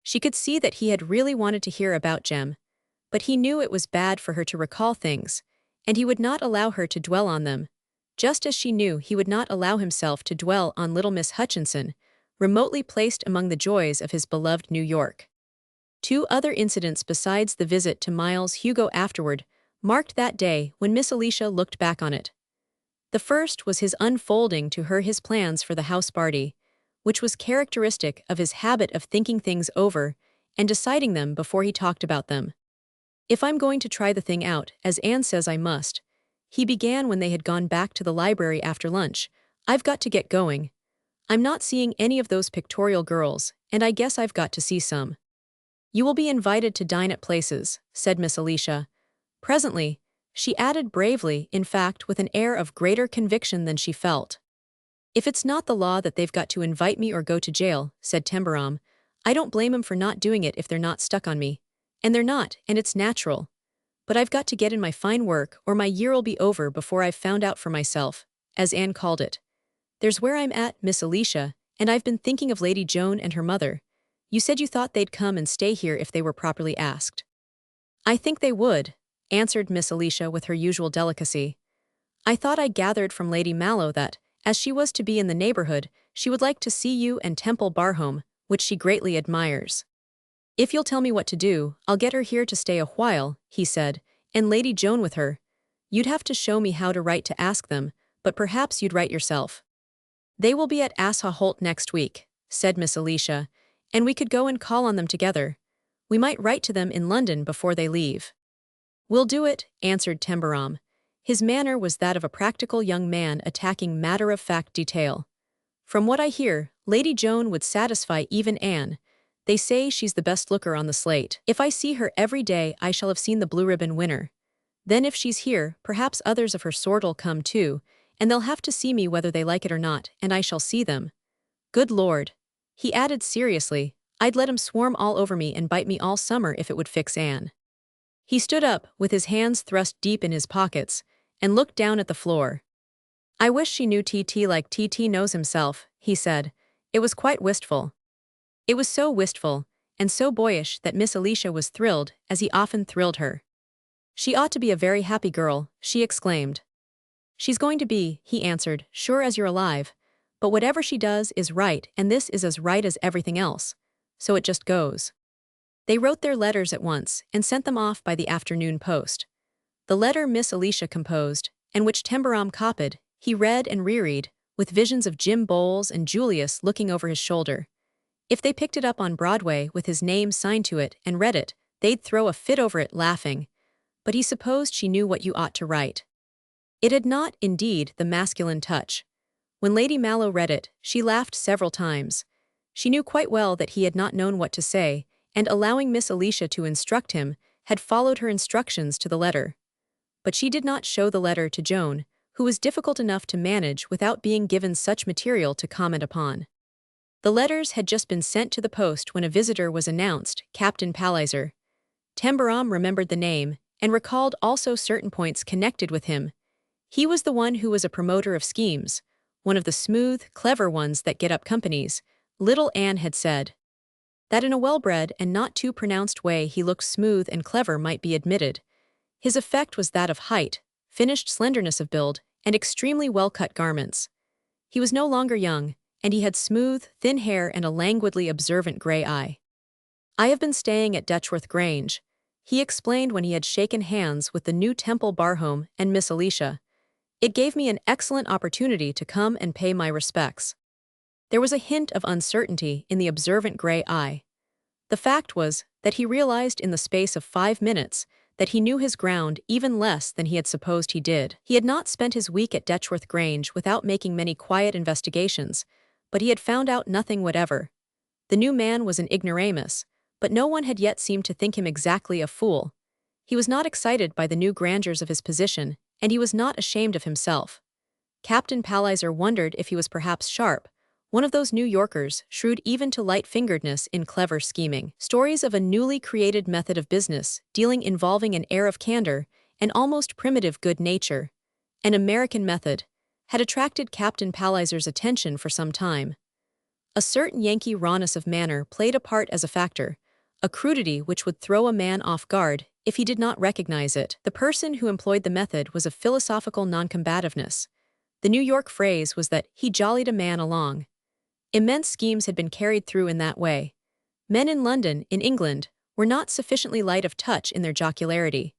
She could see that he had really wanted to hear about Jem, but he knew it was bad for her to recall things, and he would not allow her to dwell on them, just as she knew he would not allow himself to dwell on little Miss Hodgson, remotely placed among the joys of his beloved New York. Two other incidents besides the visit to Miles Hugo afterward marked that day when Miss Alicia looked back on it. The first was his unfolding to her his plans for the house party, which was characteristic of his habit of thinking things over and deciding them before he talked about them. "If I'm going to try the thing out, as Anne says I must," he began when they had gone back to the library after lunch, "I've got to get going. I'm not seeing any of those pictorial girls, and I guess I've got to see some." "You will be invited to dine at places," said Miss Alicia. Presently, she added bravely, in fact with an air of greater conviction than she felt. "If it's not the law that they've got to invite me or go to jail," said Tembarom, "I don't blame 'em for not doing it if they're not stuck on me. And they're not, and it's natural. But I've got to get in my fine work or my year'll be over before I've found out for myself, as Anne called it. There's where I'm at, Miss Alicia, and I've been thinking of Lady Joan and her mother. You said you thought they'd come and stay here if they were properly asked." "I think they would," answered Miss Alicia with her usual delicacy. "I thought I gathered from Lady Mallow that, as she was to be in the neighborhood, she would like to see you and Temple Barhome, which she greatly admires." "If you'll tell me what to do, I'll get her here to stay a while," he said, "and Lady Joan with her. You'd have to show me how to write to ask them, but perhaps you'd write yourself." "They will be at Assaw Holt next week," said Miss Alicia, "and we could go and call on them together. We might write to them in London before they leave." "We'll do it," answered Tembarom. His manner was that of a practical young man attacking matter-of-fact detail. "From what I hear, Lady Joan would satisfy even Anne. They say she's the best looker on the slate. If I see her every day I shall have seen the blue ribbon winner. Then if she's here, perhaps others of her sort'll come too, and they'll have to see me whether they like it or not, and I shall see them. Good Lord," he added seriously, "I'd let 'em swarm all over me and bite me all summer if it would fix Anne." He stood up, with his hands thrust deep in his pockets, and looked down at the floor. "I wish she knew TT like TT knows himself," he said. It was quite wistful. It was so wistful, and so boyish that Miss Alicia was thrilled, as he often thrilled her. "She ought to be a very happy girl," she exclaimed. "She's going to be," he answered, "sure as you're alive. But whatever she does is right, and this is as right as everything else. So it just goes." They wrote their letters at once, and sent them off by the afternoon post. The letter Miss Alicia composed, and which Tembarom copied, he read and reread, with visions of Jim Bowles and Julius looking over his shoulder. If they picked it up on Broadway with his name signed to it and read it, they'd throw a fit over it laughing. But he supposed she knew what you ought to write. It had not, indeed, the masculine touch. When Lady Mallow read it, she laughed several times. She knew quite well that he had not known what to say, and allowing Miss Alicia to instruct him, had followed her instructions to the letter. But she did not show the letter to Joan, who was difficult enough to manage without being given such material to comment upon. The letters had just been sent to the post when a visitor was announced, Captain Palliser. Tembarom remembered the name and recalled also certain points connected with him. He was the one who was a promoter of schemes, one of the smooth, clever ones that get up companies, little Anne had said. That in a well-bred and not too pronounced way he looked smooth and clever might be admitted. His effect was that of height, finished slenderness of build, and extremely well-cut garments. He was no longer young, and he had smooth, thin hair and a languidly observant grey eye. "I have been staying at Detchworth Grange," he explained when he had shaken hands with the new Temple Barhome and Miss Alicia. "It gave me an excellent opportunity to come and pay my respects." There was a hint of uncertainty in the observant grey eye. The fact was that he realized in the space of 5 minutes that he knew his ground even less than he had supposed he did. He had not spent his week at Detchworth Grange without making many quiet investigations, but he had found out nothing whatever. The new man was an ignoramus, but no one had yet seemed to think him exactly a fool. He was not excited by the new grandeurs of his position, and he was not ashamed of himself. Captain Palliser wondered if he was perhaps sharp, one of those New Yorkers, shrewd even to light-fingeredness in clever scheming. Stories of a newly created method of business, dealing involving an air of candor and almost primitive good nature, an American method, had attracted Captain Palliser's attention for some time. A certain Yankee rawness of manner played a part as a factor, a crudity which would throw a man off guard if he did not recognize it. The person who employed the method was of philosophical non-combativeness. The New York phrase was that he jollied a man along. Immense schemes had been carried through in that way. Men in London, in England, were not sufficiently light of touch in their jocularity.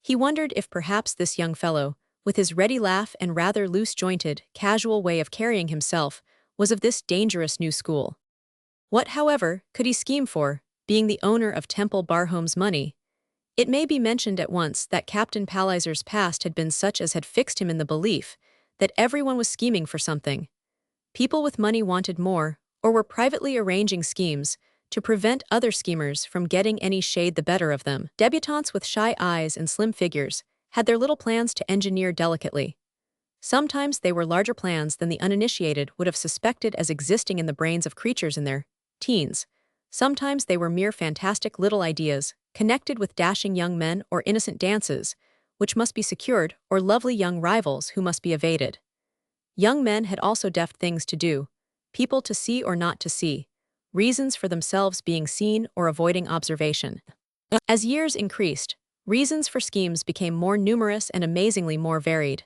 He wondered if perhaps this young fellow, with his ready laugh and rather loose-jointed, casual way of carrying himself, was of this dangerous new school. What, however, could he scheme for, being the owner of Temple Barhome's money? It may be mentioned at once that Captain Palliser's past had been such as had fixed him in the belief that everyone was scheming for something. People with money wanted more, or were privately arranging schemes to prevent other schemers from getting any shade the better of them. Debutantes with shy eyes and slim figures had their little plans to engineer delicately. Sometimes they were larger plans than the uninitiated would have suspected as existing in the brains of creatures in their teens. Sometimes they were mere fantastic little ideas, connected with dashing young men or innocent dances, which must be secured, or lovely young rivals who must be evaded. Young men had also deft things to do, people to see or not to see, reasons for themselves being seen or avoiding observation. As years increased, reasons for schemes became more numerous and amazingly more varied.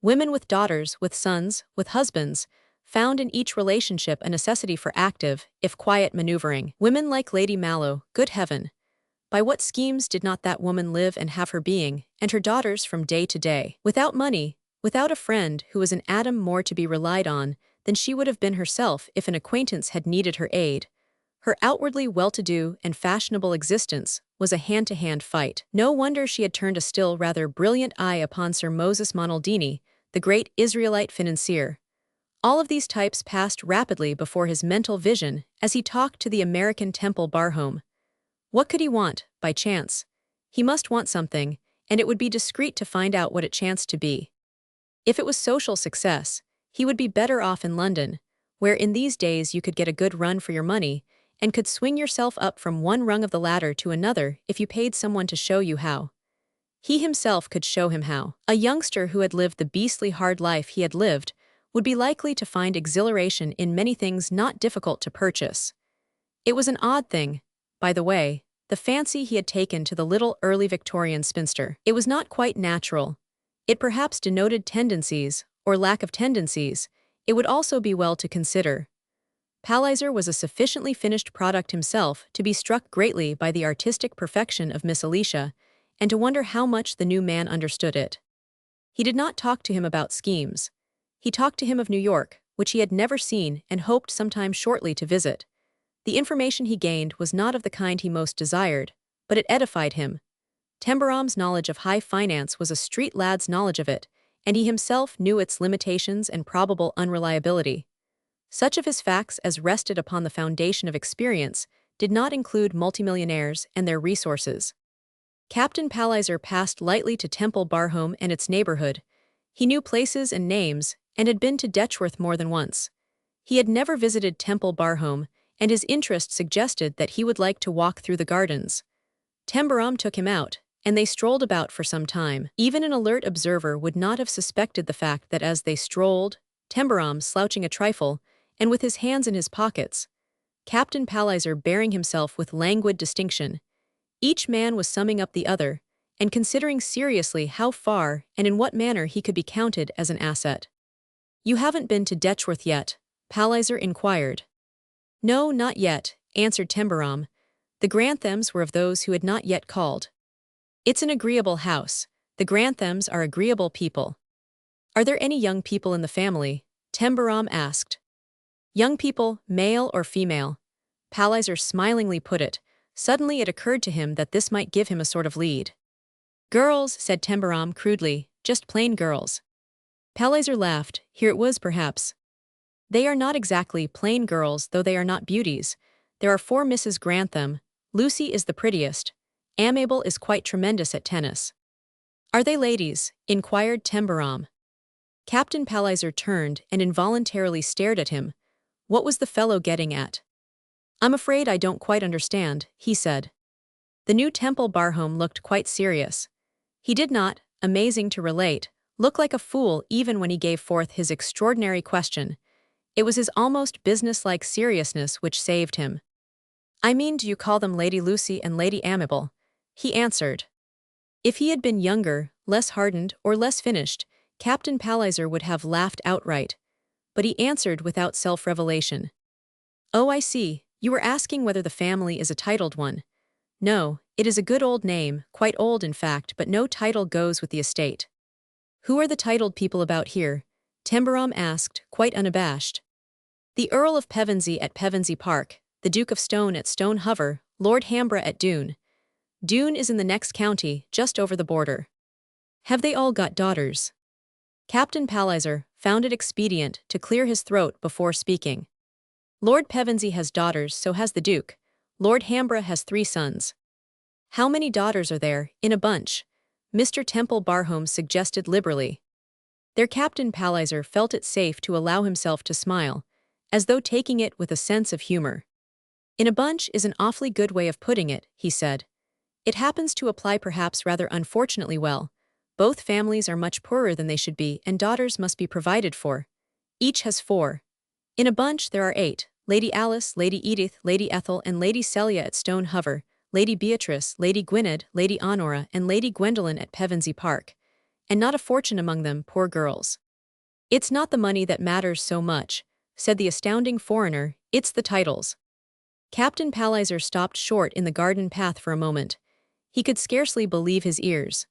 Women with daughters, with sons, with husbands, found in each relationship a necessity for active, if quiet maneuvering. Women like Lady Mallow, good heaven! By what schemes did not that woman live and have her being, and her daughters from day to day? Without money, without a friend who was an atom more to be relied on than she would have been herself if an acquaintance had needed her aid, her outwardly well-to-do and fashionable existence was a hand-to-hand fight. No wonder she had turned a still rather brilliant eye upon Sir Moses Monaldini, the great Israelite financier. All of these types passed rapidly before his mental vision as he talked to the American Temple Barhome. What could he want, by chance? He must want something, and it would be discreet to find out what it chanced to be. If it was social success, he would be better off in London, where in these days you could get a good run for your money and could swing yourself up from one rung of the ladder to another if you paid someone to show you how. He himself could show him how. A youngster who had lived the beastly hard life he had lived would be likely to find exhilaration in many things not difficult to purchase. It was an odd thing, by the way, the fancy he had taken to the little early Victorian spinster. It was not quite natural. It perhaps denoted tendencies, or lack of tendencies. It would also be well to consider. Palliser was a sufficiently finished product himself to be struck greatly by the artistic perfection of Miss Alicia, and to wonder how much the new man understood it. He did not talk to him about schemes. He talked to him of New York, which he had never seen and hoped sometime shortly to visit. The information he gained was not of the kind he most desired, but it edified him. Tembarom's knowledge of high finance was a street lad's knowledge of it, and he himself knew its limitations and probable unreliability. Such of his facts as rested upon the foundation of experience did not include multimillionaires and their resources. Captain Palliser passed lightly to Temple Barhome and its neighborhood. He knew places and names, and had been to Detchworth more than once. He had never visited Temple Barhome, and his interest suggested that he would like to walk through the gardens. Tembarom took him out, and they strolled about for some time. Even an alert observer would not have suspected the fact that as they strolled, Tembarom slouching a trifle, and with his hands in his pockets, Captain Palliser bearing himself with languid distinction, each man was summing up the other, and considering seriously how far and in what manner he could be counted as an asset. "You haven't been to Detchworth yet?" Palliser inquired. "No, not yet," answered Tembarom. The Granthams were of those who had not yet called. "It's an agreeable house. The Granthams are agreeable people." "Are there any young people in the family?" Tembarom asked. "Young people, male or female?" Palliser smilingly put it. Suddenly it occurred to him that this might give him a sort of lead. "Girls," said Tembarom crudely, "just plain girls." Palliser laughed. Here it was, perhaps. "They are not exactly plain girls, though they are not beauties. There are 4 Mrs. Grantham. Lucy is the prettiest. Amabel is quite tremendous at tennis." "Are they ladies?" inquired Tembarom. Captain Palliser turned and involuntarily stared at him. What was the fellow getting at? "I'm afraid I don't quite understand," he said. The new Temple Barhome looked quite serious. He did not, amazing to relate, look like a fool even when he gave forth his extraordinary question. It was his almost business-like seriousness which saved him. "I mean, do you call them Lady Lucy and Lady Amabel?" he answered. If he had been younger, less hardened, or less finished, Captain Palliser would have laughed outright. But he answered without self-revelation. "Oh, I see, you were asking whether the family is a titled one. No, it is a good old name, quite old in fact, but no title goes with the estate." "Who are the titled people about here?" Tembarom asked, quite unabashed. "The Earl of Pevensey at Pevensey Park, the Duke of Stone at Stone Hover, Lord Hamborough at Doune. Doune is in the next county, just over the border." "Have they all got daughters?" Captain Palliser found it expedient to clear his throat before speaking. "Lord Pevensey has daughters, so has the Duke. Lord Hamborough has 3 sons." "How many daughters are there, in a bunch?" Mr. Temple Barhome suggested liberally. Their Captain Palliser felt it safe to allow himself to smile, as though taking it with a sense of humor. "In a bunch is an awfully good way of putting it," he said. "It happens to apply perhaps rather unfortunately well. Both families are much poorer than they should be, and daughters must be provided for. Each has 4. In a bunch there are 8, Lady Alice, Lady Edith, Lady Ethel, and Lady Celia at Stone Hover, Lady Beatrice, Lady Gwynedd, Lady Honora, and Lady Gwendolen at Pevensey Park. And not a fortune among them, poor girls." "It's not the money that matters so much," said the astounding foreigner, "it's the titles." Captain Palliser stopped short in the garden path for a moment. He could scarcely believe his ears.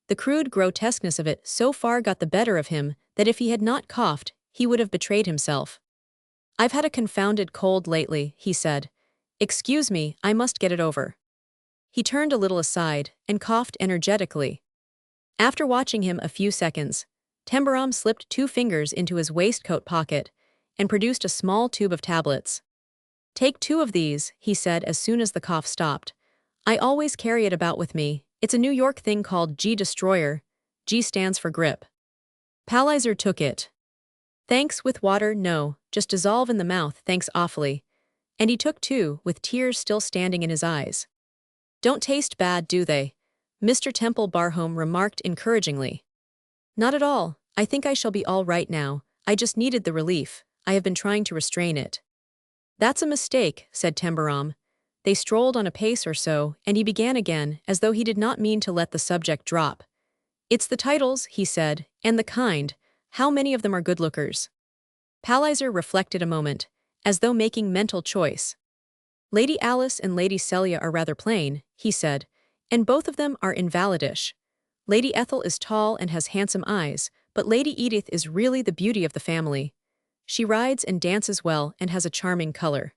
The crude grotesqueness of it so far got the better of him that if he had not coughed, he would have betrayed himself. "I've had a confounded cold lately," he said. "Excuse me, I must get it over." He turned a little aside and coughed energetically. After watching him a few seconds, Tembarom slipped 2 fingers into his waistcoat pocket and produced a small tube of tablets. "Take 2 of these," he said as soon as the cough stopped. "I always carry it about with me. It's a New York thing called G Destroyer. G stands for grip." Palliser took it. "Thanks, with water, no, just dissolve in the mouth, thanks awfully." And he took 2, with tears still standing in his eyes. "Don't taste bad, do they?" Mr. Temple Barhome remarked encouragingly. "Not at all. I think I shall be all right now. I just needed the relief. I have been trying to restrain it." "That's a mistake," said Tembarom. They strolled on a pace or so, and he began again, as though he did not mean to let the subject drop. "It's the titles," he said, "and the kind. How many of them are good lookers?" Palliser reflected a moment, as though making mental choice. "Lady Alice and Lady Celia are rather plain," he said, "and both of them are invalidish. Lady Ethel is tall and has handsome eyes, but Lady Edith is really the beauty of the family. She rides and dances well and has a charming color."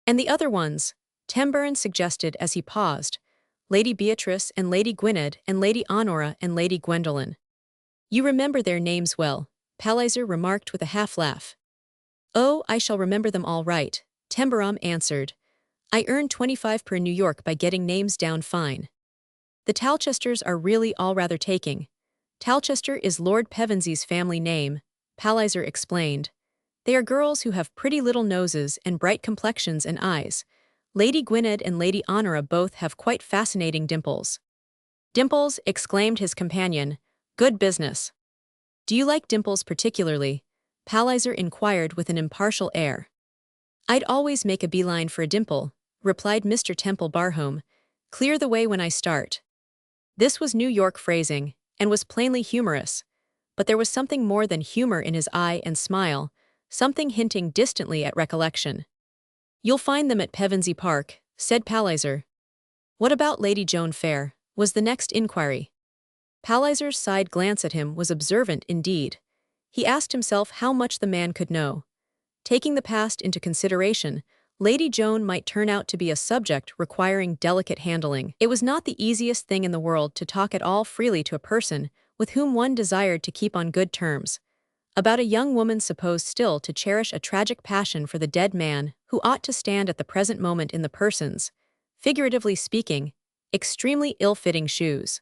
"And the other ones?" Tembarom suggested as he paused. "Lady Beatrice and Lady Gwynedd and Lady Honora and Lady Gwendolen." "You remember their names well," Palliser remarked with a half-laugh. "Oh, I shall remember them all right," Tembarom answered. "I earn 25 per New York by getting names down fine." "The Talchesters are really all rather taking." "Talchester is Lord Pevensey's family name," Palliser explained. "They are girls who have pretty little noses and bright complexions and eyes. Lady Gwynedd and Lady Honora both have quite fascinating dimples. Dimples, exclaimed his companion. Good business. Do you like dimples particularly? Palliser inquired with an impartial air. I'd always make a beeline for a dimple, replied Mr. Temple Barhome. Clear the way when I start. This was New York phrasing, and was plainly humorous. But there was something more than humor in his eye and smile, something hinting distantly at recollection. You'll find them at Pevensey Park, said Palliser. What about Lady Joan Fair? Was the next inquiry. Palliser's side glance at him was observant indeed. He asked himself how much the man could know. Taking the past into consideration, Lady Joan might turn out to be a subject requiring delicate handling. It was not the easiest thing in the world to talk at all freely to a person with whom one desired to keep on good terms, about a young woman supposed still to cherish a tragic passion for the dead man who ought to stand at the present moment in the person's, figuratively speaking, extremely ill-fitting shoes.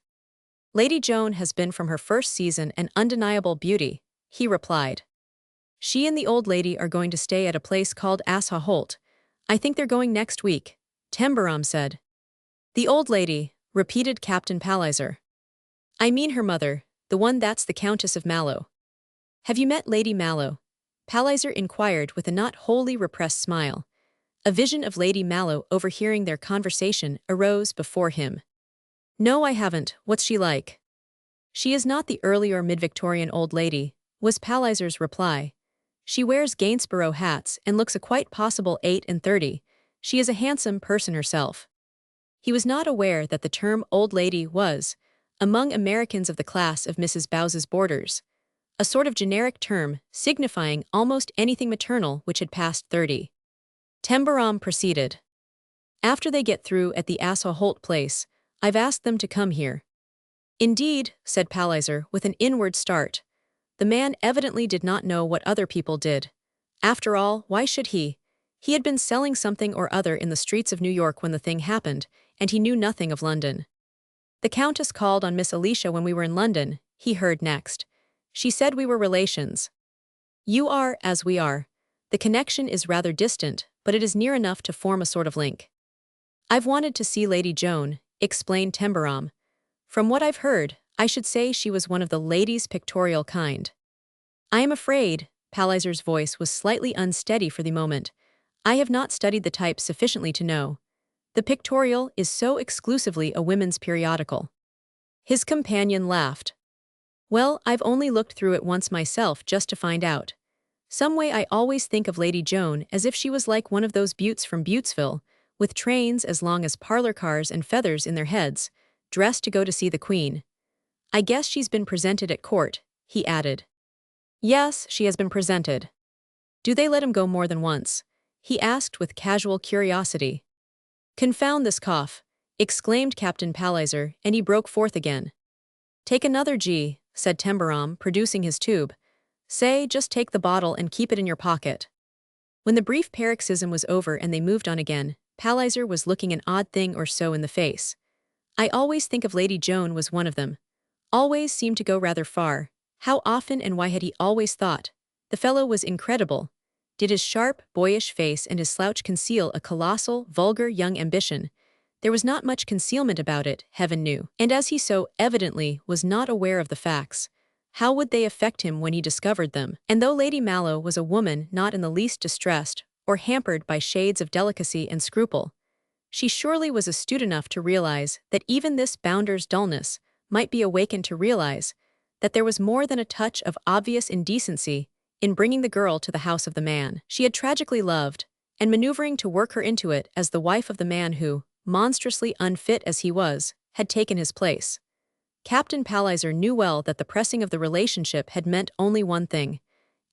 Lady Joan has been from her first season an undeniable beauty, he replied. She and the old lady are going to stay at a place called Ashaw Holt. I think they're going next week, Tembarom said. The old lady, repeated Captain Palliser. I mean her mother, the one that's the Countess of Mallow. Have you met Lady Mallow? Palliser inquired with a not wholly repressed smile. A vision of Lady Mallow overhearing their conversation arose before him. No, I haven't. What's she like? She is not the early or mid-Victorian old lady, was Palliser's reply. She wears Gainsborough hats and looks a quite possible 38. She is a handsome person herself. He was not aware that the term old lady was, among Americans of the class of Mrs. Bowes's boarders, a sort of generic term signifying almost anything maternal which had passed 30. Tembarom proceeded. After they get through at the Ashaw Holt place, I've asked them to come here. Indeed, said Palliser with an inward start. The man evidently did not know what other people did. After all, why should he? He had been selling something or other in the streets of New York when the thing happened, and he knew nothing of London. The Countess called on Miss Alicia when we were in London, he heard next. She said we were relations. You are, as we are. The connection is rather distant, but it is near enough to form a sort of link. I've wanted to see Lady Joan, explained Tembarom. From what I've heard, I should say she was one of the ladies' pictorial kind. I am afraid, Palliser's voice was slightly unsteady for the moment. I have not studied the type sufficiently to know. The Pictorial is so exclusively a women's periodical. His companion laughed. Well, I've only looked through it once myself just to find out. Some way I always think of Lady Joan as if she was like one of those beauts from Butesville, with trains as long as parlor cars and feathers in their heads, dressed to go to see the Queen. I guess she's been presented at court, he added. Yes, she has been presented. Do they let him go more than once? He asked with casual curiosity. Confound this cough, exclaimed Captain Palliser, and he broke forth again. Take another G, said Tembarom, producing his tube. Say, just take the bottle and keep it in your pocket. When the brief paroxysm was over and they moved on again, Palliser was looking an odd thing or so in the face. I always think of Lady Joan was one of them. Always seemed to go rather far. How often and why had he always thought? The fellow was incredible. Did his sharp, boyish face and his slouch conceal a colossal, vulgar young ambition? There was not much concealment about it, heaven knew. And as he so evidently was not aware of the facts, how would they affect him when he discovered them? And though Lady Mallow was a woman not in the least distressed or hampered by shades of delicacy and scruple, she surely was astute enough to realize that even this bounder's dullness might be awakened to realize that there was more than a touch of obvious indecency in bringing the girl to the house of the man she had tragically loved, and maneuvering to work her into it as the wife of the man who, monstrously unfit as he was, had taken his place. Captain Palliser knew well that the pressing of the relationship had meant only one thing,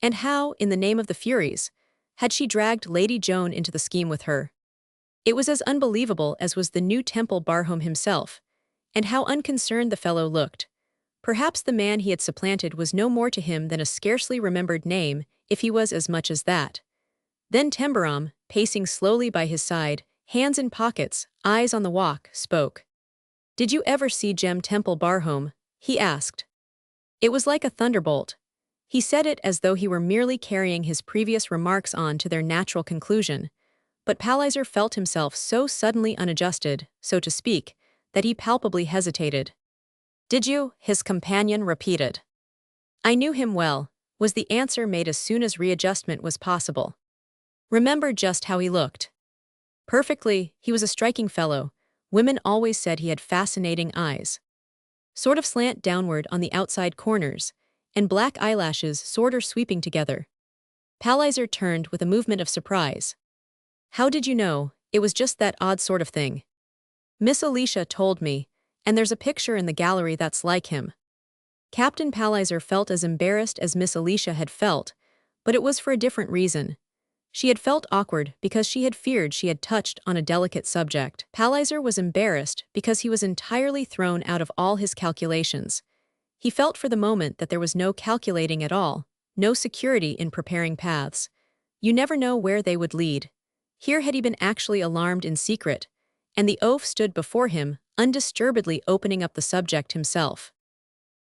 and how, in the name of the Furies, had she dragged Lady Joan into the scheme with her. It was as unbelievable as was the new Temple Barhome himself, and how unconcerned the fellow looked. Perhaps the man he had supplanted was no more to him than a scarcely remembered name, if he was as much as that. Then Tembarom, pacing slowly by his side, hands in pockets, eyes on the walk, spoke. Did you ever see Jem Temple Barhome? He asked. It was like a thunderbolt. He said it as though he were merely carrying his previous remarks on to their natural conclusion, but Palliser felt himself so suddenly unadjusted, so to speak, that he palpably hesitated. "Did you?" his companion repeated. "I knew him well," was the answer made as soon as readjustment was possible. "Remember just how he looked?" "Perfectly, he was a striking fellow. Women always said he had fascinating eyes. Sort of slant downward on the outside corners, and black eyelashes sorta sweeping together." Palliser turned with a movement of surprise. "How did you know? It was just that odd sort of thing." "Miss Alicia told me, and there's a picture in the gallery that's like him." Captain Palliser felt as embarrassed as Miss Alicia had felt, but it was for a different reason. She had felt awkward because she had feared she had touched on a delicate subject. Palliser was embarrassed because he was entirely thrown out of all his calculations. He felt for the moment that there was no calculating at all, no security in preparing paths. You never know where they would lead. Here had he been actually alarmed in secret, and the oaf stood before him, undisturbedly opening up the subject himself.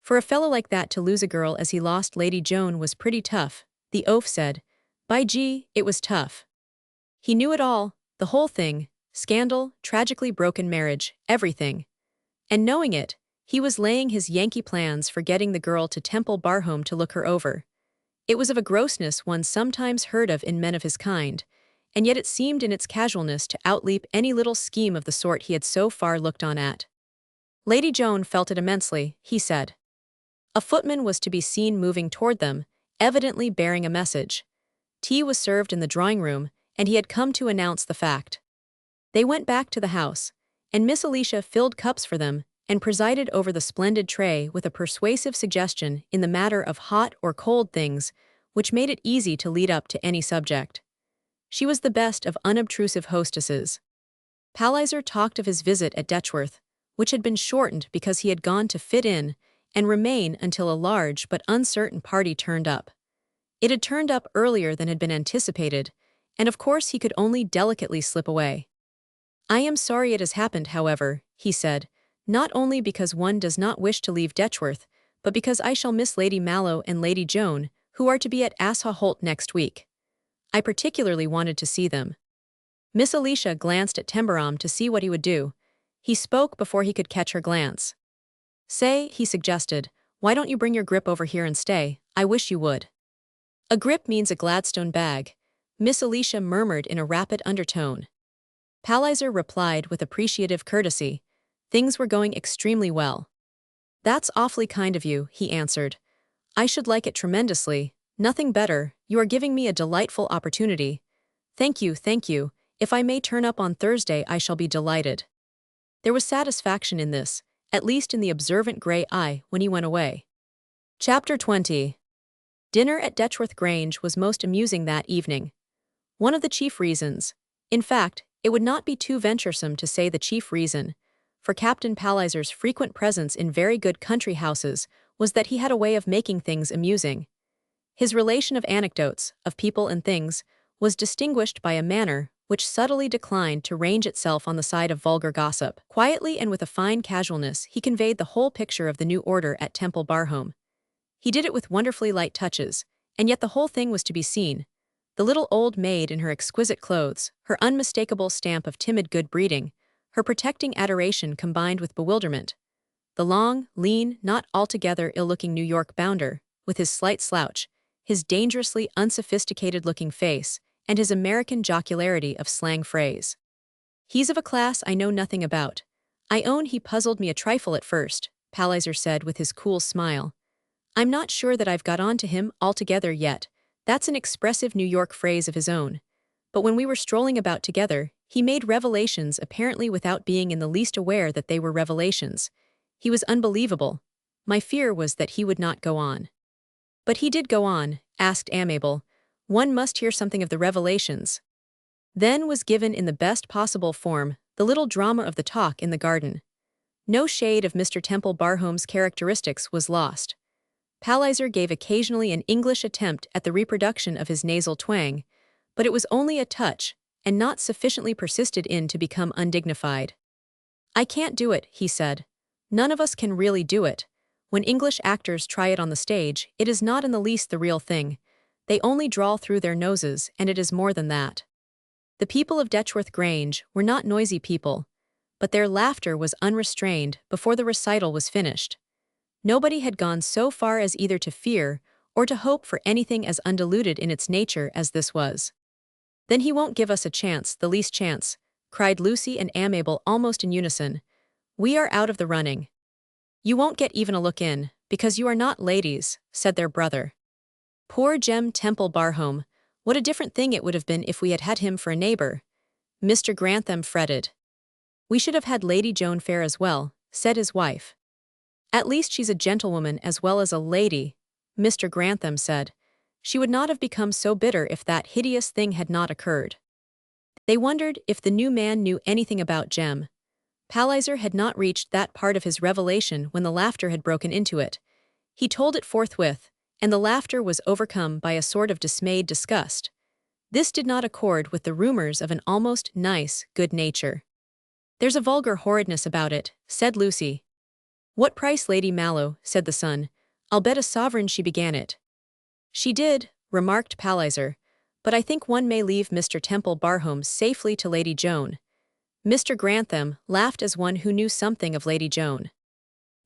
For a fellow like that to lose a girl as he lost Lady Joan was pretty tough, the oaf said. By gee, it was tough. He knew it all, the whole thing, scandal, tragically broken marriage, everything. And knowing it, he was laying his Yankee plans for getting the girl to Tembarom to look her over. It was of a grossness one sometimes heard of in men of his kind, and yet it seemed in its casualness to outleap any little scheme of the sort he had so far looked on at. Lady Joan felt it immensely, he said. A footman was to be seen moving toward them, evidently bearing a message. Tea was served in the drawing-room, and he had come to announce the fact. They went back to the house, and Miss Alicia filled cups for them and presided over the splendid tray with a persuasive suggestion in the matter of hot or cold things, which made it easy to lead up to any subject. She was the best of unobtrusive hostesses. Palliser talked of his visit at Detchworth, which had been shortened because he had gone to fit in and remain until a large but uncertain party turned up. It had turned up earlier than had been anticipated, and of course he could only delicately slip away. "I am sorry it has happened, however," he said, "not only because one does not wish to leave Detchworth, but because I shall miss Lady Mallow and Lady Joan, who are to be at Ashaw Holt next week. I particularly wanted to see them." Miss Alicia glanced at Tembarom to see what he would do. He spoke before he could catch her glance. "Say," he suggested, "why don't you bring your grip over here and stay? I wish you would." "A grip means a Gladstone bag," Miss Alicia murmured in a rapid undertone. Palliser replied with appreciative courtesy. Things were going extremely well. "That's awfully kind of you," he answered. "I should like it tremendously. Nothing better. You are giving me a delightful opportunity. Thank you, thank you. If I may turn up on Thursday, I shall be delighted." There was satisfaction in this, at least in the observant grey eye when he went away. Chapter 20. Dinner at Detchworth Grange was most amusing that evening. One of the chief reasons, in fact, it would not be too venturesome to say the chief reason, for Captain Palliser's frequent presence in very good country houses was that he had a way of making things amusing. His relation of anecdotes, of people and things, was distinguished by a manner which subtly declined to range itself on the side of vulgar gossip. Quietly and with a fine casualness he conveyed the whole picture of the new order at Tembarom. He did it with wonderfully light touches, and yet the whole thing was to be seen. The little old maid in her exquisite clothes, her unmistakable stamp of timid good breeding, her protecting adoration combined with bewilderment. The long, lean, not altogether ill-looking New York bounder, with his slight slouch, his dangerously unsophisticated-looking face, and his American jocularity of slang phrase. "He's of a class I know nothing about. I own he puzzled me a trifle at first," Palliser said with his cool smile. "I'm not sure that I've got on to him altogether yet. That's an expressive New York phrase of his own. But when we were strolling about together, he made revelations apparently without being in the least aware that they were revelations. He was unbelievable. My fear was that he would not go on." "But he did go on," asked Amable. "One must hear something of the revelations." Then was given in the best possible form the little drama of the talk in the garden. No shade of Mr. Tembaro's characteristics was lost. Palliser gave occasionally an English attempt at the reproduction of his nasal twang, but it was only a touch, and not sufficiently persisted in to become undignified. "I can't do it," he said. "None of us can really do it. When English actors try it on the stage, it is not in the least the real thing. They only drawl through their noses, and it is more than that." The people of Detchworth Grange were not noisy people, but their laughter was unrestrained before the recital was finished. Nobody had gone so far as either to fear or to hope for anything as undiluted in its nature as this was. "Then he won't give us a chance, the least chance," cried Lucy and Amabel almost in unison. "We are out of the running." "You won't get even a look in, because you are not ladies," said their brother. "Poor Jem Temple Barhome, what a different thing it would have been if we had had him for a neighbor," Mr. Grantham fretted. "We should have had Lady Joan Fair as well," said his wife. "At least she's a gentlewoman as well as a lady," Mr. Grantham said. "She would not have become so bitter if that hideous thing had not occurred." They wondered if the new man knew anything about Jem. Palliser had not reached that part of his revelation when the laughter had broken into it. He told it forthwith, and the laughter was overcome by a sort of dismayed disgust. This did not accord with the rumors of an almost nice good nature. "There's a vulgar horridness about it," said Lucy. "What price, Lady Mallow?" said the son. "I'll bet a sovereign she began it." "She did," remarked Palliser, "but I think one may leave Mr. Temple Barhome safely to Lady Joan." Mr. Grantham laughed as one who knew something of Lady Joan.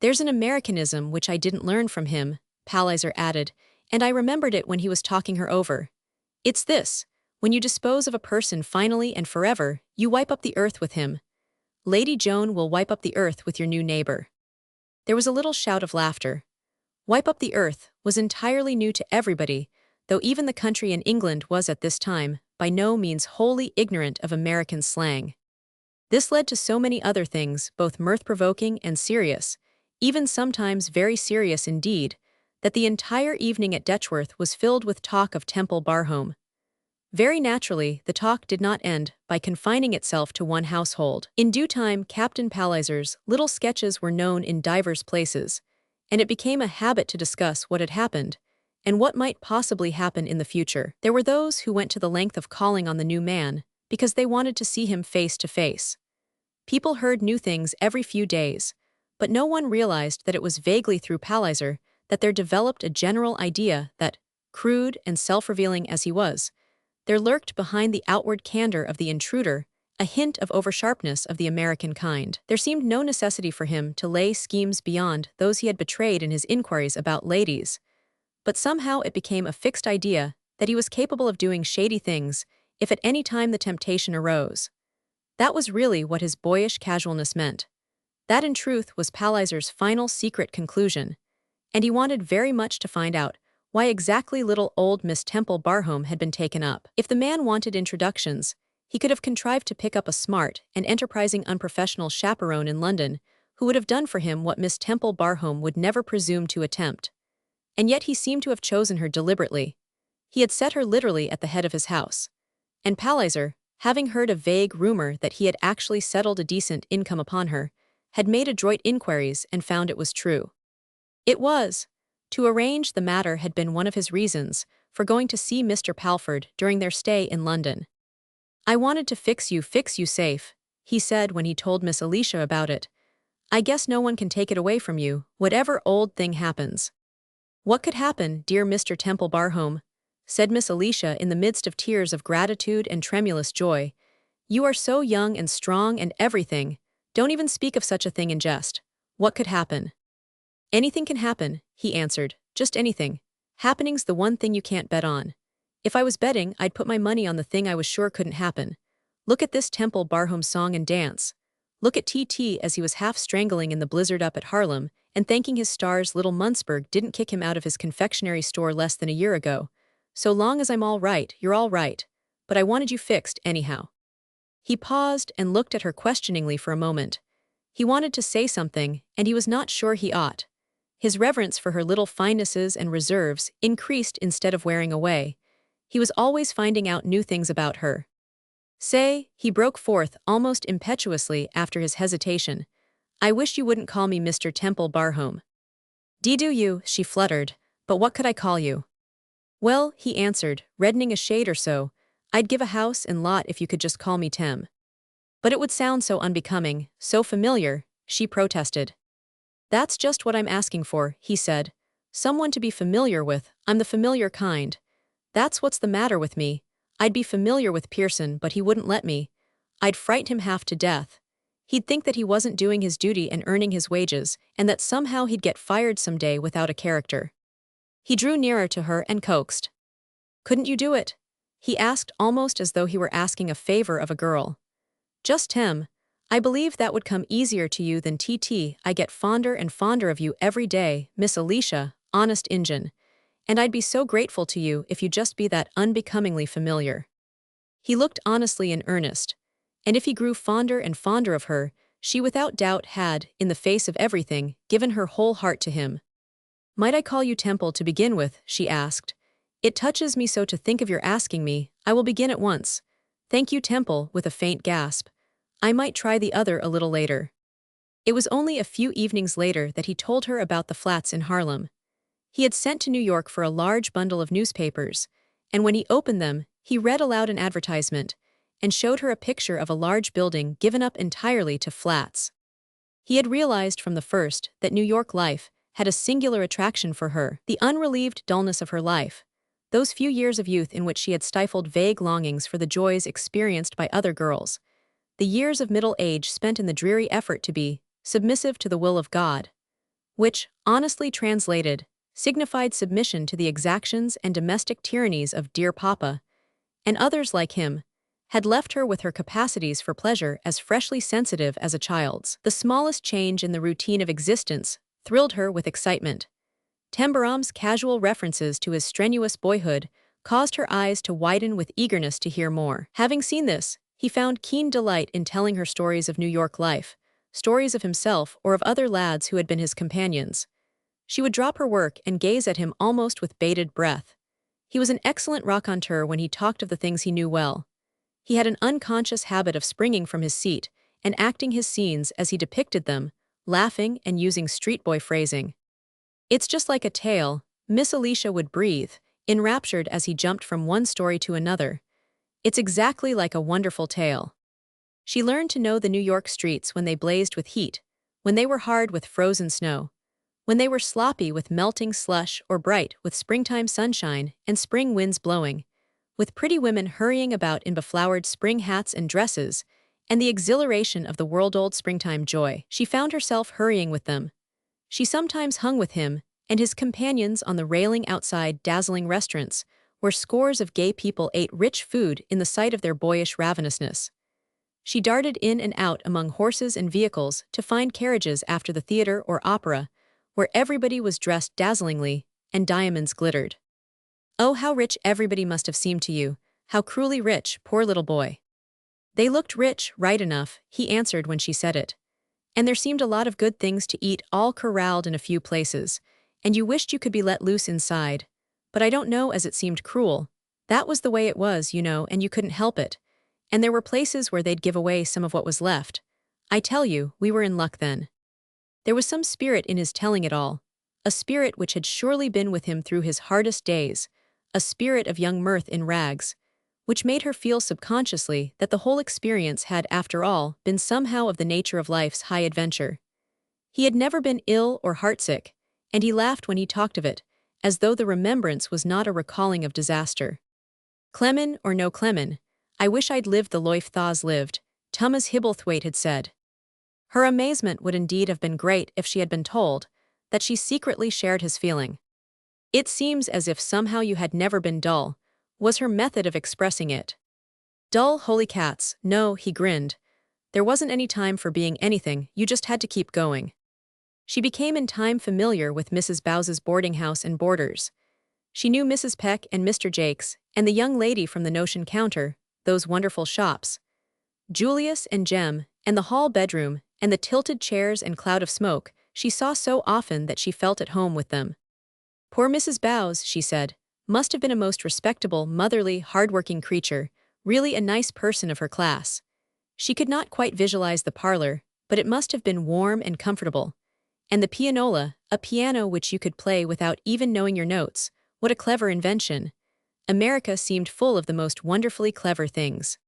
"There's an Americanism which I didn't learn from him," Palliser added, "and I remembered it when he was talking her over. It's this: when you dispose of a person finally and forever, you wipe up the earth with him. Lady Joan will wipe up the earth with your new neighbor." There was a little shout of laughter. "Wipe up the earth" was entirely new to everybody, though even the country in England was at this time by no means wholly ignorant of American slang. This led to so many other things, both mirth-provoking and serious, even sometimes very serious indeed, that the entire evening at Detchworth was filled with talk of Temple Barhome. Very naturally, the talk did not end by confining itself to one household. In due time, Captain Palliser's little sketches were known in divers places, and it became a habit to discuss what had happened, and what might possibly happen in the future. There were those who went to the length of calling on the new man, because they wanted to see him face to face. People heard new things every few days, but no one realized that it was vaguely through Palliser that there developed a general idea that, crude and self-revealing as he was, there lurked behind the outward candor of the intruder a hint of oversharpness of the American kind. There seemed no necessity for him to lay schemes beyond those he had betrayed in his inquiries about ladies, but somehow it became a fixed idea that he was capable of doing shady things if at any time the temptation arose. That was really what his boyish casualness meant. That in truth was Palliser's final secret conclusion, and he wanted very much to find out why exactly little old Miss Temple Barhome had been taken up. If the man wanted introductions, he could have contrived to pick up a smart and enterprising unprofessional chaperone in London who would have done for him what Miss Temple Barhome would never presume to attempt. And yet he seemed to have chosen her deliberately. He had set her literally at the head of his house. And Palliser, having heard a vague rumor that he had actually settled a decent income upon her, had made adroit inquiries and found it was true. It was. To arrange the matter had been one of his reasons for going to see Mr. Palford during their stay in London. "I wanted to fix you safe," he said when he told Miss Alicia about it. "I guess no one can take it away from you, whatever old thing happens." "What could happen, dear Mr. Temple Barhome?" said Miss Alicia in the midst of tears of gratitude and tremulous joy. "You are so young and strong and everything. Don't even speak of such a thing in jest. What could happen?" "Anything can happen," he answered, "just anything. Happening's the one thing you can't bet on. If I was betting, I'd put my money on the thing I was sure couldn't happen. Look at this Temple Barhome song and dance. Look at T.T. as he was half strangling in the blizzard up at Harlem and thanking his stars little Munzburg didn't kick him out of his confectionery store less than a year ago. So long as I'm all right, you're all right. But I wanted you fixed, anyhow." He paused and looked at her questioningly for a moment. He wanted to say something, and he was not sure he ought. His reverence for her little finenesses and reserves increased instead of wearing away. He was always finding out new things about her. "Say," he broke forth almost impetuously after his hesitation, "I wish you wouldn't call me Mr. Temple Barhome." "Do you," she fluttered, "but what could I call you?" "Well," he answered, reddening a shade or so, "I'd give a house and lot if you could just call me Tem." "But it would sound so unbecoming, so familiar," she protested. "That's just what I'm asking for," he said. "Someone to be familiar with. I'm the familiar kind. That's what's the matter with me. I'd be familiar with Pearson, but he wouldn't let me. I'd fright him half to death. He'd think that he wasn't doing his duty and earning his wages, and that somehow he'd get fired someday without a character. He drew nearer to her and coaxed. Couldn't you do it? He asked almost as though he were asking a favor of a girl. Just Tem. I believe that would come easier to you than TT. I get fonder and fonder of you every day, Miss Alicia, honest Injun. And I'd be so grateful to you if you'd just be that unbecomingly familiar. He looked honestly in earnest. And if he grew fonder and fonder of her, she without doubt had, in the face of everything, given her whole heart to him. Might I call you Temple to begin with? She asked. It touches me so to think of your asking me. I will begin at once. Thank you, Temple, with a faint gasp. I might try the other a little later. It was only a few evenings later that he told her about the flats in Harlem. He had sent to New York for a large bundle of newspapers, and when he opened them, he read aloud an advertisement and showed her a picture of a large building given up entirely to flats. He had realized from the first that New York life had a singular attraction for her, the unrelieved dullness of her life, those few years of youth in which she had stifled vague longings for the joys experienced by other girls, the years of middle age spent in the dreary effort to be submissive to the will of God, which, honestly translated, signified submission to the exactions and domestic tyrannies of dear Papa, and others like him, had left her with her capacities for pleasure as freshly sensitive as a child's. The smallest change in the routine of existence thrilled her with excitement. Tembarom's casual references to his strenuous boyhood caused her eyes to widen with eagerness to hear more. Having seen this, he found keen delight in telling her stories of New York life, stories of himself or of other lads who had been his companions. She would drop her work and gaze at him almost with bated breath. He was an excellent raconteur when he talked of the things he knew well. He had an unconscious habit of springing from his seat and acting his scenes as he depicted them, laughing and using street boy phrasing. It's just like a tale, Miss Alicia would breathe, enraptured as he jumped from one story to another. It's exactly like a wonderful tale. She learned to know the New York streets when they blazed with heat, when they were hard with frozen snow, when they were sloppy with melting slush or bright with springtime sunshine and spring winds blowing, with pretty women hurrying about in beflowered spring hats and dresses, and the exhilaration of the world-old springtime joy. She found herself hurrying with them. She sometimes hung with him and his companions on the railing outside dazzling restaurants, where scores of gay people ate rich food in the sight of their boyish ravenousness. She darted in and out among horses and vehicles to find carriages after the theater or opera, where everybody was dressed dazzlingly and diamonds glittered. Oh, how rich everybody must have seemed to you, how cruelly rich, poor little boy. They looked rich, right enough, he answered when she said it. And there seemed a lot of good things to eat all corralled in a few places, and you wished you could be let loose inside. But I don't know as it seemed cruel. That was the way it was, you know, and you couldn't help it. And there were places where they'd give away some of what was left. I tell you, we were in luck then. There was some spirit in his telling it all, a spirit which had surely been with him through his hardest days, a spirit of young mirth in rags, which made her feel subconsciously that the whole experience had, after all, been somehow of the nature of life's high adventure. He had never been ill or heartsick, and he laughed when he talked of it, as though the remembrance was not a recalling of disaster. Clemen or no Clemen, I wish I'd lived the life tha's lived, Thomas Hibblethwaite had said. Her amazement would indeed have been great if she had been told that she secretly shared his feeling. It seems as if somehow you had never been dull, was her method of expressing it. Dull, holy cats, no, he grinned. There wasn't any time for being anything, you just had to keep going. She became in time familiar with Mrs. Bowes's boarding house and boarders. She knew Mrs. Peck and Mr. Jakes, and the young lady from the notion counter, those wonderful shops. Julius and Jem, and the hall bedroom, and the tilted chairs and cloud of smoke, she saw so often that she felt at home with them. Poor Mrs. Bowes, she said, must have been a most respectable, motherly, hard-working creature, really a nice person of her class. She could not quite visualize the parlor, but it must have been warm and comfortable. And the pianola, a piano which you could play without even knowing your notes, what a clever invention. America seemed full of the most wonderfully clever things.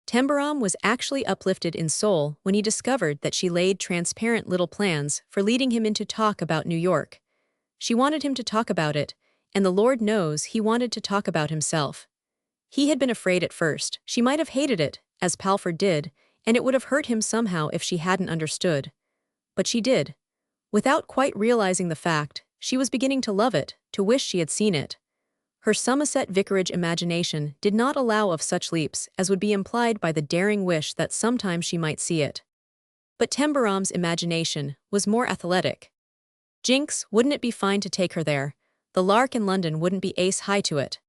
Tembarom was actually uplifted in soul when he discovered that she laid transparent little plans for leading him into talk about New York. She wanted him to talk about it, and the Lord knows he wanted to talk about himself. He had been afraid at first. She might have hated it, as Palford did, and it would have hurt him somehow if she hadn't understood. But she did. Without quite realizing the fact, she was beginning to love it, to wish she had seen it. Her Somerset Vicarage imagination did not allow of such leaps as would be implied by the daring wish that sometime she might see it. But Tembarom's imagination was more athletic. Jinx, wouldn't it be fine to take her there? The Lark in London wouldn't be ace-high to it.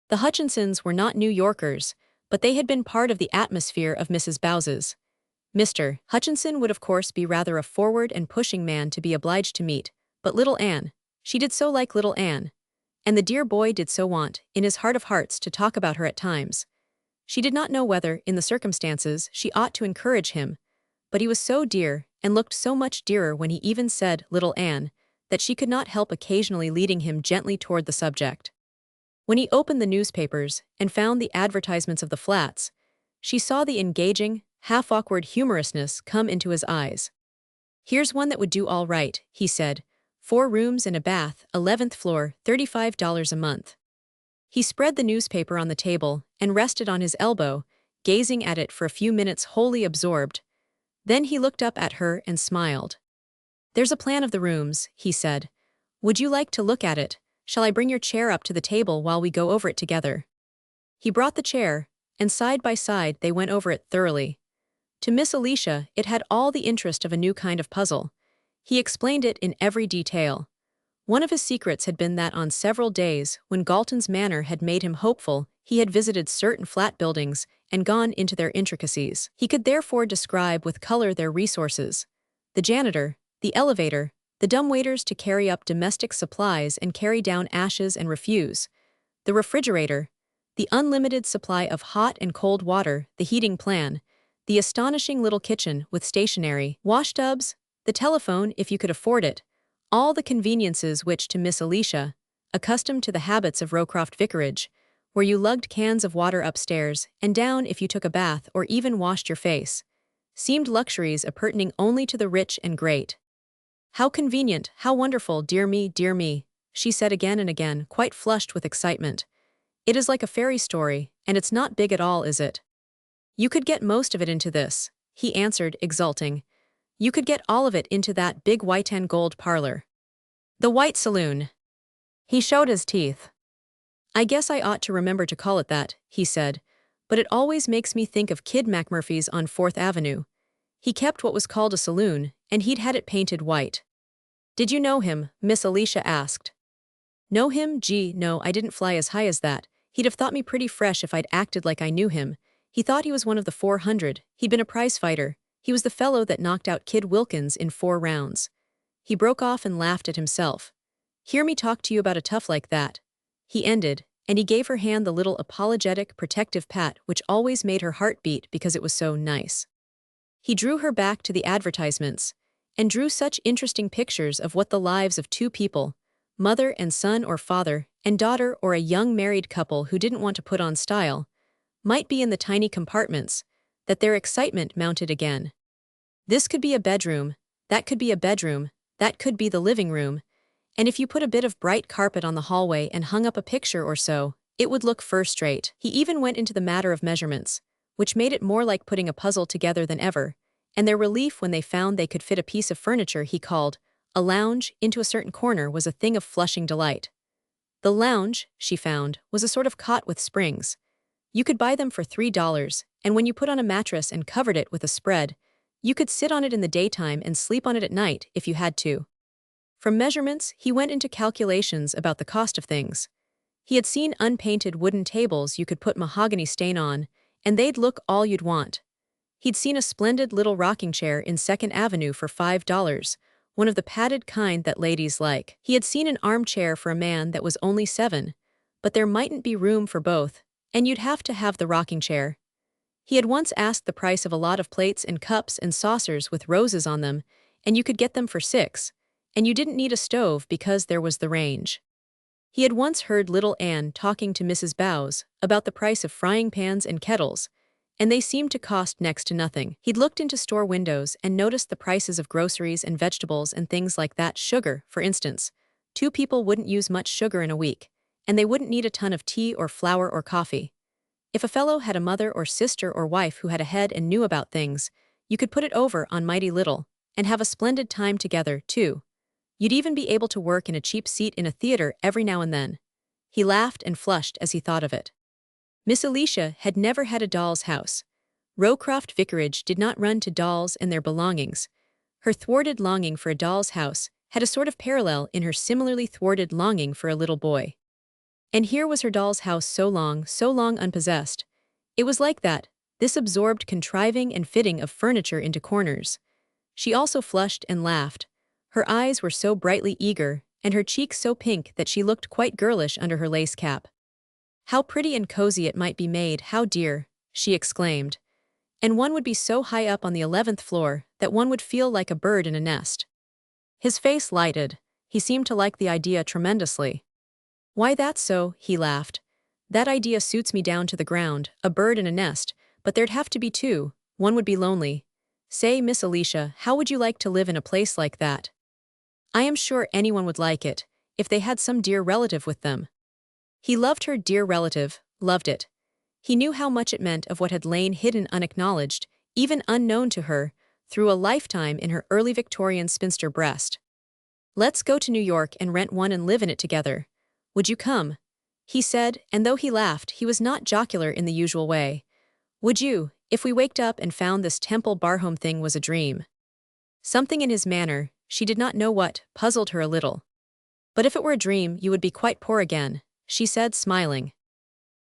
The Hutchinsons were not New Yorkers, but they had been part of the atmosphere of Mrs. Bowes's. Mr. Hutchinson would of course be rather a forward and pushing man to be obliged to meet, but little Anne, she did so like little Anne. And the dear boy did so want, in his heart of hearts, to talk about her at times. She did not know whether, in the circumstances, she ought to encourage him, but he was so dear, and looked so much dearer when he even said little Anne, that she could not help occasionally leading him gently toward the subject. When he opened the newspapers and found the advertisements of the flats, she saw the engaging, half-awkward humorousness come into his eyes. "Here's one that would do all right," he said. 4 rooms and a bath, 11th floor, $35 a month. He spread the newspaper on the table and rested on his elbow, gazing at it for a few minutes wholly absorbed. Then he looked up at her and smiled. "There's a plan of the rooms," he said. "Would you like to look at it? Shall I bring your chair up to the table while we go over it together?" He brought the chair, and side by side they went over it thoroughly. To Miss Alicia it had all the interest of a new kind of puzzle. He explained it in every detail. One of his secrets had been that on several days, when Galton's manner had made him hopeful, he had visited certain flat buildings and gone into their intricacies. He could therefore describe with color their resources: the janitor, the elevator, the dumbwaiters to carry up domestic supplies and carry down ashes and refuse, the refrigerator, the unlimited supply of hot and cold water, the heating plan, the astonishing little kitchen with stationery, washtubs, the telephone if you could afford it, all the conveniences which to Miss Alicia, accustomed to the habits of Rowcroft Vicarage, where you lugged cans of water upstairs and down if you took a bath or even washed your face, seemed luxuries appertaining only to the rich and great. "How convenient, how wonderful, dear me," she said again and again, quite flushed with excitement. "It is like a fairy story, and it's not big at all, is it?" "You could get most of it into this," he answered, exulting. "You could get all of it into that big white and gold parlor. The White Saloon." He showed his teeth. "I guess I ought to remember to call it that," he said, "but it always makes me think of Kid McMurphy's on 4th Avenue. He kept what was called a saloon, and he'd had it painted white." "Did you know him?" Miss Alicia asked. "Know him? Gee, no, I didn't fly as high as that. He'd have thought me pretty fresh if I'd acted like I knew him. He thought he was one of the 400, he'd been a prize fighter. He was the fellow that knocked out Kid Wilkins in 4 rounds. He broke off and laughed at himself. "Hear me talk to you about a tough like that," he ended, and he gave her hand the little apologetic, protective pat which always made her heart beat because it was so nice. He drew her back to the advertisements, and drew such interesting pictures of what the lives of 2 people, mother and son or father and daughter or a young married couple who didn't want to put on style, might be in the tiny compartments, that their excitement mounted again. This could be a bedroom, that could be a bedroom, that could be the living room, and if you put a bit of bright carpet on the hallway and hung up a picture or so, it would look first-rate. He even went into the matter of measurements, which made it more like putting a puzzle together than ever, and their relief when they found they could fit a piece of furniture he called a lounge into a certain corner was a thing of flushing delight. The lounge, she found, was a sort of cot with springs. You could buy them for $3, and when you put on a mattress and covered it with a spread, you could sit on it in the daytime and sleep on it at night if you had to. From measurements, he went into calculations about the cost of things. He had seen unpainted wooden tables you could put mahogany stain on, and they'd look all you'd want. He'd seen a splendid little rocking chair in 2nd Avenue for $5, one of the padded kind that ladies like. He had seen an armchair for a man that was only $7, but there mightn't be room for both, and you'd have to have the rocking chair. He had once asked the price of a lot of plates and cups and saucers with roses on them, and you could get them for $6, and you didn't need a stove because there was the range. He had once heard little Anne talking to Mrs. Bowes about the price of frying pans and kettles, and they seemed to cost next to nothing. He'd looked into store windows and noticed the prices of groceries and vegetables and things like that. Sugar, for instance. 2 people wouldn't use much sugar in a week, and they wouldn't need a ton of tea or flour or coffee. If a fellow had a mother or sister or wife who had a head and knew about things, you could put it over on mighty little, and have a splendid time together, too. You'd even be able to work in a cheap seat in a theater every now and then. He laughed and flushed as he thought of it. Miss Alicia had never had a doll's house. Rowcroft Vicarage did not run to dolls and their belongings. Her thwarted longing for a doll's house had a sort of parallel in her similarly thwarted longing for a little boy. And here was her doll's house so long unpossessed. It was like that, this absorbed contriving and fitting of furniture into corners. She also flushed and laughed. Her eyes were so brightly eager, and her cheeks so pink that she looked quite girlish under her lace cap. How pretty and cozy it might be made, how dear, she exclaimed. And one would be so high up on the 11th floor that one would feel like a bird in a nest. His face lighted. He seemed to like the idea tremendously. Why, that's so, he laughed. That idea suits me down to the ground, a bird in a nest, but there'd have to be two, one would be lonely. Say, Miss Alicia, how would you like to live in a place like that? I am sure anyone would like it, if they had some dear relative with them. He loved her dear relative, loved it. He knew how much it meant of what had lain hidden unacknowledged, even unknown to her, through a lifetime in her early Victorian spinster breast. Let's go to New York and rent one and live in it together. Would you come? He said, and though he laughed, he was not jocular in the usual way. Would you, if we waked up and found this Temple-Barham thing was a dream? Something in his manner, she did not know what, puzzled her a little. But if it were a dream, you would be quite poor again, she said, smiling.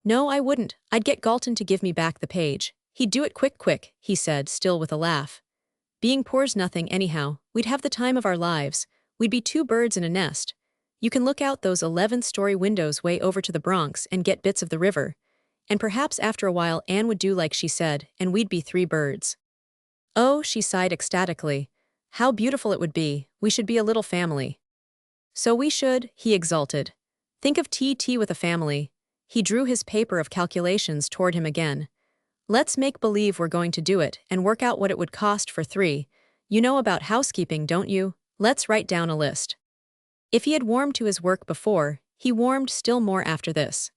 No, I wouldn't. I'd get Galton to give me back the page. He'd do it quick, he said, still with a laugh. Being poor's nothing anyhow. We'd have the time of our lives. We'd be two birds in a nest. You can look out those 11th-story windows way over to the Bronx and get bits of the river. And perhaps after a while Anne would do like she said, and we'd be three birds. Oh, she sighed ecstatically. How beautiful it would be. We should be a little family. So we should, he exulted. Think of T.T. with a family. He drew his paper of calculations toward him again. Let's make believe we're going to do it and work out what it would cost for three. You know about housekeeping, don't you? Let's write down a list. If he had warmed to his work before, he warmed still more after this.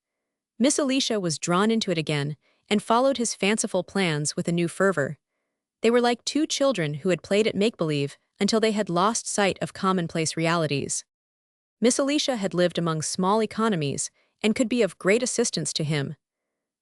Miss Alicia was drawn into it again and followed his fanciful plans with a new fervor. They were like two children who had played at make-believe until they had lost sight of commonplace realities. Miss Alicia had lived among small economies and could be of great assistance to him.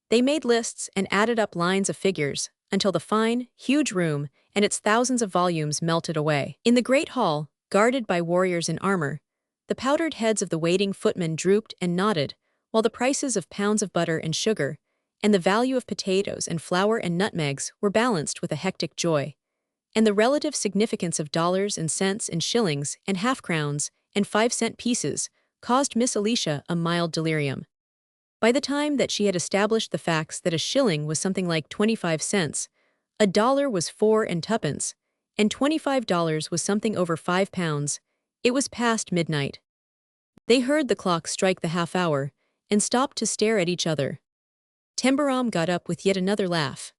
They made lists and added up lines of figures until the fine, huge room and its thousands of volumes melted away. In the great hall, guarded by warriors in armor, the powdered heads of the waiting footmen drooped and nodded, while the prices of pounds of butter and sugar, and the value of potatoes and flour and nutmegs were balanced with a hectic joy, and the relative significance of dollars and cents and shillings and half-crowns and 5-cent pieces caused Miss Alicia a mild delirium. By the time that she had established the facts that a shilling was something like 25 cents, a dollar was 4 and twopence, and $25 was something over 5 pounds, it was past midnight. They heard the clock strike the half-hour, and stopped to stare at each other. Tembarom got up with yet another laugh.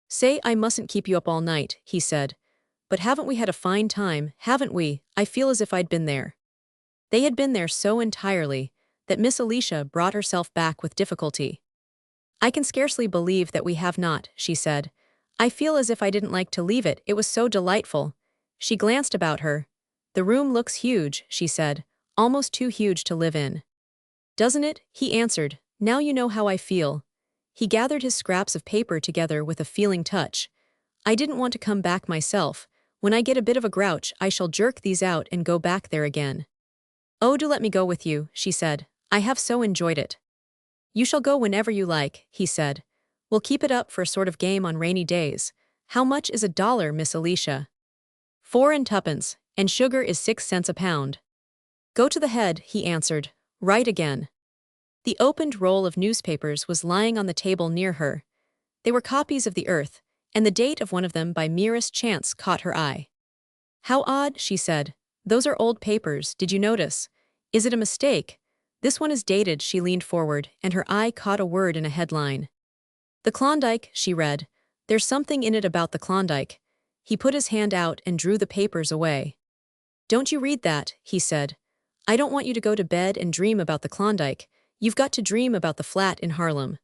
Say, I mustn't keep you up all night, he said. But haven't we had a fine time, haven't we? I feel as if I'd been there. They had been there so entirely that Miss Alicia brought herself back with difficulty. I can scarcely believe that we have not, she said. I feel as if I didn't like to leave it, it was so delightful. She glanced about her. The room looks huge, she said, almost too huge to live in. Doesn't it? He answered. Now you know how I feel. He gathered his scraps of paper together with a feeling touch. I didn't want to come back myself. When I get a bit of a grouch, I shall jerk these out and go back there again. Oh, do let me go with you, she said. I have so enjoyed it. You shall go whenever you like, he said. We'll keep it up for a sort of game on rainy days. How much is $1, Miss Alicia? 4 and twopence, and sugar is 6 cents a pound. Go to the head, he answered. Right again. The opened roll of newspapers was lying on the table near her. They were copies of the Earth, and the date of one of them by merest chance caught her eye. How odd, she said. Those are old papers, did you notice? Is it a mistake? This one is dated, she leaned forward, and her eye caught a word in a headline. The Klondike, she read. There's something in it about the Klondike. He put his hand out and drew the papers away. Don't you read that, he said. I don't want you to go to bed and dream about the Klondike. You've got to dream about the flat in Harlem.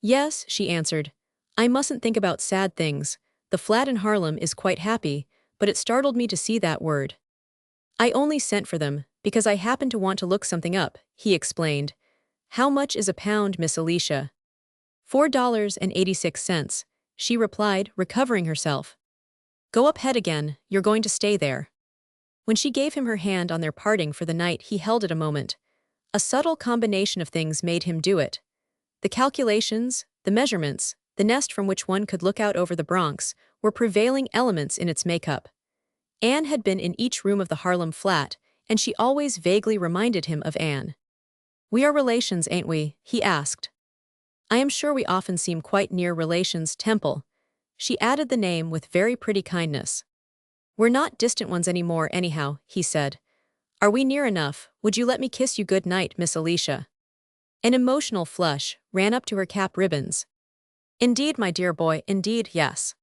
Yes, she answered. I mustn't think about sad things. The flat in Harlem is quite happy, but it startled me to see that word. I only sent for them, because I happened to want to look something up, he explained. How much is a pound, Miss Alicia? $4.86, she replied, recovering herself. Go up head again, you're going to stay there. When she gave him her hand on their parting for the night, he held it a moment. A subtle combination of things made him do it. The calculations, the measurements, the nest from which one could look out over the Bronx were prevailing elements in its makeup. Anne had been in each room of the Harlem flat, and she always vaguely reminded him of Anne. We are relations, ain't we? He asked. I am sure we often seem quite near relations, Temple. She added the name with very pretty kindness. We're not distant ones anymore anyhow, he said. Are we near enough? Would you let me kiss you good night, Miss Alicia? An emotional flush ran up to her cap ribbons. Indeed, my dear boy, indeed, yes.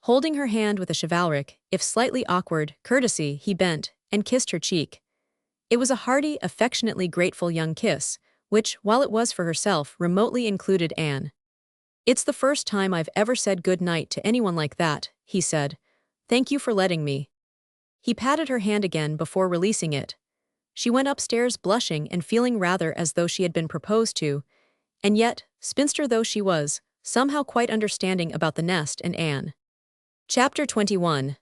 Holding her hand with a chivalric, if slightly awkward, courtesy, he bent and kissed her cheek. It was a hearty, affectionately grateful young kiss, which, while it was for herself, remotely included Anne. It's the first time I've ever said good night to anyone like that, he said. Thank you for letting me. He patted her hand again before releasing it. She went upstairs blushing and feeling rather as though she had been proposed to, and yet, spinster though she was, somehow quite understanding about the nest and Anne. Chapter 21.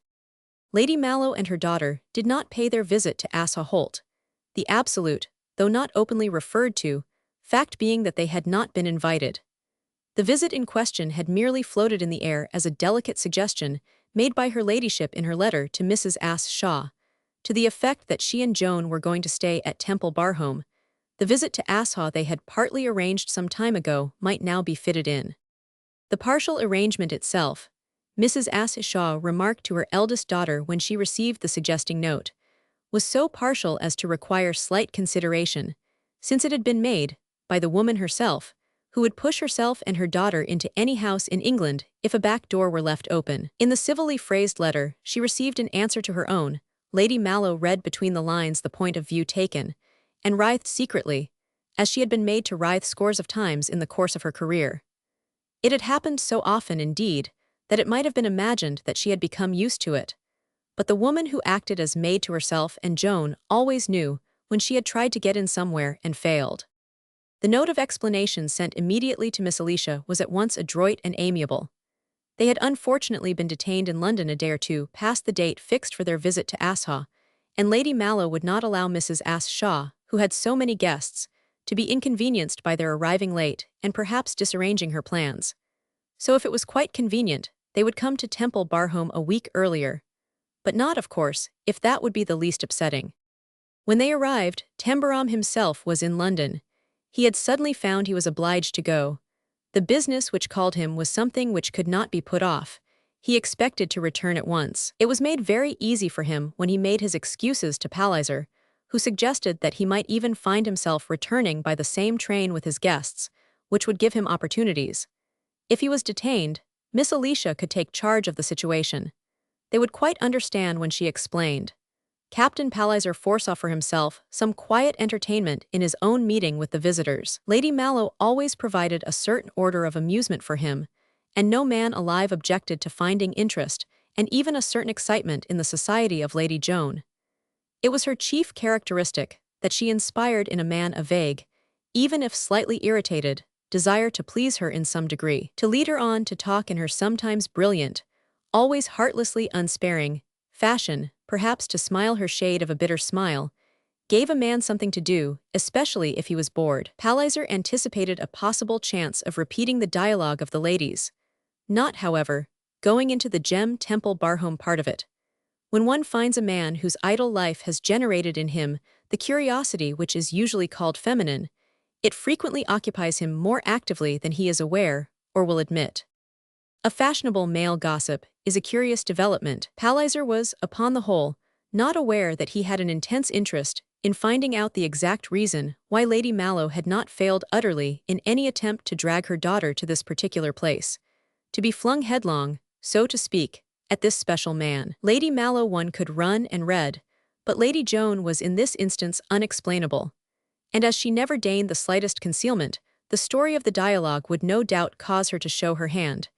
Lady Mallow and her daughter did not pay their visit to Asa Holt. The absolute, though not openly referred to, fact being that they had not been invited. The visit in question had merely floated in the air as a delicate suggestion made by her ladyship in her letter to Mrs. Ass Shaw, to the effect that she and Joan were going to stay at Temple Barhome. The visit to Ashaw they had partly arranged some time ago might now be fitted in. The partial arrangement itself, Mrs. Ass Shaw remarked to her eldest daughter when she received the suggesting note, was so partial as to require slight consideration, since it had been made, by the woman herself, who would push herself and her daughter into any house in England if a back door were left open. In the civilly phrased letter she received in answer to her own, Lady Mallow read between the lines the point of view taken, and writhed secretly, as she had been made to writhe scores of times in the course of her career. It had happened so often, indeed, that it might have been imagined that she had become used to it. But the woman who acted as maid to herself and Joan always knew when she had tried to get in somewhere and failed. The note of explanation sent immediately to Miss Alicia was at once adroit and amiable. They had unfortunately been detained in London a day or two past the date fixed for their visit to Ashaw, and Lady Mallow would not allow Mrs. Ass Shaw, who had so many guests, to be inconvenienced by their arriving late and perhaps disarranging her plans. So if it was quite convenient, they would come to Temple Barhome a week earlier. But not, of course, if that would be the least upsetting. When they arrived, Tembarom himself was in London. He had suddenly found he was obliged to go. The business which called him was something which could not be put off. He expected to return at once. It was made very easy for him when he made his excuses to Palliser, who suggested that he might even find himself returning by the same train with his guests, which would give him opportunities. If he was detained, Miss Alicia could take charge of the situation. They would quite understand when she explained. Captain Palliser foresaw for himself some quiet entertainment in his own meeting with the visitors. Lady Mallow always provided a certain order of amusement for him, and no man alive objected to finding interest and even a certain excitement in the society of Lady Joan. It was her chief characteristic that she inspired in a man a vague, even if slightly irritated, desire to please her in some degree, to lead her on to talk in her sometimes brilliant, always heartlessly unsparing, fashion, perhaps to smile her shade of a bitter smile, gave a man something to do, especially if he was bored. Palliser anticipated a possible chance of repeating the dialogue of the ladies, not, however, going into the Temple Barhome part of it. When one finds a man whose idle life has generated in him the curiosity which is usually called feminine, it frequently occupies him more actively than he is aware or will admit. A fashionable male gossip is a curious development. Palliser was, upon the whole, not aware that he had an intense interest in finding out the exact reason why Lady Mallow had not failed utterly in any attempt to drag her daughter to this particular place, to be flung headlong, so to speak, at this special man. Lady Mallow one could run and read, but Lady Joan was in this instance unexplainable. And as she never deigned the slightest concealment, The story of the dialogue would no doubt cause her to show her hand.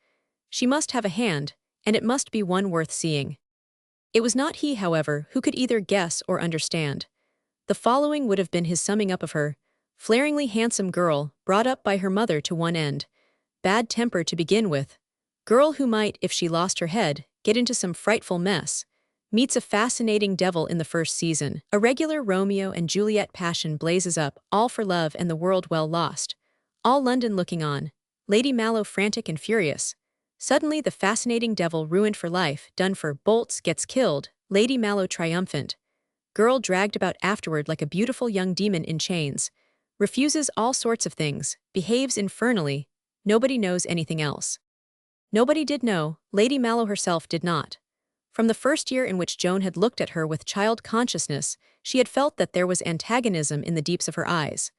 She must have a hand, and it must be one worth seeing. It was not he, however, who could either guess or understand. The following would have been his summing up of her: flaringly handsome girl, brought up by her mother to one end. Bad temper to begin with. Girl who might, if she lost her head, get into some frightful mess. Meets a fascinating devil in the first season. A regular Romeo and Juliet passion blazes up, all for love and the world well lost. All London looking on. Lady Mallow frantic and furious. Suddenly the fascinating devil ruined for life, done for, bolts, gets killed, Lady Mallow triumphant. Girl dragged about afterward like a beautiful young demon in chains. Refuses all sorts of things, behaves infernally. Nobody knows anything else. Nobody did know, Lady Mallow herself did not. From the first year in which Joan had looked at her with child consciousness, she had felt that there was antagonism in the deeps of her eyes.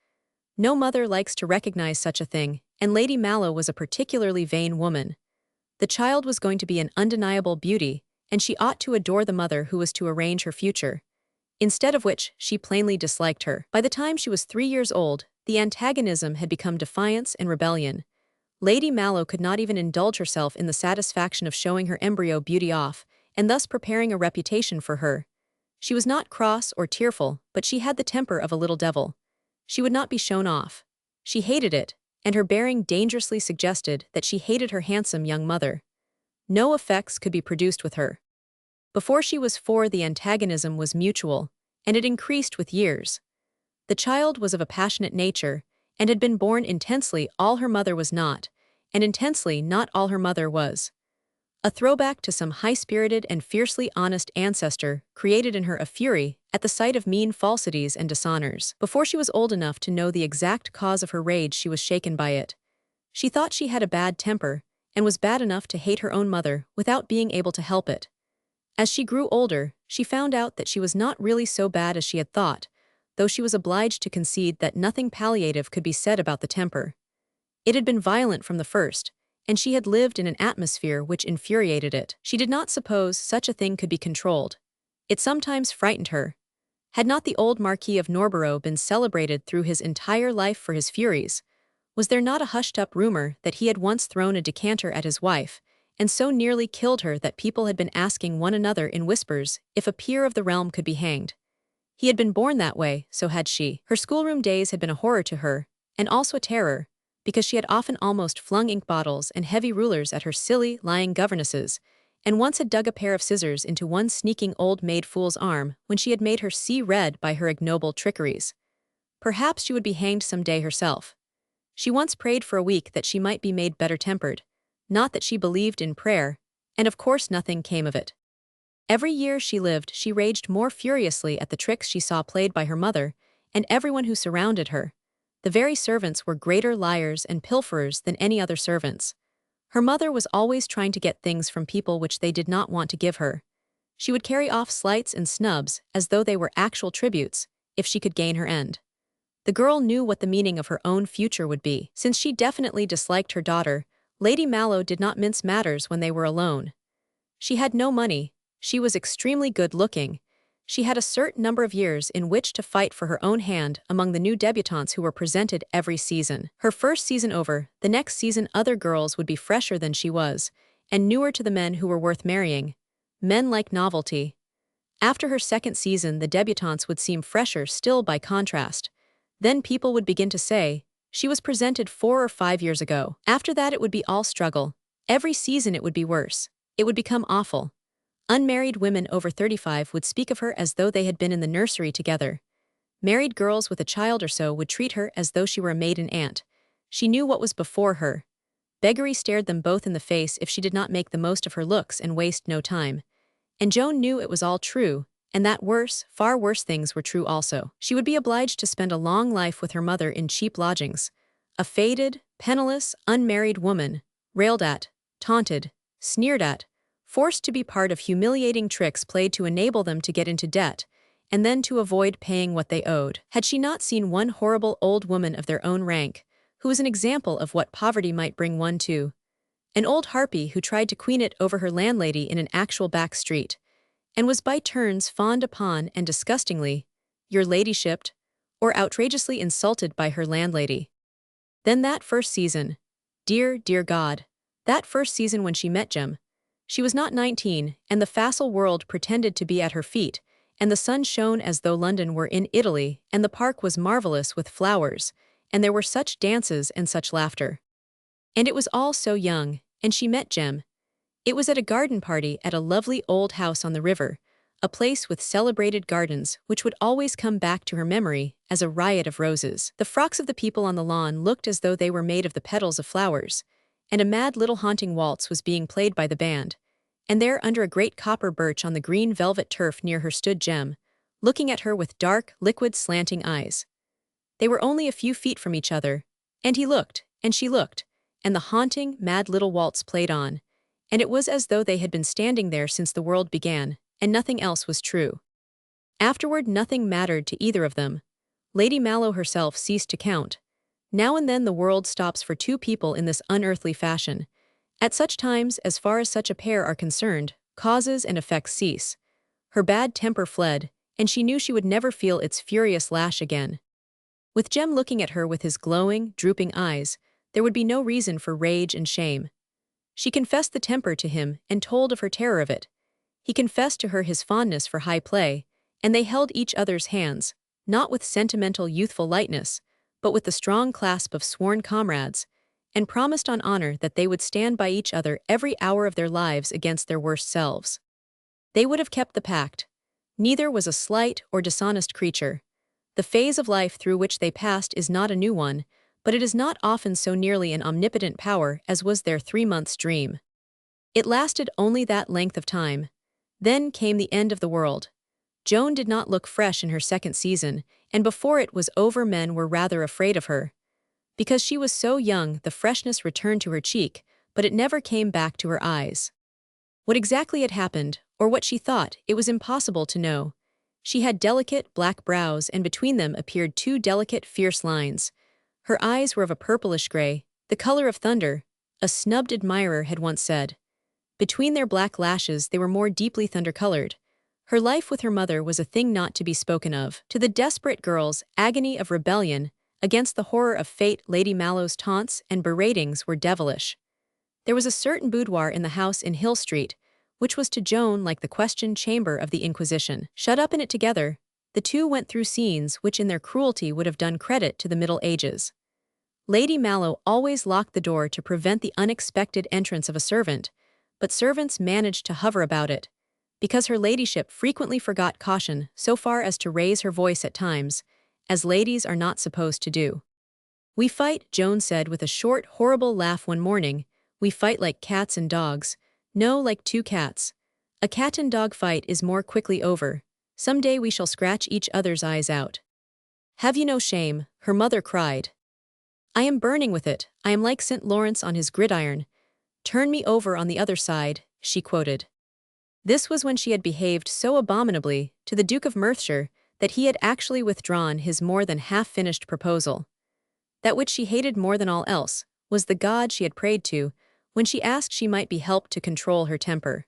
No mother likes to recognize such a thing, and Lady Mallow was a particularly vain woman. The child was going to be an undeniable beauty, and she ought to adore the mother who was to arrange her future. Instead of which, she plainly disliked her. By the time she was 3 years old, the antagonism had become defiance and rebellion. Lady Mallow could not even indulge herself in the satisfaction of showing her embryo beauty off, and thus preparing a reputation for her. She was not cross or tearful, but she had the temper of a little devil. She would not be shown off. She hated it, and her bearing dangerously suggested that she hated her handsome young mother. No effects could be produced with her. Before she was 4, the antagonism was mutual, and it increased with years. The child was of a passionate nature, and had been born intensely all her mother was not, and intensely not all her mother was. A throwback to some high-spirited and fiercely honest ancestor created in her a fury at the sight of mean falsities and dishonors. Before she was old enough to know the exact cause of her rage, she was shaken by it. She thought she had a bad temper, and was bad enough to hate her own mother without being able to help it. As she grew older, she found out that she was not really so bad as she had thought, though she was obliged to concede that nothing palliative could be said about the temper. It had been violent from the first, and she had lived in an atmosphere which infuriated it. She did not suppose such a thing could be controlled. It sometimes frightened her. Had not the old Marquis of Norborough been celebrated through his entire life for his furies? Was there not a hushed-up rumor that he had once thrown a decanter at his wife, and so nearly killed her that people had been asking one another in whispers if a peer of the realm could be hanged? He had been born that way, so had she. Her schoolroom days had been a horror to her, and also a terror, because she had often almost flung ink bottles and heavy rulers at her silly, lying governesses, and once had dug a pair of scissors into one sneaking old maid fool's arm when she had made her see red by her ignoble trickeries. Perhaps she would be hanged some day herself. She once prayed for a week that she might be made better-tempered, not that she believed in prayer, and of course nothing came of it. Every year she lived, she raged more furiously at the tricks she saw played by her mother and everyone who surrounded her. The very servants were greater liars and pilferers than any other servants. Her mother was always trying to get things from people which they did not want to give her. She would carry off slights and snubs as though they were actual tributes, if she could gain her end. The girl knew what the meaning of her own future would be. Since she definitely disliked her daughter, Lady Mallow did not mince matters when they were alone. She had no money, she was extremely good-looking. She had a certain number of years in which to fight for her own hand among the new debutantes who were presented every season. Her first season over, the next season other girls would be fresher than she was, and newer to the men who were worth marrying. Men like novelty. After her second season, the debutantes would seem fresher still by contrast. Then people would begin to say, she was presented 4 or 5 years ago. After that it would be all struggle. Every season it would be worse. It would become awful. Unmarried women over 35 would speak of her as though they had been in the nursery together. Married girls with a child or so would treat her as though she were a maiden aunt. She knew what was before her. Beggary stared them both in the face if she did not make the most of her looks and waste no time. And Joan knew it was all true, and that worse, far worse things were true also. She would be obliged to spend a long life with her mother in cheap lodgings. A faded, penniless, unmarried woman, railed at, taunted, sneered at, forced to be part of humiliating tricks played to enable them to get into debt, and then to avoid paying what they owed. Had she not seen one horrible old woman of their own rank, who was an example of what poverty might bring one to? An old harpy who tried to queen it over her landlady in an actual back street, and was by turns fawned upon and disgustingly, your ladyship, or outrageously insulted by her landlady. Then that first season. Dear, dear God. That first season when she met Jem. She was not 19, and the facile world pretended to be at her feet, and the sun shone as though London were in Italy, and the park was marvelous with flowers, and there were such dances and such laughter. And it was all so young, and she met Jem. It was at a garden party at a lovely old house on the river, a place with celebrated gardens which would always come back to her memory as a riot of roses. The frocks of the people on the lawn looked as though they were made of the petals of flowers, and a mad little haunting waltz was being played by the band. And there under a great copper birch on the green velvet turf near her stood Jem, looking at her with dark, liquid, slanting eyes. They were only a few feet from each other, and he looked, and she looked, and the haunting, mad little waltz played on, and it was as though they had been standing there since the world began, and nothing else was true. Afterward nothing mattered to either of them. Lady Mallow herself ceased to count. Now and then the world stops for two people in this unearthly fashion. At such times, as far as such a pair are concerned, causes and effects cease. Her bad temper fled, and she knew she would never feel its furious lash again. With Jem looking at her with his glowing, drooping eyes, there would be no reason for rage and shame. She confessed the temper to him and told of her terror of it. He confessed to her his fondness for high play, and they held each other's hands, not with sentimental youthful lightness, but with the strong clasp of sworn comrades, and promised on honor that they would stand by each other every hour of their lives against their worst selves. They would have kept the pact. Neither was a slight or dishonest creature. The phase of life through which they passed is not a new one, but it is not often so nearly an omnipotent power as was their 3 months' dream. It lasted only that length of time. Then came the end of the world. Joan did not look fresh in her second season, and before it was over men were rather afraid of her. Because she was so young, the freshness returned to her cheek, but it never came back to her eyes. What exactly had happened, or what she thought, it was impossible to know. She had delicate, black brows, and between them appeared two delicate, fierce lines. Her eyes were of a purplish gray, the color of thunder, a snubbed admirer had once said. Between their black lashes they were more deeply thunder-colored. Her life with her mother was a thing not to be spoken of. To the desperate girl's agony of rebellion against the horror of fate, Lady Mallow's taunts and beratings were devilish. There was a certain boudoir in the house in Hill Street, which was to Joan like the question chamber of the Inquisition. Shut up in it together, the two went through scenes which in their cruelty would have done credit to the Middle Ages. Lady Mallow always locked the door to prevent the unexpected entrance of a servant, but servants managed to hover about it, because her ladyship frequently forgot caution so far as to raise her voice at times, as ladies are not supposed to do. "We fight," Joan said with a short, horrible laugh one morning, "we fight like cats and dogs. No, like two cats. A cat and dog fight is more quickly over. Some day we shall scratch each other's eyes out." "Have you no shame?" her mother cried. "I am burning with it, I am like St. Lawrence on his gridiron. Turn me over on the other side," she quoted. This was when she had behaved so abominably to the Duke of Merthshire that he had actually withdrawn his more than half-finished proposal. That which she hated more than all else was the God she had prayed to when she asked she might be helped to control her temper.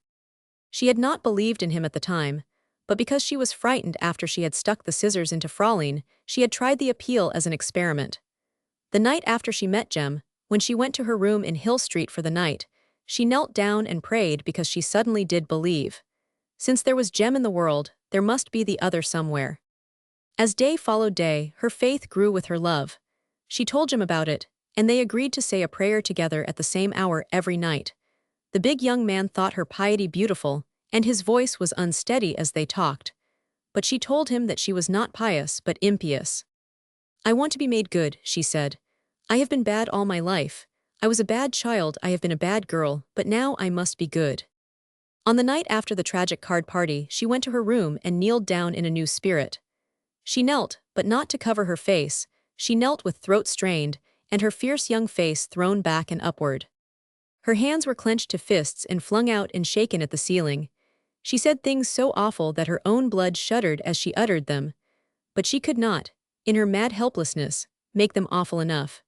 She had not believed in him at the time, but because she was frightened after she had stuck the scissors into Fraulein, she had tried the appeal as an experiment. The night after she met Jem, when she went to her room in Hill Street for the night, she knelt down and prayed because she suddenly did believe. Since there was Jem in the world, there must be the other somewhere. As day followed day, her faith grew with her love. She told Jem about it, and they agreed to say a prayer together at the same hour every night. The big young man thought her piety beautiful, and his voice was unsteady as they talked. But she told him that she was not pious but impious. "I want to be made good," she said. "I have been bad all my life. I was a bad child, I have been a bad girl, but now I must be good." On the night after the tragic card party, she went to her room and kneeled down in a new spirit. She knelt, but not to cover her face. She knelt with throat strained, and her fierce young face thrown back and upward. Her hands were clenched to fists and flung out and shaken at the ceiling. She said things so awful that her own blood shuddered as she uttered them. But she could not, in her mad helplessness, make them awful enough.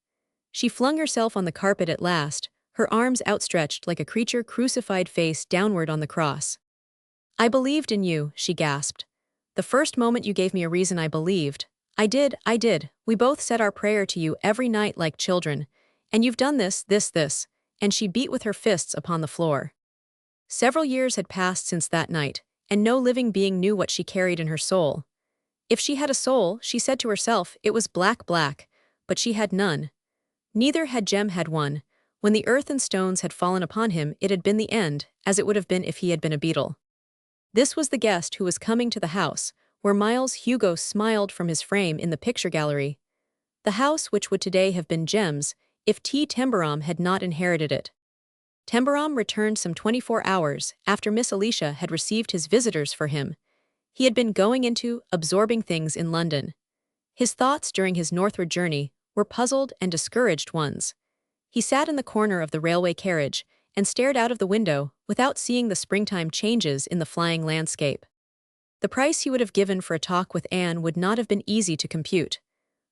She flung herself on the carpet at last, her arms outstretched like a creature crucified face downward on the cross. "I believed in you," she gasped. "The first moment you gave me a reason I believed. I did. We both said our prayer to you every night like children. And you've done this. And she beat with her fists upon the floor. Several years had passed since that night, and no living being knew what she carried in her soul. If she had a soul, she said to herself, it was black, but she had none. Neither had Jem had one. When the earth and stones had fallen upon him, it had been the end, as it would have been if he had been a beetle. This was the guest who was coming to the house, where Miles Hugo smiled from his frame in the picture gallery. The house which would today have been Jem's, if Tembarom had not inherited it. Tembarom returned some 24 hours after Miss Alicia had received his visitors for him. He had been going into, absorbing things in London. His thoughts during his northward journey were puzzled and discouraged ones. He sat in the corner of the railway carriage and stared out of the window without seeing the springtime changes in the flying landscape. The price he would have given for a talk with Anne would not have been easy to compute.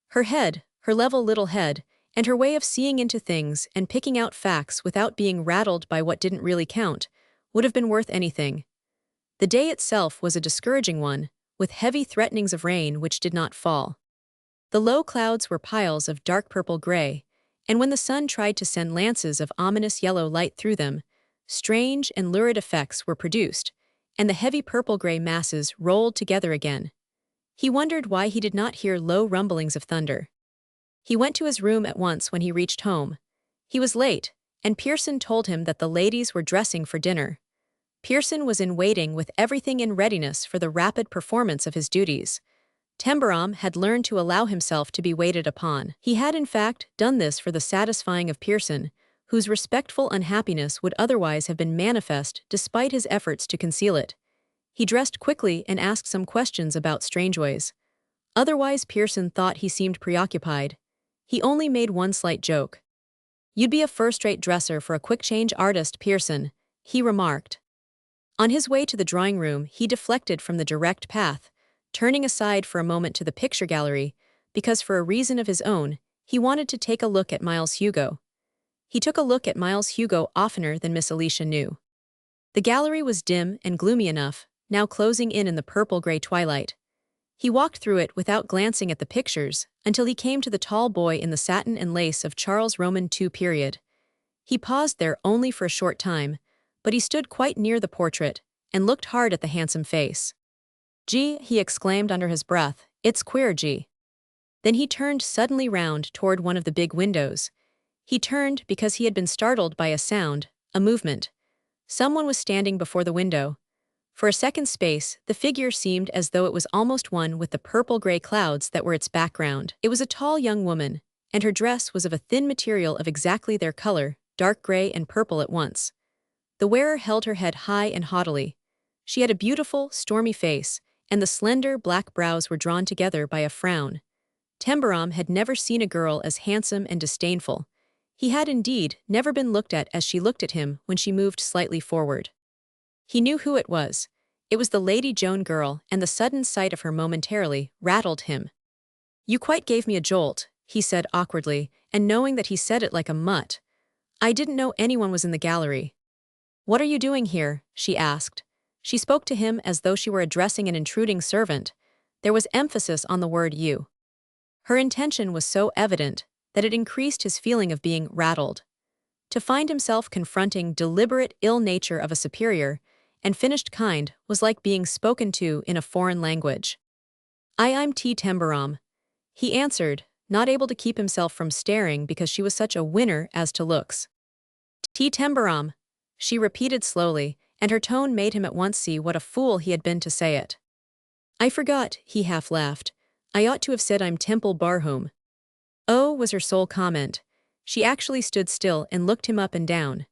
Her head, her level little head, and her way of seeing into things and picking out facts without being rattled by what didn't really count, would have been worth anything. The day itself was a discouraging one, with heavy threatenings of rain which did not fall. The low clouds were piles of dark purple gray, and when the sun tried to send lances of ominous yellow light through them, strange and lurid effects were produced, and the heavy purple-gray masses rolled together again. He wondered why he did not hear low rumblings of thunder. He went to his room at once when he reached home. He was late, and Pearson told him that the ladies were dressing for dinner. Pearson was in waiting with everything in readiness for the rapid performance of his duties. Tembarom had learned to allow himself to be waited upon. He had in fact done this for the satisfying of Pearson, whose respectful unhappiness would otherwise have been manifest despite his efforts to conceal it. He dressed quickly and asked some questions about Strangeways. Otherwise Pearson thought he seemed preoccupied. He only made one slight joke. "You'd be a first-rate dresser for a quick-change artist, Pearson," he remarked. On his way to the drawing-room he deflected from the direct path, turning aside for a moment to the picture gallery, because for a reason of his own, he wanted to take a look at Miles Hugo. He took a look at Miles Hugo oftener than Miss Alicia knew. The gallery was dim and gloomy enough, now closing in the purple-gray twilight. He walked through it without glancing at the pictures until he came to the tall boy in the satin and lace of Charles Roman II period. He paused there only for a short time, but he stood quite near the portrait and looked hard at the handsome face. "Gee," he exclaimed under his breath, "it's queer, gee." Then he turned suddenly round toward one of the big windows. He turned because he had been startled by a sound, a movement. Someone was standing before the window. For a second's space, the figure seemed as though it was almost one with the purple-gray clouds that were its background. It was a tall young woman, and her dress was of a thin material of exactly their color, dark gray and purple at once. The wearer held her head high and haughtily. She had a beautiful, stormy face, and the slender black brows were drawn together by a frown. Tembarom had never seen a girl as handsome and disdainful. He had indeed never been looked at as she looked at him when she moved slightly forward. He knew who it was. It was the Lady Joan girl, and the sudden sight of her momentarily rattled him. "You quite gave me a jolt," he said awkwardly, and knowing that he said it like a mutt. "I didn't know anyone was in the gallery." "What are you doing here?" she asked. She spoke to him as though she were addressing an intruding servant. There was emphasis on the word you. Her intention was so evident that it increased his feeling of being rattled. To find himself confronting deliberate ill nature of a superior and finished kind was like being spoken to in a foreign language. I'm Tembarom," he answered, not able to keep himself from staring because she was such a winner as to looks. Tembarom," she repeated slowly, and her tone made him at once see what a fool he had been to say it. "I forgot," he half laughed. "I ought to have said I'm Temple Barhome." "Oh," was her sole comment. She actually stood still and looked him up and down.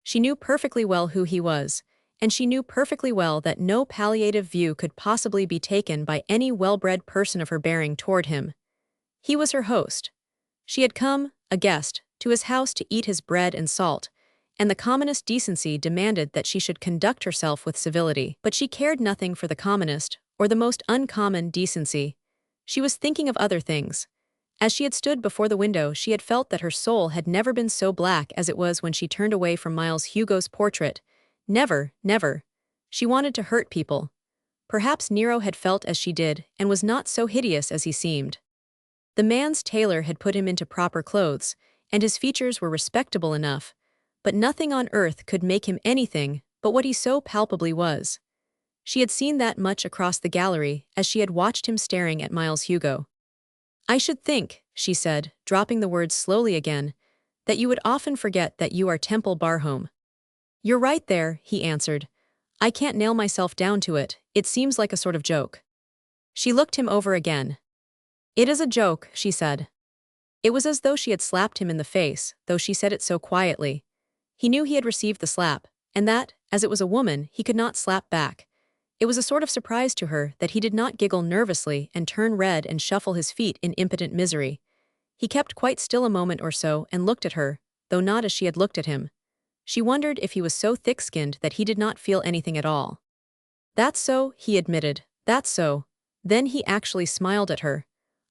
She knew perfectly well who he was, and she knew perfectly well that no palliative view could possibly be taken by any well-bred person of her bearing toward him. He was her host. She had come, a guest, to his house to eat his bread and salt, and the commonest decency demanded that she should conduct herself with civility. But she cared nothing for the commonest, or the most uncommon, decency. She was thinking of other things. As she had stood before the window, she had felt that her soul had never been so black as it was when she turned away from Miles Hugo's portrait. Never, never. She wanted to hurt people. Perhaps Nero had felt as she did and was not so hideous as he seemed. The man's tailor had put him into proper clothes, and his features were respectable enough, but nothing on earth could make him anything but what he so palpably was. She had seen that much across the gallery as she had watched him staring at Miles Hugo. "I should think," she said, dropping the words slowly again, "that you would often forget that you are Temple Barhome." "You're right there," he answered. "I can't nail myself down to it, it seems like a sort of joke." She looked him over again. "It is a joke," she said. It was as though she had slapped him in the face, though she said it so quietly. He knew he had received the slap, and that, as it was a woman, he could not slap back. It was a sort of surprise to her that he did not giggle nervously and turn red and shuffle his feet in impotent misery. He kept quite still a moment or so and looked at her, though not as she had looked at him. She wondered if he was so thick-skinned that he did not feel anything at all. "That's so," he admitted, "that's so." Then he actually smiled at her.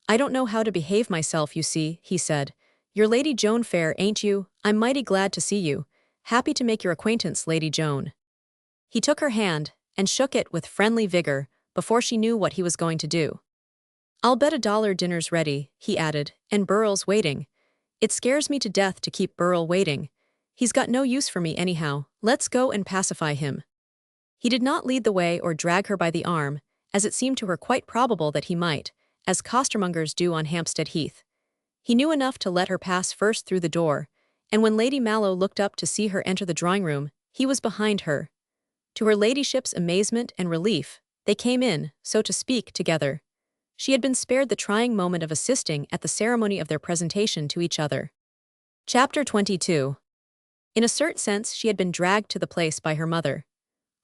"I don't know how to behave myself, you see," he said. "You're Lady Joan Fair, ain't you? I'm mighty glad to see you. Happy to make your acquaintance, Lady Joan." He took her hand and shook it with friendly vigor before she knew what he was going to do. "I'll bet $1 dinner's ready," he added, "and Burrell's waiting. It scares me to death to keep Burrell waiting. He's got no use for me anyhow. Let's go and pacify him." He did not lead the way or drag her by the arm, as it seemed to her quite probable that he might, as costermongers do on Hampstead Heath. He knew enough to let her pass first through the door, and when Lady Mallow looked up to see her enter the drawing-room, he was behind her. To her ladyship's amazement and relief, they came in, so to speak, together. She had been spared the trying moment of assisting at the ceremony of their presentation to each other. Chapter 22. In a certain sense she had been dragged to the place by her mother.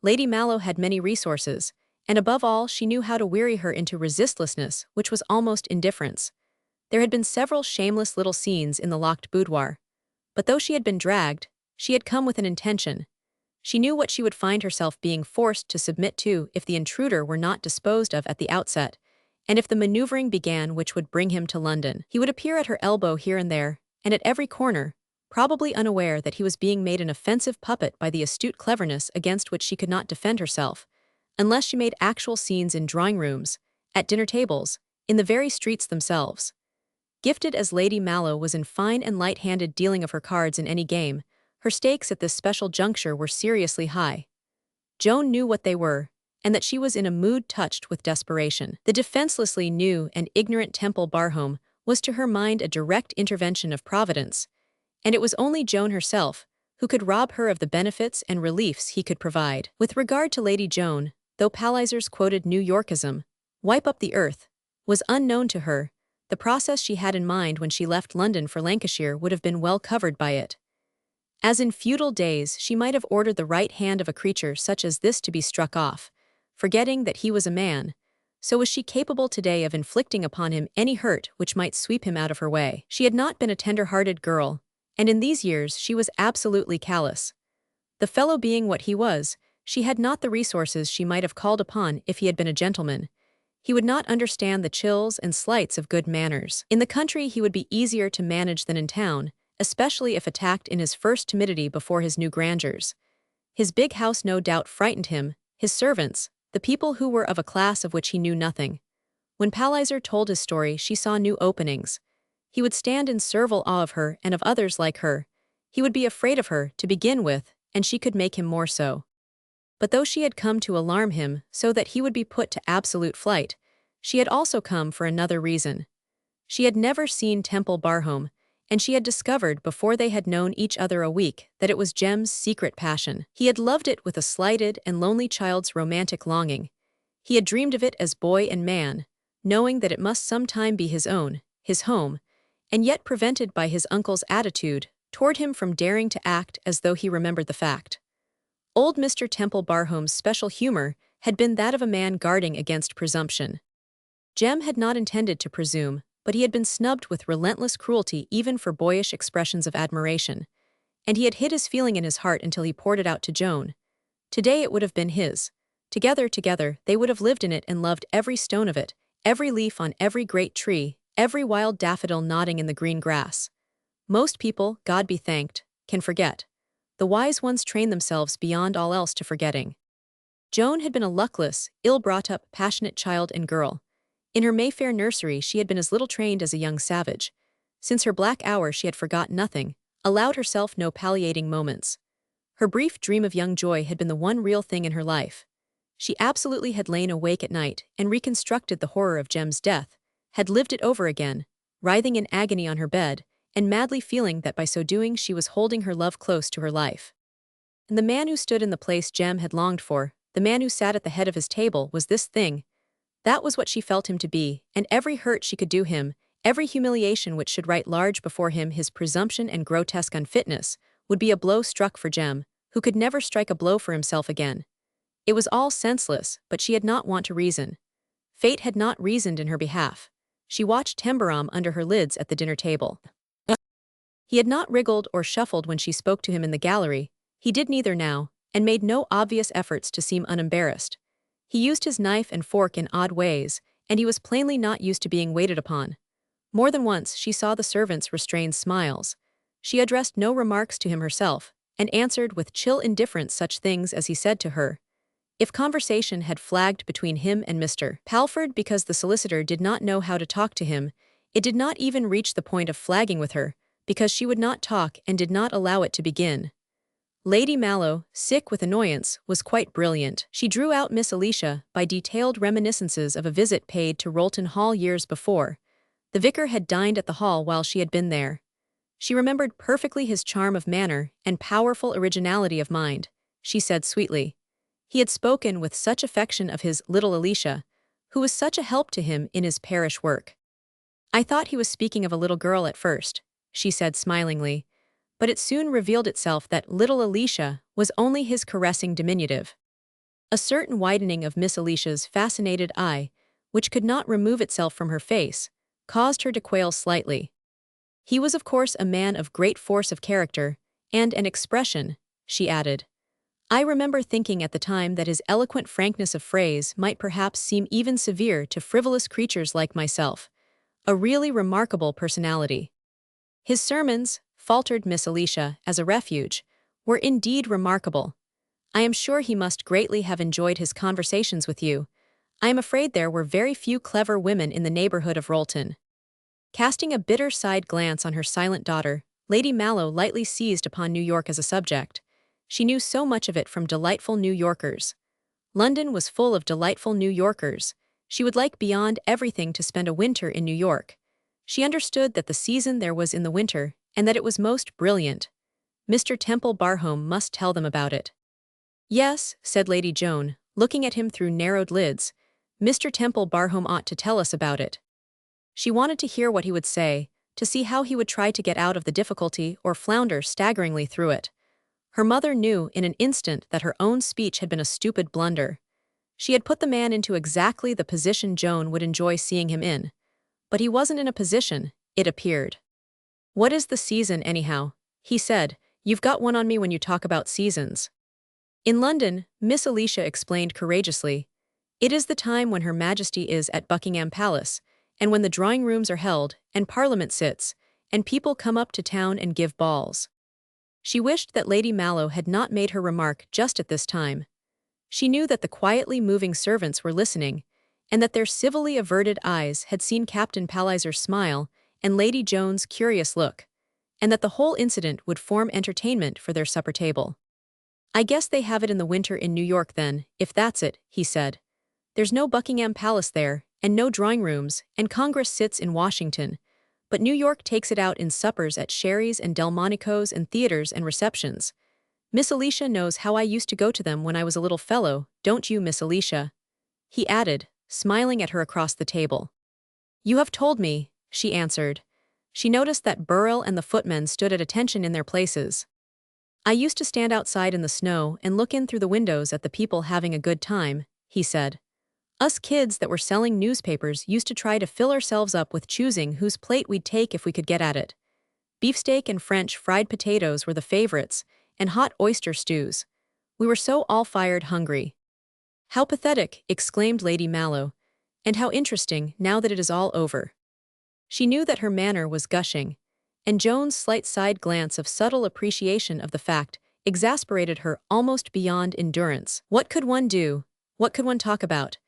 Lady Mallow had many resources, and above all she knew how to weary her into resistlessness, which was almost indifference. There had been several shameless little scenes in the locked boudoir. But though she had been dragged, she had come with an intention. She knew what she would find herself being forced to submit to if the intruder were not disposed of at the outset, and if the maneuvering began which would bring him to London. He would appear at her elbow here and there, and at every corner, probably unaware that he was being made an offensive puppet by the astute cleverness against which she could not defend herself, unless she made actual scenes in drawing-rooms, at dinner tables, in the very streets themselves. Gifted as Lady Mallow was in fine and light-handed dealing of her cards in any game, her stakes at this special juncture were seriously high. Joan knew what they were, and that she was in a mood touched with desperation. The defenselessly new and ignorant Temple Barhome was to her mind a direct intervention of Providence, and it was only Joan herself who could rob her of the benefits and reliefs he could provide. With regard to Lady Joan, though Palliser's quoted New Yorkism, "wipe up the earth," was unknown to her, the process she had in mind when she left London for Lancashire would have been well covered by it. As in feudal days she might have ordered the right hand of a creature such as this to be struck off, forgetting that he was a man, so was she capable today of inflicting upon him any hurt which might sweep him out of her way. She had not been a tender-hearted girl, and in these years she was absolutely callous. The fellow being what he was, she had not the resources she might have called upon if he had been a gentleman. He would not understand the chills and slights of good manners. In the country he would be easier to manage than in town, especially if attacked in his first timidity before his new grandeurs. His big house no doubt frightened him, his servants, the people who were of a class of which he knew nothing. When Palliser told his story she saw new openings. He would stand in servile awe of her and of others like her. He would be afraid of her, to begin with, and she could make him more so. But though she had come to alarm him so that he would be put to absolute flight, she had also come for another reason. She had never seen Temple Barhome, and she had discovered before they had known each other a week that it was Jem's secret passion. He had loved it with a slighted and lonely child's romantic longing. He had dreamed of it as boy and man, knowing that it must sometime be his own, his home, and yet prevented by his uncle's attitude toward him from daring to act as though he remembered the fact. Old Mr. Temple Barhome's special humor had been that of a man guarding against presumption. Jem had not intended to presume, but he had been snubbed with relentless cruelty even for boyish expressions of admiration, and he had hid his feeling in his heart until he poured it out to Joan. Today it would have been his. Together, they would have lived in it and loved every stone of it, every leaf on every great tree, every wild daffodil nodding in the green grass. Most people, God be thanked, can forget. The wise ones train themselves beyond all else to forgetting. Joan had been a luckless, ill-brought-up, passionate child and girl. In her Mayfair nursery she had been as little trained as a young savage. Since her black hour she had forgot nothing, allowed herself no palliating moments. Her brief dream of young joy had been the one real thing in her life. She absolutely had lain awake at night and reconstructed the horror of Jem's death, had lived it over again, writhing in agony on her bed, and madly feeling that by so doing she was holding her love close to her life. And the man who stood in the place Jem had longed for, the man who sat at the head of his table, was this thing. That was what she felt him to be, and every hurt she could do him, every humiliation which should write large before him his presumption and grotesque unfitness, would be a blow struck for Jem, who could never strike a blow for himself again. It was all senseless, but she had not want to reason. Fate had not reasoned in her behalf. She watched Tembarom under her lids at the dinner table. He had not wriggled or shuffled when she spoke to him in the gallery. He did neither now, and made no obvious efforts to seem unembarrassed. He used his knife and fork in odd ways, and he was plainly not used to being waited upon. More than once she saw the servants restrain smiles. She addressed no remarks to him herself, and answered with chill indifference such things as he said to her. If conversation had flagged between him and Mr. Palford because the solicitor did not know how to talk to him, it did not even reach the point of flagging with her, because she would not talk and did not allow it to begin. Lady Mallow, sick with annoyance, was quite brilliant. She drew out Miss Alicia by detailed reminiscences of a visit paid to Rolton Hall years before. The vicar had dined at the hall while she had been there. She remembered perfectly his charm of manner and powerful originality of mind. She said sweetly. He had spoken with such affection of his little Alicia, who was such a help to him in his parish work. I thought he was speaking of a little girl at first, she said smilingly, but it soon revealed itself that little Alicia was only his caressing diminutive. A certain widening of Miss Alicia's fascinated eye, which could not remove itself from her face, caused her to quail slightly. He was of course a man of great force of character, and an expression, she added. I remember thinking at the time that his eloquent frankness of phrase might perhaps seem even severe to frivolous creatures like myself. A really remarkable personality. His sermons, faltered Miss Alicia, as a refuge, were indeed remarkable. I am sure he must greatly have enjoyed his conversations with you. I am afraid there were very few clever women in the neighborhood of Rolton. Casting a bitter side glance on her silent daughter, Lady Mallow lightly seized upon New York as a subject. She knew so much of it from delightful New Yorkers. London was full of delightful New Yorkers. She would like beyond everything to spend a winter in New York. She understood that the season there was in the winter, and that it was most brilliant. Mr. Temple Barhome must tell them about it. Yes, said Lady Joan, looking at him through narrowed lids, Mr. Temple Barhome ought to tell us about it. She wanted to hear what he would say, to see how he would try to get out of the difficulty or flounder staggeringly through it. Her mother knew in an instant that her own speech had been a stupid blunder. She had put the man into exactly the position Joan would enjoy seeing him in. But he wasn't in a position, it appeared. What is the season, anyhow? He said. You've got one on me when you talk about seasons. In London, Miss Alicia explained courageously, it is the time when Her Majesty is at Buckingham Palace, and when the drawing-rooms are held, and Parliament sits, and people come up to town and give balls. She wished that Lady Mallow had not made her remark just at this time. She knew that the quietly moving servants were listening, and that their civilly averted eyes had seen Captain Palliser's smile and Lady Joan's curious look, and that the whole incident would form entertainment for their supper table. I guess they have it in the winter in New York then, if that's it, he said. There's no Buckingham Palace there, and no drawing-rooms, and Congress sits in Washington, but New York takes it out in suppers at Sherry's and Delmonico's and theaters and receptions. Miss Alicia knows how I used to go to them when I was a little fellow, don't you, Miss Alicia? He added, smiling at her across the table. You have told me, she answered. She noticed that Burrell and the footmen stood at attention in their places. I used to stand outside in the snow and look in through the windows at the people having a good time, he said. Us kids that were selling newspapers used to try to fill ourselves up with choosing whose plate we'd take if we could get at it. Beefsteak and French fried potatoes were the favorites, and hot oyster stews. We were so all-fired hungry. How pathetic, exclaimed Lady Mallow, and how interesting now that it is all over. She knew that her manner was gushing, and Joan's slight side glance of subtle appreciation of the fact exasperated her almost beyond endurance. What could one do? What could one talk about?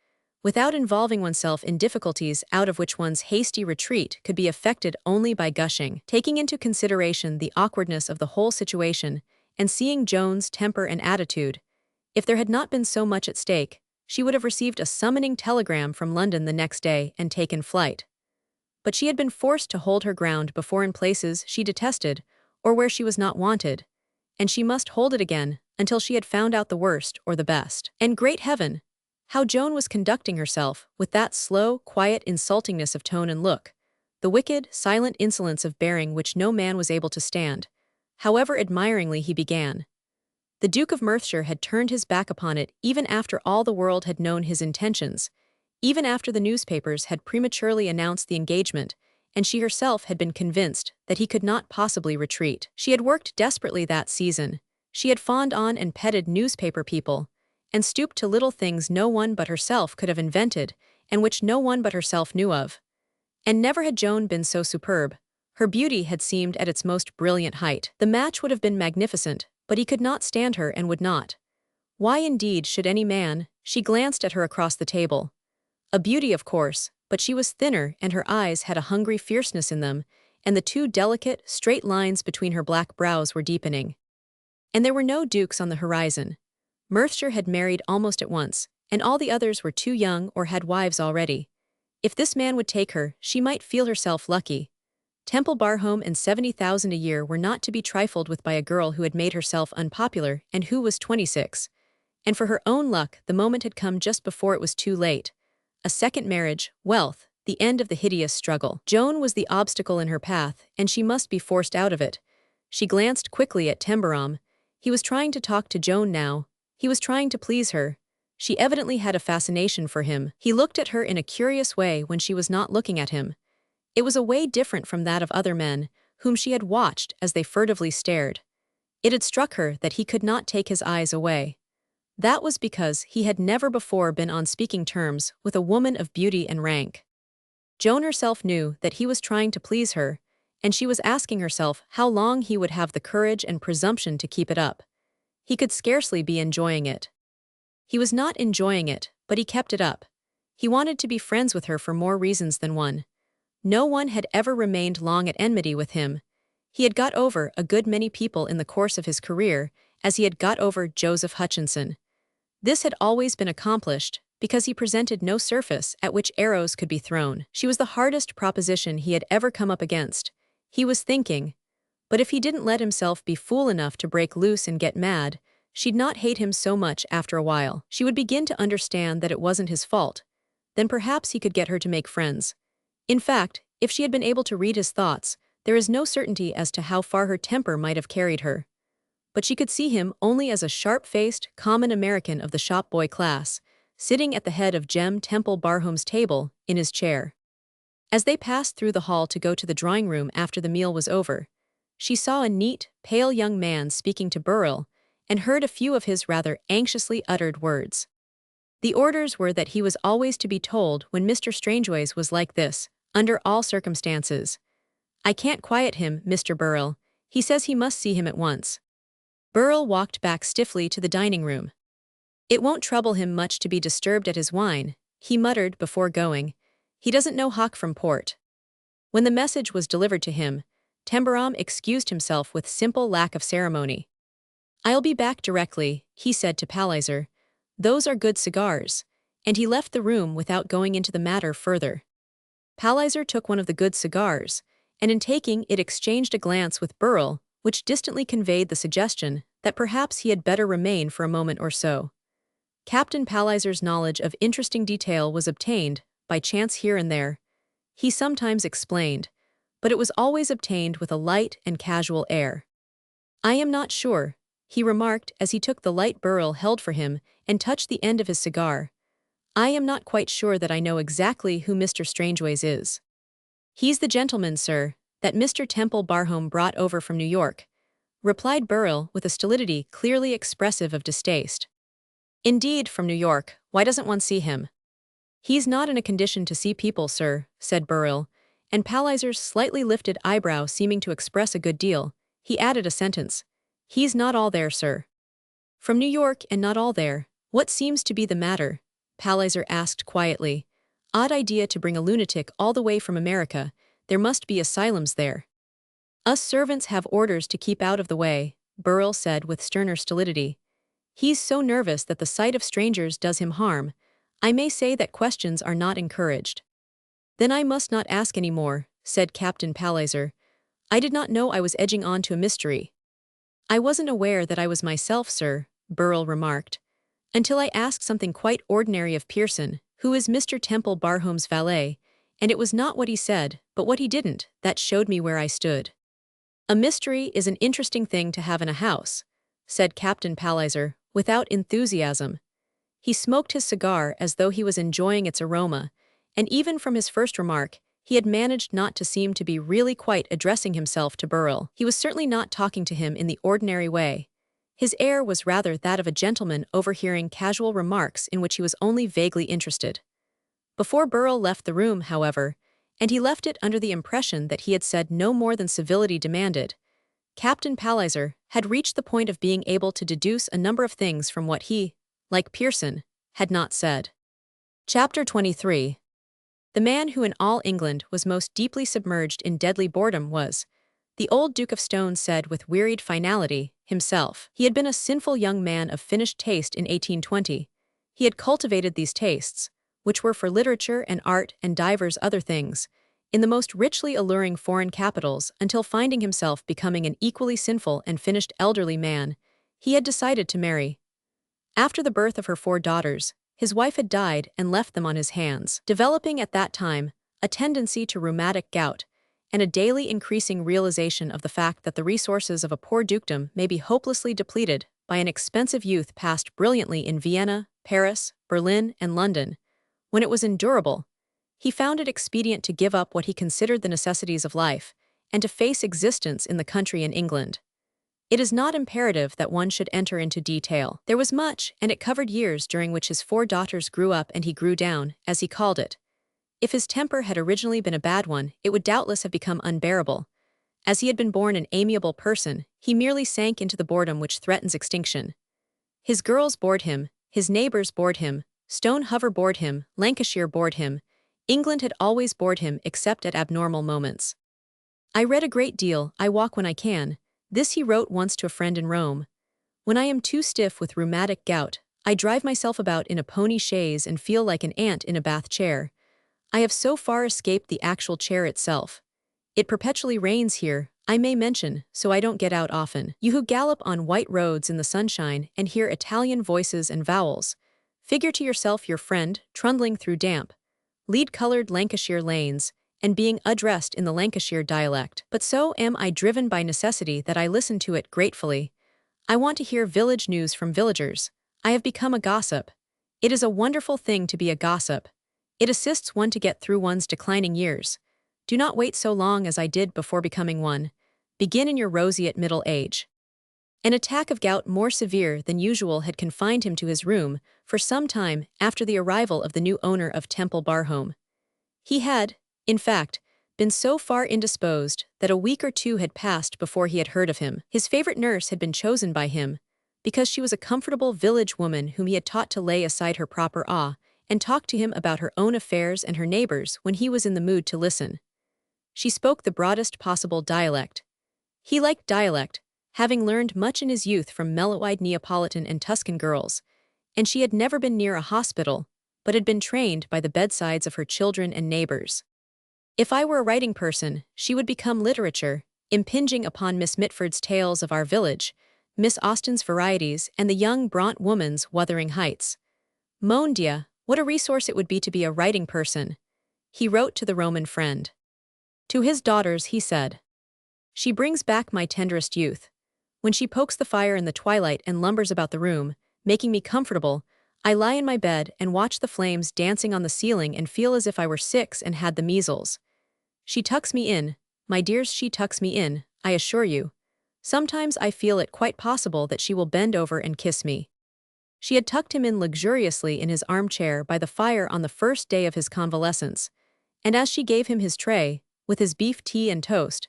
Without involving oneself in difficulties out of which one's hasty retreat could be effected only by gushing. Taking into consideration the awkwardness of the whole situation, and seeing Joan's temper and attitude, if there had not been so much at stake, she would have received a summoning telegram from London the next day and taken flight. But she had been forced to hold her ground before in places she detested, or where she was not wanted, and she must hold it again until she had found out the worst or the best. And great heaven! How Joan was conducting herself, with that slow, quiet insultingness of tone and look, the wicked, silent insolence of bearing which no man was able to stand, however admiringly he began. The Duke of Merthshire had turned his back upon it even after all the world had known his intentions, even after the newspapers had prematurely announced the engagement, and she herself had been convinced that he could not possibly retreat. She had worked desperately that season. She had fawned on and petted newspaper people, and stooped to little things no one but herself could have invented, and which no one but herself knew of. And never had Joan been so superb. Her beauty had seemed at its most brilliant height. The match would have been magnificent, but he could not stand her and would not. Why indeed should any man? She glanced at her across the table. A beauty, of course, but she was thinner and her eyes had a hungry fierceness in them, and the two delicate, straight lines between her black brows were deepening. And there were no dukes on the horizon. Merthshire had married almost at once, and all the others were too young or had wives already. If this man would take her, she might feel herself lucky. Tembarom and 70,000 a year were not to be trifled with by a girl who had made herself unpopular and who was 26. And for her own luck, the moment had come just before it was too late. A second marriage, wealth, the end of the hideous struggle. Joan was the obstacle in her path, and she must be forced out of it. She glanced quickly at Tembarom. He was trying to talk to Joan now. He was trying to please her. She evidently had a fascination for him. He looked at her in a curious way when she was not looking at him. It was a way different from that of other men, whom she had watched as they furtively stared. It had struck her that he could not take his eyes away. That was because he had never before been on speaking terms with a woman of beauty and rank. Joan herself knew that he was trying to please her, and she was asking herself how long he would have the courage and presumption to keep it up. He could scarcely be enjoying it. He was not enjoying it, but he kept it up. He wanted to be friends with her for more reasons than one. No one had ever remained long at enmity with him. He had got over a good many people in the course of his career, as he had got over Joseph Hodgson. This had always been accomplished, because he presented no surface at which arrows could be thrown. She was the hardest proposition he had ever come up against. He was thinking, but if he didn't let himself be fool enough to break loose and get mad, she'd not hate him so much after a while. She would begin to understand that it wasn't his fault. Then perhaps he could get her to make friends. In fact, if she had been able to read his thoughts, there is no certainty as to how far her temper might have carried her. But she could see him only as a sharp-faced, common American of the shop-boy class, sitting at the head of Jem Tembabrom's table, in his chair. As they passed through the hall to go to the drawing-room after the meal was over, she saw a neat, pale young man speaking to Burrell, and heard a few of his rather anxiously uttered words. The orders were that he was always to be told when Mr. Strangeways was like this, under all circumstances. "I can't quiet him, Mr. Burrell. He says he must see him at once." Burrell walked back stiffly to the dining room. "It won't trouble him much to be disturbed at his wine," he muttered before going. "He doesn't know hock from port." When the message was delivered to him, Tembarom excused himself with simple lack of ceremony. "I'll be back directly," he said to Palliser. "Those are good cigars," and he left the room without going into the matter further. Palliser took one of the good cigars, and in taking it exchanged a glance with Burrell, which distantly conveyed the suggestion that perhaps he had better remain for a moment or so. Captain Palliser's knowledge of interesting detail was obtained, by chance here and there. He sometimes explained, but it was always obtained with a light and casual air. "I am not sure," he remarked as he took the light Burrell held for him and touched the end of his cigar. "I am not quite sure that I know exactly who Mr. Strangeways is." "He's the gentleman, sir, that Mr. Tembarom brought over from New York," replied Burrell with a stolidity clearly expressive of distaste. "Indeed, from New York. Why doesn't one see him?" "He's not in a condition to see people, sir," said Burrell, and Palliser's slightly lifted eyebrow seeming to express a good deal, he added a sentence. He's not all there, sir. From New York and not all there. What seems to be the matter? Palliser asked quietly. Odd idea to bring a lunatic all the way from America. There must be asylums there. Us servants have orders to keep out of the way, Burrell said with sterner stolidity. He's so nervous that the sight of strangers does him harm. I may say that questions are not encouraged. Then I must not ask any more, said Captain Palliser. I did not know I was edging on to a mystery. I wasn't aware that I was myself, sir, Burrell remarked, until I asked something quite ordinary of Pearson, who is Mr. Temple Barhome's valet, and it was not what he said, but what he didn't, that showed me where I stood. A mystery is an interesting thing to have in a house, said Captain Palliser, without enthusiasm. He smoked his cigar as though he was enjoying its aroma, and even from his first remark, he had managed not to seem to be really quite addressing himself to Burrell. He was certainly not talking to him in the ordinary way. His air was rather that of a gentleman overhearing casual remarks in which he was only vaguely interested. Before Burrell left the room, however, and he left it under the impression that he had said no more than civility demanded, Captain Palliser had reached the point of being able to deduce a number of things from what he, like Pearson, had not said. Chapter 23. The man who in all England was most deeply submerged in deadly boredom was, the old Duke of Stone said with wearied finality, himself. He had been a sinful young man of finished taste in 1820. He had cultivated these tastes, which were for literature and art and divers other things, in the most richly alluring foreign capitals until finding himself becoming an equally sinful and finished elderly man, he had decided to marry. After the birth of her 4 daughters, his wife had died and left them on his hands, developing at that time a tendency to rheumatic gout, and a daily increasing realization of the fact that the resources of a poor dukedom may be hopelessly depleted by an expensive youth passed brilliantly in Vienna, Paris, Berlin, and London. When it was endurable, he found it expedient to give up what he considered the necessities of life, and to face existence in the country in England. It is not imperative that one should enter into detail. There was much, and it covered years during which his 4 daughters grew up and he grew down, as he called it. If his temper had originally been a bad one, it would doubtless have become unbearable. As he had been born an amiable person, he merely sank into the boredom which threatens extinction. His girls bored him, his neighbors bored him, Stone Hover bored him, Lancashire bored him. England had always bored him except at abnormal moments. I read a great deal, I walk when I can. This he wrote once to a friend in Rome. When I am too stiff with rheumatic gout, I drive myself about in a pony chaise and feel like an ant in a bath chair. I have so far escaped the actual chair itself. It perpetually rains here, I may mention, so I don't get out often. You who gallop on white roads in the sunshine and hear Italian voices and vowels, figure to yourself your friend trundling through damp, lead-colored Lancashire lanes, and being addressed in the Lancashire dialect. But so am I driven by necessity that I listen to it gratefully. I want to hear village news from villagers. I have become a gossip. It is a wonderful thing to be a gossip. It assists one to get through one's declining years. Do not wait so long as I did before becoming one. Begin in your roseate middle age. An attack of gout more severe than usual had confined him to his room for some time after the arrival of the new owner of Temple Barhome. He had, in fact, been so far indisposed that a week or 2 had passed before he had heard of him. His favorite nurse had been chosen by him, because she was a comfortable village woman whom he had taught to lay aside her proper awe and talk to him about her own affairs and her neighbors when he was in the mood to listen. She spoke the broadest possible dialect. He liked dialect, having learned much in his youth from mellow-eyed Neapolitan and Tuscan girls, and she had never been near a hospital, but had been trained by the bedsides of her children and neighbors. If I were a writing person, she would become literature, impinging upon Miss Mitford's Tales of Our Village, Miss Austen's Varieties, and the young Bront woman's Wuthering Heights. Mon Dieu, what a resource it would be to be a writing person, he wrote to the Roman friend. To his daughters he said, "She brings back my tenderest youth. When she pokes the fire in the twilight and lumbers about the room, making me comfortable, I lie in my bed and watch the flames dancing on the ceiling and feel as if I were 6 and had the measles. She tucks me in, my dears, she tucks me in, I assure you. Sometimes I feel it quite possible that she will bend over and kiss me." She had tucked him in luxuriously in his armchair by the fire on the first day of his convalescence, and as she gave him his tray, with his beef tea and toast,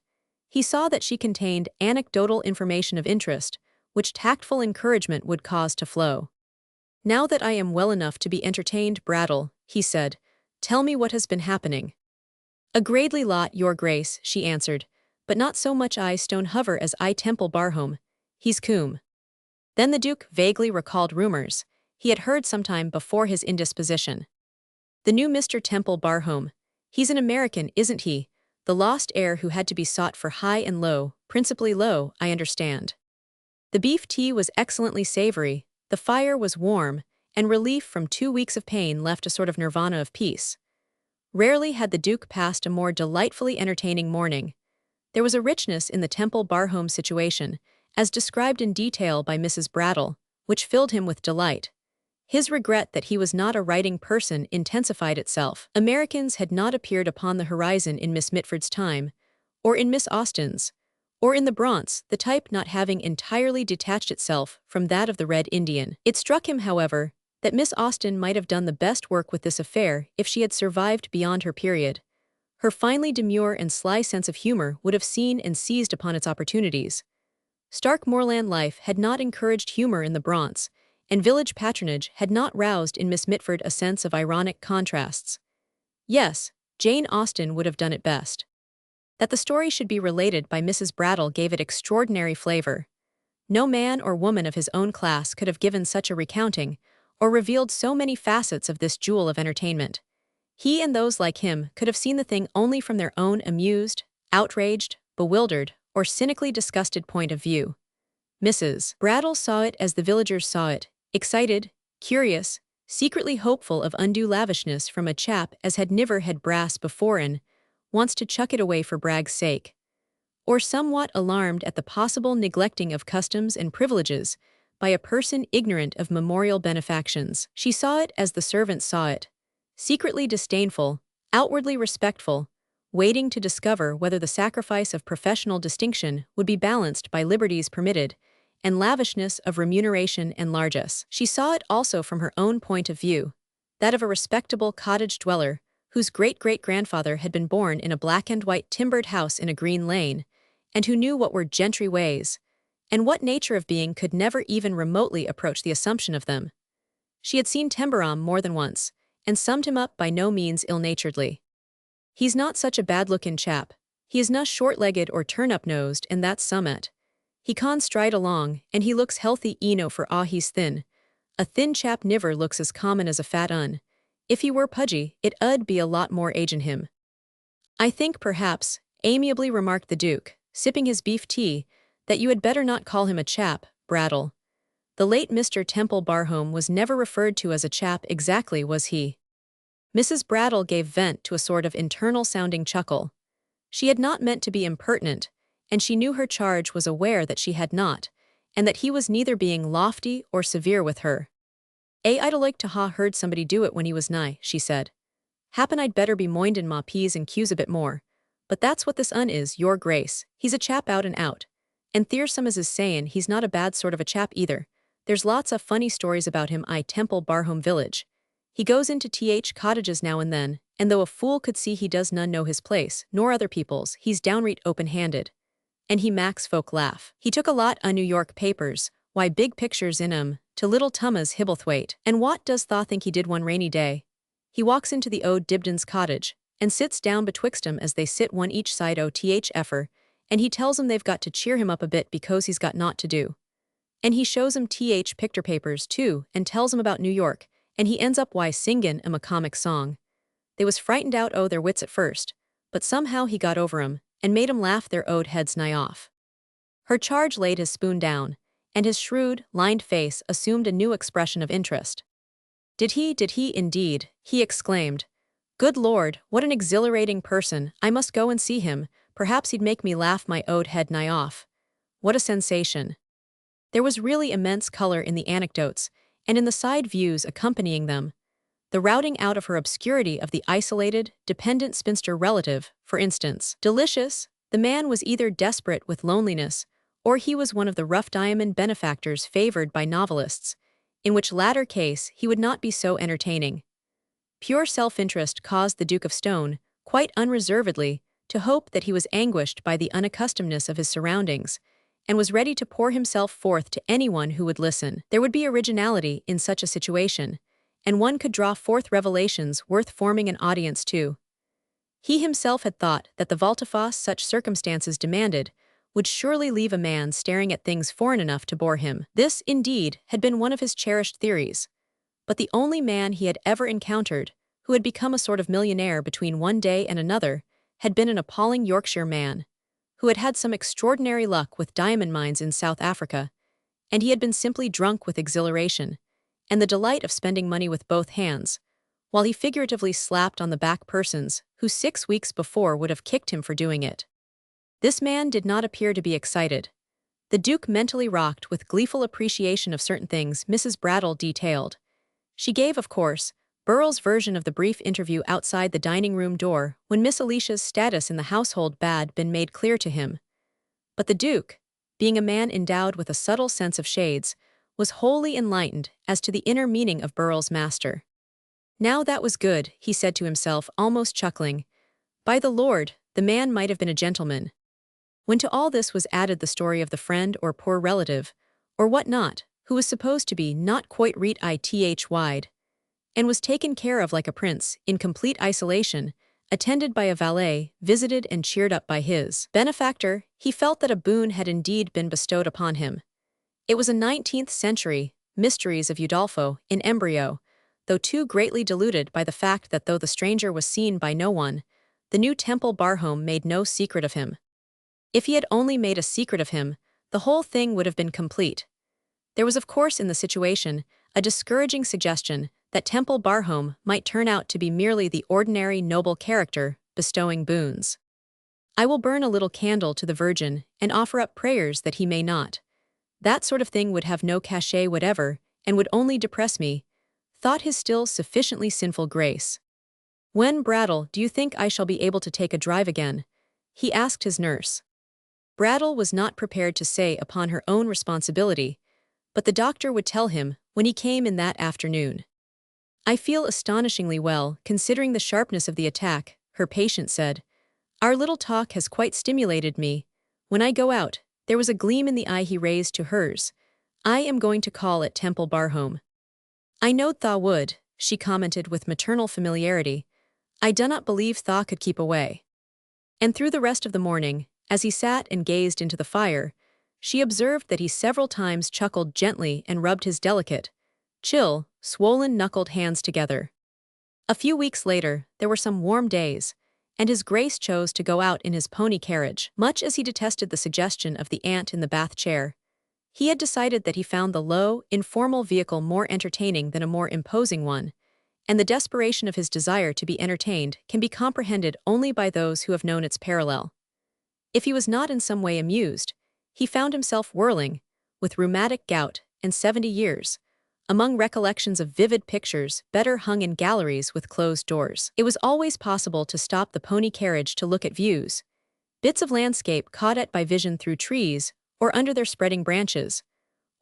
he saw that she contained anecdotal information of interest, which tactful encouragement would cause to flow. "Now that I am well enough to be entertained, Brattle," he said, "tell me what has been happening." "A gradely lot, your grace," she answered, "but not so much I stone hover as I Temple Barhome. He's coom." Then the Duke vaguely recalled rumors he had heard sometime before his indisposition. "The new Mr. Temple Barhome. He's an American, isn't he? The lost heir who had to be sought for high and low, principally low, I understand." The beef tea was excellently savory, the fire was warm, and relief from 2 weeks of pain left a sort of nirvana of peace. Rarely had the Duke passed a more delightfully entertaining morning. There was a richness in the Temple Barhome situation, as described in detail by Mrs. Brattle, which filled him with delight. His regret that he was not a writing person intensified itself. Americans had not appeared upon the horizon in Miss Mitford's time, or in Miss Austen's, or in the Brontes, the type not having entirely detached itself from that of the Red Indian. It struck him, however, that Miss Austen might have done the best work with this affair if she had survived beyond her period. Her finely demure and sly sense of humor would have seen and seized upon its opportunities. Stark moorland life had not encouraged humor in the Brontes, and village patronage had not roused in Miss Mitford a sense of ironic contrasts. Yes, Jane Austen would have done it best. That the story should be related by Mrs. Brattle gave it extraordinary flavor. No man or woman of his own class could have given such a recounting, or revealed so many facets of this jewel of entertainment. He and those like him could have seen the thing only from their own amused, outraged, bewildered, or cynically disgusted point of view. Mrs. Brattle saw it as the villagers saw it, excited, curious, secretly hopeful of undue lavishness from a chap as had niver had brass before and wants to chuck it away for brag's sake. Or somewhat alarmed at the possible neglecting of customs and privileges by a person ignorant of memorial benefactions. She saw it as the servants saw it, secretly disdainful, outwardly respectful, waiting to discover whether the sacrifice of professional distinction would be balanced by liberties permitted, and lavishness of remuneration and largesse. She saw it also from her own point of view, that of a respectable cottage dweller, whose great-great-grandfather had been born in a black-and-white timbered house in a green lane, and who knew what were gentry ways, and what nature of being could never even remotely approach the assumption of them. She had seen Tembarom more than once, and summed him up by no means ill-naturedly. "He's not such a bad-looking chap. He is na short-legged or turn-up-nosed, and that's summat. He can stride along, and he looks healthy eno for a' he's thin. A thin chap niver looks as common as a fat un. If he were pudgy, it 'ud be a lot more age in him." "I think, perhaps," amiably remarked the Duke, sipping his beef tea, "that you had better not call him a chap, Brattle. The late Mr. Temple Barhome was never referred to as a chap exactly, was he?" Mrs. Brattle gave vent to a sort of internal-sounding chuckle. She had not meant to be impertinent, and she knew her charge was aware that she had not, and that he was neither being lofty or severe with her. I'd like to ha heard somebody do it when he was nigh," she said. "Happen I'd better be mindin' ma p's and q's a bit more. But that's what this un is, your grace. He's a chap out and out. And there's some as is sayin' he's not a bad sort of a chap either. There's lots of funny stories about him I Temple Barhome village. He goes into cottages now and then, and though a fool could see he does none know his place, nor other people's, he's downright open-handed. And he makes folk laugh. He took a lot o' New York papers, why big pictures in 'em, to little Tumma's Hibblethwaite. And what does tha think he did one rainy day? He walks into the Ode Dibdin's cottage, and sits down betwixt 'em as they sit one each side o' effer, and he tells 'em they've got to cheer him up a bit because he's got naught to do. And he shows 'em picture papers too, and tells 'em about New York, and he ends up why singin' 'em a comic song. They was frightened out o' their wits at first, but somehow he got over 'em, and made 'em laugh their owd heads nigh off." Her charge laid his spoon down, and his shrewd, lined face assumed a new expression of interest. Did he indeed?" he exclaimed. "Good Lord, what an exhilarating person, I must go and see him, perhaps he'd make me laugh my owd head nigh off. What a sensation." There was really immense color in the anecdotes, and in the side views accompanying them. The routing out of her obscurity of the isolated, dependent spinster relative, for instance. Delicious, the man was either desperate with loneliness, or he was one of the rough diamond benefactors favored by novelists, in which latter case he would not be so entertaining. Pure self-interest caused the Duke of Stone, quite unreservedly, to hope that he was anguished by the unaccustomedness of his surroundings, and was ready to pour himself forth to anyone who would listen. There would be originality in such a situation, and one could draw forth revelations worth forming an audience to. He himself had thought that the volte-face such circumstances demanded would surely leave a man staring at things foreign enough to bore him. This, indeed, had been one of his cherished theories, but the only man he had ever encountered who had become a sort of millionaire between one day and another had been an appalling Yorkshire man, who had had some extraordinary luck with diamond mines in South Africa, and he had been simply drunk with exhilaration and the delight of spending money with both hands, while he figuratively slapped on the back persons who 6 weeks before would have kicked him for doing it. This man did not appear to be excited. The Duke mentally rocked with gleeful appreciation of certain things Mrs. Brattle detailed. She gave, of course, Burrell's version of the brief interview outside the dining-room door when Miss Alicia's status in the household had been made clear to him. But the Duke, being a man endowed with a subtle sense of shades, was wholly enlightened as to the inner meaning of Burrell's master. Now that was good, he said to himself, almost chuckling. By the Lord, the man might have been a gentleman. When to all this was added the story of the friend or poor relative, or what not, who was supposed to be not quite it wide, and was taken care of like a prince, in complete isolation, attended by a valet, visited and cheered up by his benefactor, he felt that a boon had indeed been bestowed upon him. It was a 19th century Mysteries of Udolpho in embryo, though too greatly diluted by the fact that though the stranger was seen by no one, the new Temple Barhome made no secret of him. If he had only made a secret of him, the whole thing would have been complete. There was of course in the situation a discouraging suggestion that Temple Barhome might turn out to be merely the ordinary noble character bestowing boons. I will burn a little candle to the Virgin and offer up prayers that he may not. That sort of thing would have no cachet whatever and would only depress me, thought his still sufficiently sinful grace. When, Brattle, do you think I shall be able to take a drive again? He asked his nurse. Brattle was not prepared to say upon her own responsibility, but the doctor would tell him when he came in that afternoon. I feel astonishingly well, considering the sharpness of the attack, her patient said. Our little talk has quite stimulated me. When I go out, there was a gleam in the eye he raised to hers. I am going to call at Temple Barhome. I knowed Thaw would, she commented with maternal familiarity. I do not believe Thaw could keep away. And through the rest of the morning, as he sat and gazed into the fire, she observed that he several times chuckled gently and rubbed his delicate, chill, swollen-knuckled hands together. A few weeks later, there were some warm days, and his Grace chose to go out in his pony carriage. Much as he detested the suggestion of the aunt in the bath chair, he had decided that he found the low, informal vehicle more entertaining than a more imposing one, and the desperation of his desire to be entertained can be comprehended only by those who have known its parallel. If he was not in some way amused, he found himself whirling, with rheumatic gout and 70 years, among recollections of vivid pictures better hung in galleries with closed doors. It was always possible to stop the pony carriage to look at views, bits of landscape caught at by vision through trees or under their spreading branches,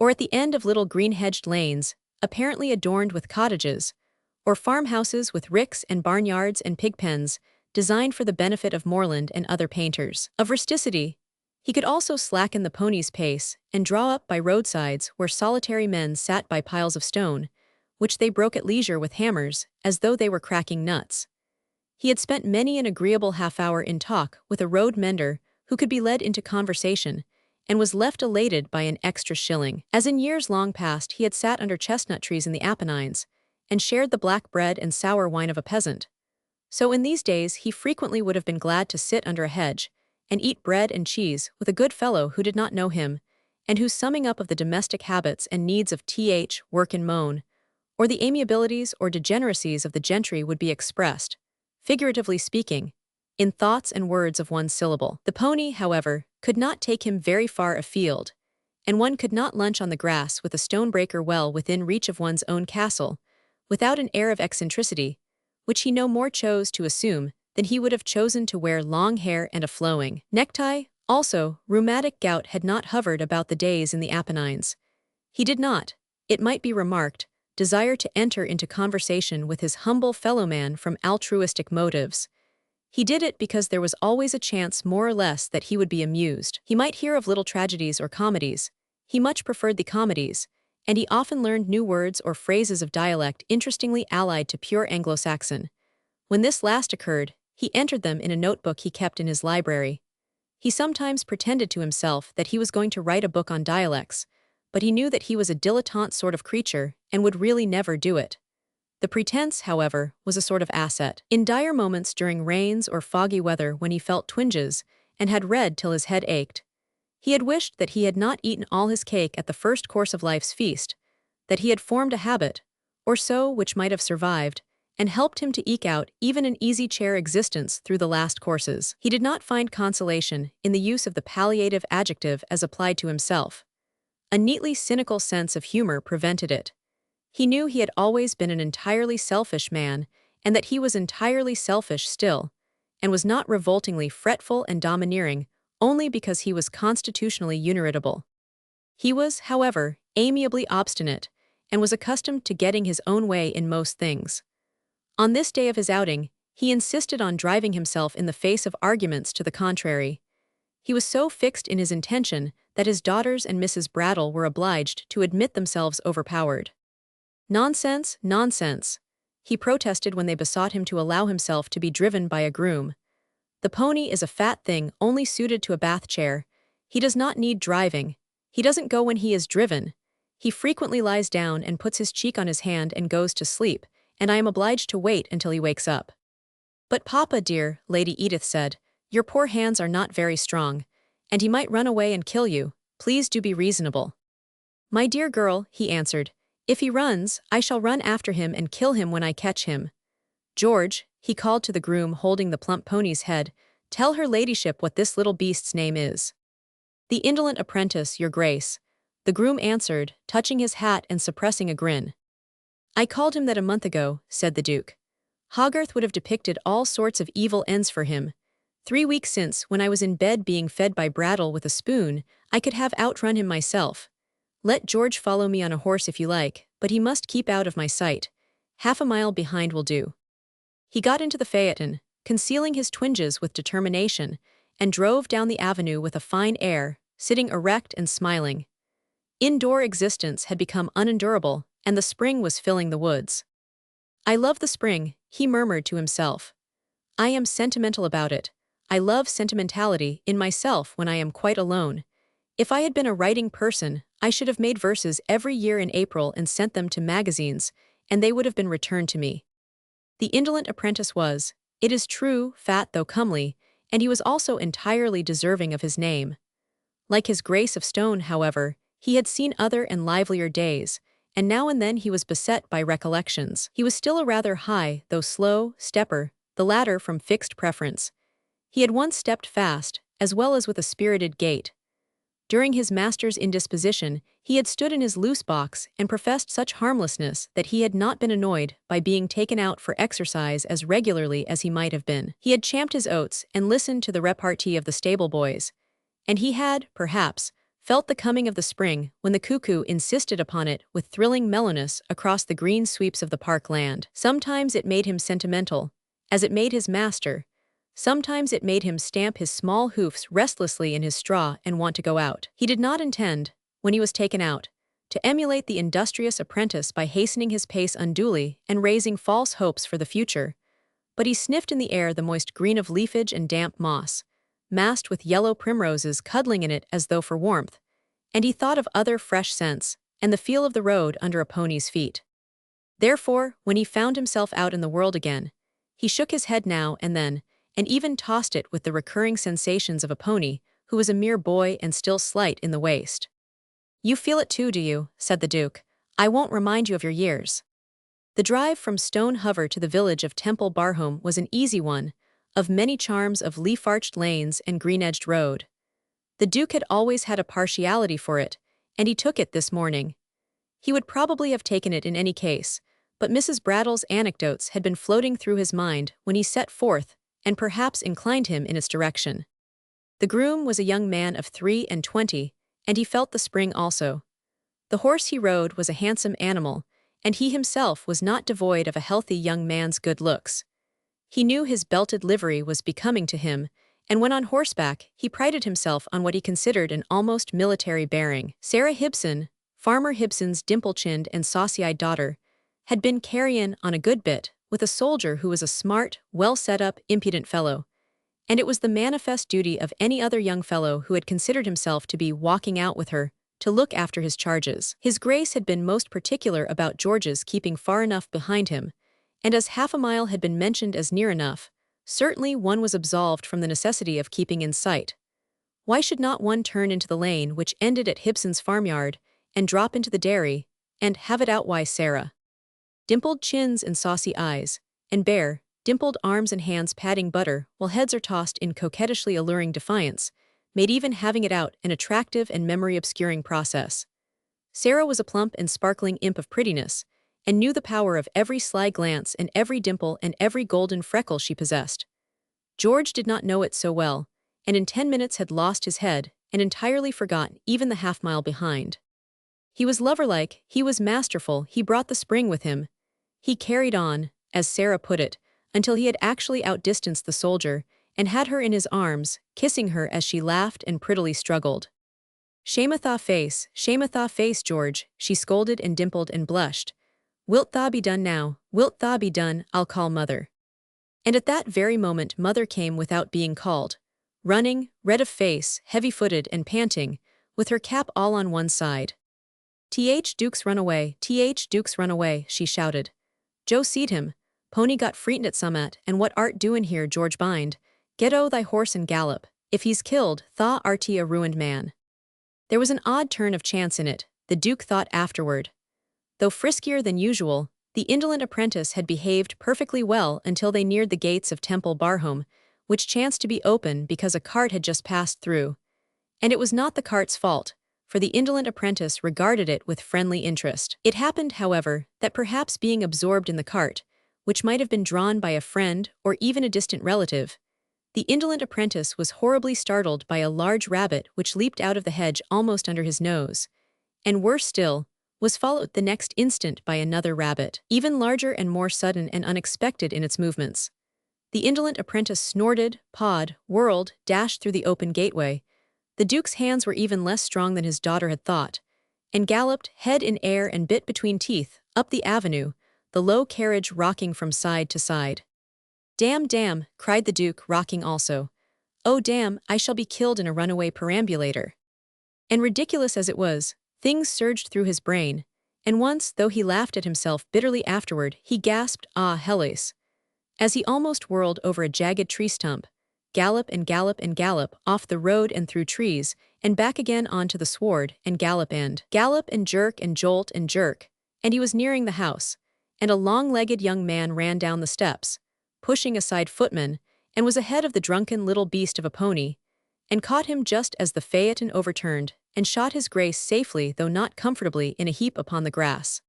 or at the end of little green-hedged lanes, apparently adorned with cottages, or farmhouses with ricks and barnyards and pig-pens, designed for the benefit of Moreland and other painters. Of rusticity, he could also slacken the pony's pace and draw up by roadsides where solitary men sat by piles of stone, which they broke at leisure with hammers, as though they were cracking nuts. He had spent many an agreeable half-hour in talk with a road mender who could be led into conversation, and was left elated by an extra shilling. As in years long past he had sat under chestnut trees in the Apennines, and shared the black bread and sour wine of a peasant, so in these days he frequently would have been glad to sit under a hedge and eat bread and cheese with a good fellow who did not know him, and whose summing up of the domestic habits and needs of work and moan, or the amiabilities or degeneracies of the gentry would be expressed, figuratively speaking, in thoughts and words of one syllable. The pony, however, could not take him very far afield, and one could not lunch on the grass with a stonebreaker well within reach of one's own castle, without an air of eccentricity, which he no more chose to assume than he would have chosen to wear long hair and a flowing necktie. Also, rheumatic gout had not hovered about the days in the Apennines. He did not, it might be remarked, desire to enter into conversation with his humble fellowman from altruistic motives. He did it because there was always a chance more or less that he would be amused. He might hear of little tragedies or comedies. He much preferred the comedies, and he often learned new words or phrases of dialect interestingly allied to pure Anglo-Saxon. When this last occurred, he entered them in a notebook he kept in his library. He sometimes pretended to himself that he was going to write a book on dialects, but he knew that he was a dilettante sort of creature and would really never do it. The pretense, however, was a sort of asset. In dire moments during rains or foggy weather when he felt twinges and had read till his head ached, he had wished that he had not eaten all his cake at the first course of life's feast, that he had formed a habit, or so, which might have survived, and helped him to eke out even an easy-chair existence through the last courses. He did not find consolation in the use of the palliative adjective as applied to himself. A neatly cynical sense of humor prevented it. He knew he had always been an entirely selfish man, and that he was entirely selfish still, and was not revoltingly fretful and domineering only because he was constitutionally unirritable. He was, however, amiably obstinate, and was accustomed to getting his own way in most things. On this day of his outing, he insisted on driving himself in the face of arguments to the contrary. He was so fixed in his intention that his daughters and Mrs. Brattle were obliged to admit themselves overpowered. "Nonsense, nonsense," he protested when they besought him to allow himself to be driven by a groom. "The pony is a fat thing only suited to a bath chair. He does not need driving. He doesn't go when he is driven. He frequently lies down and puts his cheek on his hand and goes to sleep, and I am obliged to wait until he wakes up." "But Papa dear," Lady Edith said, "your poor hands are not very strong, and he might run away and kill you. Please do be reasonable." "My dear girl," he answered, "if he runs, I shall run after him and kill him when I catch him. George," he called to the groom holding the plump pony's head, "tell her ladyship what this little beast's name is." "The indolent apprentice, your grace," the groom answered, touching his hat and suppressing a grin. "I called him that a month ago," said the Duke. "Hogarth would have depicted all sorts of evil ends for him. 3 weeks since, when I was in bed being fed by Brattle with a spoon, I could have outrun him myself. Let George follow me on a horse if you like, but he must keep out of my sight. Half a mile behind will do." He got into the phaeton, concealing his twinges with determination, and drove down the avenue with a fine air, sitting erect and smiling. Indoor existence had become unendurable, and the spring was filling the woods. "I love the spring," he murmured to himself. "I am sentimental about it. I love sentimentality in myself when I am quite alone. If I had been a writing person, I should have made verses every year in April and sent them to magazines, and they would have been returned to me." The indolent apprentice was, it is true, fat though comely, and he was also entirely deserving of his name. Like his Grace of Stone, however, he had seen other and livelier days, and now and then he was beset by recollections. He was still a rather high, though slow, stepper, the latter from fixed preference. He had once stepped fast, as well as with a spirited gait. During his master's indisposition, he had stood in his loose box and professed such harmlessness that he had not been annoyed by being taken out for exercise as regularly as he might have been. He had champed his oats and listened to the repartee of the stable boys, and he had, perhaps, felt the coming of the spring when the cuckoo insisted upon it with thrilling mellowness across the green sweeps of the park land. Sometimes it made him sentimental, as it made his master. Sometimes it made him stamp his small hoofs restlessly in his straw and want to go out. He did not intend, when he was taken out, to emulate the industrious apprentice by hastening his pace unduly and raising false hopes for the future, but he sniffed in the air the moist green of leafage and damp moss, massed with yellow primroses cuddling in it as though for warmth, and he thought of other fresh scents and the feel of the road under a pony's feet. Therefore, when he found himself out in the world again, he shook his head now and then, and even tossed it with the recurring sensations of a pony who was a mere boy and still slight in the waist. "You feel it too, do you?" said the Duke. "I won't remind you of your years." The drive from Stone Hover to the village of Temple Barham was an easy one, of many charms of leaf-arched lanes and green-edged road. The Duke had always had a partiality for it, and he took it this morning. He would probably have taken it in any case, but Mrs. Brattle's anecdotes had been floating through his mind when he set forth, and perhaps inclined him in its direction. The groom was a young man of 23, and he felt the spring also. The horse he rode was a handsome animal, and he himself was not devoid of a healthy young man's good looks. He knew his belted livery was becoming to him, and when on horseback, he prided himself on what he considered an almost military bearing. Sarah Hibson, Farmer Hibson's dimple-chinned and saucy-eyed daughter, had been carrying on a good bit with a soldier who was a smart, well-set-up, impudent fellow, and it was the manifest duty of any other young fellow who had considered himself to be walking out with her to look after his charges. His Grace had been most particular about George's keeping far enough behind him, and as half a mile had been mentioned as near enough, certainly one was absolved from the necessity of keeping in sight. Why should not one turn into the lane which ended at Hibson's farmyard, and drop into the dairy, and have it out? Why, Sarah? Dimpled chins and saucy eyes, and bare, dimpled arms and hands patting butter while heads are tossed in coquettishly alluring defiance, made even having it out an attractive and memory-obscuring process. Sarah was a plump and sparkling imp of prettiness, and knew the power of every sly glance and every dimple and every golden freckle she possessed. George did not know it so well, and in 10 minutes had lost his head and entirely forgot even the half-mile behind. He was lover-like, he was masterful, he brought the spring with him. He carried on, as Sarah put it, until he had actually outdistanced the soldier and had her in his arms, kissing her as she laughed and prettily struggled. Shameth tha face, George, she scolded and dimpled and blushed. Wilt tha be done now, wilt tha be done, I'll call mother. And at that very moment mother came without being called, running, red of face, heavy-footed and panting, with her cap all on one side. Duke's run away, Duke's run away, she shouted. Joe seed him, pony got frightened at summat, and what art doin' here, George bind? Get o' thy horse and gallop, if he's killed, tha arty a ruined man. There was an odd turn of chance in it, the Duke thought afterward. Though friskier than usual, the indolent apprentice had behaved perfectly well until they neared the gates of Temple Barhome, which chanced to be open because a cart had just passed through. And it was not the cart's fault, for the indolent apprentice regarded it with friendly interest. It happened, however, that perhaps being absorbed in the cart, which might have been drawn by a friend or even a distant relative, the indolent apprentice was horribly startled by a large rabbit which leaped out of the hedge almost under his nose, and worse still, was followed the next instant by another rabbit, even larger and more sudden and unexpected in its movements. The indolent apprentice snorted, pawed, whirled, dashed through the open gateway. The Duke's hands were even less strong than his daughter had thought, and galloped, head in air and bit between teeth, up the avenue, the low carriage rocking from side to side. Damn, cried the Duke, rocking also. Oh damn, I shall be killed in a runaway perambulator. And ridiculous as it was, things surged through his brain, and once, though he laughed at himself bitterly afterward, he gasped, ah, Helles, as he almost whirled over a jagged tree stump, gallop and gallop and gallop, off the road and through trees, and back again onto the sward, and gallop and jerk and jolt and jerk, and he was nearing the house, and a long-legged young man ran down the steps, pushing aside footmen, and was ahead of the drunken little beast of a pony, and caught him just as the phaeton overturned, and shot his Grace safely though not comfortably in a heap upon the grass.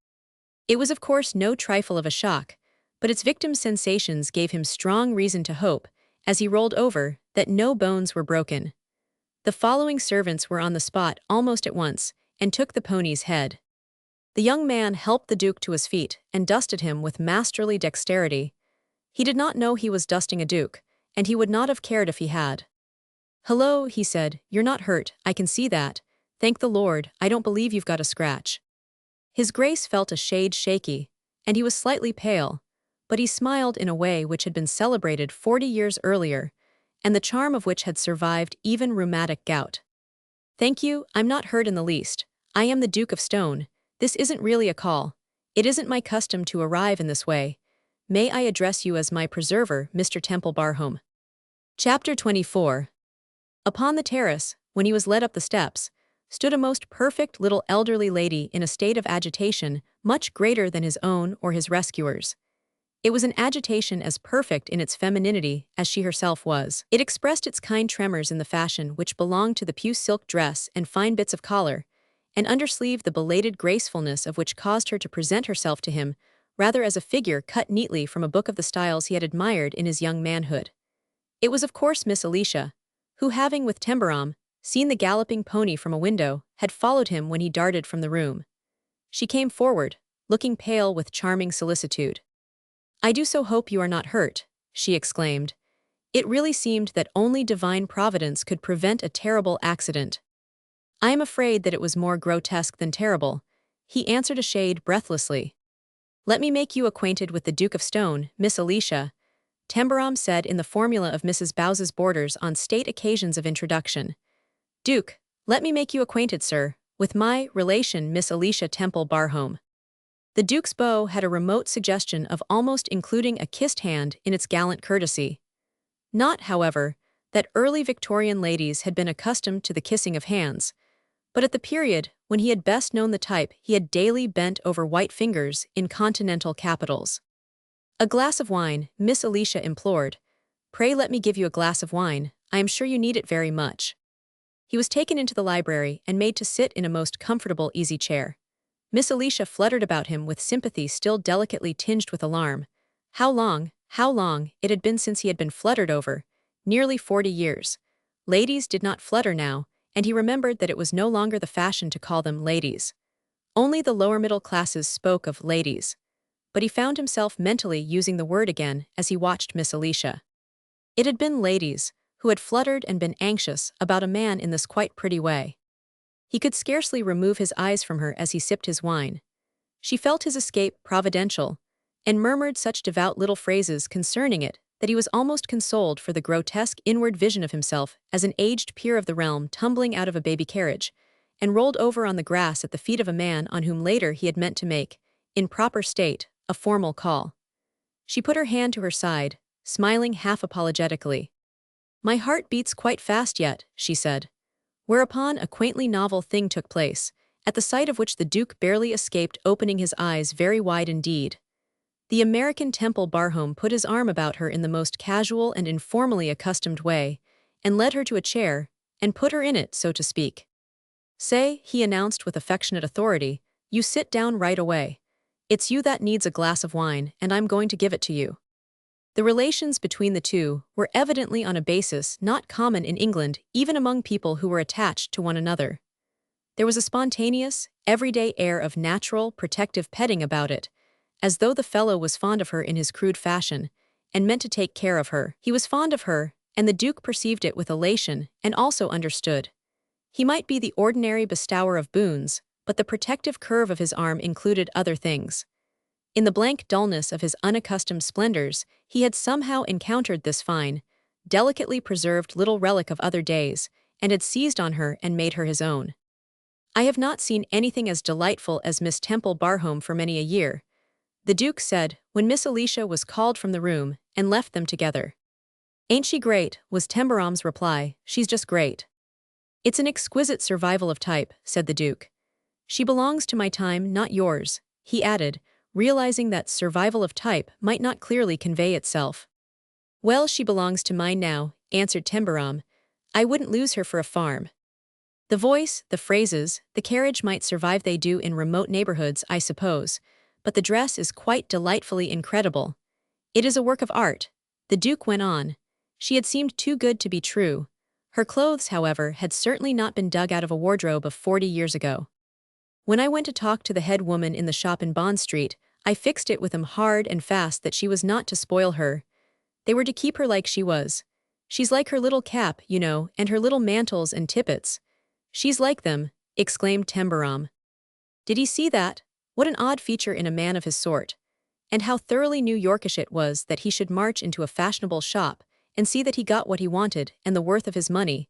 It was of course no trifle of a shock, but its victim's sensations gave him strong reason to hope, as he rolled over, that no bones were broken. The following servants were on the spot almost at once, and took the pony's head. The young man helped the Duke to his feet, and dusted him with masterly dexterity. He did not know he was dusting a duke, and he would not have cared if he had. Hello, he said, you're not hurt, I can see that. Thank the Lord, I don't believe you've got a scratch. His Grace felt a shade shaky, and he was slightly pale, but he smiled in a way which had been celebrated 40 years earlier, and the charm of which had survived even rheumatic gout. Thank you, I'm not hurt in the least. I am the Duke of Stone. This isn't really a call. It isn't my custom to arrive in this way. May I address you as my preserver, Mr. Temple Barhome? Chapter 24. Upon the terrace, when he was led up the steps, stood a most perfect little elderly lady in a state of agitation much greater than his own or his rescuers. It was an agitation as perfect in its femininity as she herself was. It expressed its kind tremors in the fashion which belonged to the puce silk dress and fine bits of collar, and undersleeve the belated gracefulness of which caused her to present herself to him rather as a figure cut neatly from a book of the styles he had admired in his young manhood. It was of course Miss Alicia, who, having with Tembarom seen the galloping pony from a window, had followed him when he darted from the room. She came forward, looking pale with charming solicitude. I do so hope you are not hurt, she exclaimed. It really seemed that only divine providence could prevent a terrible accident. I am afraid that it was more grotesque than terrible, he answered a shade breathlessly. Let me make you acquainted with the Duke of Stone, Miss Alicia, Tembarom said in the formula of Mrs. Bowes's boarders on state occasions of introduction. Duke, let me make you acquainted, sir, with my relation, Miss Alicia Temple Barhome. The Duke's bow had a remote suggestion of almost including a kissed hand in its gallant courtesy. Not, however, that early Victorian ladies had been accustomed to the kissing of hands, but at the period when he had best known the type he had daily bent over white fingers in continental capitals. A glass of wine, Miss Alicia implored. Pray let me give you a glass of wine, I am sure you need it very much. He was taken into the library and made to sit in a most comfortable easy chair. Miss Alicia fluttered about him with sympathy still delicately tinged with alarm. How long it had been since he had been fluttered over, nearly 40 years. Ladies did not flutter now, and he remembered that it was no longer the fashion to call them ladies. Only the lower middle classes spoke of ladies. But he found himself mentally using the word again as he watched Miss Alicia. It had been ladies who had fluttered and been anxious about a man in this quite pretty way. He could scarcely remove his eyes from her as he sipped his wine. She felt his escape providential, and murmured such devout little phrases concerning it that he was almost consoled for the grotesque inward vision of himself as an aged peer of the realm tumbling out of a baby carriage, and rolled over on the grass at the feet of a man on whom later he had meant to make, in proper state, a formal call. She put her hand to her side, smiling half apologetically. My heart beats quite fast yet, she said. Whereupon a quaintly novel thing took place, at the sight of which the Duke barely escaped opening his eyes very wide indeed. The American Temple Barhome put his arm about her in the most casual and informally accustomed way, and led her to a chair, and put her in it, so to speak. Say, he announced with affectionate authority, you sit down right away. It's you that needs a glass of wine, and I'm going to give it to you. The relations between the two were evidently on a basis not common in England even among people who were attached to one another. There was a spontaneous, everyday air of natural, protective petting about it, as though the fellow was fond of her in his crude fashion, and meant to take care of her. He was fond of her, and the Duke perceived it with elation and also understood. He might be the ordinary bestower of boons, but the protective curve of his arm included other things. In the blank dullness of his unaccustomed splendors, he had somehow encountered this fine, delicately preserved little relic of other days, and had seized on her and made her his own. I have not seen anything as delightful as Miss Temple Barhome for many a year, the Duke said when Miss Alicia was called from the room and left them together. Ain't she great, was Tembarom's reply, she's just great. It's an exquisite survival of type, said the Duke. She belongs to my time, not yours, he added, realizing that survival of type might not clearly convey itself. Well, she belongs to mine now, answered Tembarom. I wouldn't lose her for a farm. The voice, the phrases, the carriage might survive, they do in remote neighborhoods, I suppose, but the dress is quite delightfully incredible. It is a work of art, the Duke went on. She had seemed too good to be true. Her clothes, however, had certainly not been dug out of a wardrobe of 40 years ago. When I went to talk to the head woman in the shop in Bond Street, I fixed it with 'em hard and fast that she was not to spoil her. They were to keep her like she was. She's like her little cap, you know, and her little mantles and tippets. She's like them, exclaimed Tembarom. Did he see that? What an odd feature in a man of his sort. And how thoroughly New Yorkish it was that he should march into a fashionable shop and see that he got what he wanted and the worth of his money.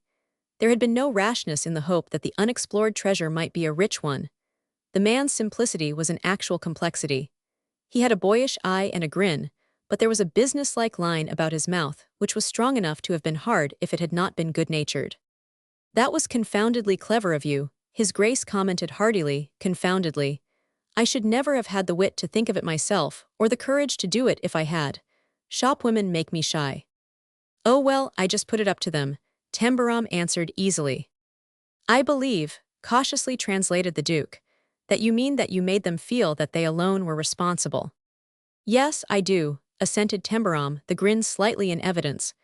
There had been no rashness in the hope that the unexplored treasure might be a rich one. The man's simplicity was an actual complexity. He had a boyish eye and a grin, but there was a business-like line about his mouth which was strong enough to have been hard if it had not been good-natured. That was confoundedly clever of you, His Grace commented heartily, confoundedly. I should never have had the wit to think of it myself, or the courage to do it if I had. Shopwomen make me shy. Oh well, I just put it up to them, Tembarom answered easily. I believe, cautiously translated the Duke, that you mean that you made them feel that they alone were responsible. Yes, I do, assented Tembarom, the grin slightly in evidence.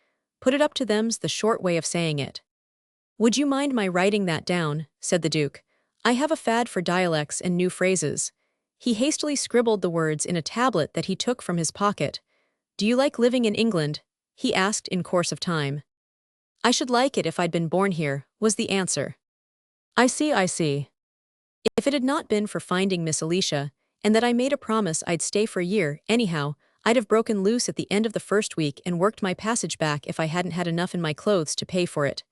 Put it up to them's the short way of saying it. Would you mind my writing that down, said the Duke. I have a fad for dialects and new phrases. He hastily scribbled the words in a tablet that he took from his pocket. "Do you like living in England?" he asked in course of time. "I should like it if I'd been born here," was the answer. "I see, I see. If it had not been for finding Miss Alicia, and that I made a promise I'd stay for a year, anyhow, I'd have broken loose at the end of the first week and worked my passage back if I hadn't had enough in my clothes to pay for it."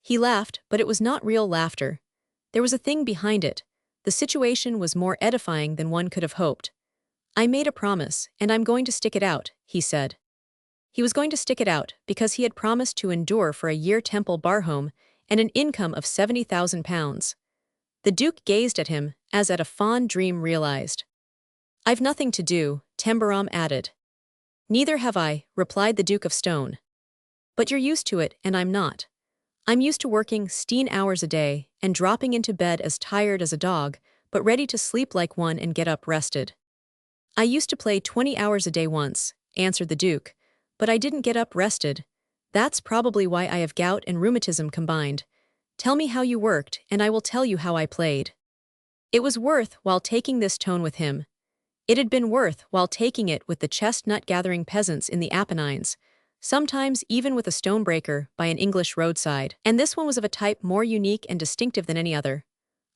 He laughed, but it was not real laughter. There was a thing behind it. The situation was more edifying than one could have hoped. "I made a promise, and I'm going to stick it out," he said. He was going to stick it out because he had promised to endure for a year Temple Barhome and an income of £70,000. The Duke gazed at him, as at a fond dream realized. "I've nothing to do," Tembarom added. "Neither have I," replied the Duke of Stone. "But you're used to it, and I'm not. I'm used to working 16 hours a day and dropping into bed as tired as a dog, but ready to sleep like one and get up rested." "I used to play 20 hours a day once," answered the Duke, "but I didn't get up rested. That's probably why I have gout and rheumatism combined. Tell me how you worked, and I will tell you how I played." It was worth while taking this tone with him. It had been worth while taking it with the chestnut-gathering peasants in the Apennines, sometimes even with a stonebreaker by an English roadside. And this one was of a type more unique and distinctive than any other.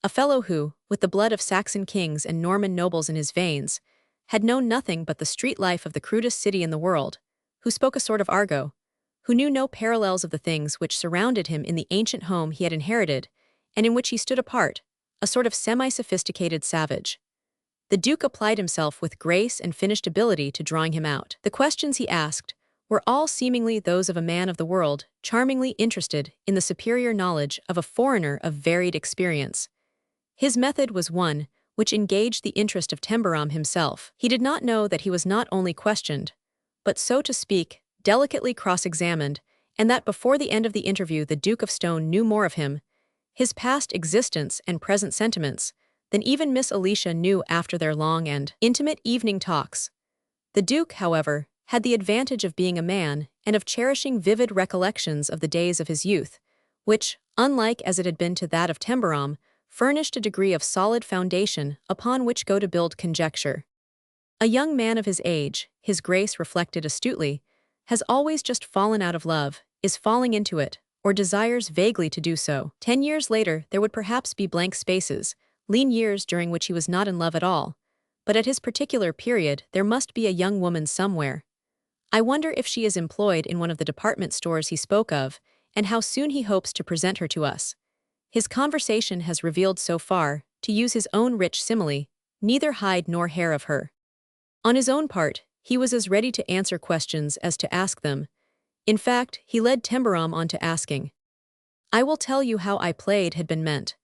A fellow who, with the blood of Saxon kings and Norman nobles in his veins, had known nothing but the street life of the crudest city in the world, who spoke a sort of argot, who knew no parallels of the things which surrounded him in the ancient home he had inherited, and in which he stood apart, a sort of semi-sophisticated savage. The Duke applied himself with grace and finished ability to drawing him out. The questions he asked were all seemingly those of a man of the world, charmingly interested in the superior knowledge of a foreigner of varied experience. His method was one which engaged the interest of Tembarom himself. He did not know that he was not only questioned, but, so to speak, delicately cross-examined, and that before the end of the interview the Duke of Stone knew more of him, his past existence and present sentiments, than even Miss Alicia knew after their long and intimate evening talks. The Duke, however, had the advantage of being a man and of cherishing vivid recollections of the days of his youth, which, unlike as it had been to that of Tembarom, furnished a degree of solid foundation upon which go to build conjecture. A young man of his age, his Grace reflected astutely, has always just fallen out of love, is falling into it, or desires vaguely to do so. 10 years later there would perhaps be blank spaces, lean years during which he was not in love at all, but at his particular period there must be a young woman somewhere. I wonder if she is employed in one of the department stores he spoke of, and how soon he hopes to present her to us. His conversation has revealed so far, to use his own rich simile, neither hide nor hair of her. On his own part, he was as ready to answer questions as to ask them. In fact, he led Tembarom on to asking. "I will tell you how I played" had been meant.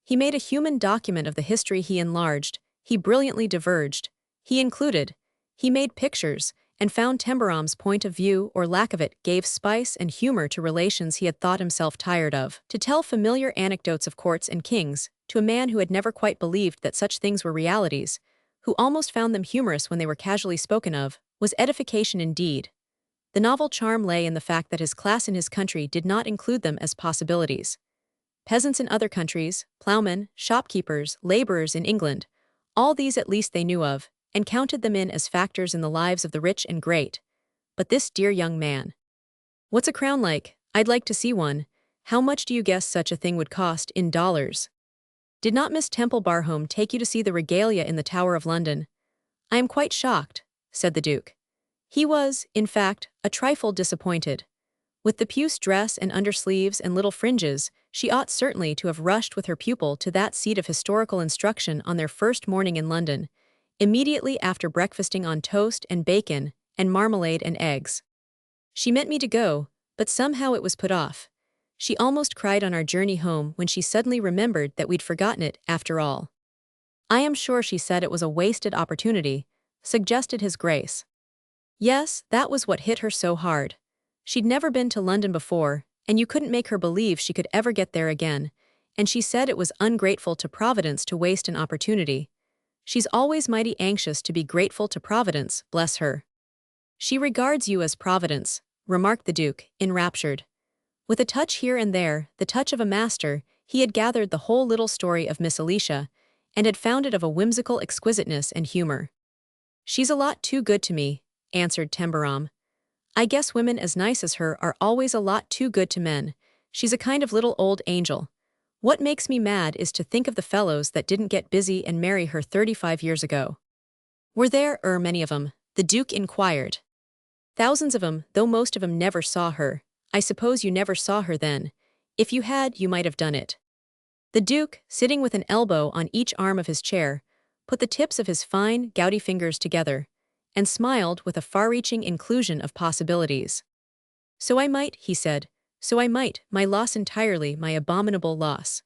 He made a human document of the history he enlarged, he brilliantly diverged, he included, he made pictures, and found Tembarom's point of view or lack of it gave spice and humor to relations he had thought himself tired of. To tell familiar anecdotes of courts and kings, to a man who had never quite believed that such things were realities, who almost found them humorous when they were casually spoken of, was edification indeed. The novel charm lay in the fact that his class in his country did not include them as possibilities. Peasants in other countries, ploughmen, shopkeepers, labourers in England, all these at least they knew of, and counted them in as factors in the lives of the rich and great. But this dear young man. "What's a crown like? I'd like to see one. How much do you guess such a thing would cost in dollars? Did not Miss Temple Barhome take you to see the regalia in the Tower of London?" "I am quite shocked," said the Duke. He was, in fact, a trifle disappointed. With the puce dress and undersleeves and little fringes, she ought certainly to have rushed with her pupil to that seat of historical instruction on their first morning in London, immediately after breakfasting on toast and bacon and marmalade and eggs. She meant me to go, but somehow it was put off. She almost cried on our journey home when she suddenly remembered that we'd forgotten it after all. I am sure she said it was a wasted opportunity, suggested his Grace. Yes, that was what hit her so hard. She'd never been to London before, and you couldn't make her believe she could ever get there again, and she said it was ungrateful to Providence to waste an opportunity. She's always mighty anxious to be grateful to Providence, bless her. "She regards you as Providence," remarked the Duke, enraptured. With a touch here and there, the touch of a master, he had gathered the whole little story of Miss Alicia, and had found it of a whimsical exquisiteness and humor. "She's a lot too good to me," answered Tembarom. "I guess women as nice as her are always a lot too good to men. She's a kind of little old angel. What makes me mad is to think of the fellows that didn't get busy and marry her 35 years ago." "Were there, many of 'em?" the Duke inquired. "Thousands of 'em, though most of 'em never saw her. I suppose you never saw her then. If you had, you might have done it." The Duke, sitting with an elbow on each arm of his chair, put the tips of his fine, gouty fingers together, and smiled with a far-reaching inclusion of possibilities. "So I might," he said, "so I might, my loss entirely, my abominable loss."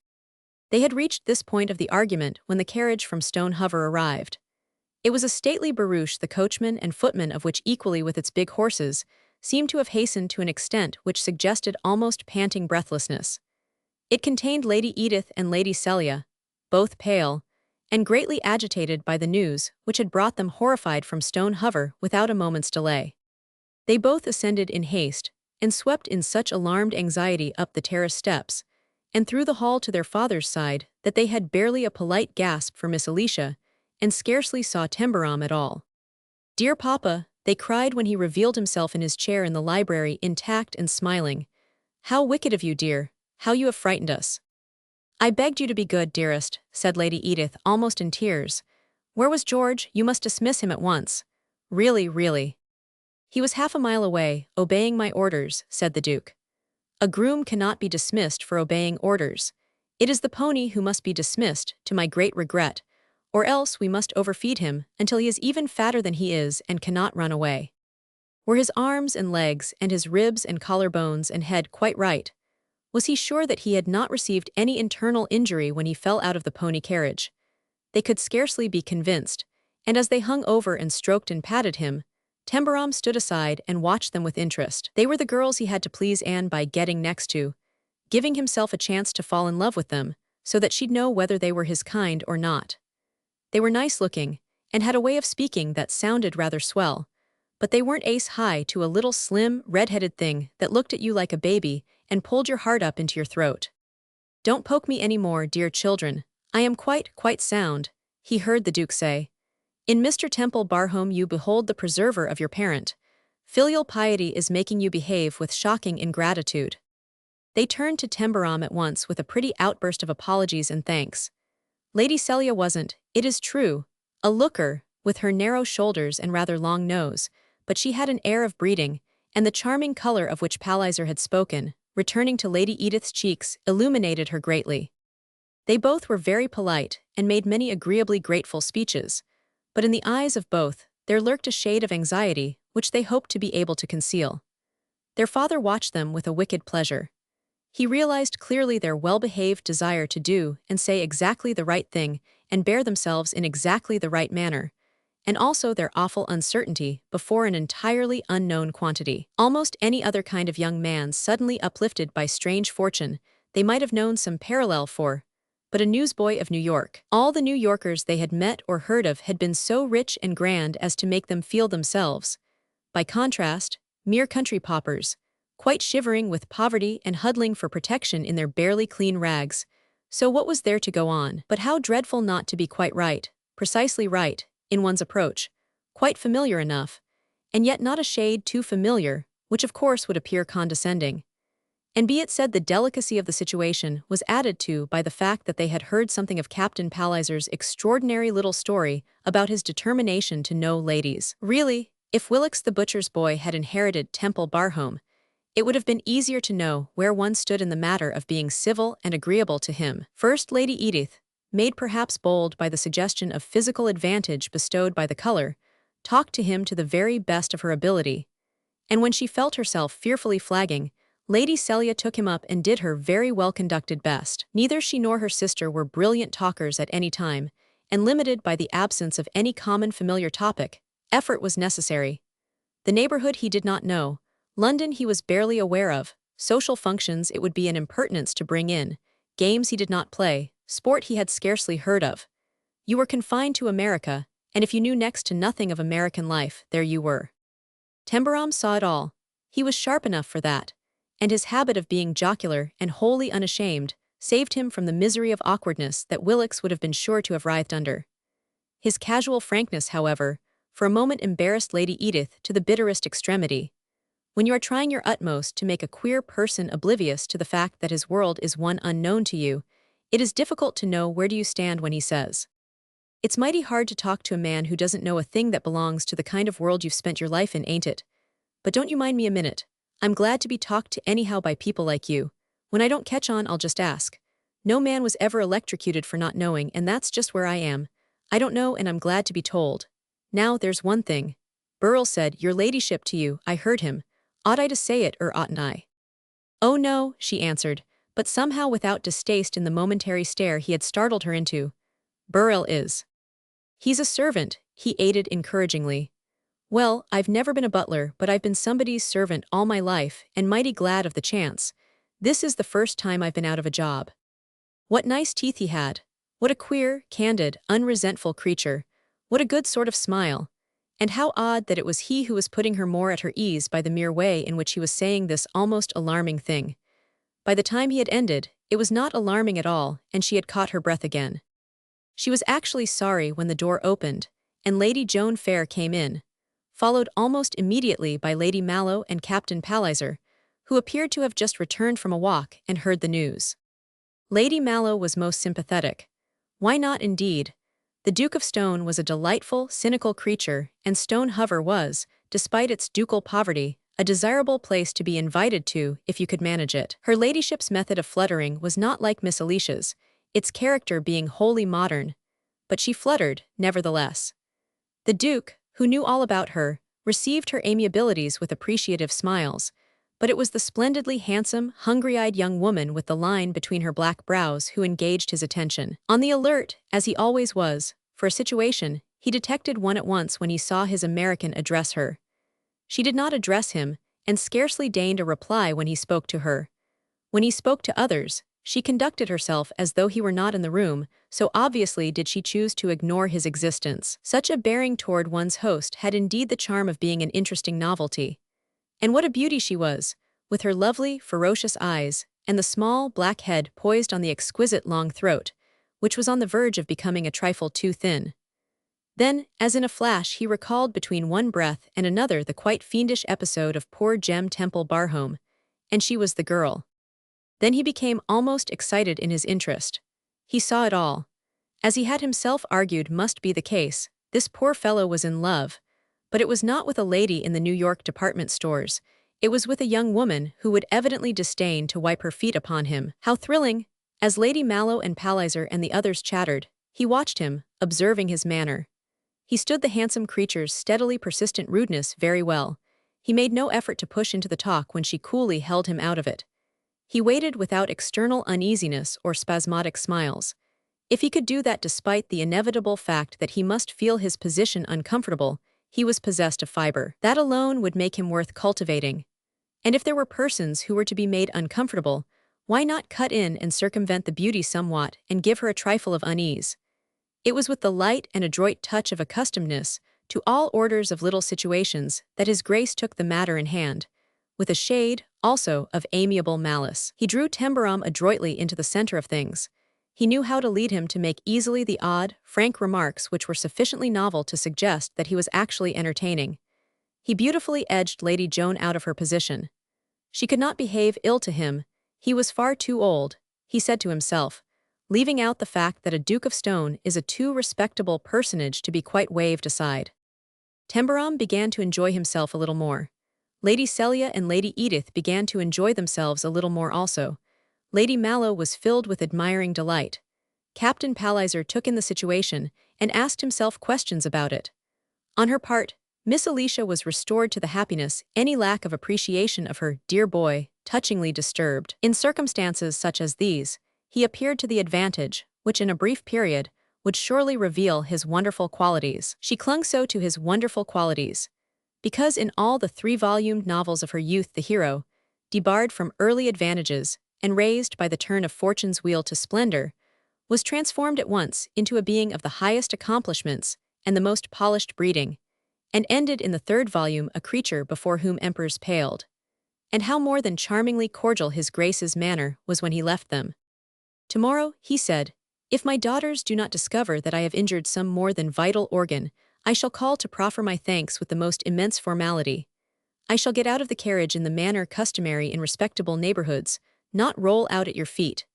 They had reached this point of the argument when the carriage from Stonehover arrived. It was a stately barouche, the coachman and footman of which, equally with its big horses, seemed to have hastened to an extent which suggested almost panting breathlessness. It contained Lady Edith and Lady Celia, both pale, and greatly agitated by the news which had brought them horrified from Stonehover without a moment's delay. They both ascended in haste, and swept in such alarmed anxiety up the terrace steps, and through the hall to their father's side, that they had barely a polite gasp for Miss Alicia, and scarcely saw Tembarom at all. "Dear papa," they cried when he revealed himself in his chair in the library, intact and smiling. "How wicked of you, dear, how you have frightened us." "I begged you to be good, dearest," said Lady Edith, almost in tears. "Where was George? You must dismiss him at once." Really. "He was half a mile away, obeying my orders," said the Duke. "A groom cannot be dismissed for obeying orders. It is the pony who must be dismissed, to my great regret, or else we must overfeed him until he is even fatter than he is and cannot run away." Were his arms and legs and his ribs and collarbones and head quite right? Was he sure that he had not received any internal injury when he fell out of the pony carriage? They could scarcely be convinced, and as they hung over and stroked and patted him, Tembarom stood aside and watched them with interest. They were the girls he had to please Anne by getting next to, giving himself a chance to fall in love with them, so that she'd know whether they were his kind or not. They were nice-looking, and had a way of speaking that sounded rather swell, but they weren't ace-high to a little slim, red-headed thing that looked at you like a baby and pulled your heart up into your throat. "Don't poke me any more, dear children. I am quite sound," he heard the Duke say. "In Mr. Temple Barhome you behold the preserver of your parent. Filial piety is making you behave with shocking ingratitude." They turned to Tembarom at once with a pretty outburst of apologies and thanks. Lady Celia wasn't, it is true, a looker, with her narrow shoulders and rather long nose, but she had an air of breeding, and the charming color of which Palliser had spoken, returning to Lady Edith's cheeks, illuminated her greatly. They both were very polite, and made many agreeably grateful speeches, but in the eyes of both, there lurked a shade of anxiety, which they hoped to be able to conceal. Their father watched them with a wicked pleasure. He realized clearly their well-behaved desire to do and say exactly the right thing and bear themselves in exactly the right manner, and also their awful uncertainty before an entirely unknown quantity. Almost any other kind of young man suddenly uplifted by strange fortune, they might have known some parallel for, but a newsboy of New York. All the New Yorkers they had met or heard of had been so rich and grand as to make them feel themselves, by contrast, mere country paupers, quite shivering with poverty and huddling for protection in their barely clean rags. So what was there to go on? But how dreadful not to be quite right, precisely right, in one's approach, quite familiar enough, and yet not a shade too familiar, which of course would appear condescending. And be it said, the delicacy of the situation was added to by the fact that they had heard something of Captain Palliser's extraordinary little story about his determination to know ladies. Really, if Wilkes the butcher's boy had inherited Temple Barhome, it would have been easier to know where one stood in the matter of being civil and agreeable to him. First Lady Edith, made perhaps bold by the suggestion of physical advantage bestowed by the color, talked to him to the very best of her ability, and when she felt herself fearfully flagging, Lady Celia took him up and did her very well-conducted best. Neither she nor her sister were brilliant talkers at any time, and limited by the absence of any common familiar topic, effort was necessary. The neighborhood he did not know, London he was barely aware of, social functions it would be an impertinence to bring in, games he did not play, sport he had scarcely heard of. You were confined to America, and if you knew next to nothing of American life, there you were. Tembarom saw it all. He was sharp enough for that, and his habit of being jocular and wholly unashamed saved him from the misery of awkwardness that Wilkes would have been sure to have writhed under. His casual frankness, however, for a moment embarrassed Lady Edith to the bitterest extremity. When you are trying your utmost to make a queer person oblivious to the fact that his world is one unknown to you, it is difficult to know where do you stand when he says, "It's mighty hard to talk to a man who doesn't know a thing that belongs to the kind of world you've spent your life in, ain't it? But don't you mind me a minute. I'm glad to be talked to anyhow by people like you. When I don't catch on, I'll just ask. No man was ever electrocuted for not knowing, and that's just where I am. I don't know, and I'm glad to be told. Now, there's one thing. Burrell said, 'Your ladyship' to you, I heard him. Ought I to say it, or oughtn't I?" "Oh no," she answered, but somehow without distaste in the momentary stare he had startled her into. "Burrell is. He's a servant," he aided encouragingly. "Well, I've never been a butler, but I've been somebody's servant all my life, and mighty glad of the chance. This is the first time I've been out of a job." What nice teeth he had. What a queer, candid, unresentful creature. What a good sort of smile. And how odd that it was he who was putting her more at her ease by the mere way in which he was saying this almost alarming thing. By the time he had ended, it was not alarming at all, and she had caught her breath again. She was actually sorry when the door opened, and Lady Joan Fair came in, followed almost immediately by Lady Mallow and Captain Palliser, who appeared to have just returned from a walk and heard the news. Lady Mallow was most sympathetic. Why not, indeed? The Duke of Stone was a delightful, cynical creature, and Stone Hover was, despite its ducal poverty, a desirable place to be invited to if you could manage it. Her ladyship's method of fluttering was not like Miss Alicia's, its character being wholly modern, but she fluttered, nevertheless. The Duke, who knew all about her, received her amiabilities with appreciative smiles, but it was the splendidly handsome, hungry-eyed young woman with the line between her black brows who engaged his attention. On the alert, as he always was, for a situation, he detected one at once when he saw his American address her. She did not address him, and scarcely deigned a reply when he spoke to her. When he spoke to others, she conducted herself as though he were not in the room, so obviously did she choose to ignore his existence. Such a bearing toward one's host had indeed the charm of being an interesting novelty. And what a beauty she was, with her lovely, ferocious eyes, and the small, black head poised on the exquisite long throat, which was on the verge of becoming a trifle too thin. Then, as in a flash, he recalled between one breath and another the quite fiendish episode of poor Jem Temple Barhome, and she was the girl. Then he became almost excited in his interest. He saw it all. As he had himself argued must be the case, this poor fellow was in love, but it was not with a lady in the New York department stores. It was with a young woman who would evidently disdain to wipe her feet upon him. How thrilling! As Lady Mallow and Palliser and the others chattered, he watched him, observing his manner. He stood the handsome creature's steadily persistent rudeness very well. He made no effort to push into the talk when she coolly held him out of it. He waited without external uneasiness or spasmodic smiles. If he could do that despite the inevitable fact that he must feel his position uncomfortable, he was possessed of fiber. That alone would make him worth cultivating. And if there were persons who were to be made uncomfortable, why not cut in and circumvent the beauty somewhat and give her a trifle of unease? It was with the light and adroit touch of accustomedness to all orders of little situations that his grace took the matter in hand, with a shade, also, of amiable malice. He drew Tembarom adroitly into the center of things. He knew how to lead him to make easily the odd, frank remarks which were sufficiently novel to suggest that he was actually entertaining. He beautifully edged Lady Joan out of her position. She could not behave ill to him. He was far too old, he said to himself, leaving out the fact that a Duke of Stone is a too respectable personage to be quite waved aside. Tembarom began to enjoy himself a little more. Lady Celia and Lady Edith began to enjoy themselves a little more also. Lady Mallow was filled with admiring delight. Captain Palliser took in the situation and asked himself questions about it. On her part, Miss Alicia was restored to the happiness any lack of appreciation of her dear boy touchingly disturbed. In circumstances such as these, he appeared to the advantage, which in a brief period would surely reveal his wonderful qualities. She clung so to his wonderful qualities, because in all the 3-volumed novels of her youth the hero, debarred from early advantages and raised by the turn of fortune's wheel to splendor, was transformed at once into a being of the highest accomplishments and the most polished breeding, and ended in the 3rd volume a creature before whom emperors paled. And how more than charmingly cordial his Grace's manner was when he left them. "Tomorrow," he said, "if my daughters do not discover that I have injured some more than vital organ, I shall call to proffer my thanks with the most immense formality. I shall get out of the carriage in the manner customary in respectable neighborhoods, not roll out at your feet.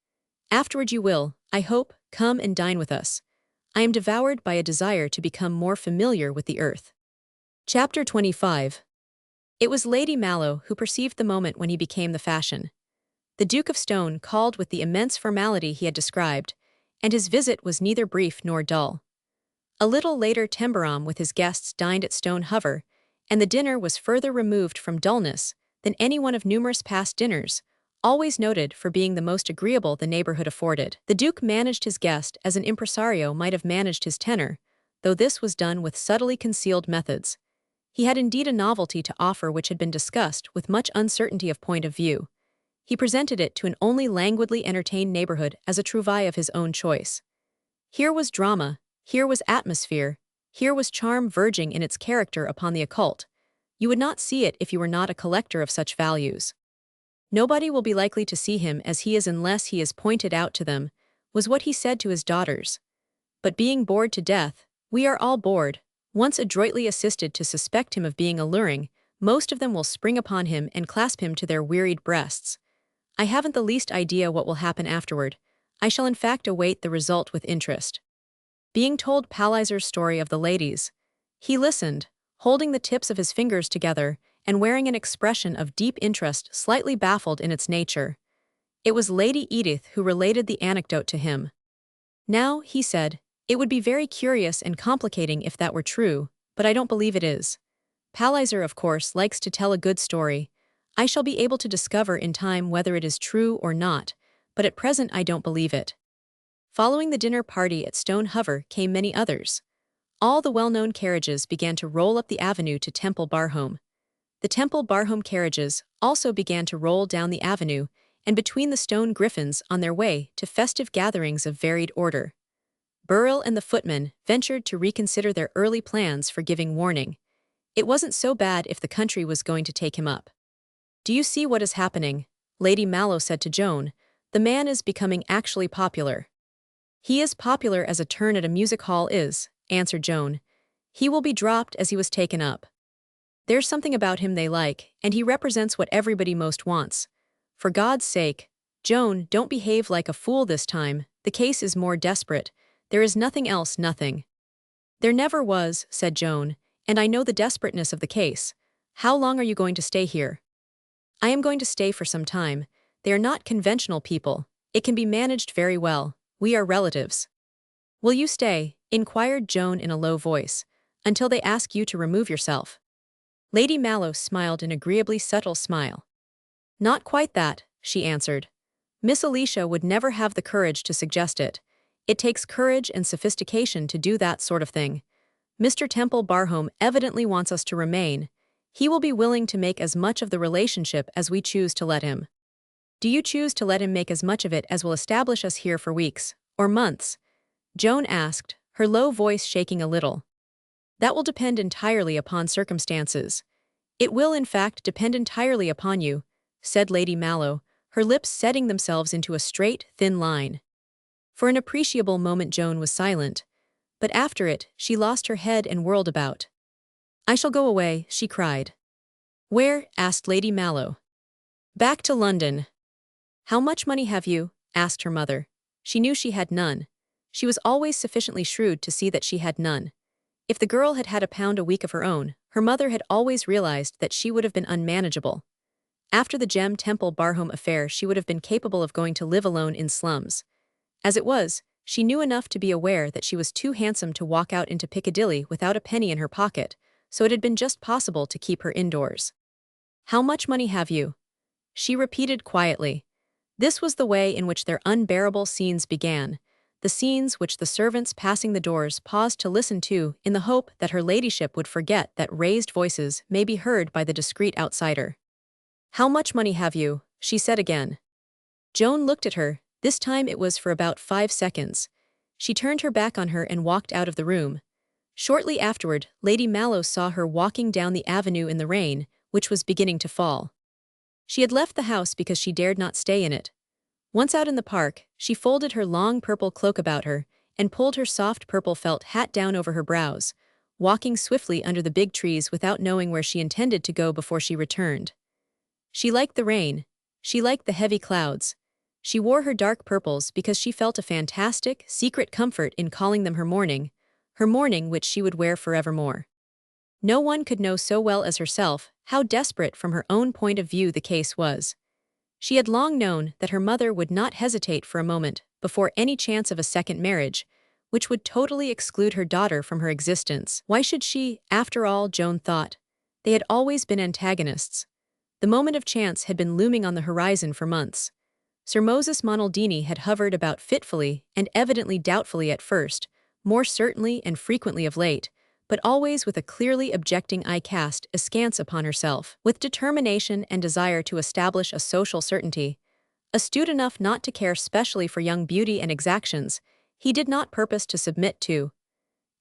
Afterward you will, I hope, come and dine with us. I am devoured by a desire to become more familiar with the earth. Chapter 25. It was Lady Mallow who perceived the moment when he became the fashion. The Duke of Stone called with the immense formality he had described, and his visit was neither brief nor dull. A little later Tembarom with his guests dined at Stone Hover, and the dinner was further removed from dullness than any one of numerous past dinners, always noted for being the most agreeable the neighborhood afforded. The Duke managed his guest as an impresario might have managed his tenor, though this was done with subtly concealed methods. He had indeed a novelty to offer which had been discussed with much uncertainty of point of view. He presented it to an only languidly entertained neighborhood as a trouvaille of his own choice. Here was drama, here was atmosphere, here was charm verging in its character upon the occult. You would not see it if you were not a collector of such values. Nobody will be likely to see him as he is unless he is pointed out to them, was what he said to his daughters. But being bored to death, we are all bored. Once adroitly assisted to suspect him of being alluring, most of them will spring upon him and clasp him to their wearied breasts. I haven't the least idea what will happen afterward. I shall in fact await the result with interest. Being told Palliser's story of the ladies, he listened, holding the tips of his fingers together and wearing an expression of deep interest slightly baffled in its nature. It was Lady Edith who related the anecdote to him. Now, he said, it would be very curious and complicating if that were true, but I don't believe it is. Palliser, of course, likes to tell a good story. I shall be able to discover in time whether it is true or not, but at present I don't believe it. Following the dinner party at Stone Hover came many others. All the well-known carriages began to roll up the avenue to Temple Barhome. The Temple Barhome carriages also began to roll down the avenue and between the stone griffins on their way to festive gatherings of varied order. Burrell and the footman ventured to reconsider their early plans for giving warning. It wasn't so bad if the country was going to take him up. Do you see what is happening? Lady Mallow said to Joan. The man is becoming actually popular. He is popular as a turn at a music hall is, answered Joan. He will be dropped as he was taken up. There's something about him they like, and he represents what everybody most wants. For God's sake, Joan, don't behave like a fool this time. The case is more desperate. There is nothing else, nothing. There never was, said Joan, and I know the desperateness of the case. How long are you going to stay here? I am going to stay for some time. They are not conventional people. It can be managed very well. We are relatives. Will you stay? Inquired Joan in a low voice, until they ask you to remove yourself. Lady Mallow smiled an agreeably subtle smile. Not quite that, she answered. Miss Alicia would never have the courage to suggest it. It takes courage and sophistication to do that sort of thing. Mr. Temple Barhome evidently wants us to remain. He will be willing to make as much of the relationship as we choose to let him. Do you choose to let him make as much of it as will establish us here for weeks, or months? Joan asked, her low voice shaking a little. That will depend entirely upon circumstances. It will in fact depend entirely upon you, said Lady Mallow, her lips setting themselves into a straight, thin line. For an appreciable moment Joan was silent, but after it she lost her head and whirled about. I shall go away, she cried. Where? Asked Lady Mallow. Back to London. How much money have you? Asked her mother. She knew she had none. She was always sufficiently shrewd to see that she had none. If the girl had had £1 a week of her own, her mother had always realized that she would have been unmanageable. After the Gem Temple Barhome affair she would have been capable of going to live alone in slums. As it was, she knew enough to be aware that she was too handsome to walk out into Piccadilly without a penny in her pocket, so it had been just possible to keep her indoors. How much money have you? She repeated quietly. This was the way in which their unbearable scenes began, the scenes which the servants passing the doors paused to listen to in the hope that her ladyship would forget that raised voices may be heard by the discreet outsider. How much money have you? She said again. Joan looked at her. This time it was for about 5 seconds. She turned her back on her and walked out of the room. Shortly afterward, Lady Mallow saw her walking down the avenue in the rain, which was beginning to fall. She had left the house because she dared not stay in it. Once out in the park, she folded her long purple cloak about her and pulled her soft purple felt hat down over her brows, walking swiftly under the big trees without knowing where she intended to go before she returned. She liked the rain. She liked the heavy clouds. She wore her dark purples because she felt a fantastic, secret comfort in calling them her mourning which she would wear forevermore. No one could know so well as herself how desperate from her own point of view the case was. She had long known that her mother would not hesitate for a moment before any chance of a second marriage, which would totally exclude her daughter from her existence. Why should she, after all, Joan thought? They had always been antagonists. The moment of chance had been looming on the horizon for months. Sir Moses Monaldini had hovered about fitfully and evidently doubtfully at first, more certainly and frequently of late, but always with a clearly objecting eye cast askance upon herself. With determination and desire to establish a social certainty, astute enough not to care specially for young beauty and exactions, he did not purpose to submit to,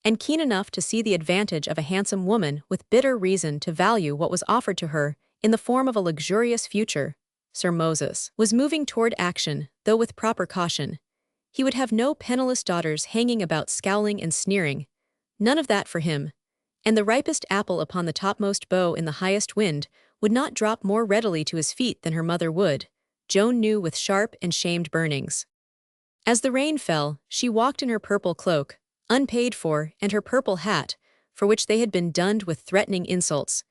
and keen enough to see the advantage of a handsome woman with bitter reason to value what was offered to her in the form of a luxurious future, Sir Moses was moving toward action, though with proper caution. He would have no penniless daughters hanging about scowling and sneering. None of that for him. And the ripest apple upon the topmost bough in the highest wind would not drop more readily to his feet than her mother would, Joan knew with sharp and shamed burnings. As the rain fell, she walked in her purple cloak, unpaid for, and her purple hat, for which they had been dunned with threatening insults,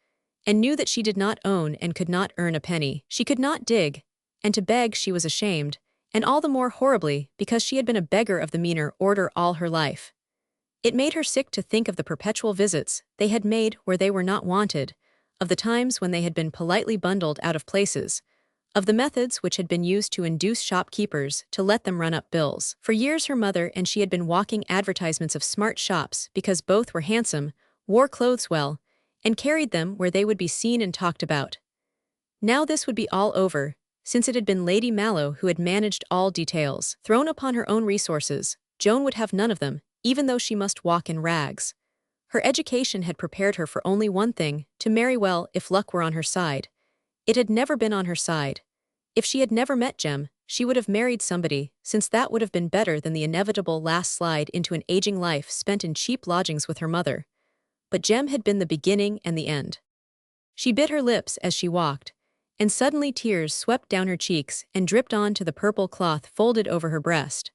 and knew that she did not own and could not earn a penny. She could not dig, and to beg she was ashamed, and all the more horribly because she had been a beggar of the meaner order all her life. It made her sick to think of the perpetual visits they had made where they were not wanted, of the times when they had been politely bundled out of places, of the methods which had been used to induce shopkeepers to let them run up bills. For years her mother and she had been walking advertisements of smart shops because both were handsome, wore clothes well, and carried them where they would be seen and talked about. Now this would be all over, since it had been Lady Mallow who had managed all details. Thrown upon her own resources, Joan would have none of them, even though she must walk in rags. Her education had prepared her for only one thing, to marry well if luck were on her side. It had never been on her side. If she had never met Jem, she would have married somebody, since that would have been better than the inevitable last slide into an aging life spent in cheap lodgings with her mother. But Jem had been the beginning and the end. She bit her lips as she walked, and suddenly tears swept down her cheeks and dripped on to the purple cloth folded over her breast.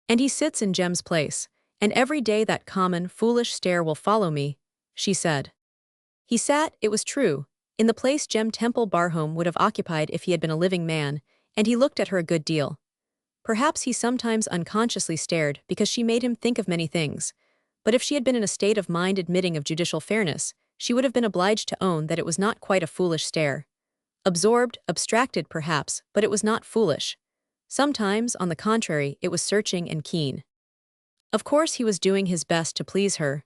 And he sits in Jem's place, and every day that common, foolish stare will follow me, she said. He sat, it was true, in the place Jem Temple Barhome would have occupied if he had been a living man, and he looked at her a good deal. Perhaps he sometimes unconsciously stared because she made him think of many things, but if she had been in a state of mind admitting of judicial fairness, she would have been obliged to own that it was not quite a foolish stare. Absorbed, abstracted perhaps, but it was not foolish. Sometimes, on the contrary, it was searching and keen. Of course he was doing his best to please her.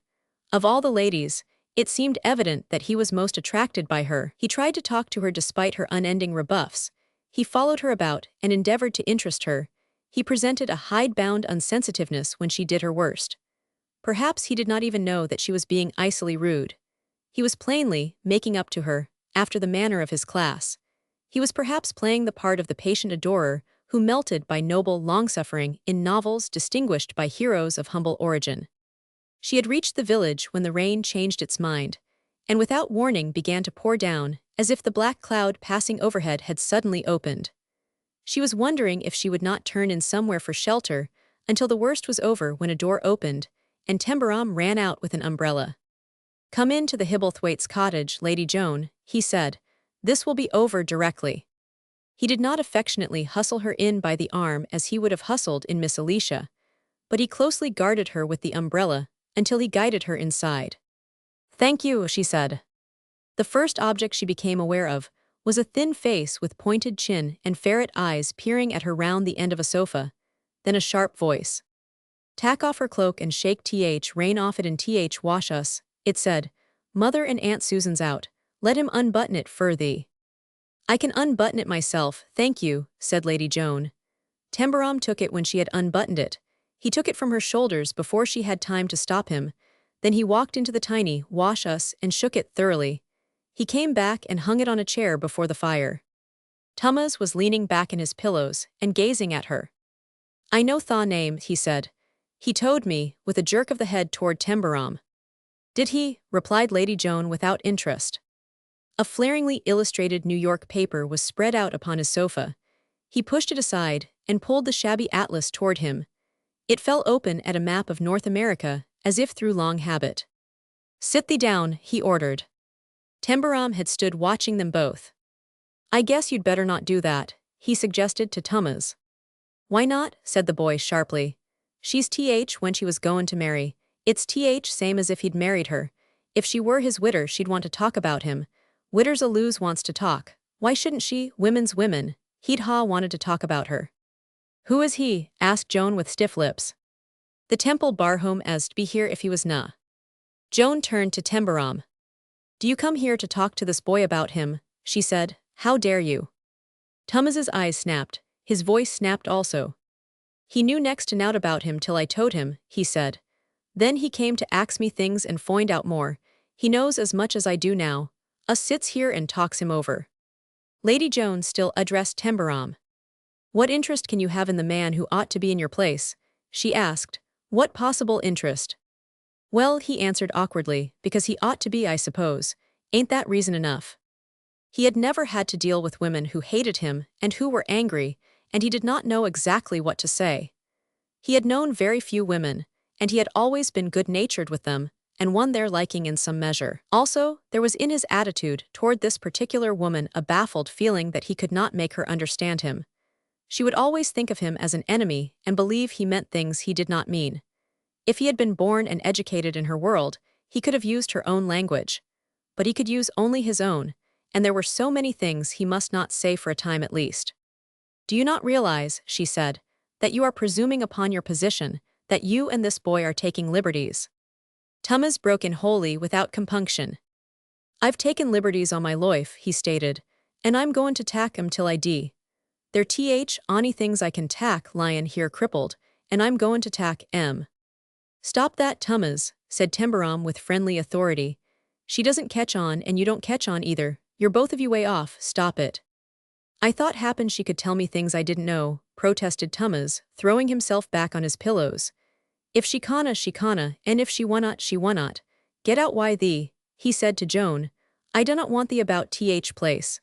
Of all the ladies, it seemed evident that he was most attracted by her. He tried to talk to her despite her unending rebuffs. He followed her about and endeavored to interest her. He presented a hidebound unsensitiveness when she did her worst. Perhaps he did not even know that she was being icily rude. He was plainly making up to her, after the manner of his class. He was perhaps playing the part of the patient adorer who melted by noble long-suffering in novels distinguished by heroes of humble origin. She had reached the village when the rain changed its mind, and without warning began to pour down, as if the black cloud passing overhead had suddenly opened. She was wondering if she would not turn in somewhere for shelter until the worst was over when a door opened, and Tembarom ran out with an umbrella. "Come in to the Hibblethwaite's cottage, Lady Joan," he said. "This will be over directly." He did not affectionately hustle her in by the arm as he would have hustled in Miss Alicia, but he closely guarded her with the umbrella until he guided her inside. "Thank you," she said. The first object she became aware of was a thin face with pointed chin and ferret eyes peering at her round the end of a sofa, then a sharp voice. "Tack off her cloak and shake rain off it and wash us," it said. "Mother and Aunt Susan's out. Let him unbutton it for thee." "I can unbutton it myself, thank you," said Lady Joan. Tembarom took it when she had unbuttoned it. He took it from her shoulders before she had time to stop him. Then he walked into the tiny wash us and shook it thoroughly. He came back and hung it on a chair before the fire. Thomas was leaning back in his pillows and gazing at her. "I know tha name," he said. He told me, with a jerk of the head toward Tembarom. Did he? Replied Lady Joan without interest. A flaringly illustrated New York paper was spread out upon his sofa. He pushed it aside and pulled the shabby atlas toward him. It fell open at a map of North America, as if through long habit. Sit thee down, he ordered. Tembarom had stood watching them both. I guess you'd better not do that, he suggested to Thomas. Why not? Said the boy sharply. She's when she was goin' to marry. It's same as if he'd married her. If she were his widder, she'd want to talk about him. Widders a lose wants to talk. Why shouldn't she? Women's women. He'd wanted to talk about her. Who is he? Asked Joan with stiff lips. The Tembarom as to be here if he was na. Joan turned to Tembarom. Do you come here to talk to this boy about him? She said. How dare you? Thomas's eyes snapped. His voice snapped also. He knew next to nowt about him till I told him, he said. Then he came to ax me things and foind out more. He knows as much as I do now. Us sits here and talks him over. Lady Joan still addressed Tembarom. What interest can you have in the man who ought to be in your place? She asked. What possible interest? Well, he answered awkwardly, because he ought to be, I suppose. Ain't that reason enough? He had never had to deal with women who hated him and who were angry, and he did not know exactly what to say. He had known very few women, and he had always been good-natured with them, and won their liking in some measure. Also, there was in his attitude toward this particular woman a baffled feeling that he could not make her understand him. She would always think of him as an enemy and believe he meant things he did not mean. If he had been born and educated in her world, he could have used her own language. But he could use only his own, and there were so many things he must not say for a time at least. Do you not realize, she said, that you are presuming upon your position, that you and this boy are taking liberties? Thomas broke in wholly without compunction. I've taken liberties on my life, he stated, and I'm goin' to tack 'em till I die. There ony things I can tack lyin' here crippled, and I'm goin' to tack 'em. Stop that, Thomas, said Tembarom with friendly authority. She doesn't catch on and you don't catch on either. You're both of you way off, stop it. I thought happen she could tell me things I didn't know, protested Thomas, throwing himself back on his pillows. If she canna, and if she wunnot, she wunnot. Get out why thee, he said to Joan. I do not want thee about place.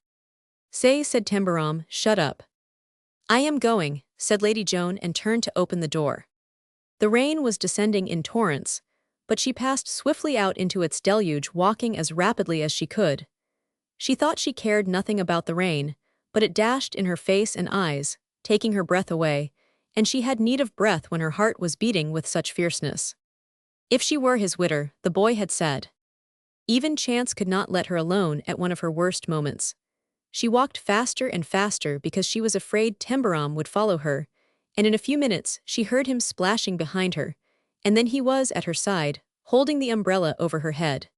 Say, said Tembarom, shut up. I am going, said Lady Joan and turned to open the door. The rain was descending in torrents, but she passed swiftly out into its deluge walking as rapidly as she could. She thought she cared nothing about the rain, but it dashed in her face and eyes, taking her breath away, and she had need of breath when her heart was beating with such fierceness. If she were his widder, the boy had said. Even chance could not let her alone at one of her worst moments. She walked faster and faster because she was afraid Tembarom would follow her, and in a few minutes she heard him splashing behind her, and then he was at her side, holding the umbrella over her head.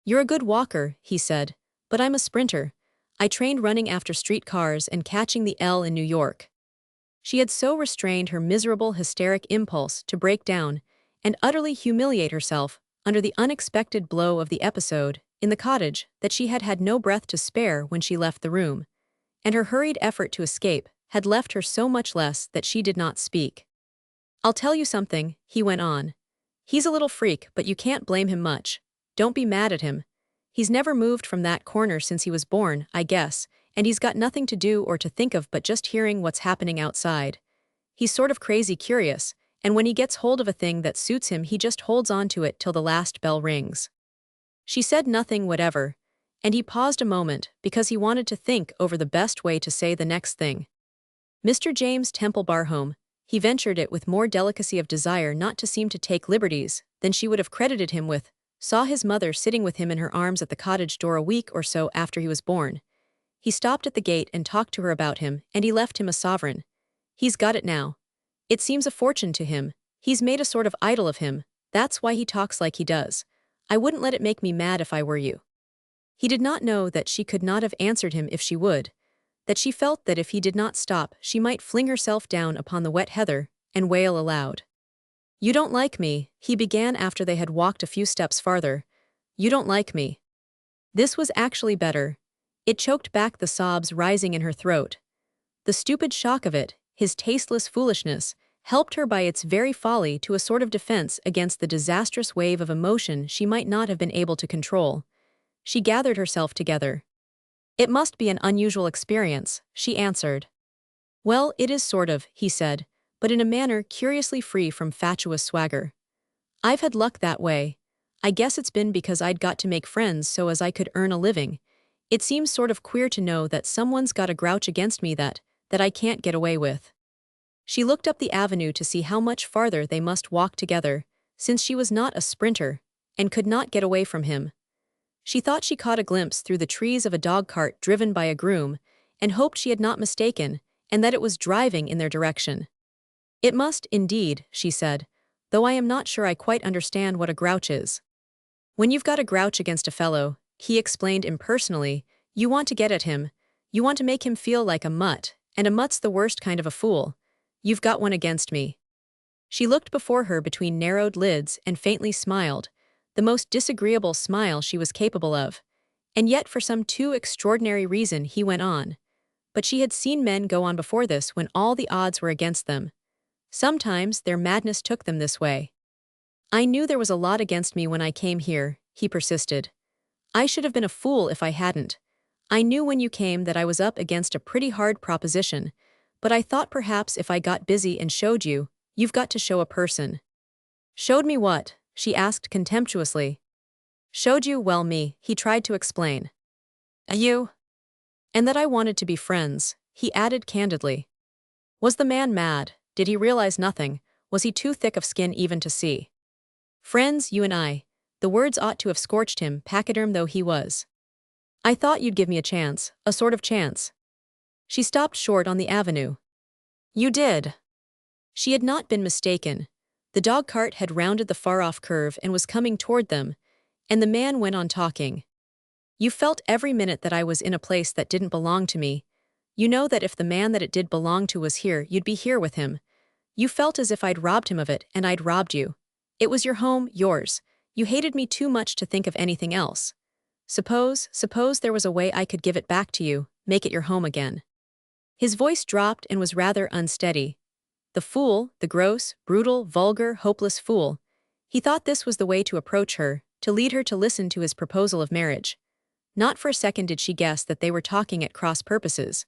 You're a good walker, he said, but I'm a sprinter. I trained running after streetcars and catching the L in New York. She had so restrained her miserable hysteric impulse to break down and utterly humiliate herself under the unexpected blow of the episode in the cottage that she had had no breath to spare when she left the room, and her hurried effort to escape had left her so much less that she did not speak. I'll tell you something, he went on. He's a little freak, but you can't blame him much. Don't be mad at him. He's never moved from that corner since he was born, I guess, and he's got nothing to do or to think of but just hearing what's happening outside. He's sort of crazy curious, and when he gets hold of a thing that suits him he just holds on to it till the last bell rings. She said nothing whatever, and he paused a moment because he wanted to think over the best way to say the next thing. Mr. James Tembarom, he ventured it with more delicacy of desire not to seem to take liberties than she would have credited him with, saw his mother sitting with him in her arms at the cottage door a week or so after he was born. He stopped at the gate and talked to her about him, and he left him a sovereign. He's got it now. It seems a fortune to him. He's made a sort of idol of him. That's why he talks like he does. I wouldn't let it make me mad if I were you. He did not know that she could not have answered him if she would, that she felt that if he did not stop she might fling herself down upon the wet heather and wail aloud. You don't like me, he began after they had walked a few steps farther. You don't like me. This was actually better. It choked back the sobs rising in her throat. The stupid shock of it, his tasteless foolishness, helped her by its very folly to a sort of defense against the disastrous wave of emotion she might not have been able to control. She gathered herself together. "It must be an unusual experience," she answered. "Well, it is sort of," he said, but in a manner curiously free from fatuous swagger. "I've had luck that way. I guess it's been because I'd got to make friends so as I could earn a living. It seems sort of queer to know that someone's got a grouch against me that I can't get away with." She looked up the avenue to see how much farther they must walk together, since she was not a sprinter, and could not get away from him. She thought she caught a glimpse through the trees of a dog-cart driven by a groom, and hoped she had not mistaken, and that it was driving in their direction. "It must, indeed," she said, "though I am not sure I quite understand what a grouch is." "When you've got a grouch against a fellow," he explained impersonally, "you want to get at him. You want to make him feel like a mutt, and a mutt's the worst kind of a fool. You've got one against me." She looked before her between narrowed lids and faintly smiled, the most disagreeable smile she was capable of. And yet for some too extraordinary reason he went on. But she had seen men go on before this when all the odds were against them. Sometimes their madness took them this way. "I knew there was a lot against me when I came here," he persisted. "I should have been a fool if I hadn't. I knew when you came that I was up against a pretty hard proposition, but I thought perhaps if I got busy and showed you, you've got to show a person." "Showed me what?" she asked contemptuously. "Showed you, well, me," he tried to explain. "You?" "And that I wanted to be friends," he added candidly. Was the man mad? Did he realize nothing? Was he too thick of skin even to see? "Friends, you and I." The words ought to have scorched him, pachyderm though he was. "I thought you'd give me a chance, a sort of chance." She stopped short on the avenue. "You did." She had not been mistaken. The dog-cart had rounded the far-off curve and was coming toward them, and the man went on talking. "You felt every minute that I was in a place that didn't belong to me. You know that if the man that it did belong to was here, you'd be here with him. You felt as if I'd robbed him of it, and I'd robbed you. It was your home, yours. You hated me too much to think of anything else. Suppose there was a way I could give it back to you, make it your home again." His voice dropped and was rather unsteady. The fool, the gross, brutal, vulgar, hopeless fool. He thought this was the way to approach her, to lead her to listen to his proposal of marriage. Not for a second did she guess that they were talking at cross purposes.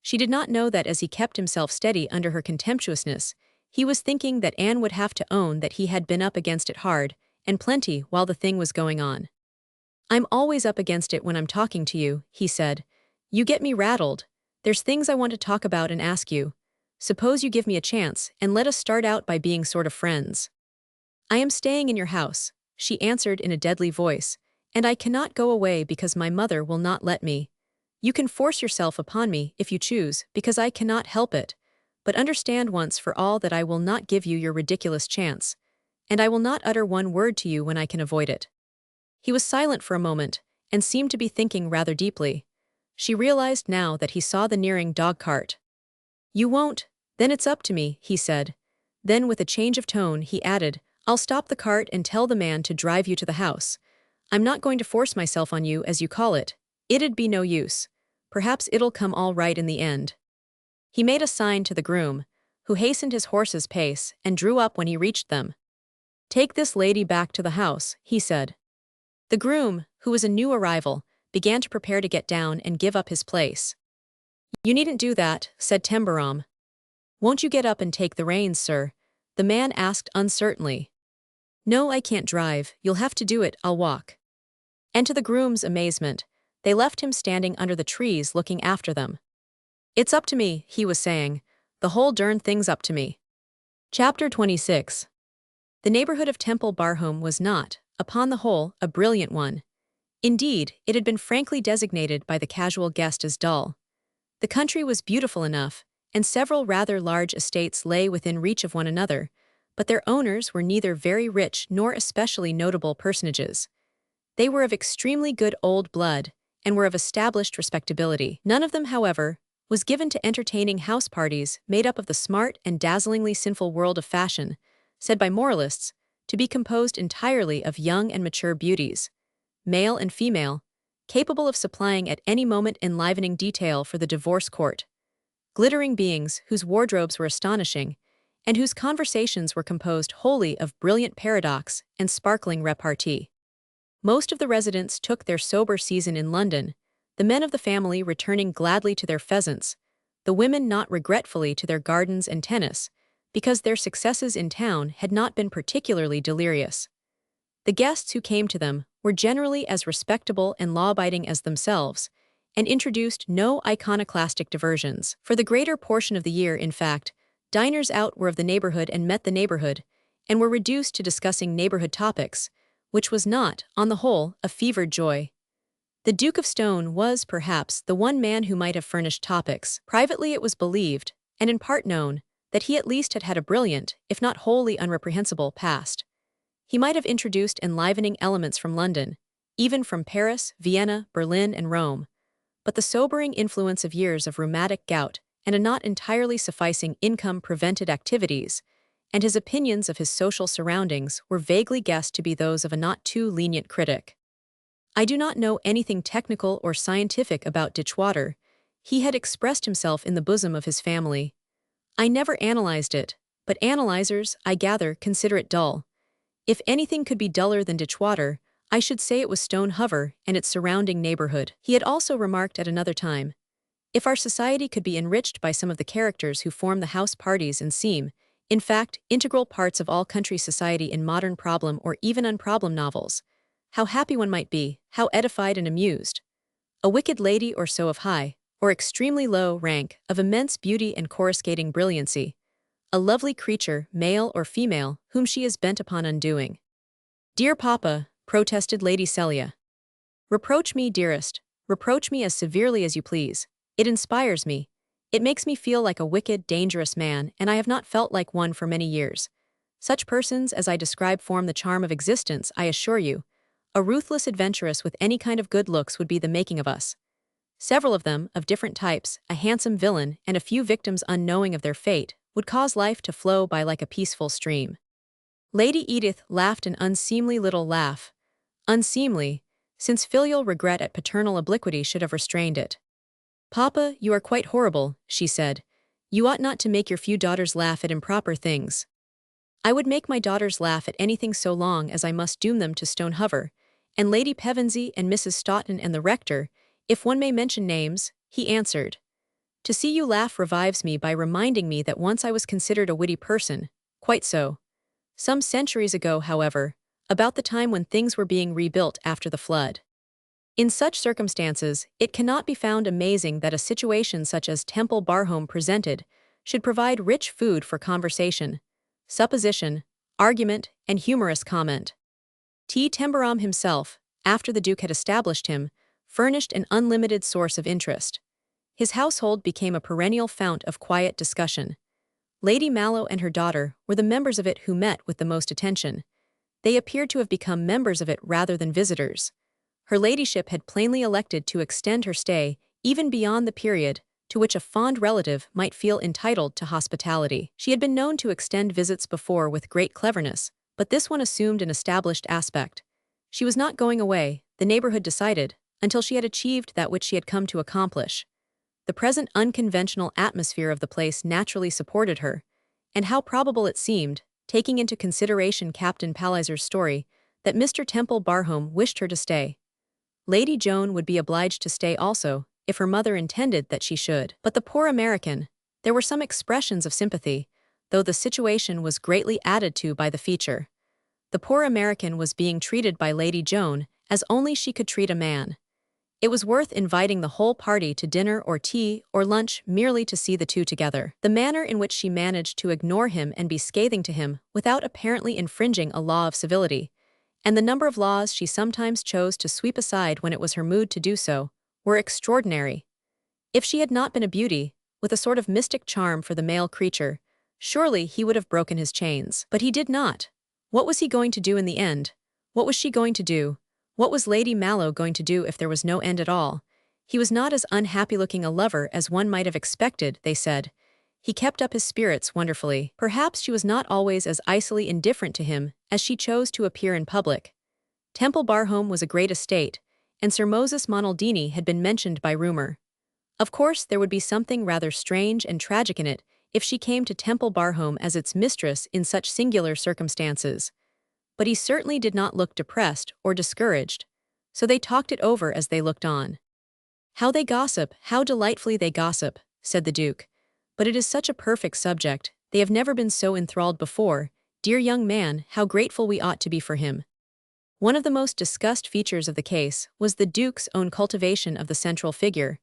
She did not know that as he kept himself steady under her contemptuousness, he was thinking that Anne would have to own that he had been up against it hard, and plenty while the thing was going on. "I'm always up against it when I'm talking to you," he said. "You get me rattled. There's things I want to talk about and ask you. Suppose you give me a chance, and let us start out by being sort of friends." "I am staying in your house," she answered in a deadly voice, "and I cannot go away because my mother will not let me. You can force yourself upon me if you choose, because I cannot help it. But understand once for all that I will not give you your ridiculous chance, and I will not utter one word to you when I can avoid it." He was silent for a moment, and seemed to be thinking rather deeply. She realized now that he saw the nearing dog-cart. "You won't? Then it's up to me," he said. Then with a change of tone, he added, "I'll stop the cart and tell the man to drive you to the house. I'm not going to force myself on you, as you call it. It'd be no use. Perhaps it'll come all right in the end." He made a sign to the groom, who hastened his horse's pace and drew up when he reached them. "Take this lady back to the house," he said. The groom, who was a new arrival, began to prepare to get down and give up his place. "You needn't do that," said Tembarom. "Won't you get up and take the reins, sir?" the man asked uncertainly. "No, I can't drive. You'll have to do it, I'll walk." And to the groom's amazement, they left him standing under the trees looking after them. "It's up to me," he was saying. "The whole darn thing's up to me." Chapter 26. The neighborhood of Temple Barham was not, upon the whole, a brilliant one. Indeed, it had been frankly designated by the casual guest as dull. The country was beautiful enough, and several rather large estates lay within reach of one another, but their owners were neither very rich nor especially notable personages. They were of extremely good old blood, and were of established respectability. None of them, however, was given to entertaining house parties made up of the smart and dazzlingly sinful world of fashion, said by moralists, to be composed entirely of young and mature beauties, male and female, capable of supplying at any moment enlivening detail for the divorce court. Glittering beings whose wardrobes were astonishing, and whose conversations were composed wholly of brilliant paradox and sparkling repartee. Most of the residents took their sober season in London, the men of the family returning gladly to their pheasants, the women not regretfully to their gardens and tennis, because their successes in town had not been particularly delirious. The guests who came to them were generally as respectable and law-abiding as themselves, and introduced no iconoclastic diversions. For the greater portion of the year, in fact, diners out were of the neighborhood and met the neighborhood, and were reduced to discussing neighborhood topics, which was not, on the whole, a fevered joy. The Duke of Stone was, perhaps, the one man who might have furnished topics. Privately it was believed, and in part known, that he at least had had a brilliant, if not wholly unreprehensible, past. He might have introduced enlivening elements from London, even from Paris, Vienna, Berlin, and Rome, but the sobering influence of years of rheumatic gout and a not entirely sufficing income prevented activities, and his opinions of his social surroundings were vaguely guessed to be those of a not too lenient critic. I do not know anything technical or scientific about Ditchwater. He had expressed himself in the bosom of his family. I never analyzed it, but analyzers, I gather, consider it dull. If anything could be duller than Ditchwater, I should say it was Stone Hover and its surrounding neighborhood. He had also remarked at another time, if our society could be enriched by some of the characters who form the house parties and seem, in fact, integral parts of all country society in modern problem or even unproblem novels, how happy one might be, how edified and amused. A wicked lady or so of high, or extremely low, rank, of immense beauty and coruscating brilliancy, a lovely creature, male or female, whom she is bent upon undoing. "Dear papa," protested Lady Celia. "Reproach me, dearest, reproach me as severely as you please. It inspires me. It makes me feel like a wicked, dangerous man, and I have not felt like one for many years. Such persons as I describe form the charm of existence, I assure you. A ruthless adventuress with any kind of good looks would be the making of us. Several of them, of different types, a handsome villain, and a few victims unknowing of their fate, would cause life to flow by like a peaceful stream." Lady Edith laughed an unseemly little laugh. Unseemly, since filial regret at paternal obliquity should have restrained it. "Papa, you are quite horrible," she said. "You ought not to make your few daughters laugh at improper things." "I would make my daughters laugh at anything so long as I must doom them to Stone Hover, and Lady Pevensey and Mrs. Stoughton and the rector, if one may mention names," he answered. "To see you laugh revives me by reminding me that once I was considered a witty person. Quite so. Some centuries ago, however, about the time when things were being rebuilt after the flood. In such circumstances, it cannot be found amazing that a situation such as Temple Barhome presented should provide rich food for conversation, supposition, argument, and humorous comment. Tembarom himself, after the Duke had established him, furnished an unlimited source of interest. His household became a perennial fount of quiet discussion. Lady Mallow and her daughter were the members of it who met with the most attention. They appeared to have become members of it rather than visitors. Her ladyship had plainly elected to extend her stay even beyond the period to which a fond relative might feel entitled to hospitality. She had been known to extend visits before with great cleverness, but this one assumed an established aspect. She was not going away, the neighborhood decided, until she had achieved that which she had come to accomplish. The present unconventional atmosphere of the place naturally supported her, and how probable it seemed, taking into consideration Captain Palliser's story, that Mr. Temple Barhome wished her to stay. Lady Joan would be obliged to stay also, if her mother intended that she should. But the poor American, there were some expressions of sympathy, though the situation was greatly added to by the feature. The poor American was being treated by Lady Joan as only she could treat a man. It was worth inviting the whole party to dinner or tea or lunch merely to see the two together. The manner in which she managed to ignore him and be scathing to him without apparently infringing a law of civility, and the number of laws she sometimes chose to sweep aside when it was her mood to do so, were extraordinary. If she had not been a beauty, with a sort of mystic charm for the male creature, surely he would have broken his chains. But he did not. What was he going to do in the end? What was she going to do? What was Lady Mallow going to do if there was no end at all? He was not as unhappy-looking a lover as one might have expected, they said. He kept up his spirits wonderfully. Perhaps she was not always as icily indifferent to him as she chose to appear in public. Temple Barhome was a great estate, and Sir Moses Monaldini had been mentioned by rumor. Of course there would be something rather strange and tragic in it if she came to Tembarom as its mistress in such singular circumstances. But he certainly did not look depressed or discouraged, so they talked it over as they looked on. "How they gossip, how delightfully they gossip," said the Duke. "But it is such a perfect subject, they have never been so enthralled before. Dear young man, how grateful we ought to be for him." One of the most discussed features of the case was the Duke's own cultivation of the central figure.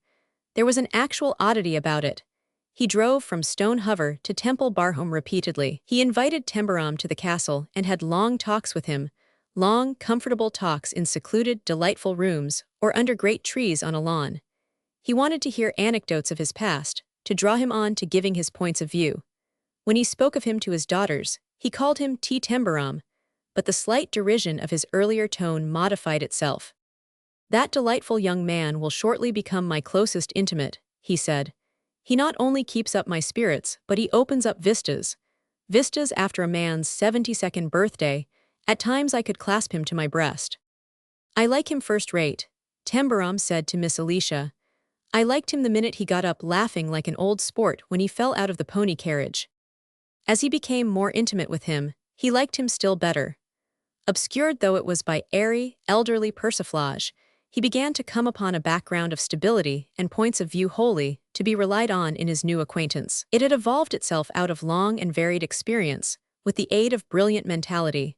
There was an actual oddity about it. He drove from Stonehover to Tembarom repeatedly. He invited Tembarom to the castle and had long talks with him, long, comfortable talks in secluded, delightful rooms or under great trees on a lawn. He wanted to hear anecdotes of his past, to draw him on to giving his points of view. When he spoke of him to his daughters, he called him Tembarom, but the slight derision of his earlier tone modified itself. "That delightful young man will shortly become my closest intimate," he said. "He not only keeps up my spirits, but he opens up vistas. Vistas after a man's 72nd birthday. At times I could clasp him to my breast." "I like him first-rate," Tembarom said to Miss Alicia. "I liked him the minute he got up laughing like an old sport when he fell out of the pony carriage. As he became more intimate with him, he liked him still better. Obscured though it was by airy, elderly persiflage, he began to come upon a background of stability and points of view wholly to be relied on in his new acquaintance. It had evolved itself out of long and varied experience, with the aid of brilliant mentality.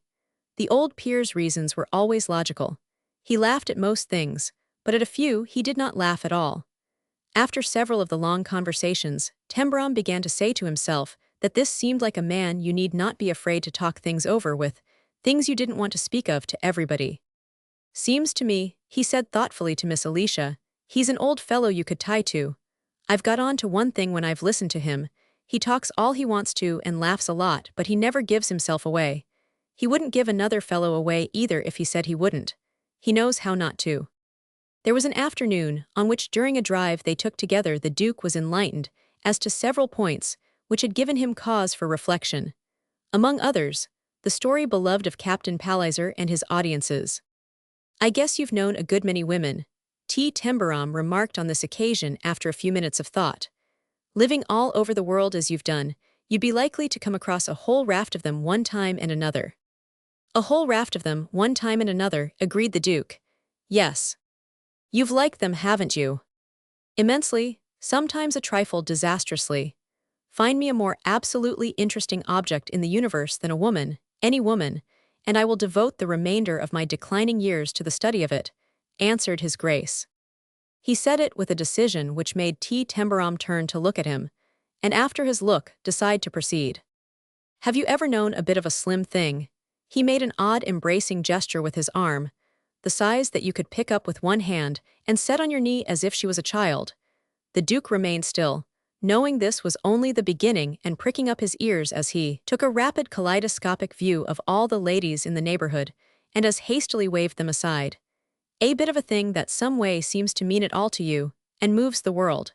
The old peer's reasons were always logical. He laughed at most things, but at a few he did not laugh at all. After several of the long conversations, Tembarom began to say to himself that this seemed like a man you need not be afraid to talk things over with, things you didn't want to speak of to everybody. "Seems to me," he said thoughtfully to Miss Alicia, "he's an old fellow you could tie to. I've got on to one thing when I've listened to him. He talks all he wants to and laughs a lot, but he never gives himself away. He wouldn't give another fellow away either if he said he wouldn't. He knows how not to." There was an afternoon on which during a drive they took together the Duke was enlightened as to several points which had given him cause for reflection. Among others, the story beloved of Captain Palliser and his audiences. "I guess you've known a good many women," Tembarom remarked on this occasion after a few minutes of thought. "Living all over the world as you've done, you'd be likely to come across a whole raft of them one time and another." "A whole raft of them one time and another," agreed the Duke. "Yes. You've liked them, haven't you?" "Immensely, sometimes a trifle disastrously. Find me a more absolutely interesting object in the universe than a woman, any woman, and I will devote the remainder of my declining years to the study of it," answered his Grace. He said it with a decision which made Tembarom turn to look at him, and after his look, decide to proceed. "Have you ever known a bit of a slim thing?" He made an odd embracing gesture with his arm, the size that you could pick up with one hand and set on your knee as if she was a child. The Duke remained still, knowing this was only the beginning and pricking up his ears as he took a rapid kaleidoscopic view of all the ladies in the neighborhood and as hastily waved them aside. "A bit of a thing that some way seems to mean it all to you, and moves the world."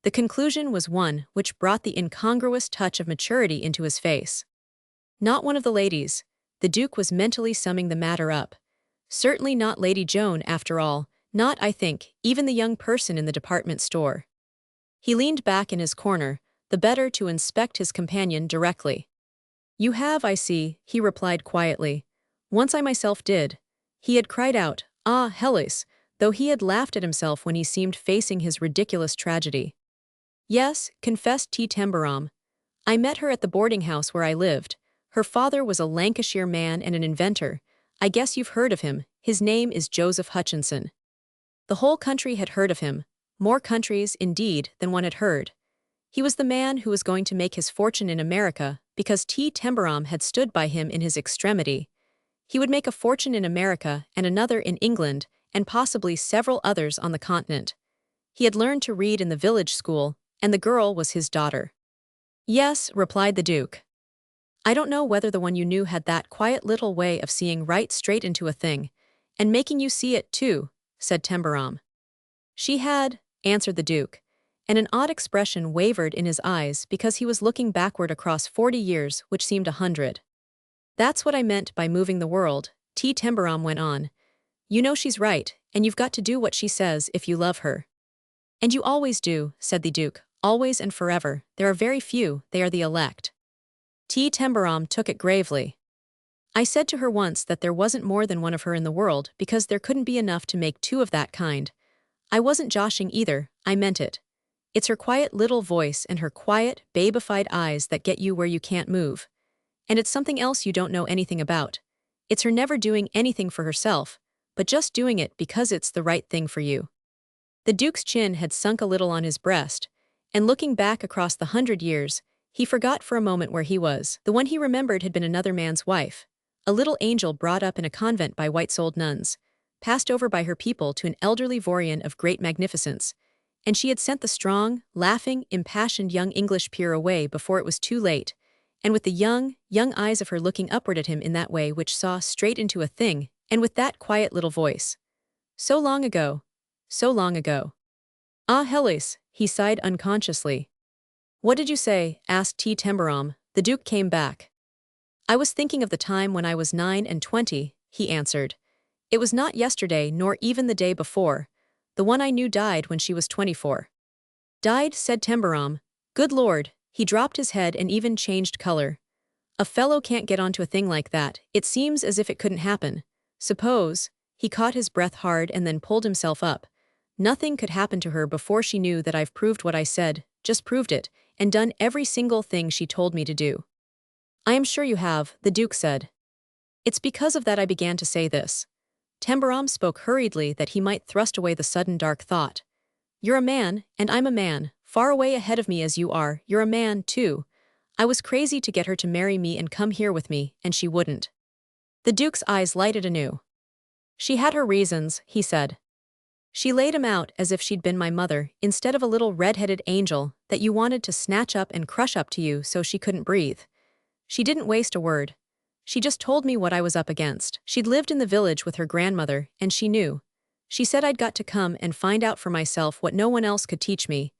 The conclusion was one which brought the incongruous touch of maturity into his face. Not one of the ladies. The Duke was mentally summing the matter up. Certainly not Lady Joan, after all, not, I think, even the young person in the department store. He leaned back in his corner, the better to inspect his companion directly. "You have, I see," he replied quietly. "Once I myself did." He had cried out, "Ah, Hellas," though he had laughed at himself when he seemed facing his ridiculous tragedy. "Yes," confessed Tembarom. "I met her at the boarding house where I lived. Her father was a Lancashire man and an inventor. I guess you've heard of him. His name is Joseph Hodgson." The whole country had heard of him, more countries, indeed, than one had heard. He was the man who was going to make his fortune in America because Tembarom had stood by him in his extremity. He would make a fortune in America and another in England and possibly several others on the continent. He had learned to read in the village school, and the girl was his daughter. "Yes," replied the Duke. "I don't know whether the one you knew had that quiet little way of seeing right straight into a thing, and making you see it too," said Tembarom. "She had," answered the Duke, and an odd expression wavered in his eyes because he was looking backward across 40 years which seemed 100. "That's what I meant by moving the world," Tembarom went on. "You know she's right, and you've got to do what she says if you love her." "And you always do," said the Duke, always and forever, there are very few, they are the elect. Tembarom took it gravely. I said to her once that there wasn't more than one of her in the world because there couldn't be enough to make two of that kind. I wasn't joshing either, I meant it. It's her quiet little voice and her quiet, babified eyes that get you where you can't move. And it's something else you don't know anything about. It's her never doing anything for herself, but just doing it because it's the right thing for you. The Duke's chin had sunk a little on his breast, and looking back across the 100 years, he forgot for a moment where he was. The one he remembered had been another man's wife, a little angel brought up in a convent by white-souled nuns, passed over by her people to an elderly Vorian of great magnificence, and she had sent the strong, laughing, impassioned young English peer away before it was too late, and with the young eyes of her looking upward at him in that way which saw straight into a thing, and with that quiet little voice. So long ago. So long ago. Ah, Hellas, he sighed unconsciously. What did you say? Asked Tembarom. The Duke came back. I was thinking of the time when I was 9 and 20, he answered. It was not yesterday nor even the day before. The one I knew died when she was 24. Died, said Tembarom. Good Lord, he dropped his head and even changed color. A fellow can't get onto a thing like that, it seems as if it couldn't happen. Suppose, he caught his breath hard and then pulled himself up. Nothing could happen to her before she knew that I've proved what I said, just proved it, and done every single thing she told me to do. I am sure you have, the Duke said. It's because of that I began to say this. Tembarom spoke hurriedly that he might thrust away the sudden dark thought. You're a man, and I'm a man, far away ahead of me as you are, you're a man, too. I was crazy to get her to marry me and come here with me, and she wouldn't. The Duke's eyes lighted anew. She had her reasons, he said. She laid him out as if she'd been my mother, instead of a little red-headed angel that you wanted to snatch up and crush up to you so she couldn't breathe. She didn't waste a word. She just told me what I was up against. She'd lived in the village with her grandmother, and she knew. She said I'd got to come and find out for myself what no one else could teach me.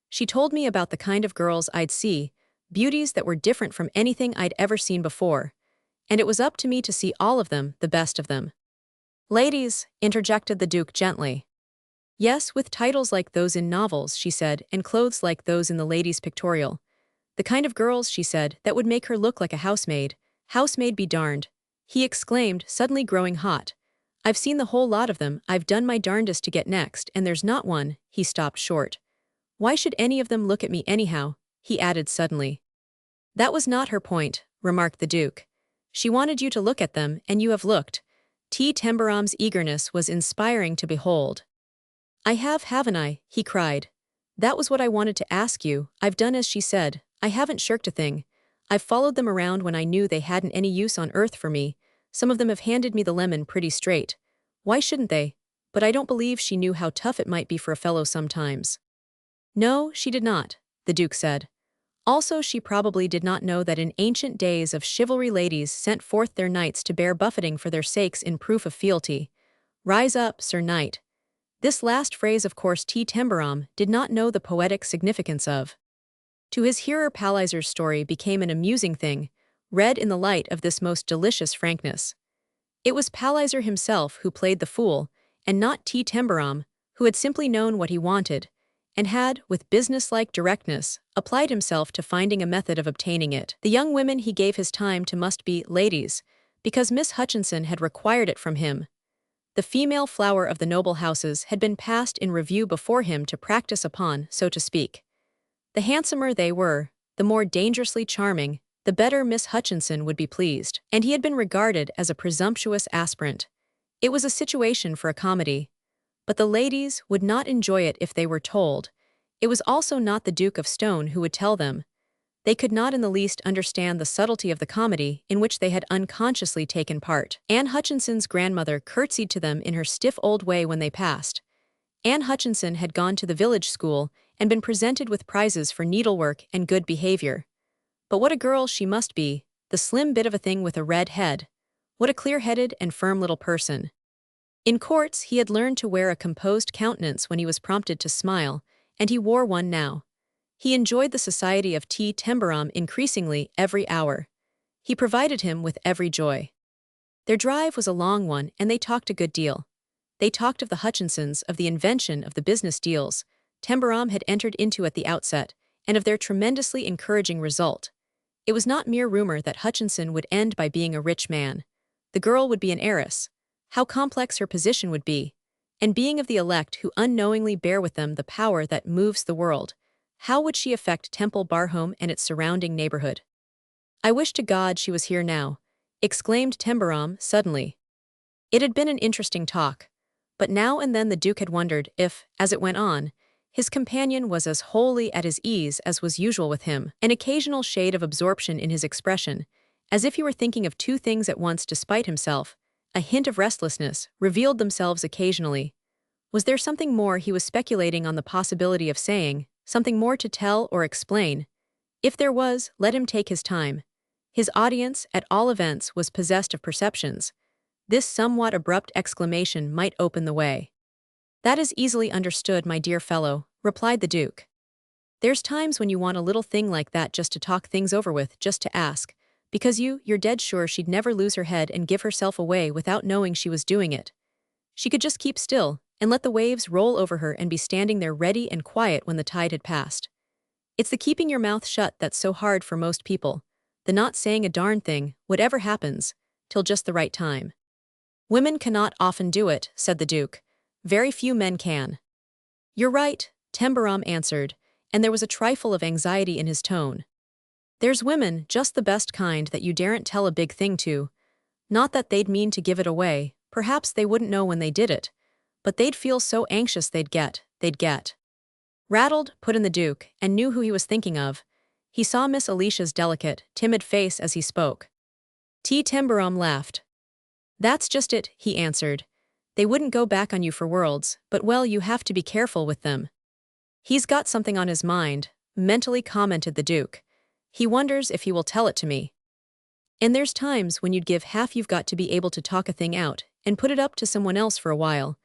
She told me about the kind of girls I'd see, beauties that were different from anything I'd ever seen before. And it was up to me to see all of them, the best of them. Ladies, interjected the Duke gently. Yes, with titles like those in novels, she said, and clothes like those in the ladies' pictorial. The kind of girls, she said, that would make her look like a housemaid. Housemaid be darned, he exclaimed, suddenly growing hot. I've seen the whole lot of them, I've done my darndest to get next, and there's not one, he stopped short. Why should any of them look at me anyhow, he added suddenly. That was not her point, remarked the Duke. She wanted you to look at them, and you have looked. Tembarom's eagerness was inspiring to behold. I have, haven't I? He cried. That was what I wanted to ask you. I've done as she said. I haven't shirked a thing. I've followed them around when I knew they hadn't any use on earth for me. Some of them have handed me the lemon pretty straight. Why shouldn't they? But I don't believe she knew how tough it might be for a fellow sometimes. No, she did not, the Duke said. Also, she probably did not know that in ancient days of chivalry ladies sent forth their knights to bear buffeting for their sakes in proof of fealty. Rise up, Sir Knight. This last phrase of course Tembarom did not know the poetic significance of. To his hearer Palliser's story became an amusing thing, read in the light of this most delicious frankness. It was Palliser himself who played the fool, and not Tembarom, who had simply known what he wanted, and had, with businesslike directness, applied himself to finding a method of obtaining it. The young women he gave his time to must be ladies, because Miss Hodgson had required it from him. The female flower of the noble houses had been passed in review before him to practice upon, so to speak. The handsomer they were, the more dangerously charming, the better Miss Hodgson would be pleased, and he had been regarded as a presumptuous aspirant. It was a situation for a comedy. But the ladies would not enjoy it if they were told. It was also not the Duke of Stone who would tell them. They could not in the least understand the subtlety of the comedy in which they had unconsciously taken part. Anne Hutchinson's grandmother curtsied to them in her stiff old way when they passed. Anne Hutchinson had gone to the village school and been presented with prizes for needlework and good behavior. But what a girl she must be, the slim bit of a thing with a red head. What a clear-headed and firm little person. In courts he had learned to wear a composed countenance when he was prompted to smile, and he wore one now. He enjoyed the society of Tembarom increasingly every hour. He provided him with every joy. Their drive was a long one, and they talked a good deal. They talked of the Hutchinsons, of the invention of the business deals. Tembarom had entered into at the outset, and of their tremendously encouraging result. It was not mere rumor that Hodgson would end by being a rich man. The girl would be an heiress. How complex her position would be. And being of the elect who unknowingly bear with them the power that moves the world, how would she affect Tembarom and its surrounding neighborhood? I wish to God she was here now, exclaimed Tembarom suddenly. It had been an interesting talk, but now and then the Duke had wondered if, as it went on, his companion was as wholly at his ease as was usual with him, an occasional shade of absorption in his expression, as if he were thinking of two things at once despite himself, a hint of restlessness, revealed themselves occasionally. Was there something more he was speculating on the possibility of saying, something more to tell or explain? If there was, let him take his time. His audience, at all events, was possessed of perceptions. This somewhat abrupt exclamation might open the way. "That is easily understood, my dear fellow," replied the Duke. "There's times when you want a little thing like that just to talk things over with, just to ask, because you're dead sure she'd never lose her head and give herself away without knowing she was doing it. She could just keep still, and let the waves roll over her and be standing there ready and quiet when the tide had passed. It's the keeping your mouth shut that's so hard for most people, the not saying a darn thing, whatever happens, till just the right time. Women cannot often do it," said the Duke. "Very few men can." "You're right," Tembarom answered, and there was a trifle of anxiety in his tone. "There's women, just the best kind that you daren't tell a big thing to. Not that they'd mean to give it away, perhaps they wouldn't know when they did it, but they'd feel so anxious they'd get. Rattled," put in the Duke, and knew who he was thinking of. He saw Miss Alicia's delicate, timid face as he spoke. Tembarom laughed. "That's just it," he answered. "They wouldn't go back on you for worlds, but well, you have to be careful with them." "He's got something on his mind," mentally commented the Duke. "He wonders if he will tell it to me. And there's times when you'd give half you've got to be able to talk a thing out and put it up to someone else for a while.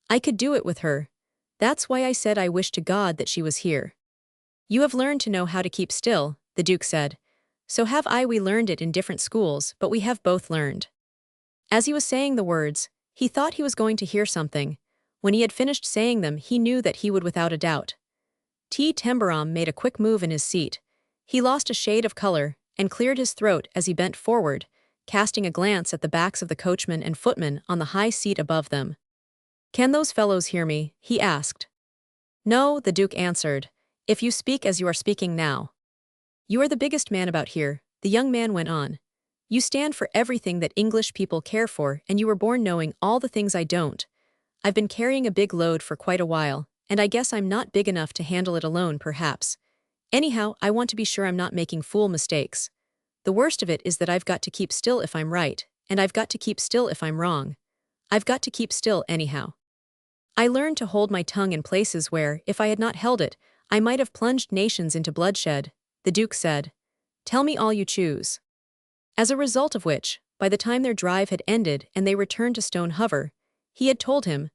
I could do it with her. That's why I said I wish to God that she was here." "You have learned to know how to keep still," the Duke said. "So have I. We learned it in different schools, but we have both learned." As he was saying the words, he thought he was going to hear something. When he had finished saying them, he knew that he would without a doubt. Tembarom made a quick move in his seat. He lost a shade of color and cleared his throat as he bent forward, casting a glance at the backs of the coachman and footman on the high seat above them. "Can those fellows hear me?" he asked. "No," the Duke answered, "if you speak as you are speaking now." "You are the biggest man about here," the young man went on. "You stand for everything that English people care for, and you were born knowing all the things I don't. I've been carrying a big load for quite a while, and I guess I'm not big enough to handle it alone, perhaps. Anyhow, I want to be sure I'm not making fool mistakes. The worst of it is that I've got to keep still if I'm right, and I've got to keep still if I'm wrong. I've got to keep still anyhow. I learned to hold my tongue in places where, if I had not held it, I might have plunged nations into bloodshed," the Duke said. "Tell me all you choose." As a result of which, by the time their drive had ended and they returned to Stone Hover, he had told him,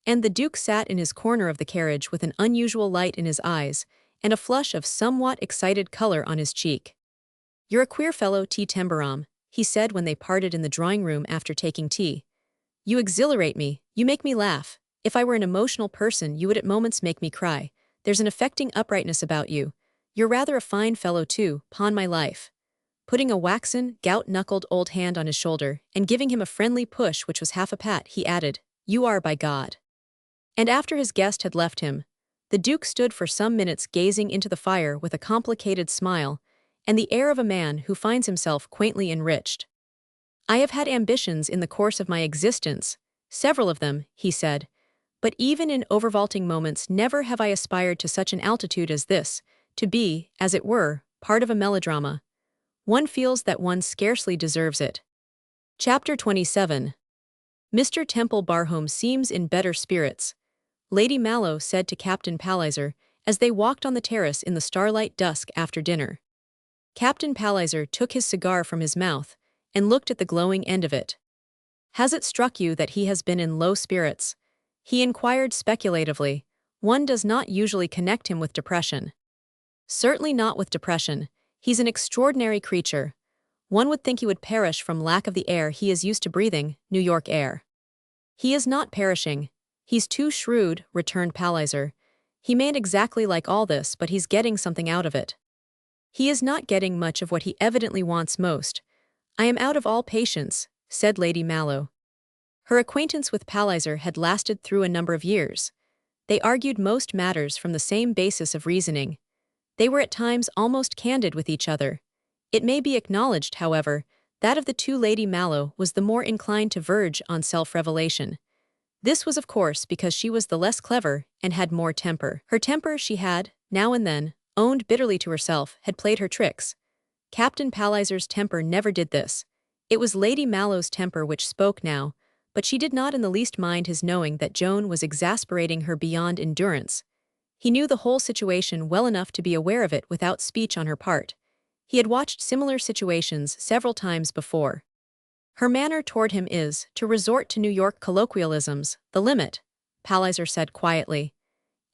and the Duke sat in his corner of the carriage with an unusual light in his eyes and a flush of somewhat excited color on his cheek. "You're a queer fellow, Tembarom," he said when they parted in the drawing room after taking tea. "You exhilarate me, you make me laugh. If I were an emotional person, you would at moments make me cry. There's an affecting uprightness about you. You're rather a fine fellow too, 'pon my life." Putting a waxen, gout-knuckled old hand on his shoulder and giving him a friendly push which was half a pat, he added, "You are, by God." And after his guest had left him, the Duke stood for some minutes gazing into the fire with a complicated smile and the air of a man who finds himself quaintly enriched. "I have had ambitions in the course of my existence, several of them," he said, "but even in overvaulting moments never have I aspired to such an altitude as this, to be, as it were, part of a melodrama. One feels that one scarcely deserves it." Chapter 27. Mr. Tembarom seems in better spirits, Lady Mallow said to Captain Palliser as they walked on the terrace in the starlight dusk after dinner. Captain Palliser took his cigar from his mouth and looked at the glowing end of it. "Has it struck you that he has been in low spirits?" he inquired speculatively. "One does not usually connect him with depression." "Certainly not with depression. He's an extraordinary creature. One would think he would perish from lack of the air he is used to breathing, New York air." "He is not perishing. He's too shrewd," returned Palliser. He mayn't exactly like all this, but he's getting something out of it. He is not getting much of what he evidently wants most. I am out of all patience, said Lady Mallow. Her acquaintance with Palliser had lasted through a number of years. They argued most matters from the same basis of reasoning. They were at times almost candid with each other. It may be acknowledged, however, that of the two Lady Mallow was the more inclined to verge on self-revelation. This was of course because she was the less clever and had more temper. Her temper she had, now and then, owned bitterly to herself, had played her tricks. Captain Palliser's temper never did this. It was Lady Mallow's temper which spoke now, but she did not in the least mind his knowing that Joan was exasperating her beyond endurance. He knew the whole situation well enough to be aware of it without speech on her part. He had watched similar situations several times before. Her manner toward him is, to resort to New York colloquialisms, the limit, Palliser said quietly.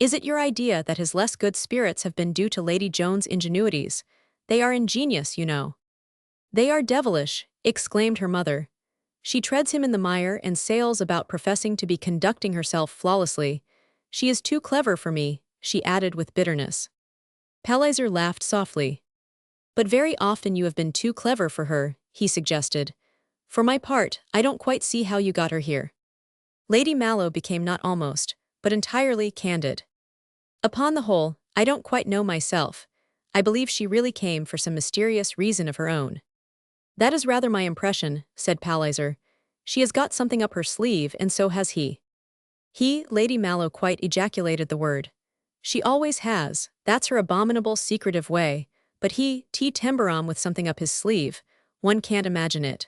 Is it your idea that his less good spirits have been due to Lady Joan's ingenuities? They are ingenious, you know. They are devilish, exclaimed her mother. She treads him in the mire and sails about professing to be conducting herself flawlessly. She is too clever for me, she added with bitterness. Palliser laughed softly. But very often you have been too clever for her, he suggested. For my part, I don't quite see how you got her here. Lady Mallow became not almost, but entirely candid. Upon the whole, I don't quite know myself. I believe she really came for some mysterious reason of her own. That is rather my impression, said Palliser. She has got something up her sleeve, and so has he. He, Lady Mallow quite ejaculated the word. She always has, that's her abominable secretive way, but he, Tembarom with something up his sleeve, one can't imagine it.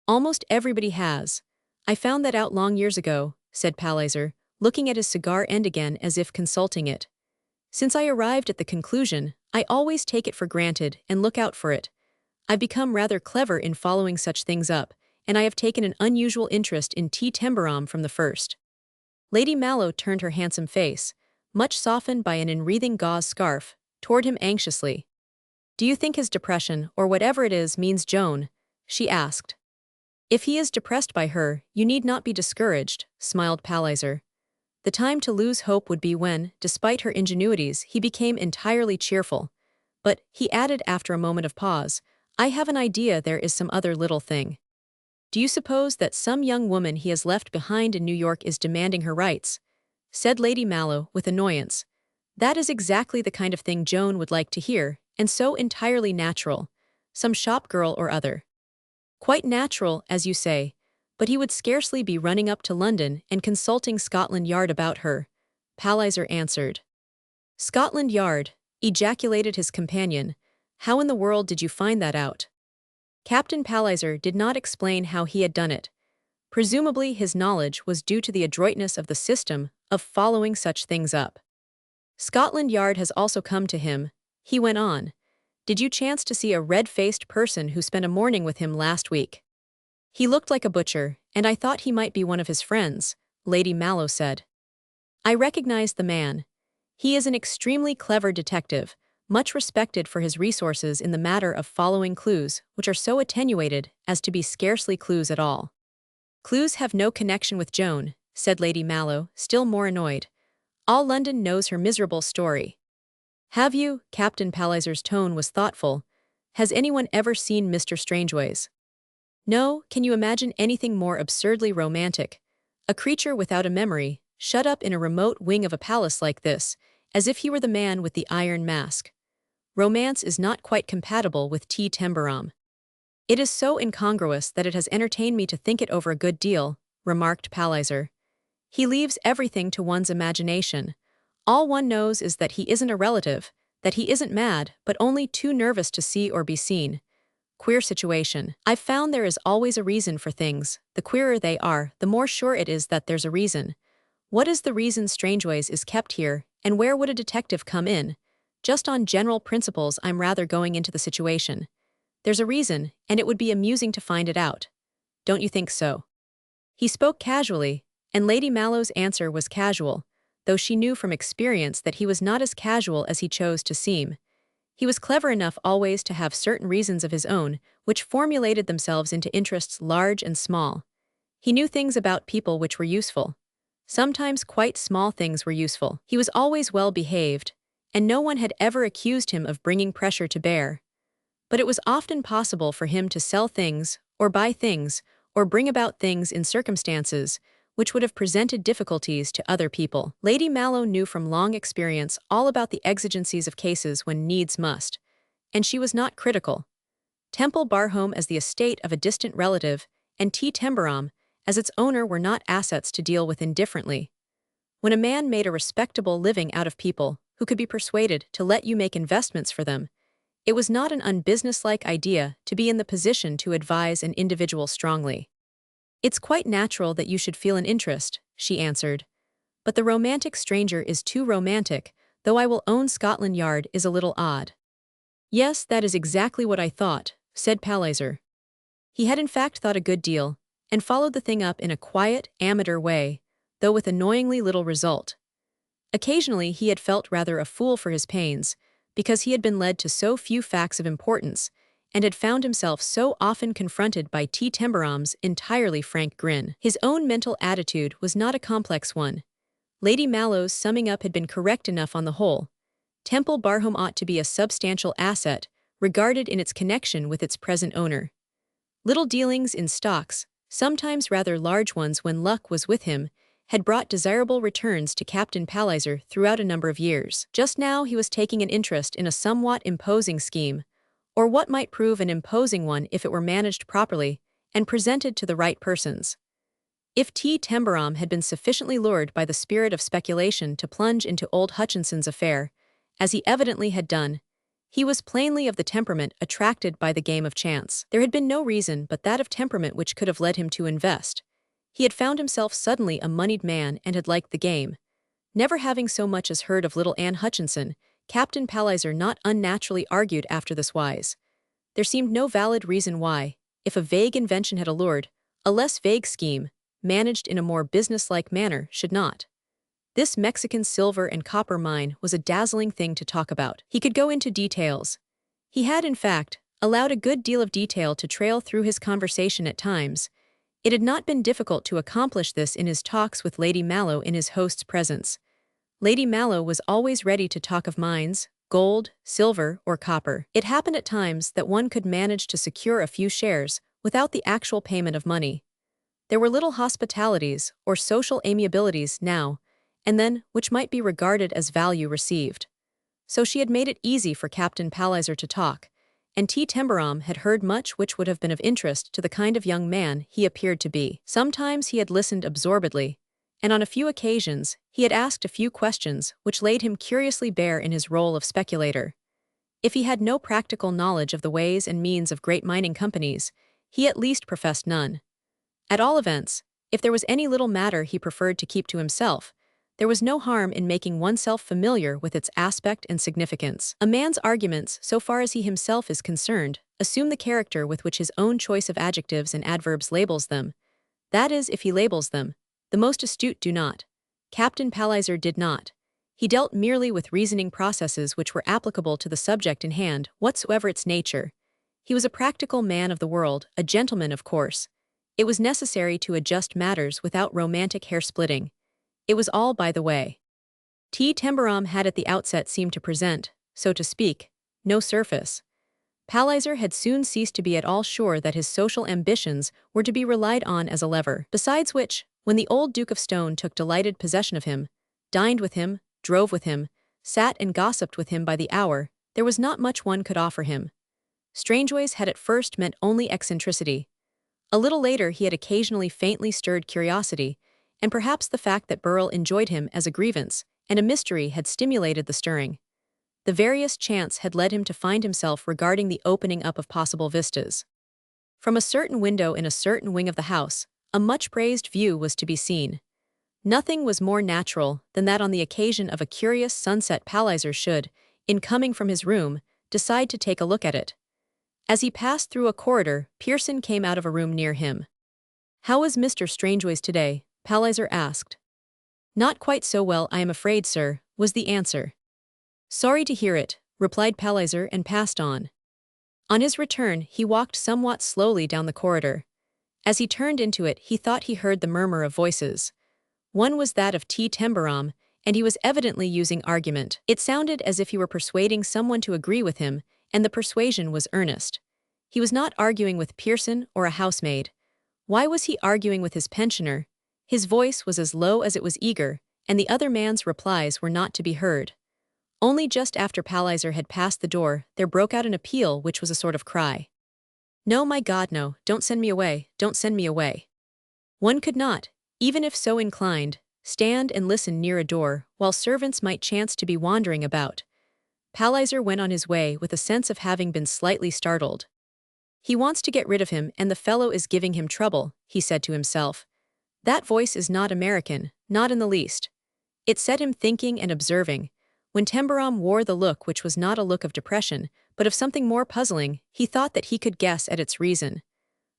Almost everybody has. I found that out long years ago, said Palliser, looking at his cigar end again as if consulting it. Since I arrived at the conclusion, I always take it for granted and look out for it. I've become rather clever in following such things up, and I have taken an unusual interest in Tembarom from the first. Lady Mallow turned her handsome face, much softened by an enwreathing gauze scarf, toward him anxiously. Do you think his depression, or whatever it is, means Joan? She asked. If he is depressed by her, you need not be discouraged, smiled Palliser. The time to lose hope would be when, despite her ingenuities, he became entirely cheerful. But, he added after a moment of pause, I have an idea there is some other little thing. Do you suppose that some young woman he has left behind in New York is demanding her rights? Said Lady Mallow with annoyance. That is exactly the kind of thing Joan would like to hear, and so entirely natural. Some shop girl or other. Quite natural, as you say, but he would scarcely be running up to London and consulting Scotland Yard about her, Palliser answered. Scotland Yard, ejaculated his companion. How in the world did you find that out? Captain Palliser did not explain how he had done it. Presumably his knowledge was due to the adroitness of the system of following such things up. Scotland Yard has also come to him, he went on. Did you chance to see a red-faced person who spent a morning with him last week? He looked like a butcher, and I thought he might be one of his friends, Lady Mallow said. I recognized the man. He is an extremely clever detective, much respected for his resources in the matter of following clues, which are so attenuated as to be scarcely clues at all. Clues have no connection with Joan, said Lady Mallow, still more annoyed. All London knows her miserable story. Have you? Captain Palliser's tone was thoughtful. Has anyone ever seen Mr. Strangeways? No, can you imagine anything more absurdly romantic? A creature without a memory, shut up in a remote wing of a palace like this, as if he were the man with the iron mask. Romance is not quite compatible with Tembarom. It is so incongruous that it has entertained me to think it over a good deal, remarked Palliser. He leaves everything to one's imagination. All one knows is that he isn't a relative, that he isn't mad, but only too nervous to see or be seen. Queer situation. I've found there is always a reason for things. The queerer they are, the more sure it is that there's a reason. What is the reason Strangeways is kept here, and where would a detective come in? Just on general principles I'm rather going into the situation. There's a reason, and it would be amusing to find it out. Don't you think so? He spoke casually, and Lady Mallow's answer was casual, though she knew from experience that he was not as casual as he chose to seem. He was clever enough always to have certain reasons of his own, which formulated themselves into interests large and small. He knew things about people which were useful. Sometimes quite small things were useful. He was always well behaved, and no one had ever accused him of bringing pressure to bear. But it was often possible for him to sell things, or buy things, or bring about things in circumstances which would have presented difficulties to other people. Lady Mallow knew from long experience all about the exigencies of cases when needs must, and she was not critical. Temple Bar Home as the estate of a distant relative, and Tembarom as its owner were not assets to deal with indifferently. When a man made a respectable living out of people who could be persuaded to let you make investments for them, it was not an unbusinesslike idea to be in the position to advise an individual strongly. "It's quite natural that you should feel an interest," she answered. "But the romantic stranger is too romantic, though I will own Scotland Yard is a little odd." "Yes, that is exactly what I thought," said Palliser. He had in fact thought a good deal, and followed the thing up in a quiet, amateur way, though with annoyingly little result. Occasionally he had felt rather a fool for his pains, because he had been led to so few facts of importance, and had found himself so often confronted by Tembarom's entirely frank grin. His own mental attitude was not a complex one. Lady Mallow's summing up had been correct enough on the whole. Temple Bar Home ought to be a substantial asset, regarded in its connection with its present owner. Little dealings in stocks, sometimes rather large ones when luck was with him, had brought desirable returns to Captain Palliser throughout a number of years. Just now he was taking an interest in a somewhat imposing scheme, or what might prove an imposing one if it were managed properly and presented to the right persons. If Tembarom had been sufficiently lured by the spirit of speculation to plunge into old Hodgson's affair, as he evidently had done, he was plainly of the temperament attracted by the game of chance. There had been no reason but that of temperament which could have led him to invest. He had found himself suddenly a moneyed man and had liked the game. Never having so much as heard of little Anne Hodgson, Captain Palliser not unnaturally argued after this wise. There seemed no valid reason why, if a vague invention had allured, a less vague scheme, managed in a more businesslike manner, should not. This Mexican silver and copper mine was a dazzling thing to talk about. He could go into details. He had, in fact, allowed a good deal of detail to trail through his conversation at times. It had not been difficult to accomplish this in his talks with Lady Mallow in his host's presence. Lady Mallow was always ready to talk of mines, gold, silver, or copper. It happened at times that one could manage to secure a few shares without the actual payment of money. There were little hospitalities or social amiabilities now and then which might be regarded as value received. So she had made it easy for Captain Palliser to talk, and Tembarom had heard much which would have been of interest to the kind of young man he appeared to be. Sometimes he had listened absorbedly, and on a few occasions he had asked a few questions which laid him curiously bare in his role of speculator. If he had no practical knowledge of the ways and means of great mining companies, he at least professed none. At all events, if there was any little matter he preferred to keep to himself, there was no harm in making oneself familiar with its aspect and significance. A man's arguments, so far as he himself is concerned, assume the character with which his own choice of adjectives and adverbs labels them. That is, if he labels them. The most astute do not. Captain Palliser did not. He dealt merely with reasoning processes which were applicable to the subject in hand, whatsoever its nature. He was a practical man of the world, a gentleman, of course. It was necessary to adjust matters without romantic hair-splitting. It was all by the way. Tembarom had at the outset seemed to present, so to speak, no surface. Palliser had soon ceased to be at all sure that his social ambitions were to be relied on as a lever. Besides which, when the old Duke of Stone took delighted possession of him, dined with him, drove with him, sat and gossiped with him by the hour, there was not much one could offer him. Strangeways had at first meant only eccentricity. A little later he had occasionally faintly stirred curiosity, and perhaps the fact that Burrell enjoyed him as a grievance and a mystery had stimulated the stirring. The various chance had led him to find himself regarding the opening up of possible vistas. From a certain window in a certain wing of the house, a much-praised view was to be seen. Nothing was more natural than that on the occasion of a curious sunset Palliser should, in coming from his room, decide to take a look at it. As he passed through a corridor, Pearson came out of a room near him. "How is Mr. Strangeways today?" Palliser asked. "Not quite so well, I am afraid, sir," was the answer. "Sorry to hear it," replied Palliser and passed on. On his return, he walked somewhat slowly down the corridor. As he turned into it, he thought he heard the murmur of voices. One was that of Tembarom, and he was evidently using argument. It sounded as if he were persuading someone to agree with him, and the persuasion was earnest. He was not arguing with Pearson or a housemaid. Why was he arguing with his pensioner? His voice was as low as it was eager, and the other man's replies were not to be heard. Only just after Palliser had passed the door, there broke out an appeal which was a sort of cry. "No, my God, no, don't send me away, don't send me away." One could not, even if so inclined, stand and listen near a door, while servants might chance to be wandering about. Palliser went on his way with a sense of having been slightly startled. "He wants to get rid of him, and the fellow is giving him trouble," he said to himself. That voice is not American, not in the least. It set him thinking and observing. When Tembarom wore the look which was not a look of depression, but of something more puzzling, he thought that he could guess at its reason.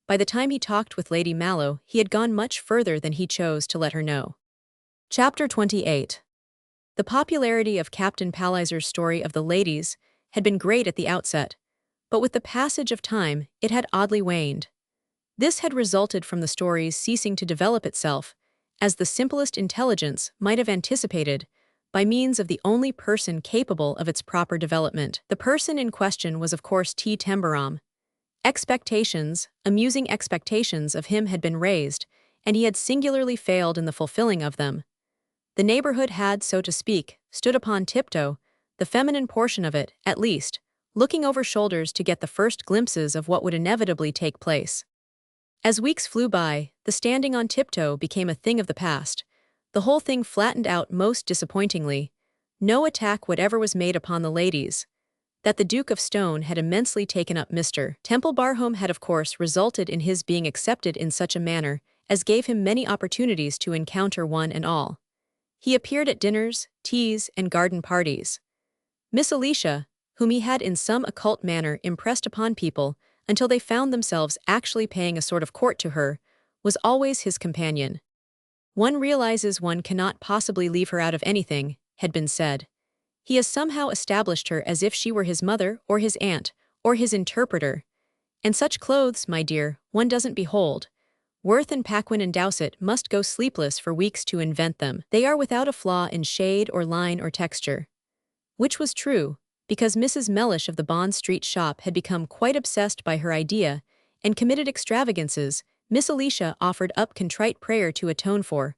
By the time he talked with Lady Mallow, he had gone much further than he chose to let her know. Chapter 28. The popularity of Captain Palliser's story of the ladies had been great at the outset, but with the passage of time, it had oddly waned. This had resulted from the story's ceasing to develop itself, as the simplest intelligence might have anticipated, by means of the only person capable of its proper development. The person in question was of course Tembarom. Expectations, amusing expectations of him had been raised, and he had singularly failed in the fulfilling of them. The neighborhood had, so to speak, stood upon tiptoe, the feminine portion of it, at least, looking over shoulders to get the first glimpses of what would inevitably take place. As weeks flew by, the standing on tiptoe became a thing of the past. The whole thing flattened out most disappointingly. No attack whatever was made upon the ladies. That the Duke of Stone had immensely taken up Mr. Temple Barhome had of course resulted in his being accepted in such a manner as gave him many opportunities to encounter one and all. He appeared at dinners, teas, and garden parties. Miss Alicia, whom he had in some occult manner impressed upon people until they found themselves actually paying a sort of court to her, was always his companion. "One realizes one cannot possibly leave her out of anything," had been said. "He has somehow established her as if she were his mother or his aunt or his interpreter. And such clothes, my dear, one doesn't behold. Worth and Paquin and Dowsett must go sleepless for weeks to invent them. They are without a flaw in shade or line or texture." Which was true, because Mrs. Mellish of the Bond Street shop had become quite obsessed by her idea, and committed extravagances Miss Alicia offered up contrite prayer to atone for,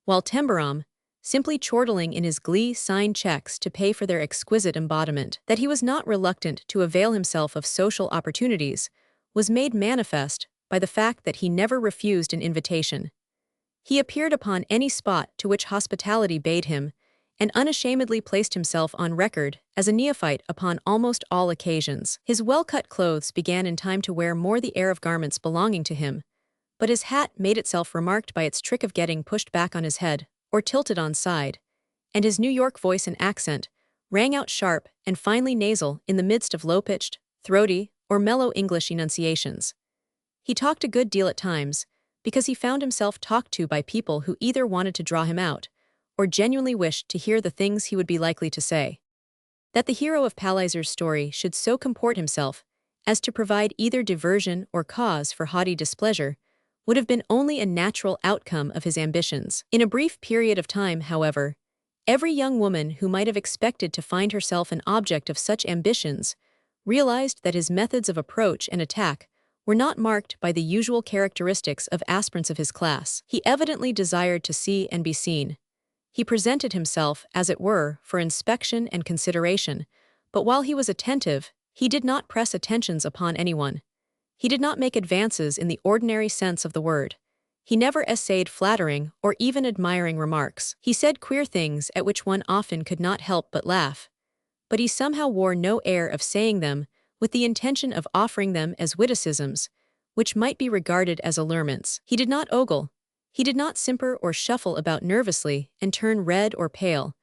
while Tembarom, simply chortling in his glee, signed checks to pay for their exquisite embodiment. That he was not reluctant to avail himself of social opportunities was made manifest by the fact that he never refused an invitation. He appeared upon any spot to which hospitality bade him, and unashamedly placed himself on record as a neophyte upon almost all occasions. His well-cut clothes began in time to wear more the air of garments belonging to him, but his hat made itself remarked by its trick of getting pushed back on his head, or tilted on side, and his New York voice and accent rang out sharp and finely nasal in the midst of low-pitched, throaty, or mellow English enunciations. He talked a good deal at times, because he found himself talked to by people who either wanted to draw him out, or genuinely wished to hear the things he would be likely to say. That the hero of Palliser's story should so comport himself as to provide either diversion or cause for haughty displeasure would have been only a natural outcome of his ambitions. In a brief period of time, however, every young woman who might have expected to find herself an object of such ambitions realized that his methods of approach and attack were not marked by the usual characteristics of aspirants of his class. He evidently desired to see and be seen. He presented himself, as it were, for inspection and consideration, but while he was attentive, he did not press attentions upon anyone. He did not make advances in the ordinary sense of the word. He never essayed flattering or even admiring remarks. He said queer things at which one often could not help but laugh, but he somehow wore no air of saying them with the intention of offering them as witticisms, which might be regarded as allurements. He did not ogle. He did not simper or shuffle about nervously and turn red or pale,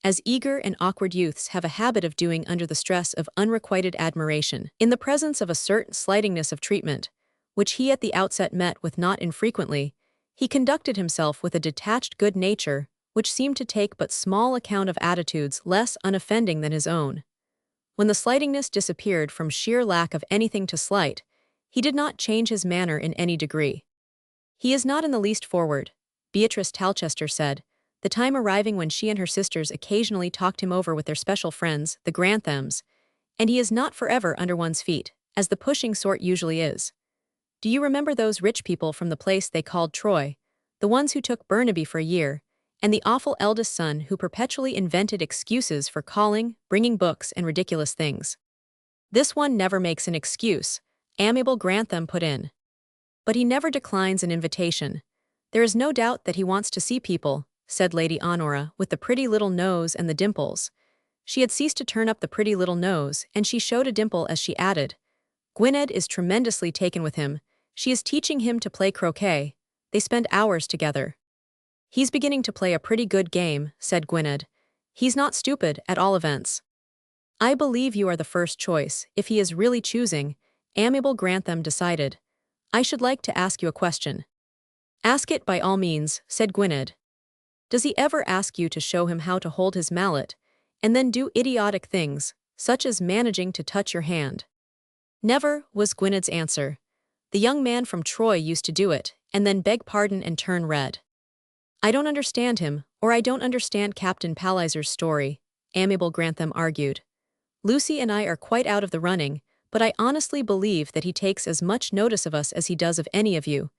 as eager and awkward youths have a habit of doing under the stress of unrequited admiration. In the presence of a certain slightingness of treatment, which he at the outset met with not infrequently, he conducted himself with a detached good nature which seemed to take but small account of attitudes less unoffending than his own. When the slightingness disappeared from sheer lack of anything to slight, he did not change his manner in any degree. He is not in the least forward, Beatrice Talchester said, the time arriving when she and her sisters occasionally talked him over with their special friends, the Granthams, and he is not forever under one's feet, as the pushing sort usually is. Do you remember those rich people from the place they called Troy, the ones who took Burnaby for a year, and the awful eldest son who perpetually invented excuses for calling, bringing books, and ridiculous things? This one never makes an excuse, amiable Grantham put in. But he never declines an invitation. There is no doubt that he wants to see people, said Lady Honora, with the pretty little nose and the dimples. She had ceased to turn up the pretty little nose, and she showed a dimple as she added, Gwynedd is tremendously taken with him. She is teaching him to play croquet. They spend hours together. He's beginning to play a pretty good game, said Gwynedd. He's not stupid, at all events. I believe you are the first choice, if he is really choosing, amiable Grantham decided. I should like to ask you a question. Ask it by all means, said Gwynedd. Does he ever ask you to show him how to hold his mallet, and then do idiotic things, such as managing to touch your hand? Never, was Gwynedd's answer. The young man from Troy used to do it, and then beg pardon and turn red. I don't understand him, or I don't understand Captain Palliser's story, amiable Grantham argued. Lucy and I are quite out of the running, but I honestly believe that he takes as much notice of us as he does of any of you.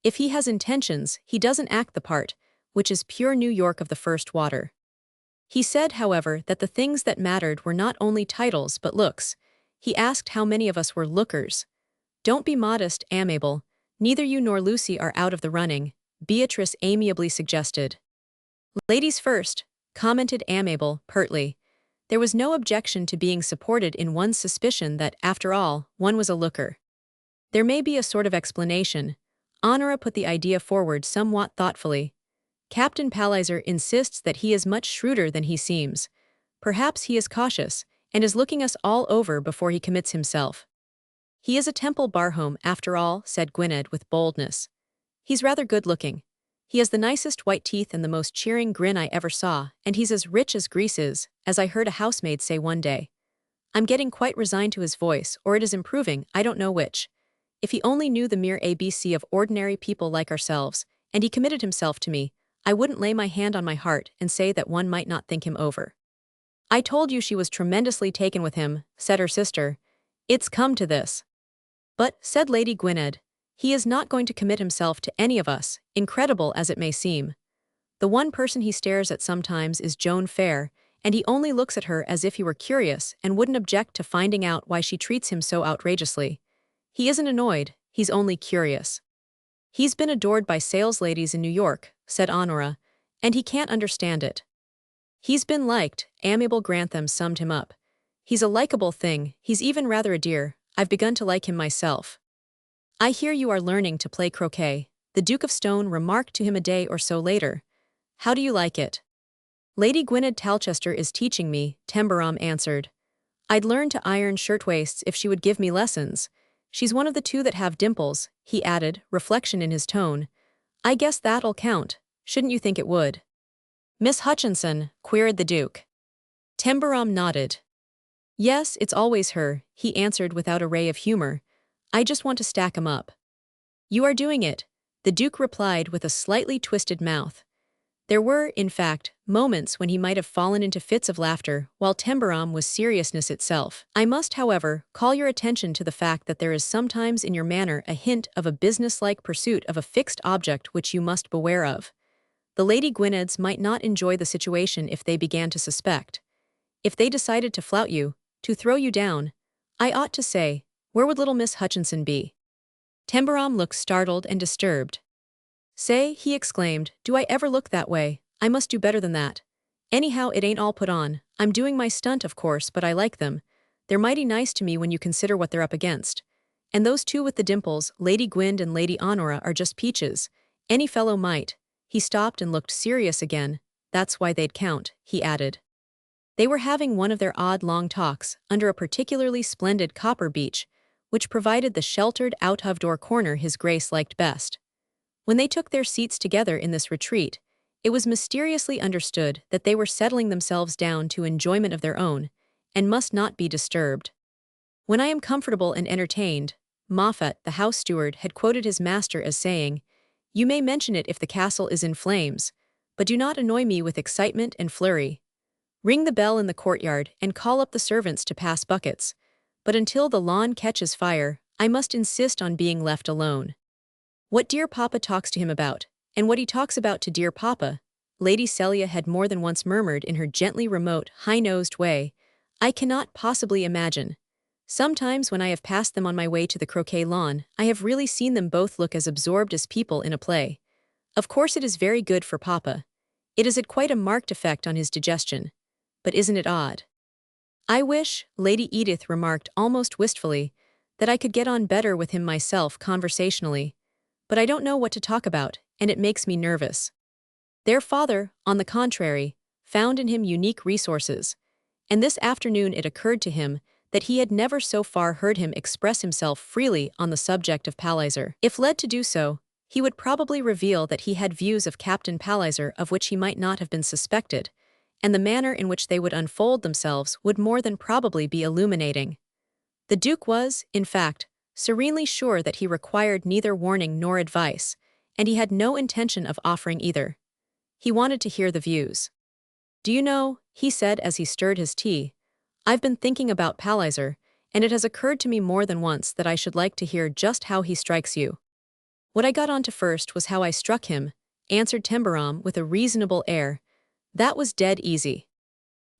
If he has intentions, he doesn't act the part, which is pure New York of the first water. He said, however, that the things that mattered were not only titles but looks. He asked how many of us were lookers. Don't be modest, amiable. Neither you nor Lucy are out of the running, Beatrice amiably suggested. Ladies first, commented amiable, pertly. There was no objection to being supported in one's suspicion that, after all, one was a looker. There may be a sort of explanation. Honora put the idea forward somewhat thoughtfully. Captain Palliser insists that he is much shrewder than he seems. Perhaps he is cautious, and is looking us all over before he commits himself. He is a Temple Barhome, after all, said Gwynedd with boldness. He's rather good-looking. He has the nicest white teeth and the most cheering grin I ever saw, and he's as rich as grease is, as I heard a housemaid say one day. I'm getting quite resigned to his voice, or it is improving, I don't know which. If he only knew the mere ABC of ordinary people like ourselves, and he committed himself to me, I wouldn't lay my hand on my heart and say that one might not think him over. I told you she was tremendously taken with him, said her sister. It's come to this. But, said Lady Gwynedd, he is not going to commit himself to any of us, incredible as it may seem. The one person he stares at sometimes is Joan Fair, and he only looks at her as if he were curious and wouldn't object to finding out why she treats him so outrageously. He isn't annoyed, he's only curious. He's been adored by salesladies in New York, said Honora, and he can't understand it. He's been liked, amiable Grantham summed him up. He's a likable thing, he's even rather a dear. I've begun to like him myself. I hear you are learning to play croquet, the Duke of Stone remarked to him a day or so later. How do you like it? Lady Gwynedd Talchester is teaching me, Tembarom answered. I'd learn to iron shirtwaists if she would give me lessons. She's one of the two that have dimples, he added, reflection in his tone. I guess that'll count, shouldn't you think it would? Miss Hutchinson, queried the Duke. Tembarom nodded. Yes, it's always her, he answered without a ray of humor. I just want to stack 'em up. You are doing it, the Duke replied with a slightly twisted mouth. There were, in fact, moments when he might have fallen into fits of laughter, while Tembarom was seriousness itself. I must, however, call your attention to the fact that there is sometimes in your manner a hint of a businesslike pursuit of a fixed object which you must beware of. The Lady Gwynedds might not enjoy the situation if they began to suspect. If they decided to flout you, to throw you down, I ought to say, where would little Miss Hutchinson be? Tembarom looked startled and disturbed. Say, he exclaimed, do I ever look that way? I must do better than that. Anyhow, it ain't all put on. I'm doing my stunt, of course, but I like them. They're mighty nice to me when you consider what they're up against. And those two with the dimples, Lady Gwynedd and Lady Honora, are just peaches. Any fellow might. He stopped and looked serious again. That's why they'd count, he added. They were having one of their odd long talks under a particularly splendid copper beech, which provided the sheltered out-of-door corner His Grace liked best. When they took their seats together in this retreat, it was mysteriously understood that they were settling themselves down to enjoyment of their own, and must not be disturbed. When I am comfortable and entertained, Moffat, the house steward, had quoted his master as saying, You may mention it if the castle is in flames, but do not annoy me with excitement and flurry. Ring the bell in the courtyard and call up the servants to pass buckets, but until the lawn catches fire, I must insist on being left alone. What dear Papa talks to him about, and what he talks about to dear Papa, Lady Celia had more than once murmured in her gently remote, high-nosed way, I cannot possibly imagine. Sometimes when I have passed them on my way to the croquet lawn, I have really seen them both look as absorbed as people in a play. Of course it is very good for Papa. It has had quite a marked effect on his digestion. But isn't it odd? I wish, Lady Edith remarked almost wistfully, that I could get on better with him myself conversationally. But I don't know what to talk about, and it makes me nervous. Their father, on the contrary, found in him unique resources, and this afternoon it occurred to him that he had never so far heard him express himself freely on the subject of Palliser. If led to do so, he would probably reveal that he had views of Captain Palliser of which he might not have been suspected, and the manner in which they would unfold themselves would more than probably be illuminating. The Duke was, in fact, serenely sure that he required neither warning nor advice, and he had no intention of offering either. He wanted to hear the views. Do you know, he said as he stirred his tea, I've been thinking about Palliser, and it has occurred to me more than once that I should like to hear just how he strikes you. What I got on to first was how I struck him, answered Tembarom with a reasonable air. That was dead easy.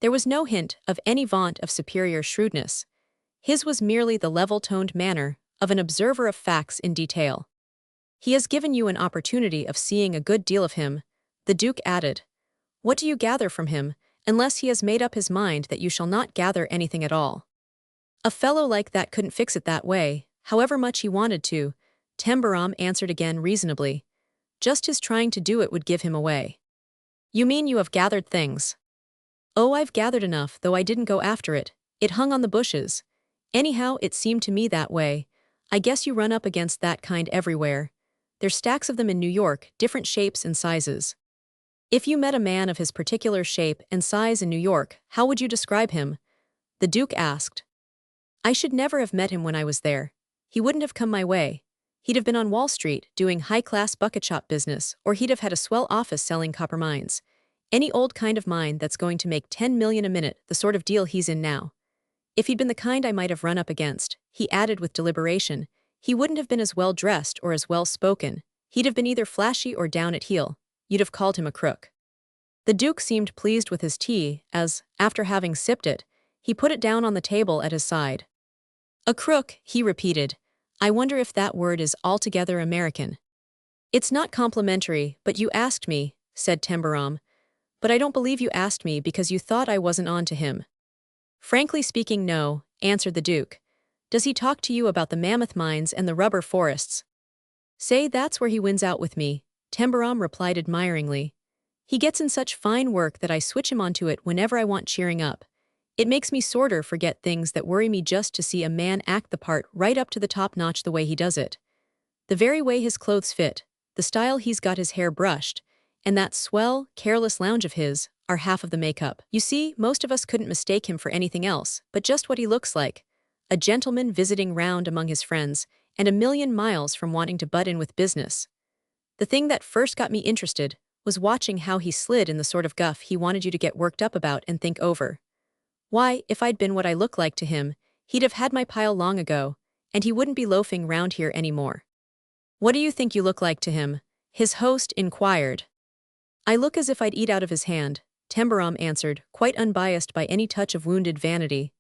There was no hint of any vaunt of superior shrewdness. His was merely the level-toned manner of an observer of facts in detail. He has given you an opportunity of seeing a good deal of him, the Duke added. What do you gather from him, unless he has made up his mind that you shall not gather anything at all? A fellow like that couldn't fix it that way, however much he wanted to, Tembarom answered again reasonably. Just his trying to do it would give him away. You mean you have gathered things? Oh, I've gathered enough, though I didn't go after it. It hung on the bushes. Anyhow, it seemed to me that way. I guess you run up against that kind everywhere. There's stacks of them in New York, different shapes and sizes. If you met a man of his particular shape and size in New York, how would you describe him? The Duke asked. I should never have met him when I was there. He wouldn't have come my way. He'd have been on Wall Street, doing high-class bucket shop business, or he'd have had a swell office selling copper mines. Any old kind of mine that's going to make 10 million a minute, the sort of deal he's in now. If he'd been the kind I might have run up against, he added with deliberation, he wouldn't have been as well-dressed or as well-spoken. He'd have been either flashy or down at heel. You'd have called him a crook. The Duke seemed pleased with his tea as, after having sipped it, he put it down on the table at his side. A crook, he repeated. I wonder if that word is altogether American. It's not complimentary, but you asked me, said Tembarom. But I don't believe you asked me because you thought I wasn't on to him. Frankly speaking, no, answered the Duke. Does he talk to you about the mammoth mines and the rubber forests? Say that's where he wins out with me, Tembarom replied admiringly. He gets in such fine work that I switch him onto it whenever I want cheering up. It makes me sorter forget things that worry me just to see a man act the part right up to the top notch the way he does it. The very way his clothes fit, the style he's got his hair brushed, and that swell, careless lounge of his, are half of the makeup. You see, most of us couldn't mistake him for anything else, but just what he looks like. A gentleman visiting round among his friends, and a million miles from wanting to butt in with business. The thing that first got me interested was watching how he slid in the sort of guff he wanted you to get worked up about and think over. Why, if I'd been what I look like to him, he'd have had my pile long ago, and he wouldn't be loafing round here anymore. What do you think you look like to him? His host inquired. I look as if I'd eat out of his hand, Tembarom answered, quite unbiased by any touch of wounded vanity.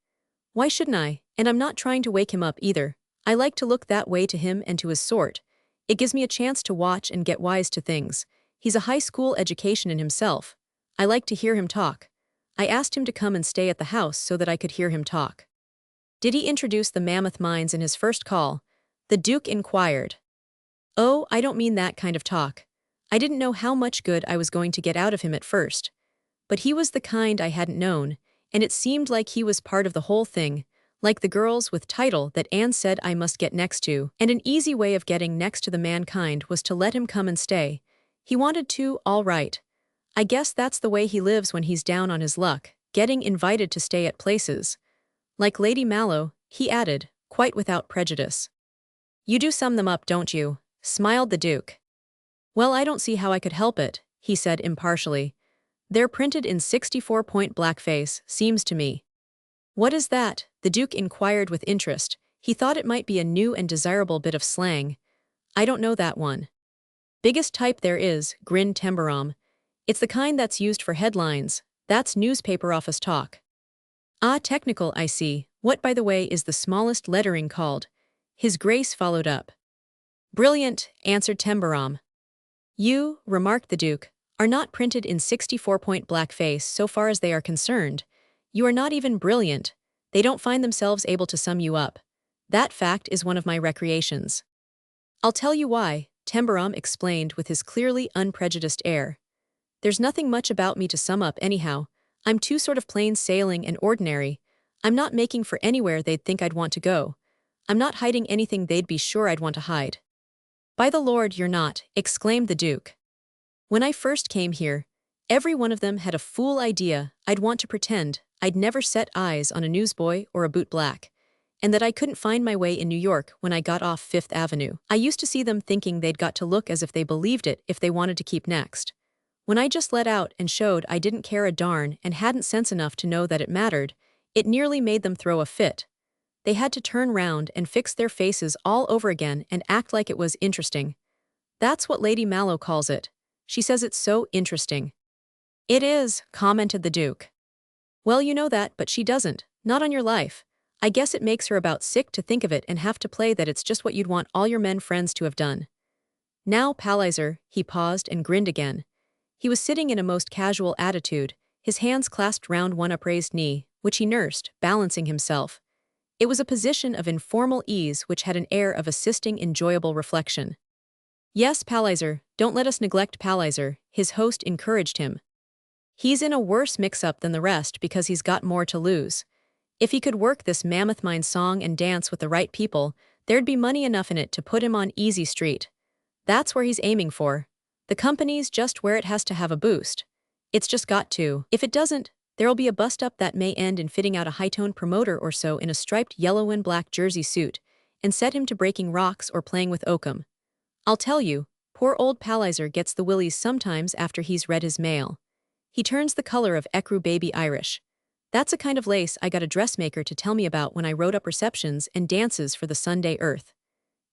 Why shouldn't I? And I'm not trying to wake him up either. I like to look that way to him and to his sort. It gives me a chance to watch and get wise to things. He's a high school education in himself. I like to hear him talk. I asked him to come and stay at the house so that I could hear him talk. Did he introduce the mammoth mines in his first call? The Duke inquired. Oh, I don't mean that kind of talk. I didn't know how much good I was going to get out of him at first. But he was the kind I hadn't known, and it seemed like he was part of the whole thing, like the girls with title that Anne said I must get next to, and an easy way of getting next to the mankind was to let him come and stay. He wanted to, all right. I guess that's the way he lives when he's down on his luck, getting invited to stay at places. Like Lady Mallow, he added, quite without prejudice. You do sum them up, don't you? Smiled the Duke. Well, I don't see how I could help it, he said impartially. They're printed in 64-point blackface, seems to me. What is that? The Duke inquired with interest. He thought it might be a new and desirable bit of slang. I don't know that one. Biggest type there is, grinned Tembarom. It's the kind that's used for headlines. That's newspaper office talk. Ah, technical, I see. What, by the way, is the smallest lettering called? His Grace followed up. Brilliant, answered Tembarom. You, remarked the Duke, are not printed in 64-point blackface so far as they are concerned. You are not even brilliant. They don't find themselves able to sum you up. That fact is one of my recreations. I'll tell you why, Tembarom explained with his clearly unprejudiced air. There's nothing much about me to sum up anyhow. I'm too sort of plain sailing and ordinary. I'm not making for anywhere they'd think I'd want to go. I'm not hiding anything they'd be sure I'd want to hide. By the Lord, you're not, exclaimed the Duke. When I first came here, every one of them had a fool idea I'd want to pretend I'd never set eyes on a newsboy or a bootblack, and that I couldn't find my way in New York when I got off Fifth Avenue. I used to see them thinking they'd got to look as if they believed it if they wanted to keep next. When I just let out and showed I didn't care a darn and hadn't sense enough to know that it mattered, it nearly made them throw a fit. They had to turn round and fix their faces all over again and act like it was interesting. That's what Lady Mallow calls it. She says it's so interesting. It is, commented the Duke. Well, you know that, but she doesn't. Not on your life. I guess it makes her about sick to think of it and have to play that it's just what you'd want all your men friends to have done. Now, Palliser, he paused and grinned again. He was sitting in a most casual attitude, his hands clasped round one upraised knee, which he nursed, balancing himself. It was a position of informal ease which had an air of assisting enjoyable reflection. Yes, Palliser, don't let us neglect Palliser, his host encouraged him. He's in a worse mix-up than the rest because he's got more to lose. If he could work this mammoth mine song and dance with the right people, there'd be money enough in it to put him on easy street. That's where he's aiming for. The company's just where it has to have a boost. It's just got to. If it doesn't, there'll be a bust-up that may end in fitting out a high-toned promoter or so in a striped yellow and black jersey suit, and set him to breaking rocks or playing with oakum. I'll tell you, poor old Palliser gets the willies sometimes after he's read his mail. He turns the color of ecru baby Irish. That's a kind of lace I got a dressmaker to tell me about when I wrote up receptions and dances for the Sunday Earth.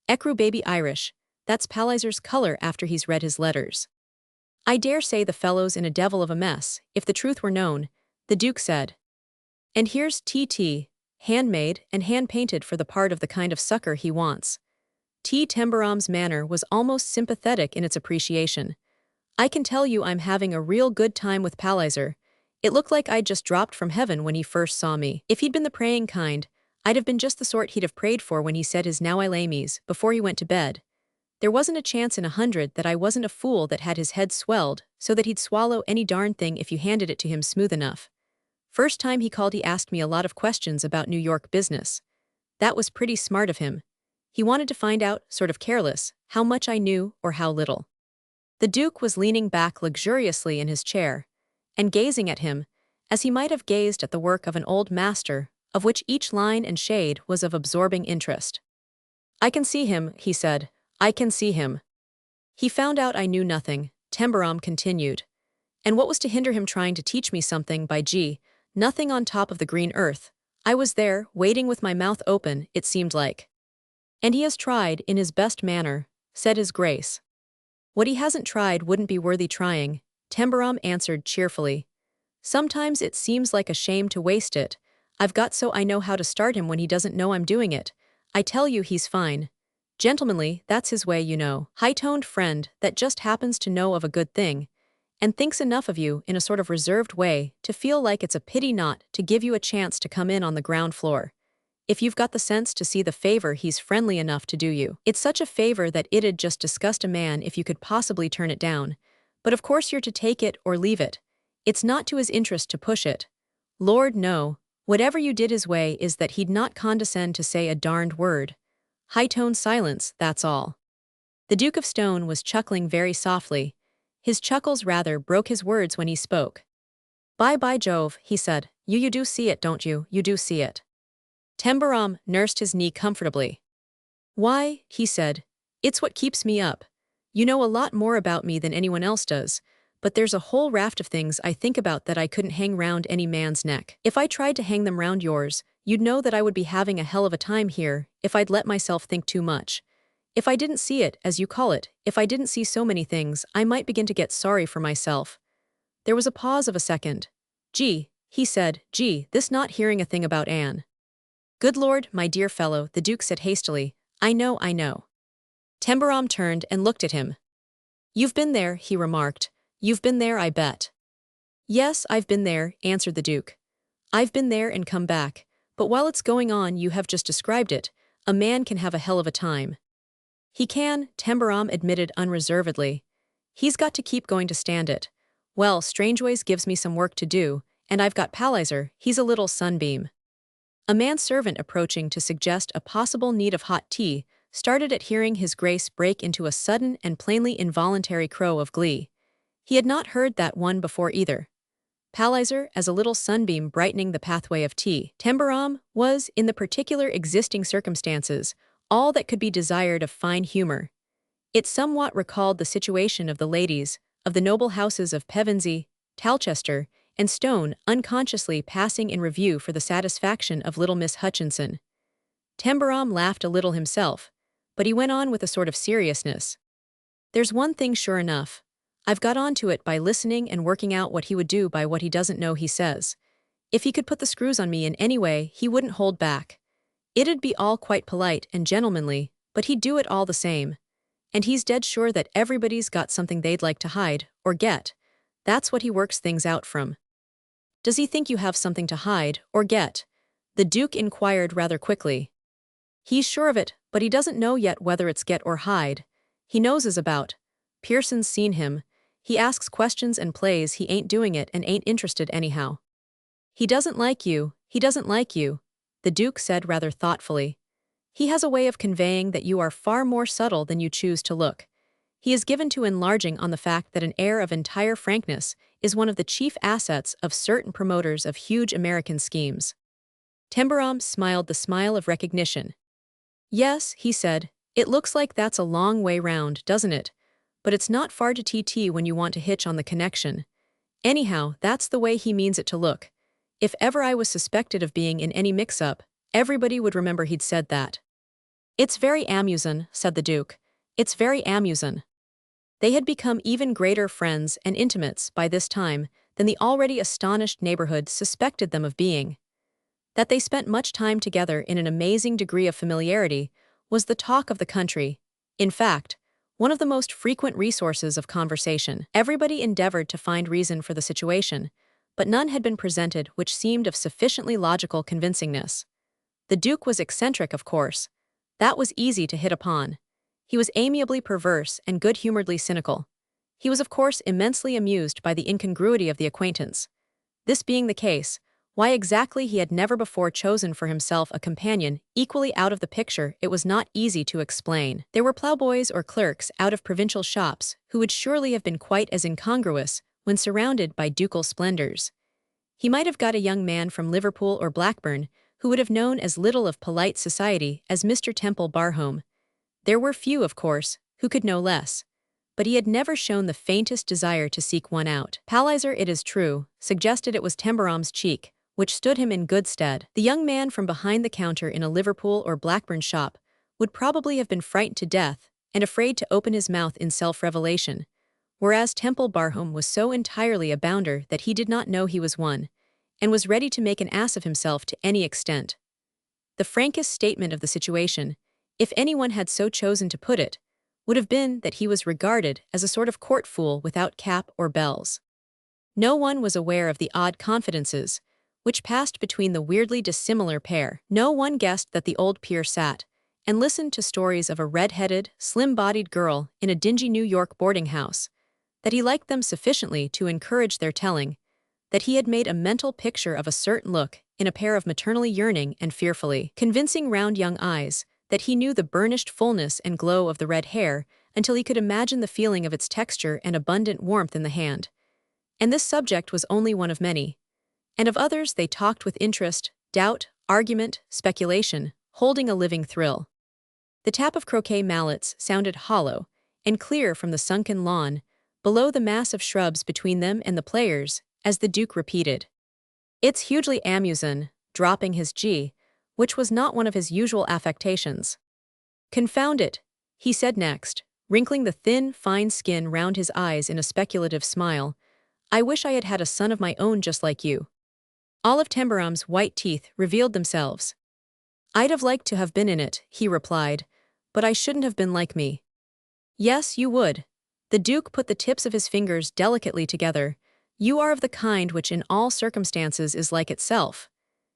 Ecru baby Irish, that's Palliser's color after he's read his letters. I dare say the fellow's in a devil of a mess, if the truth were known, the Duke said. And here's T.T., handmade and hand-painted for the part of the kind of sucker he wants. T. Tembarom's manner was almost sympathetic in its appreciation. I can tell you I'm having a real good time with Palliser. It looked like I'd just dropped from heaven when he first saw me. If he'd been the praying kind, I'd have been just the sort he'd have prayed for when he said his Now I lay me's before he went to bed. There wasn't a chance in 100 that I wasn't a fool that had his head swelled so that he'd swallow any darn thing if you handed it to him smooth enough. First time he called he asked me a lot of questions about New York business. That was pretty smart of him. He wanted to find out, sort of careless, how much I knew or how little. The Duke was leaning back luxuriously in his chair, and gazing at him, as he might have gazed at the work of an old master, of which each line and shade was of absorbing interest. I can see him, he said. I can see him. He found out I knew nothing, Tembarom continued. And what was to hinder him trying to teach me something, by gee, nothing on top of the green earth. I was there, waiting with my mouth open, it seemed like. And he has tried, in his best manner, said his Grace. What he hasn't tried wouldn't be worthy trying, Tembarom answered cheerfully. Sometimes it seems like a shame to waste it. I've got so I know how to start him when he doesn't know I'm doing it. I tell you he's fine. Gentlemanly, that's his way, you know. High-toned friend that just happens to know of a good thing, and thinks enough of you in a sort of reserved way to feel like it's a pity not to give you a chance to come in on the ground floor. If you've got the sense to see the favor he's friendly enough to do you. It's such a favor that it'd just disgust a man if you could possibly turn it down. But of course you're to take it or leave it. It's not to his interest to push it. Lord, no. Whatever you did his way is that he'd not condescend to say a darned word. High-toned silence, that's all. The Duke of Stone was chuckling very softly. His chuckles rather broke his words when he spoke. By Jove, he said, you do see it, don't you? You do see it. Tembarom nursed his knee comfortably. Why, he said, it's what keeps me up. You know a lot more about me than anyone else does, but there's a whole raft of things I think about that I couldn't hang round any man's neck. If I tried to hang them round yours, you'd know that I would be having a hell of a time here if I'd let myself think too much. If I didn't see it, as you call it, if I didn't see so many things, I might begin to get sorry for myself. There was a pause of a second. Gee, he said, gee, this not hearing a thing about Anne. Good Lord, my dear fellow, the Duke said hastily. I know, I know. Tembarom turned and looked at him. You've been there, he remarked. You've been there, I bet. Yes, I've been there, answered the Duke. I've been there and come back, but while it's going on you have just described it, a man can have a hell of a time. He can, Tembarom admitted unreservedly. He's got to keep going to stand it. Well, Strangeways gives me some work to do, and I've got Palliser, he's a little sunbeam. A manservant approaching to suggest a possible need of hot tea started at hearing his grace break into a sudden and plainly involuntary crow of glee. He had not heard that one before either. Palliser as a little sunbeam brightening the pathway of tea. Tembarom was, in the particular existing circumstances, all that could be desired of fine humor. It somewhat recalled the situation of the ladies of the noble houses of Pevensey, Talchester, and Stone unconsciously passing in review for the satisfaction of little Miss Hutchinson. Tembarom laughed a little himself, but he went on with a sort of seriousness. There's one thing sure enough. I've got on to it by listening and working out what he would do by what he doesn't know he says. If he could put the screws on me in any way, he wouldn't hold back. It'd be all quite polite and gentlemanly, but he'd do it all the same. And he's dead sure that everybody's got something they'd like to hide, or get. That's what he works things out from. Does he think you have something to hide, or get? The Duke inquired rather quickly. He's sure of it, but he doesn't know yet whether it's get or hide. He noses about. Pearson's seen him. He asks questions and plays he ain't doing it and ain't interested anyhow. He doesn't like you, the Duke said rather thoughtfully. He has a way of conveying that you are far more subtle than you choose to look. He is given to enlarging on the fact that an air of entire frankness is one of the chief assets of certain promoters of huge American schemes. Tembarom smiled the smile of recognition. Yes, he said, it looks like that's a long way round, doesn't it? But it's not far to TT when you want to hitch on the connection. Anyhow, that's the way he means it to look. If ever I was suspected of being in any mix-up, everybody would remember he'd said that. It's very amusing, said the Duke. It's very amusing. They had become even greater friends and intimates by this time than the already astonished neighborhood suspected them of being. That they spent much time together in an amazing degree of familiarity was the talk of the country. In fact, one of the most frequent resources of conversation. Everybody endeavored to find reason for the situation, but none had been presented which seemed of sufficiently logical convincingness. The Duke was eccentric, of course. That was easy to hit upon. He was amiably perverse and good-humoredly cynical. He was, of course, immensely amused by the incongruity of the acquaintance. This being the case, why exactly he had never before chosen for himself a companion equally out of the picture it was not easy to explain. There were ploughboys or clerks out of provincial shops who would surely have been quite as incongruous when surrounded by ducal splendors. He might have got a young man from Liverpool or Blackburn who would have known as little of polite society as Mr. Temple Barhome. There were few, of course, who could know less. But he had never shown the faintest desire to seek one out. Palliser, it is true, suggested it was Tembarom's cheek, which stood him in good stead. The young man from behind the counter in a Liverpool or Blackburn shop would probably have been frightened to death and afraid to open his mouth in self-revelation, whereas Temple Barhome was so entirely a bounder that he did not know he was one, and was ready to make an ass of himself to any extent. The frankest statement of the situation, if anyone had so chosen to put it, would have been that he was regarded as a sort of court fool without cap or bells. No one was aware of the odd confidences which passed between the weirdly dissimilar pair. No one guessed that the old peer sat and listened to stories of a red-headed, slim-bodied girl in a dingy New York boarding house, that he liked them sufficiently to encourage their telling, that he had made a mental picture of a certain look in a pair of maternally yearning and fearfully convincing round young eyes, that he knew the burnished fullness and glow of the red hair until he could imagine the feeling of its texture and abundant warmth in the hand. And this subject was only one of many. And of others they talked with interest, doubt, argument, speculation, holding a living thrill. The tap of croquet mallets sounded hollow, and clear from the sunken lawn, below the mass of shrubs between them and the players, as the Duke repeated. It's hugely amusing, dropping his G, which was not one of his usual affectations. Confound it, he said next, wrinkling the thin, fine skin round his eyes in a speculative smile. I wish I had had a son of my own just like you. All of Tembarom's white teeth revealed themselves. I'd have liked to have been in it, he replied, but I shouldn't have been like me. Yes, you would. The Duke put the tips of his fingers delicately together. You are of the kind which in all circumstances is like itself.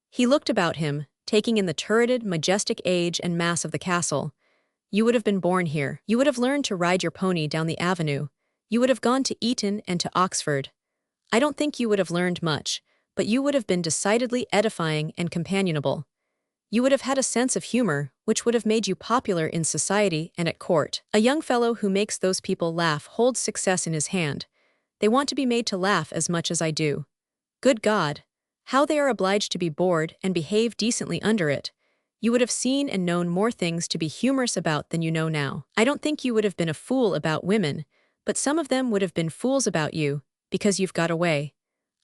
He looked about him, taking in the turreted, majestic age and mass of the castle. You would have been born here. You would have learned to ride your pony down the avenue. You would have gone to Eton and to Oxford. I don't think you would have learned much, but you would have been decidedly edifying and companionable. You would have had a sense of humor, which would have made you popular in society and at court. A young fellow who makes those people laugh holds success in his hand. They want to be made to laugh as much as I do. Good God! How they are obliged to be bored and behave decently under it. You would have seen and known more things to be humorous about than you know now. I don't think you would have been a fool about women, but some of them would have been fools about you, because you've got away.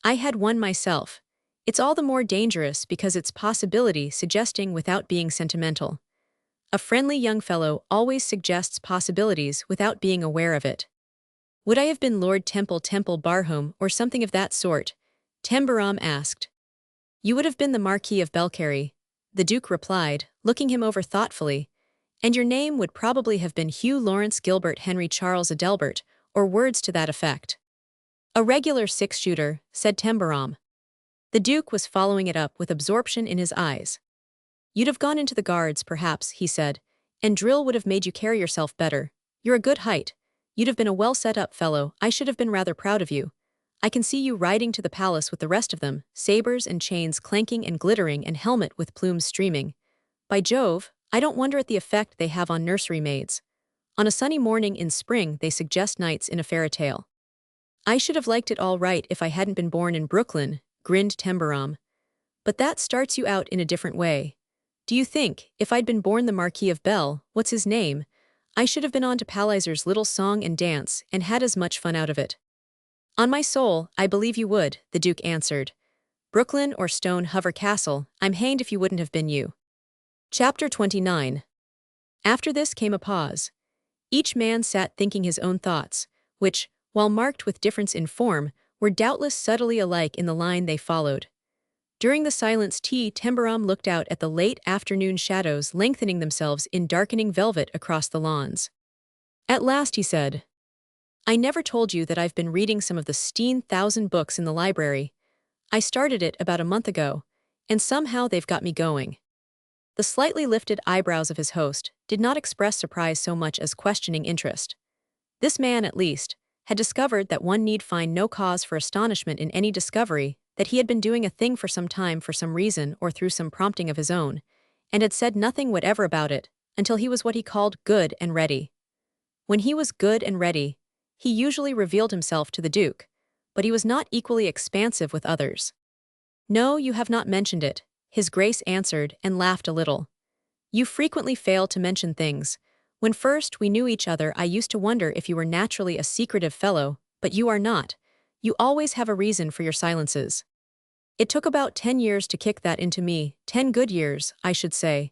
I had one myself. It's all the more dangerous because it's possibility suggesting without being sentimental. A friendly young fellow always suggests possibilities without being aware of it. Would I have been Lord Temple Barhome or something of that sort? Tembarom asked. You would have been the Marquis of Belcarry, the Duke replied, looking him over thoughtfully, and your name would probably have been Hugh Lawrence Gilbert Henry Charles Adelbert, or words to that effect. A regular six-shooter, said Tembarom. The Duke was following it up with absorption in his eyes. You'd have gone into the Guards, perhaps, he said, and drill would have made you carry yourself better. You're a good height. You'd have been a well-set-up fellow. I should have been rather proud of you. I can see you riding to the palace with the rest of them, sabers and chains clanking and glittering and helmet with plumes streaming. By Jove, I don't wonder at the effect they have on nursery maids. On a sunny morning in spring they suggest nights in a fairy tale. I should have liked it all right if I hadn't been born in Brooklyn, grinned Tembarom. But that starts you out in a different way. Do you think, if I'd been born the Marquis of Bell, what's his name, I should have been on to Palliser's little song and dance and had as much fun out of it? On my soul, I believe you would, the Duke answered. Brooklyn or Stone Hover Castle, I'm hanged if you wouldn't have been you. Chapter 29. After this came a pause. Each man sat thinking his own thoughts, which, while marked with difference in form, were doubtless subtly alike in the line they followed. During the silence Tembarom looked out at the late afternoon shadows lengthening themselves in darkening velvet across the lawns. At last he said, I never told you that I've been reading some of the 16,000 books in the library. I started it about a month ago, and somehow they've got me going. The slightly lifted eyebrows of his host did not express surprise so much as questioning interest. This man, at least, had discovered that one need find no cause for astonishment in any discovery that he had been doing a thing for some time for some reason or through some prompting of his own, and had said nothing whatever about it until he was what he called good and ready. When he was good and ready, he usually revealed himself to the Duke, but he was not equally expansive with others. No, you have not mentioned it, His Grace answered and laughed a little. You frequently fail to mention things. When first we knew each other I used to wonder if you were naturally a secretive fellow, but you are not. You always have a reason for your silences. It took about 10 years to kick that into me, 10 good years, I should say.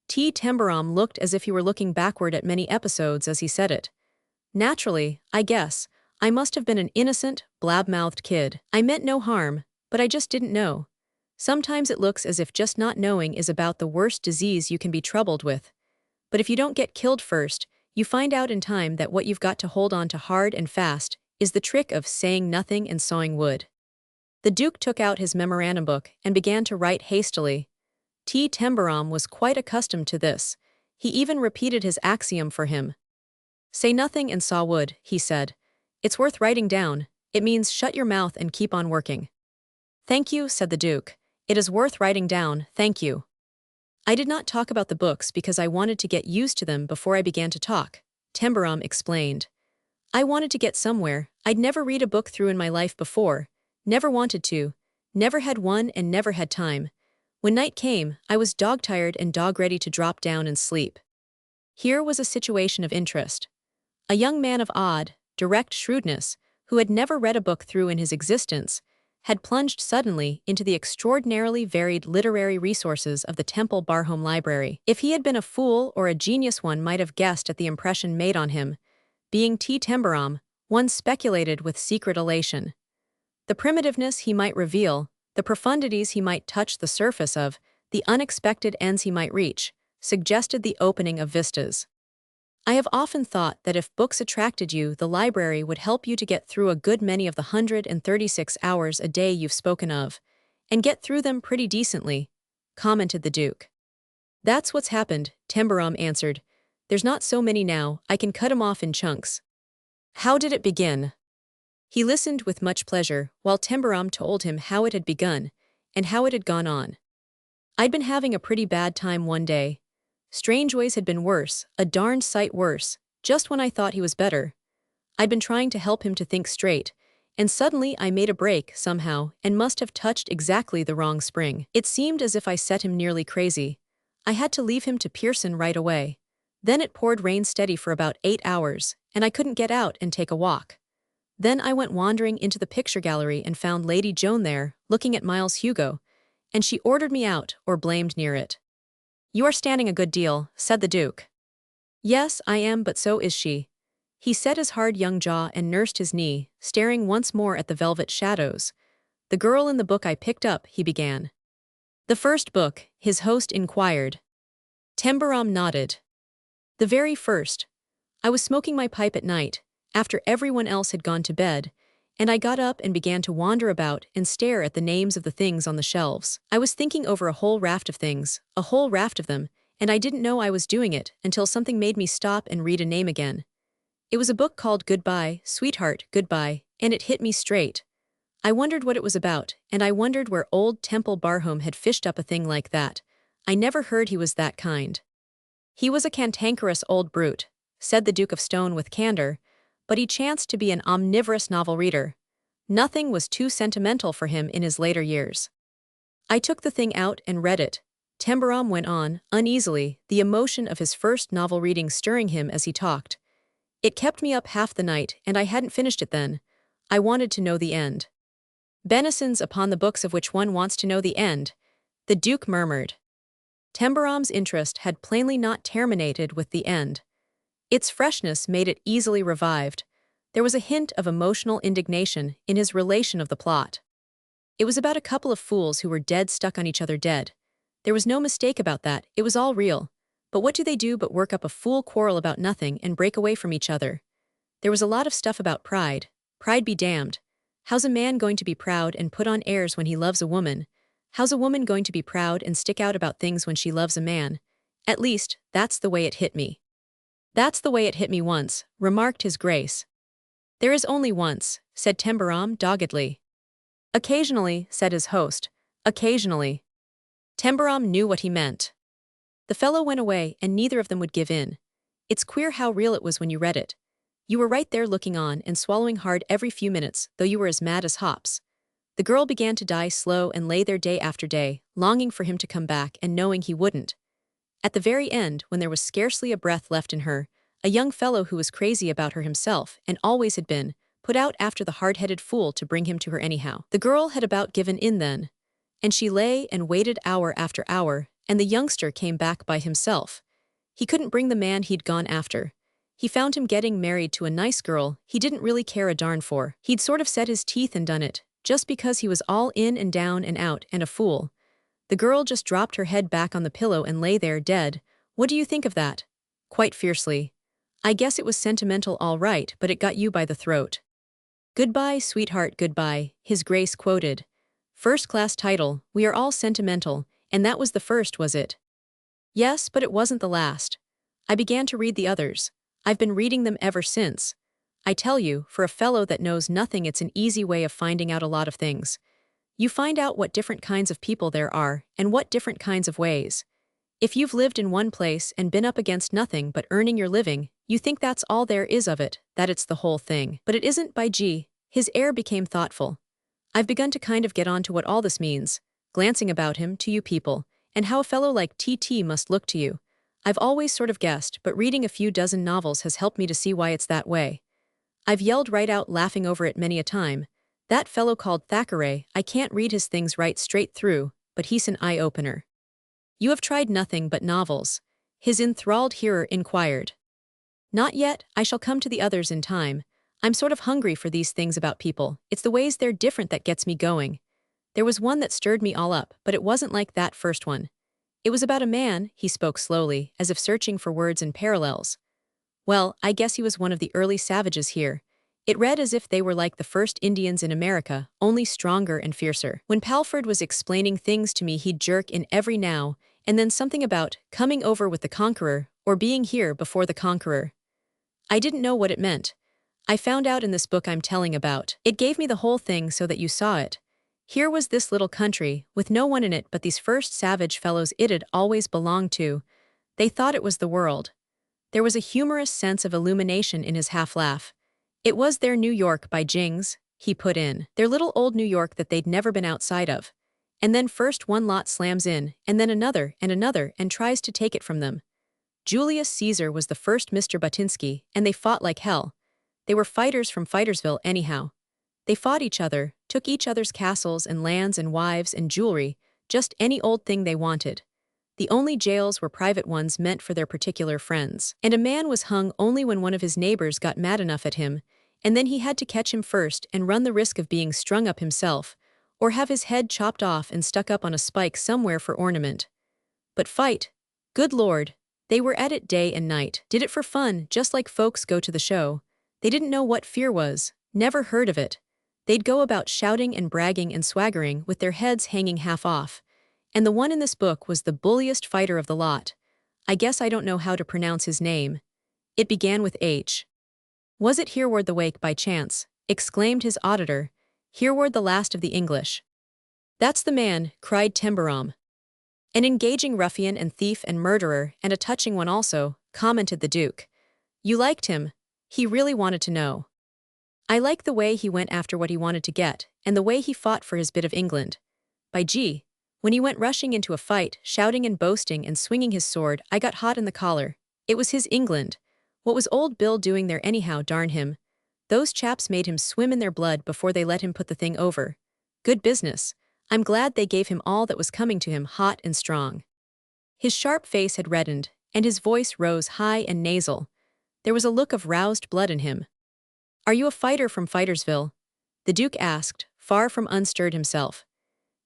Tembarom looked as if he were looking backward at many episodes as he said it. Naturally, I guess, I must have been an innocent, blab-mouthed kid. I meant no harm, but I just didn't know. Sometimes it looks as if just not knowing is about the worst disease you can be troubled with. But if you don't get killed first, you find out in time that what you've got to hold on to hard and fast is the trick of saying nothing and sawing wood. The Duke took out his memorandum book and began to write hastily. Tembarom was quite accustomed to this. He even repeated his axiom for him. Say nothing and saw wood, he said. It's worth writing down. It means shut your mouth and keep on working. Thank you, said the Duke. It is worth writing down, thank you. I did not talk about the books because I wanted to get used to them before I began to talk, Tembarom explained. I wanted to get somewhere. I'd never read a book through in my life before. Never wanted to. Never had one and never had time. When night came, I was dog-tired and dog-ready to drop down and sleep. Here was a situation of interest. A young man of odd, direct shrewdness, who had never read a book through in his existence, had plunged suddenly into the extraordinarily varied literary resources of the Tembarom library. If he had been a fool or a genius, one might have guessed at the impression made on him. Being Tembarom, one speculated with secret elation. The primitiveness he might reveal, the profundities he might touch the surface of, the unexpected ends he might reach, suggested the opening of vistas. I have often thought that if books attracted you, the library would help you to get through a good many of the 136 hours a day you've spoken of, and get through them pretty decently, commented the Duke. That's what's happened, Tembarom answered. There's not so many now, I can cut 'em off in chunks. How did it begin? He listened with much pleasure, while Tembarom told him how it had begun, and how it had gone on. I'd been having a pretty bad time one day. Strangeways had been worse, a darned sight worse, just when I thought he was better. I'd been trying to help him to think straight, and suddenly I made a break, somehow, and must have touched exactly the wrong spring. It seemed as if I set him nearly crazy. I had to leave him to Pearson right away. Then it poured rain steady for about 8 hours, and I couldn't get out and take a walk. Then I went wandering into the picture gallery and found Lady Joan there, looking at Miles Hugo, and she ordered me out, or blamed near it. You are standing a good deal, said the Duke. Yes, I am, but so is she. He set his hard young jaw and nursed his knee, staring once more at the velvet shadows. The girl in the book I picked up, he began. The first book, his host inquired. Tembarom nodded. The very first. I was smoking my pipe at night, after everyone else had gone to bed, and I got up and began to wander about and stare at the names of the things on the shelves. I was thinking over a whole raft of things, a whole raft of them, and I didn't know I was doing it until something made me stop and read a name again. It was a book called Goodbye, Sweetheart, Goodbye, and it hit me straight. I wondered what it was about, and I wondered where old Tembarom had fished up a thing like that. I never heard he was that kind. He was a cantankerous old brute, said the Duke of Stone with candor, but he chanced to be an omnivorous novel reader. Nothing was too sentimental for him in his later years. I took the thing out and read it. Tembarom went on, uneasily, the emotion of his first novel reading stirring him as he talked. It kept me up half the night, and I hadn't finished it then. I wanted to know the end. Benisons upon the books of which one wants to know the end, the Duke murmured. Tembarom's interest had plainly not terminated with the end. Its freshness made it easily revived. There was a hint of emotional indignation in his relation of the plot. It was about a couple of fools who were dead stuck on each other dead. There was no mistake about that, it was all real. But what do but work up a fool quarrel about nothing and break away from each other? There was a lot of stuff about pride. Pride be damned. How's a man going to be proud and put on airs when he loves a woman? How's a woman going to be proud and stick out about things when she loves a man? At least, that's the way it hit me. That's the way it hit me once, remarked his grace. There is only once, said Tembarom doggedly. Occasionally, said his host, occasionally. Tembarom knew what he meant. The fellow went away and neither of them would give in. It's queer how real it was when you read it. You were right there looking on and swallowing hard every few minutes, though you were as mad as hops. The girl began to die slow and lay there day after day, longing for him to come back and knowing he wouldn't. At the very end, when there was scarcely a breath left in her, a young fellow who was crazy about her himself, and always had been, put out after the hard-headed fool to bring him to her anyhow. The girl had about given in then, and she lay and waited hour after hour, and the youngster came back by himself. He couldn't bring the man he'd gone after. He found him getting married to a nice girl he didn't really care a darn for. He'd sort of set his teeth and done it, just because he was all in and down and out and a fool. The girl just dropped her head back on the pillow and lay there dead. What do you think of that? Quite fiercely. I guess it was sentimental all right, but it got you by the throat. Goodbye, sweetheart, goodbye, his grace quoted. First-class title, we are all sentimental, and that was the first, was it? Yes, but it wasn't the last. I began to read the others. I've been reading them ever since. I tell you, for a fellow that knows nothing, it's an easy way of finding out a lot of things. You find out what different kinds of people there are, and what different kinds of ways. If you've lived in one place and been up against nothing but earning your living, you think that's all there is of it, that it's the whole thing. But it isn't, by gee. His air became thoughtful. I've begun to kind of get on to what all this means, glancing about him, to you people, and how a fellow like T.T. must look to you. I've always sort of guessed, but reading a few dozen novels has helped me to see why it's that way. I've yelled right out laughing over it many a time. That fellow called Thackeray, I can't read his things right straight through, but he's an eye-opener. You have tried nothing but novels. His enthralled hearer inquired. Not yet, I shall come to the others in time. I'm sort of hungry for these things about people. It's the ways they're different that gets me going. There was one that stirred me all up, but it wasn't like that first one. It was about a man, he spoke slowly, as if searching for words and parallels. Well, I guess he was one of the early savages here. It read as if they were like the first Indians in America, only stronger and fiercer. When Palford was explaining things to me, he'd jerk in every now and then something about coming over with the conqueror or being here before the conqueror. I didn't know what it meant. I found out in this book I'm telling about. It gave me the whole thing so that you saw it. Here was this little country, with no one in it but these first savage fellows it'd always belonged to. They thought it was the world. There was a humorous sense of illumination in his half-laugh. It was their New York by jings, he put in. Their little old New York that they'd never been outside of. And then first one lot slams in, and then another, and tries to take it from them. Julius Caesar was the first Mr. Butinsky, and they fought like hell. They were fighters from Fightersville anyhow. They fought each other, took each other's castles and lands and wives and jewelry, just any old thing they wanted. The only jails were private ones meant for their particular friends. And a man was hung only when one of his neighbors got mad enough at him, and then he had to catch him first and run the risk of being strung up himself, or have his head chopped off and stuck up on a spike somewhere for ornament. But fight, good Lord, they were at it day and night. Did it for fun, just like folks go to the show. They didn't know what fear was, never heard of it. They'd go about shouting and bragging and swaggering with their heads hanging half off. And the one in this book was the bulliest fighter of the lot. I guess I don't know how to pronounce his name. It began with H. Was it Hereward the Wake by chance? Exclaimed his auditor. Hereward the last of the English. That's the man, cried Tembarom. An engaging ruffian and thief and murderer, and a touching one also, commented the Duke. You liked him. He really wanted to know. I like the way he went after what he wanted to get, and the way he fought for his bit of England. By gee, when he went rushing into a fight, shouting and boasting and swinging his sword, I got hot in the collar. It was his England. What was old Bill doing there anyhow, darn him? Those chaps made him swim in their blood before they let him put the thing over. Good business. I'm glad they gave him all that was coming to him hot and strong. His sharp face had reddened, and his voice rose high and nasal. There was a look of roused blood in him. Are you a fighter from Fightersville? The Duke asked, far from unstirred himself.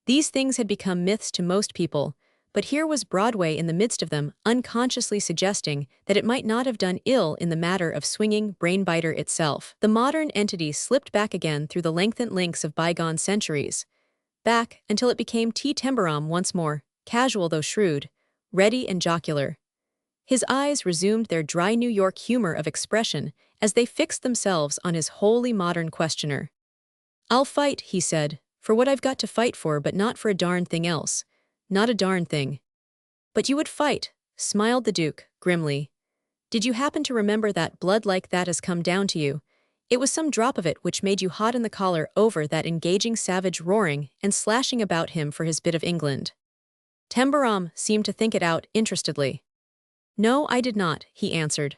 These things had become myths to most people, but here was Broadway in the midst of them, unconsciously suggesting that it might not have done ill in the matter of swinging brain-biter itself. The modern entity slipped back again through the lengthened links of bygone centuries. Back until it became T. Tembarom once more, casual though shrewd, ready and jocular. His eyes resumed their dry New York humor of expression as they fixed themselves on his wholly modern questioner. I'll fight, he said, for what I've got to fight for, but not for a darn thing else. Not a darn thing. But you would fight, smiled the Duke, grimly. Did you happen to remember that blood like that has come down to you? It was some drop of it which made you hot in the collar over that engaging savage roaring and slashing about him for his bit of England. Tembarom seemed to think it out interestedly. No, I did not, he answered.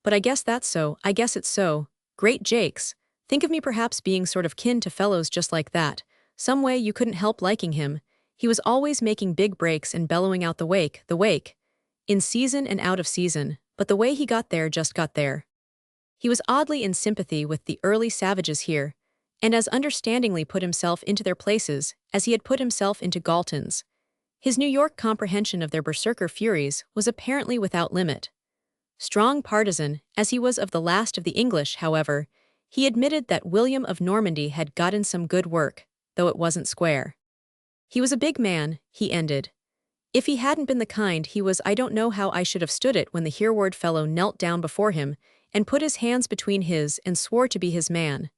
But I guess that's so, I guess it's so. Great Jakes, think of me perhaps being sort of kin to fellows just like that. Some way you couldn't help liking him. He was always making big breaks and bellowing out the wake. In season and out of season, but the way he got there just got there. He was oddly in sympathy with the early savages here, and as understandingly put himself into their places as he had put himself into Galton's. His New York comprehension of their berserker furies was apparently without limit. Strong partisan, as he was of the last of the English, however, he admitted that William of Normandy had gotten some good work, though it wasn't square. He was a big man, he ended. If he hadn't been the kind he was, I don't know how I should have stood it when the Hereward fellow knelt down before him and put his hands between his and swore to be his man.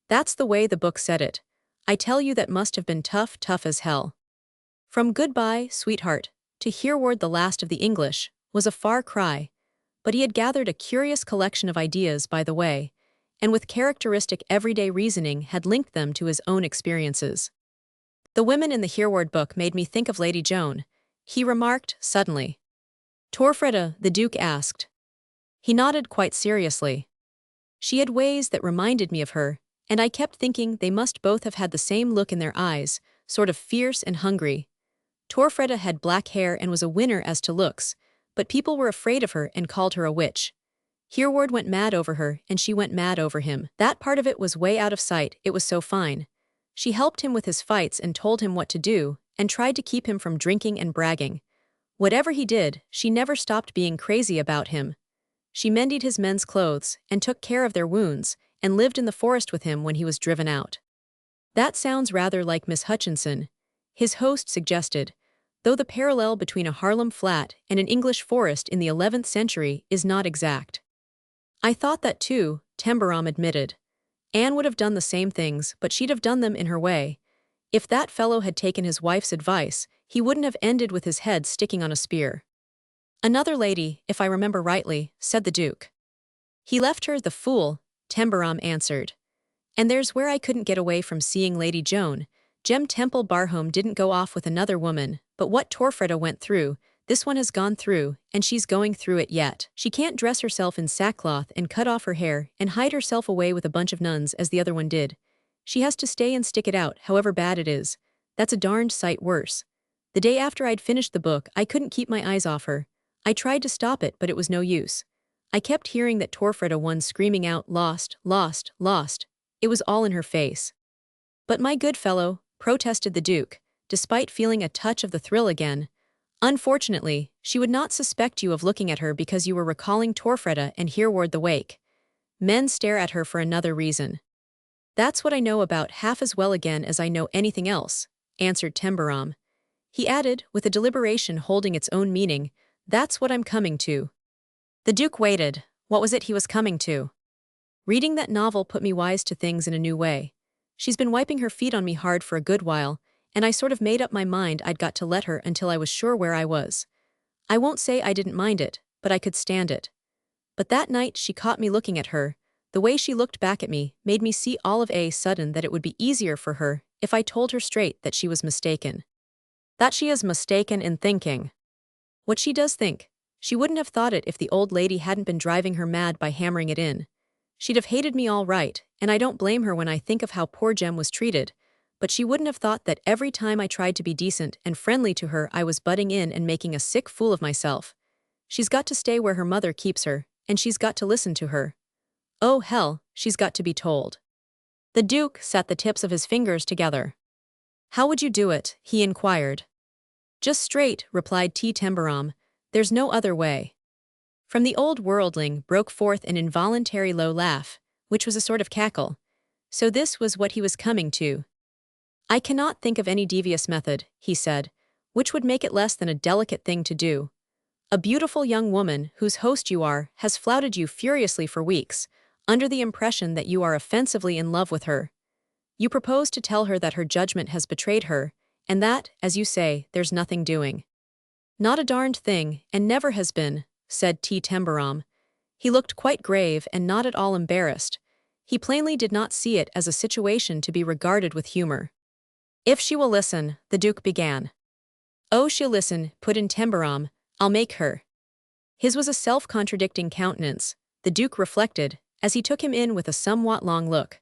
That's the way the book said it. I tell you that must have been tough as hell. From goodbye, sweetheart, to Hereward the last of the English, was a far cry, but he had gathered a curious collection of ideas by the way, and with characteristic everyday reasoning had linked them to his own experiences. The women in the Hereward book made me think of Lady Joan, he remarked suddenly. Torfreda, the Duke asked. He nodded quite seriously. She had ways that reminded me of her, and I kept thinking they must both have had the same look in their eyes, sort of fierce and hungry. Torfreda had black hair and was a winner as to looks, but people were afraid of her and called her a witch. Hereward went mad over her, and she went mad over him. That part of it was way out of sight, it was so fine. She helped him with his fights and told him what to do, and tried to keep him from drinking and bragging. Whatever he did, she never stopped being crazy about him. She mended his men's clothes, and took care of their wounds, and lived in the forest with him when he was driven out. That sounds rather like Miss Hutchinson, his host suggested, though the parallel between a Harlem flat and an English forest in the 11th century is not exact. I thought that too, Tembarom admitted. Anne would have done the same things, but she'd have done them in her way. If that fellow had taken his wife's advice, he wouldn't have ended with his head sticking on a spear. Another lady, if I remember rightly, said the Duke. He left her, the fool, Tembarom answered. And there's where I couldn't get away from seeing Lady Joan. Jem Temple Barhome didn't go off with another woman, but what Torfreda went through, this one has gone through, and she's going through it yet. She can't dress herself in sackcloth and cut off her hair and hide herself away with a bunch of nuns as the other one did. She has to stay and stick it out, however bad it is. That's a darned sight worse. The day after I'd finished the book, I couldn't keep my eyes off her. I tried to stop it, but it was no use. I kept hearing that Torfreda one screaming out, "Lost, lost, lost." It was all in her face. But my good fellow, protested the Duke, despite feeling a touch of the thrill again. Unfortunately, she would not suspect you of looking at her because you were recalling Torfreda and Hereward the Wake. Men stare at her for another reason. That's what I know about half as well again as I know anything else, answered Tembarom. He added, with a deliberation holding its own meaning, that's what I'm coming to. The Duke waited. What was it he was coming to? Reading that novel put me wise to things in a new way. She's been wiping her feet on me hard for a good while, and I sort of made up my mind I'd got to let her until I was sure where I was. I won't say I didn't mind it, but I could stand it. But that night she caught me looking at her. The way she looked back at me made me see all of a sudden that it would be easier for her if I told her straight that she was mistaken. That she is mistaken in thinking. What she does think. She wouldn't have thought it if the old lady hadn't been driving her mad by hammering it in. She'd have hated me all right, and I don't blame her when I think of how poor Jem was treated, but she wouldn't have thought that every time I tried to be decent and friendly to her I was butting in and making a sick fool of myself. She's got to stay where her mother keeps her, and she's got to listen to her. Oh hell, she's got to be told. The Duke set the tips of his fingers together. How would you do it? He inquired. Just straight, replied Tembarom. There's no other way. From the old worldling broke forth an involuntary low laugh, which was a sort of cackle. So this was what he was coming to. I cannot think of any devious method, he said, which would make it less than a delicate thing to do. A beautiful young woman, whose host you are, has flouted you furiously for weeks, under the impression that you are offensively in love with her. You propose to tell her that her judgment has betrayed her, and that, as you say, there's nothing doing. Not a darned thing, and never has been, said Tembarom. He looked quite grave and not at all embarrassed. He plainly did not see it as a situation to be regarded with humor. If she will listen, the Duke began. Oh, she'll listen, put in Tembarom. I'll make her. His was a self-contradicting countenance, the Duke reflected, as he took him in with a somewhat long look.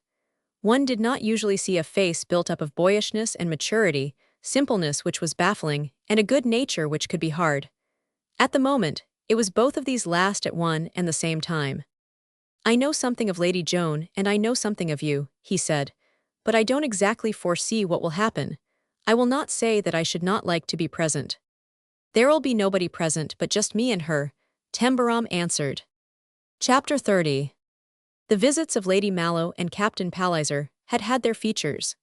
One did not usually see a face built up of boyishness and maturity, simpleness which was baffling, and a good nature which could be hard. At the moment, it was both of these last at one and the same time. I know something of Lady Joan, and I know something of you, he said, but I don't exactly foresee what will happen. I will not say that I should not like to be present. There'll be nobody present but just me and her, Tembarom answered. Chapter 30. The visits of Lady Mallow and Captain Palliser had had their features.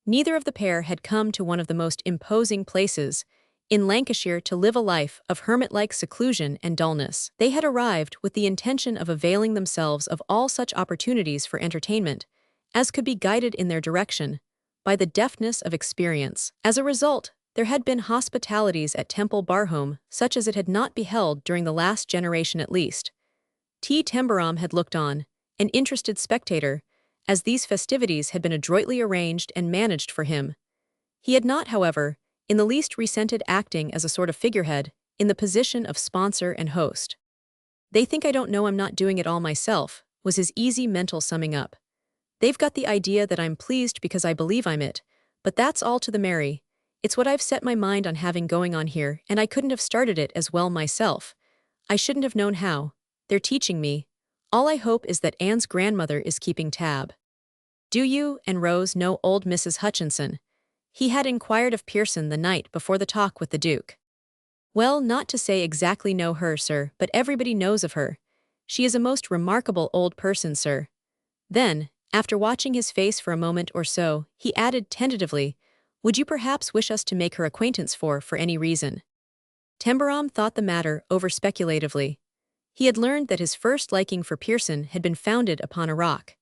Neither of the pair had come to one of the most imposing places in Lancashire to live a life of hermit-like seclusion and dullness. They had arrived with the intention of availing themselves of all such opportunities for entertainment as could be guided in their direction by the deftness of experience. As a result, there had been hospitalities at Temple Barhome such as it had not beheld during the last generation at least. Tembarom had looked on, an interested spectator, as these festivities had been adroitly arranged and managed for him. He had not, however, in the least resented acting as a sort of figurehead in the position of sponsor and host. They think I don't know I'm not doing it all myself, was his easy mental summing up. They've got the idea that I'm pleased because I believe I'm it, but that's all to the merry. It's what I've set my mind on having going on here, and I couldn't have started it as well myself. I shouldn't have known how. They're teaching me. All I hope is that Anne's grandmother is keeping tab. Do you and Rose know old Mrs. Hutchinson? He had inquired of Pearson the night before the talk with the Duke. Well, not to say exactly know her, sir, but everybody knows of her. She is a most remarkable old person, sir. Then, after watching his face for a moment or so, he added tentatively, would you perhaps wish us to make her acquaintance for any reason? Tembarom thought the matter over speculatively. He had learned that his first liking for Pearson had been founded upon a rock.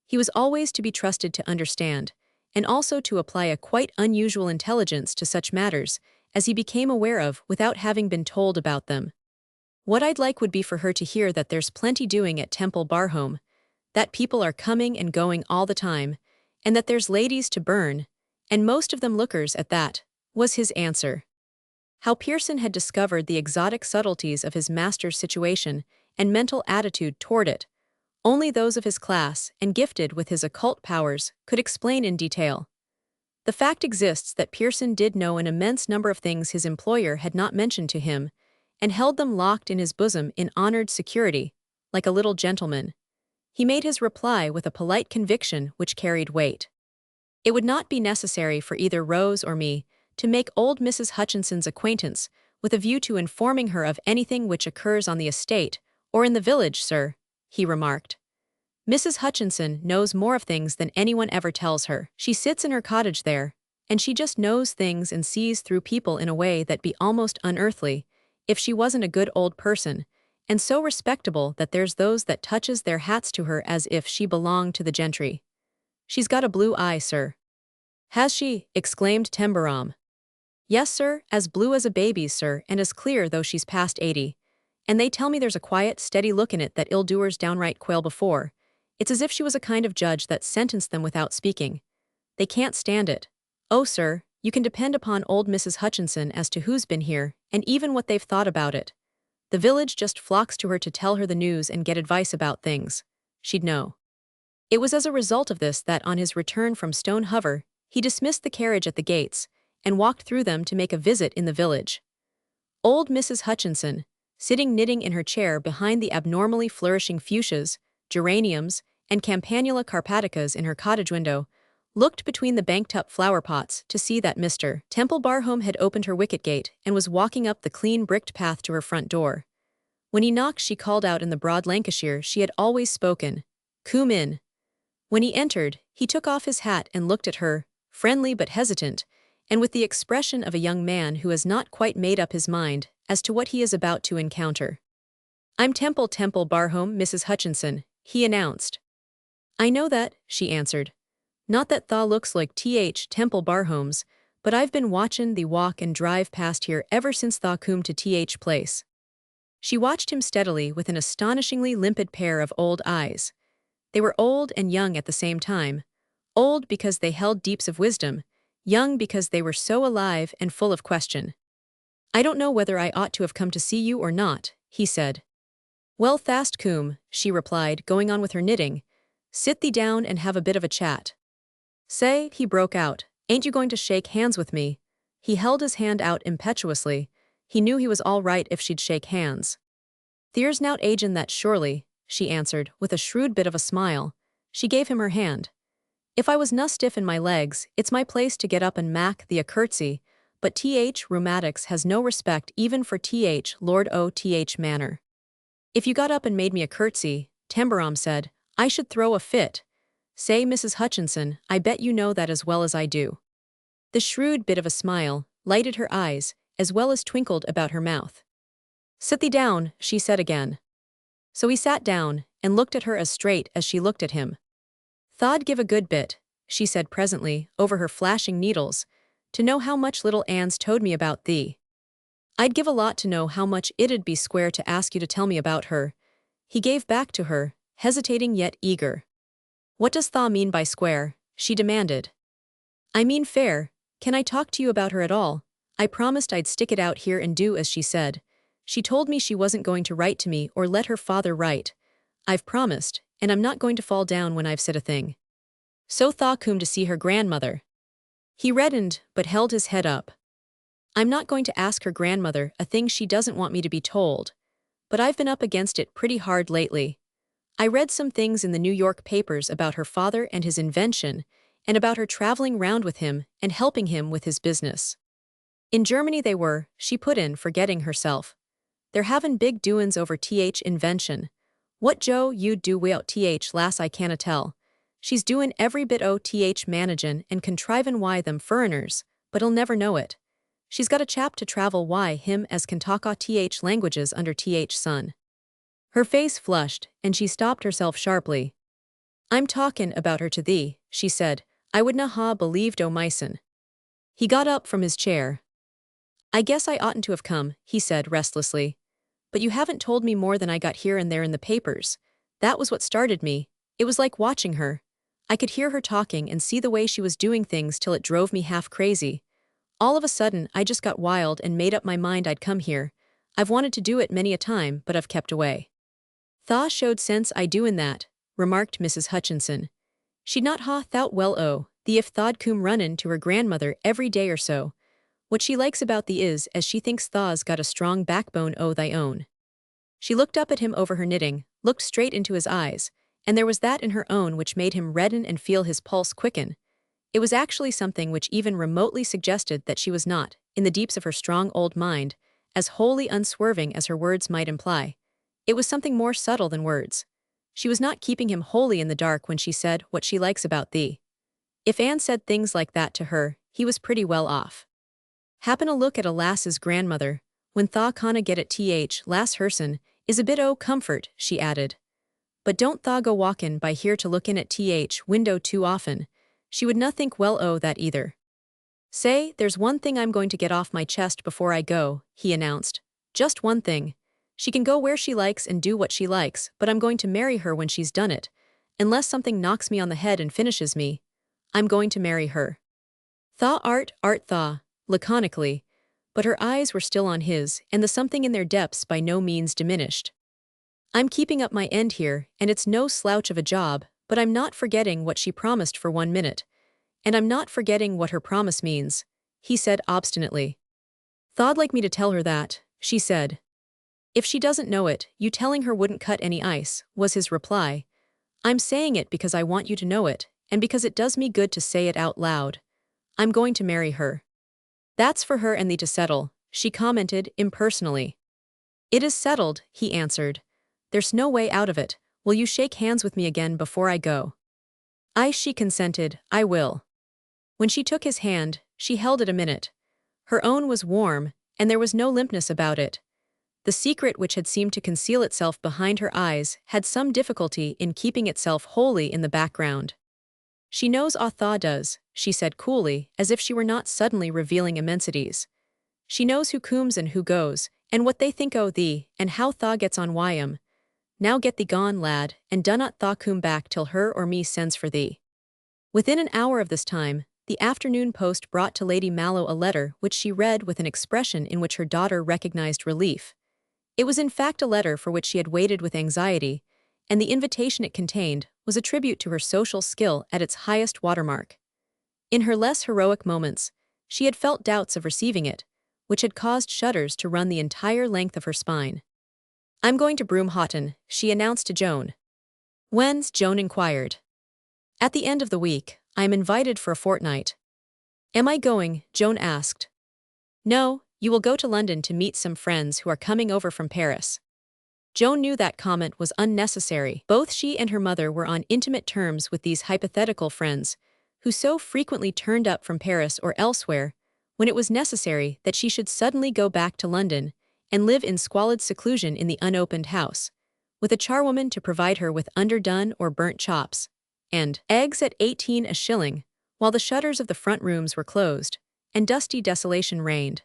He was always to be trusted to understand, and also to apply a quite unusual intelligence to such matters, as he became aware of without having been told about them. What I'd like would be for her to hear that there's plenty doing at Temple Barhome, that people are coming and going all the time, and that there's ladies to burn, and most of them lookers at that, was his answer. How Pearson had discovered the exotic subtleties of his master's situation and mental attitude toward it, only those of his class and gifted with his occult powers could explain in detail. The fact exists that Pearson did know an immense number of things his employer had not mentioned to him, and held them locked in his bosom in honored security, like a little gentleman. He made his reply with a polite conviction which carried weight. It would not be necessary for either Rose or me to make old Mrs. Hutchinson's acquaintance with a view to informing her of anything which occurs on the estate or in the village, sir, he remarked. Mrs. Hutchinson knows more of things than anyone ever tells her. She sits in her cottage there, and she just knows things and sees through people in a way that'd be almost unearthly, if she wasn't a good old person, and so respectable that there's those that touches their hats to her as if she belonged to the gentry. She's got a blue eye, sir. Has she? Exclaimed Tembarom. Yes, sir, as blue as a baby's, sir, and as clear though she's past 80. And they tell me there's a quiet, steady look in it that ill-doers downright quail before. It's as if she was a kind of judge that sentenced them without speaking. They can't stand it. Oh, sir, you can depend upon old Mrs. Hutchinson as to who's been here, and even what they've thought about it. The village just flocks to her to tell her the news and get advice about things. She'd know. It was as a result of this that on his return from Stone Hover, he dismissed the carriage at the gates, and walked through them to make a visit in the village. Old Mrs. Hutchinson, sitting knitting in her chair behind the abnormally flourishing fuchsias, geraniums, and campanula carpaticas in her cottage window, looked between the banked-up flower pots to see that Mr. Temple Barhome had opened her wicket gate and was walking up the clean bricked path to her front door. When he knocked, she called out in the broad Lancashire she had always spoken, "Come in." When he entered, he took off his hat and looked at her, friendly but hesitant, and with the expression of a young man who has not quite made up his mind as to what he is about to encounter. I'm Temple Barhome, Mrs. Hutchinson, he announced. I know that, she answered. Not that tha looks like Temple Barhome's, but I've been watchin' thee walk and drive past here ever since tha come to place. She watched him steadily with an astonishingly limpid pair of old eyes. They were old and young at the same time, old because they held deeps of wisdom, young because they were so alive and full of question. I don't know whether I ought to have come to see you or not, he said. Well, thast coom, she replied, going on with her knitting. Sit thee down and have a bit of a chat. Say, he broke out, ain't you going to shake hands with me? He held his hand out impetuously. He knew he was all right if she'd shake hands. There's nowt agin that surely, she answered, with a shrewd bit of a smile. She gave him her hand. If I was na stiff in my legs, it's my place to get up and mak thee a curtsy, but rheumatics has no respect even for Lord O.Th. Manor. If you got up and made me a curtsy, Tembarom said, I should throw a fit. Say, Mrs. Hutchinson, I bet you know that as well as I do. The shrewd bit of a smile lighted her eyes, as well as twinkled about her mouth. Sit thee down, she said again. So he sat down, and looked at her as straight as she looked at him. Tha'd give a good bit, she said presently, over her flashing needles, to know how much little Anne's told me about thee. I'd give a lot to know how much it'd be square to ask you to tell me about her. He gave back to her, hesitating yet eager. What does tha mean by square? She demanded. I mean fair. Can I talk to you about her at all? I promised I'd stick it out here and do as she said. She told me she wasn't going to write to me or let her father write. I've promised, and I'm not going to fall down when I've said a thing. So Thaw come to see her grandmother. He reddened, but held his head up. I'm not going to ask her grandmother a thing she doesn't want me to be told. But I've been up against it pretty hard lately. I read some things in the New York papers about her father and his invention, and about her traveling round with him and helping him with his business. In Germany they were, she put in, forgetting herself. They're havin' big doin's over invention. What Joe you'd do wi'out lass I canna tell. She's doin' every bit o' managin' and contrivin' why them furriners, but he'll never know it. She's got a chap to travel why him as can talk o' languages under son. Her face flushed, and she stopped herself sharply. I'm talkin' about her to thee, she said. I would na ha believed o' myson. He got up from his chair. I guess I oughtn't to have come, he said restlessly. But you haven't told me more than I got here and there in the papers. That was what started me. It was like watching her. I could hear her talking and see the way she was doing things till it drove me half crazy. All of a sudden, I just got wild and made up my mind I'd come here. I've wanted to do it many a time, but I've kept away. Thaw showed sense I do in that, remarked Mrs. Hutchinson. She'd not ha thought well thee if tha'd come runnin' to her grandmother every day or so. What she likes about thee is as she thinks thaw's got a strong backbone o' thy own. She looked up at him over her knitting, looked straight into his eyes, and there was that in her own which made him redden and feel his pulse quicken. It was actually something which even remotely suggested that she was not, in the deeps of her strong old mind, as wholly unswerving as her words might imply. It was something more subtle than words. She was not keeping him wholly in the dark when she said what she likes about thee. If Anne said things like that to her, he was pretty well off. Happen a look at a lass's grandmother, when thaw canna get at lass herson, is a bit o' comfort, she added. But don't thaw go walkin' by here to look in at window too often. She would not think well o' that either. Say, there's one thing I'm going to get off my chest before I go, he announced. Just one thing. She can go where she likes and do what she likes, but I'm going to marry her when she's done it. Unless something knocks me on the head and finishes me, I'm going to marry her. Thaw art thaw, laconically, but her eyes were still on his, and the something in their depths by no means diminished. I'm keeping up my end here, and it's no slouch of a job, but I'm not forgetting what she promised for 1 minute. And I'm not forgetting what her promise means, he said obstinately. Thaw'd like me to tell her that, she said. If she doesn't know it, you telling her wouldn't cut any ice, was his reply. I'm saying it because I want you to know it, and because it does me good to say it out loud. I'm going to marry her. That's for her and thee to settle, she commented impersonally. It is settled, he answered. There's no way out of it. Will you shake hands with me again before I go? Aye, she consented, I will. When she took his hand, she held it a minute. Her own was warm, and there was no limpness about it. The secret which had seemed to conceal itself behind her eyes had some difficulty in keeping itself wholly in the background. She knows thaw does, she said coolly, as if she were not suddenly revealing immensities. She knows who comes and who goes, and what they think o' thee, and how thaw gets on wy 'em. Now get thee gone, lad, and do not thaw come back till her or me sends for thee. Within an hour of this time, the afternoon post brought to Lady Mallow a letter which she read with an expression in which her daughter recognized relief. It was in fact a letter for which she had waited with anxiety, and the invitation it contained was a tribute to her social skill at its highest watermark. In her less heroic moments, she had felt doubts of receiving it, which had caused shudders to run the entire length of her spine. I'm going to Broomhaven, she announced to Joan. When's? Joan inquired. At the end of the week, I am invited for a fortnight. Am I going? Joan asked. No, you will go to London to meet some friends who are coming over from Paris. Joan knew that comment was unnecessary. Both she and her mother were on intimate terms with these hypothetical friends, who so frequently turned up from Paris or elsewhere, when it was necessary that she should suddenly go back to London and live in squalid seclusion in the unopened house, with a charwoman to provide her with underdone or burnt chops, and eggs at 18 a shilling, while the shutters of the front rooms were closed, and dusty desolation reigned.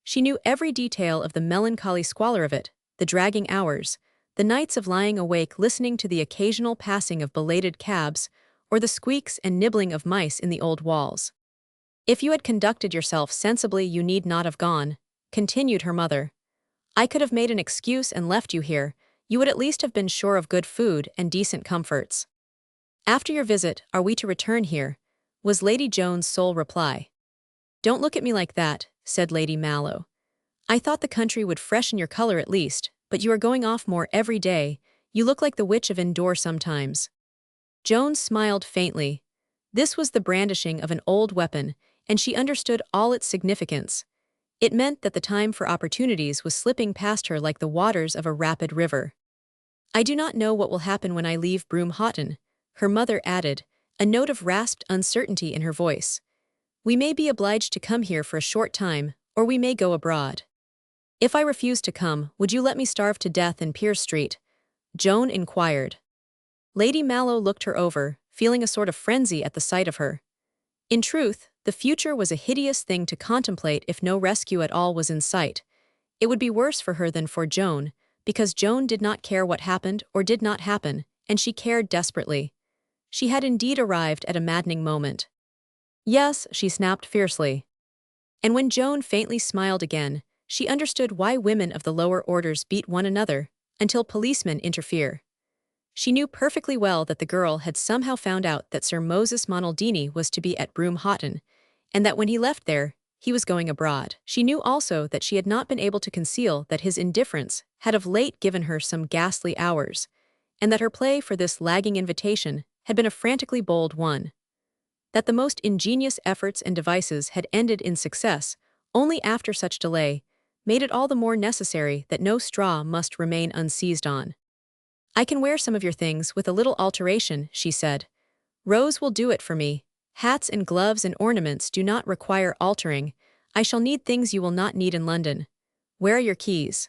She knew every detail of the melancholy squalor of it, the dragging hours, the nights of lying awake listening to the occasional passing of belated cabs, or the squeaks and nibbling of mice in the old walls. If you had conducted yourself sensibly, you need not have gone, continued her mother. I could have made an excuse and left you here. You would at least have been sure of good food and decent comforts. After your visit, are we to return here? Was Lady Joan's sole reply. Don't look at me like that, said Lady Mallow. I thought the country would freshen your color at least, but you are going off more every day. You look like the witch of Endor sometimes. Joan smiled faintly. This was the brandishing of an old weapon, and she understood all its significance. It meant that the time for opportunities was slipping past her like the waters of a rapid river. I do not know what will happen when I leave Broomhoughton, her mother added, a note of rasped uncertainty in her voice. We may be obliged to come here for a short time, or we may go abroad. If I refuse to come, would you let me starve to death in Pearse Street? Joan inquired. Lady Mallow looked her over, feeling a sort of frenzy at the sight of her. In truth, the future was a hideous thing to contemplate if no rescue at all was in sight. It would be worse for her than for Joan, because Joan did not care what happened or did not happen, and she cared desperately. She had indeed arrived at a maddening moment. Yes, she snapped fiercely. And when Joan faintly smiled again, she understood why women of the lower orders beat one another, until policemen interfere. She knew perfectly well that the girl had somehow found out that Sir Moses Monaldini was to be at Broomhoughton, and that when he left there, he was going abroad. She knew also that she had not been able to conceal that his indifference had of late given her some ghastly hours, and that her play for this lagging invitation had been a frantically bold one. That the most ingenious efforts and devices had ended in success only after such delay made it all the more necessary that no straw must remain unseized on. I can wear some of your things with a little alteration, she said. Rose will do it for me. Hats and gloves and ornaments do not require altering. I shall need things you will not need in London. Where are your keys?